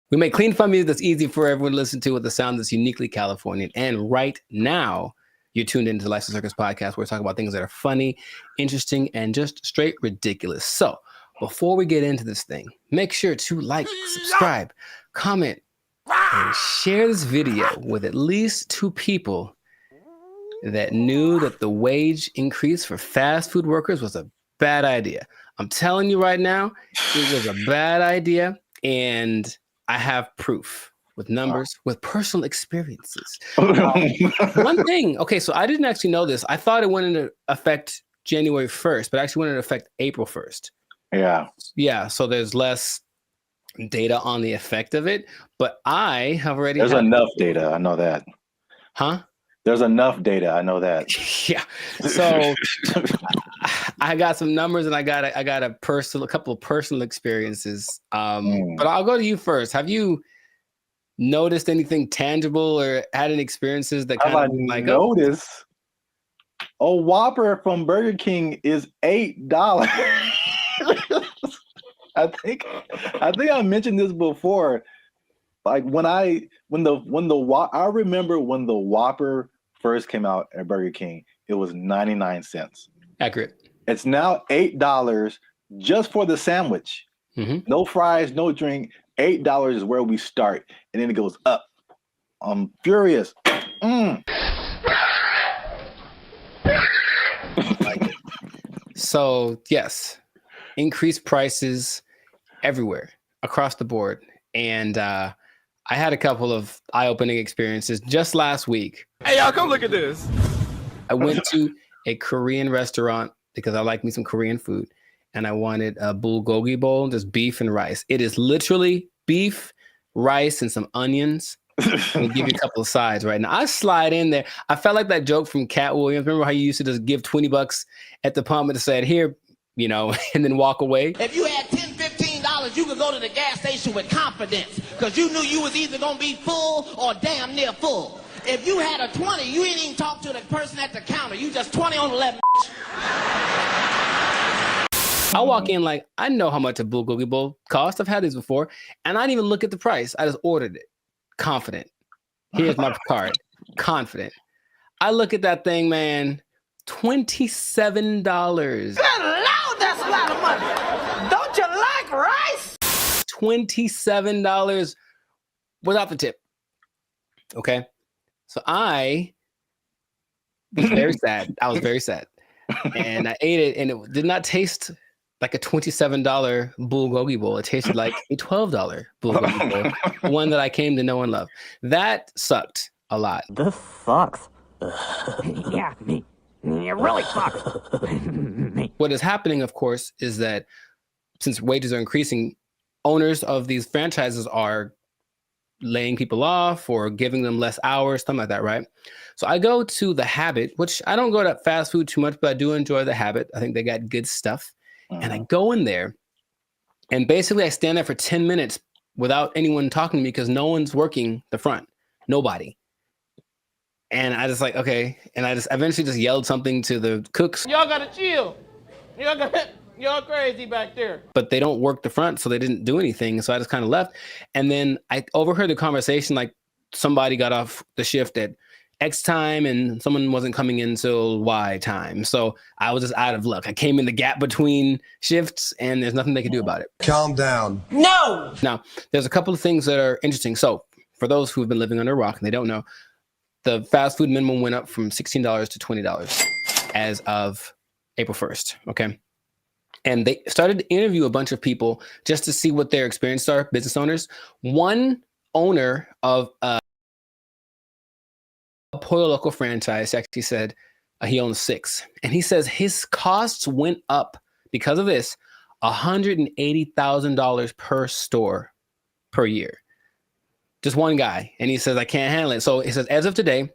We make clean, fun music that's easy for everyone to listen to with a sound that's uniquely Californian. And right now, you're tuned into the Lifestyle Circus podcast, where we talk about things that are funny, interesting, and just straight ridiculous. So before we get into this thing, make sure to like, subscribe, comment, and share this video with at least 2 people that knew that the wage increase for fast food workers was a bad idea. I'm telling you right now, it was a bad idea, and I have proof with numbers, with personal experiences. One thing, okay, so I didn't actually know this. I thought it went into effect January 1st, but actually went into effect April 1st. Yeah, so there's less data on the effect of it, but I have already There's enough data, I know that. Huh? There's enough data, I know that. Yeah. So I got some numbers, and I got a couple of personal experiences. But I'll go to you first. Have you noticed anything tangible or had any experiences that kind of like noticed? A Whopper from Burger King is $8. I think I mentioned this before. Like I remember when the Whopper first came out at Burger King, it was 99 cents. Accurate. It's now $8 just for the sandwich. No fries, no drink. $8 is where we start, and then it goes up. I'm furious. So yes, increased prices everywhere across the board, and I had a couple of eye-opening experiences just last week. Hey, y'all, come look at this. I went to a Korean restaurant because I like me some Korean food, and I wanted a bulgogi bowl, just beef and rice. It is literally beef, rice, and some onions. And give you a couple of sides right now. I slide in there. I felt like that joke from Cat Williams. Remember how you used to just give $20 at the pump and said, here, and then walk away? If you had $10, $15, you could go to the gas station with confidence because you knew you was either going to be full or damn near full. If you had a 20, you ain't even talk to the person at the counter. You just 20 on 11. I walk in like, I know how much a bulgogi bowl costs. I've had these before. And I didn't even look at the price. I just ordered it. Confident. Here's my card. Confident. I look at that thing, man. $27. Good Lord, that's a lot of money. Don't you like rice? $27 without the tip. Okay. So I was very sad. I was very sad. And I ate it, and it did not taste like a $27 bulgogi bowl. It tasted like a $12 bulgogi bowl, one that I came to know and love. That sucked a lot. This sucks. Yeah, it really sucks. What is happening, of course, is that since wages are increasing, owners of these franchises are laying people off or giving them less hours, something like that, right? So I go to The Habit, which I don't go to fast food too much, but I do enjoy The Habit. I think they got good stuff. And I go in there, and basically I stand there for 10 minutes without anyone talking to me because no one's working the front. Nobody. And I just like, okay. And I just eventually just yelled something to the cooks. Y'all gotta chill. Y'all crazy back there. But they don't work the front, so they didn't do anything. So I just kind of left. And then I overheard the conversation, like somebody got off the shift at X time and someone wasn't coming in till Y time. So I was just out of luck. I came in the gap between shifts and there's nothing they can do about it. Calm down. No! Now, there's a couple of things that are interesting. So for those who've been living under a rock and they don't know, the fast food minimum went up from $16 to $20 as of April 1st. Okay. And they started to interview a bunch of people just to see what their experiences are, business owners. One owner of a Pollo Loco franchise actually said he owns 6. And he says his costs went up because of this, $180,000 per store per year. Just one guy. And he says, I can't handle it. So he says, as of today,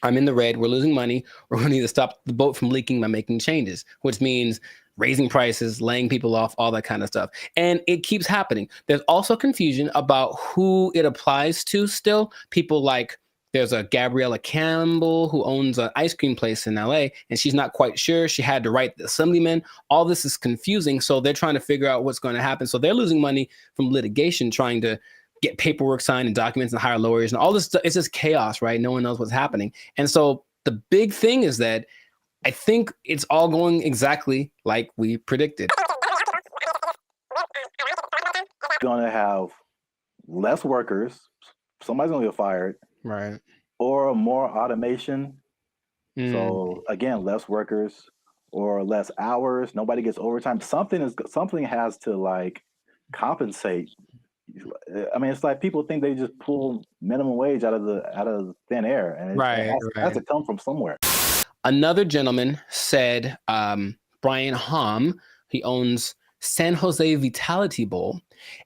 I'm in the red. We're losing money. We're going to need to stop the boat from leaking by making changes, which means raising prices, laying people off, all that kind of stuff. And it keeps happening. There's also confusion about who it applies to still. People like, there's a Gabriella Campbell who owns an ice cream place in LA, and she's not quite sure. She had to write the assemblyman. All this is confusing. So they're trying to figure out what's going to happen. So they're losing money from litigation, trying to get paperwork signed and documents and hire lawyers and all this stuff. It's just chaos, right? No one knows what's happening. And so the big thing is that I think it's all going exactly like we predicted. Going to have less workers. Somebody's going to get fired. Right. Or more automation. So again, less workers or less hours. Nobody gets overtime. Something has to like compensate. I mean, it's like people think they just pull minimum wage out of thin air, and it has to come from somewhere. Another gentleman said, Brian Hom, he owns San Jose Vitality Bowl,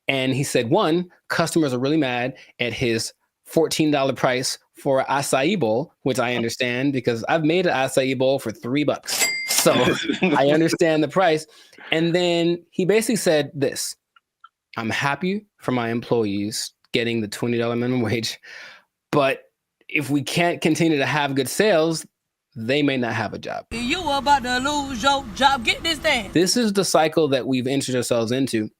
and he said, one, customers are really mad at his $14 price for an acai bowl, which I understand because I've made an acai bowl for $3. So I understand the price. And then he basically said this: I'm happy for my employees getting the $20 minimum wage, but if we can't continue to have good sales, they may not have a job. You about to lose your job. Get this thing. This is the cycle that we've entered ourselves into,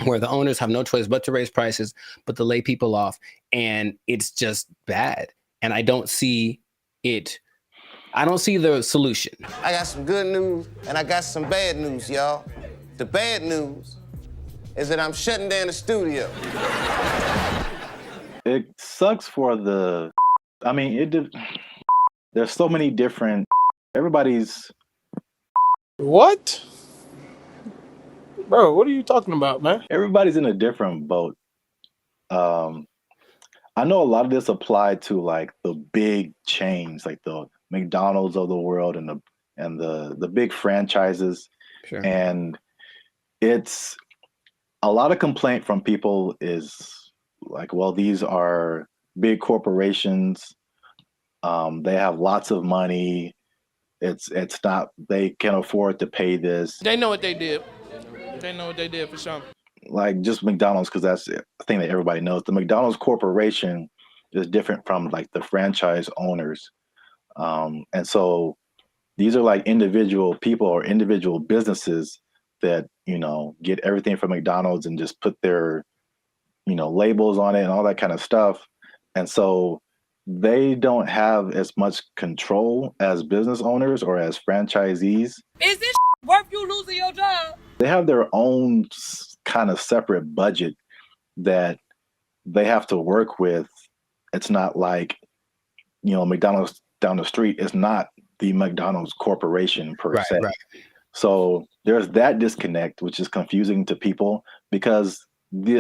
where the owners have no choice but to raise prices, but to lay people off. And it's just bad. And I don't see it. I don't see the solution. I got some good news and I got some bad news, y'all. The bad news is that I'm shutting down the studio. It sucks for the, I mean, there's so many different, everybody's. What? Bro, what are you talking about, man? Everybody's in a different boat. I know a lot of this applied to like the big chains, like the McDonald's of the world and the big franchises. Sure. And it's a lot of complaint from people is like, well, these are big corporations. They have lots of money. It's not, they can afford to pay this. They know what they did. They know what they did for sure. Like just McDonald's, because that's the thing that everybody knows. The McDonald's corporation is different from like the franchise owners. And so these are like individual people or individual businesses that, you know, get everything from McDonald's and just put their, you know, labels on it and all that kind of stuff. And so they don't have as much control as business owners or as franchisees. Is this worth you losing your job? They have their own kind of separate budget that they have to work with. It's not like, you know, McDonald's down the street is not the McDonald's corporation per se. Right. So there's that disconnect, which is confusing to people because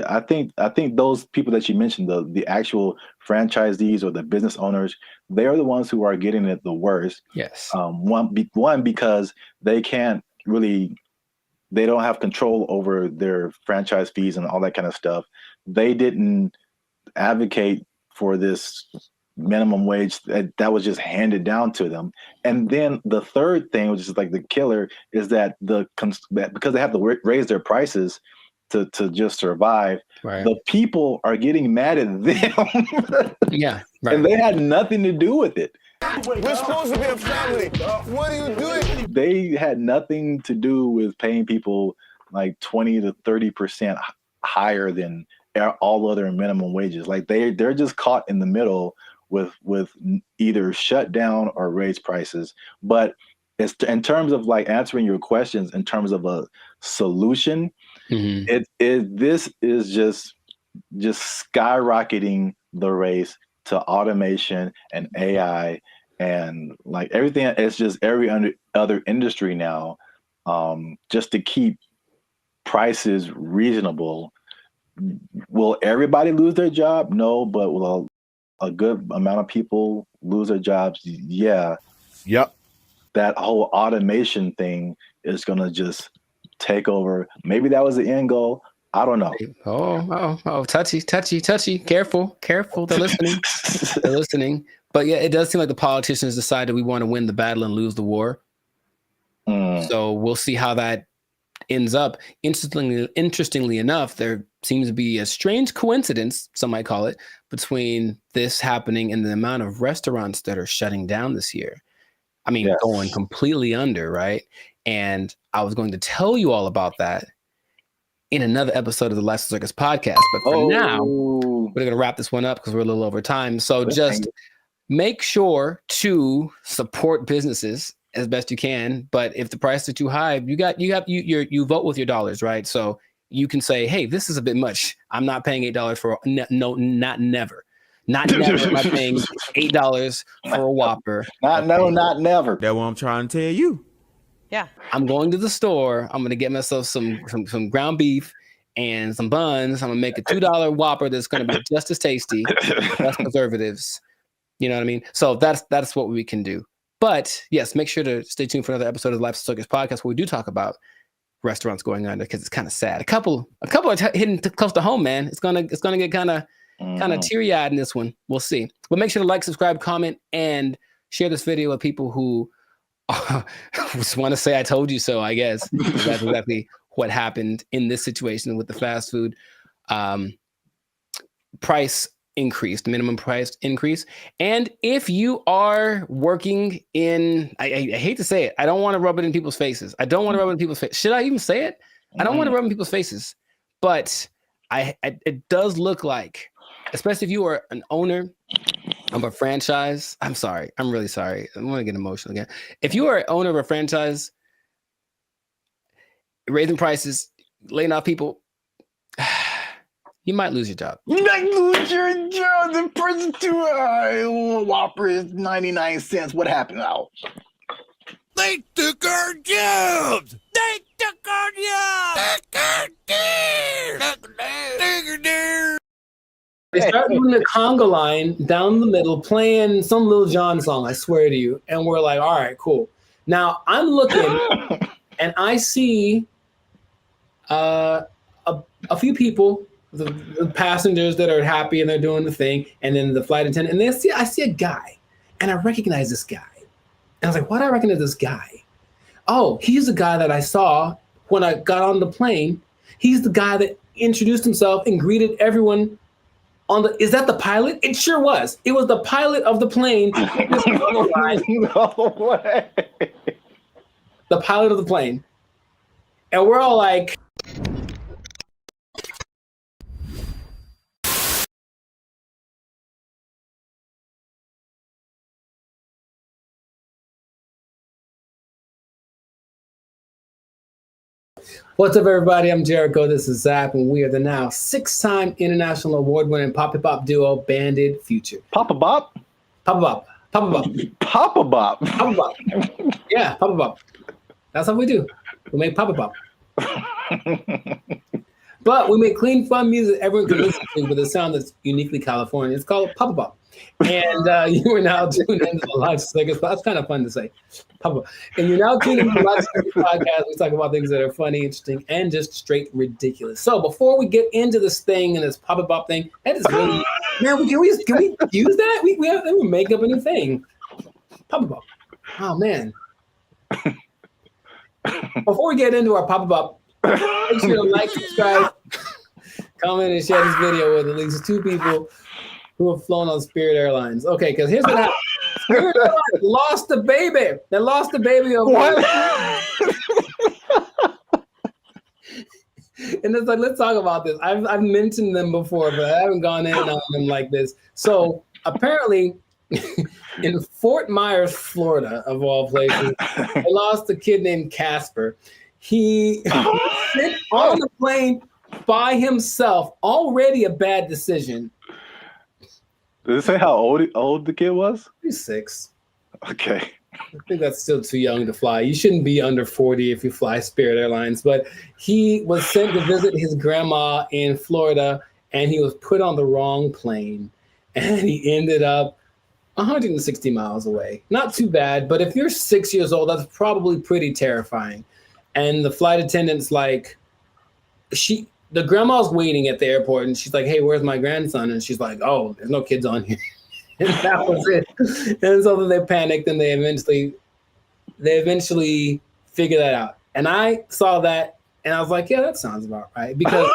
I think those people that you mentioned, the actual franchisees or the business owners, they're the ones who are getting it the worst. Yes. One because they can't really, they don't have control over their franchise fees and all that kind of stuff. They didn't advocate for this minimum wage that was just handed down to them. And then the third thing, which is like the killer, is that because they have to raise their prices, to just survive. Right. The people are getting mad at them. Yeah, right. And they had nothing to do with it. We're supposed to be a family. What are you doing? They had nothing to do with paying people like 20 to 30% higher than all other minimum wages. Like they're just caught in the middle with either shut down or raise prices. But it's in terms of like answering your questions in terms of a solution, this is just skyrocketing the race to automation and AI and like everything. It's just every other industry now, just to keep prices reasonable. Will everybody lose their job? No, but will a good amount of people lose their jobs? Yeah. Yep. That whole automation thing is going to just take over. Maybe that was the end goal. I don't know. Oh, touchy. Careful. They're listening. But yeah, it does seem like the politicians decided we want to win the battle and lose the war. So we'll see how that ends up. Interestingly enough, there seems to be a strange coincidence, some might call it, between this happening and the amount of restaurants that are shutting down this year. I mean, going completely under, right? And I was going to tell you all about that in another episode of the Life Circus podcast. But for now, we're going to wrap this one up because we're a little over time. So just make sure to support businesses as best you can. But if the prices are too high, you vote with your dollars, right? So you can say, hey, this is a bit much. I'm not paying $8 for not never. Not never am I paying $8 for a Whopper. Not never. That's what I'm trying to tell you. Yeah. I'm going to the store. I'm going to get myself some ground beef and some buns. I'm going to make a $2 Whopper that's going to be just as tasty, less preservatives. You know what I mean? So that's what we can do. But yes, make sure to stay tuned for another episode of the Life Circus podcast where we do talk about restaurants going under because it's kind of sad. A couple are hitting close to home, man. It's gonna get kind of teary-eyed in this one. We'll see. But make sure to like, subscribe, comment, and share this video with people who just want to say I told you so, I guess. That's exactly what happened in this situation with the fast food price increase, the minimum price increase. And if you are working in, I hate to say it, I don't want to rub it in people's faces. Should I even say it? I don't want to rub it in people's faces. But it does look like, especially if you are an owner of a franchise. I'm sorry. I'm really sorry. I'm going to get emotional again. If you are an owner of a franchise, raising prices, laying off people, you might lose your job. You might lose your job. The person too high. Whopper is 99 cents. What happened now? They took our jobs! They took our jobs! They start doing the conga line down the middle, playing some Lil Jon song, I swear to you. And we're like, all right, cool. Now I'm looking and I see a few people, the passengers that are happy and they're doing the thing, and then the flight attendant, and I see a guy, and I recognize this guy. And I was like, why do I recognize this guy? Oh, he's the guy that I saw when I got on the plane. He's the guy that introduced himself and greeted everyone on the, is that the pilot? It sure was. It was the pilot of the plane. No way. The pilot of the plane. And we're all like, what's up, everybody? I'm Jericho. This is Zap, and we are the now 6-time international award-winning Papa Bop duo, Banded Future. Papa Bop? Papa Bop. Papa Bop. Papa Bop. Papa Bop. Yeah, Papa Bop. That's what we do. We make Papa Bop. But we make clean, fun music everyone can listen to with a sound that's uniquely California. It's called Papa Bop. And you are now tuned into the Life Circus. That's kind of fun to say. Papa. And you're now tuned into the Life Circus podcast. We talk about things that are funny, interesting, and just straight ridiculous. So before we get into this thing and this Papa Bop thing, that is really, man, can we use that? We make up a new thing. Papa Bop. Oh, man. Before we get into our Papa Bop Make sure to like, subscribe, comment, and share this video with at least 2 people who have flown on Spirit Airlines. Okay, because here's what happened. Spirit Airlines lost the baby. They lost the baby over And it's like, let's talk about this. I've mentioned them before, but I haven't gone in on them like this. So apparently, in Fort Myers, Florida, of all places, they lost a kid named Casper. He sent on the plane by himself. Already a bad decision. Does it say how old the kid was? He's 6. Okay. I think that's still too young to fly. You shouldn't be under 40 if you fly Spirit Airlines. But he was sent to visit his grandma in Florida, and he was put on the wrong plane. And he ended up 160 miles away. Not too bad, but if you're 6 years old, that's probably pretty terrifying. And the flight attendant's like, the grandma's waiting at the airport, and she's like, hey, where's my grandson? And she's like, oh, there's no kids on here. And that was it. And so then they panicked, and they eventually figured that out. And I saw that, and I was like, yeah, that sounds about right. Because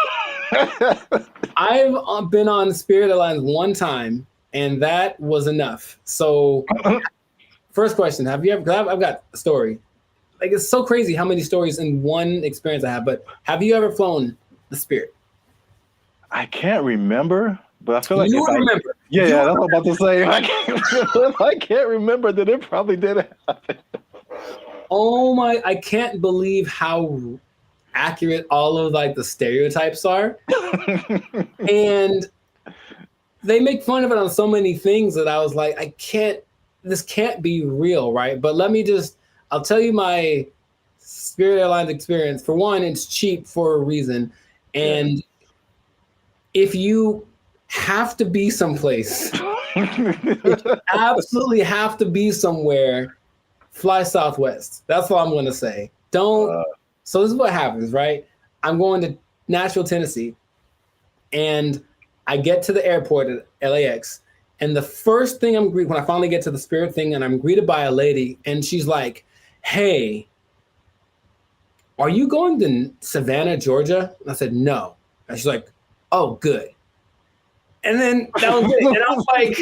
I've been on Spirit Airlines one time, and that was enough. So first question, have you ever, because I've got a story. Like, it's so crazy how many stories in one experience I have, but have you ever flown the Spirit? I can't remember, but I feel like you remember. Yeah, that's what I'm about to say. I can't remember that it probably did happen. Oh my, I can't believe how accurate all of like the stereotypes are. And they make fun of it on so many things that I was like, this can't be real, right? But I'll tell you my Spirit Airlines experience. For one, it's cheap for a reason. And if you have to be someplace, if you absolutely have to be somewhere, fly Southwest. That's all I'm going to say. So this is what happens, right? I'm going to Nashville, Tennessee, and I get to the airport at LAX, and the first thing when I finally get to the Spirit thing, and I'm greeted by a lady, and she's like, hey, are you going to Savannah, Georgia? And I said, no. And she's like, oh, good. And then that was it. And I was like,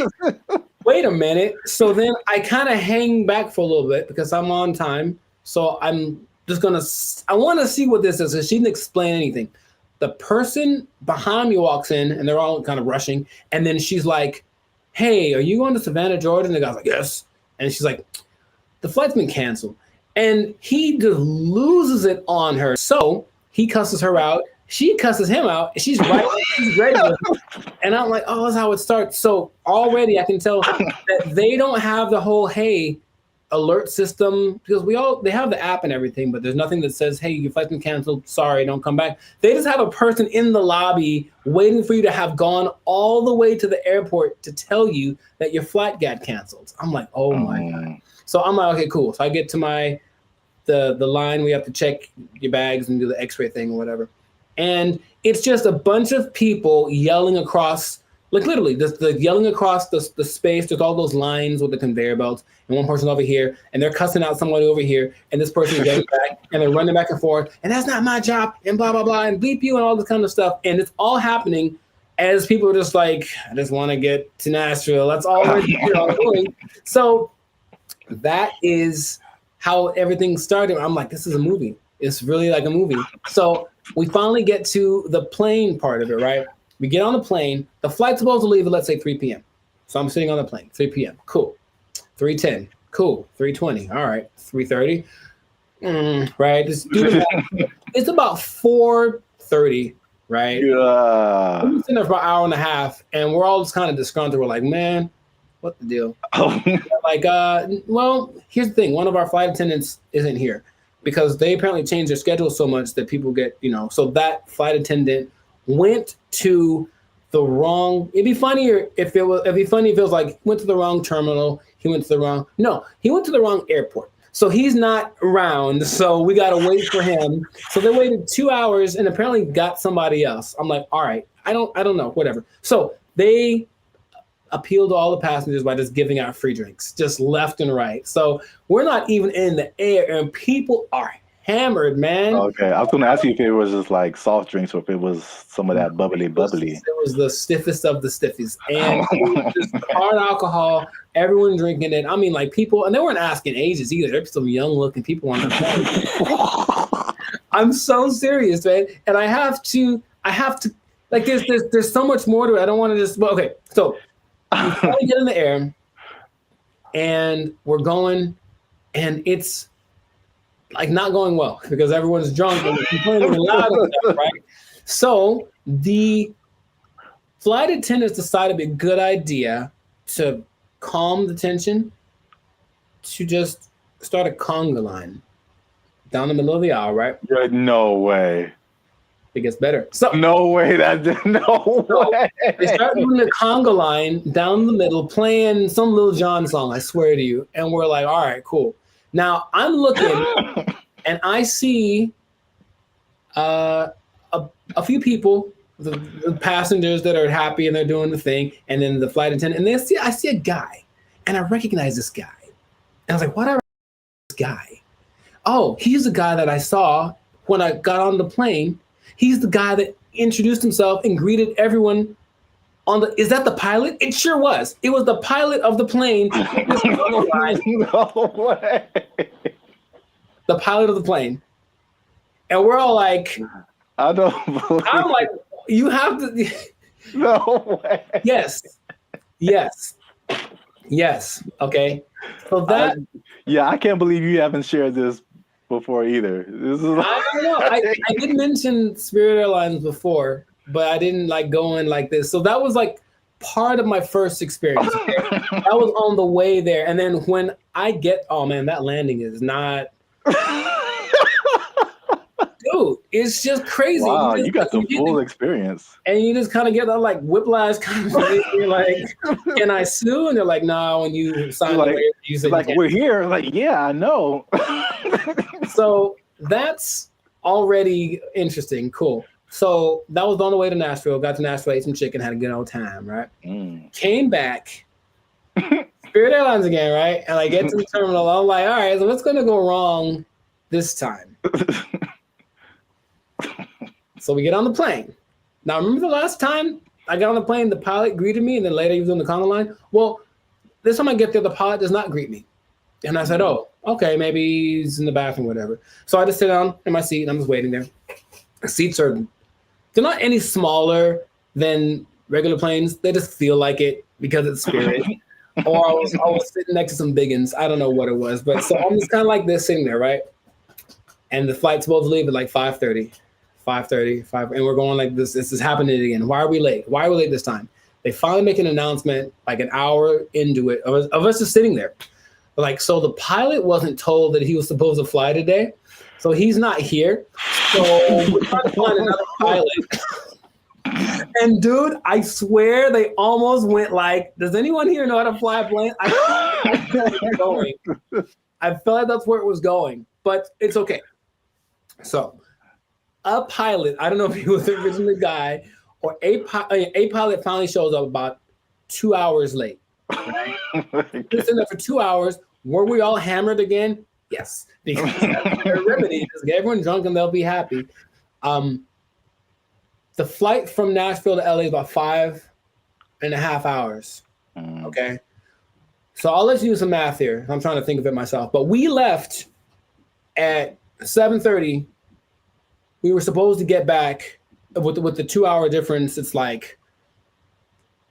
wait a minute. So then I kind of hang back for a little bit because I'm on time. So I'm just I want to see what this is. So she didn't explain anything. The person behind me walks in, and they're all kind of rushing. And then she's like, hey, are you going to Savannah, Georgia? And the guy's like, yes. And she's like, the flight's been canceled. And he just loses it on her. So he cusses her out. She cusses him out. And she's right. She's ready. And I'm like, oh, that's how it starts. So already I can tell that they don't have the whole, hey, alert system, because they have the app and everything, but there's nothing that says, hey, your flight's been canceled. Sorry, don't come back. They just have a person in the lobby waiting for you to have gone all the way to the airport to tell you that your flight got canceled. I'm like, oh my God. So I'm like, okay, cool. So I get to the line where you have to check your bags and do the x-ray thing or whatever. And it's just a bunch of people yelling across, like literally, yelling across the space. There's all those lines with the conveyor belts, and one person over here, and they're cussing out somebody over here, and this person is getting back, and they're running back and forth, and that's not my job, and blah, blah, blah, and bleep you, and all this kind of stuff. And it's all happening as people are just like, I just want to get to Nashville. That's all we're doing. So that is how everything started. I'm like, this is a movie. It's really like a movie. So we finally get to the plane part of it, right? We get on the plane. The flight's supposed to leave at, let's say, 3 p.m. So I'm sitting on the plane, 3 p.m. Cool. 3:10. Cool. 3:20. All right. 3:30. Right. It's about 4:30, right? Yeah. We've been sitting there for an hour and a half, and we're all just kind of disgruntled. We're like, man, what the deal? Like, well, here's the thing. One of our flight attendants isn't here because they apparently changed their schedule so much that people get, so that flight attendant went to the wrong. It'd be funnier if it was like went to the wrong terminal. He went to the wrong airport. So he's not around. So we got to wait for him. So they waited 2 hours and apparently got somebody else. I'm like, all right, I don't know, whatever. So they appealed to all the passengers by just giving out free drinks, just left and right. So we're not even in the air, and people are hammered, man. Okay, I was gonna ask you if it was just like soft drinks or if it was some of that bubbly. It was the stiffest of the stiffies, and it was just hard alcohol. Everyone drinking it. I mean, like people, and they weren't asking ages either. There's some young-looking people on the phone. I'm so serious, man, and I have to. Like, there's so much more to it. I don't want to just. Well, okay, so we finally get in the air, and we're going, and it's like not going well because everyone's drunk and complaining loud and stuff, right? So the flight attendants decided it'd be a good idea to calm the tension to just start a conga line down the middle of the aisle, right? No way. It gets better. So no way. Way. They start doing the conga line down the middle, playing some Lil Jon song, I swear to you. And we're like, all right, cool. Now I'm looking and I see a few people, the passengers that are happy and they're doing the thing, and then the flight attendant, and I see a guy, and I recognize this guy. And I was like, what? I recognize this guy? Oh, he's the guy that I saw when I got on the plane. He's the guy that introduced himself and greeted everyone on the. Is that the pilot? It sure was. It was the pilot of the plane. No way. The pilot of the plane. And we're all like, I don't believe. I'm like, you have to. No way. Yes. Okay. So that. I can't believe you haven't shared this before either. This is. I don't know. I did mention Spirit Airlines before, but I didn't like go in like this. So that was like part of my first experience. That was on the way there, and then when I get, oh man, that landing is not. Dude, it's just crazy. Wow, you got some full experience. And you just kind of get that like whiplash kind of thing. You're like, can I sue? And they're like, no, when you sign the waiver, you said like, we're here. Like, yeah, I know. So that's already interesting. Cool. So that was on the way to Nashville. Got to Nashville, ate some chicken, had a good old time, right? Came back, Spirit Airlines again, right? And I get to the terminal. I'm like, all right, so what's going to go wrong this time? So we get on the plane. Now, remember the last time I got on the plane, the pilot greeted me, and then later he was on the conga line? Well, this time I get there, the pilot does not greet me. And I said, oh, okay, maybe he's in the bathroom, whatever. So I just sit down in my seat, and I'm just waiting there. The seats they're not any smaller than regular planes. They just feel like it because it's Spirit. Or I was sitting next to some biggins. I don't know what it was. But so I'm just kind of like this sitting there, right? And the flight's supposed to leave at like 5:30, and we're going like this. This is happening again. Why are we late? Why are we late this time? They finally make an announcement like an hour into it of us just sitting there. Like, so the pilot wasn't told that he was supposed to fly today. So he's not here. So we're trying to find another pilot. And dude, I swear they almost went like, does anyone here know how to fly a plane? I felt like that's where it was going, but it's okay. So a pilot, I don't know if he was originally the guy, or a pilot finally shows up about 2 hours late. Right? Just in there for 2 hours. Were we all hammered again? Yes. Because that's their remedy. Just get everyone drunk and they'll be happy. The flight from Nashville to LA is about 5.5 hours. Okay. So I'll let you do some math here. I'm trying to think of it myself. But we left at 7:30. We were supposed to get back with the 2 hour difference. It's like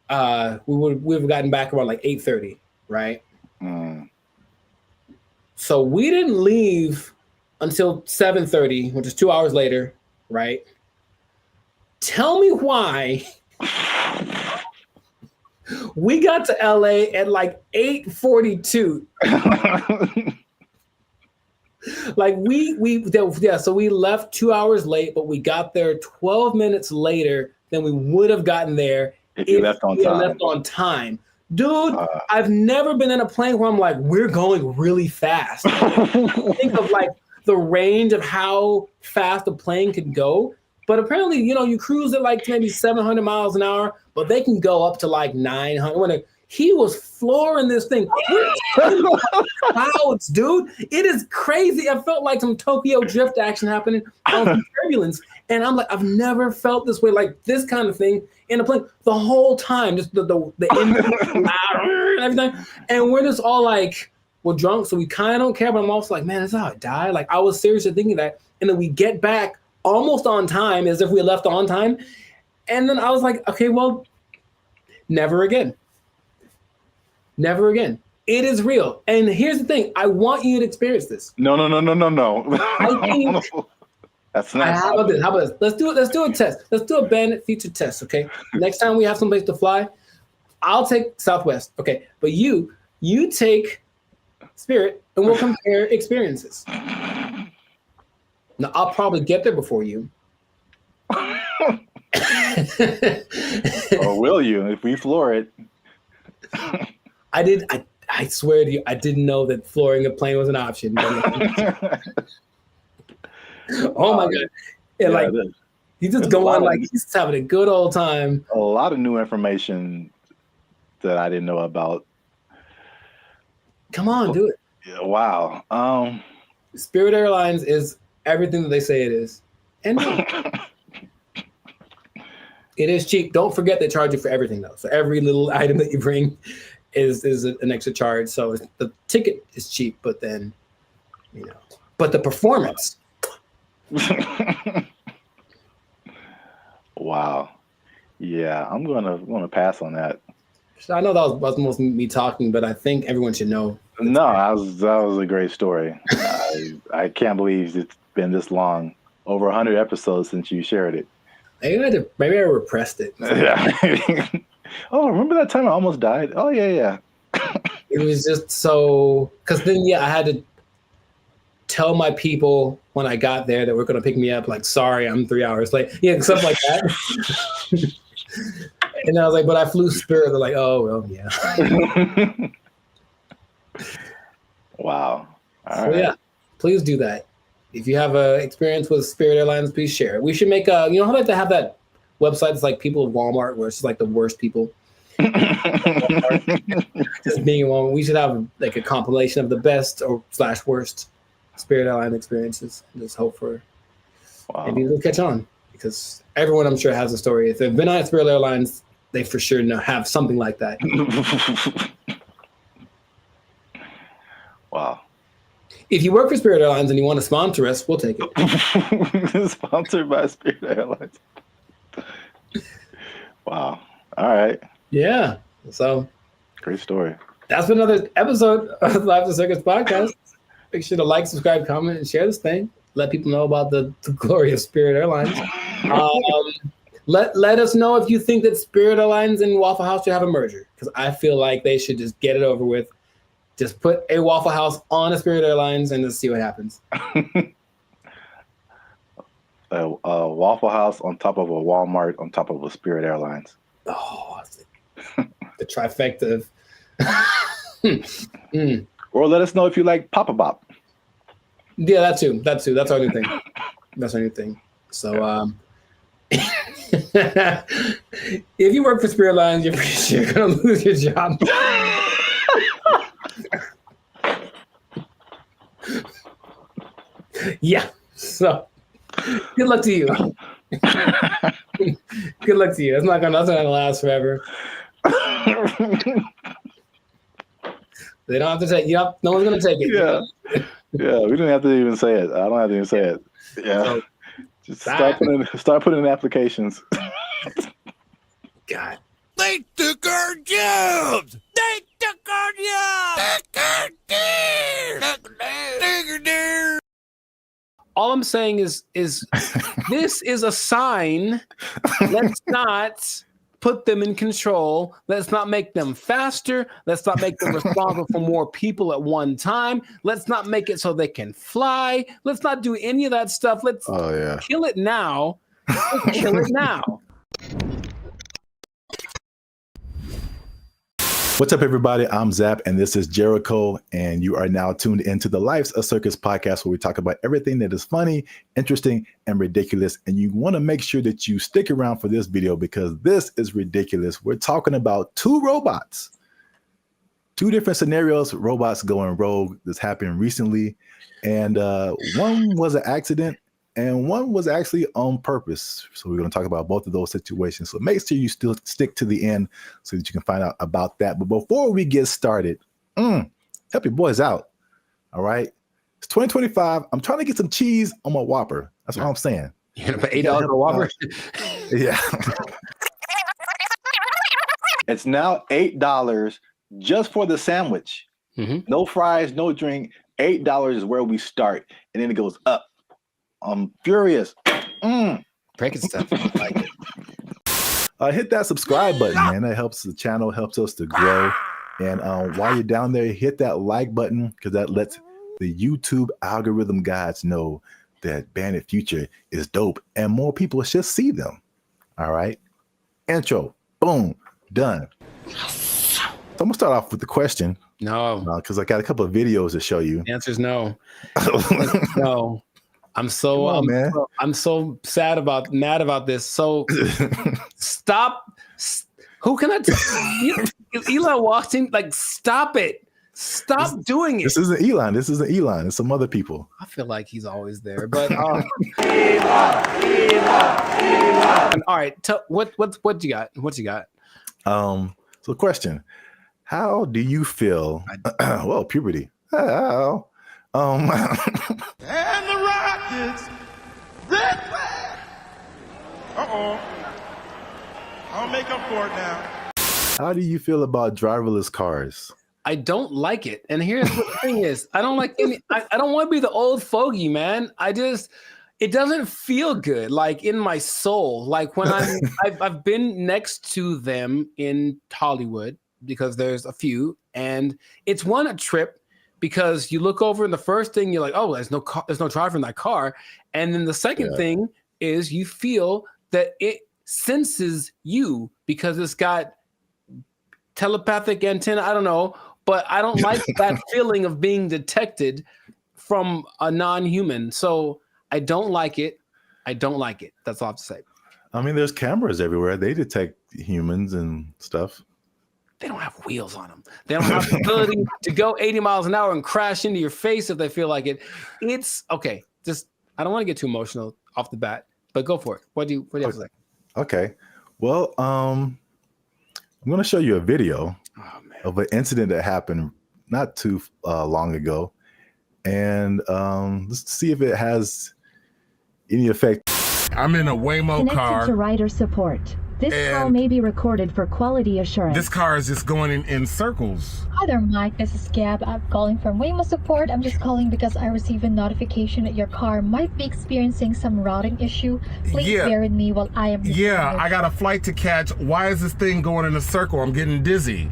we would have gotten back around like 8:30, right? So we didn't leave until 7:30, which is 2 hours later, right? Tell me why we got to LA at like 8:42. Like so we left 2 hours late, but we got there 12 minutes later than we would have gotten there if you left on time. Dude, I've never been in a plane where I'm like, we're going really fast. Think of like the range of how fast a plane could go. But apparently, you cruise at like maybe 700 miles an hour, but they can go up to like 900. He was flooring this thing. Clouds, dude. It is crazy. I felt like some Tokyo drift action happening on some turbulence. And I'm like, I've never felt this way, like this kind of thing in a plane the whole time. Just the engine and everything. And we're just all like, we're drunk, so we kind of don't care. But I'm also like, man, that's how I die. Like I was seriously thinking that. And then we get back almost on time, as if we left on time. And then I was like, okay, well, never again. Never again. It is real. And here's the thing. I want you to experience this. No. I think that's not. How about this? Let's do it. Let's do a test. Let's do a Bandit feature test. Okay. Next time we have someplace to fly, I'll take Southwest. Okay. But you take Spirit and we'll compare experiences. Now I'll probably get there before you. Or will you if we floor it? I swear to you, I didn't know that flooring a plane was an option. Oh my God. And like he's just going like he's just having a good old time. A lot of new information that I didn't know about. Come on, do it. Yeah, wow. Spirit Airlines is everything that they say it is. And it is cheap. Don't forget they charge you for everything though. So every little item that you bring is an extra charge. So the ticket is cheap, but then, but the performance. Wow. Yeah, I'm gonna pass on that. I know that was most me talking, but I think everyone should know. No, that was a great story. I can't believe it's been this long, over 100 episodes since you shared it. Maybe I repressed it. Yeah. Oh, remember that time I almost died? Oh yeah. It was just so, because then I had to tell my people when I got there that we're going to pick me up. Like, sorry, I'm 3 hours late. Yeah, stuff like that. And I was like, but I flew Spirit. They're like, oh well, yeah. Wow. All right. Yeah, please do that. If you have an experience with Spirit Airlines, please share it. We should make how about to have that website that's like people of Walmart, where it's like the worst people. Just being one, we should have like a compilation of the best or / worst Spirit Airline experiences. Just hope for maybe it'll catch on, because everyone I'm sure has a story. If they've been on Spirit Airlines, they for sure have something like that. Wow. If you work for Spirit Airlines and you want to sponsor us, we'll take it. Sponsored by Spirit Airlines. Wow. All right. Yeah. So great story. That's been another episode of Live to Circus podcast. Make sure to like, subscribe, comment, and share this thing. Let people know about the glory of Spirit Airlines. Let us know if you think that Spirit Airlines and Waffle House should have a merger, because I feel like they should just get it over with. Just put a Waffle House on a Spirit Airlines and just see what happens. A Waffle House on top of a Walmart on top of a Spirit Airlines. Oh, the trifecta of... Or let us know if you like Papa Bop. Yeah, that too. That's our new thing. That's our new thing. So if you work for Spirit Airlines, you're pretty sure you're going to lose your job. Yeah. So good luck to you. Good luck to you. That's not gonna last forever. They don't have to take. Yep. No one's gonna take it. Yeah. Yeah. We didn't have to even say it. I don't have to even say it. Yeah. So, just start putting in applications. God. They took our jobs. They took our jobs. All I'm saying is this is a sign. Let's not put them in control. Let's not make them faster. Let's not make them responsible for more people at one time. Let's not make it so they can fly. Let's not do any of that stuff. Let's kill it now. Let's kill it now. What's up, everybody? I'm Zap, and this is Jericho, and you are now tuned into the Life's a Circus podcast, where we talk about everything that is funny, interesting, and ridiculous. And you want to make sure that you stick around for this video, because this is ridiculous. We're talking about two robots two different scenarios, robots going rogue. This happened recently, and one was an accident, and one was actually on purpose. So we're going to talk about both of those situations. So make sure you still stick to the end so that you can find out about that. But before we get started, help your boys out. All right. It's 2025. I'm trying to get some cheese on my Whopper. That's what I'm saying. You're gonna pay $8 for Whopper? Yeah. It's now $8 just for the sandwich. No fries, no drink. $8 is where we start, and then it goes up. I'm furious. Breaking stuff. Like it. Hit that subscribe button, man. That helps the channel, helps us to grow. And while you're down there, hit that like button because that lets the YouTube algorithm gods know that Bandit Future is dope, and more people should see them. All right. Intro. Boom. Done. So I'm gonna start off with the question. No, because I got a couple of videos to show you. The answer is no. No. I'm so I'm so mad about this. So stop. Who can I tell? Elon walked in, like, stop it. Stop doing it. This isn't Elon. This isn't Elon. It's some other people. I feel like he's always there. But Elon. All right. What you got? What you got? So question. How do you feel? Well, puberty. How? And the Rockets, red flag. I'll make up for it now. How do you feel about driverless cars? I don't like it. And here's what the thing is. I don't like any, I don't want to be the old fogey, man. It doesn't feel good, like in my soul. Like when I've been next to them in Hollywood, because there's a few, and it's a trip because you look over and the first thing you're like, oh, there's no driver in that car. And then the second thing is you feel that it senses you because it's got telepathic antenna. I don't know, but I don't like that feeling of being detected from a non-human. So I don't like it. I don't like it. That's all I have to say. I mean, there's cameras everywhere. They detect humans and stuff. They don't have wheels on them. They don't have the ability to go 80 miles an hour and crash into your face if they feel like it. It's okay. Just, I don't want to get too emotional off the bat, but go for it. What do you have to say? Okay. Well, I'm going to show you a video of an incident that happened not too long ago. And let's see if it has any effect. I'm in a Waymo car. Connected to rider support. This call may be recorded for quality assurance. This car is just going in circles. Hi there, Mike. This is Gab. I'm calling from Waymo support. I'm just calling because I received a notification that your car might be experiencing some routing issue. Please bear with me while I am. Yeah, I got a flight to catch. Why is this thing going in a circle? I'm getting dizzy.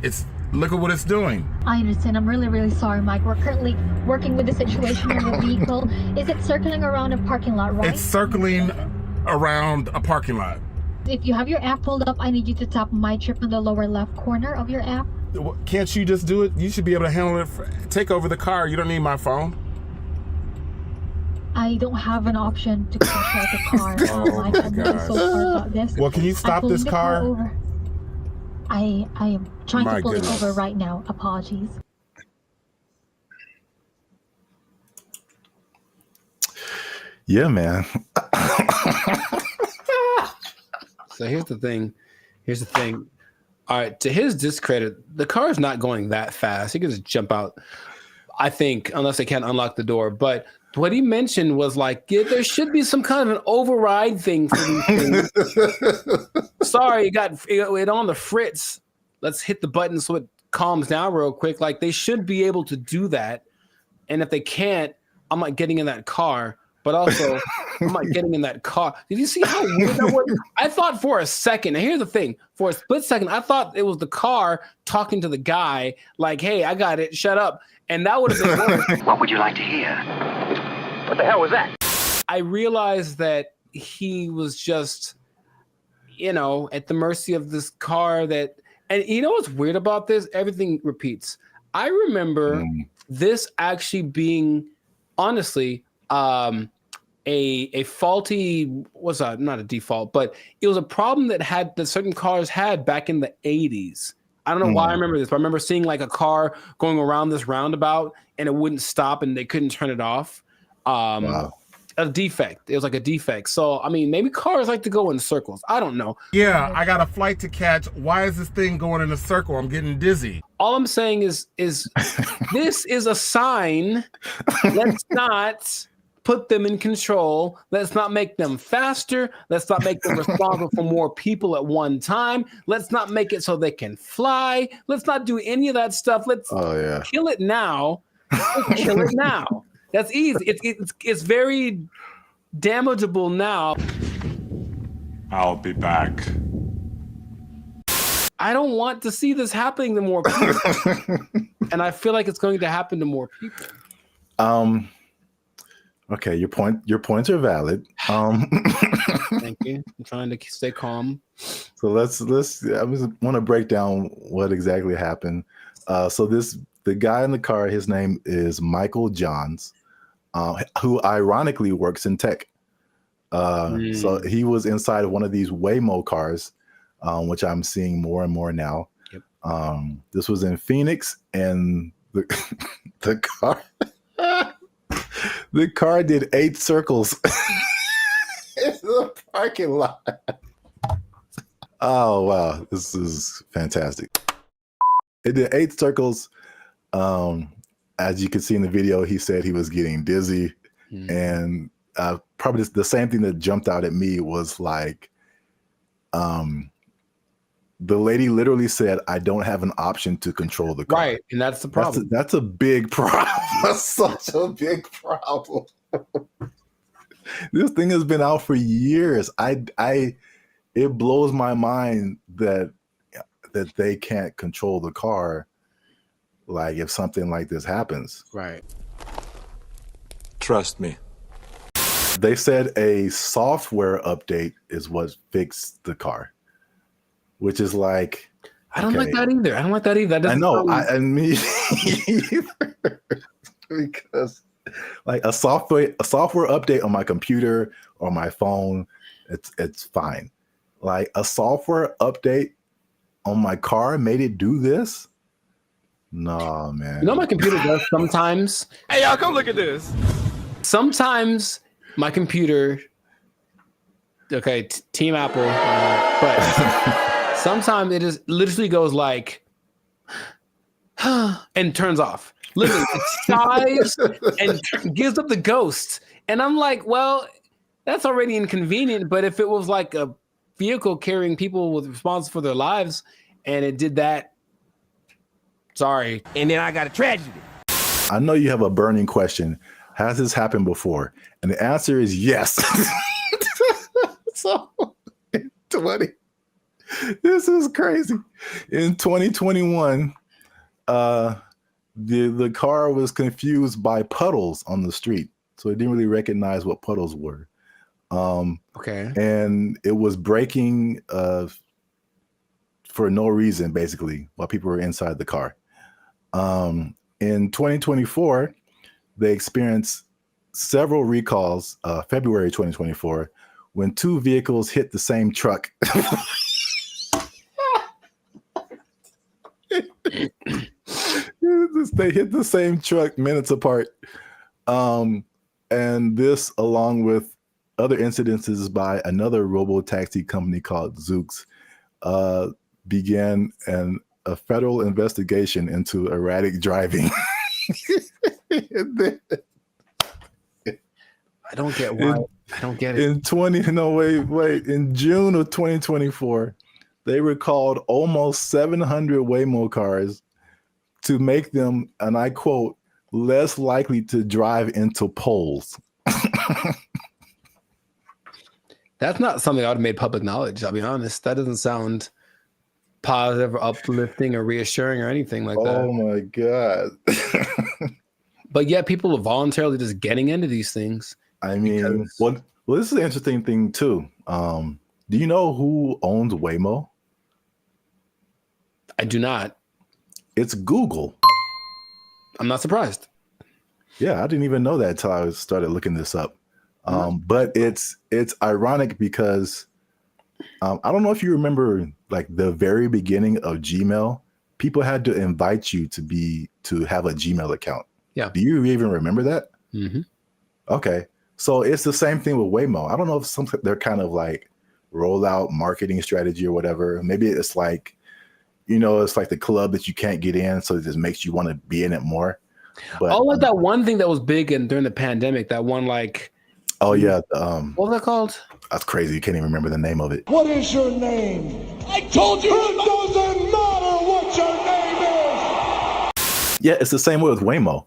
Look at what it's doing. I understand. I'm really, really sorry, Mike. We're currently working with the situation in the vehicle. Is it circling around a parking lot, right? It's circling around a parking lot. If you have your app pulled up, I need you to tap My Trip in the lower left corner of your app. Can't you just do it? You should be able to handle it. Take over the car. You don't need my phone. I don't have an option to control the car. Mike, I'm really so sorry about this. Well, can you stop this car? I am trying to pull it over right now. Apologies. Yeah, man. So here's the thing. All right, to his discredit, the car is not going that fast. He can just jump out, I think, unless they can't unlock the door. But what he mentioned was like, there should be some kind of an override thing for these things. Sorry, it on the fritz. Let's hit the button so it calms down real quick. Like, they should be able to do that. And if they can't, I'm not getting in that car. But also, I'm not getting in that car. Did you see how weird that was? I thought for a second, and here's the thing, for a split second, I thought it was the car talking to the guy, like, hey, I got it, shut up. And that would have been worse. What would you like to hear? What the hell was that? I realized that he was just, at the mercy of this car that, and you know what's weird about this? Everything repeats. I remember this actually being, honestly, a faulty, not a default, but it was a problem that certain cars had back in the 80s. I don't know why I remember this, but I remember seeing like a car going around this roundabout and it wouldn't stop and they couldn't turn it off. Wow. A defect. It was like a defect. So, I mean, maybe cars like to go in circles. I don't know. Yeah, I got a flight to catch. Why is this thing going in a circle? I'm getting dizzy. All I'm saying is this is a sign. Let's not put them in control. Let's not make them faster. Let's not make them responsible for more people at one time. Let's not make it so they can fly. Let's not do any of that stuff. Let's kill it now. Let's kill it now. That's easy. It's very damageable now. I'll be back. I don't want to see this happening to more people. And I feel like it's going to happen to more people. Okay, your points are valid. Thank you. I'm trying to stay calm. So let's I just want to break down what exactly happened. So the guy in the car, his name is Michael Johns, who ironically works in tech. So he was inside of one of these Waymo cars, which I'm seeing more and more now. Yep. This was in Phoenix, and the car the car did 8 circles in the parking lot. Oh wow, this is fantastic. It did 8 circles. As you can see in the video, he said he was getting dizzy, and probably the same thing that jumped out at me was like, the lady literally said, "I don't have an option to control the car." Right, and that's the problem. That's a big problem. That's such a big problem. This thing has been out for years. It blows my mind that they can't control the car. Like if something like this happens. Right. Trust me. They said a software update is what fixed the car, which is like, I don't like that either. I don't like that either. That I know. I me either. Because like a software update on my computer or my phone, it's fine. Like a software update on my car made it do this. No, man. You know my computer does sometimes. Hey, y'all, come look at this. Sometimes my computer, okay, Team Apple, but sometimes it just literally goes like, and turns off. Literally, it sighs and gives up the ghost. And I'm like, well, that's already inconvenient. But if it was like a vehicle carrying people with responsibility for their lives, and it did that, sorry. And then I got a tragedy. I know you have a burning question. Has this happened before? And the answer is yes. So, this is crazy. In 2021, the car was confused by puddles on the street. So it didn't really recognize what puddles were. Okay. And it was braking for no reason, basically, while people were inside the car. In 2024, they experienced several recalls, February 2024, when 2 vehicles hit the same truck. They hit the same truck minutes apart. And this, along with other incidences by another robo-taxi company called Zoox, began a federal investigation into erratic driving. I don't get why. I don't get it. In June of 2024, they recalled almost 700 Waymo cars to make them, and I quote, less likely to drive into poles. That's not something I would have made public knowledge, I'll be honest. That doesn't sound positive or uplifting or reassuring or anything like that. Oh my God. But yet people are voluntarily just getting into these things. I mean, well, this is an interesting thing too. Do you know who owns Waymo? I do not. It's Google. I'm not surprised. Yeah, I didn't even know that until I started looking this up. But it's ironic because I don't know if you remember like the very beginning of Gmail people had to invite you to have a Gmail account. Yeah. Do you even remember that? Mm-hmm. Okay. So it's the same thing with Waymo. I don't know if they're kind of like rollout marketing strategy or whatever. Maybe it's like, it's like the club that you can't get in, so it just makes you want to be in it more. But like that one thing that was big during the pandemic, that one like. Oh yeah. What was that called? That's crazy. You can't even remember the name of it. What is your name? I told you it doesn't matter what your name is. Yeah, it's the same way with Waymo.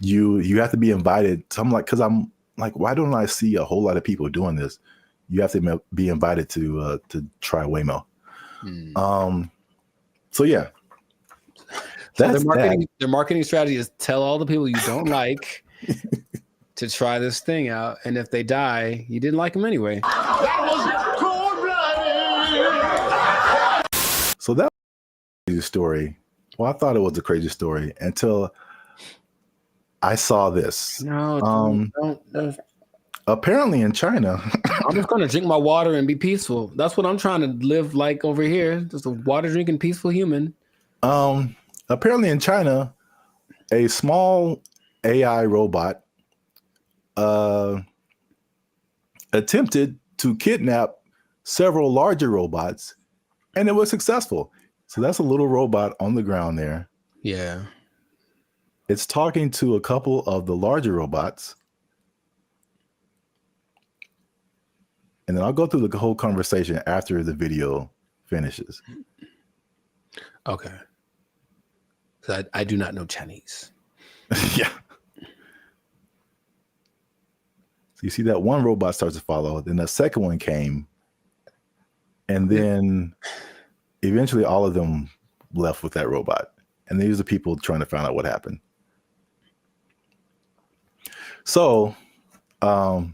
You have to be invited. So because I'm like, why don't I see a whole lot of people doing this? You have to be invited to try Waymo. So yeah. That's their marketing strategy is tell all the people you don't like to try this thing out, and if they die, you didn't like them anyway. That was cool. So that was a crazy story. Well, I thought it was a crazy story until I saw this. No, don't. Apparently in China. I'm just going to drink my water and be peaceful. That's what I'm trying to live like over here. Just a water drinking, peaceful human. Apparently in China, a small AI robot attempted to kidnap several larger robots, and it was successful. So that's a little robot on the ground there. Yeah. It's talking to a couple of the larger robots. And then I'll go through the whole conversation after the video finishes. Okay. So I do not know Chinese. Yeah. So you see that one robot starts to follow, then the second one came, and then eventually all of them left with that robot. And these are people trying to find out what happened. So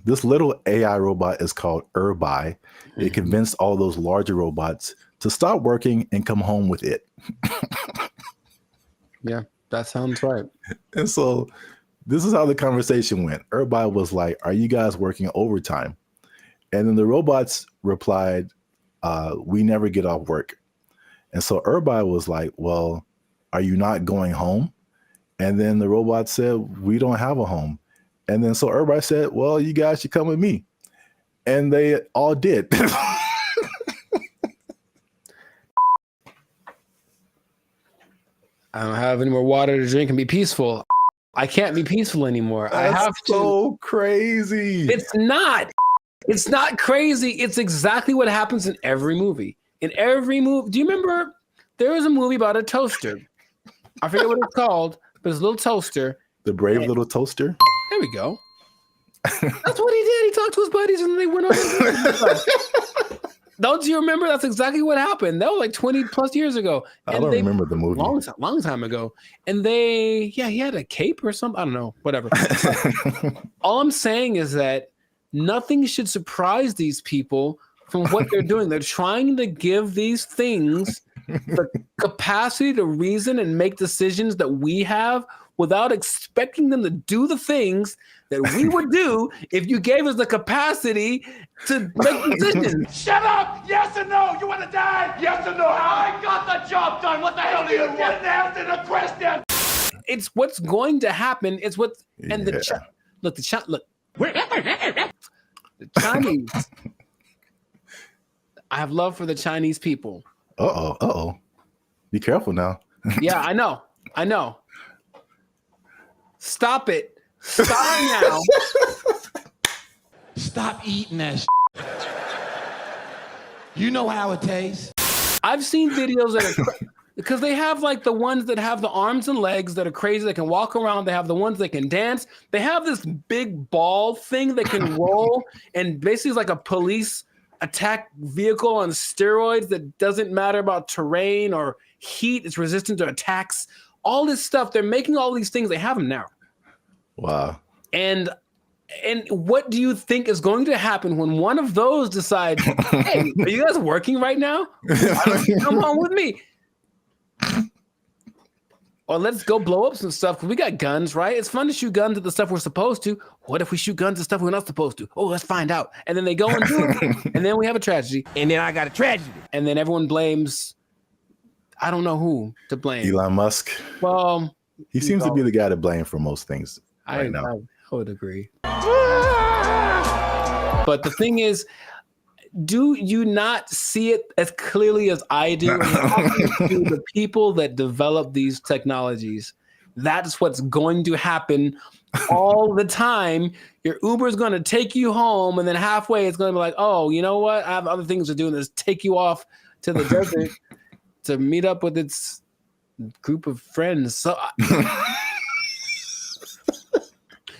this little AI robot is called BrandBee. It convinced all those larger robots to stop working and come home with it. Yeah, that sounds right. And so this is how the conversation went. BrandBee was like, "Are you guys working overtime?" And then the robots replied, "We never get off work." And so BrandBee was like, "Well, are you not going home?" And then the robot said, "We don't have a home." And then so everybody said, "Well, you guys should come with me." And they all did. I don't have any more water to drink and be peaceful. I can't be peaceful anymore. That's I have so crazy. It's not. It's not crazy. It's exactly what happens in every movie. In every movie. Do you remember there was a movie about a toaster? I forget what it's called, but it's a little toaster. The Brave Little Toaster? There we go. That's what he did. He talked to his buddies and they went over. Don't you remember? That's exactly what happened. That was like 20 plus years ago. I don't remember the movie. Long time ago. And he had a cape or something. I don't know, whatever. All I'm saying is that nothing should surprise these people from what they're doing. They're trying to give these things the capacity to reason and make decisions that we have without expecting them to do the things that we would do if you gave us the capacity to make decisions. Shut up! Yes or no? You want to die? Yes or no? I got the job done. What the hell do you want? Didn't answer the question. It's what's going to happen. It's what and the Chinese. I have love for the Chinese people. Uh-oh. Be careful now. Yeah, I know. Stop it. Stop now. Stop eating that shit. You know how it tastes. I've seen videos that are because they have like the ones that have the arms and legs that are crazy. They can walk around. They have the ones that can dance. They have this big ball thing that can roll and basically is like a police attack vehicle on steroids that doesn't matter about terrain or heat. It's resistant to attacks. All this stuff. They're making all these things. They have them now. Wow. And what do you think is going to happen when one of those decides, hey, are you guys working right now? Come on with me. Or let's go blow up some stuff because we got guns, right? It's fun to shoot guns at the stuff we're supposed to. What if we shoot guns at stuff we're not supposed to? Oh, let's find out. And then they go and do it. And then we have a tragedy. And then I got a tragedy. And then everyone blames I don't know who to blame. Elon Musk. Well, he seems to be the guy to blame for most things right now. I would agree. But the thing is, do you not see it as clearly as I do? To the people that develop these technologies, that's what's going to happen all the time. Your Uber is going to take you home, and then halfway it's going to be like, oh, you know what? I have other things to do, and just take you off to the desert to meet up with its group of friends. So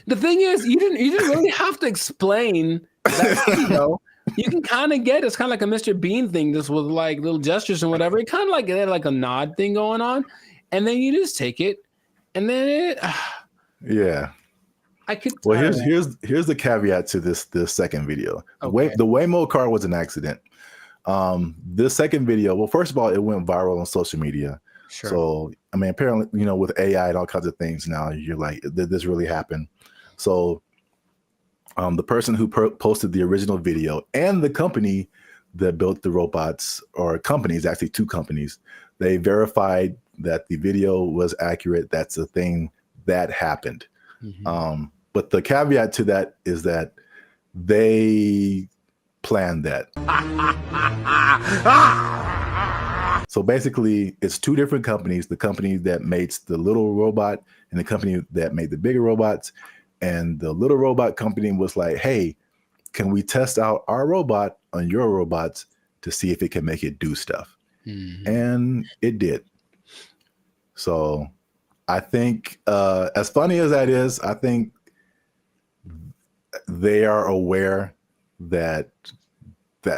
the thing is, you didn't really have to explain that, you know. You can kind of get it's kind of like a Mr. Bean thing, just with like little gestures and whatever. It kind of like had like a nod thing going on, and then you just take it, and then it. Yeah. I could. Well, here's the caveat to this second video. Okay. The Waymo car was an accident. This second video, well, first of all, it went viral on social media. Sure. So I mean, apparently, you know, with AI and all kinds of things now, you're like, did this really happen? So. The person who posted the original video and the company that built the robots, or companies, actually 2 companies, they verified that the video was accurate. That's a thing that happened. Mm-hmm. But the caveat to that is that they planned that. So basically, it's 2 different companies, the company that makes the little robot and the company that made the bigger robots. And the little robot company was like, hey, can we test out our robot on your robots to see if it can make it do stuff? Mm-hmm. And it did. So I think, as funny as that is, I think they are aware that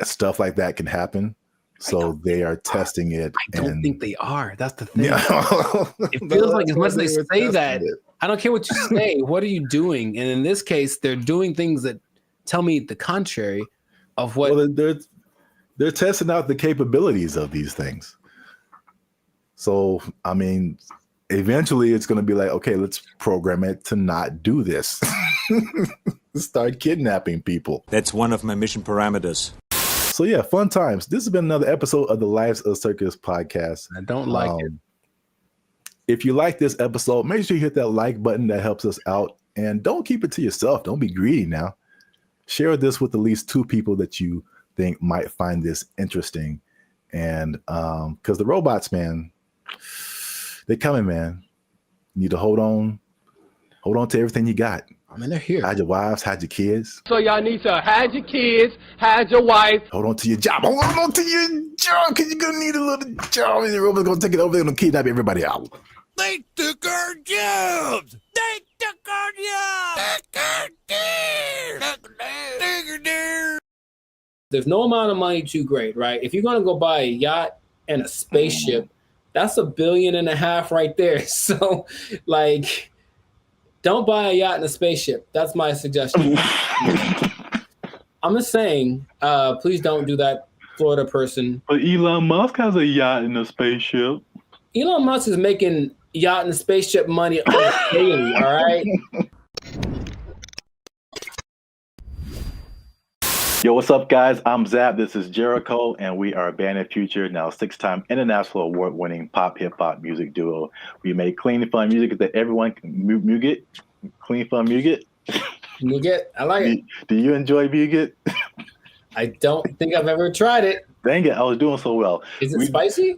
stuff like that can happen. So they are testing it. I don't think they are. That's the thing. Yeah. It feels like as much as they say that, I don't care what you say. What are you doing? And in this case, they're doing things that tell me the contrary of what. Well, they're testing out the capabilities of these things. So, I mean, eventually it's going to be like, okay, let's program it to not do this. Start kidnapping people. That's one of my mission parameters. So yeah, fun times. This has been another episode of the Lives of Circus podcast. I don't like it. If you like this episode, make sure you hit that like button. That helps us out. And don't keep it to yourself. Don't be greedy now. Share this with at least 2 people that you think might find this interesting. And because the robots, man, they're coming, man. You need to hold on to everything you got. I mean, they're here. Hide your wives, hide your kids. So y'all need to hide your kids, hide your wife. Hold on to your job. Hold on to your job, because you're going to need a little job. And the robot's going to take it over. They're going to kidnap everybody out. They took our jobs. They took our jobs. There's no amount of money too great, right? If you're going to go buy a yacht and a spaceship, that's $1.5 billion right there. So, like, don't buy a yacht and a spaceship. That's my suggestion. I'm just saying, please don't do that, Florida person. But Elon Musk has a yacht and a spaceship. Elon Musk is making yacht and spaceship money daily, all right? Yo, what's up, guys? I'm Zab. This is Jericho, and we are Band of Future, now 6-time international award-winning pop hip-hop music duo. We make clean, fun music that everyone can muget. Clean, fun muget. Muget, I like it. Do you enjoy muget? I don't think I've ever tried it. Dang it, I was doing so well. Is it spicy?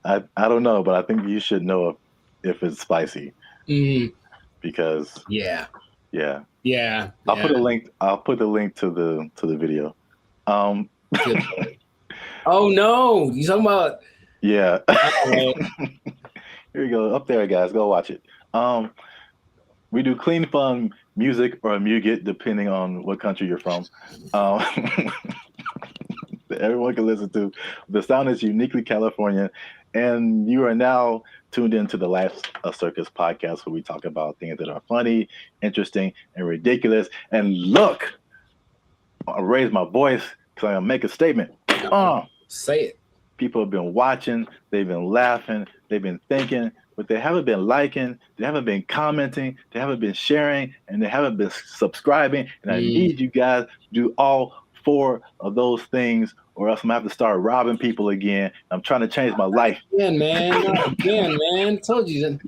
I don't know, but I think you should know if it's spicy. Mm. Because yeah. I'll put the link to the video. Oh no, you talking about? Yeah. Here we go. Up there, guys. Go watch it. We do clean, fun music or muget, depending on what country you're from. That everyone can listen to. The sound is uniquely California, and you are now tuned into the Life of Circus podcast, where we talk about things that are funny, interesting, and ridiculous. And look, I'll raise my voice because I'm gonna make a statement. Say it. People have been watching, they've been laughing, they've been thinking, but they haven't been liking, they haven't been commenting, they haven't been sharing, and they haven't been subscribing. And I need you guys to do all 4 of those things, or else I'm gonna have to start robbing people again. I'm trying to change my life. Again, man. Not again, man. Told you that.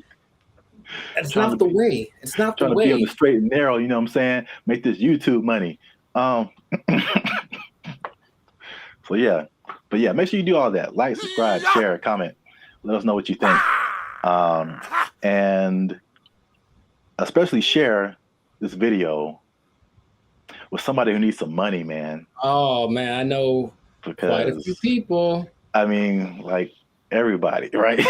It's not the way. It's not the way. Trying to be on the straight and narrow, you know what I'm saying? Make this YouTube money. So yeah. But yeah, make sure you do all that. Like, subscribe, share, comment. Let us know what you think. And especially share this video with somebody who needs some money, man. Oh, man, I know quite a few people. I mean, like everybody, right?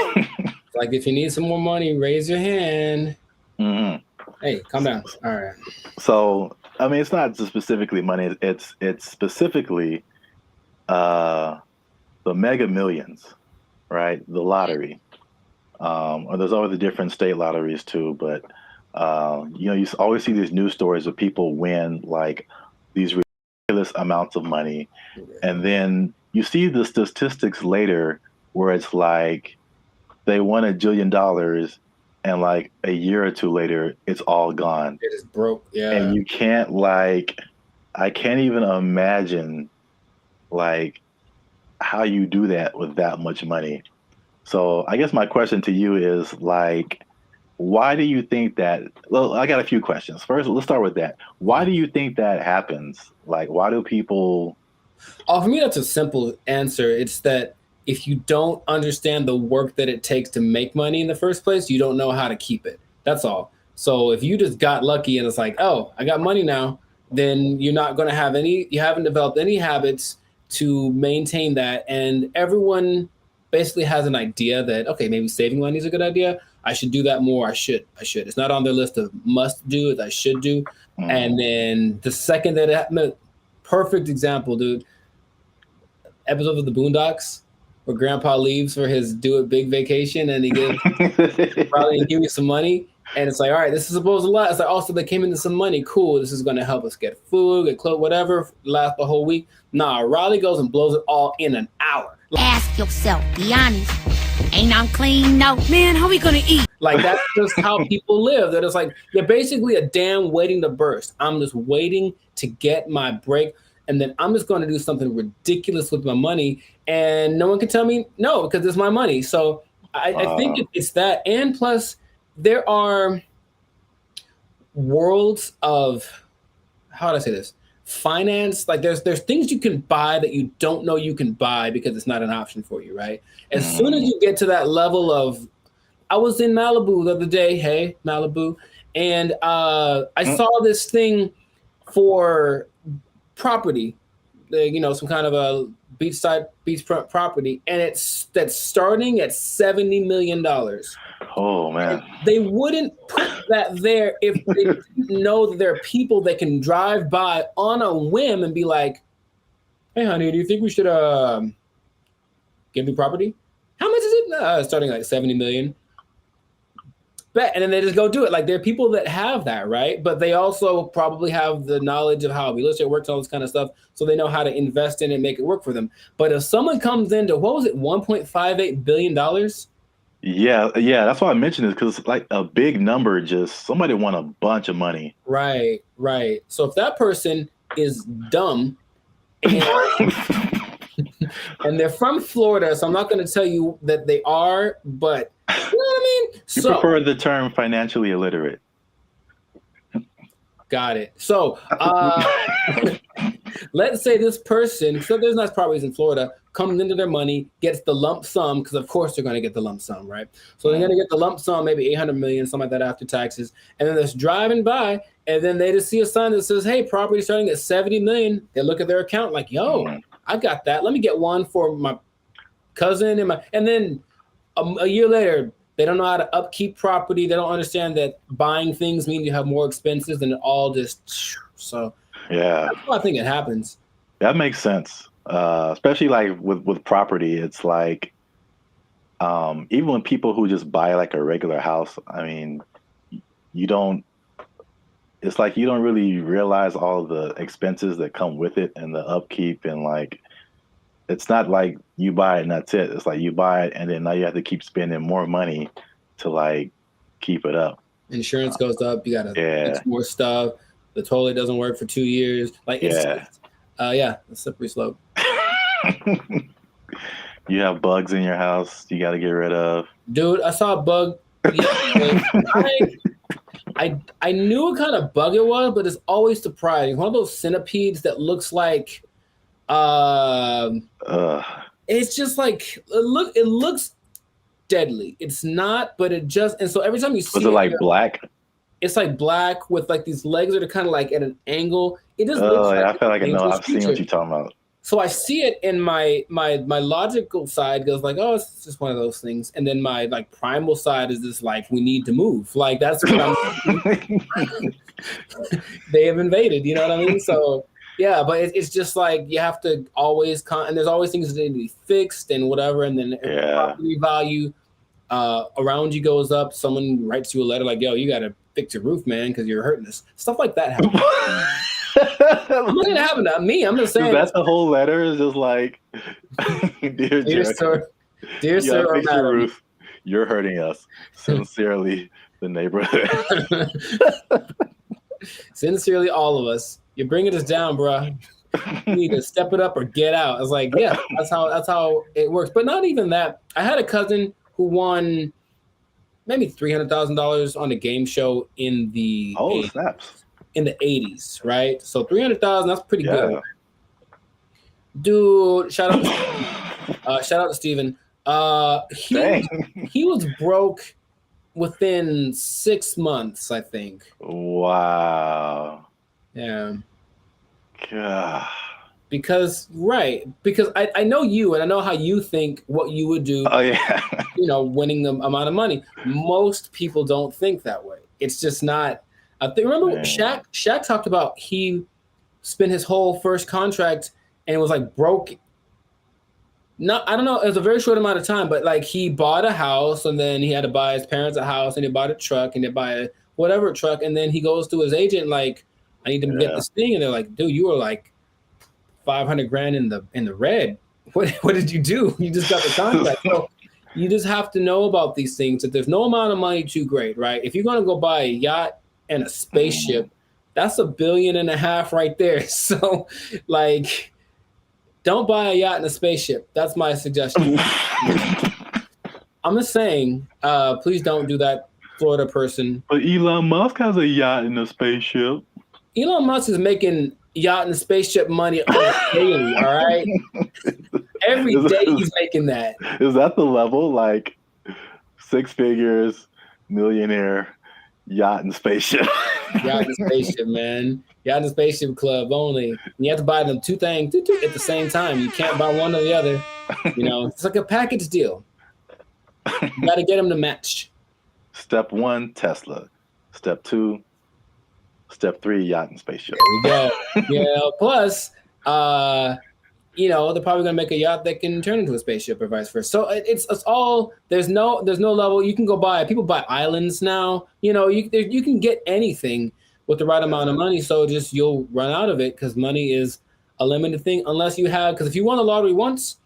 Like, if you need some more money, raise your hand. Mm-hmm. Hey, calm down. All right. So, I mean, it's not just specifically money. It's specifically the Mega Millions, right? The lottery. Or there's always the different state lotteries too, but you know, you always see these news stories of people win like these ridiculous amounts of money, and then you see the statistics later where it's like they won $1 jillion, and like a year or two later, it's all gone. It is broke, yeah. And you can't I can't even imagine like how you do that with that much money. So I guess my question to you is like, why do you think that? Well, I got a few questions. First, let's start with that. Why do you think that happens? Like, why do people? Oh, for me, that's a simple answer. It's that if you don't understand the work that it takes to make money in the first place, you don't know how to keep it. That's all. So if you just got lucky and it's like, oh, I got money now, then you're not going to have you haven't developed any habits to maintain that. And everyone basically has an idea that, okay, maybe saving money is a good idea. I should do that more. I should. It's not on their list of must do, it's I should do. And then the second that it happened, perfect example, dude, episode of the Boondocks where grandpa leaves for his do it big vacation and he gives probably give you some money. And it's like, all right, this is supposed to last. It's like, also they came into some money. Cool. This is going to help us get food, get clothes, whatever, last the whole week. Nah, Riley goes and blows it all in an hour. Ask yourself, be honest. Ain't I'm clean? No. Man, how we going to eat? Like, that's just how people live. That it's like, you're basically a dam waiting to burst. I'm just waiting to get my break. And then I'm just going to do something ridiculous with my money. And no one can tell me no, because it's my money. So I think it's that. And plus, there are worlds of, how do I say this? Finance. Like there's things you can buy that you don't know you can buy because it's not an option for you, right? As soon as you get to that level of, I was in Malibu the other day, hey, Malibu, and I saw this thing for property, you know, some kind of a beach property, and that's starting at $70 million. Oh man! And they wouldn't put that there if they didn't know that there are people that can drive by on a whim and be like, "Hey, honey, do you think we should give me property? How much is it? Starting like 70 million." Bet, and then they just go do it. Like there are people that have that, right? But they also probably have the knowledge of how real estate works, all this kind of stuff, so they know how to invest in it and make it work for them. But if someone comes into $1.58 billion. Yeah, that's why I mentioned this, because like a big number, just somebody won a bunch of money. Right. So if that person is dumb and, and they're from Florida, so I'm not going to tell you that they are, but you know what I mean? You prefer the term financially illiterate. Got it. So let's say this person, so there's nice properties in Florida, comes into their money, gets the lump sum, because of course they're going to get the lump sum, right? So they're going to get the lump sum, maybe 800 million, something like that after taxes. And then they're just driving by, and then they just see a sign that says, hey, property starting at 70 million. They look at their account like, yo, I got that. Let me get one for my cousin. And then a year later, they don't know how to upkeep property. They don't understand that buying things means you have more expenses, and it all just, so yeah. That's why I think it happens. That makes sense. Especially like with property, it's like even when people who just buy like a regular house, I mean, it's like you don't really realize all the expenses that come with it and the upkeep and like it's not like you buy it and that's it. It's like you buy it and then now you have to keep spending more money to like keep it up. Insurance goes up. You gotta Yeah. fix more stuff. The toilet doesn't work for 2 years. Like it's a slippery slope. You have bugs in your house you got to get rid of. Dude, I saw a bug. I knew what kind of bug it was, but it's always surprising. One of those centipedes that looks like, it's just like it looks deadly. It's not, but it just, and so every time you see was it like black? It's like black with like these legs that are kind of like at an angle. It just looks like I feel like I know. I've creature. seen what you're talking about. So I see it in my logical side goes like, oh, it's just one of those things. And then my like primal side is just like, we need to move. Like that's what I'm they have invaded, you know what I mean? So yeah, but it's just like you have to always and there's always things that need to be fixed and whatever. And then property value around you goes up. Someone writes you a letter like, yo, you gotta fix your roof, man, because you're hurting us. Stuff like that happens. I'm not gonna happen to me. I'm just saying. That's the whole letter is just like, dear sir, dear sir, fix your roof. You're hurting us. Sincerely, the neighborhood. Sincerely, all of us. You're bringing us down, bro. You need to step it up or get out. I was like, yeah, that's how it works. But not even that. I had a cousin who won maybe $300,000 on a game show in the snaps. In the 80s, right? So 300,000, that's pretty good. Dude, shout out to Steven. He was broke within 6 months, I think. Wow. Yeah. God. Because I know you and I know how you think what you would do. Oh yeah. Winning the amount of money. Most people don't think that way. It's just not. I think remember Shaq talked about he spent his whole first contract and was like broke. I don't know, it was a very short amount of time, but like he bought a house and then he had to buy his parents a house and he bought a truck and they buy a whatever truck and then he goes to his agent like, I need to get this thing, and they're like, dude, you were like $500,000 in the red. What did you do? You just got the contract. So you just have to know about these things that there's no amount of money too great, right? If you're gonna go buy a yacht and a spaceship, that's $1.5 billion right there. So like, don't buy a yacht and a spaceship. That's my suggestion. I'm just saying, please don't do that, Florida person. But Elon Musk has a yacht and a spaceship. Elon Musk is making yacht and spaceship money daily, all right? Every day he's making that. Is that the level? Like 6 figures, millionaire, yacht and spaceship. Yacht and spaceship, man. Yacht and spaceship club only. And you have to buy them two things at the same time. You can't buy one or the other. It's like a package deal. You got to get them to match. Step 1, Tesla. Step 2, Step 3, yacht and spaceship. There we go. Yeah. Plus, they're probably gonna make a yacht that can turn into a spaceship or vice versa. So it's all there's no level. You can go buy. People buy islands now. You can get anything with the right amount of money. So just you'll run out of it because money is a limited thing unless you have. Because if you won the lottery once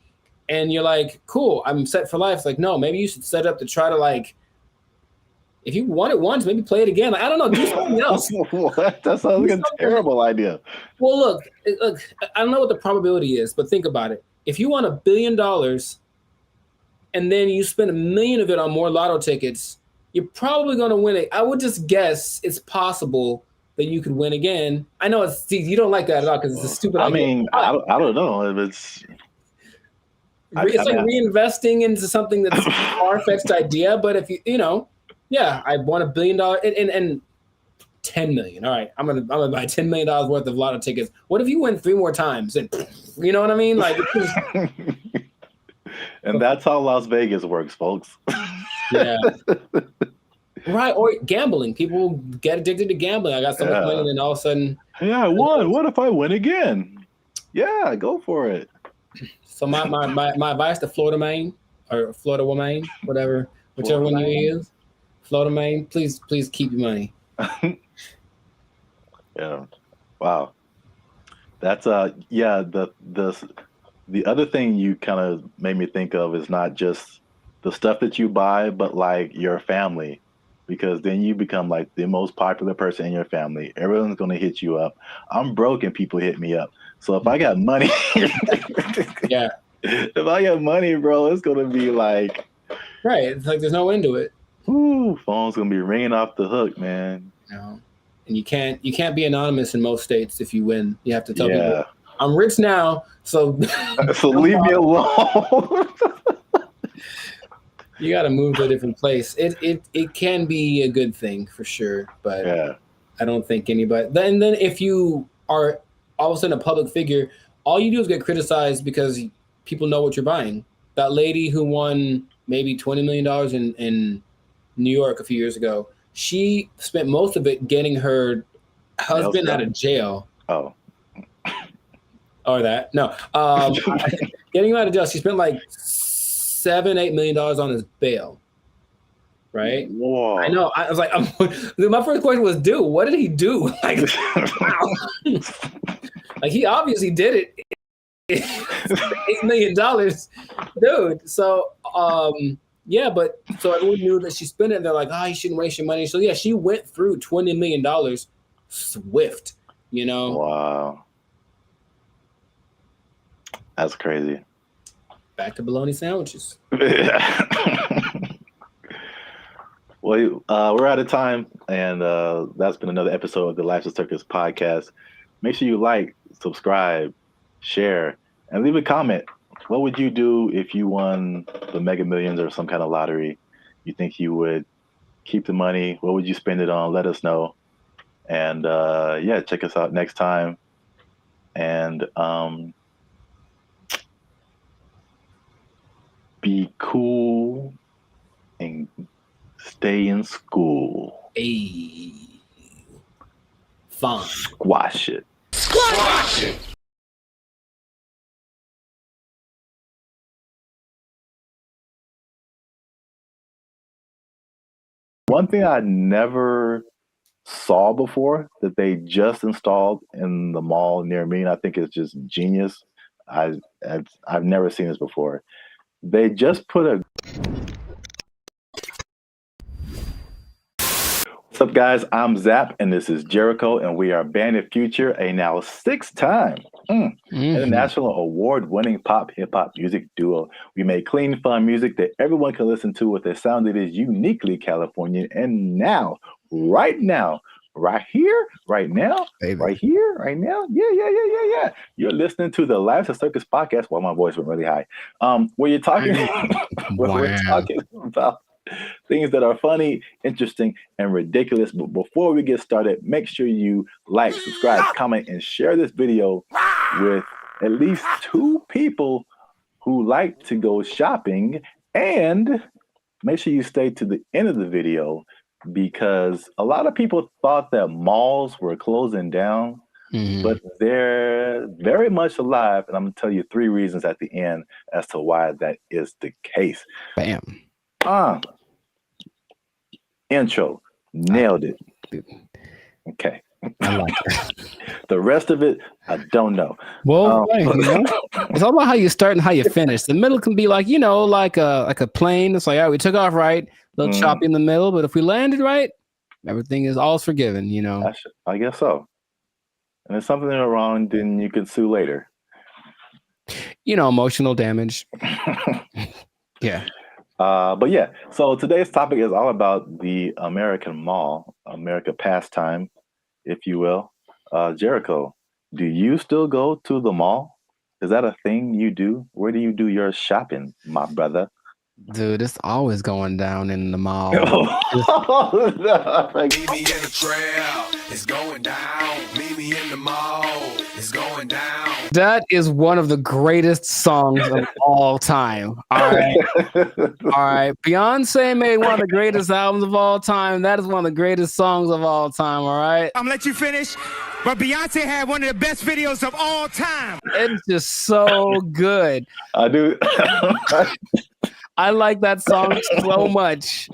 and you're like, cool, I'm set for life. It's like, no, maybe you should set up to try to like. If you won it once, maybe play it again. Like, I don't know, do something else. What? That sounds like a terrible idea. Well, look, I don't know what the probability is, but think about it. If you won $1 billion and then you spend $1 million of it on more lotto tickets, you're probably going to win it. I would just guess it's possible that you could win again. I know you don't like that at all because it's a stupid idea. I mean, I don't know if it's. It's like reinvesting into something that's a far-fetched idea, but if yeah, I won $1 billion and 10 million. All right, I'm gonna buy $10 million worth of lotto tickets. What if you win 3 more times? And you know what I mean? Like, and that's how Las Vegas works, folks. Yeah. Right, or gambling. People get addicted to gambling. I got so much money, and then all of a sudden, yeah, I won. What if I win again? Yeah, go for it. So my advice to Florida man or Florida woman, whichever one you use. Florida man, please keep your money. Yeah. Wow. That's the the other thing you kind of made me think of is not just the stuff that you buy, but like your family, because then you become like the most popular person in your family. Everyone's going to hit you up. I'm broke and people hit me up. So if I got money, yeah, if I got money, bro, it's going to be like, right. It's like there's no end to it. Ooh, phone's going to be ringing off the hook, man. No. And you can't be anonymous in most states if you win. You have to tell people, I'm rich now, so so leave me alone. You got to move to a different place. It can be a good thing for sure, but I don't think anybody. Then if you are all of a sudden a public figure, all you do is get criticized because people know what you're buying. That lady who won maybe $20 million in New York a few years ago, she spent most of it getting her husband out of jail. Oh. Or that. No. Getting him out of jail. She spent like $7-8 million on his bail. Right? Whoa. I know. I was like, my first question was, dude, what did he do? Like, wow. Like he obviously did it. $8 million, dude. So yeah, but so everyone knew that she spent it, and they're like, you shouldn't waste your money. So yeah, she went through $20 million swift, you know. Wow. That's crazy. Back to bologna sandwiches. Well, we're out of time, and that's been another episode of the Life's a Circus podcast. Make sure you like, subscribe, share, and leave a comment. What would you do if you won the Mega Millions or some kind of lottery? You think you would keep the money? What would you spend it on? Let us know. And yeah, check us out next time. And be cool and stay in school. Hey. Fun. Squash it. Squash it! One thing I never saw before that they just installed in the mall near me, and I think it's just genius. I've never seen this before. They just put a... What's up, guys? I'm Zap, and this is Jericho, and we are Bandit Future, a now 6-time international award-winning pop hip-hop music duo. We make clean, fun music that everyone can listen to with a sound that is uniquely Californian. And now, right now, right here, right now, right here, right now, yeah. You're listening to the Life's a Circus podcast. Well, my voice went really high. Where you're talking, we're talking about things that are funny, interesting, and ridiculous. But before we get started, make sure you like, subscribe, comment, and share this video with at least 2 people who like to go shopping. And make sure you stay to the end of the video, because a lot of people thought that malls were closing down, but they're very much alive. And I'm going to tell you 3 reasons at the end as to why that is the case. Bam. Intro. Nailed it. Okay. I like it. The rest of it, I don't know. Well, it's all about how you start and how you finish. The middle can be like, like a plane. It's like, all right, we took off right, a little choppy in the middle, but if we landed right, everything is all forgiven, I guess so. And if something went wrong, then you can sue later. Emotional damage. Yeah. But yeah, so today's topic is all about the American mall, America pastime, if you will. Jericho, do you still go to the mall? Is that a thing you do? Where do you do your shopping, my brother? Dude, it's always going down in the mall. Meet me in the trail, it's going down. Meet me in the mall, it's going down. That is one of the greatest songs of all time. All right. Beyonce made one of the greatest albums of all time. That is one of the greatest songs of all time. All right. I'm gonna let you finish. But Beyonce had one of the best videos of all time. It's just so good. I do. I like that song so much.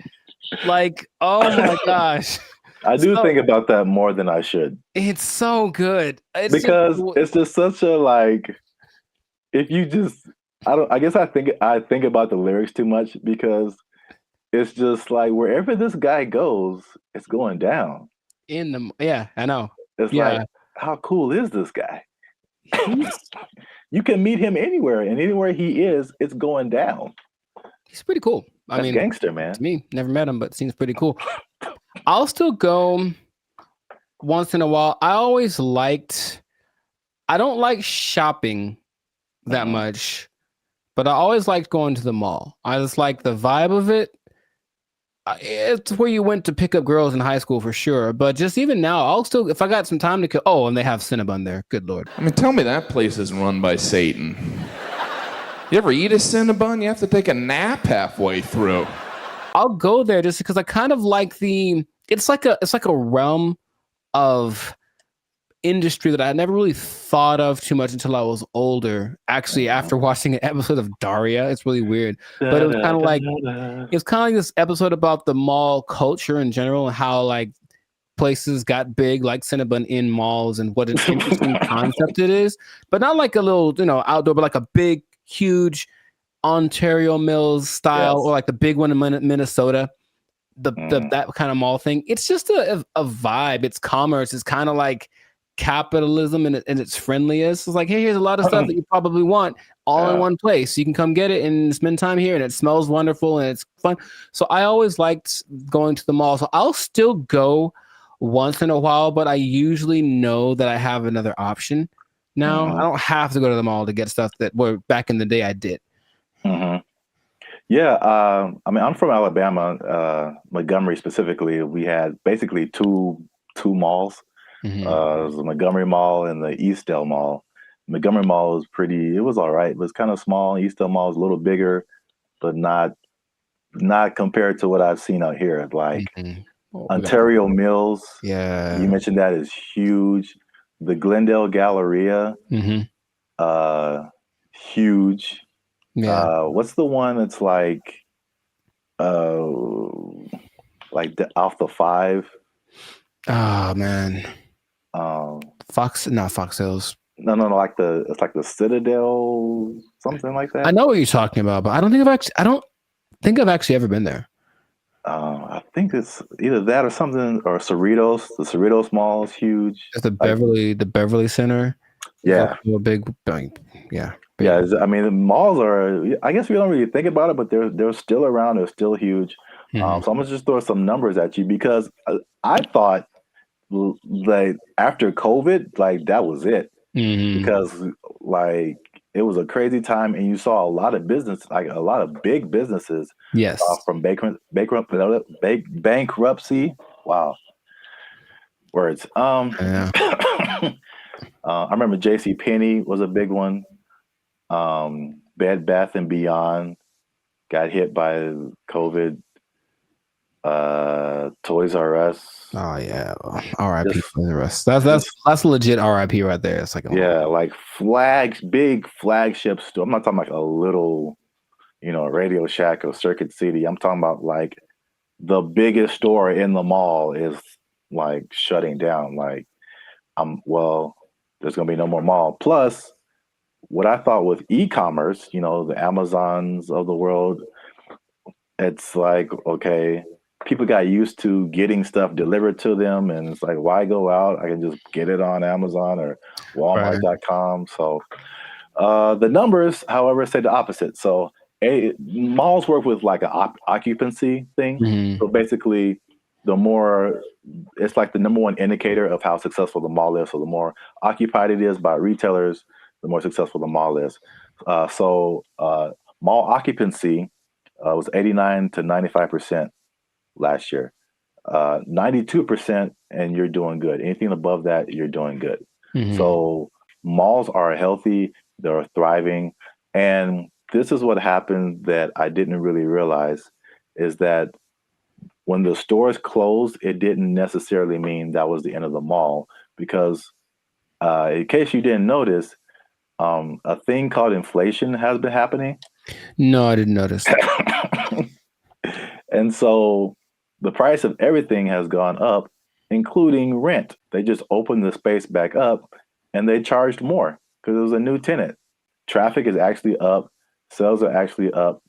Like, oh my gosh. I do think about that more than I should. It's so good. It's just such a if you just, I guess I think about the lyrics too much because it's just like wherever this guy goes, it's going down. Yeah, I know. It's like, how cool is this guy? You can meet him anywhere, and anywhere he is, it's going down. He's pretty cool. I mean, gangster, man. To me, never met him, but seems pretty cool. I'll still go once in a while. I don't like shopping that much, but I always liked going to the mall. I just like the vibe of it. It's where you went to pick up girls in high school for sure. But just even now, I'll still, if I got some time to kill. Oh, and they have Cinnabon there. Good Lord. I mean, tell me that place isn't run by Satan. You ever eat a Cinnabon? You have to take a nap halfway through. I'll go there just because I kind of like it's like a realm of industry that I never really thought of too much until I was older. Actually, after watching an episode of Daria, it's really weird. But it was kind of like this episode about the mall culture in general and how like places got big, like Cinnabon in malls, and what an interesting concept it is. But not like a little, outdoor, but like a big, huge Ontario Mills style, or like the big one in Minnesota. That kind of mall thing. It's just a vibe. It's commerce. It's kind of like capitalism and its friendliest. It's like, hey, here's a lot of stuff that you probably want all in one place. You can come get it and spend time here, and it smells wonderful and it's fun. So I always liked going to the mall. So I'll still go once in a while, but I usually know that I have another option now. I don't have to go to the mall to get stuff that back in the day I did. Yeah, I mean, I'm from Alabama, Montgomery specifically. We had basically two malls. It was the Montgomery Mall and the Eastdale Mall. Montgomery Mall was it was all right. It was kind of small. Eastdale Mall is a little bigger, but not compared to what I've seen out here. Like Ontario Mills. Yeah. You mentioned that is huge. The Glendale Galleria, huge. Yeah. What's the one that's like off the 5? Oh man. Not Fox Hills. No, like it's like the Citadel, something like that. I know what you're talking about, but I don't think I've actually ever been there. I think it's either that or something, or Cerritos. The Cerritos Mall is huge. It's the Beverly Center. Yeah. A big. Yeah. Yeah, I mean, the malls are, I guess we don't really think about it, but they're still around. They're still huge. So I'm going to just throw some numbers at you because I thought like after COVID, like that was it. Because like it was a crazy time and you saw a lot of business, like a lot of big businesses from bankruptcy. Wow. Words. I remember JCPenney was a big one. Bed Bath and Beyond got hit by COVID. Toys R Us. Oh yeah, R.I.P. Toys R Us. That's legit R.I.P. right there. It's like like big flagship store. I'm not talking like a little, Radio Shack or Circuit City. I'm talking about like the biggest store in the mall is like shutting down. Like, there's gonna be no more mall. Plus, what I thought with e-commerce, the Amazons of the world, it's like, okay, people got used to getting stuff delivered to them, and it's like, why go out? I can just get it on Amazon or Walmart.com. So the numbers, however, say the opposite. So malls work with like an occupancy thing. So basically, it's like the number one indicator of how successful the mall is. So the more occupied it is by retailers, the more successful the mall is. So mall occupancy was 89 to 95% last year. 92%, and you're doing good. Anything above that, you're doing good. So malls are healthy, they're thriving. And this is what happened that I didn't really realize is that when the stores closed, it didn't necessarily mean that was the end of the mall, because in case you didn't notice, a thing called inflation has been happening. No, I didn't notice. And so the price of everything has gone up, including rent. They just opened the space back up and they charged more because it was a new tenant. traffic is actually up. Sales are actually up.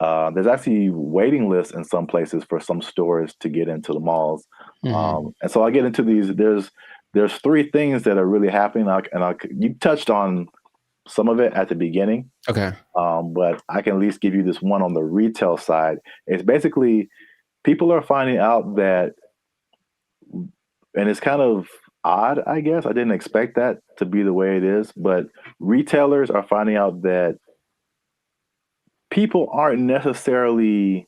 There's actually waiting lists in some places for some stores to get into the malls. And so I get into these. There's three things that are really happening. You touched on some of it at the beginning. Okay. But I can at least give you this one on the retail side. It's basically people are finding out that, and it's kind of odd, I guess. I didn't expect that to be the way it is, but retailers are finding out that people aren't necessarily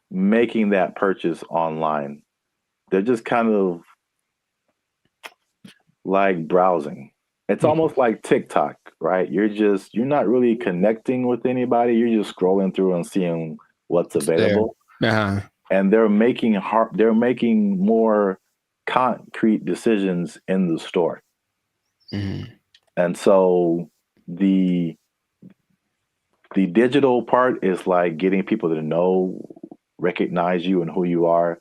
making that purchase online. They're just kind of like browsing. It's almost like TikTok, right? You're not really connecting with anybody. You're just scrolling through and seeing what's available. And they're making more concrete decisions in the store. And so the digital part is like getting people to recognize you and who you are,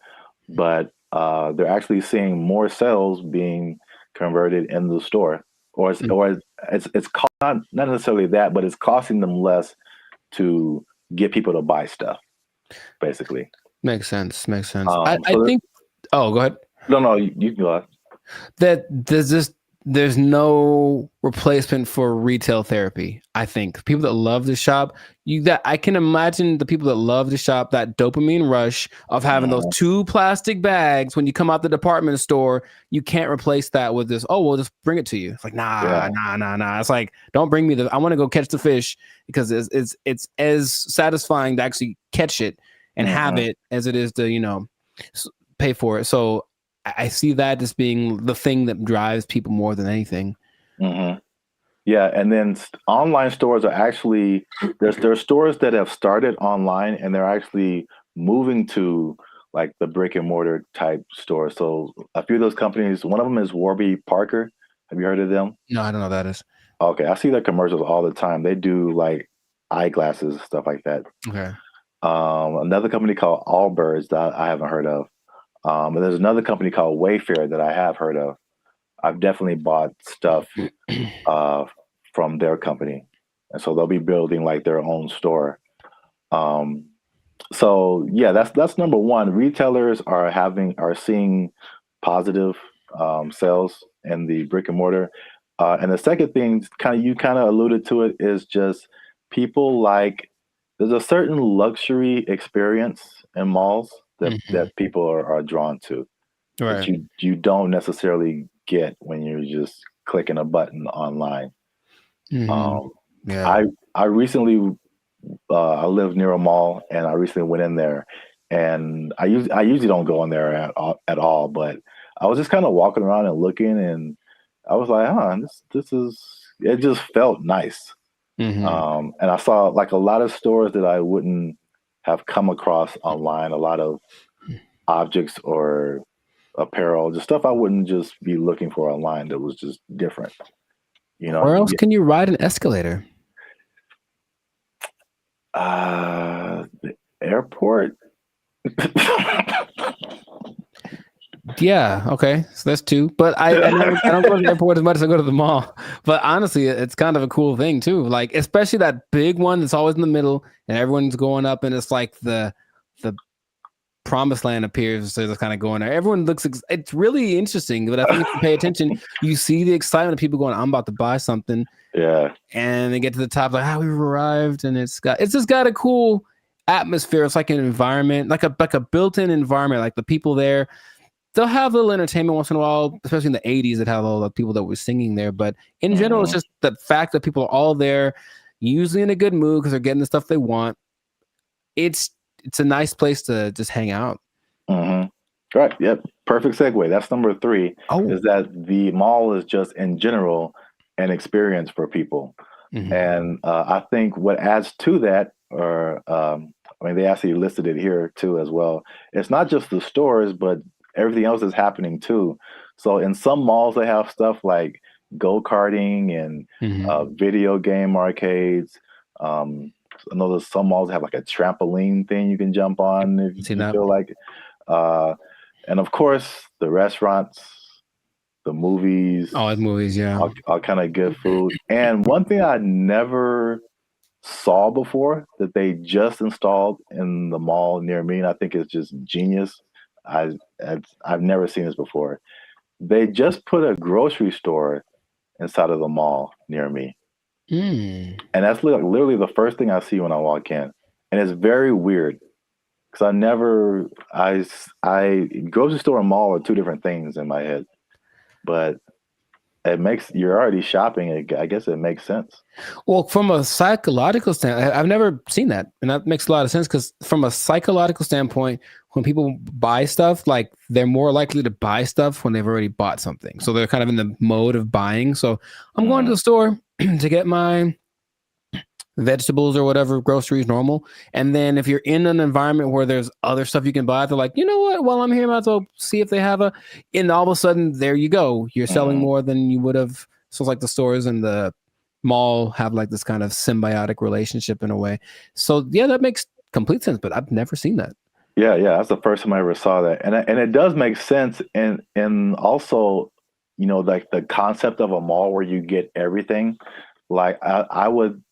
but they're actually seeing more sales being converted in the store, or it's not necessarily that, but it's costing them less to get people to buy stuff. Basically, makes sense. I think. Oh, go ahead. No, you can go ahead. That there's no replacement for retail therapy. I think people that love to shop, I can imagine the people that love to shop, that dopamine rush of having those 2 plastic bags when you come out the department store. You can't replace that with this. Oh, we'll just bring it to you. It's like nah. It's like, don't bring me I want to go catch the fish, because it's as satisfying to actually catch it and have it as it is to pay for it. So I see that as being the thing that drives people more than anything. Yeah, and then online stores are actually there's stores that have started online and they're actually moving to like the brick and mortar type stores. So a few of those companies, one of them is Warby Parker. Have you heard of them? No, I don't know what that is. Okay, I see their commercials all the time. They do like eyeglasses, stuff like that. Okay. Another company called Allbirds that I haven't heard of. And there's another company called Wayfair that I have heard of. I've definitely bought stuff from their company, and so they'll be building like their own store. So yeah, that's number one. Retailers are seeing positive sales in the brick and mortar, and the second thing, you kind of alluded to it, is just people there's a certain luxury experience in malls that people are drawn to, right? That you don't necessarily get when you're just clicking a button online. I recently I live near a mall, and I recently went in there, and I usually don't go in there at all, but I was just kind of walking around and looking, and I was like, it just felt nice. And I saw like a lot of stores that I wouldn't have come across online, a lot of objects or apparel, just stuff I wouldn't just be looking for online that was just different. Where else can you ride an escalator? The airport. Yeah, okay, so that's 2. But I don't go to the airport as much as I go to the mall. But honestly, it's kind of a cool thing too. Like, especially that big one that's always in the middle, and everyone's going up, and it's like the promised land appears. So it's kind of going there. Everyone looks. It's really interesting. But I think if you pay attention, you see the excitement of people going, "I'm about to buy something." Yeah, and they get to the top, like, we've arrived, and it's just got a cool atmosphere. It's like an environment, like a built-in environment. Like the people there, they'll have a little entertainment once in a while, especially in the 80s. It had all the people that were singing there. But in general, it's just the fact that people are all there, usually in a good mood because they're getting the stuff they want. It's a nice place to just hang out. Right. Yep. Perfect segue. That's number 3. Is that the mall is just in general an experience for people. And I think what adds to that, they actually listed it here too as well. It's not just the stores, but everything else is happening too. So in some malls, they have stuff like go-karting and video game arcades. I know there's some malls that have like a trampoline thing you can jump on if you feel like it. And of course, the restaurants the movies. Oh, it's movies, yeah. All kind of good food. And one thing I never saw before that they just installed in the mall near me, and I think it's just genius. I've never seen this before. They just put a grocery store inside of the mall near me. And that's literally the first thing I see when I walk in. And it's very weird because grocery store and mall are two different things in my head. But you're already shopping. I guess it makes sense. Well, from a psychological standpoint, I've never seen that. And that makes a lot of sense because from a psychological standpoint, when people buy stuff, like they're more likely to buy stuff when they've already bought something. So they're kind of in the mode of buying. So I'm going to the store to get my vegetables or whatever, groceries, normal. And then if you're in an environment where there's other stuff you can buy, they're like, you know what? While I'm here, I might as well see if they have and all of a sudden, there you go. You're selling more than you would have. So it's like the stores and the mall have like this kind of symbiotic relationship in a way. So yeah, that makes complete sense, but I've never seen that. Yeah, that's the first time I ever saw that. And it does make sense. And also, like the concept of a mall where you get everything, like I would,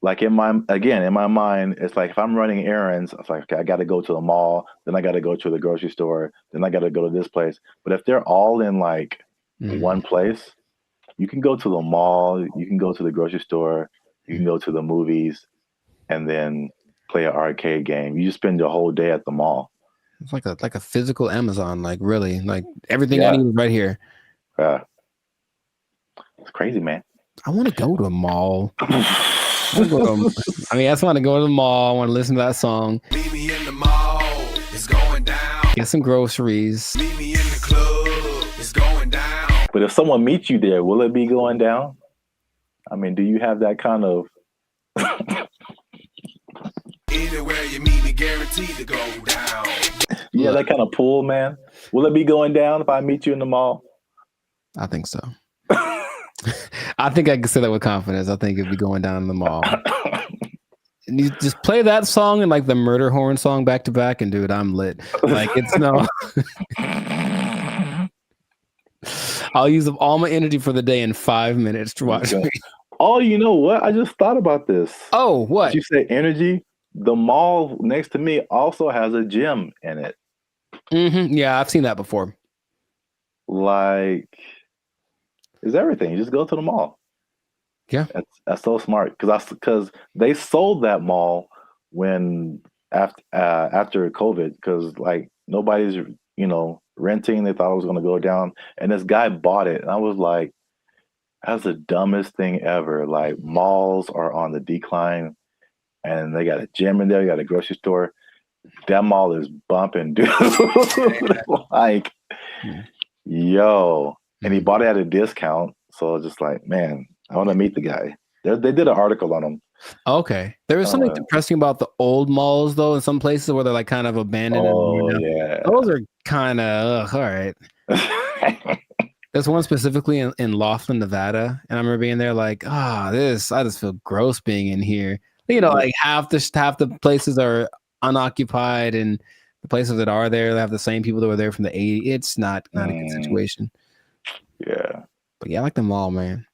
like in my mind, it's like if I'm running errands, it's like, okay, I got to go to the mall, then I got to go to the grocery store, then I got to go to this place. But if they're all in like one place, you can go to the mall, you can go to the grocery store, you can go to the movies, and then play an arcade game. You just spend your whole day at the mall. It's like a physical Amazon, like really, like everything I need is right here. Yeah, it's crazy, man. I want to go to a mall. I just want to go to the mall. I want to listen to that song. Meet me in the mall. It's going down. Get some groceries. Meet me in the club. It's going down. But if someone meets you there, will it be going down? I mean, do you have that kind of? Anywhere you meet me, guaranteed to go down. Yeah, that kind of pull, man. Will it be going down if I meet you in the mall? I think so. I think I can say that with confidence. I think it'd be going down in the mall. And you just play that song and like the murder horn song back to back, and dude, I'm lit. Like it's no. I'll use up all my energy for the day in 5 minutes to watch me. Oh, you know what? I just thought about this. Oh, what? Did you say energy? The mall next to me also has a gym in it. Yeah, I've seen that before. Like, it's everything. You just go to the mall. Yeah, that's so smart because they sold that mall when after COVID because like nobody's renting. They thought it was going to go down, and this guy bought it, and I was like, that's the dumbest thing ever. Like malls are on the decline, and they got a gym in there. You got a grocery store. That mall is bumping, dude. Like, yo. And he bought it at a discount. So I was just like, man, I want to meet the guy. They did an article on him. Okay. There was something depressing about the old malls, though, in some places where they're like kind of abandoned. Oh, yeah. Those are kind of, all right. There's one specifically in Laughlin, Nevada. And I remember being there like, I just feel gross being in here. Like half the places are unoccupied, and the places that are there, they have the same people that were there from the 80s. It's not a good situation. Yeah. But yeah, I like the mall, man.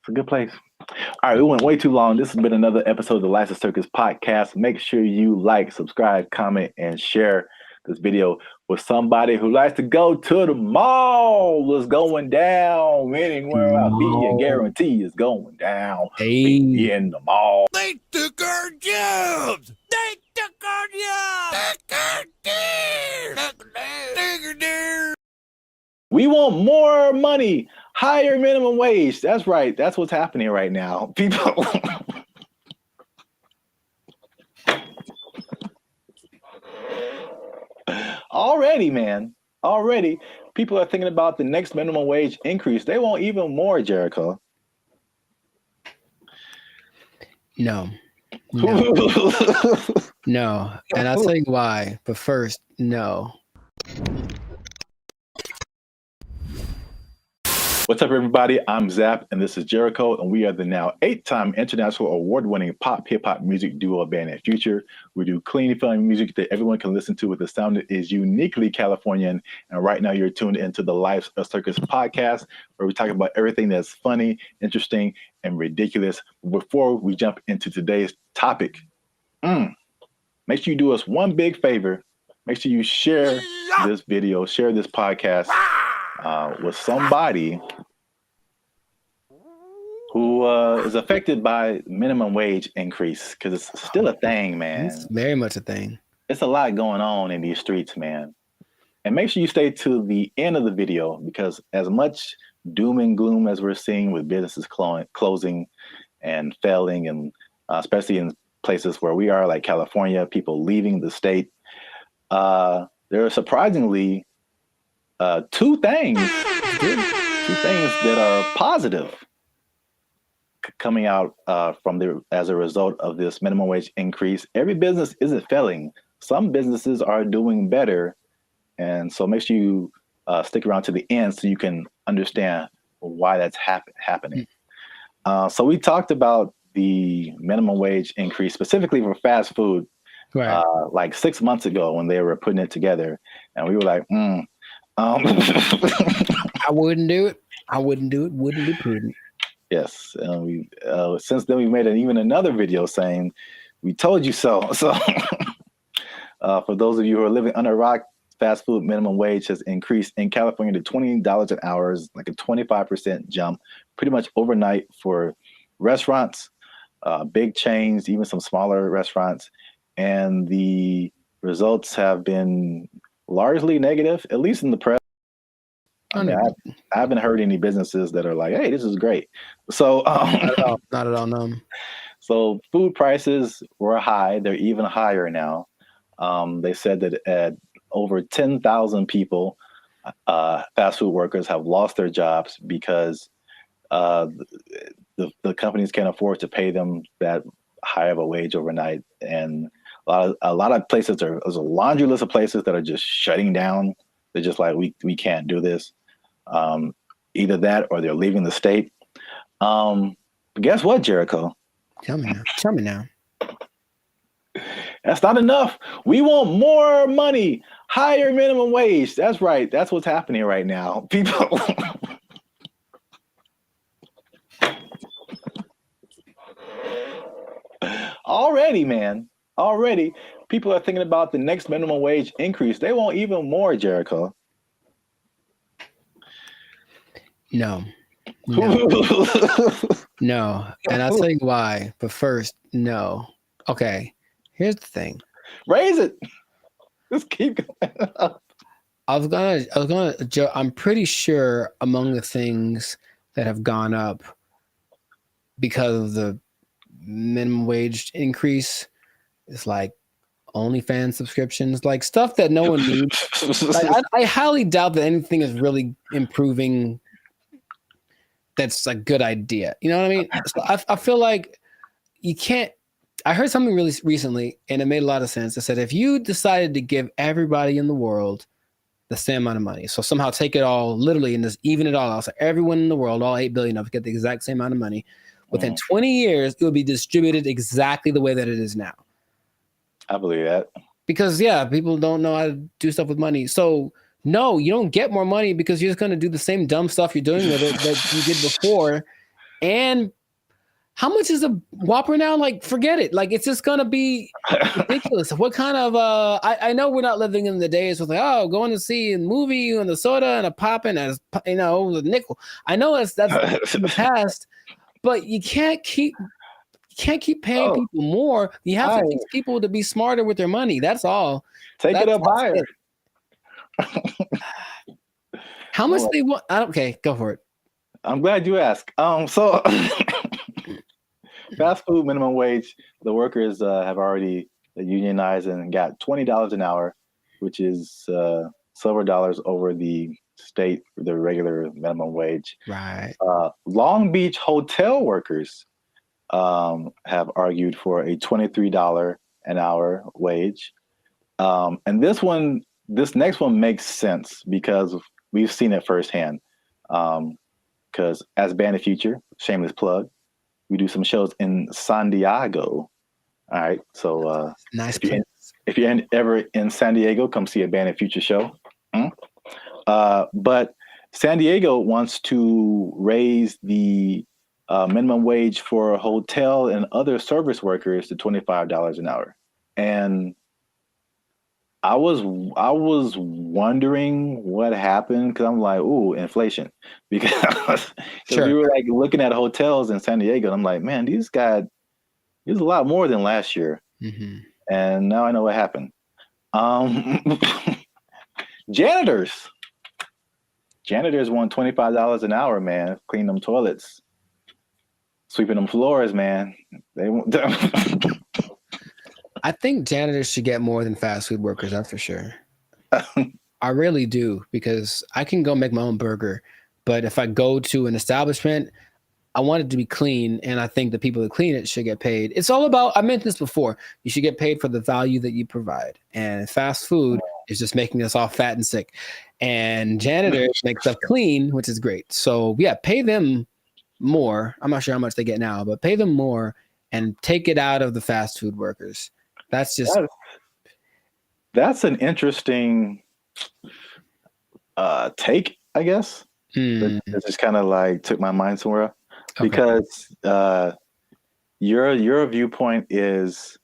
It's a good place. All right, we went way too long. This has been another episode of the License Circus podcast. Make sure you like, subscribe, comment, and share this video with somebody who likes to go to the mall. It's going down anywhere I be. I guarantee it's going down. Hey, in the mall. They took our jobs. They took our jobs. We want more money, higher minimum wage. That's right. That's what's happening right now. People. Already, man. Already, people are thinking about the next minimum wage increase. They want even more, Jericho. No. No. And I'll tell you why. But first, no. What's up, everybody? I'm Zap, and this is Jericho, and we are the now 8-time international award-winning pop hip-hop music duo band and future. We do clean, fun music that everyone can listen to with a sound that is uniquely Californian. And right now, you're tuned into the Life of Circus podcast, where we talk about everything that's funny, interesting, and ridiculous. Before we jump into today's topic, make sure you do us one big favor. Make sure you share this video, share this podcast with somebody who is affected by minimum wage increase, because it's still a thing, man. It's very much a thing. It's a lot going on in these streets, man. And make sure you stay to the end of the video, because as much doom and gloom as we're seeing with businesses closing and failing, and especially in places where we are, like California, people leaving the state, there are surprisingly two things that are positive coming out as a result of this minimum wage increase. Every business isn't failing. Some businesses are doing better, and so make sure you stick around to the end so you can understand why that's happening. So we talked about the minimum wage increase specifically for fast food, right? Like 6 months ago when they were putting it together, and we were like, I wouldn't do it. I wouldn't do it. Wouldn't be prudent. Yes, and we since then we made even another video saying we told you so. So for those of you who are living under a rock, fast food minimum wage has increased in California to $20 an hour, like a 25% jump, pretty much overnight for restaurants, big chains, even some smaller restaurants, and the results have been largely negative, at least in the press. I mean, I haven't heard any businesses that are like, "Hey, this is great." So, not at all. No. So, food prices were high; they're even higher now. They said that at over 10,000 people, fast food workers have lost their jobs because the companies can't afford to pay them that high of a wage overnight, and a lot of places there's a laundry list of places that are just shutting down. They're just like, we can't do this. Either that or they're leaving the state. But guess what, Jericho? Tell me now. That's not enough. We want more money, higher minimum wage. That's right. That's what's happening right now. People. Already, people are thinking about the next minimum wage increase. They want even more, Jericho. No. No. And I'll tell you why. But first, no. Okay. Here's the thing. Raise it. Just keep going up. I'm pretty sure among the things that have gone up because of the minimum wage increase is like OnlyFans subscriptions, like stuff that no one needs. Like, I highly doubt that anything is really improving. That's a good idea. You know what I mean? So I feel like you can't. I heard something really recently, and it made a lot of sense. It said if you decided to give everybody in the world the same amount of money, so somehow take it all literally and just even it all out, so everyone in the world, all 8 billion of us, get the exact same amount of money, within 20 years, it would be distributed exactly the way that it is now. I believe that. Because, people don't know how to do stuff with money. So, no, you don't get more money because you're just going to do the same dumb stuff you're doing with it that you did before. And how much is a Whopper now? Like, forget it. Like, it's just going to be ridiculous. What kind of, I know we're not living in the days with like, going to see a movie and the soda and a pop and a nickel. I know that's in the past, but you can't keep paying people more. You have to teach people to be smarter with their money. That's all. Take it up higher. How much they want? Okay, go for it. I'm glad you asked. So fast food minimum wage, the workers have already unionized and got $20 an hour, which is silver dollars over the regular minimum wage. Right. Long Beach hotel workers have argued for a $23 an hour wage. And this next one makes sense because we've seen it firsthand. because as Band of Future, shameless plug, we do some shows in San Diego. All right, so nice. If you're ever in San Diego, come see a Band of Future show. But San Diego wants to raise the minimum wage for hotel and other service workers to $25 an hour. And I was wondering what happened, because I'm like, ooh, inflation. Because we were like looking at hotels in San Diego, and I'm like, man, these a lot more than last year. Mm-hmm. And now I know what happened. Janitors want $25 an hour, man. Clean them toilets, sweeping them floors, man. They want. I think janitors should get more than fast food workers. That's for sure. I really do, because I can go make my own burger, but if I go to an establishment, I want it to be clean, and I think the people that clean it should get paid. It's all about, I mentioned this before, you should get paid for the value that you provide. And fast food is just making us all fat and sick. And janitors make stuff clean, which is great. So yeah, pay them more. I'm not sure how much they get now, but pay them more and take it out of the fast food workers. That's an interesting take, I guess. It just kind of like took my mind somewhere. Okay. Because your viewpoint is,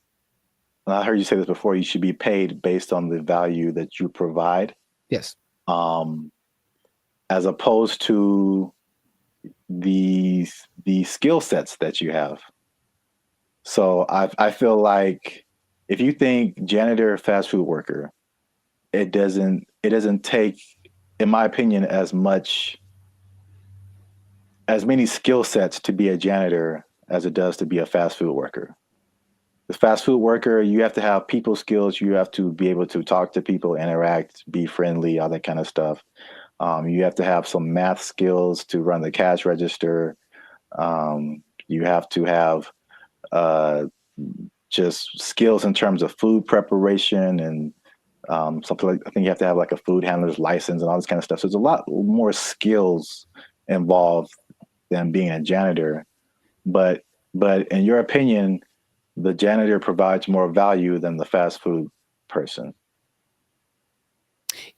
and I heard you say this before, you should be paid based on the value that you provide. Yes. As opposed to the skill sets that you have. So I feel like if you think janitor, fast food worker, it doesn't take, in my opinion, as many skill sets to be a janitor as it does to be a fast food worker. The fast food worker, you have to have people skills. You have to be able to talk to people, interact, be friendly, all that kind of stuff. You have to have some math skills to run the cash register. You have to have just skills in terms of food preparation and something like, I think you have to have like a food handler's license and all this kind of stuff. So there's a lot more skills involved than being a janitor. But in your opinion, the janitor provides more value than the fast food person.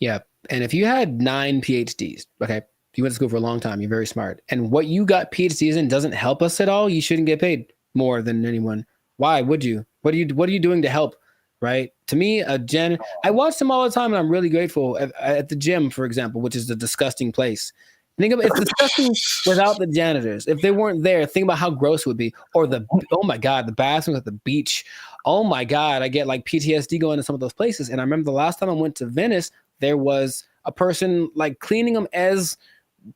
Yeah. And if you had 9 PhDs, okay, you went to school for a long time, you're very smart, and what you got PhDs in doesn't help us at all, you shouldn't get paid more than anyone. Why would you? What are you doing to help? Right? To me, I watch them all the time, and I'm really grateful. At the gym, for example, which is a disgusting place. Think about it's disgusting without the janitors. If they weren't there, think about how gross it would be. Or oh my God, the bathrooms at the beach. Oh my God, I get like PTSD going to some of those places. And I remember the last time I went to Venice, there was a person like cleaning them as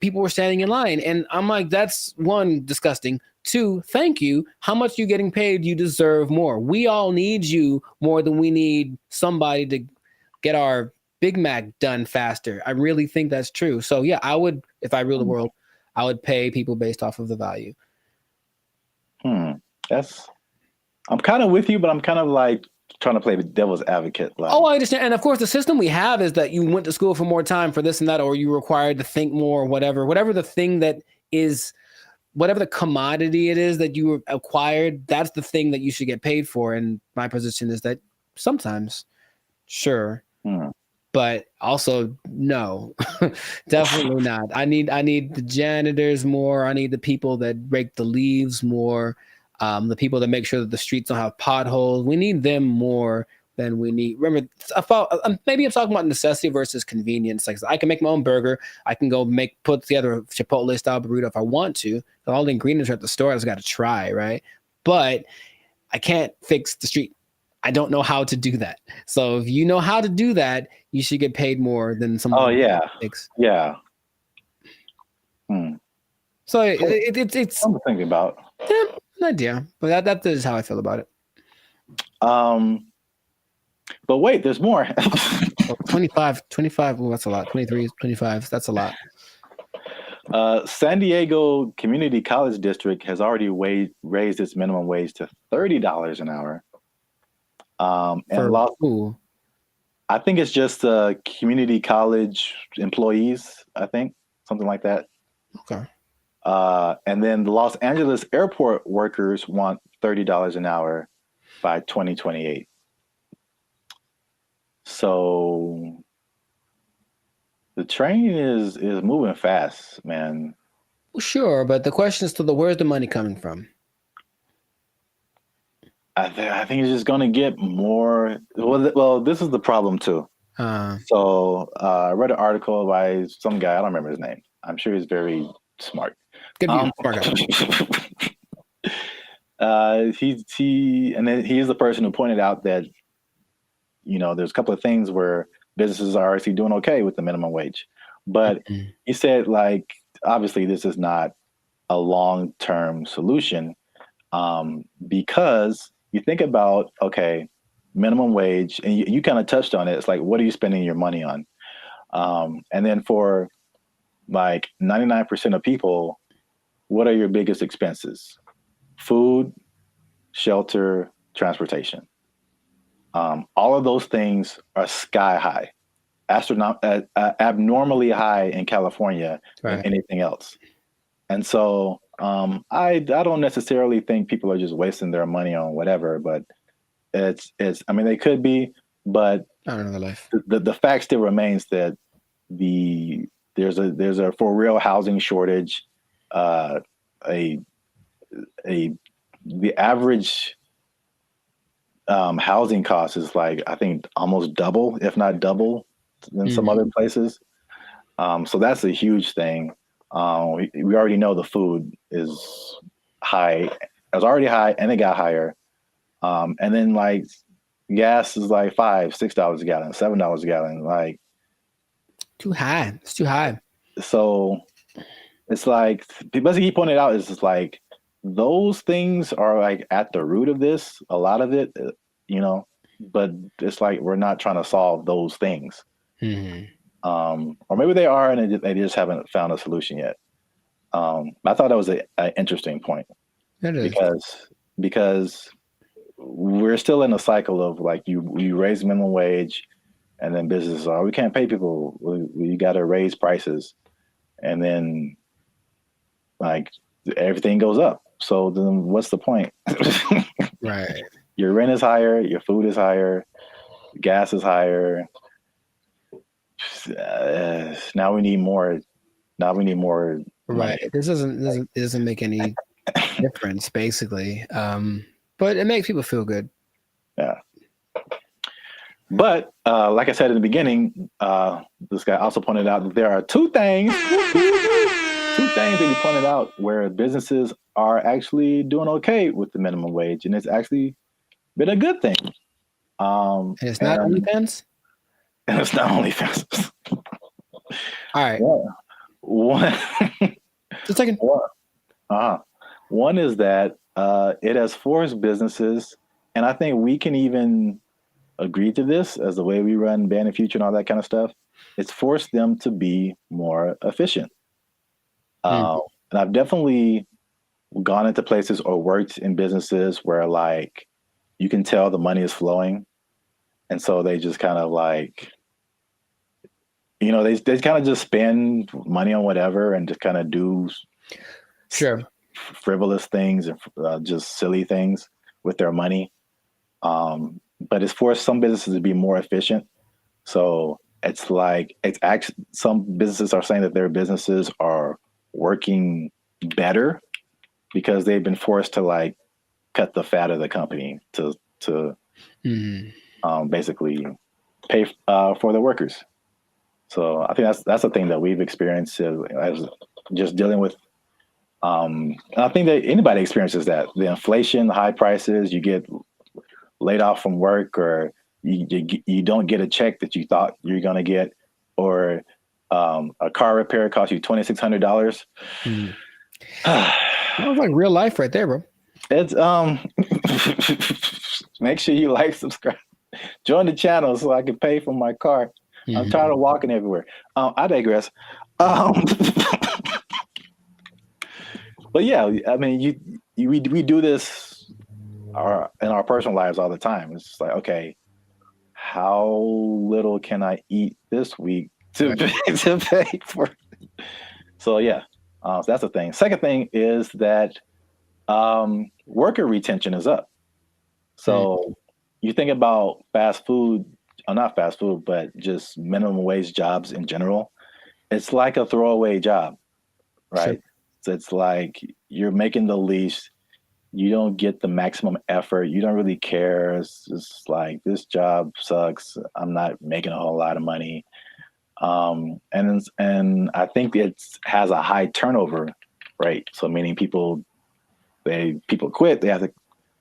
people were standing in line. And I'm like, that's one, disgusting. 2, thank you. How much are you getting paid? You deserve more. We all need you more than we need somebody to get our Big Mac done faster. I really think that's true. So yeah, I would, if I rule the world, I would pay people based off of the value. I'm kind of with you, but I'm kind of like trying to play the devil's advocate. Like, I understand. And of course, the system we have is that you went to school for more time for this and that, or you were required to think more, whatever the thing that is, whatever the commodity it is that you acquired, that's the thing that you should get paid for. And my position is that sometimes, sure. But also, no, definitely not. I need the janitors more. I need the people that rake the leaves more. The people that make sure that the streets don't have potholes. We need them more than we need. Remember, maybe I'm talking about necessity versus convenience. Like I can make my own burger. I can go put together a Chipotle style burrito if I want to. All the ingredients are at the store. I just got to try, right? But I can't fix the street. I don't know how to do that. So if you know how to do that, you should get paid more than someone. Oh yeah, yeah. So it's something to think about. Yeah, an idea, but that is how I feel about it. But wait, there's more. 25. Well, that's a lot. 23, 25. That's a lot. San Diego Community College District has already raised its minimum wage to $30 an hour. I think it's just community college employees. I think something like that. Okay. And then the Los Angeles airport workers want $30 an hour by 2028. So the train is moving fast, man. Well, sure, but the question is still, where's the money coming from? I think it's just going to get more. Well, this is the problem too. So I read an article by some guy. I don't remember his name. I'm sure he's very smart. Good view, smart guy. He's the person who pointed out that, you know, there's a couple of things where businesses are actually doing okay with the minimum wage, but he said, like, obviously this is not a long-term solution, because you think about, okay, minimum wage, and you kind of touched on it. It's like, what are you spending your money on? And then for like 99% of people, what are your biggest expenses? Food, shelter, transportation. All of those things are sky high, abnormally high in California than anything else. And so I don't necessarily think people are just wasting their money on whatever, but it's I mean, they could be, but I don't know the life. The fact still remains that there's a for real housing shortage. The average housing cost is like, I think almost double, if not double, than some other places. So that's a huge thing. We already know the food is high. It was already high, and it got higher. And then like gas is like $5-6 a gallon, $7 a gallon. Like too high. It's too high. So it's like, basically he pointed out, is just like those things are like at the root of this, a lot of it, you know, but it's like we're not trying to solve those things. Or maybe they are, and they just haven't found a solution yet. I thought that was an interesting point. It is. Because we're still in a cycle of like you raise minimum wage, and then businesses are, we can't pay people. We got to raise prices, and then like everything goes up. So then what's the point? Right. Your rent is higher, your food is higher, gas is higher. Now we need more. Right. Money. This doesn't make any difference, basically. But it makes people feel good. Yeah. But like I said in the beginning, this guy also pointed out that there are two things that he pointed out where businesses are actually doing okay with the minimum wage, and it's actually been a good thing. And it's not OnlyFans? And it's not OnlyFans. All right. One. Just a second. One is that it has forced businesses, and I think we can even agree to this as the way we run Band of Future and all that kind of stuff. It's forced them to be more efficient. And I've definitely gone into places or worked in businesses where like you can tell the money is flowing. And so they just kind of like, you know, they kind of just spend money on whatever and just kind of do frivolous things and just silly things with their money. But it's forced some businesses to be more efficient. So it's like, it's actually, some businesses are saying that their businesses are working better because they've been forced to like cut the fat of the company to basically pay for the workers. So I think that's a thing that we've experienced as just dealing with. And I think that anybody experiences that. The inflation, the high prices, you get laid off from work, or you don't get a check that you thought you're going to get, or a car repair costs you $2,600. That was like real life right there, bro. It's make sure you like, subscribe, join the channel so I can pay for my car. I'm tired of walking everywhere. I digress. But yeah, I mean, we do this in our personal lives all the time. It's just like, okay, how little can I eat this week to pay for? So yeah, So that's the thing. Second thing is that worker retention is up. So you think about fast food, not fast food, but just minimum wage jobs in general. It's like a throwaway job, right? Sure. So it's like you're making the least, you don't get the maximum effort, you don't really care. It's just like, this job sucks. I'm not making a whole lot of money. And I think it has a high turnover rate. So meaning people quit, they have to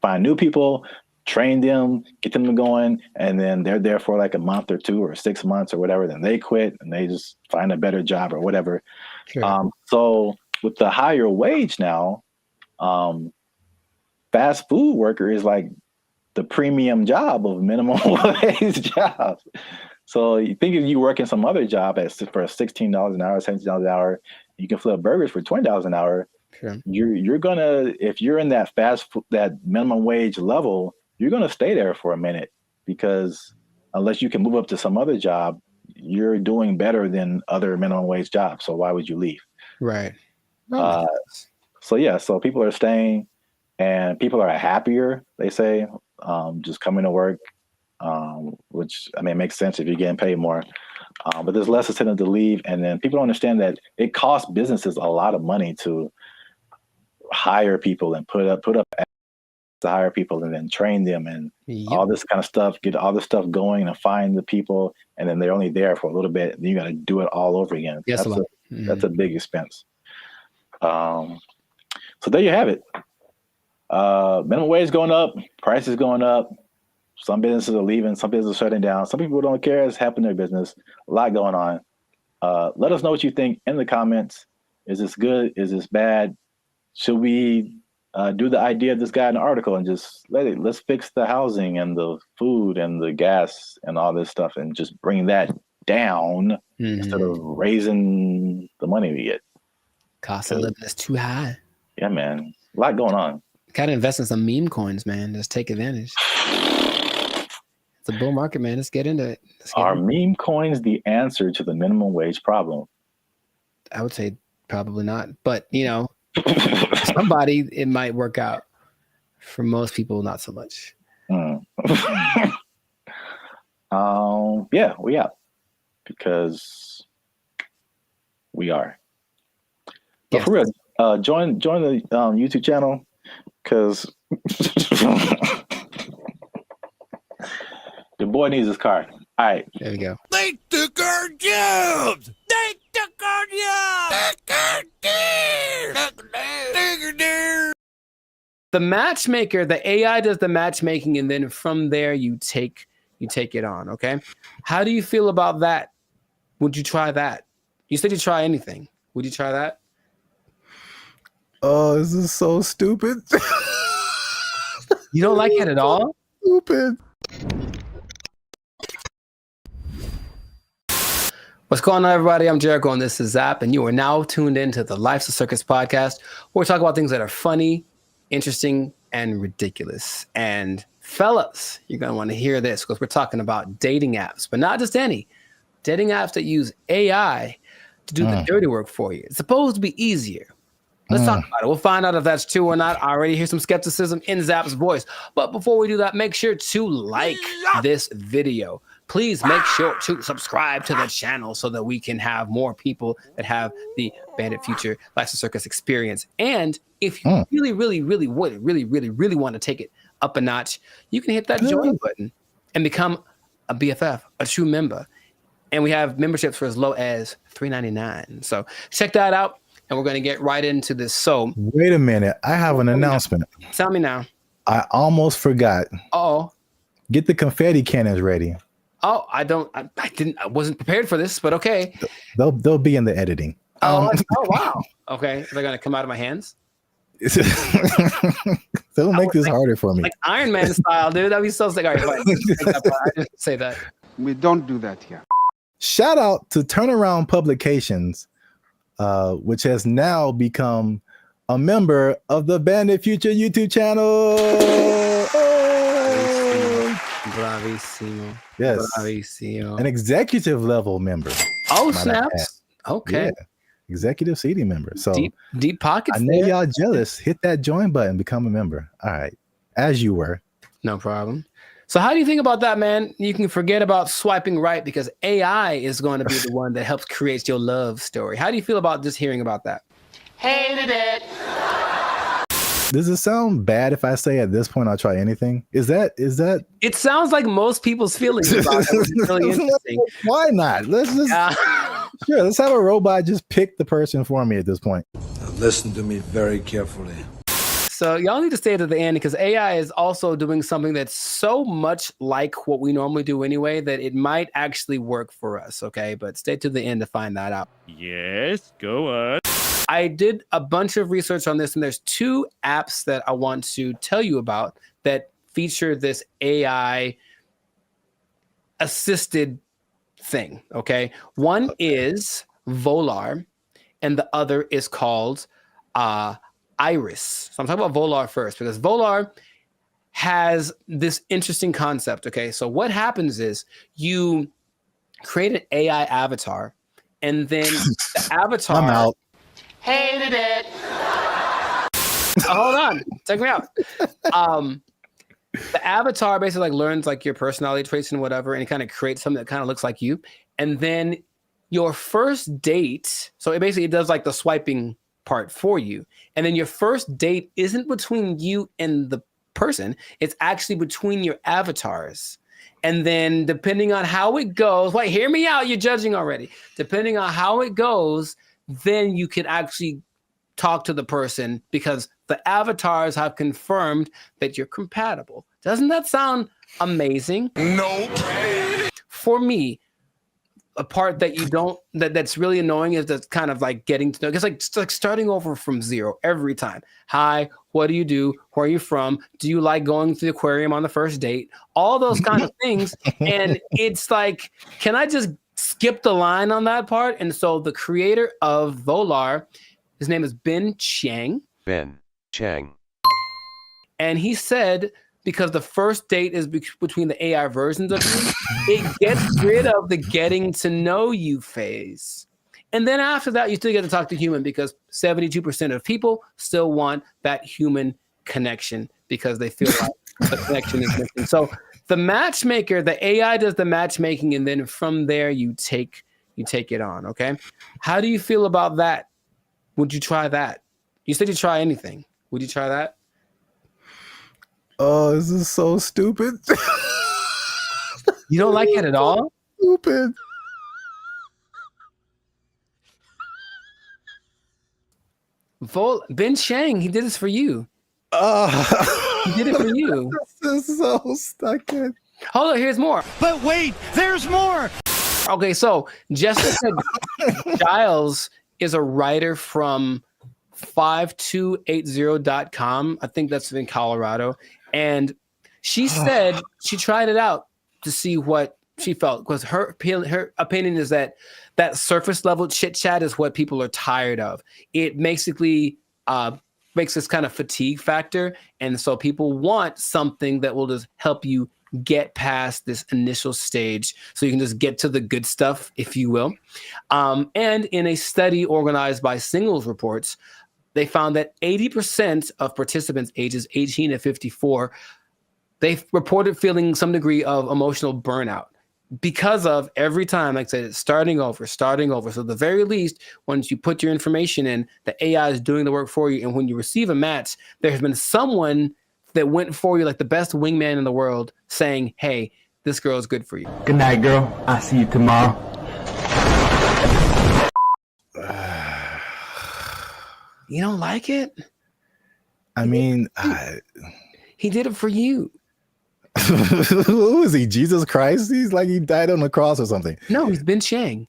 find new people, train them, get them going, and then they're there for like a month or 2 or 6 months or whatever. Then they quit and they just find a better job or whatever. Sure. So with the higher wage now, fast food worker is like the premium job of minimum wage jobs. So you think if you work in some other job for $16 an hour, $17 an hour, you can flip burgers for $20 an hour. Sure. You're gonna, if you're in that that minimum wage level, you're gonna stay there for a minute, because unless you can move up to some other job, you're doing better than other minimum wage jobs. So why would you leave? Right. So people are staying, and people are happier, they say, just coming to work, which, I mean, makes sense if you're getting paid more. But there's less incentive to leave. And then people don't understand that it costs businesses a lot of money to hire people and put up to hire people and then train them and all this kind of stuff, get all this stuff going and find the people. And then they're only there for a little bit. And you got to do it all over again. Yes, that's a big expense. So there you have it. Minimum wage going up, prices going up. Some businesses are leaving, some businesses are shutting down. Some people don't care. It's happening in their business. A lot going on. Let us know what you think in the comments. Is this good? Is this bad? Should we do the idea of this guy in the article and just let's fix the housing and the food and the gas and all this stuff and just bring that down instead of raising the money we get? Cost of living is too high. Yeah, man. A lot going on. Gotta invest in some meme coins, man. Just take advantage. It's a bull market, man. Let's get into it. Are meme coins the answer to the minimum wage problem? I would say probably not. But, you know, somebody, it might work out. For most people, not so much. Yeah, we out. Because we are. But for real, join the YouTube channel, because the boy needs his car. All right. There we go. They took our jobs! They took our jobs! The matchmaker, the AI does the matchmaking, and then from there you take it on, okay? How do you feel about that? Would you try that? You said you try anything. Would you try that? Oh, this is so stupid. You don't like it at all? Stupid. What's going on, everybody? I'm Jericho, and this is Zap, and you are now tuned into the Life's a Circus podcast, where we talk about things that are funny, interesting, and ridiculous. And fellas, you're going to want to hear this, because we're talking about dating apps, but not just any. Dating apps that use AI to do the dirty work for you. It's supposed to be easier. Let's talk about it. We'll find out if that's true or not. I already hear some skepticism in Zap's voice. But before we do that, make sure to like this video. Please make sure to subscribe to the channel so that we can have more people that have the Bandit Future Life's a Circus experience. And if you really want to take it up a notch, you can hit that join button and become a BFF, a true member. And we have memberships for as low as $3.99. So check that out. And we're going to get right into this. So wait a minute. I have an announcement. Tell me now. I almost forgot. Oh. Get the confetti cannons ready. Oh, I wasn't prepared for this, but okay. They'll be in the editing. Oh wow. Okay. They're going to come out of my hands. They'll make this harder for me. Like Iron Man style, dude. That'd be so sick. All right, I didn't say that. We don't do that here. Shout out to Turnaround Publications, which has now become a member of the Bandit Future YouTube channel. Bravissimo. Yes. Bravissimo. An executive level member. Oh, snaps. Okay. executive seating member. So deep pockets. I know there. y'all jealous. Hit that join button, become a member. All right, as you were. No problem. So how do you think about that, man? You can forget about swiping right because AI is going to be the one that helps create your love story. How do you feel about just hearing about that? Hated it. Does it sound bad if I say at this point I'll try anything? Is that? It sounds like most people's feelings about it. It's really interesting. Why not? Let's just sure. Let's have a robot just pick the person for me at this point. Now listen to me very carefully. So y'all need to stay to the end because AI is also doing something that's so much like what we normally do anyway that it might actually work for us. Okay, but stay to the end to find that out. Yes, go on. I did a bunch of research on this, and there's 2 apps that I want to tell you about that feature this AI assisted thing. Okay, one is Volar, and the other is called Iris. So I'm talking about Volar first because Volar has this interesting concept. Okay, so what happens is you create an AI avatar, and then the avatar. I'm out. Hated it. Hold on, check me out. The avatar basically like learns like your personality traits and whatever, and it kind of creates something that kind of looks like you. And then your first date, so it basically does like the swiping part for you. And then your first date isn't between you and the person, it's actually between your avatars. And then depending on how it goes, wait, hear me out, you're judging already. Depending on how it goes, then you can actually talk to the person because the avatars have confirmed that you're compatible. Doesn't that sound amazing? Nope. For me, a part that you don't that's really annoying is that's kind of like getting to know. It's like starting over from zero every time. Hi, what do you do? Where are you from? Do you like going to the aquarium on the first date? All those kind of things. And it's like, can I just skip the line on that part? And so the creator of Volar, his name is Ben Chang. Ben Chang. And he said, because the first date is between the AI versions of you, it gets rid of the getting to know you phase. And then after that, you still get to talk to human because 72% of people still want that human connection because they feel like the connection is missing. So the matchmaker, the AI does the matchmaking, and then from there you take it on. Okay. How do you feel about that? Would you try that? You said you'd try anything. Would you try that? Oh, this is so stupid. You don't like it at all? Stupid. Ben Chang, he did this for you. He did it for you. This is so stuck in. Hold on, here's more. But wait, there's more. Okay, so Jessica Giles is a writer from 5280.com. I think that's in Colorado. And she said she tried it out to see what she felt because her opinion is that surface level chit chat is what people are tired of. It basically makes this kind of fatigue factor. And so people want something that will just help you get past this initial stage so you can just get to the good stuff, if you will. And in a study organized by Singles Reports, they found that 80% of participants ages 18 to 54, they reported feeling some degree of emotional burnout because of every time, like I said, it's starting over. So at the very least, once you put your information in, the AI is doing the work for you. And when you receive a match, there has been someone that went for you like the best wingman in the world saying, hey, this girl is good for you. Good night, girl. I'll see you tomorrow. You don't like it? I mean, he did it for you. Who is he? Jesus Christ? He's like he died on the cross or something. No, he's Ben Chang.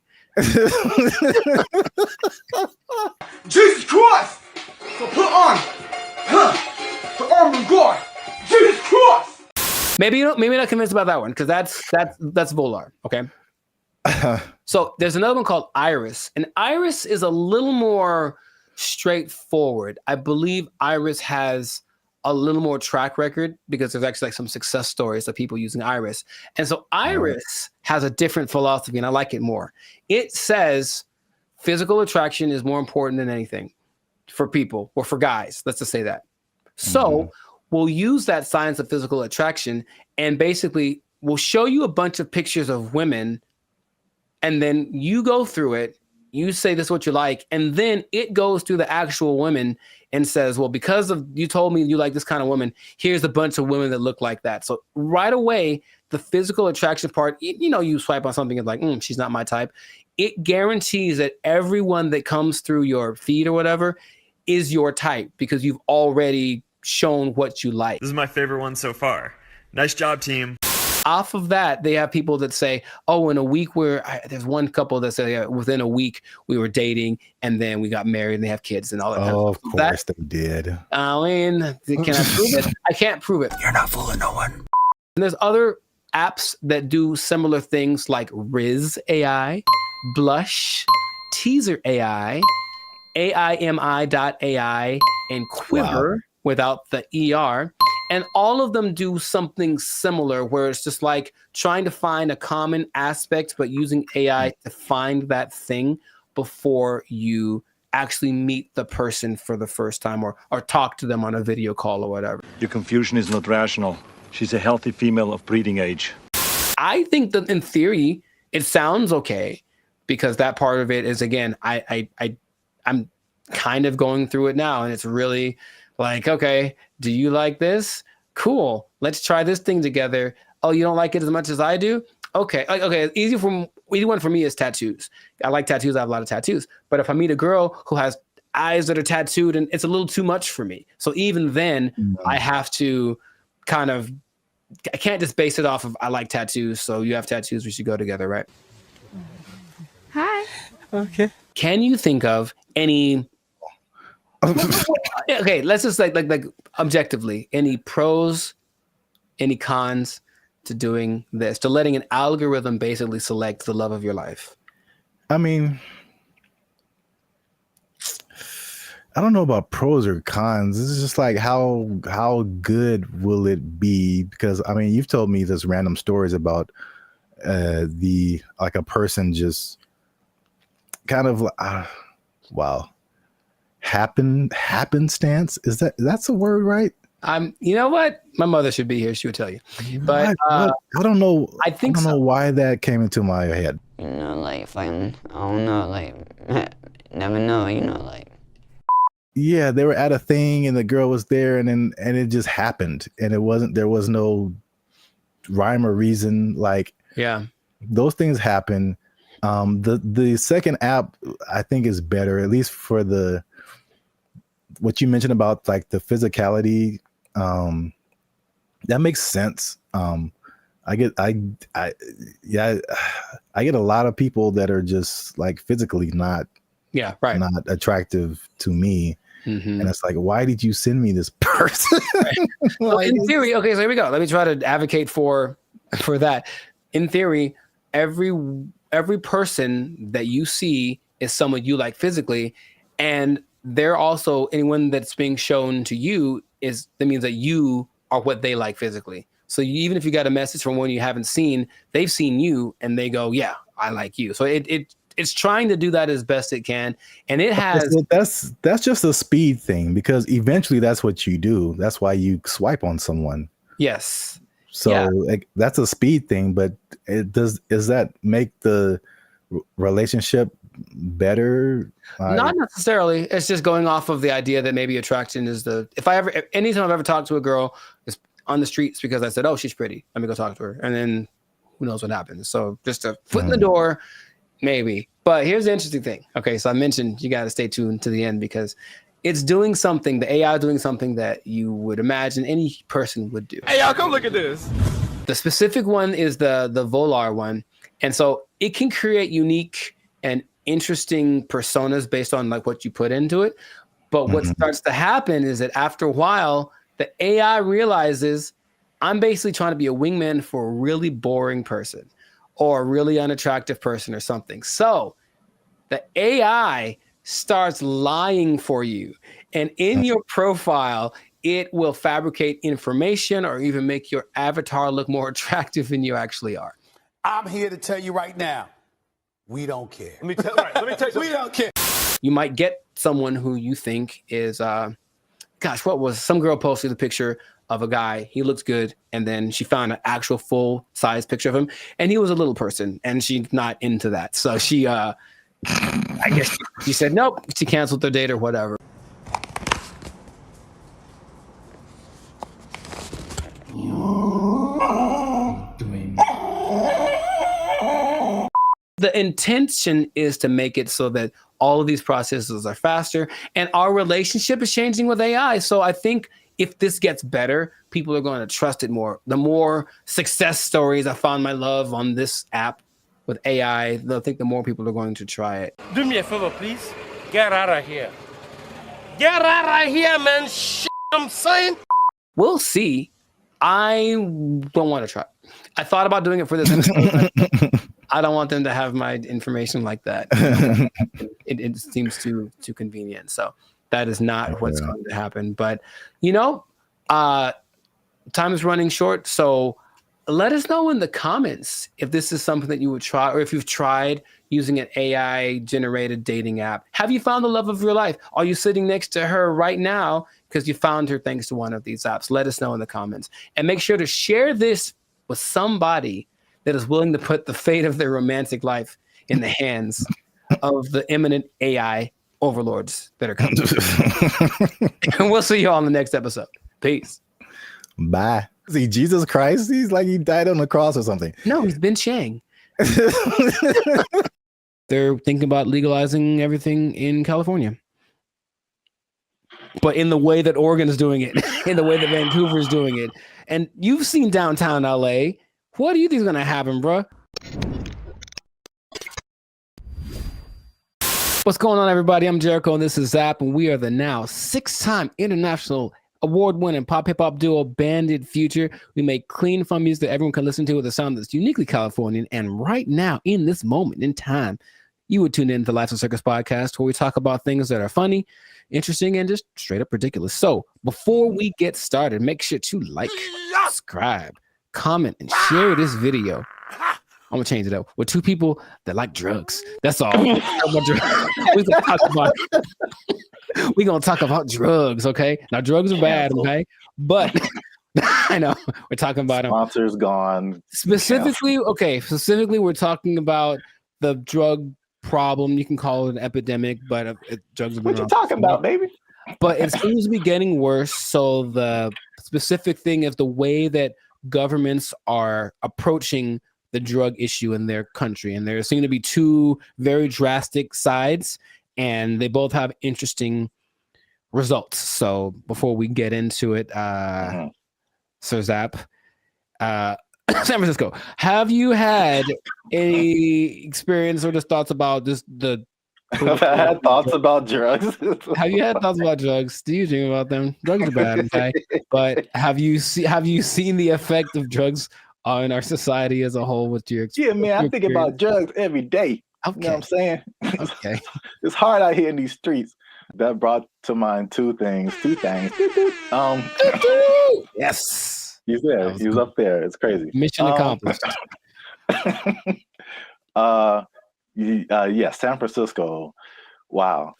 Jesus Christ! So put on the armor of God. Jesus Christ! Maybe you're not convinced about that one because that's Volar. Okay. So there's another one called Iris, and Iris is a little more straightforward. I believe Iris has a little more track record because there's actually like some success stories of people using Iris. And so Iris has a different philosophy and I like it more. It says physical attraction is more important than anything for people or for guys. Let's just say that. So we'll use that science of physical attraction and basically we'll show you a bunch of pictures of women and then you go through it. You say this is what you like, and then it goes to the actual women and says, well, because of you told me you like this kind of woman, here's a bunch of women that look like that. So right away, the physical attraction part, you swipe on something and like, she's not my type. It guarantees that everyone that comes through your feed or whatever is your type because you've already shown what you like. This is my favorite one so far. Nice job, team. Off of that, they have people that say, oh, in a week there's one couple that say within a week we were dating and then we got married and they have kids and all that. Oh, of course they did. I mean, can I prove it? I can't prove it. You're not fooling no one. And there's other apps that do similar things like Riz AI, Blush, Teaser AI, AIMI.ai, and Quiver without the ER. And all of them do something similar where it's just like trying to find a common aspect, but using AI to find that thing before you actually meet the person for the first time or talk to them on a video call or whatever. Your confusion is not rational. She's a healthy female of breeding age. I think that in theory, it sounds okay because that part of it is, again, I'm kind of going through it now and it's really like, okay, do you like this? Cool. Let's try this thing together. Oh, you don't like it as much as I do? Okay. Okay. Easy one for me is tattoos. I like tattoos. I have a lot of tattoos. But if I meet a girl who has eyes that are tattooed, and it's a little too much for me. So even then, I have to I can't just base it off of I like tattoos. So you have tattoos. We should go together, right? Hi. Okay. Can you think of any? Okay, let's just like objectively, any pros, any cons to doing this, to letting an algorithm basically select the love of your life? I mean, I don't know about pros or cons. This is just like how good will it be? Because I mean, you've told me this random stories about a person just kind of happenstance. That's a word, right? You know what? My mother should be here. She would tell you. But I don't know. I don't know why that came into my head. Like I don't know, like never know, like. Yeah, they were at a thing and the girl was there and it just happened and there was no rhyme or reason. Like, yeah, those things happen. The second app I think is better, at least for what you mentioned about like the physicality. That makes sense. I get a lot of people that are just like physically not attractive to me. Mm-hmm. And it's like, why did you send me this person? Well, in theory, okay, so here we go. Let me try to advocate for that. In theory, every person that you see is someone you like physically, and they're also anyone that's being shown to you that means that you are what they like physically. So even if you got a message from one you haven't seen, they've seen you and they go, yeah, I like you. So it's trying to do that as best it can. And it has... That's just a speed thing, because eventually that's what you do. That's why you swipe on someone. Yes. So like, that's a speed thing, but does that make the relationship better? Not necessarily. It's just going off of the idea that maybe attraction is anytime I've ever talked to a girl is on the streets because I said, oh, she's pretty, let me go talk to her. And then who knows what happens. So just a foot in the door, maybe. But here's the interesting thing. Okay, so I mentioned you got to stay tuned to the end because it's doing something, the AI doing something that you would imagine any person would do. Hey, y'all, come look at this. The specific one is the Volar one. And so it can create unique and interesting personas based on like what you put into it. But what starts to happen is that after a while, the AI realizes I'm basically trying to be a wingman for a really boring person or a really unattractive person or something. So the AI starts lying for you. And in your profile, it will fabricate information or even make your avatar look more attractive than you actually are. I'm here to tell you right now, We don't care. Let me tell you. We don't care. You might get someone who you think is, gosh, what was some girl posted a picture of a guy. He looks good, and then she found an actual full size picture of him, and he was a little person, and she's not into that. So she, I guess she said nope. She canceled their date or whatever. The intention is to make it so that all of these processes are faster, and our relationship is changing with AI. So I think if this gets better, people are going to trust it more. The more success stories I found my love on this app with AI, I think the more people are going to try it. Do me a favor, please. Get out of here. Get out of here, man. Shit, I'm saying. We'll see. I don't want to try. I thought about doing it for this episode. I don't want them to have my information like that. It seems too convenient. So that is not what's going to happen. But, time is running short. So let us know in the comments if this is something that you would try, or if you've tried using an AI-generated dating app. Have you found the love of your life? Are you sitting next to her right now because you found her thanks to one of these apps? Let us know in the comments. And make sure to share this with somebody that is willing to put the fate of their romantic life in the hands of the imminent AI overlords that are coming. And we'll see you all in the next episode. Peace. Bye. See, Jesus Christ, he's like he died on the cross or something. No, he's been Chang. They're thinking about legalizing everything in California. But in the way that Oregon is doing it, in the way that Vancouver is doing it. And you've seen downtown LA. What do you think is going to happen, bro? What's going on, everybody? I'm Jericho, and this is Zap, and we are the now 6-time international award-winning pop hip-hop duo Banded Future. We make clean, fun music that everyone can listen to with a sound that's uniquely Californian. And right now, in this moment in time, you would tune in to the Life of Circus podcast, where we talk about things that are funny, interesting, and just straight up ridiculous. So before we get started, make sure to like, subscribe, comment, and share this video. I'm gonna change it up with 2 people that like drugs. That's all. We're gonna talk about drugs, okay? Now drugs are bad, okay? But I know we're talking about them. Sponsors gone. Specifically, we're talking about the drug problem. You can call it an epidemic, but drugs have been what you talking about, baby? But it seems to be getting worse. So the specific thing is the way that governments are approaching the drug issue in their country. And there seem to be 2 very drastic sides, and they both have interesting results. So before we get into it, Sir Zap, San Francisco, have you had any experience or just thoughts about just the I've had thoughts about drugs. Have you had thoughts about drugs? Do you dream about them? Drugs are bad, okay? But have you seen the effect of drugs on our society as a whole with your experience? Yeah, man, I think about drugs every day. Okay. You know what I'm saying? Okay. It's hard out here in these streets. That brought to mind 2 things. Yes. He's there. He was up there. It's crazy. Mission accomplished. Yeah, San Francisco. Wow.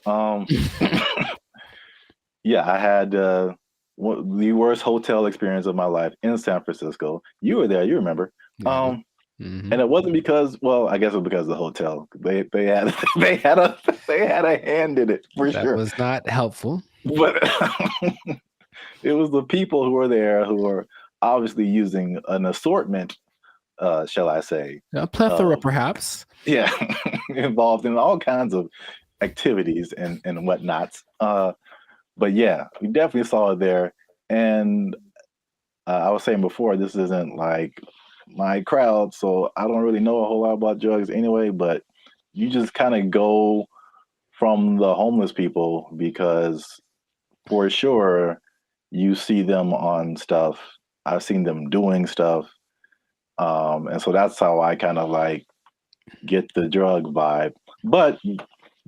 Yeah, I had the worst hotel experience of my life in San Francisco. You were there, you remember. And it wasn't because, well, I guess it was because of the hotel. They had a hand in it for sure. That was not helpful. But it was the people who were there who were obviously using an assortment, shall I say. A plethora, perhaps. Yeah, involved in all kinds of activities and whatnots. But yeah, we definitely saw it there. And I was saying before, this isn't like my crowd, so I don't really know a whole lot about drugs anyway, but you just kind of go from the homeless people because for sure you see them on stuff. I've seen them doing stuff. And so that's how I kind of like get the drug vibe. But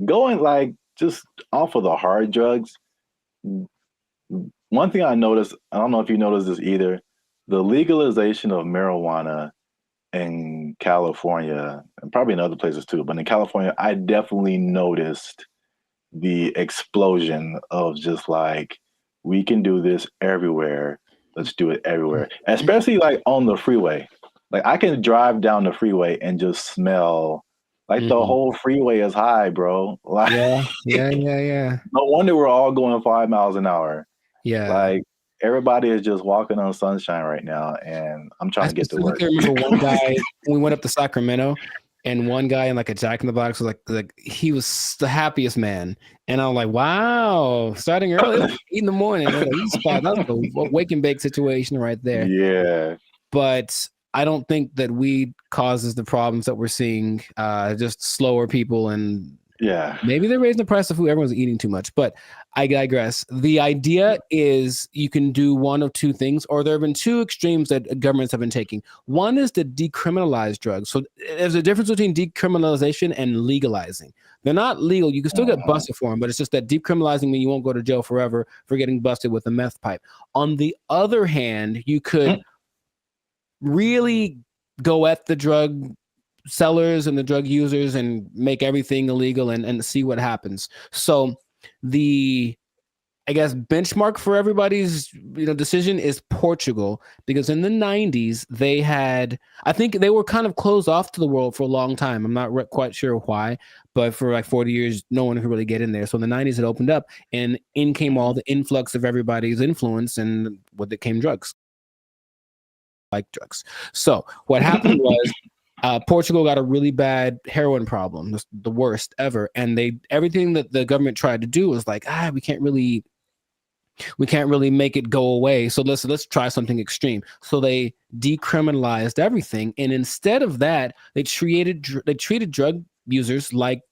going like just off of the hard drugs, one thing I noticed, I don't know if you noticed this either, the legalization of marijuana in California, and probably in other places too, but in California, I definitely noticed the explosion of just like, we can do this everywhere. Let's do it everywhere, especially like on the freeway. Like I can drive down the freeway and just smell like the whole freeway is high, bro. Like, yeah. no wonder we're all going 5 miles an hour. Yeah. Like everybody is just walking on sunshine right now, and I'm trying to get to work. I remember one guy when we went up to Sacramento, and one guy in like a Jack in the Box was like he was the happiest man, and I'm like, wow, starting early, like 8 in the morning. Like, that's a wake and bake situation right there. Yeah, but I don't think that weed causes the problems that we're seeing. Just slower people, and maybe they're raising the price of food. Everyone's eating too much, but I digress. The idea is you can do one of two things, or there have been two extremes that governments have been taking. One is to decriminalize drugs. So there's a difference between decriminalization and legalizing. They're not legal. You can still get busted for them, but it's just that decriminalizing means you won't go to jail forever for getting busted with a meth pipe. On the other hand, you could really go at the drug sellers and the drug users and make everything illegal and see what happens. So the, I guess, benchmark for everybody's decision is Portugal, because in the 90s they had, I think they were kind of closed off to the world for a long time. I'm not quite sure why, but for like 40 years no one could really get in there. So in the 90s it opened up, and in came all the influx of everybody's influence, and with it came drugs. Like drugs. So what happened was Portugal got a really bad heroin problem, the worst ever, and everything that the government tried to do was like, we can't really make it go away. So let's try something extreme. So they decriminalized everything, and instead of that, they treated drug users like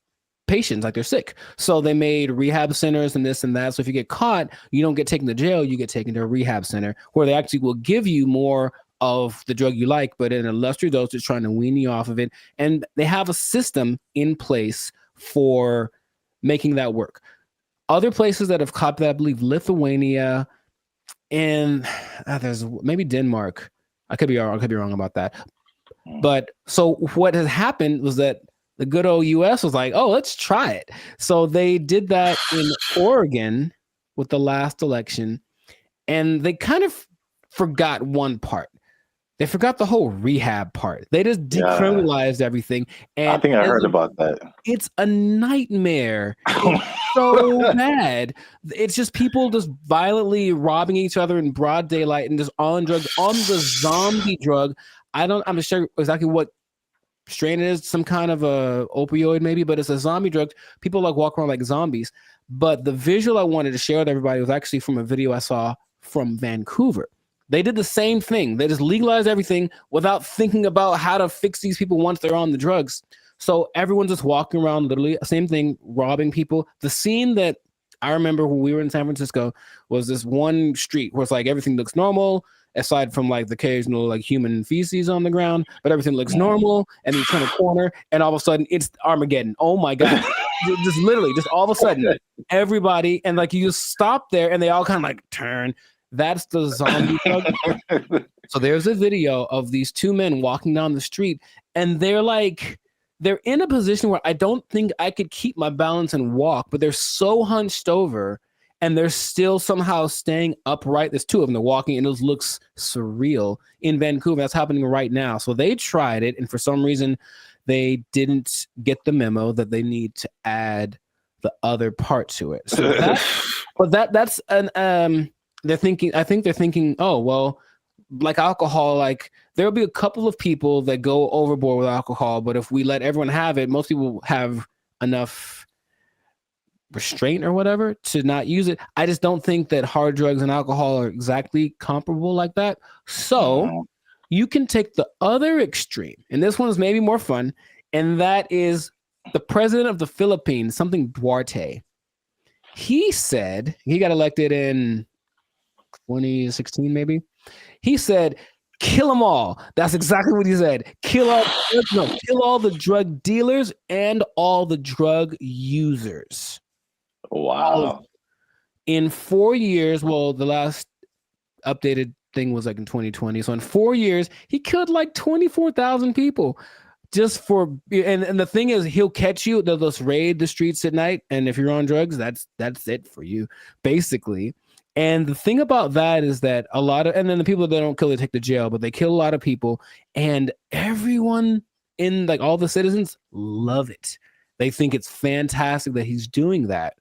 patients, like they're sick. So they made rehab centers and this and that. So if you get caught, you don't get taken to jail, you get taken to a rehab center where they actually will give you more of the drug you like, but in a lesser dose, it's trying to wean you off of it. And they have a system in place for making that work. Other places that have copied that, I believe Lithuania, and there's maybe Denmark. I could be wrong about that. But so what has happened was that the good old US was like, oh, let's try it. So they did that in Oregon with the last election, and they kind of forgot one part. They forgot the whole rehab part. They just decriminalized everything. And I think I heard about that. It's a nightmare. It's so bad. It's just people just violently robbing each other in broad daylight and just on drugs, on the zombie drug. I'm not sure exactly what strain it is, some kind of a opioid maybe, but it's a zombie drug. People like walk around like zombies. But the visual I wanted to share with everybody was actually from a video I saw from Vancouver. They did the same thing. They just legalized everything without thinking about how to fix these people once they're on the drugs. So everyone's just walking around, literally, same thing, robbing people. The scene that I remember when we were in San Francisco was this one street where it's like everything looks normal, aside from like the occasional like human feces on the ground, but everything looks normal. And then you turn a corner, and all of a sudden it's Armageddon. Oh my God. Just literally, just all of a sudden, everybody, and like you just stop there and they all kind of like turn. That's the zombie drug. So there's a video of these two men walking down the street, and they're in a position where I don't think I could keep my balance and walk, but they're so hunched over and they're still somehow staying upright. There's two of them, they're walking, and it looks surreal in Vancouver. That's happening right now. So they tried it, and for some reason they didn't get the memo that they need to add the other part to it. So that's an I think they're thinking, oh, well, like alcohol, like there'll be a couple of people that go overboard with alcohol, but if we let everyone have it, most people have enough restraint or whatever to not use it. I just don't think that hard drugs and alcohol are exactly comparable like that. So you can take the other extreme, and this one's maybe more fun, and that is the president of the Philippines, something Duarte. He said, he got elected in 2016 maybe. He said, kill them all. That's exactly what he said. Kill all the drug dealers and all the drug users. Wow. In 4 years, well, the last updated thing was like in 2020. So in 4 years, he killed like 24,000 people just for. And the thing is, he'll catch you. They'll just raid the streets at night, and if you're on drugs, that's it for you, basically. And the thing about that is that a lot of, and then the people that don't kill, they take to jail, but they kill a lot of people, and everyone in like all the citizens love it. They think it's fantastic that he's doing that.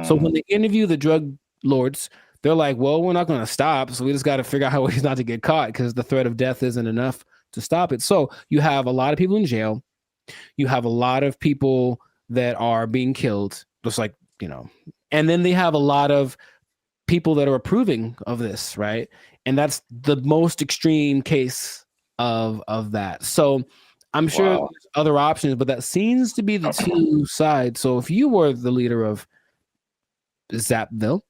So when they interview the drug lords, they're like, well, we're not going to stop. So we just got to figure out how he's not to get caught because the threat of death isn't enough to stop it. So you have a lot of people in jail. You have a lot of people that are being killed, just like, and then they have a lot of people that are approving of this, right? And that's the most extreme case of that. So I'm sure there's other options, but that seems to be the two sides. So if you were the leader of Zapville,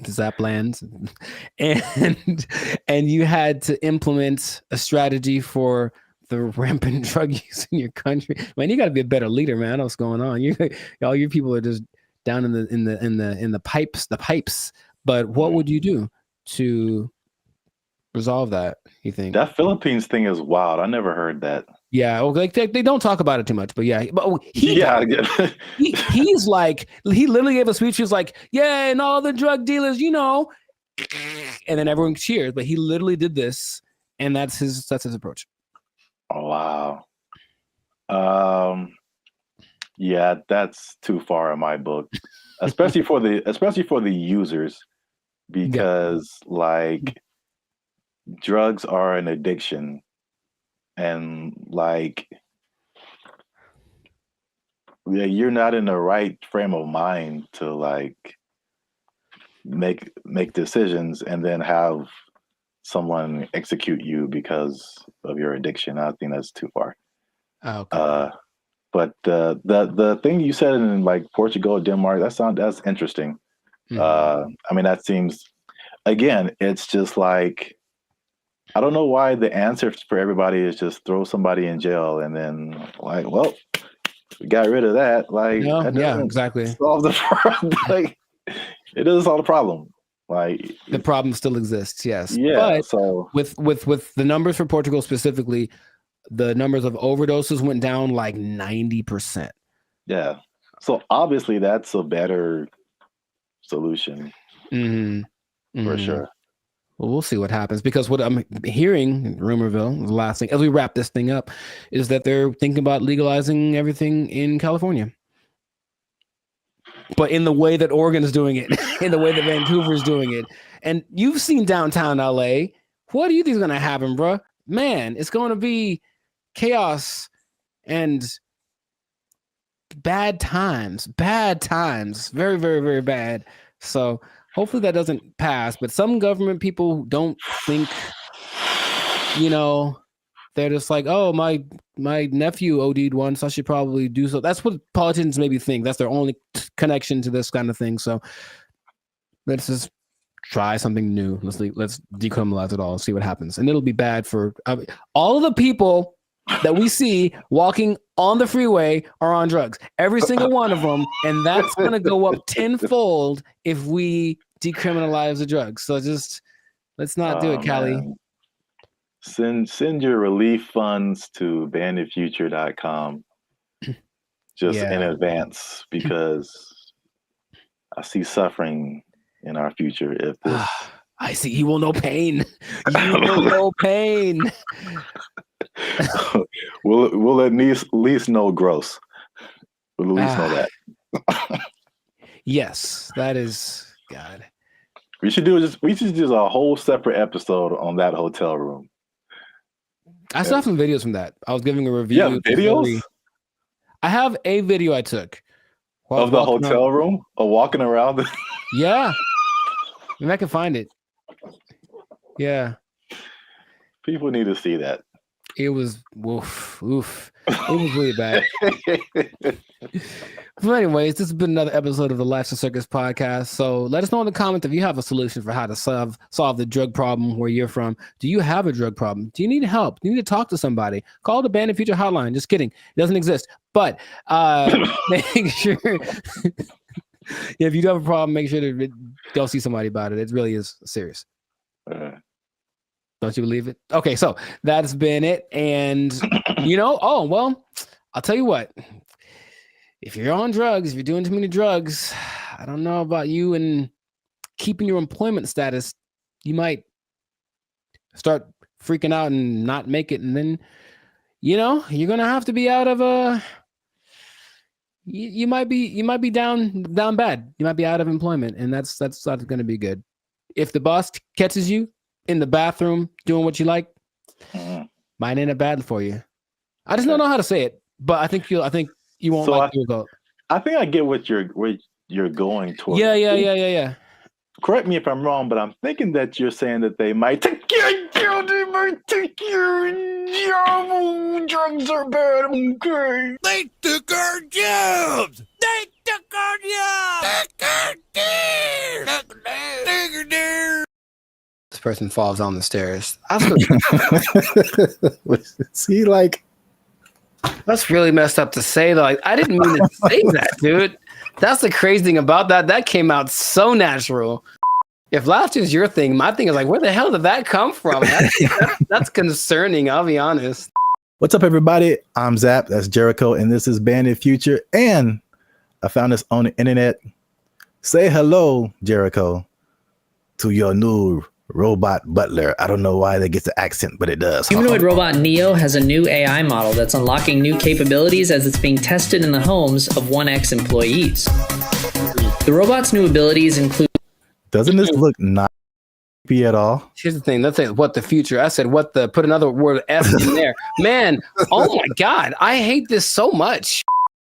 Zapland, and you had to implement a strategy for the rampant drug use in your country, man, you got to be a better leader, man. I know what's going on. All your people are just down in the pipes. But what would you do to resolve that? You think that Philippines thing is wild? I never heard that. Yeah, well, like they don't talk about it too much, but yeah, but he's like, he literally gave a speech. He was like, yeah, and all the drug dealers, and then everyone cheers. But he literally did this, and that's his approach. Oh wow. Yeah, that's too far in my book, especially for the users, because like drugs are an addiction. And like, yeah, you're not in the right frame of mind to like make decisions and then have someone execute you because of your addiction. I think that's too far. Okay. But the thing you said in like Portugal, Denmark, that's interesting. I mean, that seems, again, it's just like, I don't know why the answer for everybody is just throw somebody in jail and then like, well, we got rid of that. Like, yeah, exactly. Solve the problem. Like, it doesn't solve the problem. Like, the problem still exists. Yes. Yeah. But so with the numbers for Portugal specifically, the numbers of overdoses went down like 90%. Yeah. So obviously that's a better solution. For sure. Well, we'll see what happens, because what I'm hearing in Rumorville, the last thing, as we wrap this thing up, is that they're thinking about legalizing everything in California. But in the way that Oregon is doing it, in the way that Vancouver is doing it. And you've seen downtown LA. What do you think is going to happen, bro? Man, it's going to be chaos and bad times. Very, very, very bad. So hopefully that doesn't pass, but some government people don't think, they're just like, oh, my nephew OD'd once, I should probably do so. That's what politicians maybe think. That's their only connection to this kind of thing. So let's just try something new. Let's decriminalize it all and see what happens. And it'll be bad for all of the people that we see walking on the freeway are on drugs. Every single one of them. And that's going to go up tenfold if we decriminalize the drugs. So just let's not do it, Callie. Send your relief funds to banditfuture.com just in advance, because I see suffering in our future if this. I see. You will know pain. You will know pain. We'll at least know gross. We'll at least know that. Yes, that is God. We should do a whole separate episode on that hotel room. I still have some videos from that. I was giving a review. Yeah, videos? I have a video I took of the hotel room, of walking around. Yeah. Maybe I can find it. Yeah. People need to see that. It was oof. It was really bad. But anyways, this has been another episode of the Life's a Circus podcast. So let us know in the comments if you have a solution for how to solve the drug problem where you're from. Do you have a drug problem? Do you need help? Do you need to talk to somebody? Call the Bandit Future hotline. Just kidding. It doesn't exist. But make sure if you do have a problem, make sure to go see somebody about it. It really is serious. Don't you believe it? Okay, so that's been it. And I'll tell you what. If you're on drugs, if you're doing too many drugs, I don't know about you and keeping your employment status, you might start freaking out and not make it. And then, you're going to have to be out of you might be down bad. You might be out of employment, and that's not going to be good. If the boss catches you in the bathroom doing what you like, might end up bad for you. I just don't know how to say it, but I think you won't like the result. I think I get what you're going towards. Yeah. Correct me if I'm wrong, but I'm thinking that you're saying that they might take your job. Drugs are bad. Okay. They took our jobs. They took our jobs. This person falls on the stairs. See, like, that's really messed up to say. Like, I didn't mean to say that, dude. That's the crazy thing about that. That came out so natural. If laughter is your thing, my thing is like, where the hell did that come from? That's concerning. I'll be honest. What's up, everybody? I'm Zap. That's Jericho, and this is Bandit Future. And I found this on the internet. Say hello, Jericho, to your new robot butler. I don't know why that gets the accent, but it does. Humanoid robot Neo has a new AI model that's unlocking new capabilities as it's being tested in the homes of 1X employees. The robot's new abilities include... Doesn't this look not creepy at all? Here's the thing. Let's say what the future. I said what the... Put another word F in there. Man, oh my God. I hate this so much.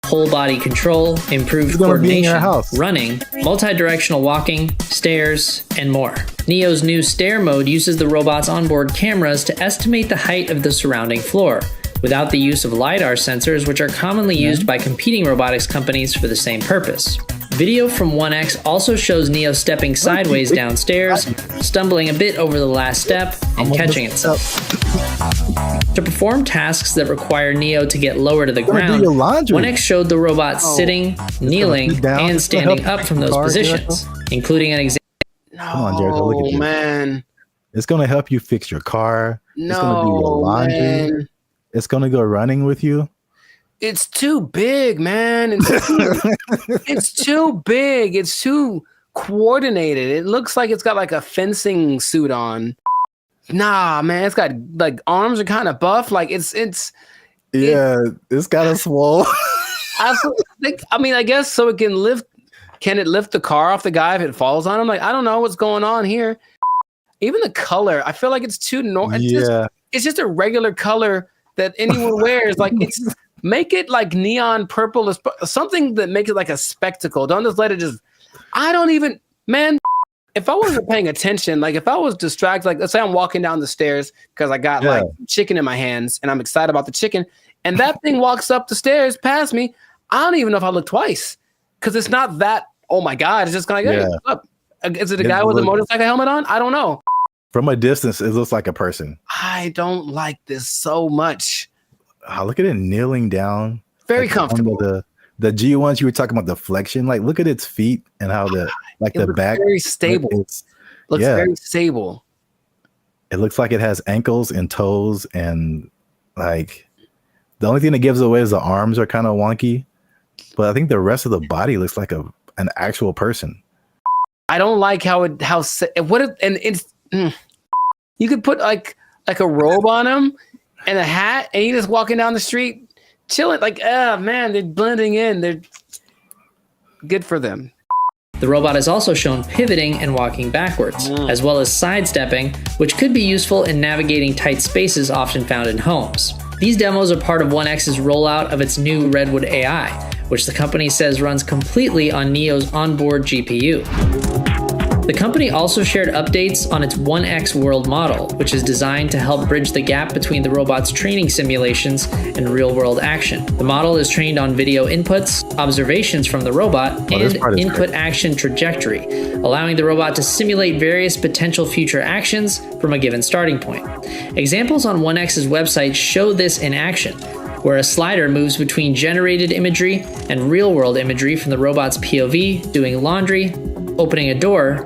Whole body control, improved coordination, running, multi-directional walking, stairs, and more. Neo's new stair mode uses the robot's onboard cameras to estimate the height of the surrounding floor, without the use of LiDAR sensors, which are commonly used by competing robotics companies for the same purpose. Video from 1X also shows Neo stepping sideways downstairs, stumbling a bit over the last step, and catching itself. To perform tasks that require Neo to get lower to the ground, 1X showed the robot sitting, kneeling, and standing up from those positions, including an example. Come on, Jericho, look at you. Man. It's going to help you fix your car. It's going to do your laundry. Man. It's going to go running with you. It's too big, man. It's too big. It's too coordinated. It looks like it's got like a fencing suit on. Nah, man. It's got like arms are kind of buff. Like it's kind of swole. I guess so it can lift. Can it lift the car off the guy if it falls on him? Like, I don't know what's going on here. Even the color, I feel like it's too normal. It's just a regular color that anyone wears. Like, make it like neon purple, something that makes it like a spectacle. Don't just let it just. I don't even, man. If I wasn't paying attention, like if I was distracted, like let's say I'm walking down the stairs because I got like chicken in my hands and I'm excited about the chicken, and that thing walks up the stairs past me, I don't even know if I look twice because it's not that. Oh my God! It's just kind of like, hey, what's up? Is it a guy with a motorcycle helmet on? I don't know. From a distance, it looks like a person. I don't like this so much. Oh, look at it kneeling down. Very comfortable. The G1s you were talking about, the flexion. Like, look at its feet and how the back. Very stable. Looks very stable. It looks like it has ankles and toes, and like the only thing that gives away is the arms are kind of wonky, but I think the rest of the body looks like an actual person. I don't like you could put like a robe on him and a hat, and you just walking down the street chilling. Like, oh man, they're blending in. They're good for them. The robot is also shown pivoting and walking backwards, as well as sidestepping, which could be useful in navigating tight spaces often found in homes. These demos are part of 1X's rollout of its new Redwood AI, which the company says runs completely on Neo's onboard GPU. The company also shared updates on its 1X world model, which is designed to help bridge the gap between the robot's training simulations and real-world action. The model is trained on video inputs, observations from the robot, and input action trajectory, allowing the robot to simulate various potential future actions from a given starting point. Examples on 1X's website show this in action. where a slider moves between generated imagery and real-world imagery from the robot's POV, doing laundry, opening a door,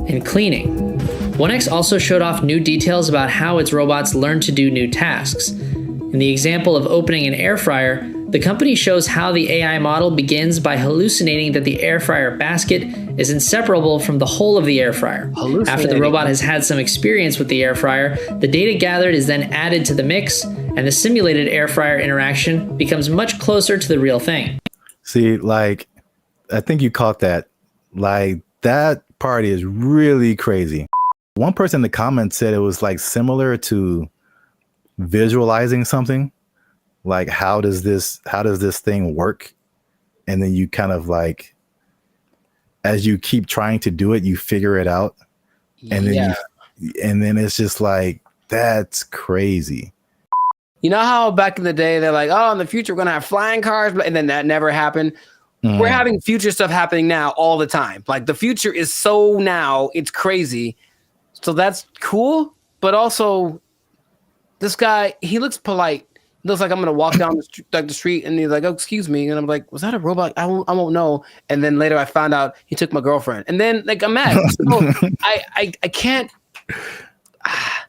and cleaning. 1X also showed off new details about how its robots learn to do new tasks. In the example of opening an air fryer, the company shows how the AI model begins by hallucinating that the air fryer basket is inseparable from the whole of the air fryer. After the robot has had some experience with the air fryer, the data gathered is then added to the mix, and the simulated air fryer interaction becomes much closer to the real thing. See, like, I think you caught that. Like, that part is really crazy. One person in the comments said it was like similar to visualizing something. Like, how does this thing work? And then you kind of like, as you keep trying to do it, you figure it out. And then and then it's just like, that's crazy. You know how back in the day they're like, oh, in the future we're gonna have flying cars, and then that never happened. We're having future stuff happening now all the time. Like, the future is so now, it's crazy. So that's cool, but also this guy, he looks polite. Looks like I'm gonna walk down the street, and he's like, "Oh, excuse me," and I'm like, "Was that a robot? I won't know." And then later, I found out he took my girlfriend, and then like I'm mad. So I can't. I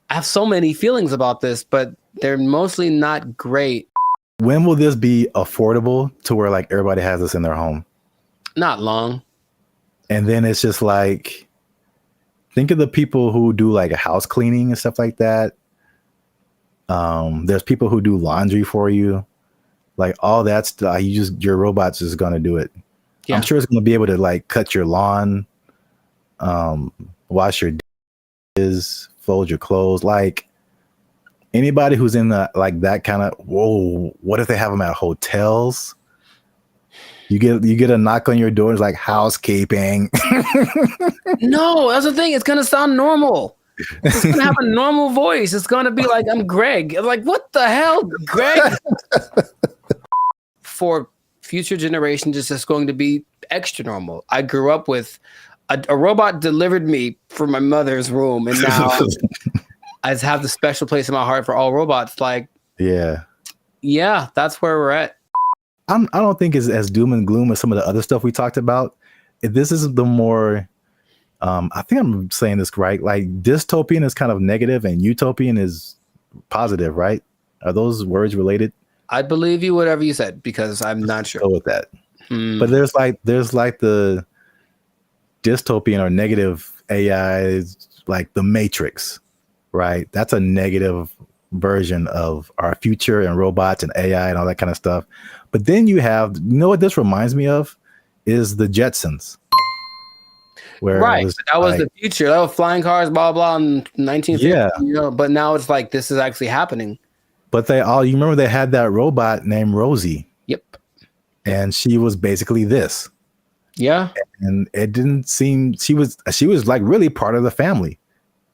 have so many feelings about this, but they're mostly not great. When will this be affordable to where like everybody has this in their home? Not long. And then it's just like, think of the people who do like a house cleaning and stuff like that. There's people who do laundry for you, like all that stuff. Your robot's just gonna do it. Yeah. I'm sure it's gonna be able to like cut your lawn, wash your dishes, fold your clothes. Like anybody who's in the like that kind of, whoa, what if they have them at hotels? You get a knock on your door, it's like housekeeping. No, that's the thing. It's gonna sound normal. It's gonna have a normal voice. It's gonna be like, I'm Greg. I'm like, what the hell, Greg? For future generations, it's just going to be extra normal. I grew up with a robot delivered me from my mother's room, and now I have the special place in my heart for all robots. Like, yeah, that's where we're at. I don't think it's as doom and gloom as some of the other stuff we talked about. This is the more, I think I'm saying this right. Like, dystopian is kind of negative and utopian is positive, right? Are those words related? I believe you, whatever you said, because I'm not sure. Go with that. But there's like the dystopian or negative AI, like the Matrix, right? That's a negative version of our future and robots and AI and all that kind of stuff. But then you have, you know what this reminds me of is the Jetsons. Where right, that was the future. That was flying cars, blah blah, in 1950. Yeah, you know, but now it's like this is actually happening. But you remember they had that robot named Rosie. Yep. And she was basically this. Yeah. And it didn't seem she was like really part of the family.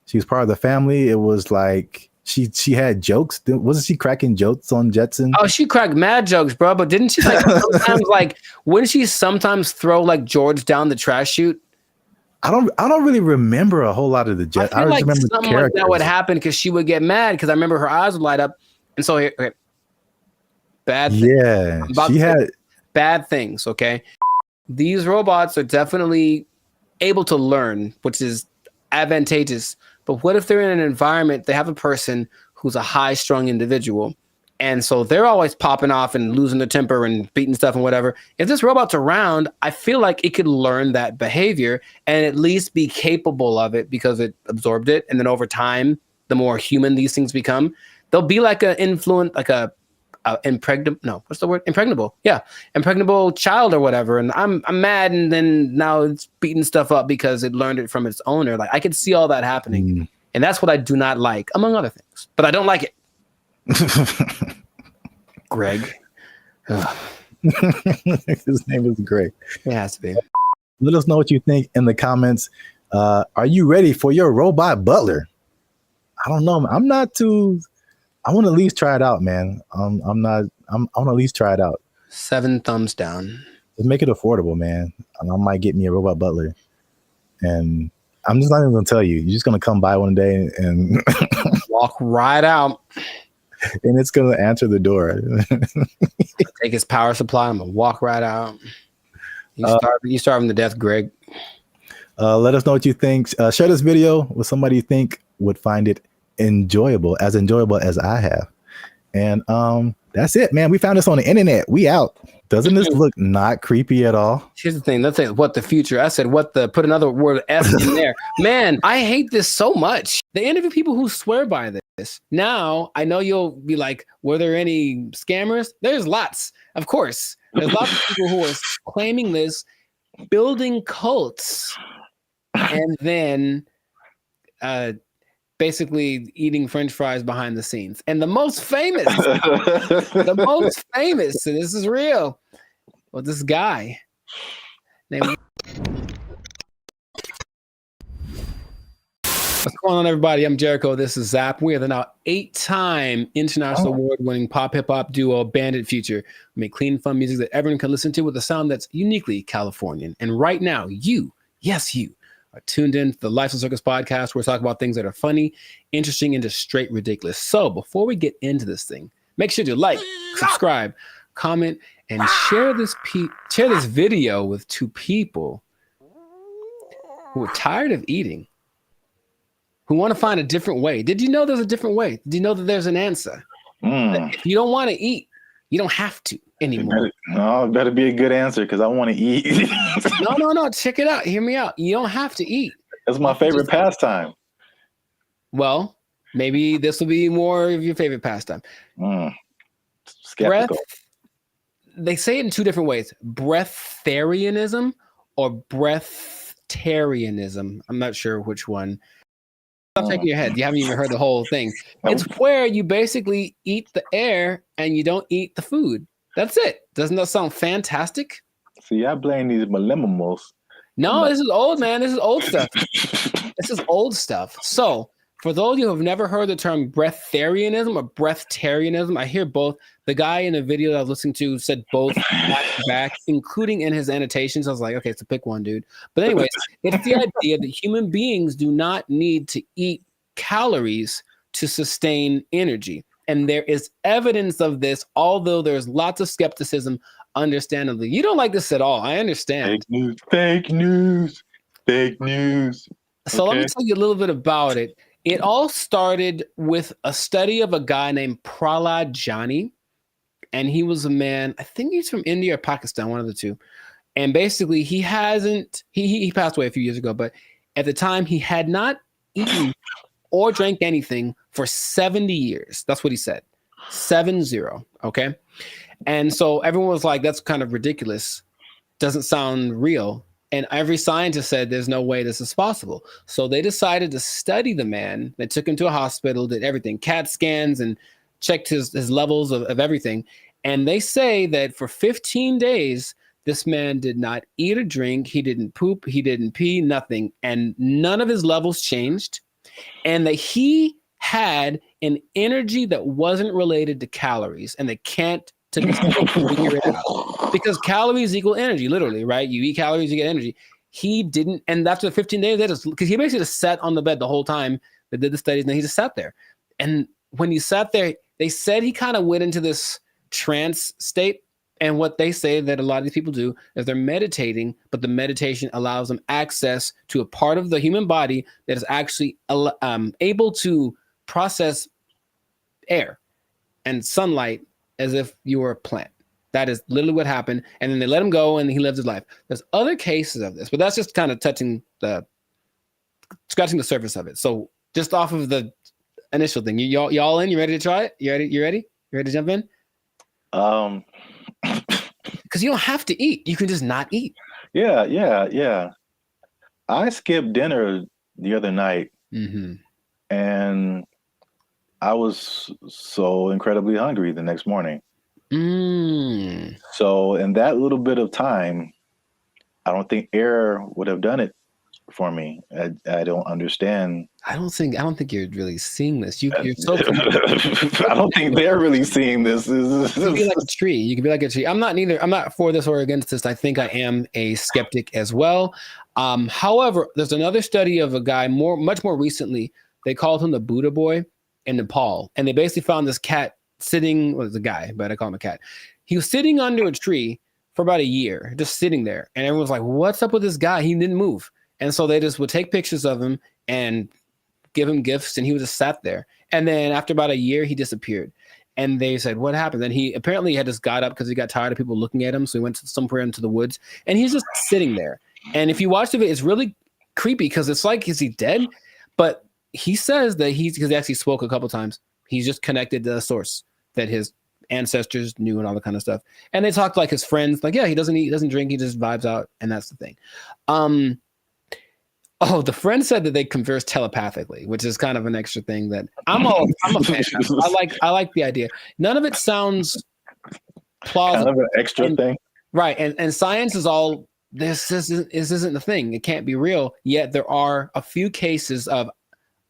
She was part of the family. It was like she had jokes. Wasn't she cracking jokes on Jetson? Oh, she cracked mad jokes, bro. But didn't she like sometimes like wouldn't she sometimes throw like George down the trash chute? I don't really remember a whole lot of the Jets. I like remember something like that would happen because she would get mad because I remember her eyes would light up. And so okay, bad thing. Yeah, she had bad things. Okay, these robots are definitely able to learn, which is advantageous. But what if they're in an environment, they have a person who's a high-strung individual, and so they're always popping off and losing their temper and beating stuff and whatever. If this robot's around, I feel like it could learn that behavior and at least be capable of it because it absorbed it. And then over time, the more human these things become, they'll be like an influent, like impregnable. Yeah. Impregnable child or whatever. And I'm mad. And then now it's beating stuff up because it learned it from its owner. Like I could see all that happening. And that's what I do not like, among other things, but I don't like it. Greg. His name is Greg. It has to be. Let us know what you think in the comments. Are you ready for your robot butler? I don't know. I'm not too. I want to at least try it out, man. I want to at least try it out. 7 thumbs down. Just make it affordable, man. I might get me a robot butler. And I'm just not even going to tell you. You're just going to come by one day and walk right out. and it's gonna answer the door. Take his power supply. I'm gonna walk right out. You starve him to death, Greg. Let us know what you think. Share this video with somebody you think would find it enjoyable as I have. And that's it, man. We found this on the internet. We out. Doesn't this look not creepy at all? Here's the thing. Let's say what the future. I said put another word F in there. Man, I hate this so much. They interview people who swear by this. Now, I know you'll be like, were there any scammers? There's lots. Of course. There's lots of people who are claiming this, building cults, and then basically eating French fries behind the scenes. And the most famous, and this is real, well, this guy named... What's going on, everybody? I'm Jericho. This is Zap. We are the now 8-time international award-winning pop hip-hop duo Bandit Future. We make clean, fun music that everyone can listen to with a sound that's uniquely Californian. And right now, you are tuned in to the Lifestyle Circus podcast, where we talk about things that are funny, interesting, and just straight ridiculous. So before we get into this thing, make sure to like, subscribe, comment, and share this video with 2 people who are tired of eating, who want to find a different way. Did you know there's a different way? Did you know that there's an answer? If you don't want to eat, you don't have to anymore. It better be a good answer, because I want to eat. No. Check it out. Hear me out. You don't have to eat. That's my favorite pastime. Well, maybe this will be more of your favorite pastime. Skeptical. They say it in 2 different ways: breatharianism or breatharianism. I'm not sure which one. Stop shaking your head. You haven't even heard the whole thing. It's where you basically eat the air and you don't eat the food. That's it. Doesn't that sound fantastic? See, I blame these millennials. No, this is old, man. This is old stuff. This is old stuff. So, for those of you who have never heard the term breatharianism or breatharianism, I hear both. The guy in the video that I was listening to said both back, including in his annotations. I was like, okay, so pick one, dude. But anyways, it's the idea that human beings do not need to eat calories to sustain energy. And there is evidence of this, although there's lots of skepticism, understandably. You don't like this at all. I understand. Fake news. So let me tell you a little bit about it. It all started with a study of a guy named Prahlad Jani. And he was a man, I think he's from India or Pakistan, one of the two. And basically he passed away a few years ago, but at the time he had not eaten or drank anything for 70 years. That's what he said. 70. Okay. And so everyone was like, that's kind of ridiculous. Doesn't sound real. And every scientist said there's no way this is possible. So they decided to study the man. They took him to a hospital, did everything, CAT scans, and checked his levels of everything. And they say that for 15 days, this man did not eat or drink. He didn't poop. He didn't pee, nothing. And none of his levels changed. And that he had an energy that wasn't related to calories. And they can't to this day figure it out. Because calories equal energy, literally, right? You eat calories, you get energy. He didn't. And after 15 days, because he basically just sat on the bed the whole time they did the studies, and then he just sat there. And when he sat there, they said he kind of went into this trance state. And what they say that a lot of these people do is they're meditating, but the meditation allows them access to a part of the human body that is actually able to process air and sunlight as if you were a plant. That is literally what happened. And then they let him go and he lived his life. There's other cases of this, but that's just kind of scratching the surface of it. So just off of the initial thing, y'all in? You ready to try it? You ready? You ready to jump in? Because you don't have to eat. You can just not eat. Yeah. I skipped dinner the other night, and I was so incredibly hungry the next morning. So in that little bit of time, I don't think air would have done it for me. I don't understand. I don't think you're really seeing this. You're so I don't think they're really seeing this. You can be like a tree. You can be like a tree. I'm not for this or against this. I think I am a skeptic as well. However, there's another study of a guy much more recently. They called him the Buddha boy. in Nepal, and they basically found this cat sitting. Well, it was a guy, but I call him a cat. He was sitting under a tree for about a year, just sitting there, and everyone was like, "What's up with this guy? He didn't move." And so they just would take pictures of him and give him gifts, and he was just sat there. And then after about a year, he disappeared. And they said, "What happened?" And he apparently had just got up because he got tired of people looking at him, so he went somewhere into the woods, and he's just sitting there. And if you watch the video, it's really creepy because it's like, is he dead? But he says that because he actually spoke a couple times, he's just connected to the source that his ancestors knew and all that kind of stuff. And they talked like his friends, like, yeah, he doesn't eat, doesn't drink, he just vibes out, and that's the thing. Oh, the friend said that they converse telepathically, which is kind of an extra thing that I'm a fan of. I like the idea. None of it sounds plausible. Kind of an extra thing. Right. And science is all this isn't the thing. It can't be real. Yet there are a few cases of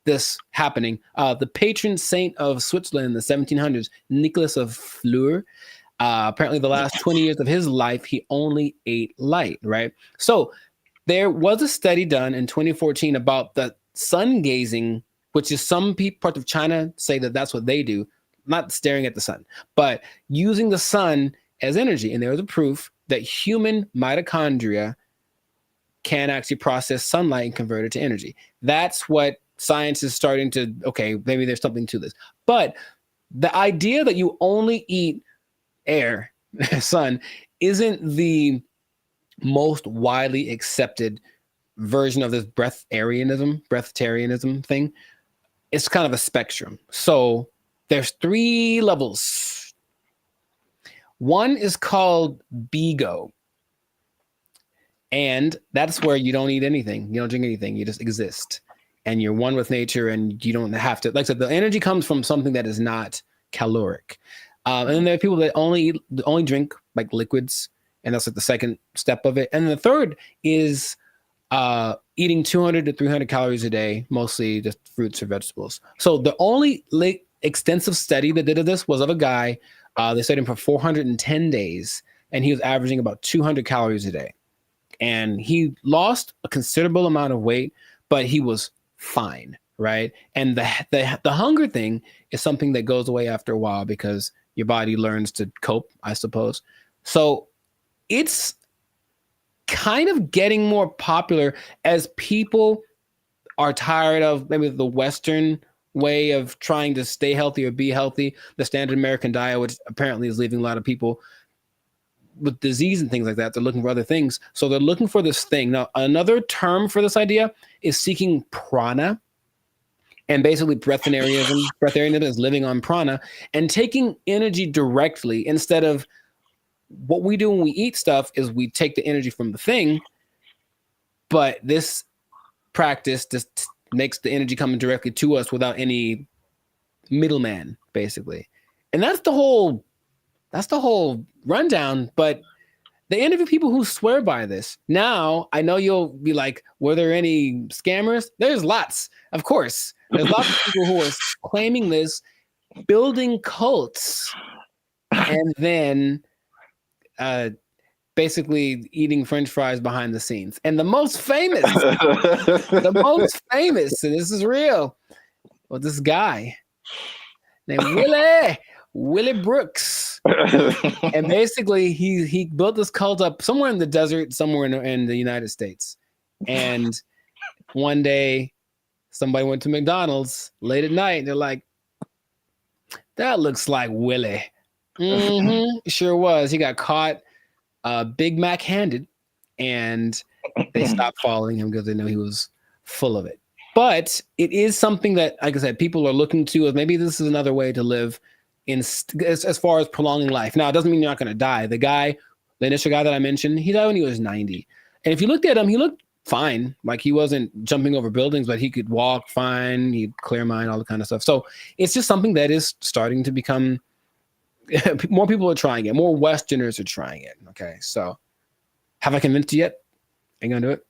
this happening. The patron saint of Switzerland in the 1700s, Nicholas of Fleur, apparently the last 20 years of his life, he only ate light, right? So there was a study done in 2014 about the sun gazing, which is some parts of China say that that's what they do, not staring at the sun, but using the sun as energy. And there was a proof that human mitochondria can actually process sunlight and convert it to energy. That's what science is starting to, okay, maybe there's something to this. But the idea that you only eat air, sun, isn't the most widely accepted version of this breatharianism thing. It's kind of a spectrum. So there's 3 levels. One is called BEGO. And that's where you don't eat anything. You don't drink anything. You just exist. And you're one with nature, and you don't have to, like I said, the energy comes from something that is not caloric. And then there are people that only drink like liquids, and that's like the second step of it. And the third is eating 200 to 300 calories a day, mostly just fruits or vegetables. So the only extensive study that did this was of a guy. They studied him for 410 days, and he was averaging about 200 calories a day. And he lost a considerable amount of weight, but he was fine, right? And the hunger thing is something that goes away after a while because your body learns to cope, I suppose. So it's kind of getting more popular as people are tired of maybe the Western way of trying to stay healthy or be healthy, the standard American diet, which apparently is leaving a lot of people with disease and things like that. They're looking for other things. So they're looking for this thing. Now, another term for this idea is seeking prana. And basically breatharianism is living on prana and taking energy directly instead of what we do when we eat stuff is we take the energy from the thing. But this practice just makes the energy coming directly to us without any middleman, basically. And that's the whole rundown. But they interview people who swear by this. Now, I know you'll be like, were there any scammers? There's lots, of course. There's lots of people who are claiming this, building cults, and then basically eating French fries behind the scenes. And the most famous, and this is real, was this guy named Willie Brooks. And basically he built this cult up somewhere in the desert, somewhere in the United States. And one day somebody went to McDonald's late at night and they're like, that looks like Willie. Sure was. He got caught Big Mac handed, and they stopped following him because they knew he was full of it. But it is something that, like I said, people are looking to as maybe this is another way to live as far as prolonging life. Now, it doesn't mean you're not going to die. The initial guy that I mentioned, he died when he was 90. And if you looked at him, he looked fine. Like he wasn't jumping over buildings, but he could walk fine. He'd clear mind, all the kind of stuff. So it's just something that is starting to become, more people are trying it. More Westerners are trying it. Okay. So have I convinced you yet? Are you going to do it?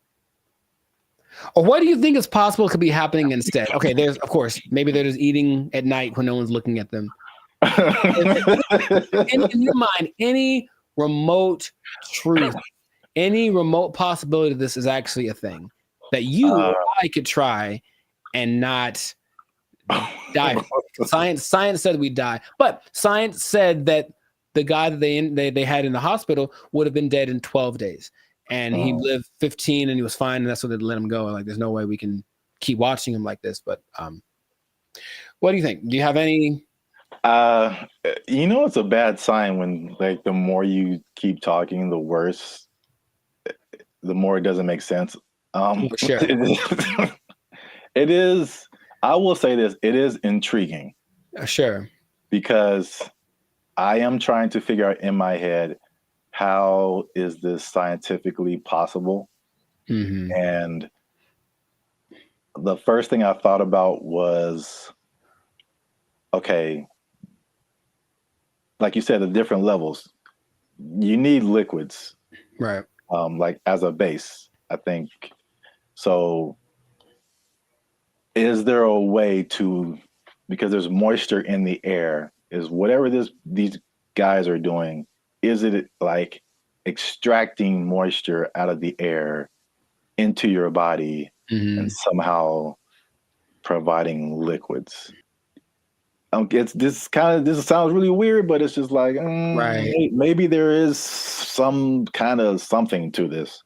Or what do you think is possible could be happening instead? Okay. There's, of course, maybe they're just eating at night when no one's looking at them. in your mind, any remote truth, any remote possibility this is actually a thing that you or I could try and not Die. Science said we die, but science said that the guy that they had in the hospital would have been dead in 12 days, and he lived 15 and he was fine, and that's what they let him go. Like, there's no way we can keep watching him like this. But what do you think? Do you have any? It's a bad sign when like the more you keep talking, the worse. The more it doesn't make sense. Sure. It is. I will say this: it is intriguing. Sure. Because I am trying to figure out in my head how is this scientifically possible, and the first thing I thought about was, okay, like you said, the different levels. You need liquids, right? Like as a base, I think. So, is there a way to, because there's moisture in the air, is whatever these guys are doing, is it like extracting moisture out of the air into your body and somehow providing liquids? This sounds really weird, but it's just like, right. Maybe there is some kind of something to this.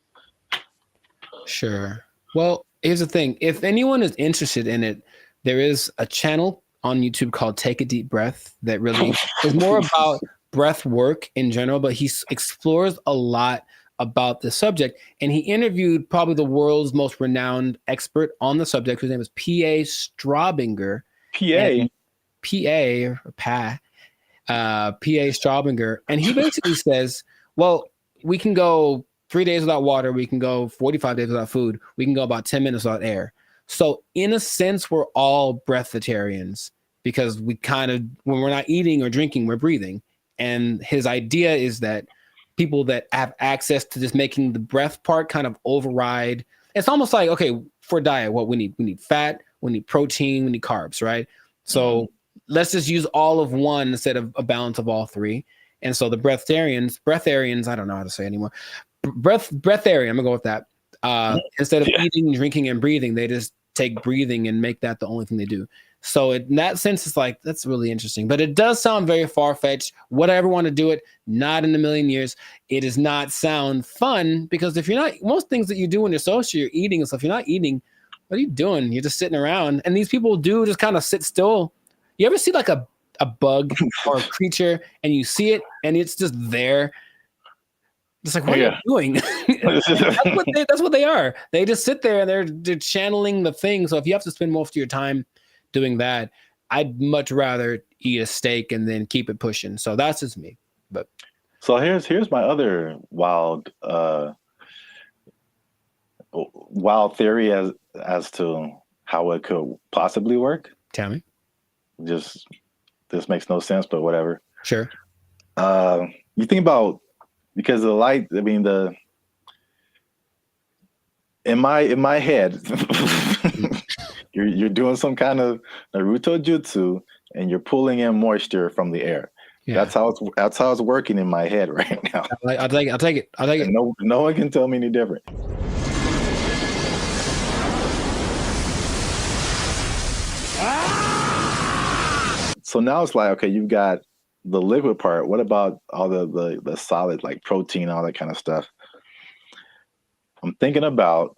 Sure. Well, here's the thing. If anyone is interested in it, there is a channel on YouTube called Take a Deep Breath that really is more about breath work in general, but he explores a lot about the subject. And he interviewed probably the world's most renowned expert on the subject, whose name is P.A. Straubinger. P.A. Straubinger. And he basically says, well, we can go 3 days without water. We can go 45 days without food. We can go about 10 minutes without air. So in a sense, we're all breatharians because we kind of, when we're not eating or drinking, we're breathing. And his idea is that people that have access to just making the breath part kind of override. It's almost like, okay, for diet, what we need fat, we need protein, we need carbs, right? So let's just use all of one instead of a balance of all three. And so the breatharians, I don't know how to say anymore. Breatharian, I'm gonna go with that. Instead of eating, drinking, and breathing, they just take breathing and make that the only thing they do. So in that sense, it's like, that's really interesting. But it does sound very far-fetched. Would I ever want to do it? Not in a million years. It does not sound fun because if you're not, most things that you do when you're social, you're eating and stuff. If you're not eating, what are you doing? You're just sitting around. And these people do just kind of sit still. You ever see like a bug or a creature and you see it and it's just there? It's like, what are you doing? That's what they are. They just sit there and they're channeling the thing. So if you have to spend most of your time doing that, I'd much rather eat a steak and then keep it pushing. So that's just me. But so here's my other wild theory as to how it could possibly work. Tell me. Just this makes no sense, but whatever. Sure. You think about, because the light, I mean, in my head, you're doing some kind of Naruto jutsu and you're pulling in moisture from the air. Yeah. That's how it's working in my head right now. I'll take it. No one can tell me any different. So now it's like, okay, you've got the liquid part. What about all the solid, like protein, all that kind of stuff? I'm thinking about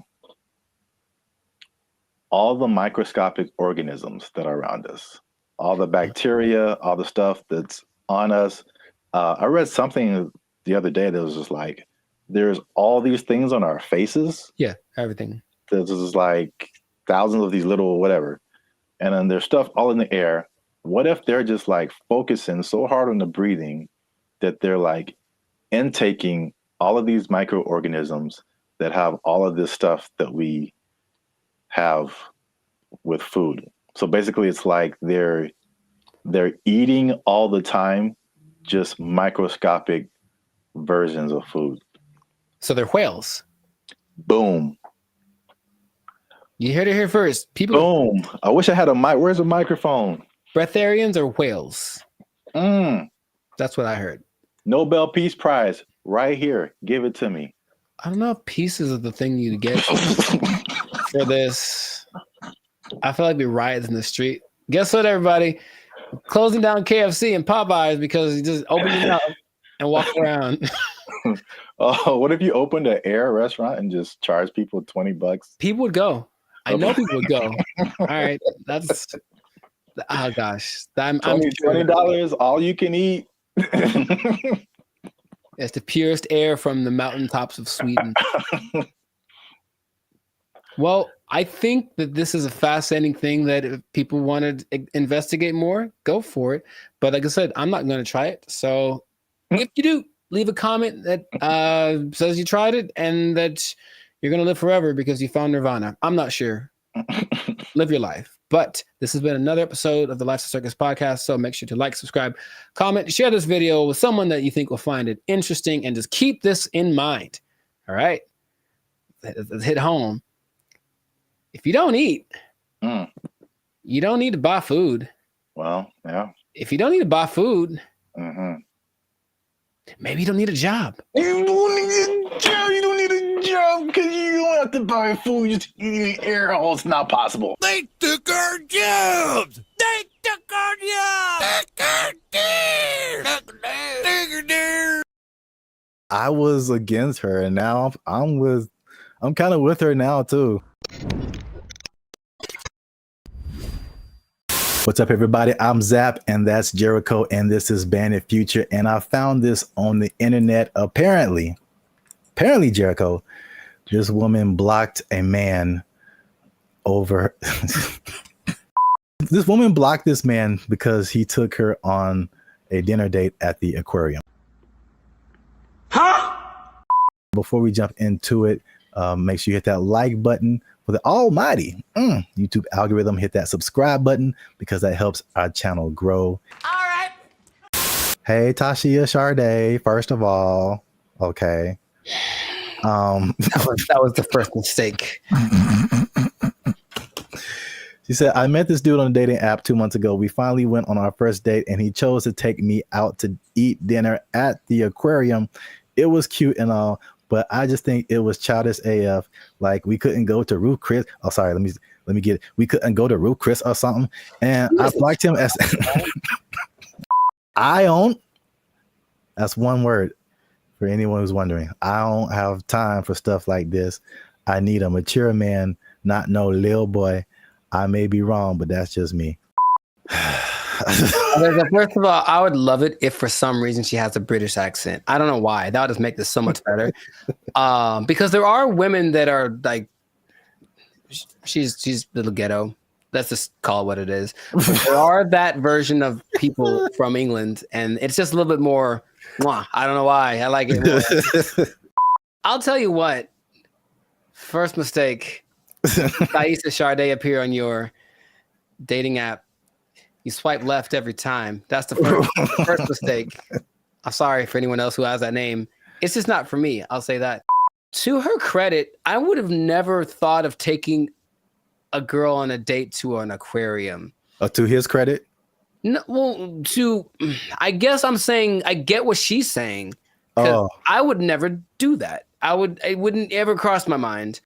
all the microscopic organisms that are around us, all the bacteria, all the stuff that's on us. I read something the other day that was just like, there's all these things on our faces. Yeah, everything. There's just like thousands of these little whatever. And then there's stuff all in the air. What if they're just like focusing so hard on the breathing that they're like intaking all of these microorganisms that have all of this stuff that we have with food? So basically it's like they're eating all the time, just microscopic versions of food. So they're whales. Boom. You heard it here first. People. Boom. I wish I had a mic. Where's the microphone? Breatharians or whales? That's what I heard. Nobel Peace Prize right here. Give it to me. I don't know if pieces of the thing you get for this. I feel like we riots in the street Guess what, everybody? Closing down KFC and Popeyes because you just open your mouth and walk around. Oh, what if you opened an air restaurant and just charge people $20? People would go. I know people would go. All right, that's oh gosh, I'm $20 all you can eat. It's the purest air from the mountaintops of Sweden. Well, I think that this is a fascinating thing that if people want to investigate more, go for it. But like I said, I'm not going to try it. So if you do, leave a comment that says you tried it and that you're going to live forever because you found Nirvana. I'm not sure. Live your life. But this has been another episode of the Lifestyle Circus podcast. So make sure to like, subscribe, comment, share this video with someone that you think will find it interesting, and just keep this in mind. All right. Let's hit home. If you don't eat, you don't need to buy food. Well, yeah. If you don't need to buy food, maybe you don't need a job. You don't need a job. You don't need a job because you don't have to buy food. Just eat air. Oh, it's not possible. They took our jobs. They took our jobs. I was against her, and now I'm kind of with her now too. What's up, everybody? I'm Zap, and that's Jericho, and this is Bandit Future. And I found this on the internet. Apparently, Jericho, this woman blocked a man over. This woman blocked this man because he took her on a dinner date at the aquarium. Huh? Before we jump into it, make sure you hit that like button for the almighty YouTube algorithm. Hit that subscribe button because that helps our channel grow. All right. Hey, Tashia Sade, first of all, okay. That was the first mistake. She said, I met this dude on a dating app 2 months ago. We finally went on our first date and he chose to take me out to eat dinner at the aquarium. It was cute and all, but I just think it was childish AF. Like, we couldn't go to Ruth Chris. Oh, sorry. Let me get it. We couldn't go to Ruth Chris or something. And I blocked him as I don't. That's one word for anyone who's wondering. I don't have time for stuff like this. I need a mature man, not no little boy. I may be wrong, but that's just me. First of all, I would love it if for some reason she has a British accent. I don't know why. That would just make this so much better. Because there are women that are like, she's a little ghetto. Let's just call it what it is. But there are that version of people from England, and it's just a little bit more. I don't know why. I like it more. I'll tell you what. First mistake. Thaisa Sade appear on your dating app. You swipe left every time. That's the first mistake. I'm sorry for anyone else who has that name. It's just not for me. I'll say that. To her credit, I would have never thought of taking a girl on a date to an aquarium. To his credit? No, well, I guess I'm saying I get what she's saying. I would never do that. It wouldn't ever cross my mind.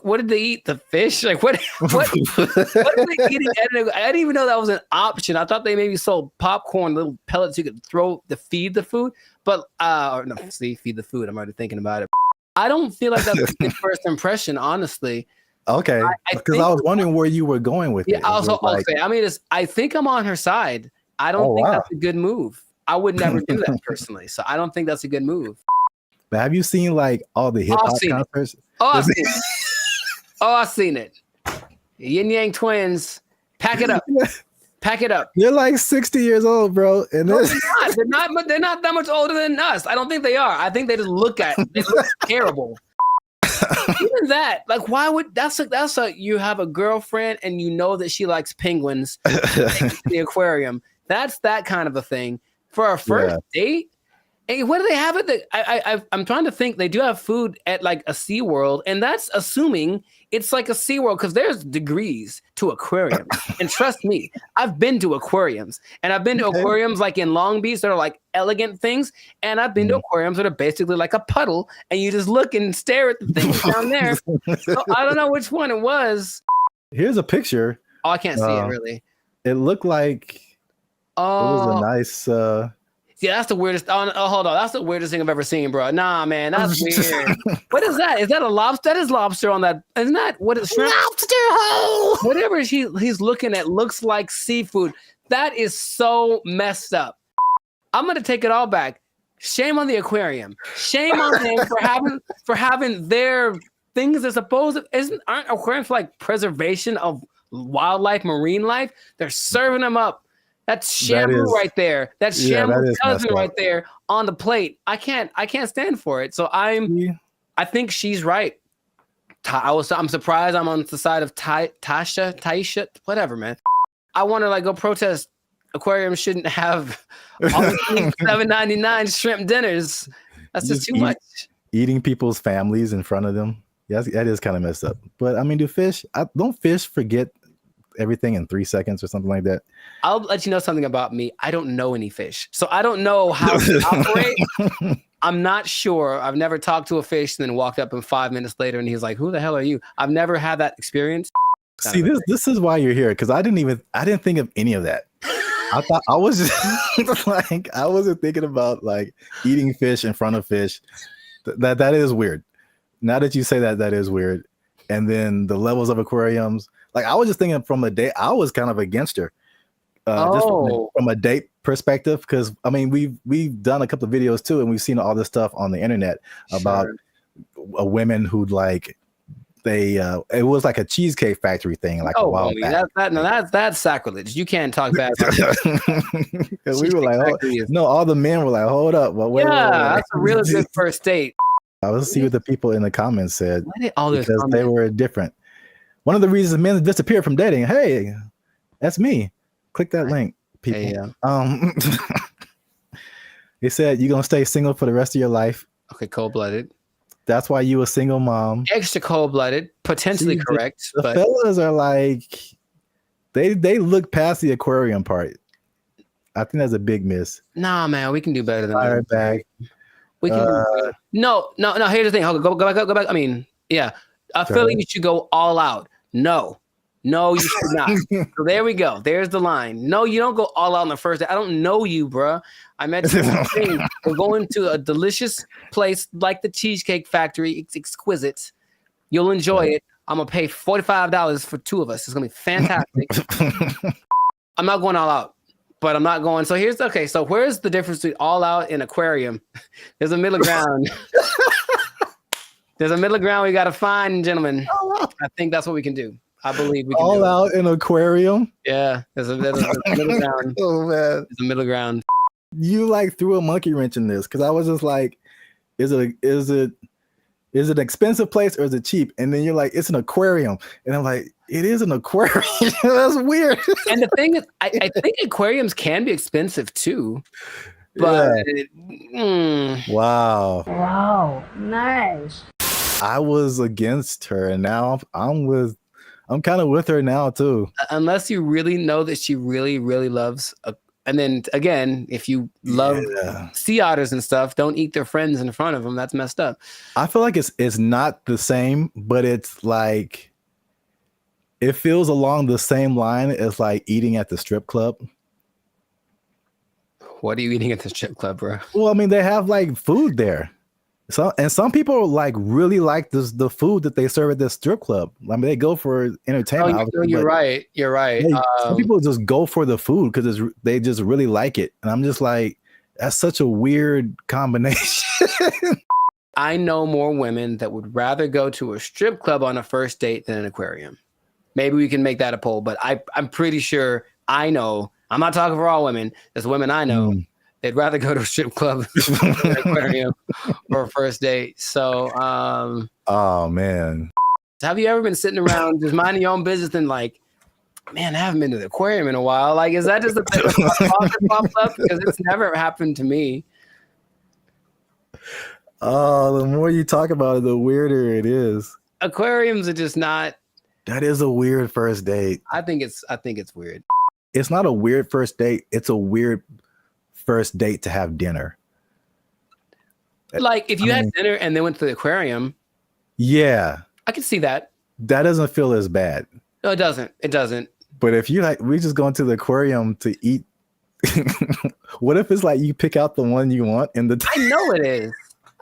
What did they eat? The fish? Like what are they eating? I didn't even know that was an option. I thought they maybe sold popcorn, little pellets you could throw to feed the food. But feed the food. I'm already thinking about it. I don't feel like that's a good first impression, honestly. Okay, because I was wondering where you were going with it. Yeah, I think I'm on her side. I don't think that's a good move. I would never do that personally. So I don't think that's a good move. But have you seen like all the hip hop concerts? I've seen it. I've seen it. Yin Yang Twins. Pack it up. Pack it up. You're like 60 years old, bro. And no, they're not that much older than us. I don't think they are. I think they just look terrible. Even that, like, why would you have a girlfriend and you know that she likes penguins in the aquarium? That's that kind of a thing. For our first date. Hey, what do they have at the? I'm trying to think. They do have food at like a SeaWorld, and that's assuming it's like a SeaWorld because there's degrees to aquariums. And trust me, I've been to aquariums, and I've been to aquariums like in Long Beach that are like elegant things, and I've been to aquariums that are basically like a puddle, and you just look and stare at the things down there. So I don't know which one it was. Here's a picture. Oh, I can't see it really. It looked like it was a nice. Yeah, that's the weirdest. Oh, hold on. That's the weirdest thing I've ever seen, bro. Nah, man, that's weird. What is that? Is that a lobster? That is lobster on that. Isn't that what is shrimp? Lobster hole. Whatever he's looking at looks like seafood. That is so messed up. I'm gonna take it all back. Shame on the aquarium. Shame on them for having their things that supposed aren't aquariums for like preservation of wildlife, marine life. They're serving them up. That's Shamu right there. That's Shamu's cousin right there on the plate. I can't stand for it. So I think she's right. I'm surprised I'm on the side of Taisha, whatever, man. I want to like go protest. Aquariums shouldn't have all $7.99 shrimp dinners. That's just too much. Eating people's families in front of them. Yes, that is kind of messed up. But I mean, don't fish forget everything in 3 seconds or something like that? I'll let you know something about me. I don't know any fish, so I don't know how to operate. I'm not sure. I've never talked to a fish and then walked up and 5 minutes later and he's like, "Who the hell are you?" I've never had that experience. See, this is why you're here, because I didn't think of any of that. I thought I was just like, I wasn't thinking about like eating fish in front of fish. That is weird. Now that you say that, that is weird. And then the levels of aquariums. Like I was just thinking from a date, I was kind of against her, just from a date perspective. Because I mean, we've done a couple of videos too, and we've seen all this stuff on the internet about women who like it was like a cheesecake factory thing, like a while back. That's sacrilege. You can't talk bad about that. We were like, no, all the men were like, hold up, well, wait, that's a really good first date. I was see what the people in the comments said because they were different. One of the reasons men disappear from dating. Hey, that's me. Click that link, people. Hey, they said you're gonna stay single for the rest of your life. Okay, cold-blooded. That's why you a single mom. Extra cold-blooded, potentially correct. The fellas are like, they look past the aquarium part. I think that's a big miss. Nah, man, we can do better than that. Bag. We can do better. No. Here's the thing. Go back. I mean, yeah. I feel like you should go all out. No, you should not. So there we go. There's the line. No, you don't go all out on the first day. I don't know you, bruh. I met you. We're going to a delicious place like the Cheesecake Factory. It's exquisite. You'll enjoy it. I'm gonna pay $45 for two of us. It's gonna be fantastic. I'm not going all out, but I'm not going. So so where's the difference between all out and aquarium? There's a middle ground. There's a middle ground we got to find, gentlemen. I think that's what we can do. I believe we can all out in aquarium. Yeah, there's a middle ground. Oh man, there's a middle ground. You like threw a monkey wrench in this because I was just like, is it an expensive place or is it cheap? And then you're like, it's an aquarium, and I'm like, it is an aquarium. That's weird. And the thing is, I think aquariums can be expensive too. But wow, nice. I was against her, and now I'm kind of with her now too. Unless you really know that she really, really loves, and then again, if you love sea otters and stuff, don't eat their friends in front of them. That's messed up. I feel like it's not the same, but it's like it feels along the same line as like eating at the strip club. What are you eating at the strip club, bro? Well, I mean, they have like food there. Some people like really like the food that they serve at the strip club. I mean, they go for entertainment. You're right. You're right. Some people just go for the food because they just really like it, and I'm just like, that's such a weird combination. I know more women that would rather go to a strip club on a first date than an aquarium. Maybe we can make that a poll, but I'm pretty sure I know. I'm not talking for all women. There's women I know. They'd rather go to a strip club than an aquarium for a first date. So, oh man, have you ever been sitting around just minding your own business and like, man, I haven't been to the aquarium in a while? Like, is that just a thing that pops up? Because it's never happened to me. Oh, the more you talk about it, the weirder it is. Aquariums are just not. That is a weird first date. I think it's weird. It's not a weird first date. It's a weird first date to have dinner. Like if you had dinner and then went to the aquarium. Yeah. I can see that. That doesn't feel as bad. No, it doesn't. It doesn't. But if you like, we just going to the aquarium to eat. What if it's like you pick out the one you want in the? I know it is.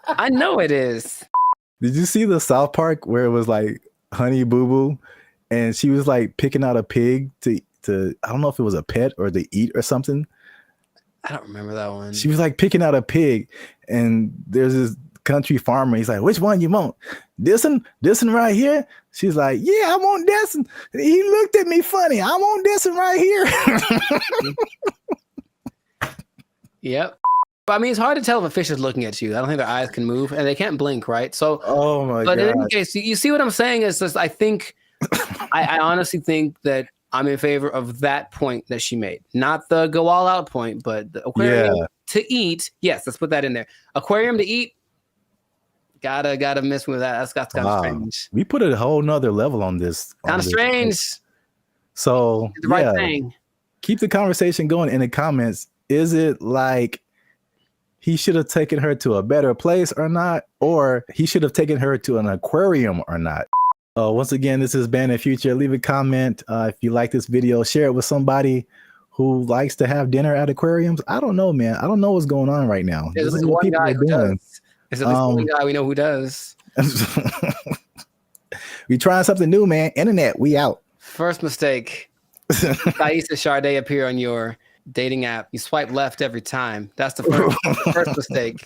I know it is. Did you see the South Park where it was like Honey Boo Boo, and she was like picking out a pig to I don't know if it was a pet or to eat or something. I don't remember that one. She was like picking out a pig, and there's this country farmer. He's like, "Which one you want? This one right here?" She's like, "Yeah, I want this one." He looked at me funny. I want this one right here. Yep. But I mean, it's hard to tell if a fish is looking at you. I don't think their eyes can move, and they can't blink, right? So, oh my god. But in any case, you see what I'm saying? Is just I think, I honestly think that I'm in favor of that point that she made, not the go all out point, but the aquarium to eat. Yes, let's put that in there. Aquarium to eat. Gotta miss me with that. That's kind of strange. We put a whole nother level on this. Kind of strange. So the right thing. Keep the conversation going in the comments. Is it like he should have taken her to a better place or not? Or he should have taken her to an aquarium or not? Once again, this is Band of Future. Leave a comment if you like this video. Share it with somebody who likes to have dinner at aquariums. I don't know, man. I don't know what's going on right now. There's this one guy who does. There's at least one guy we know who does. We trying something new, man. Internet, we out. First mistake. Thaisa Sade appear on your dating app. You swipe left every time. That's the first mistake.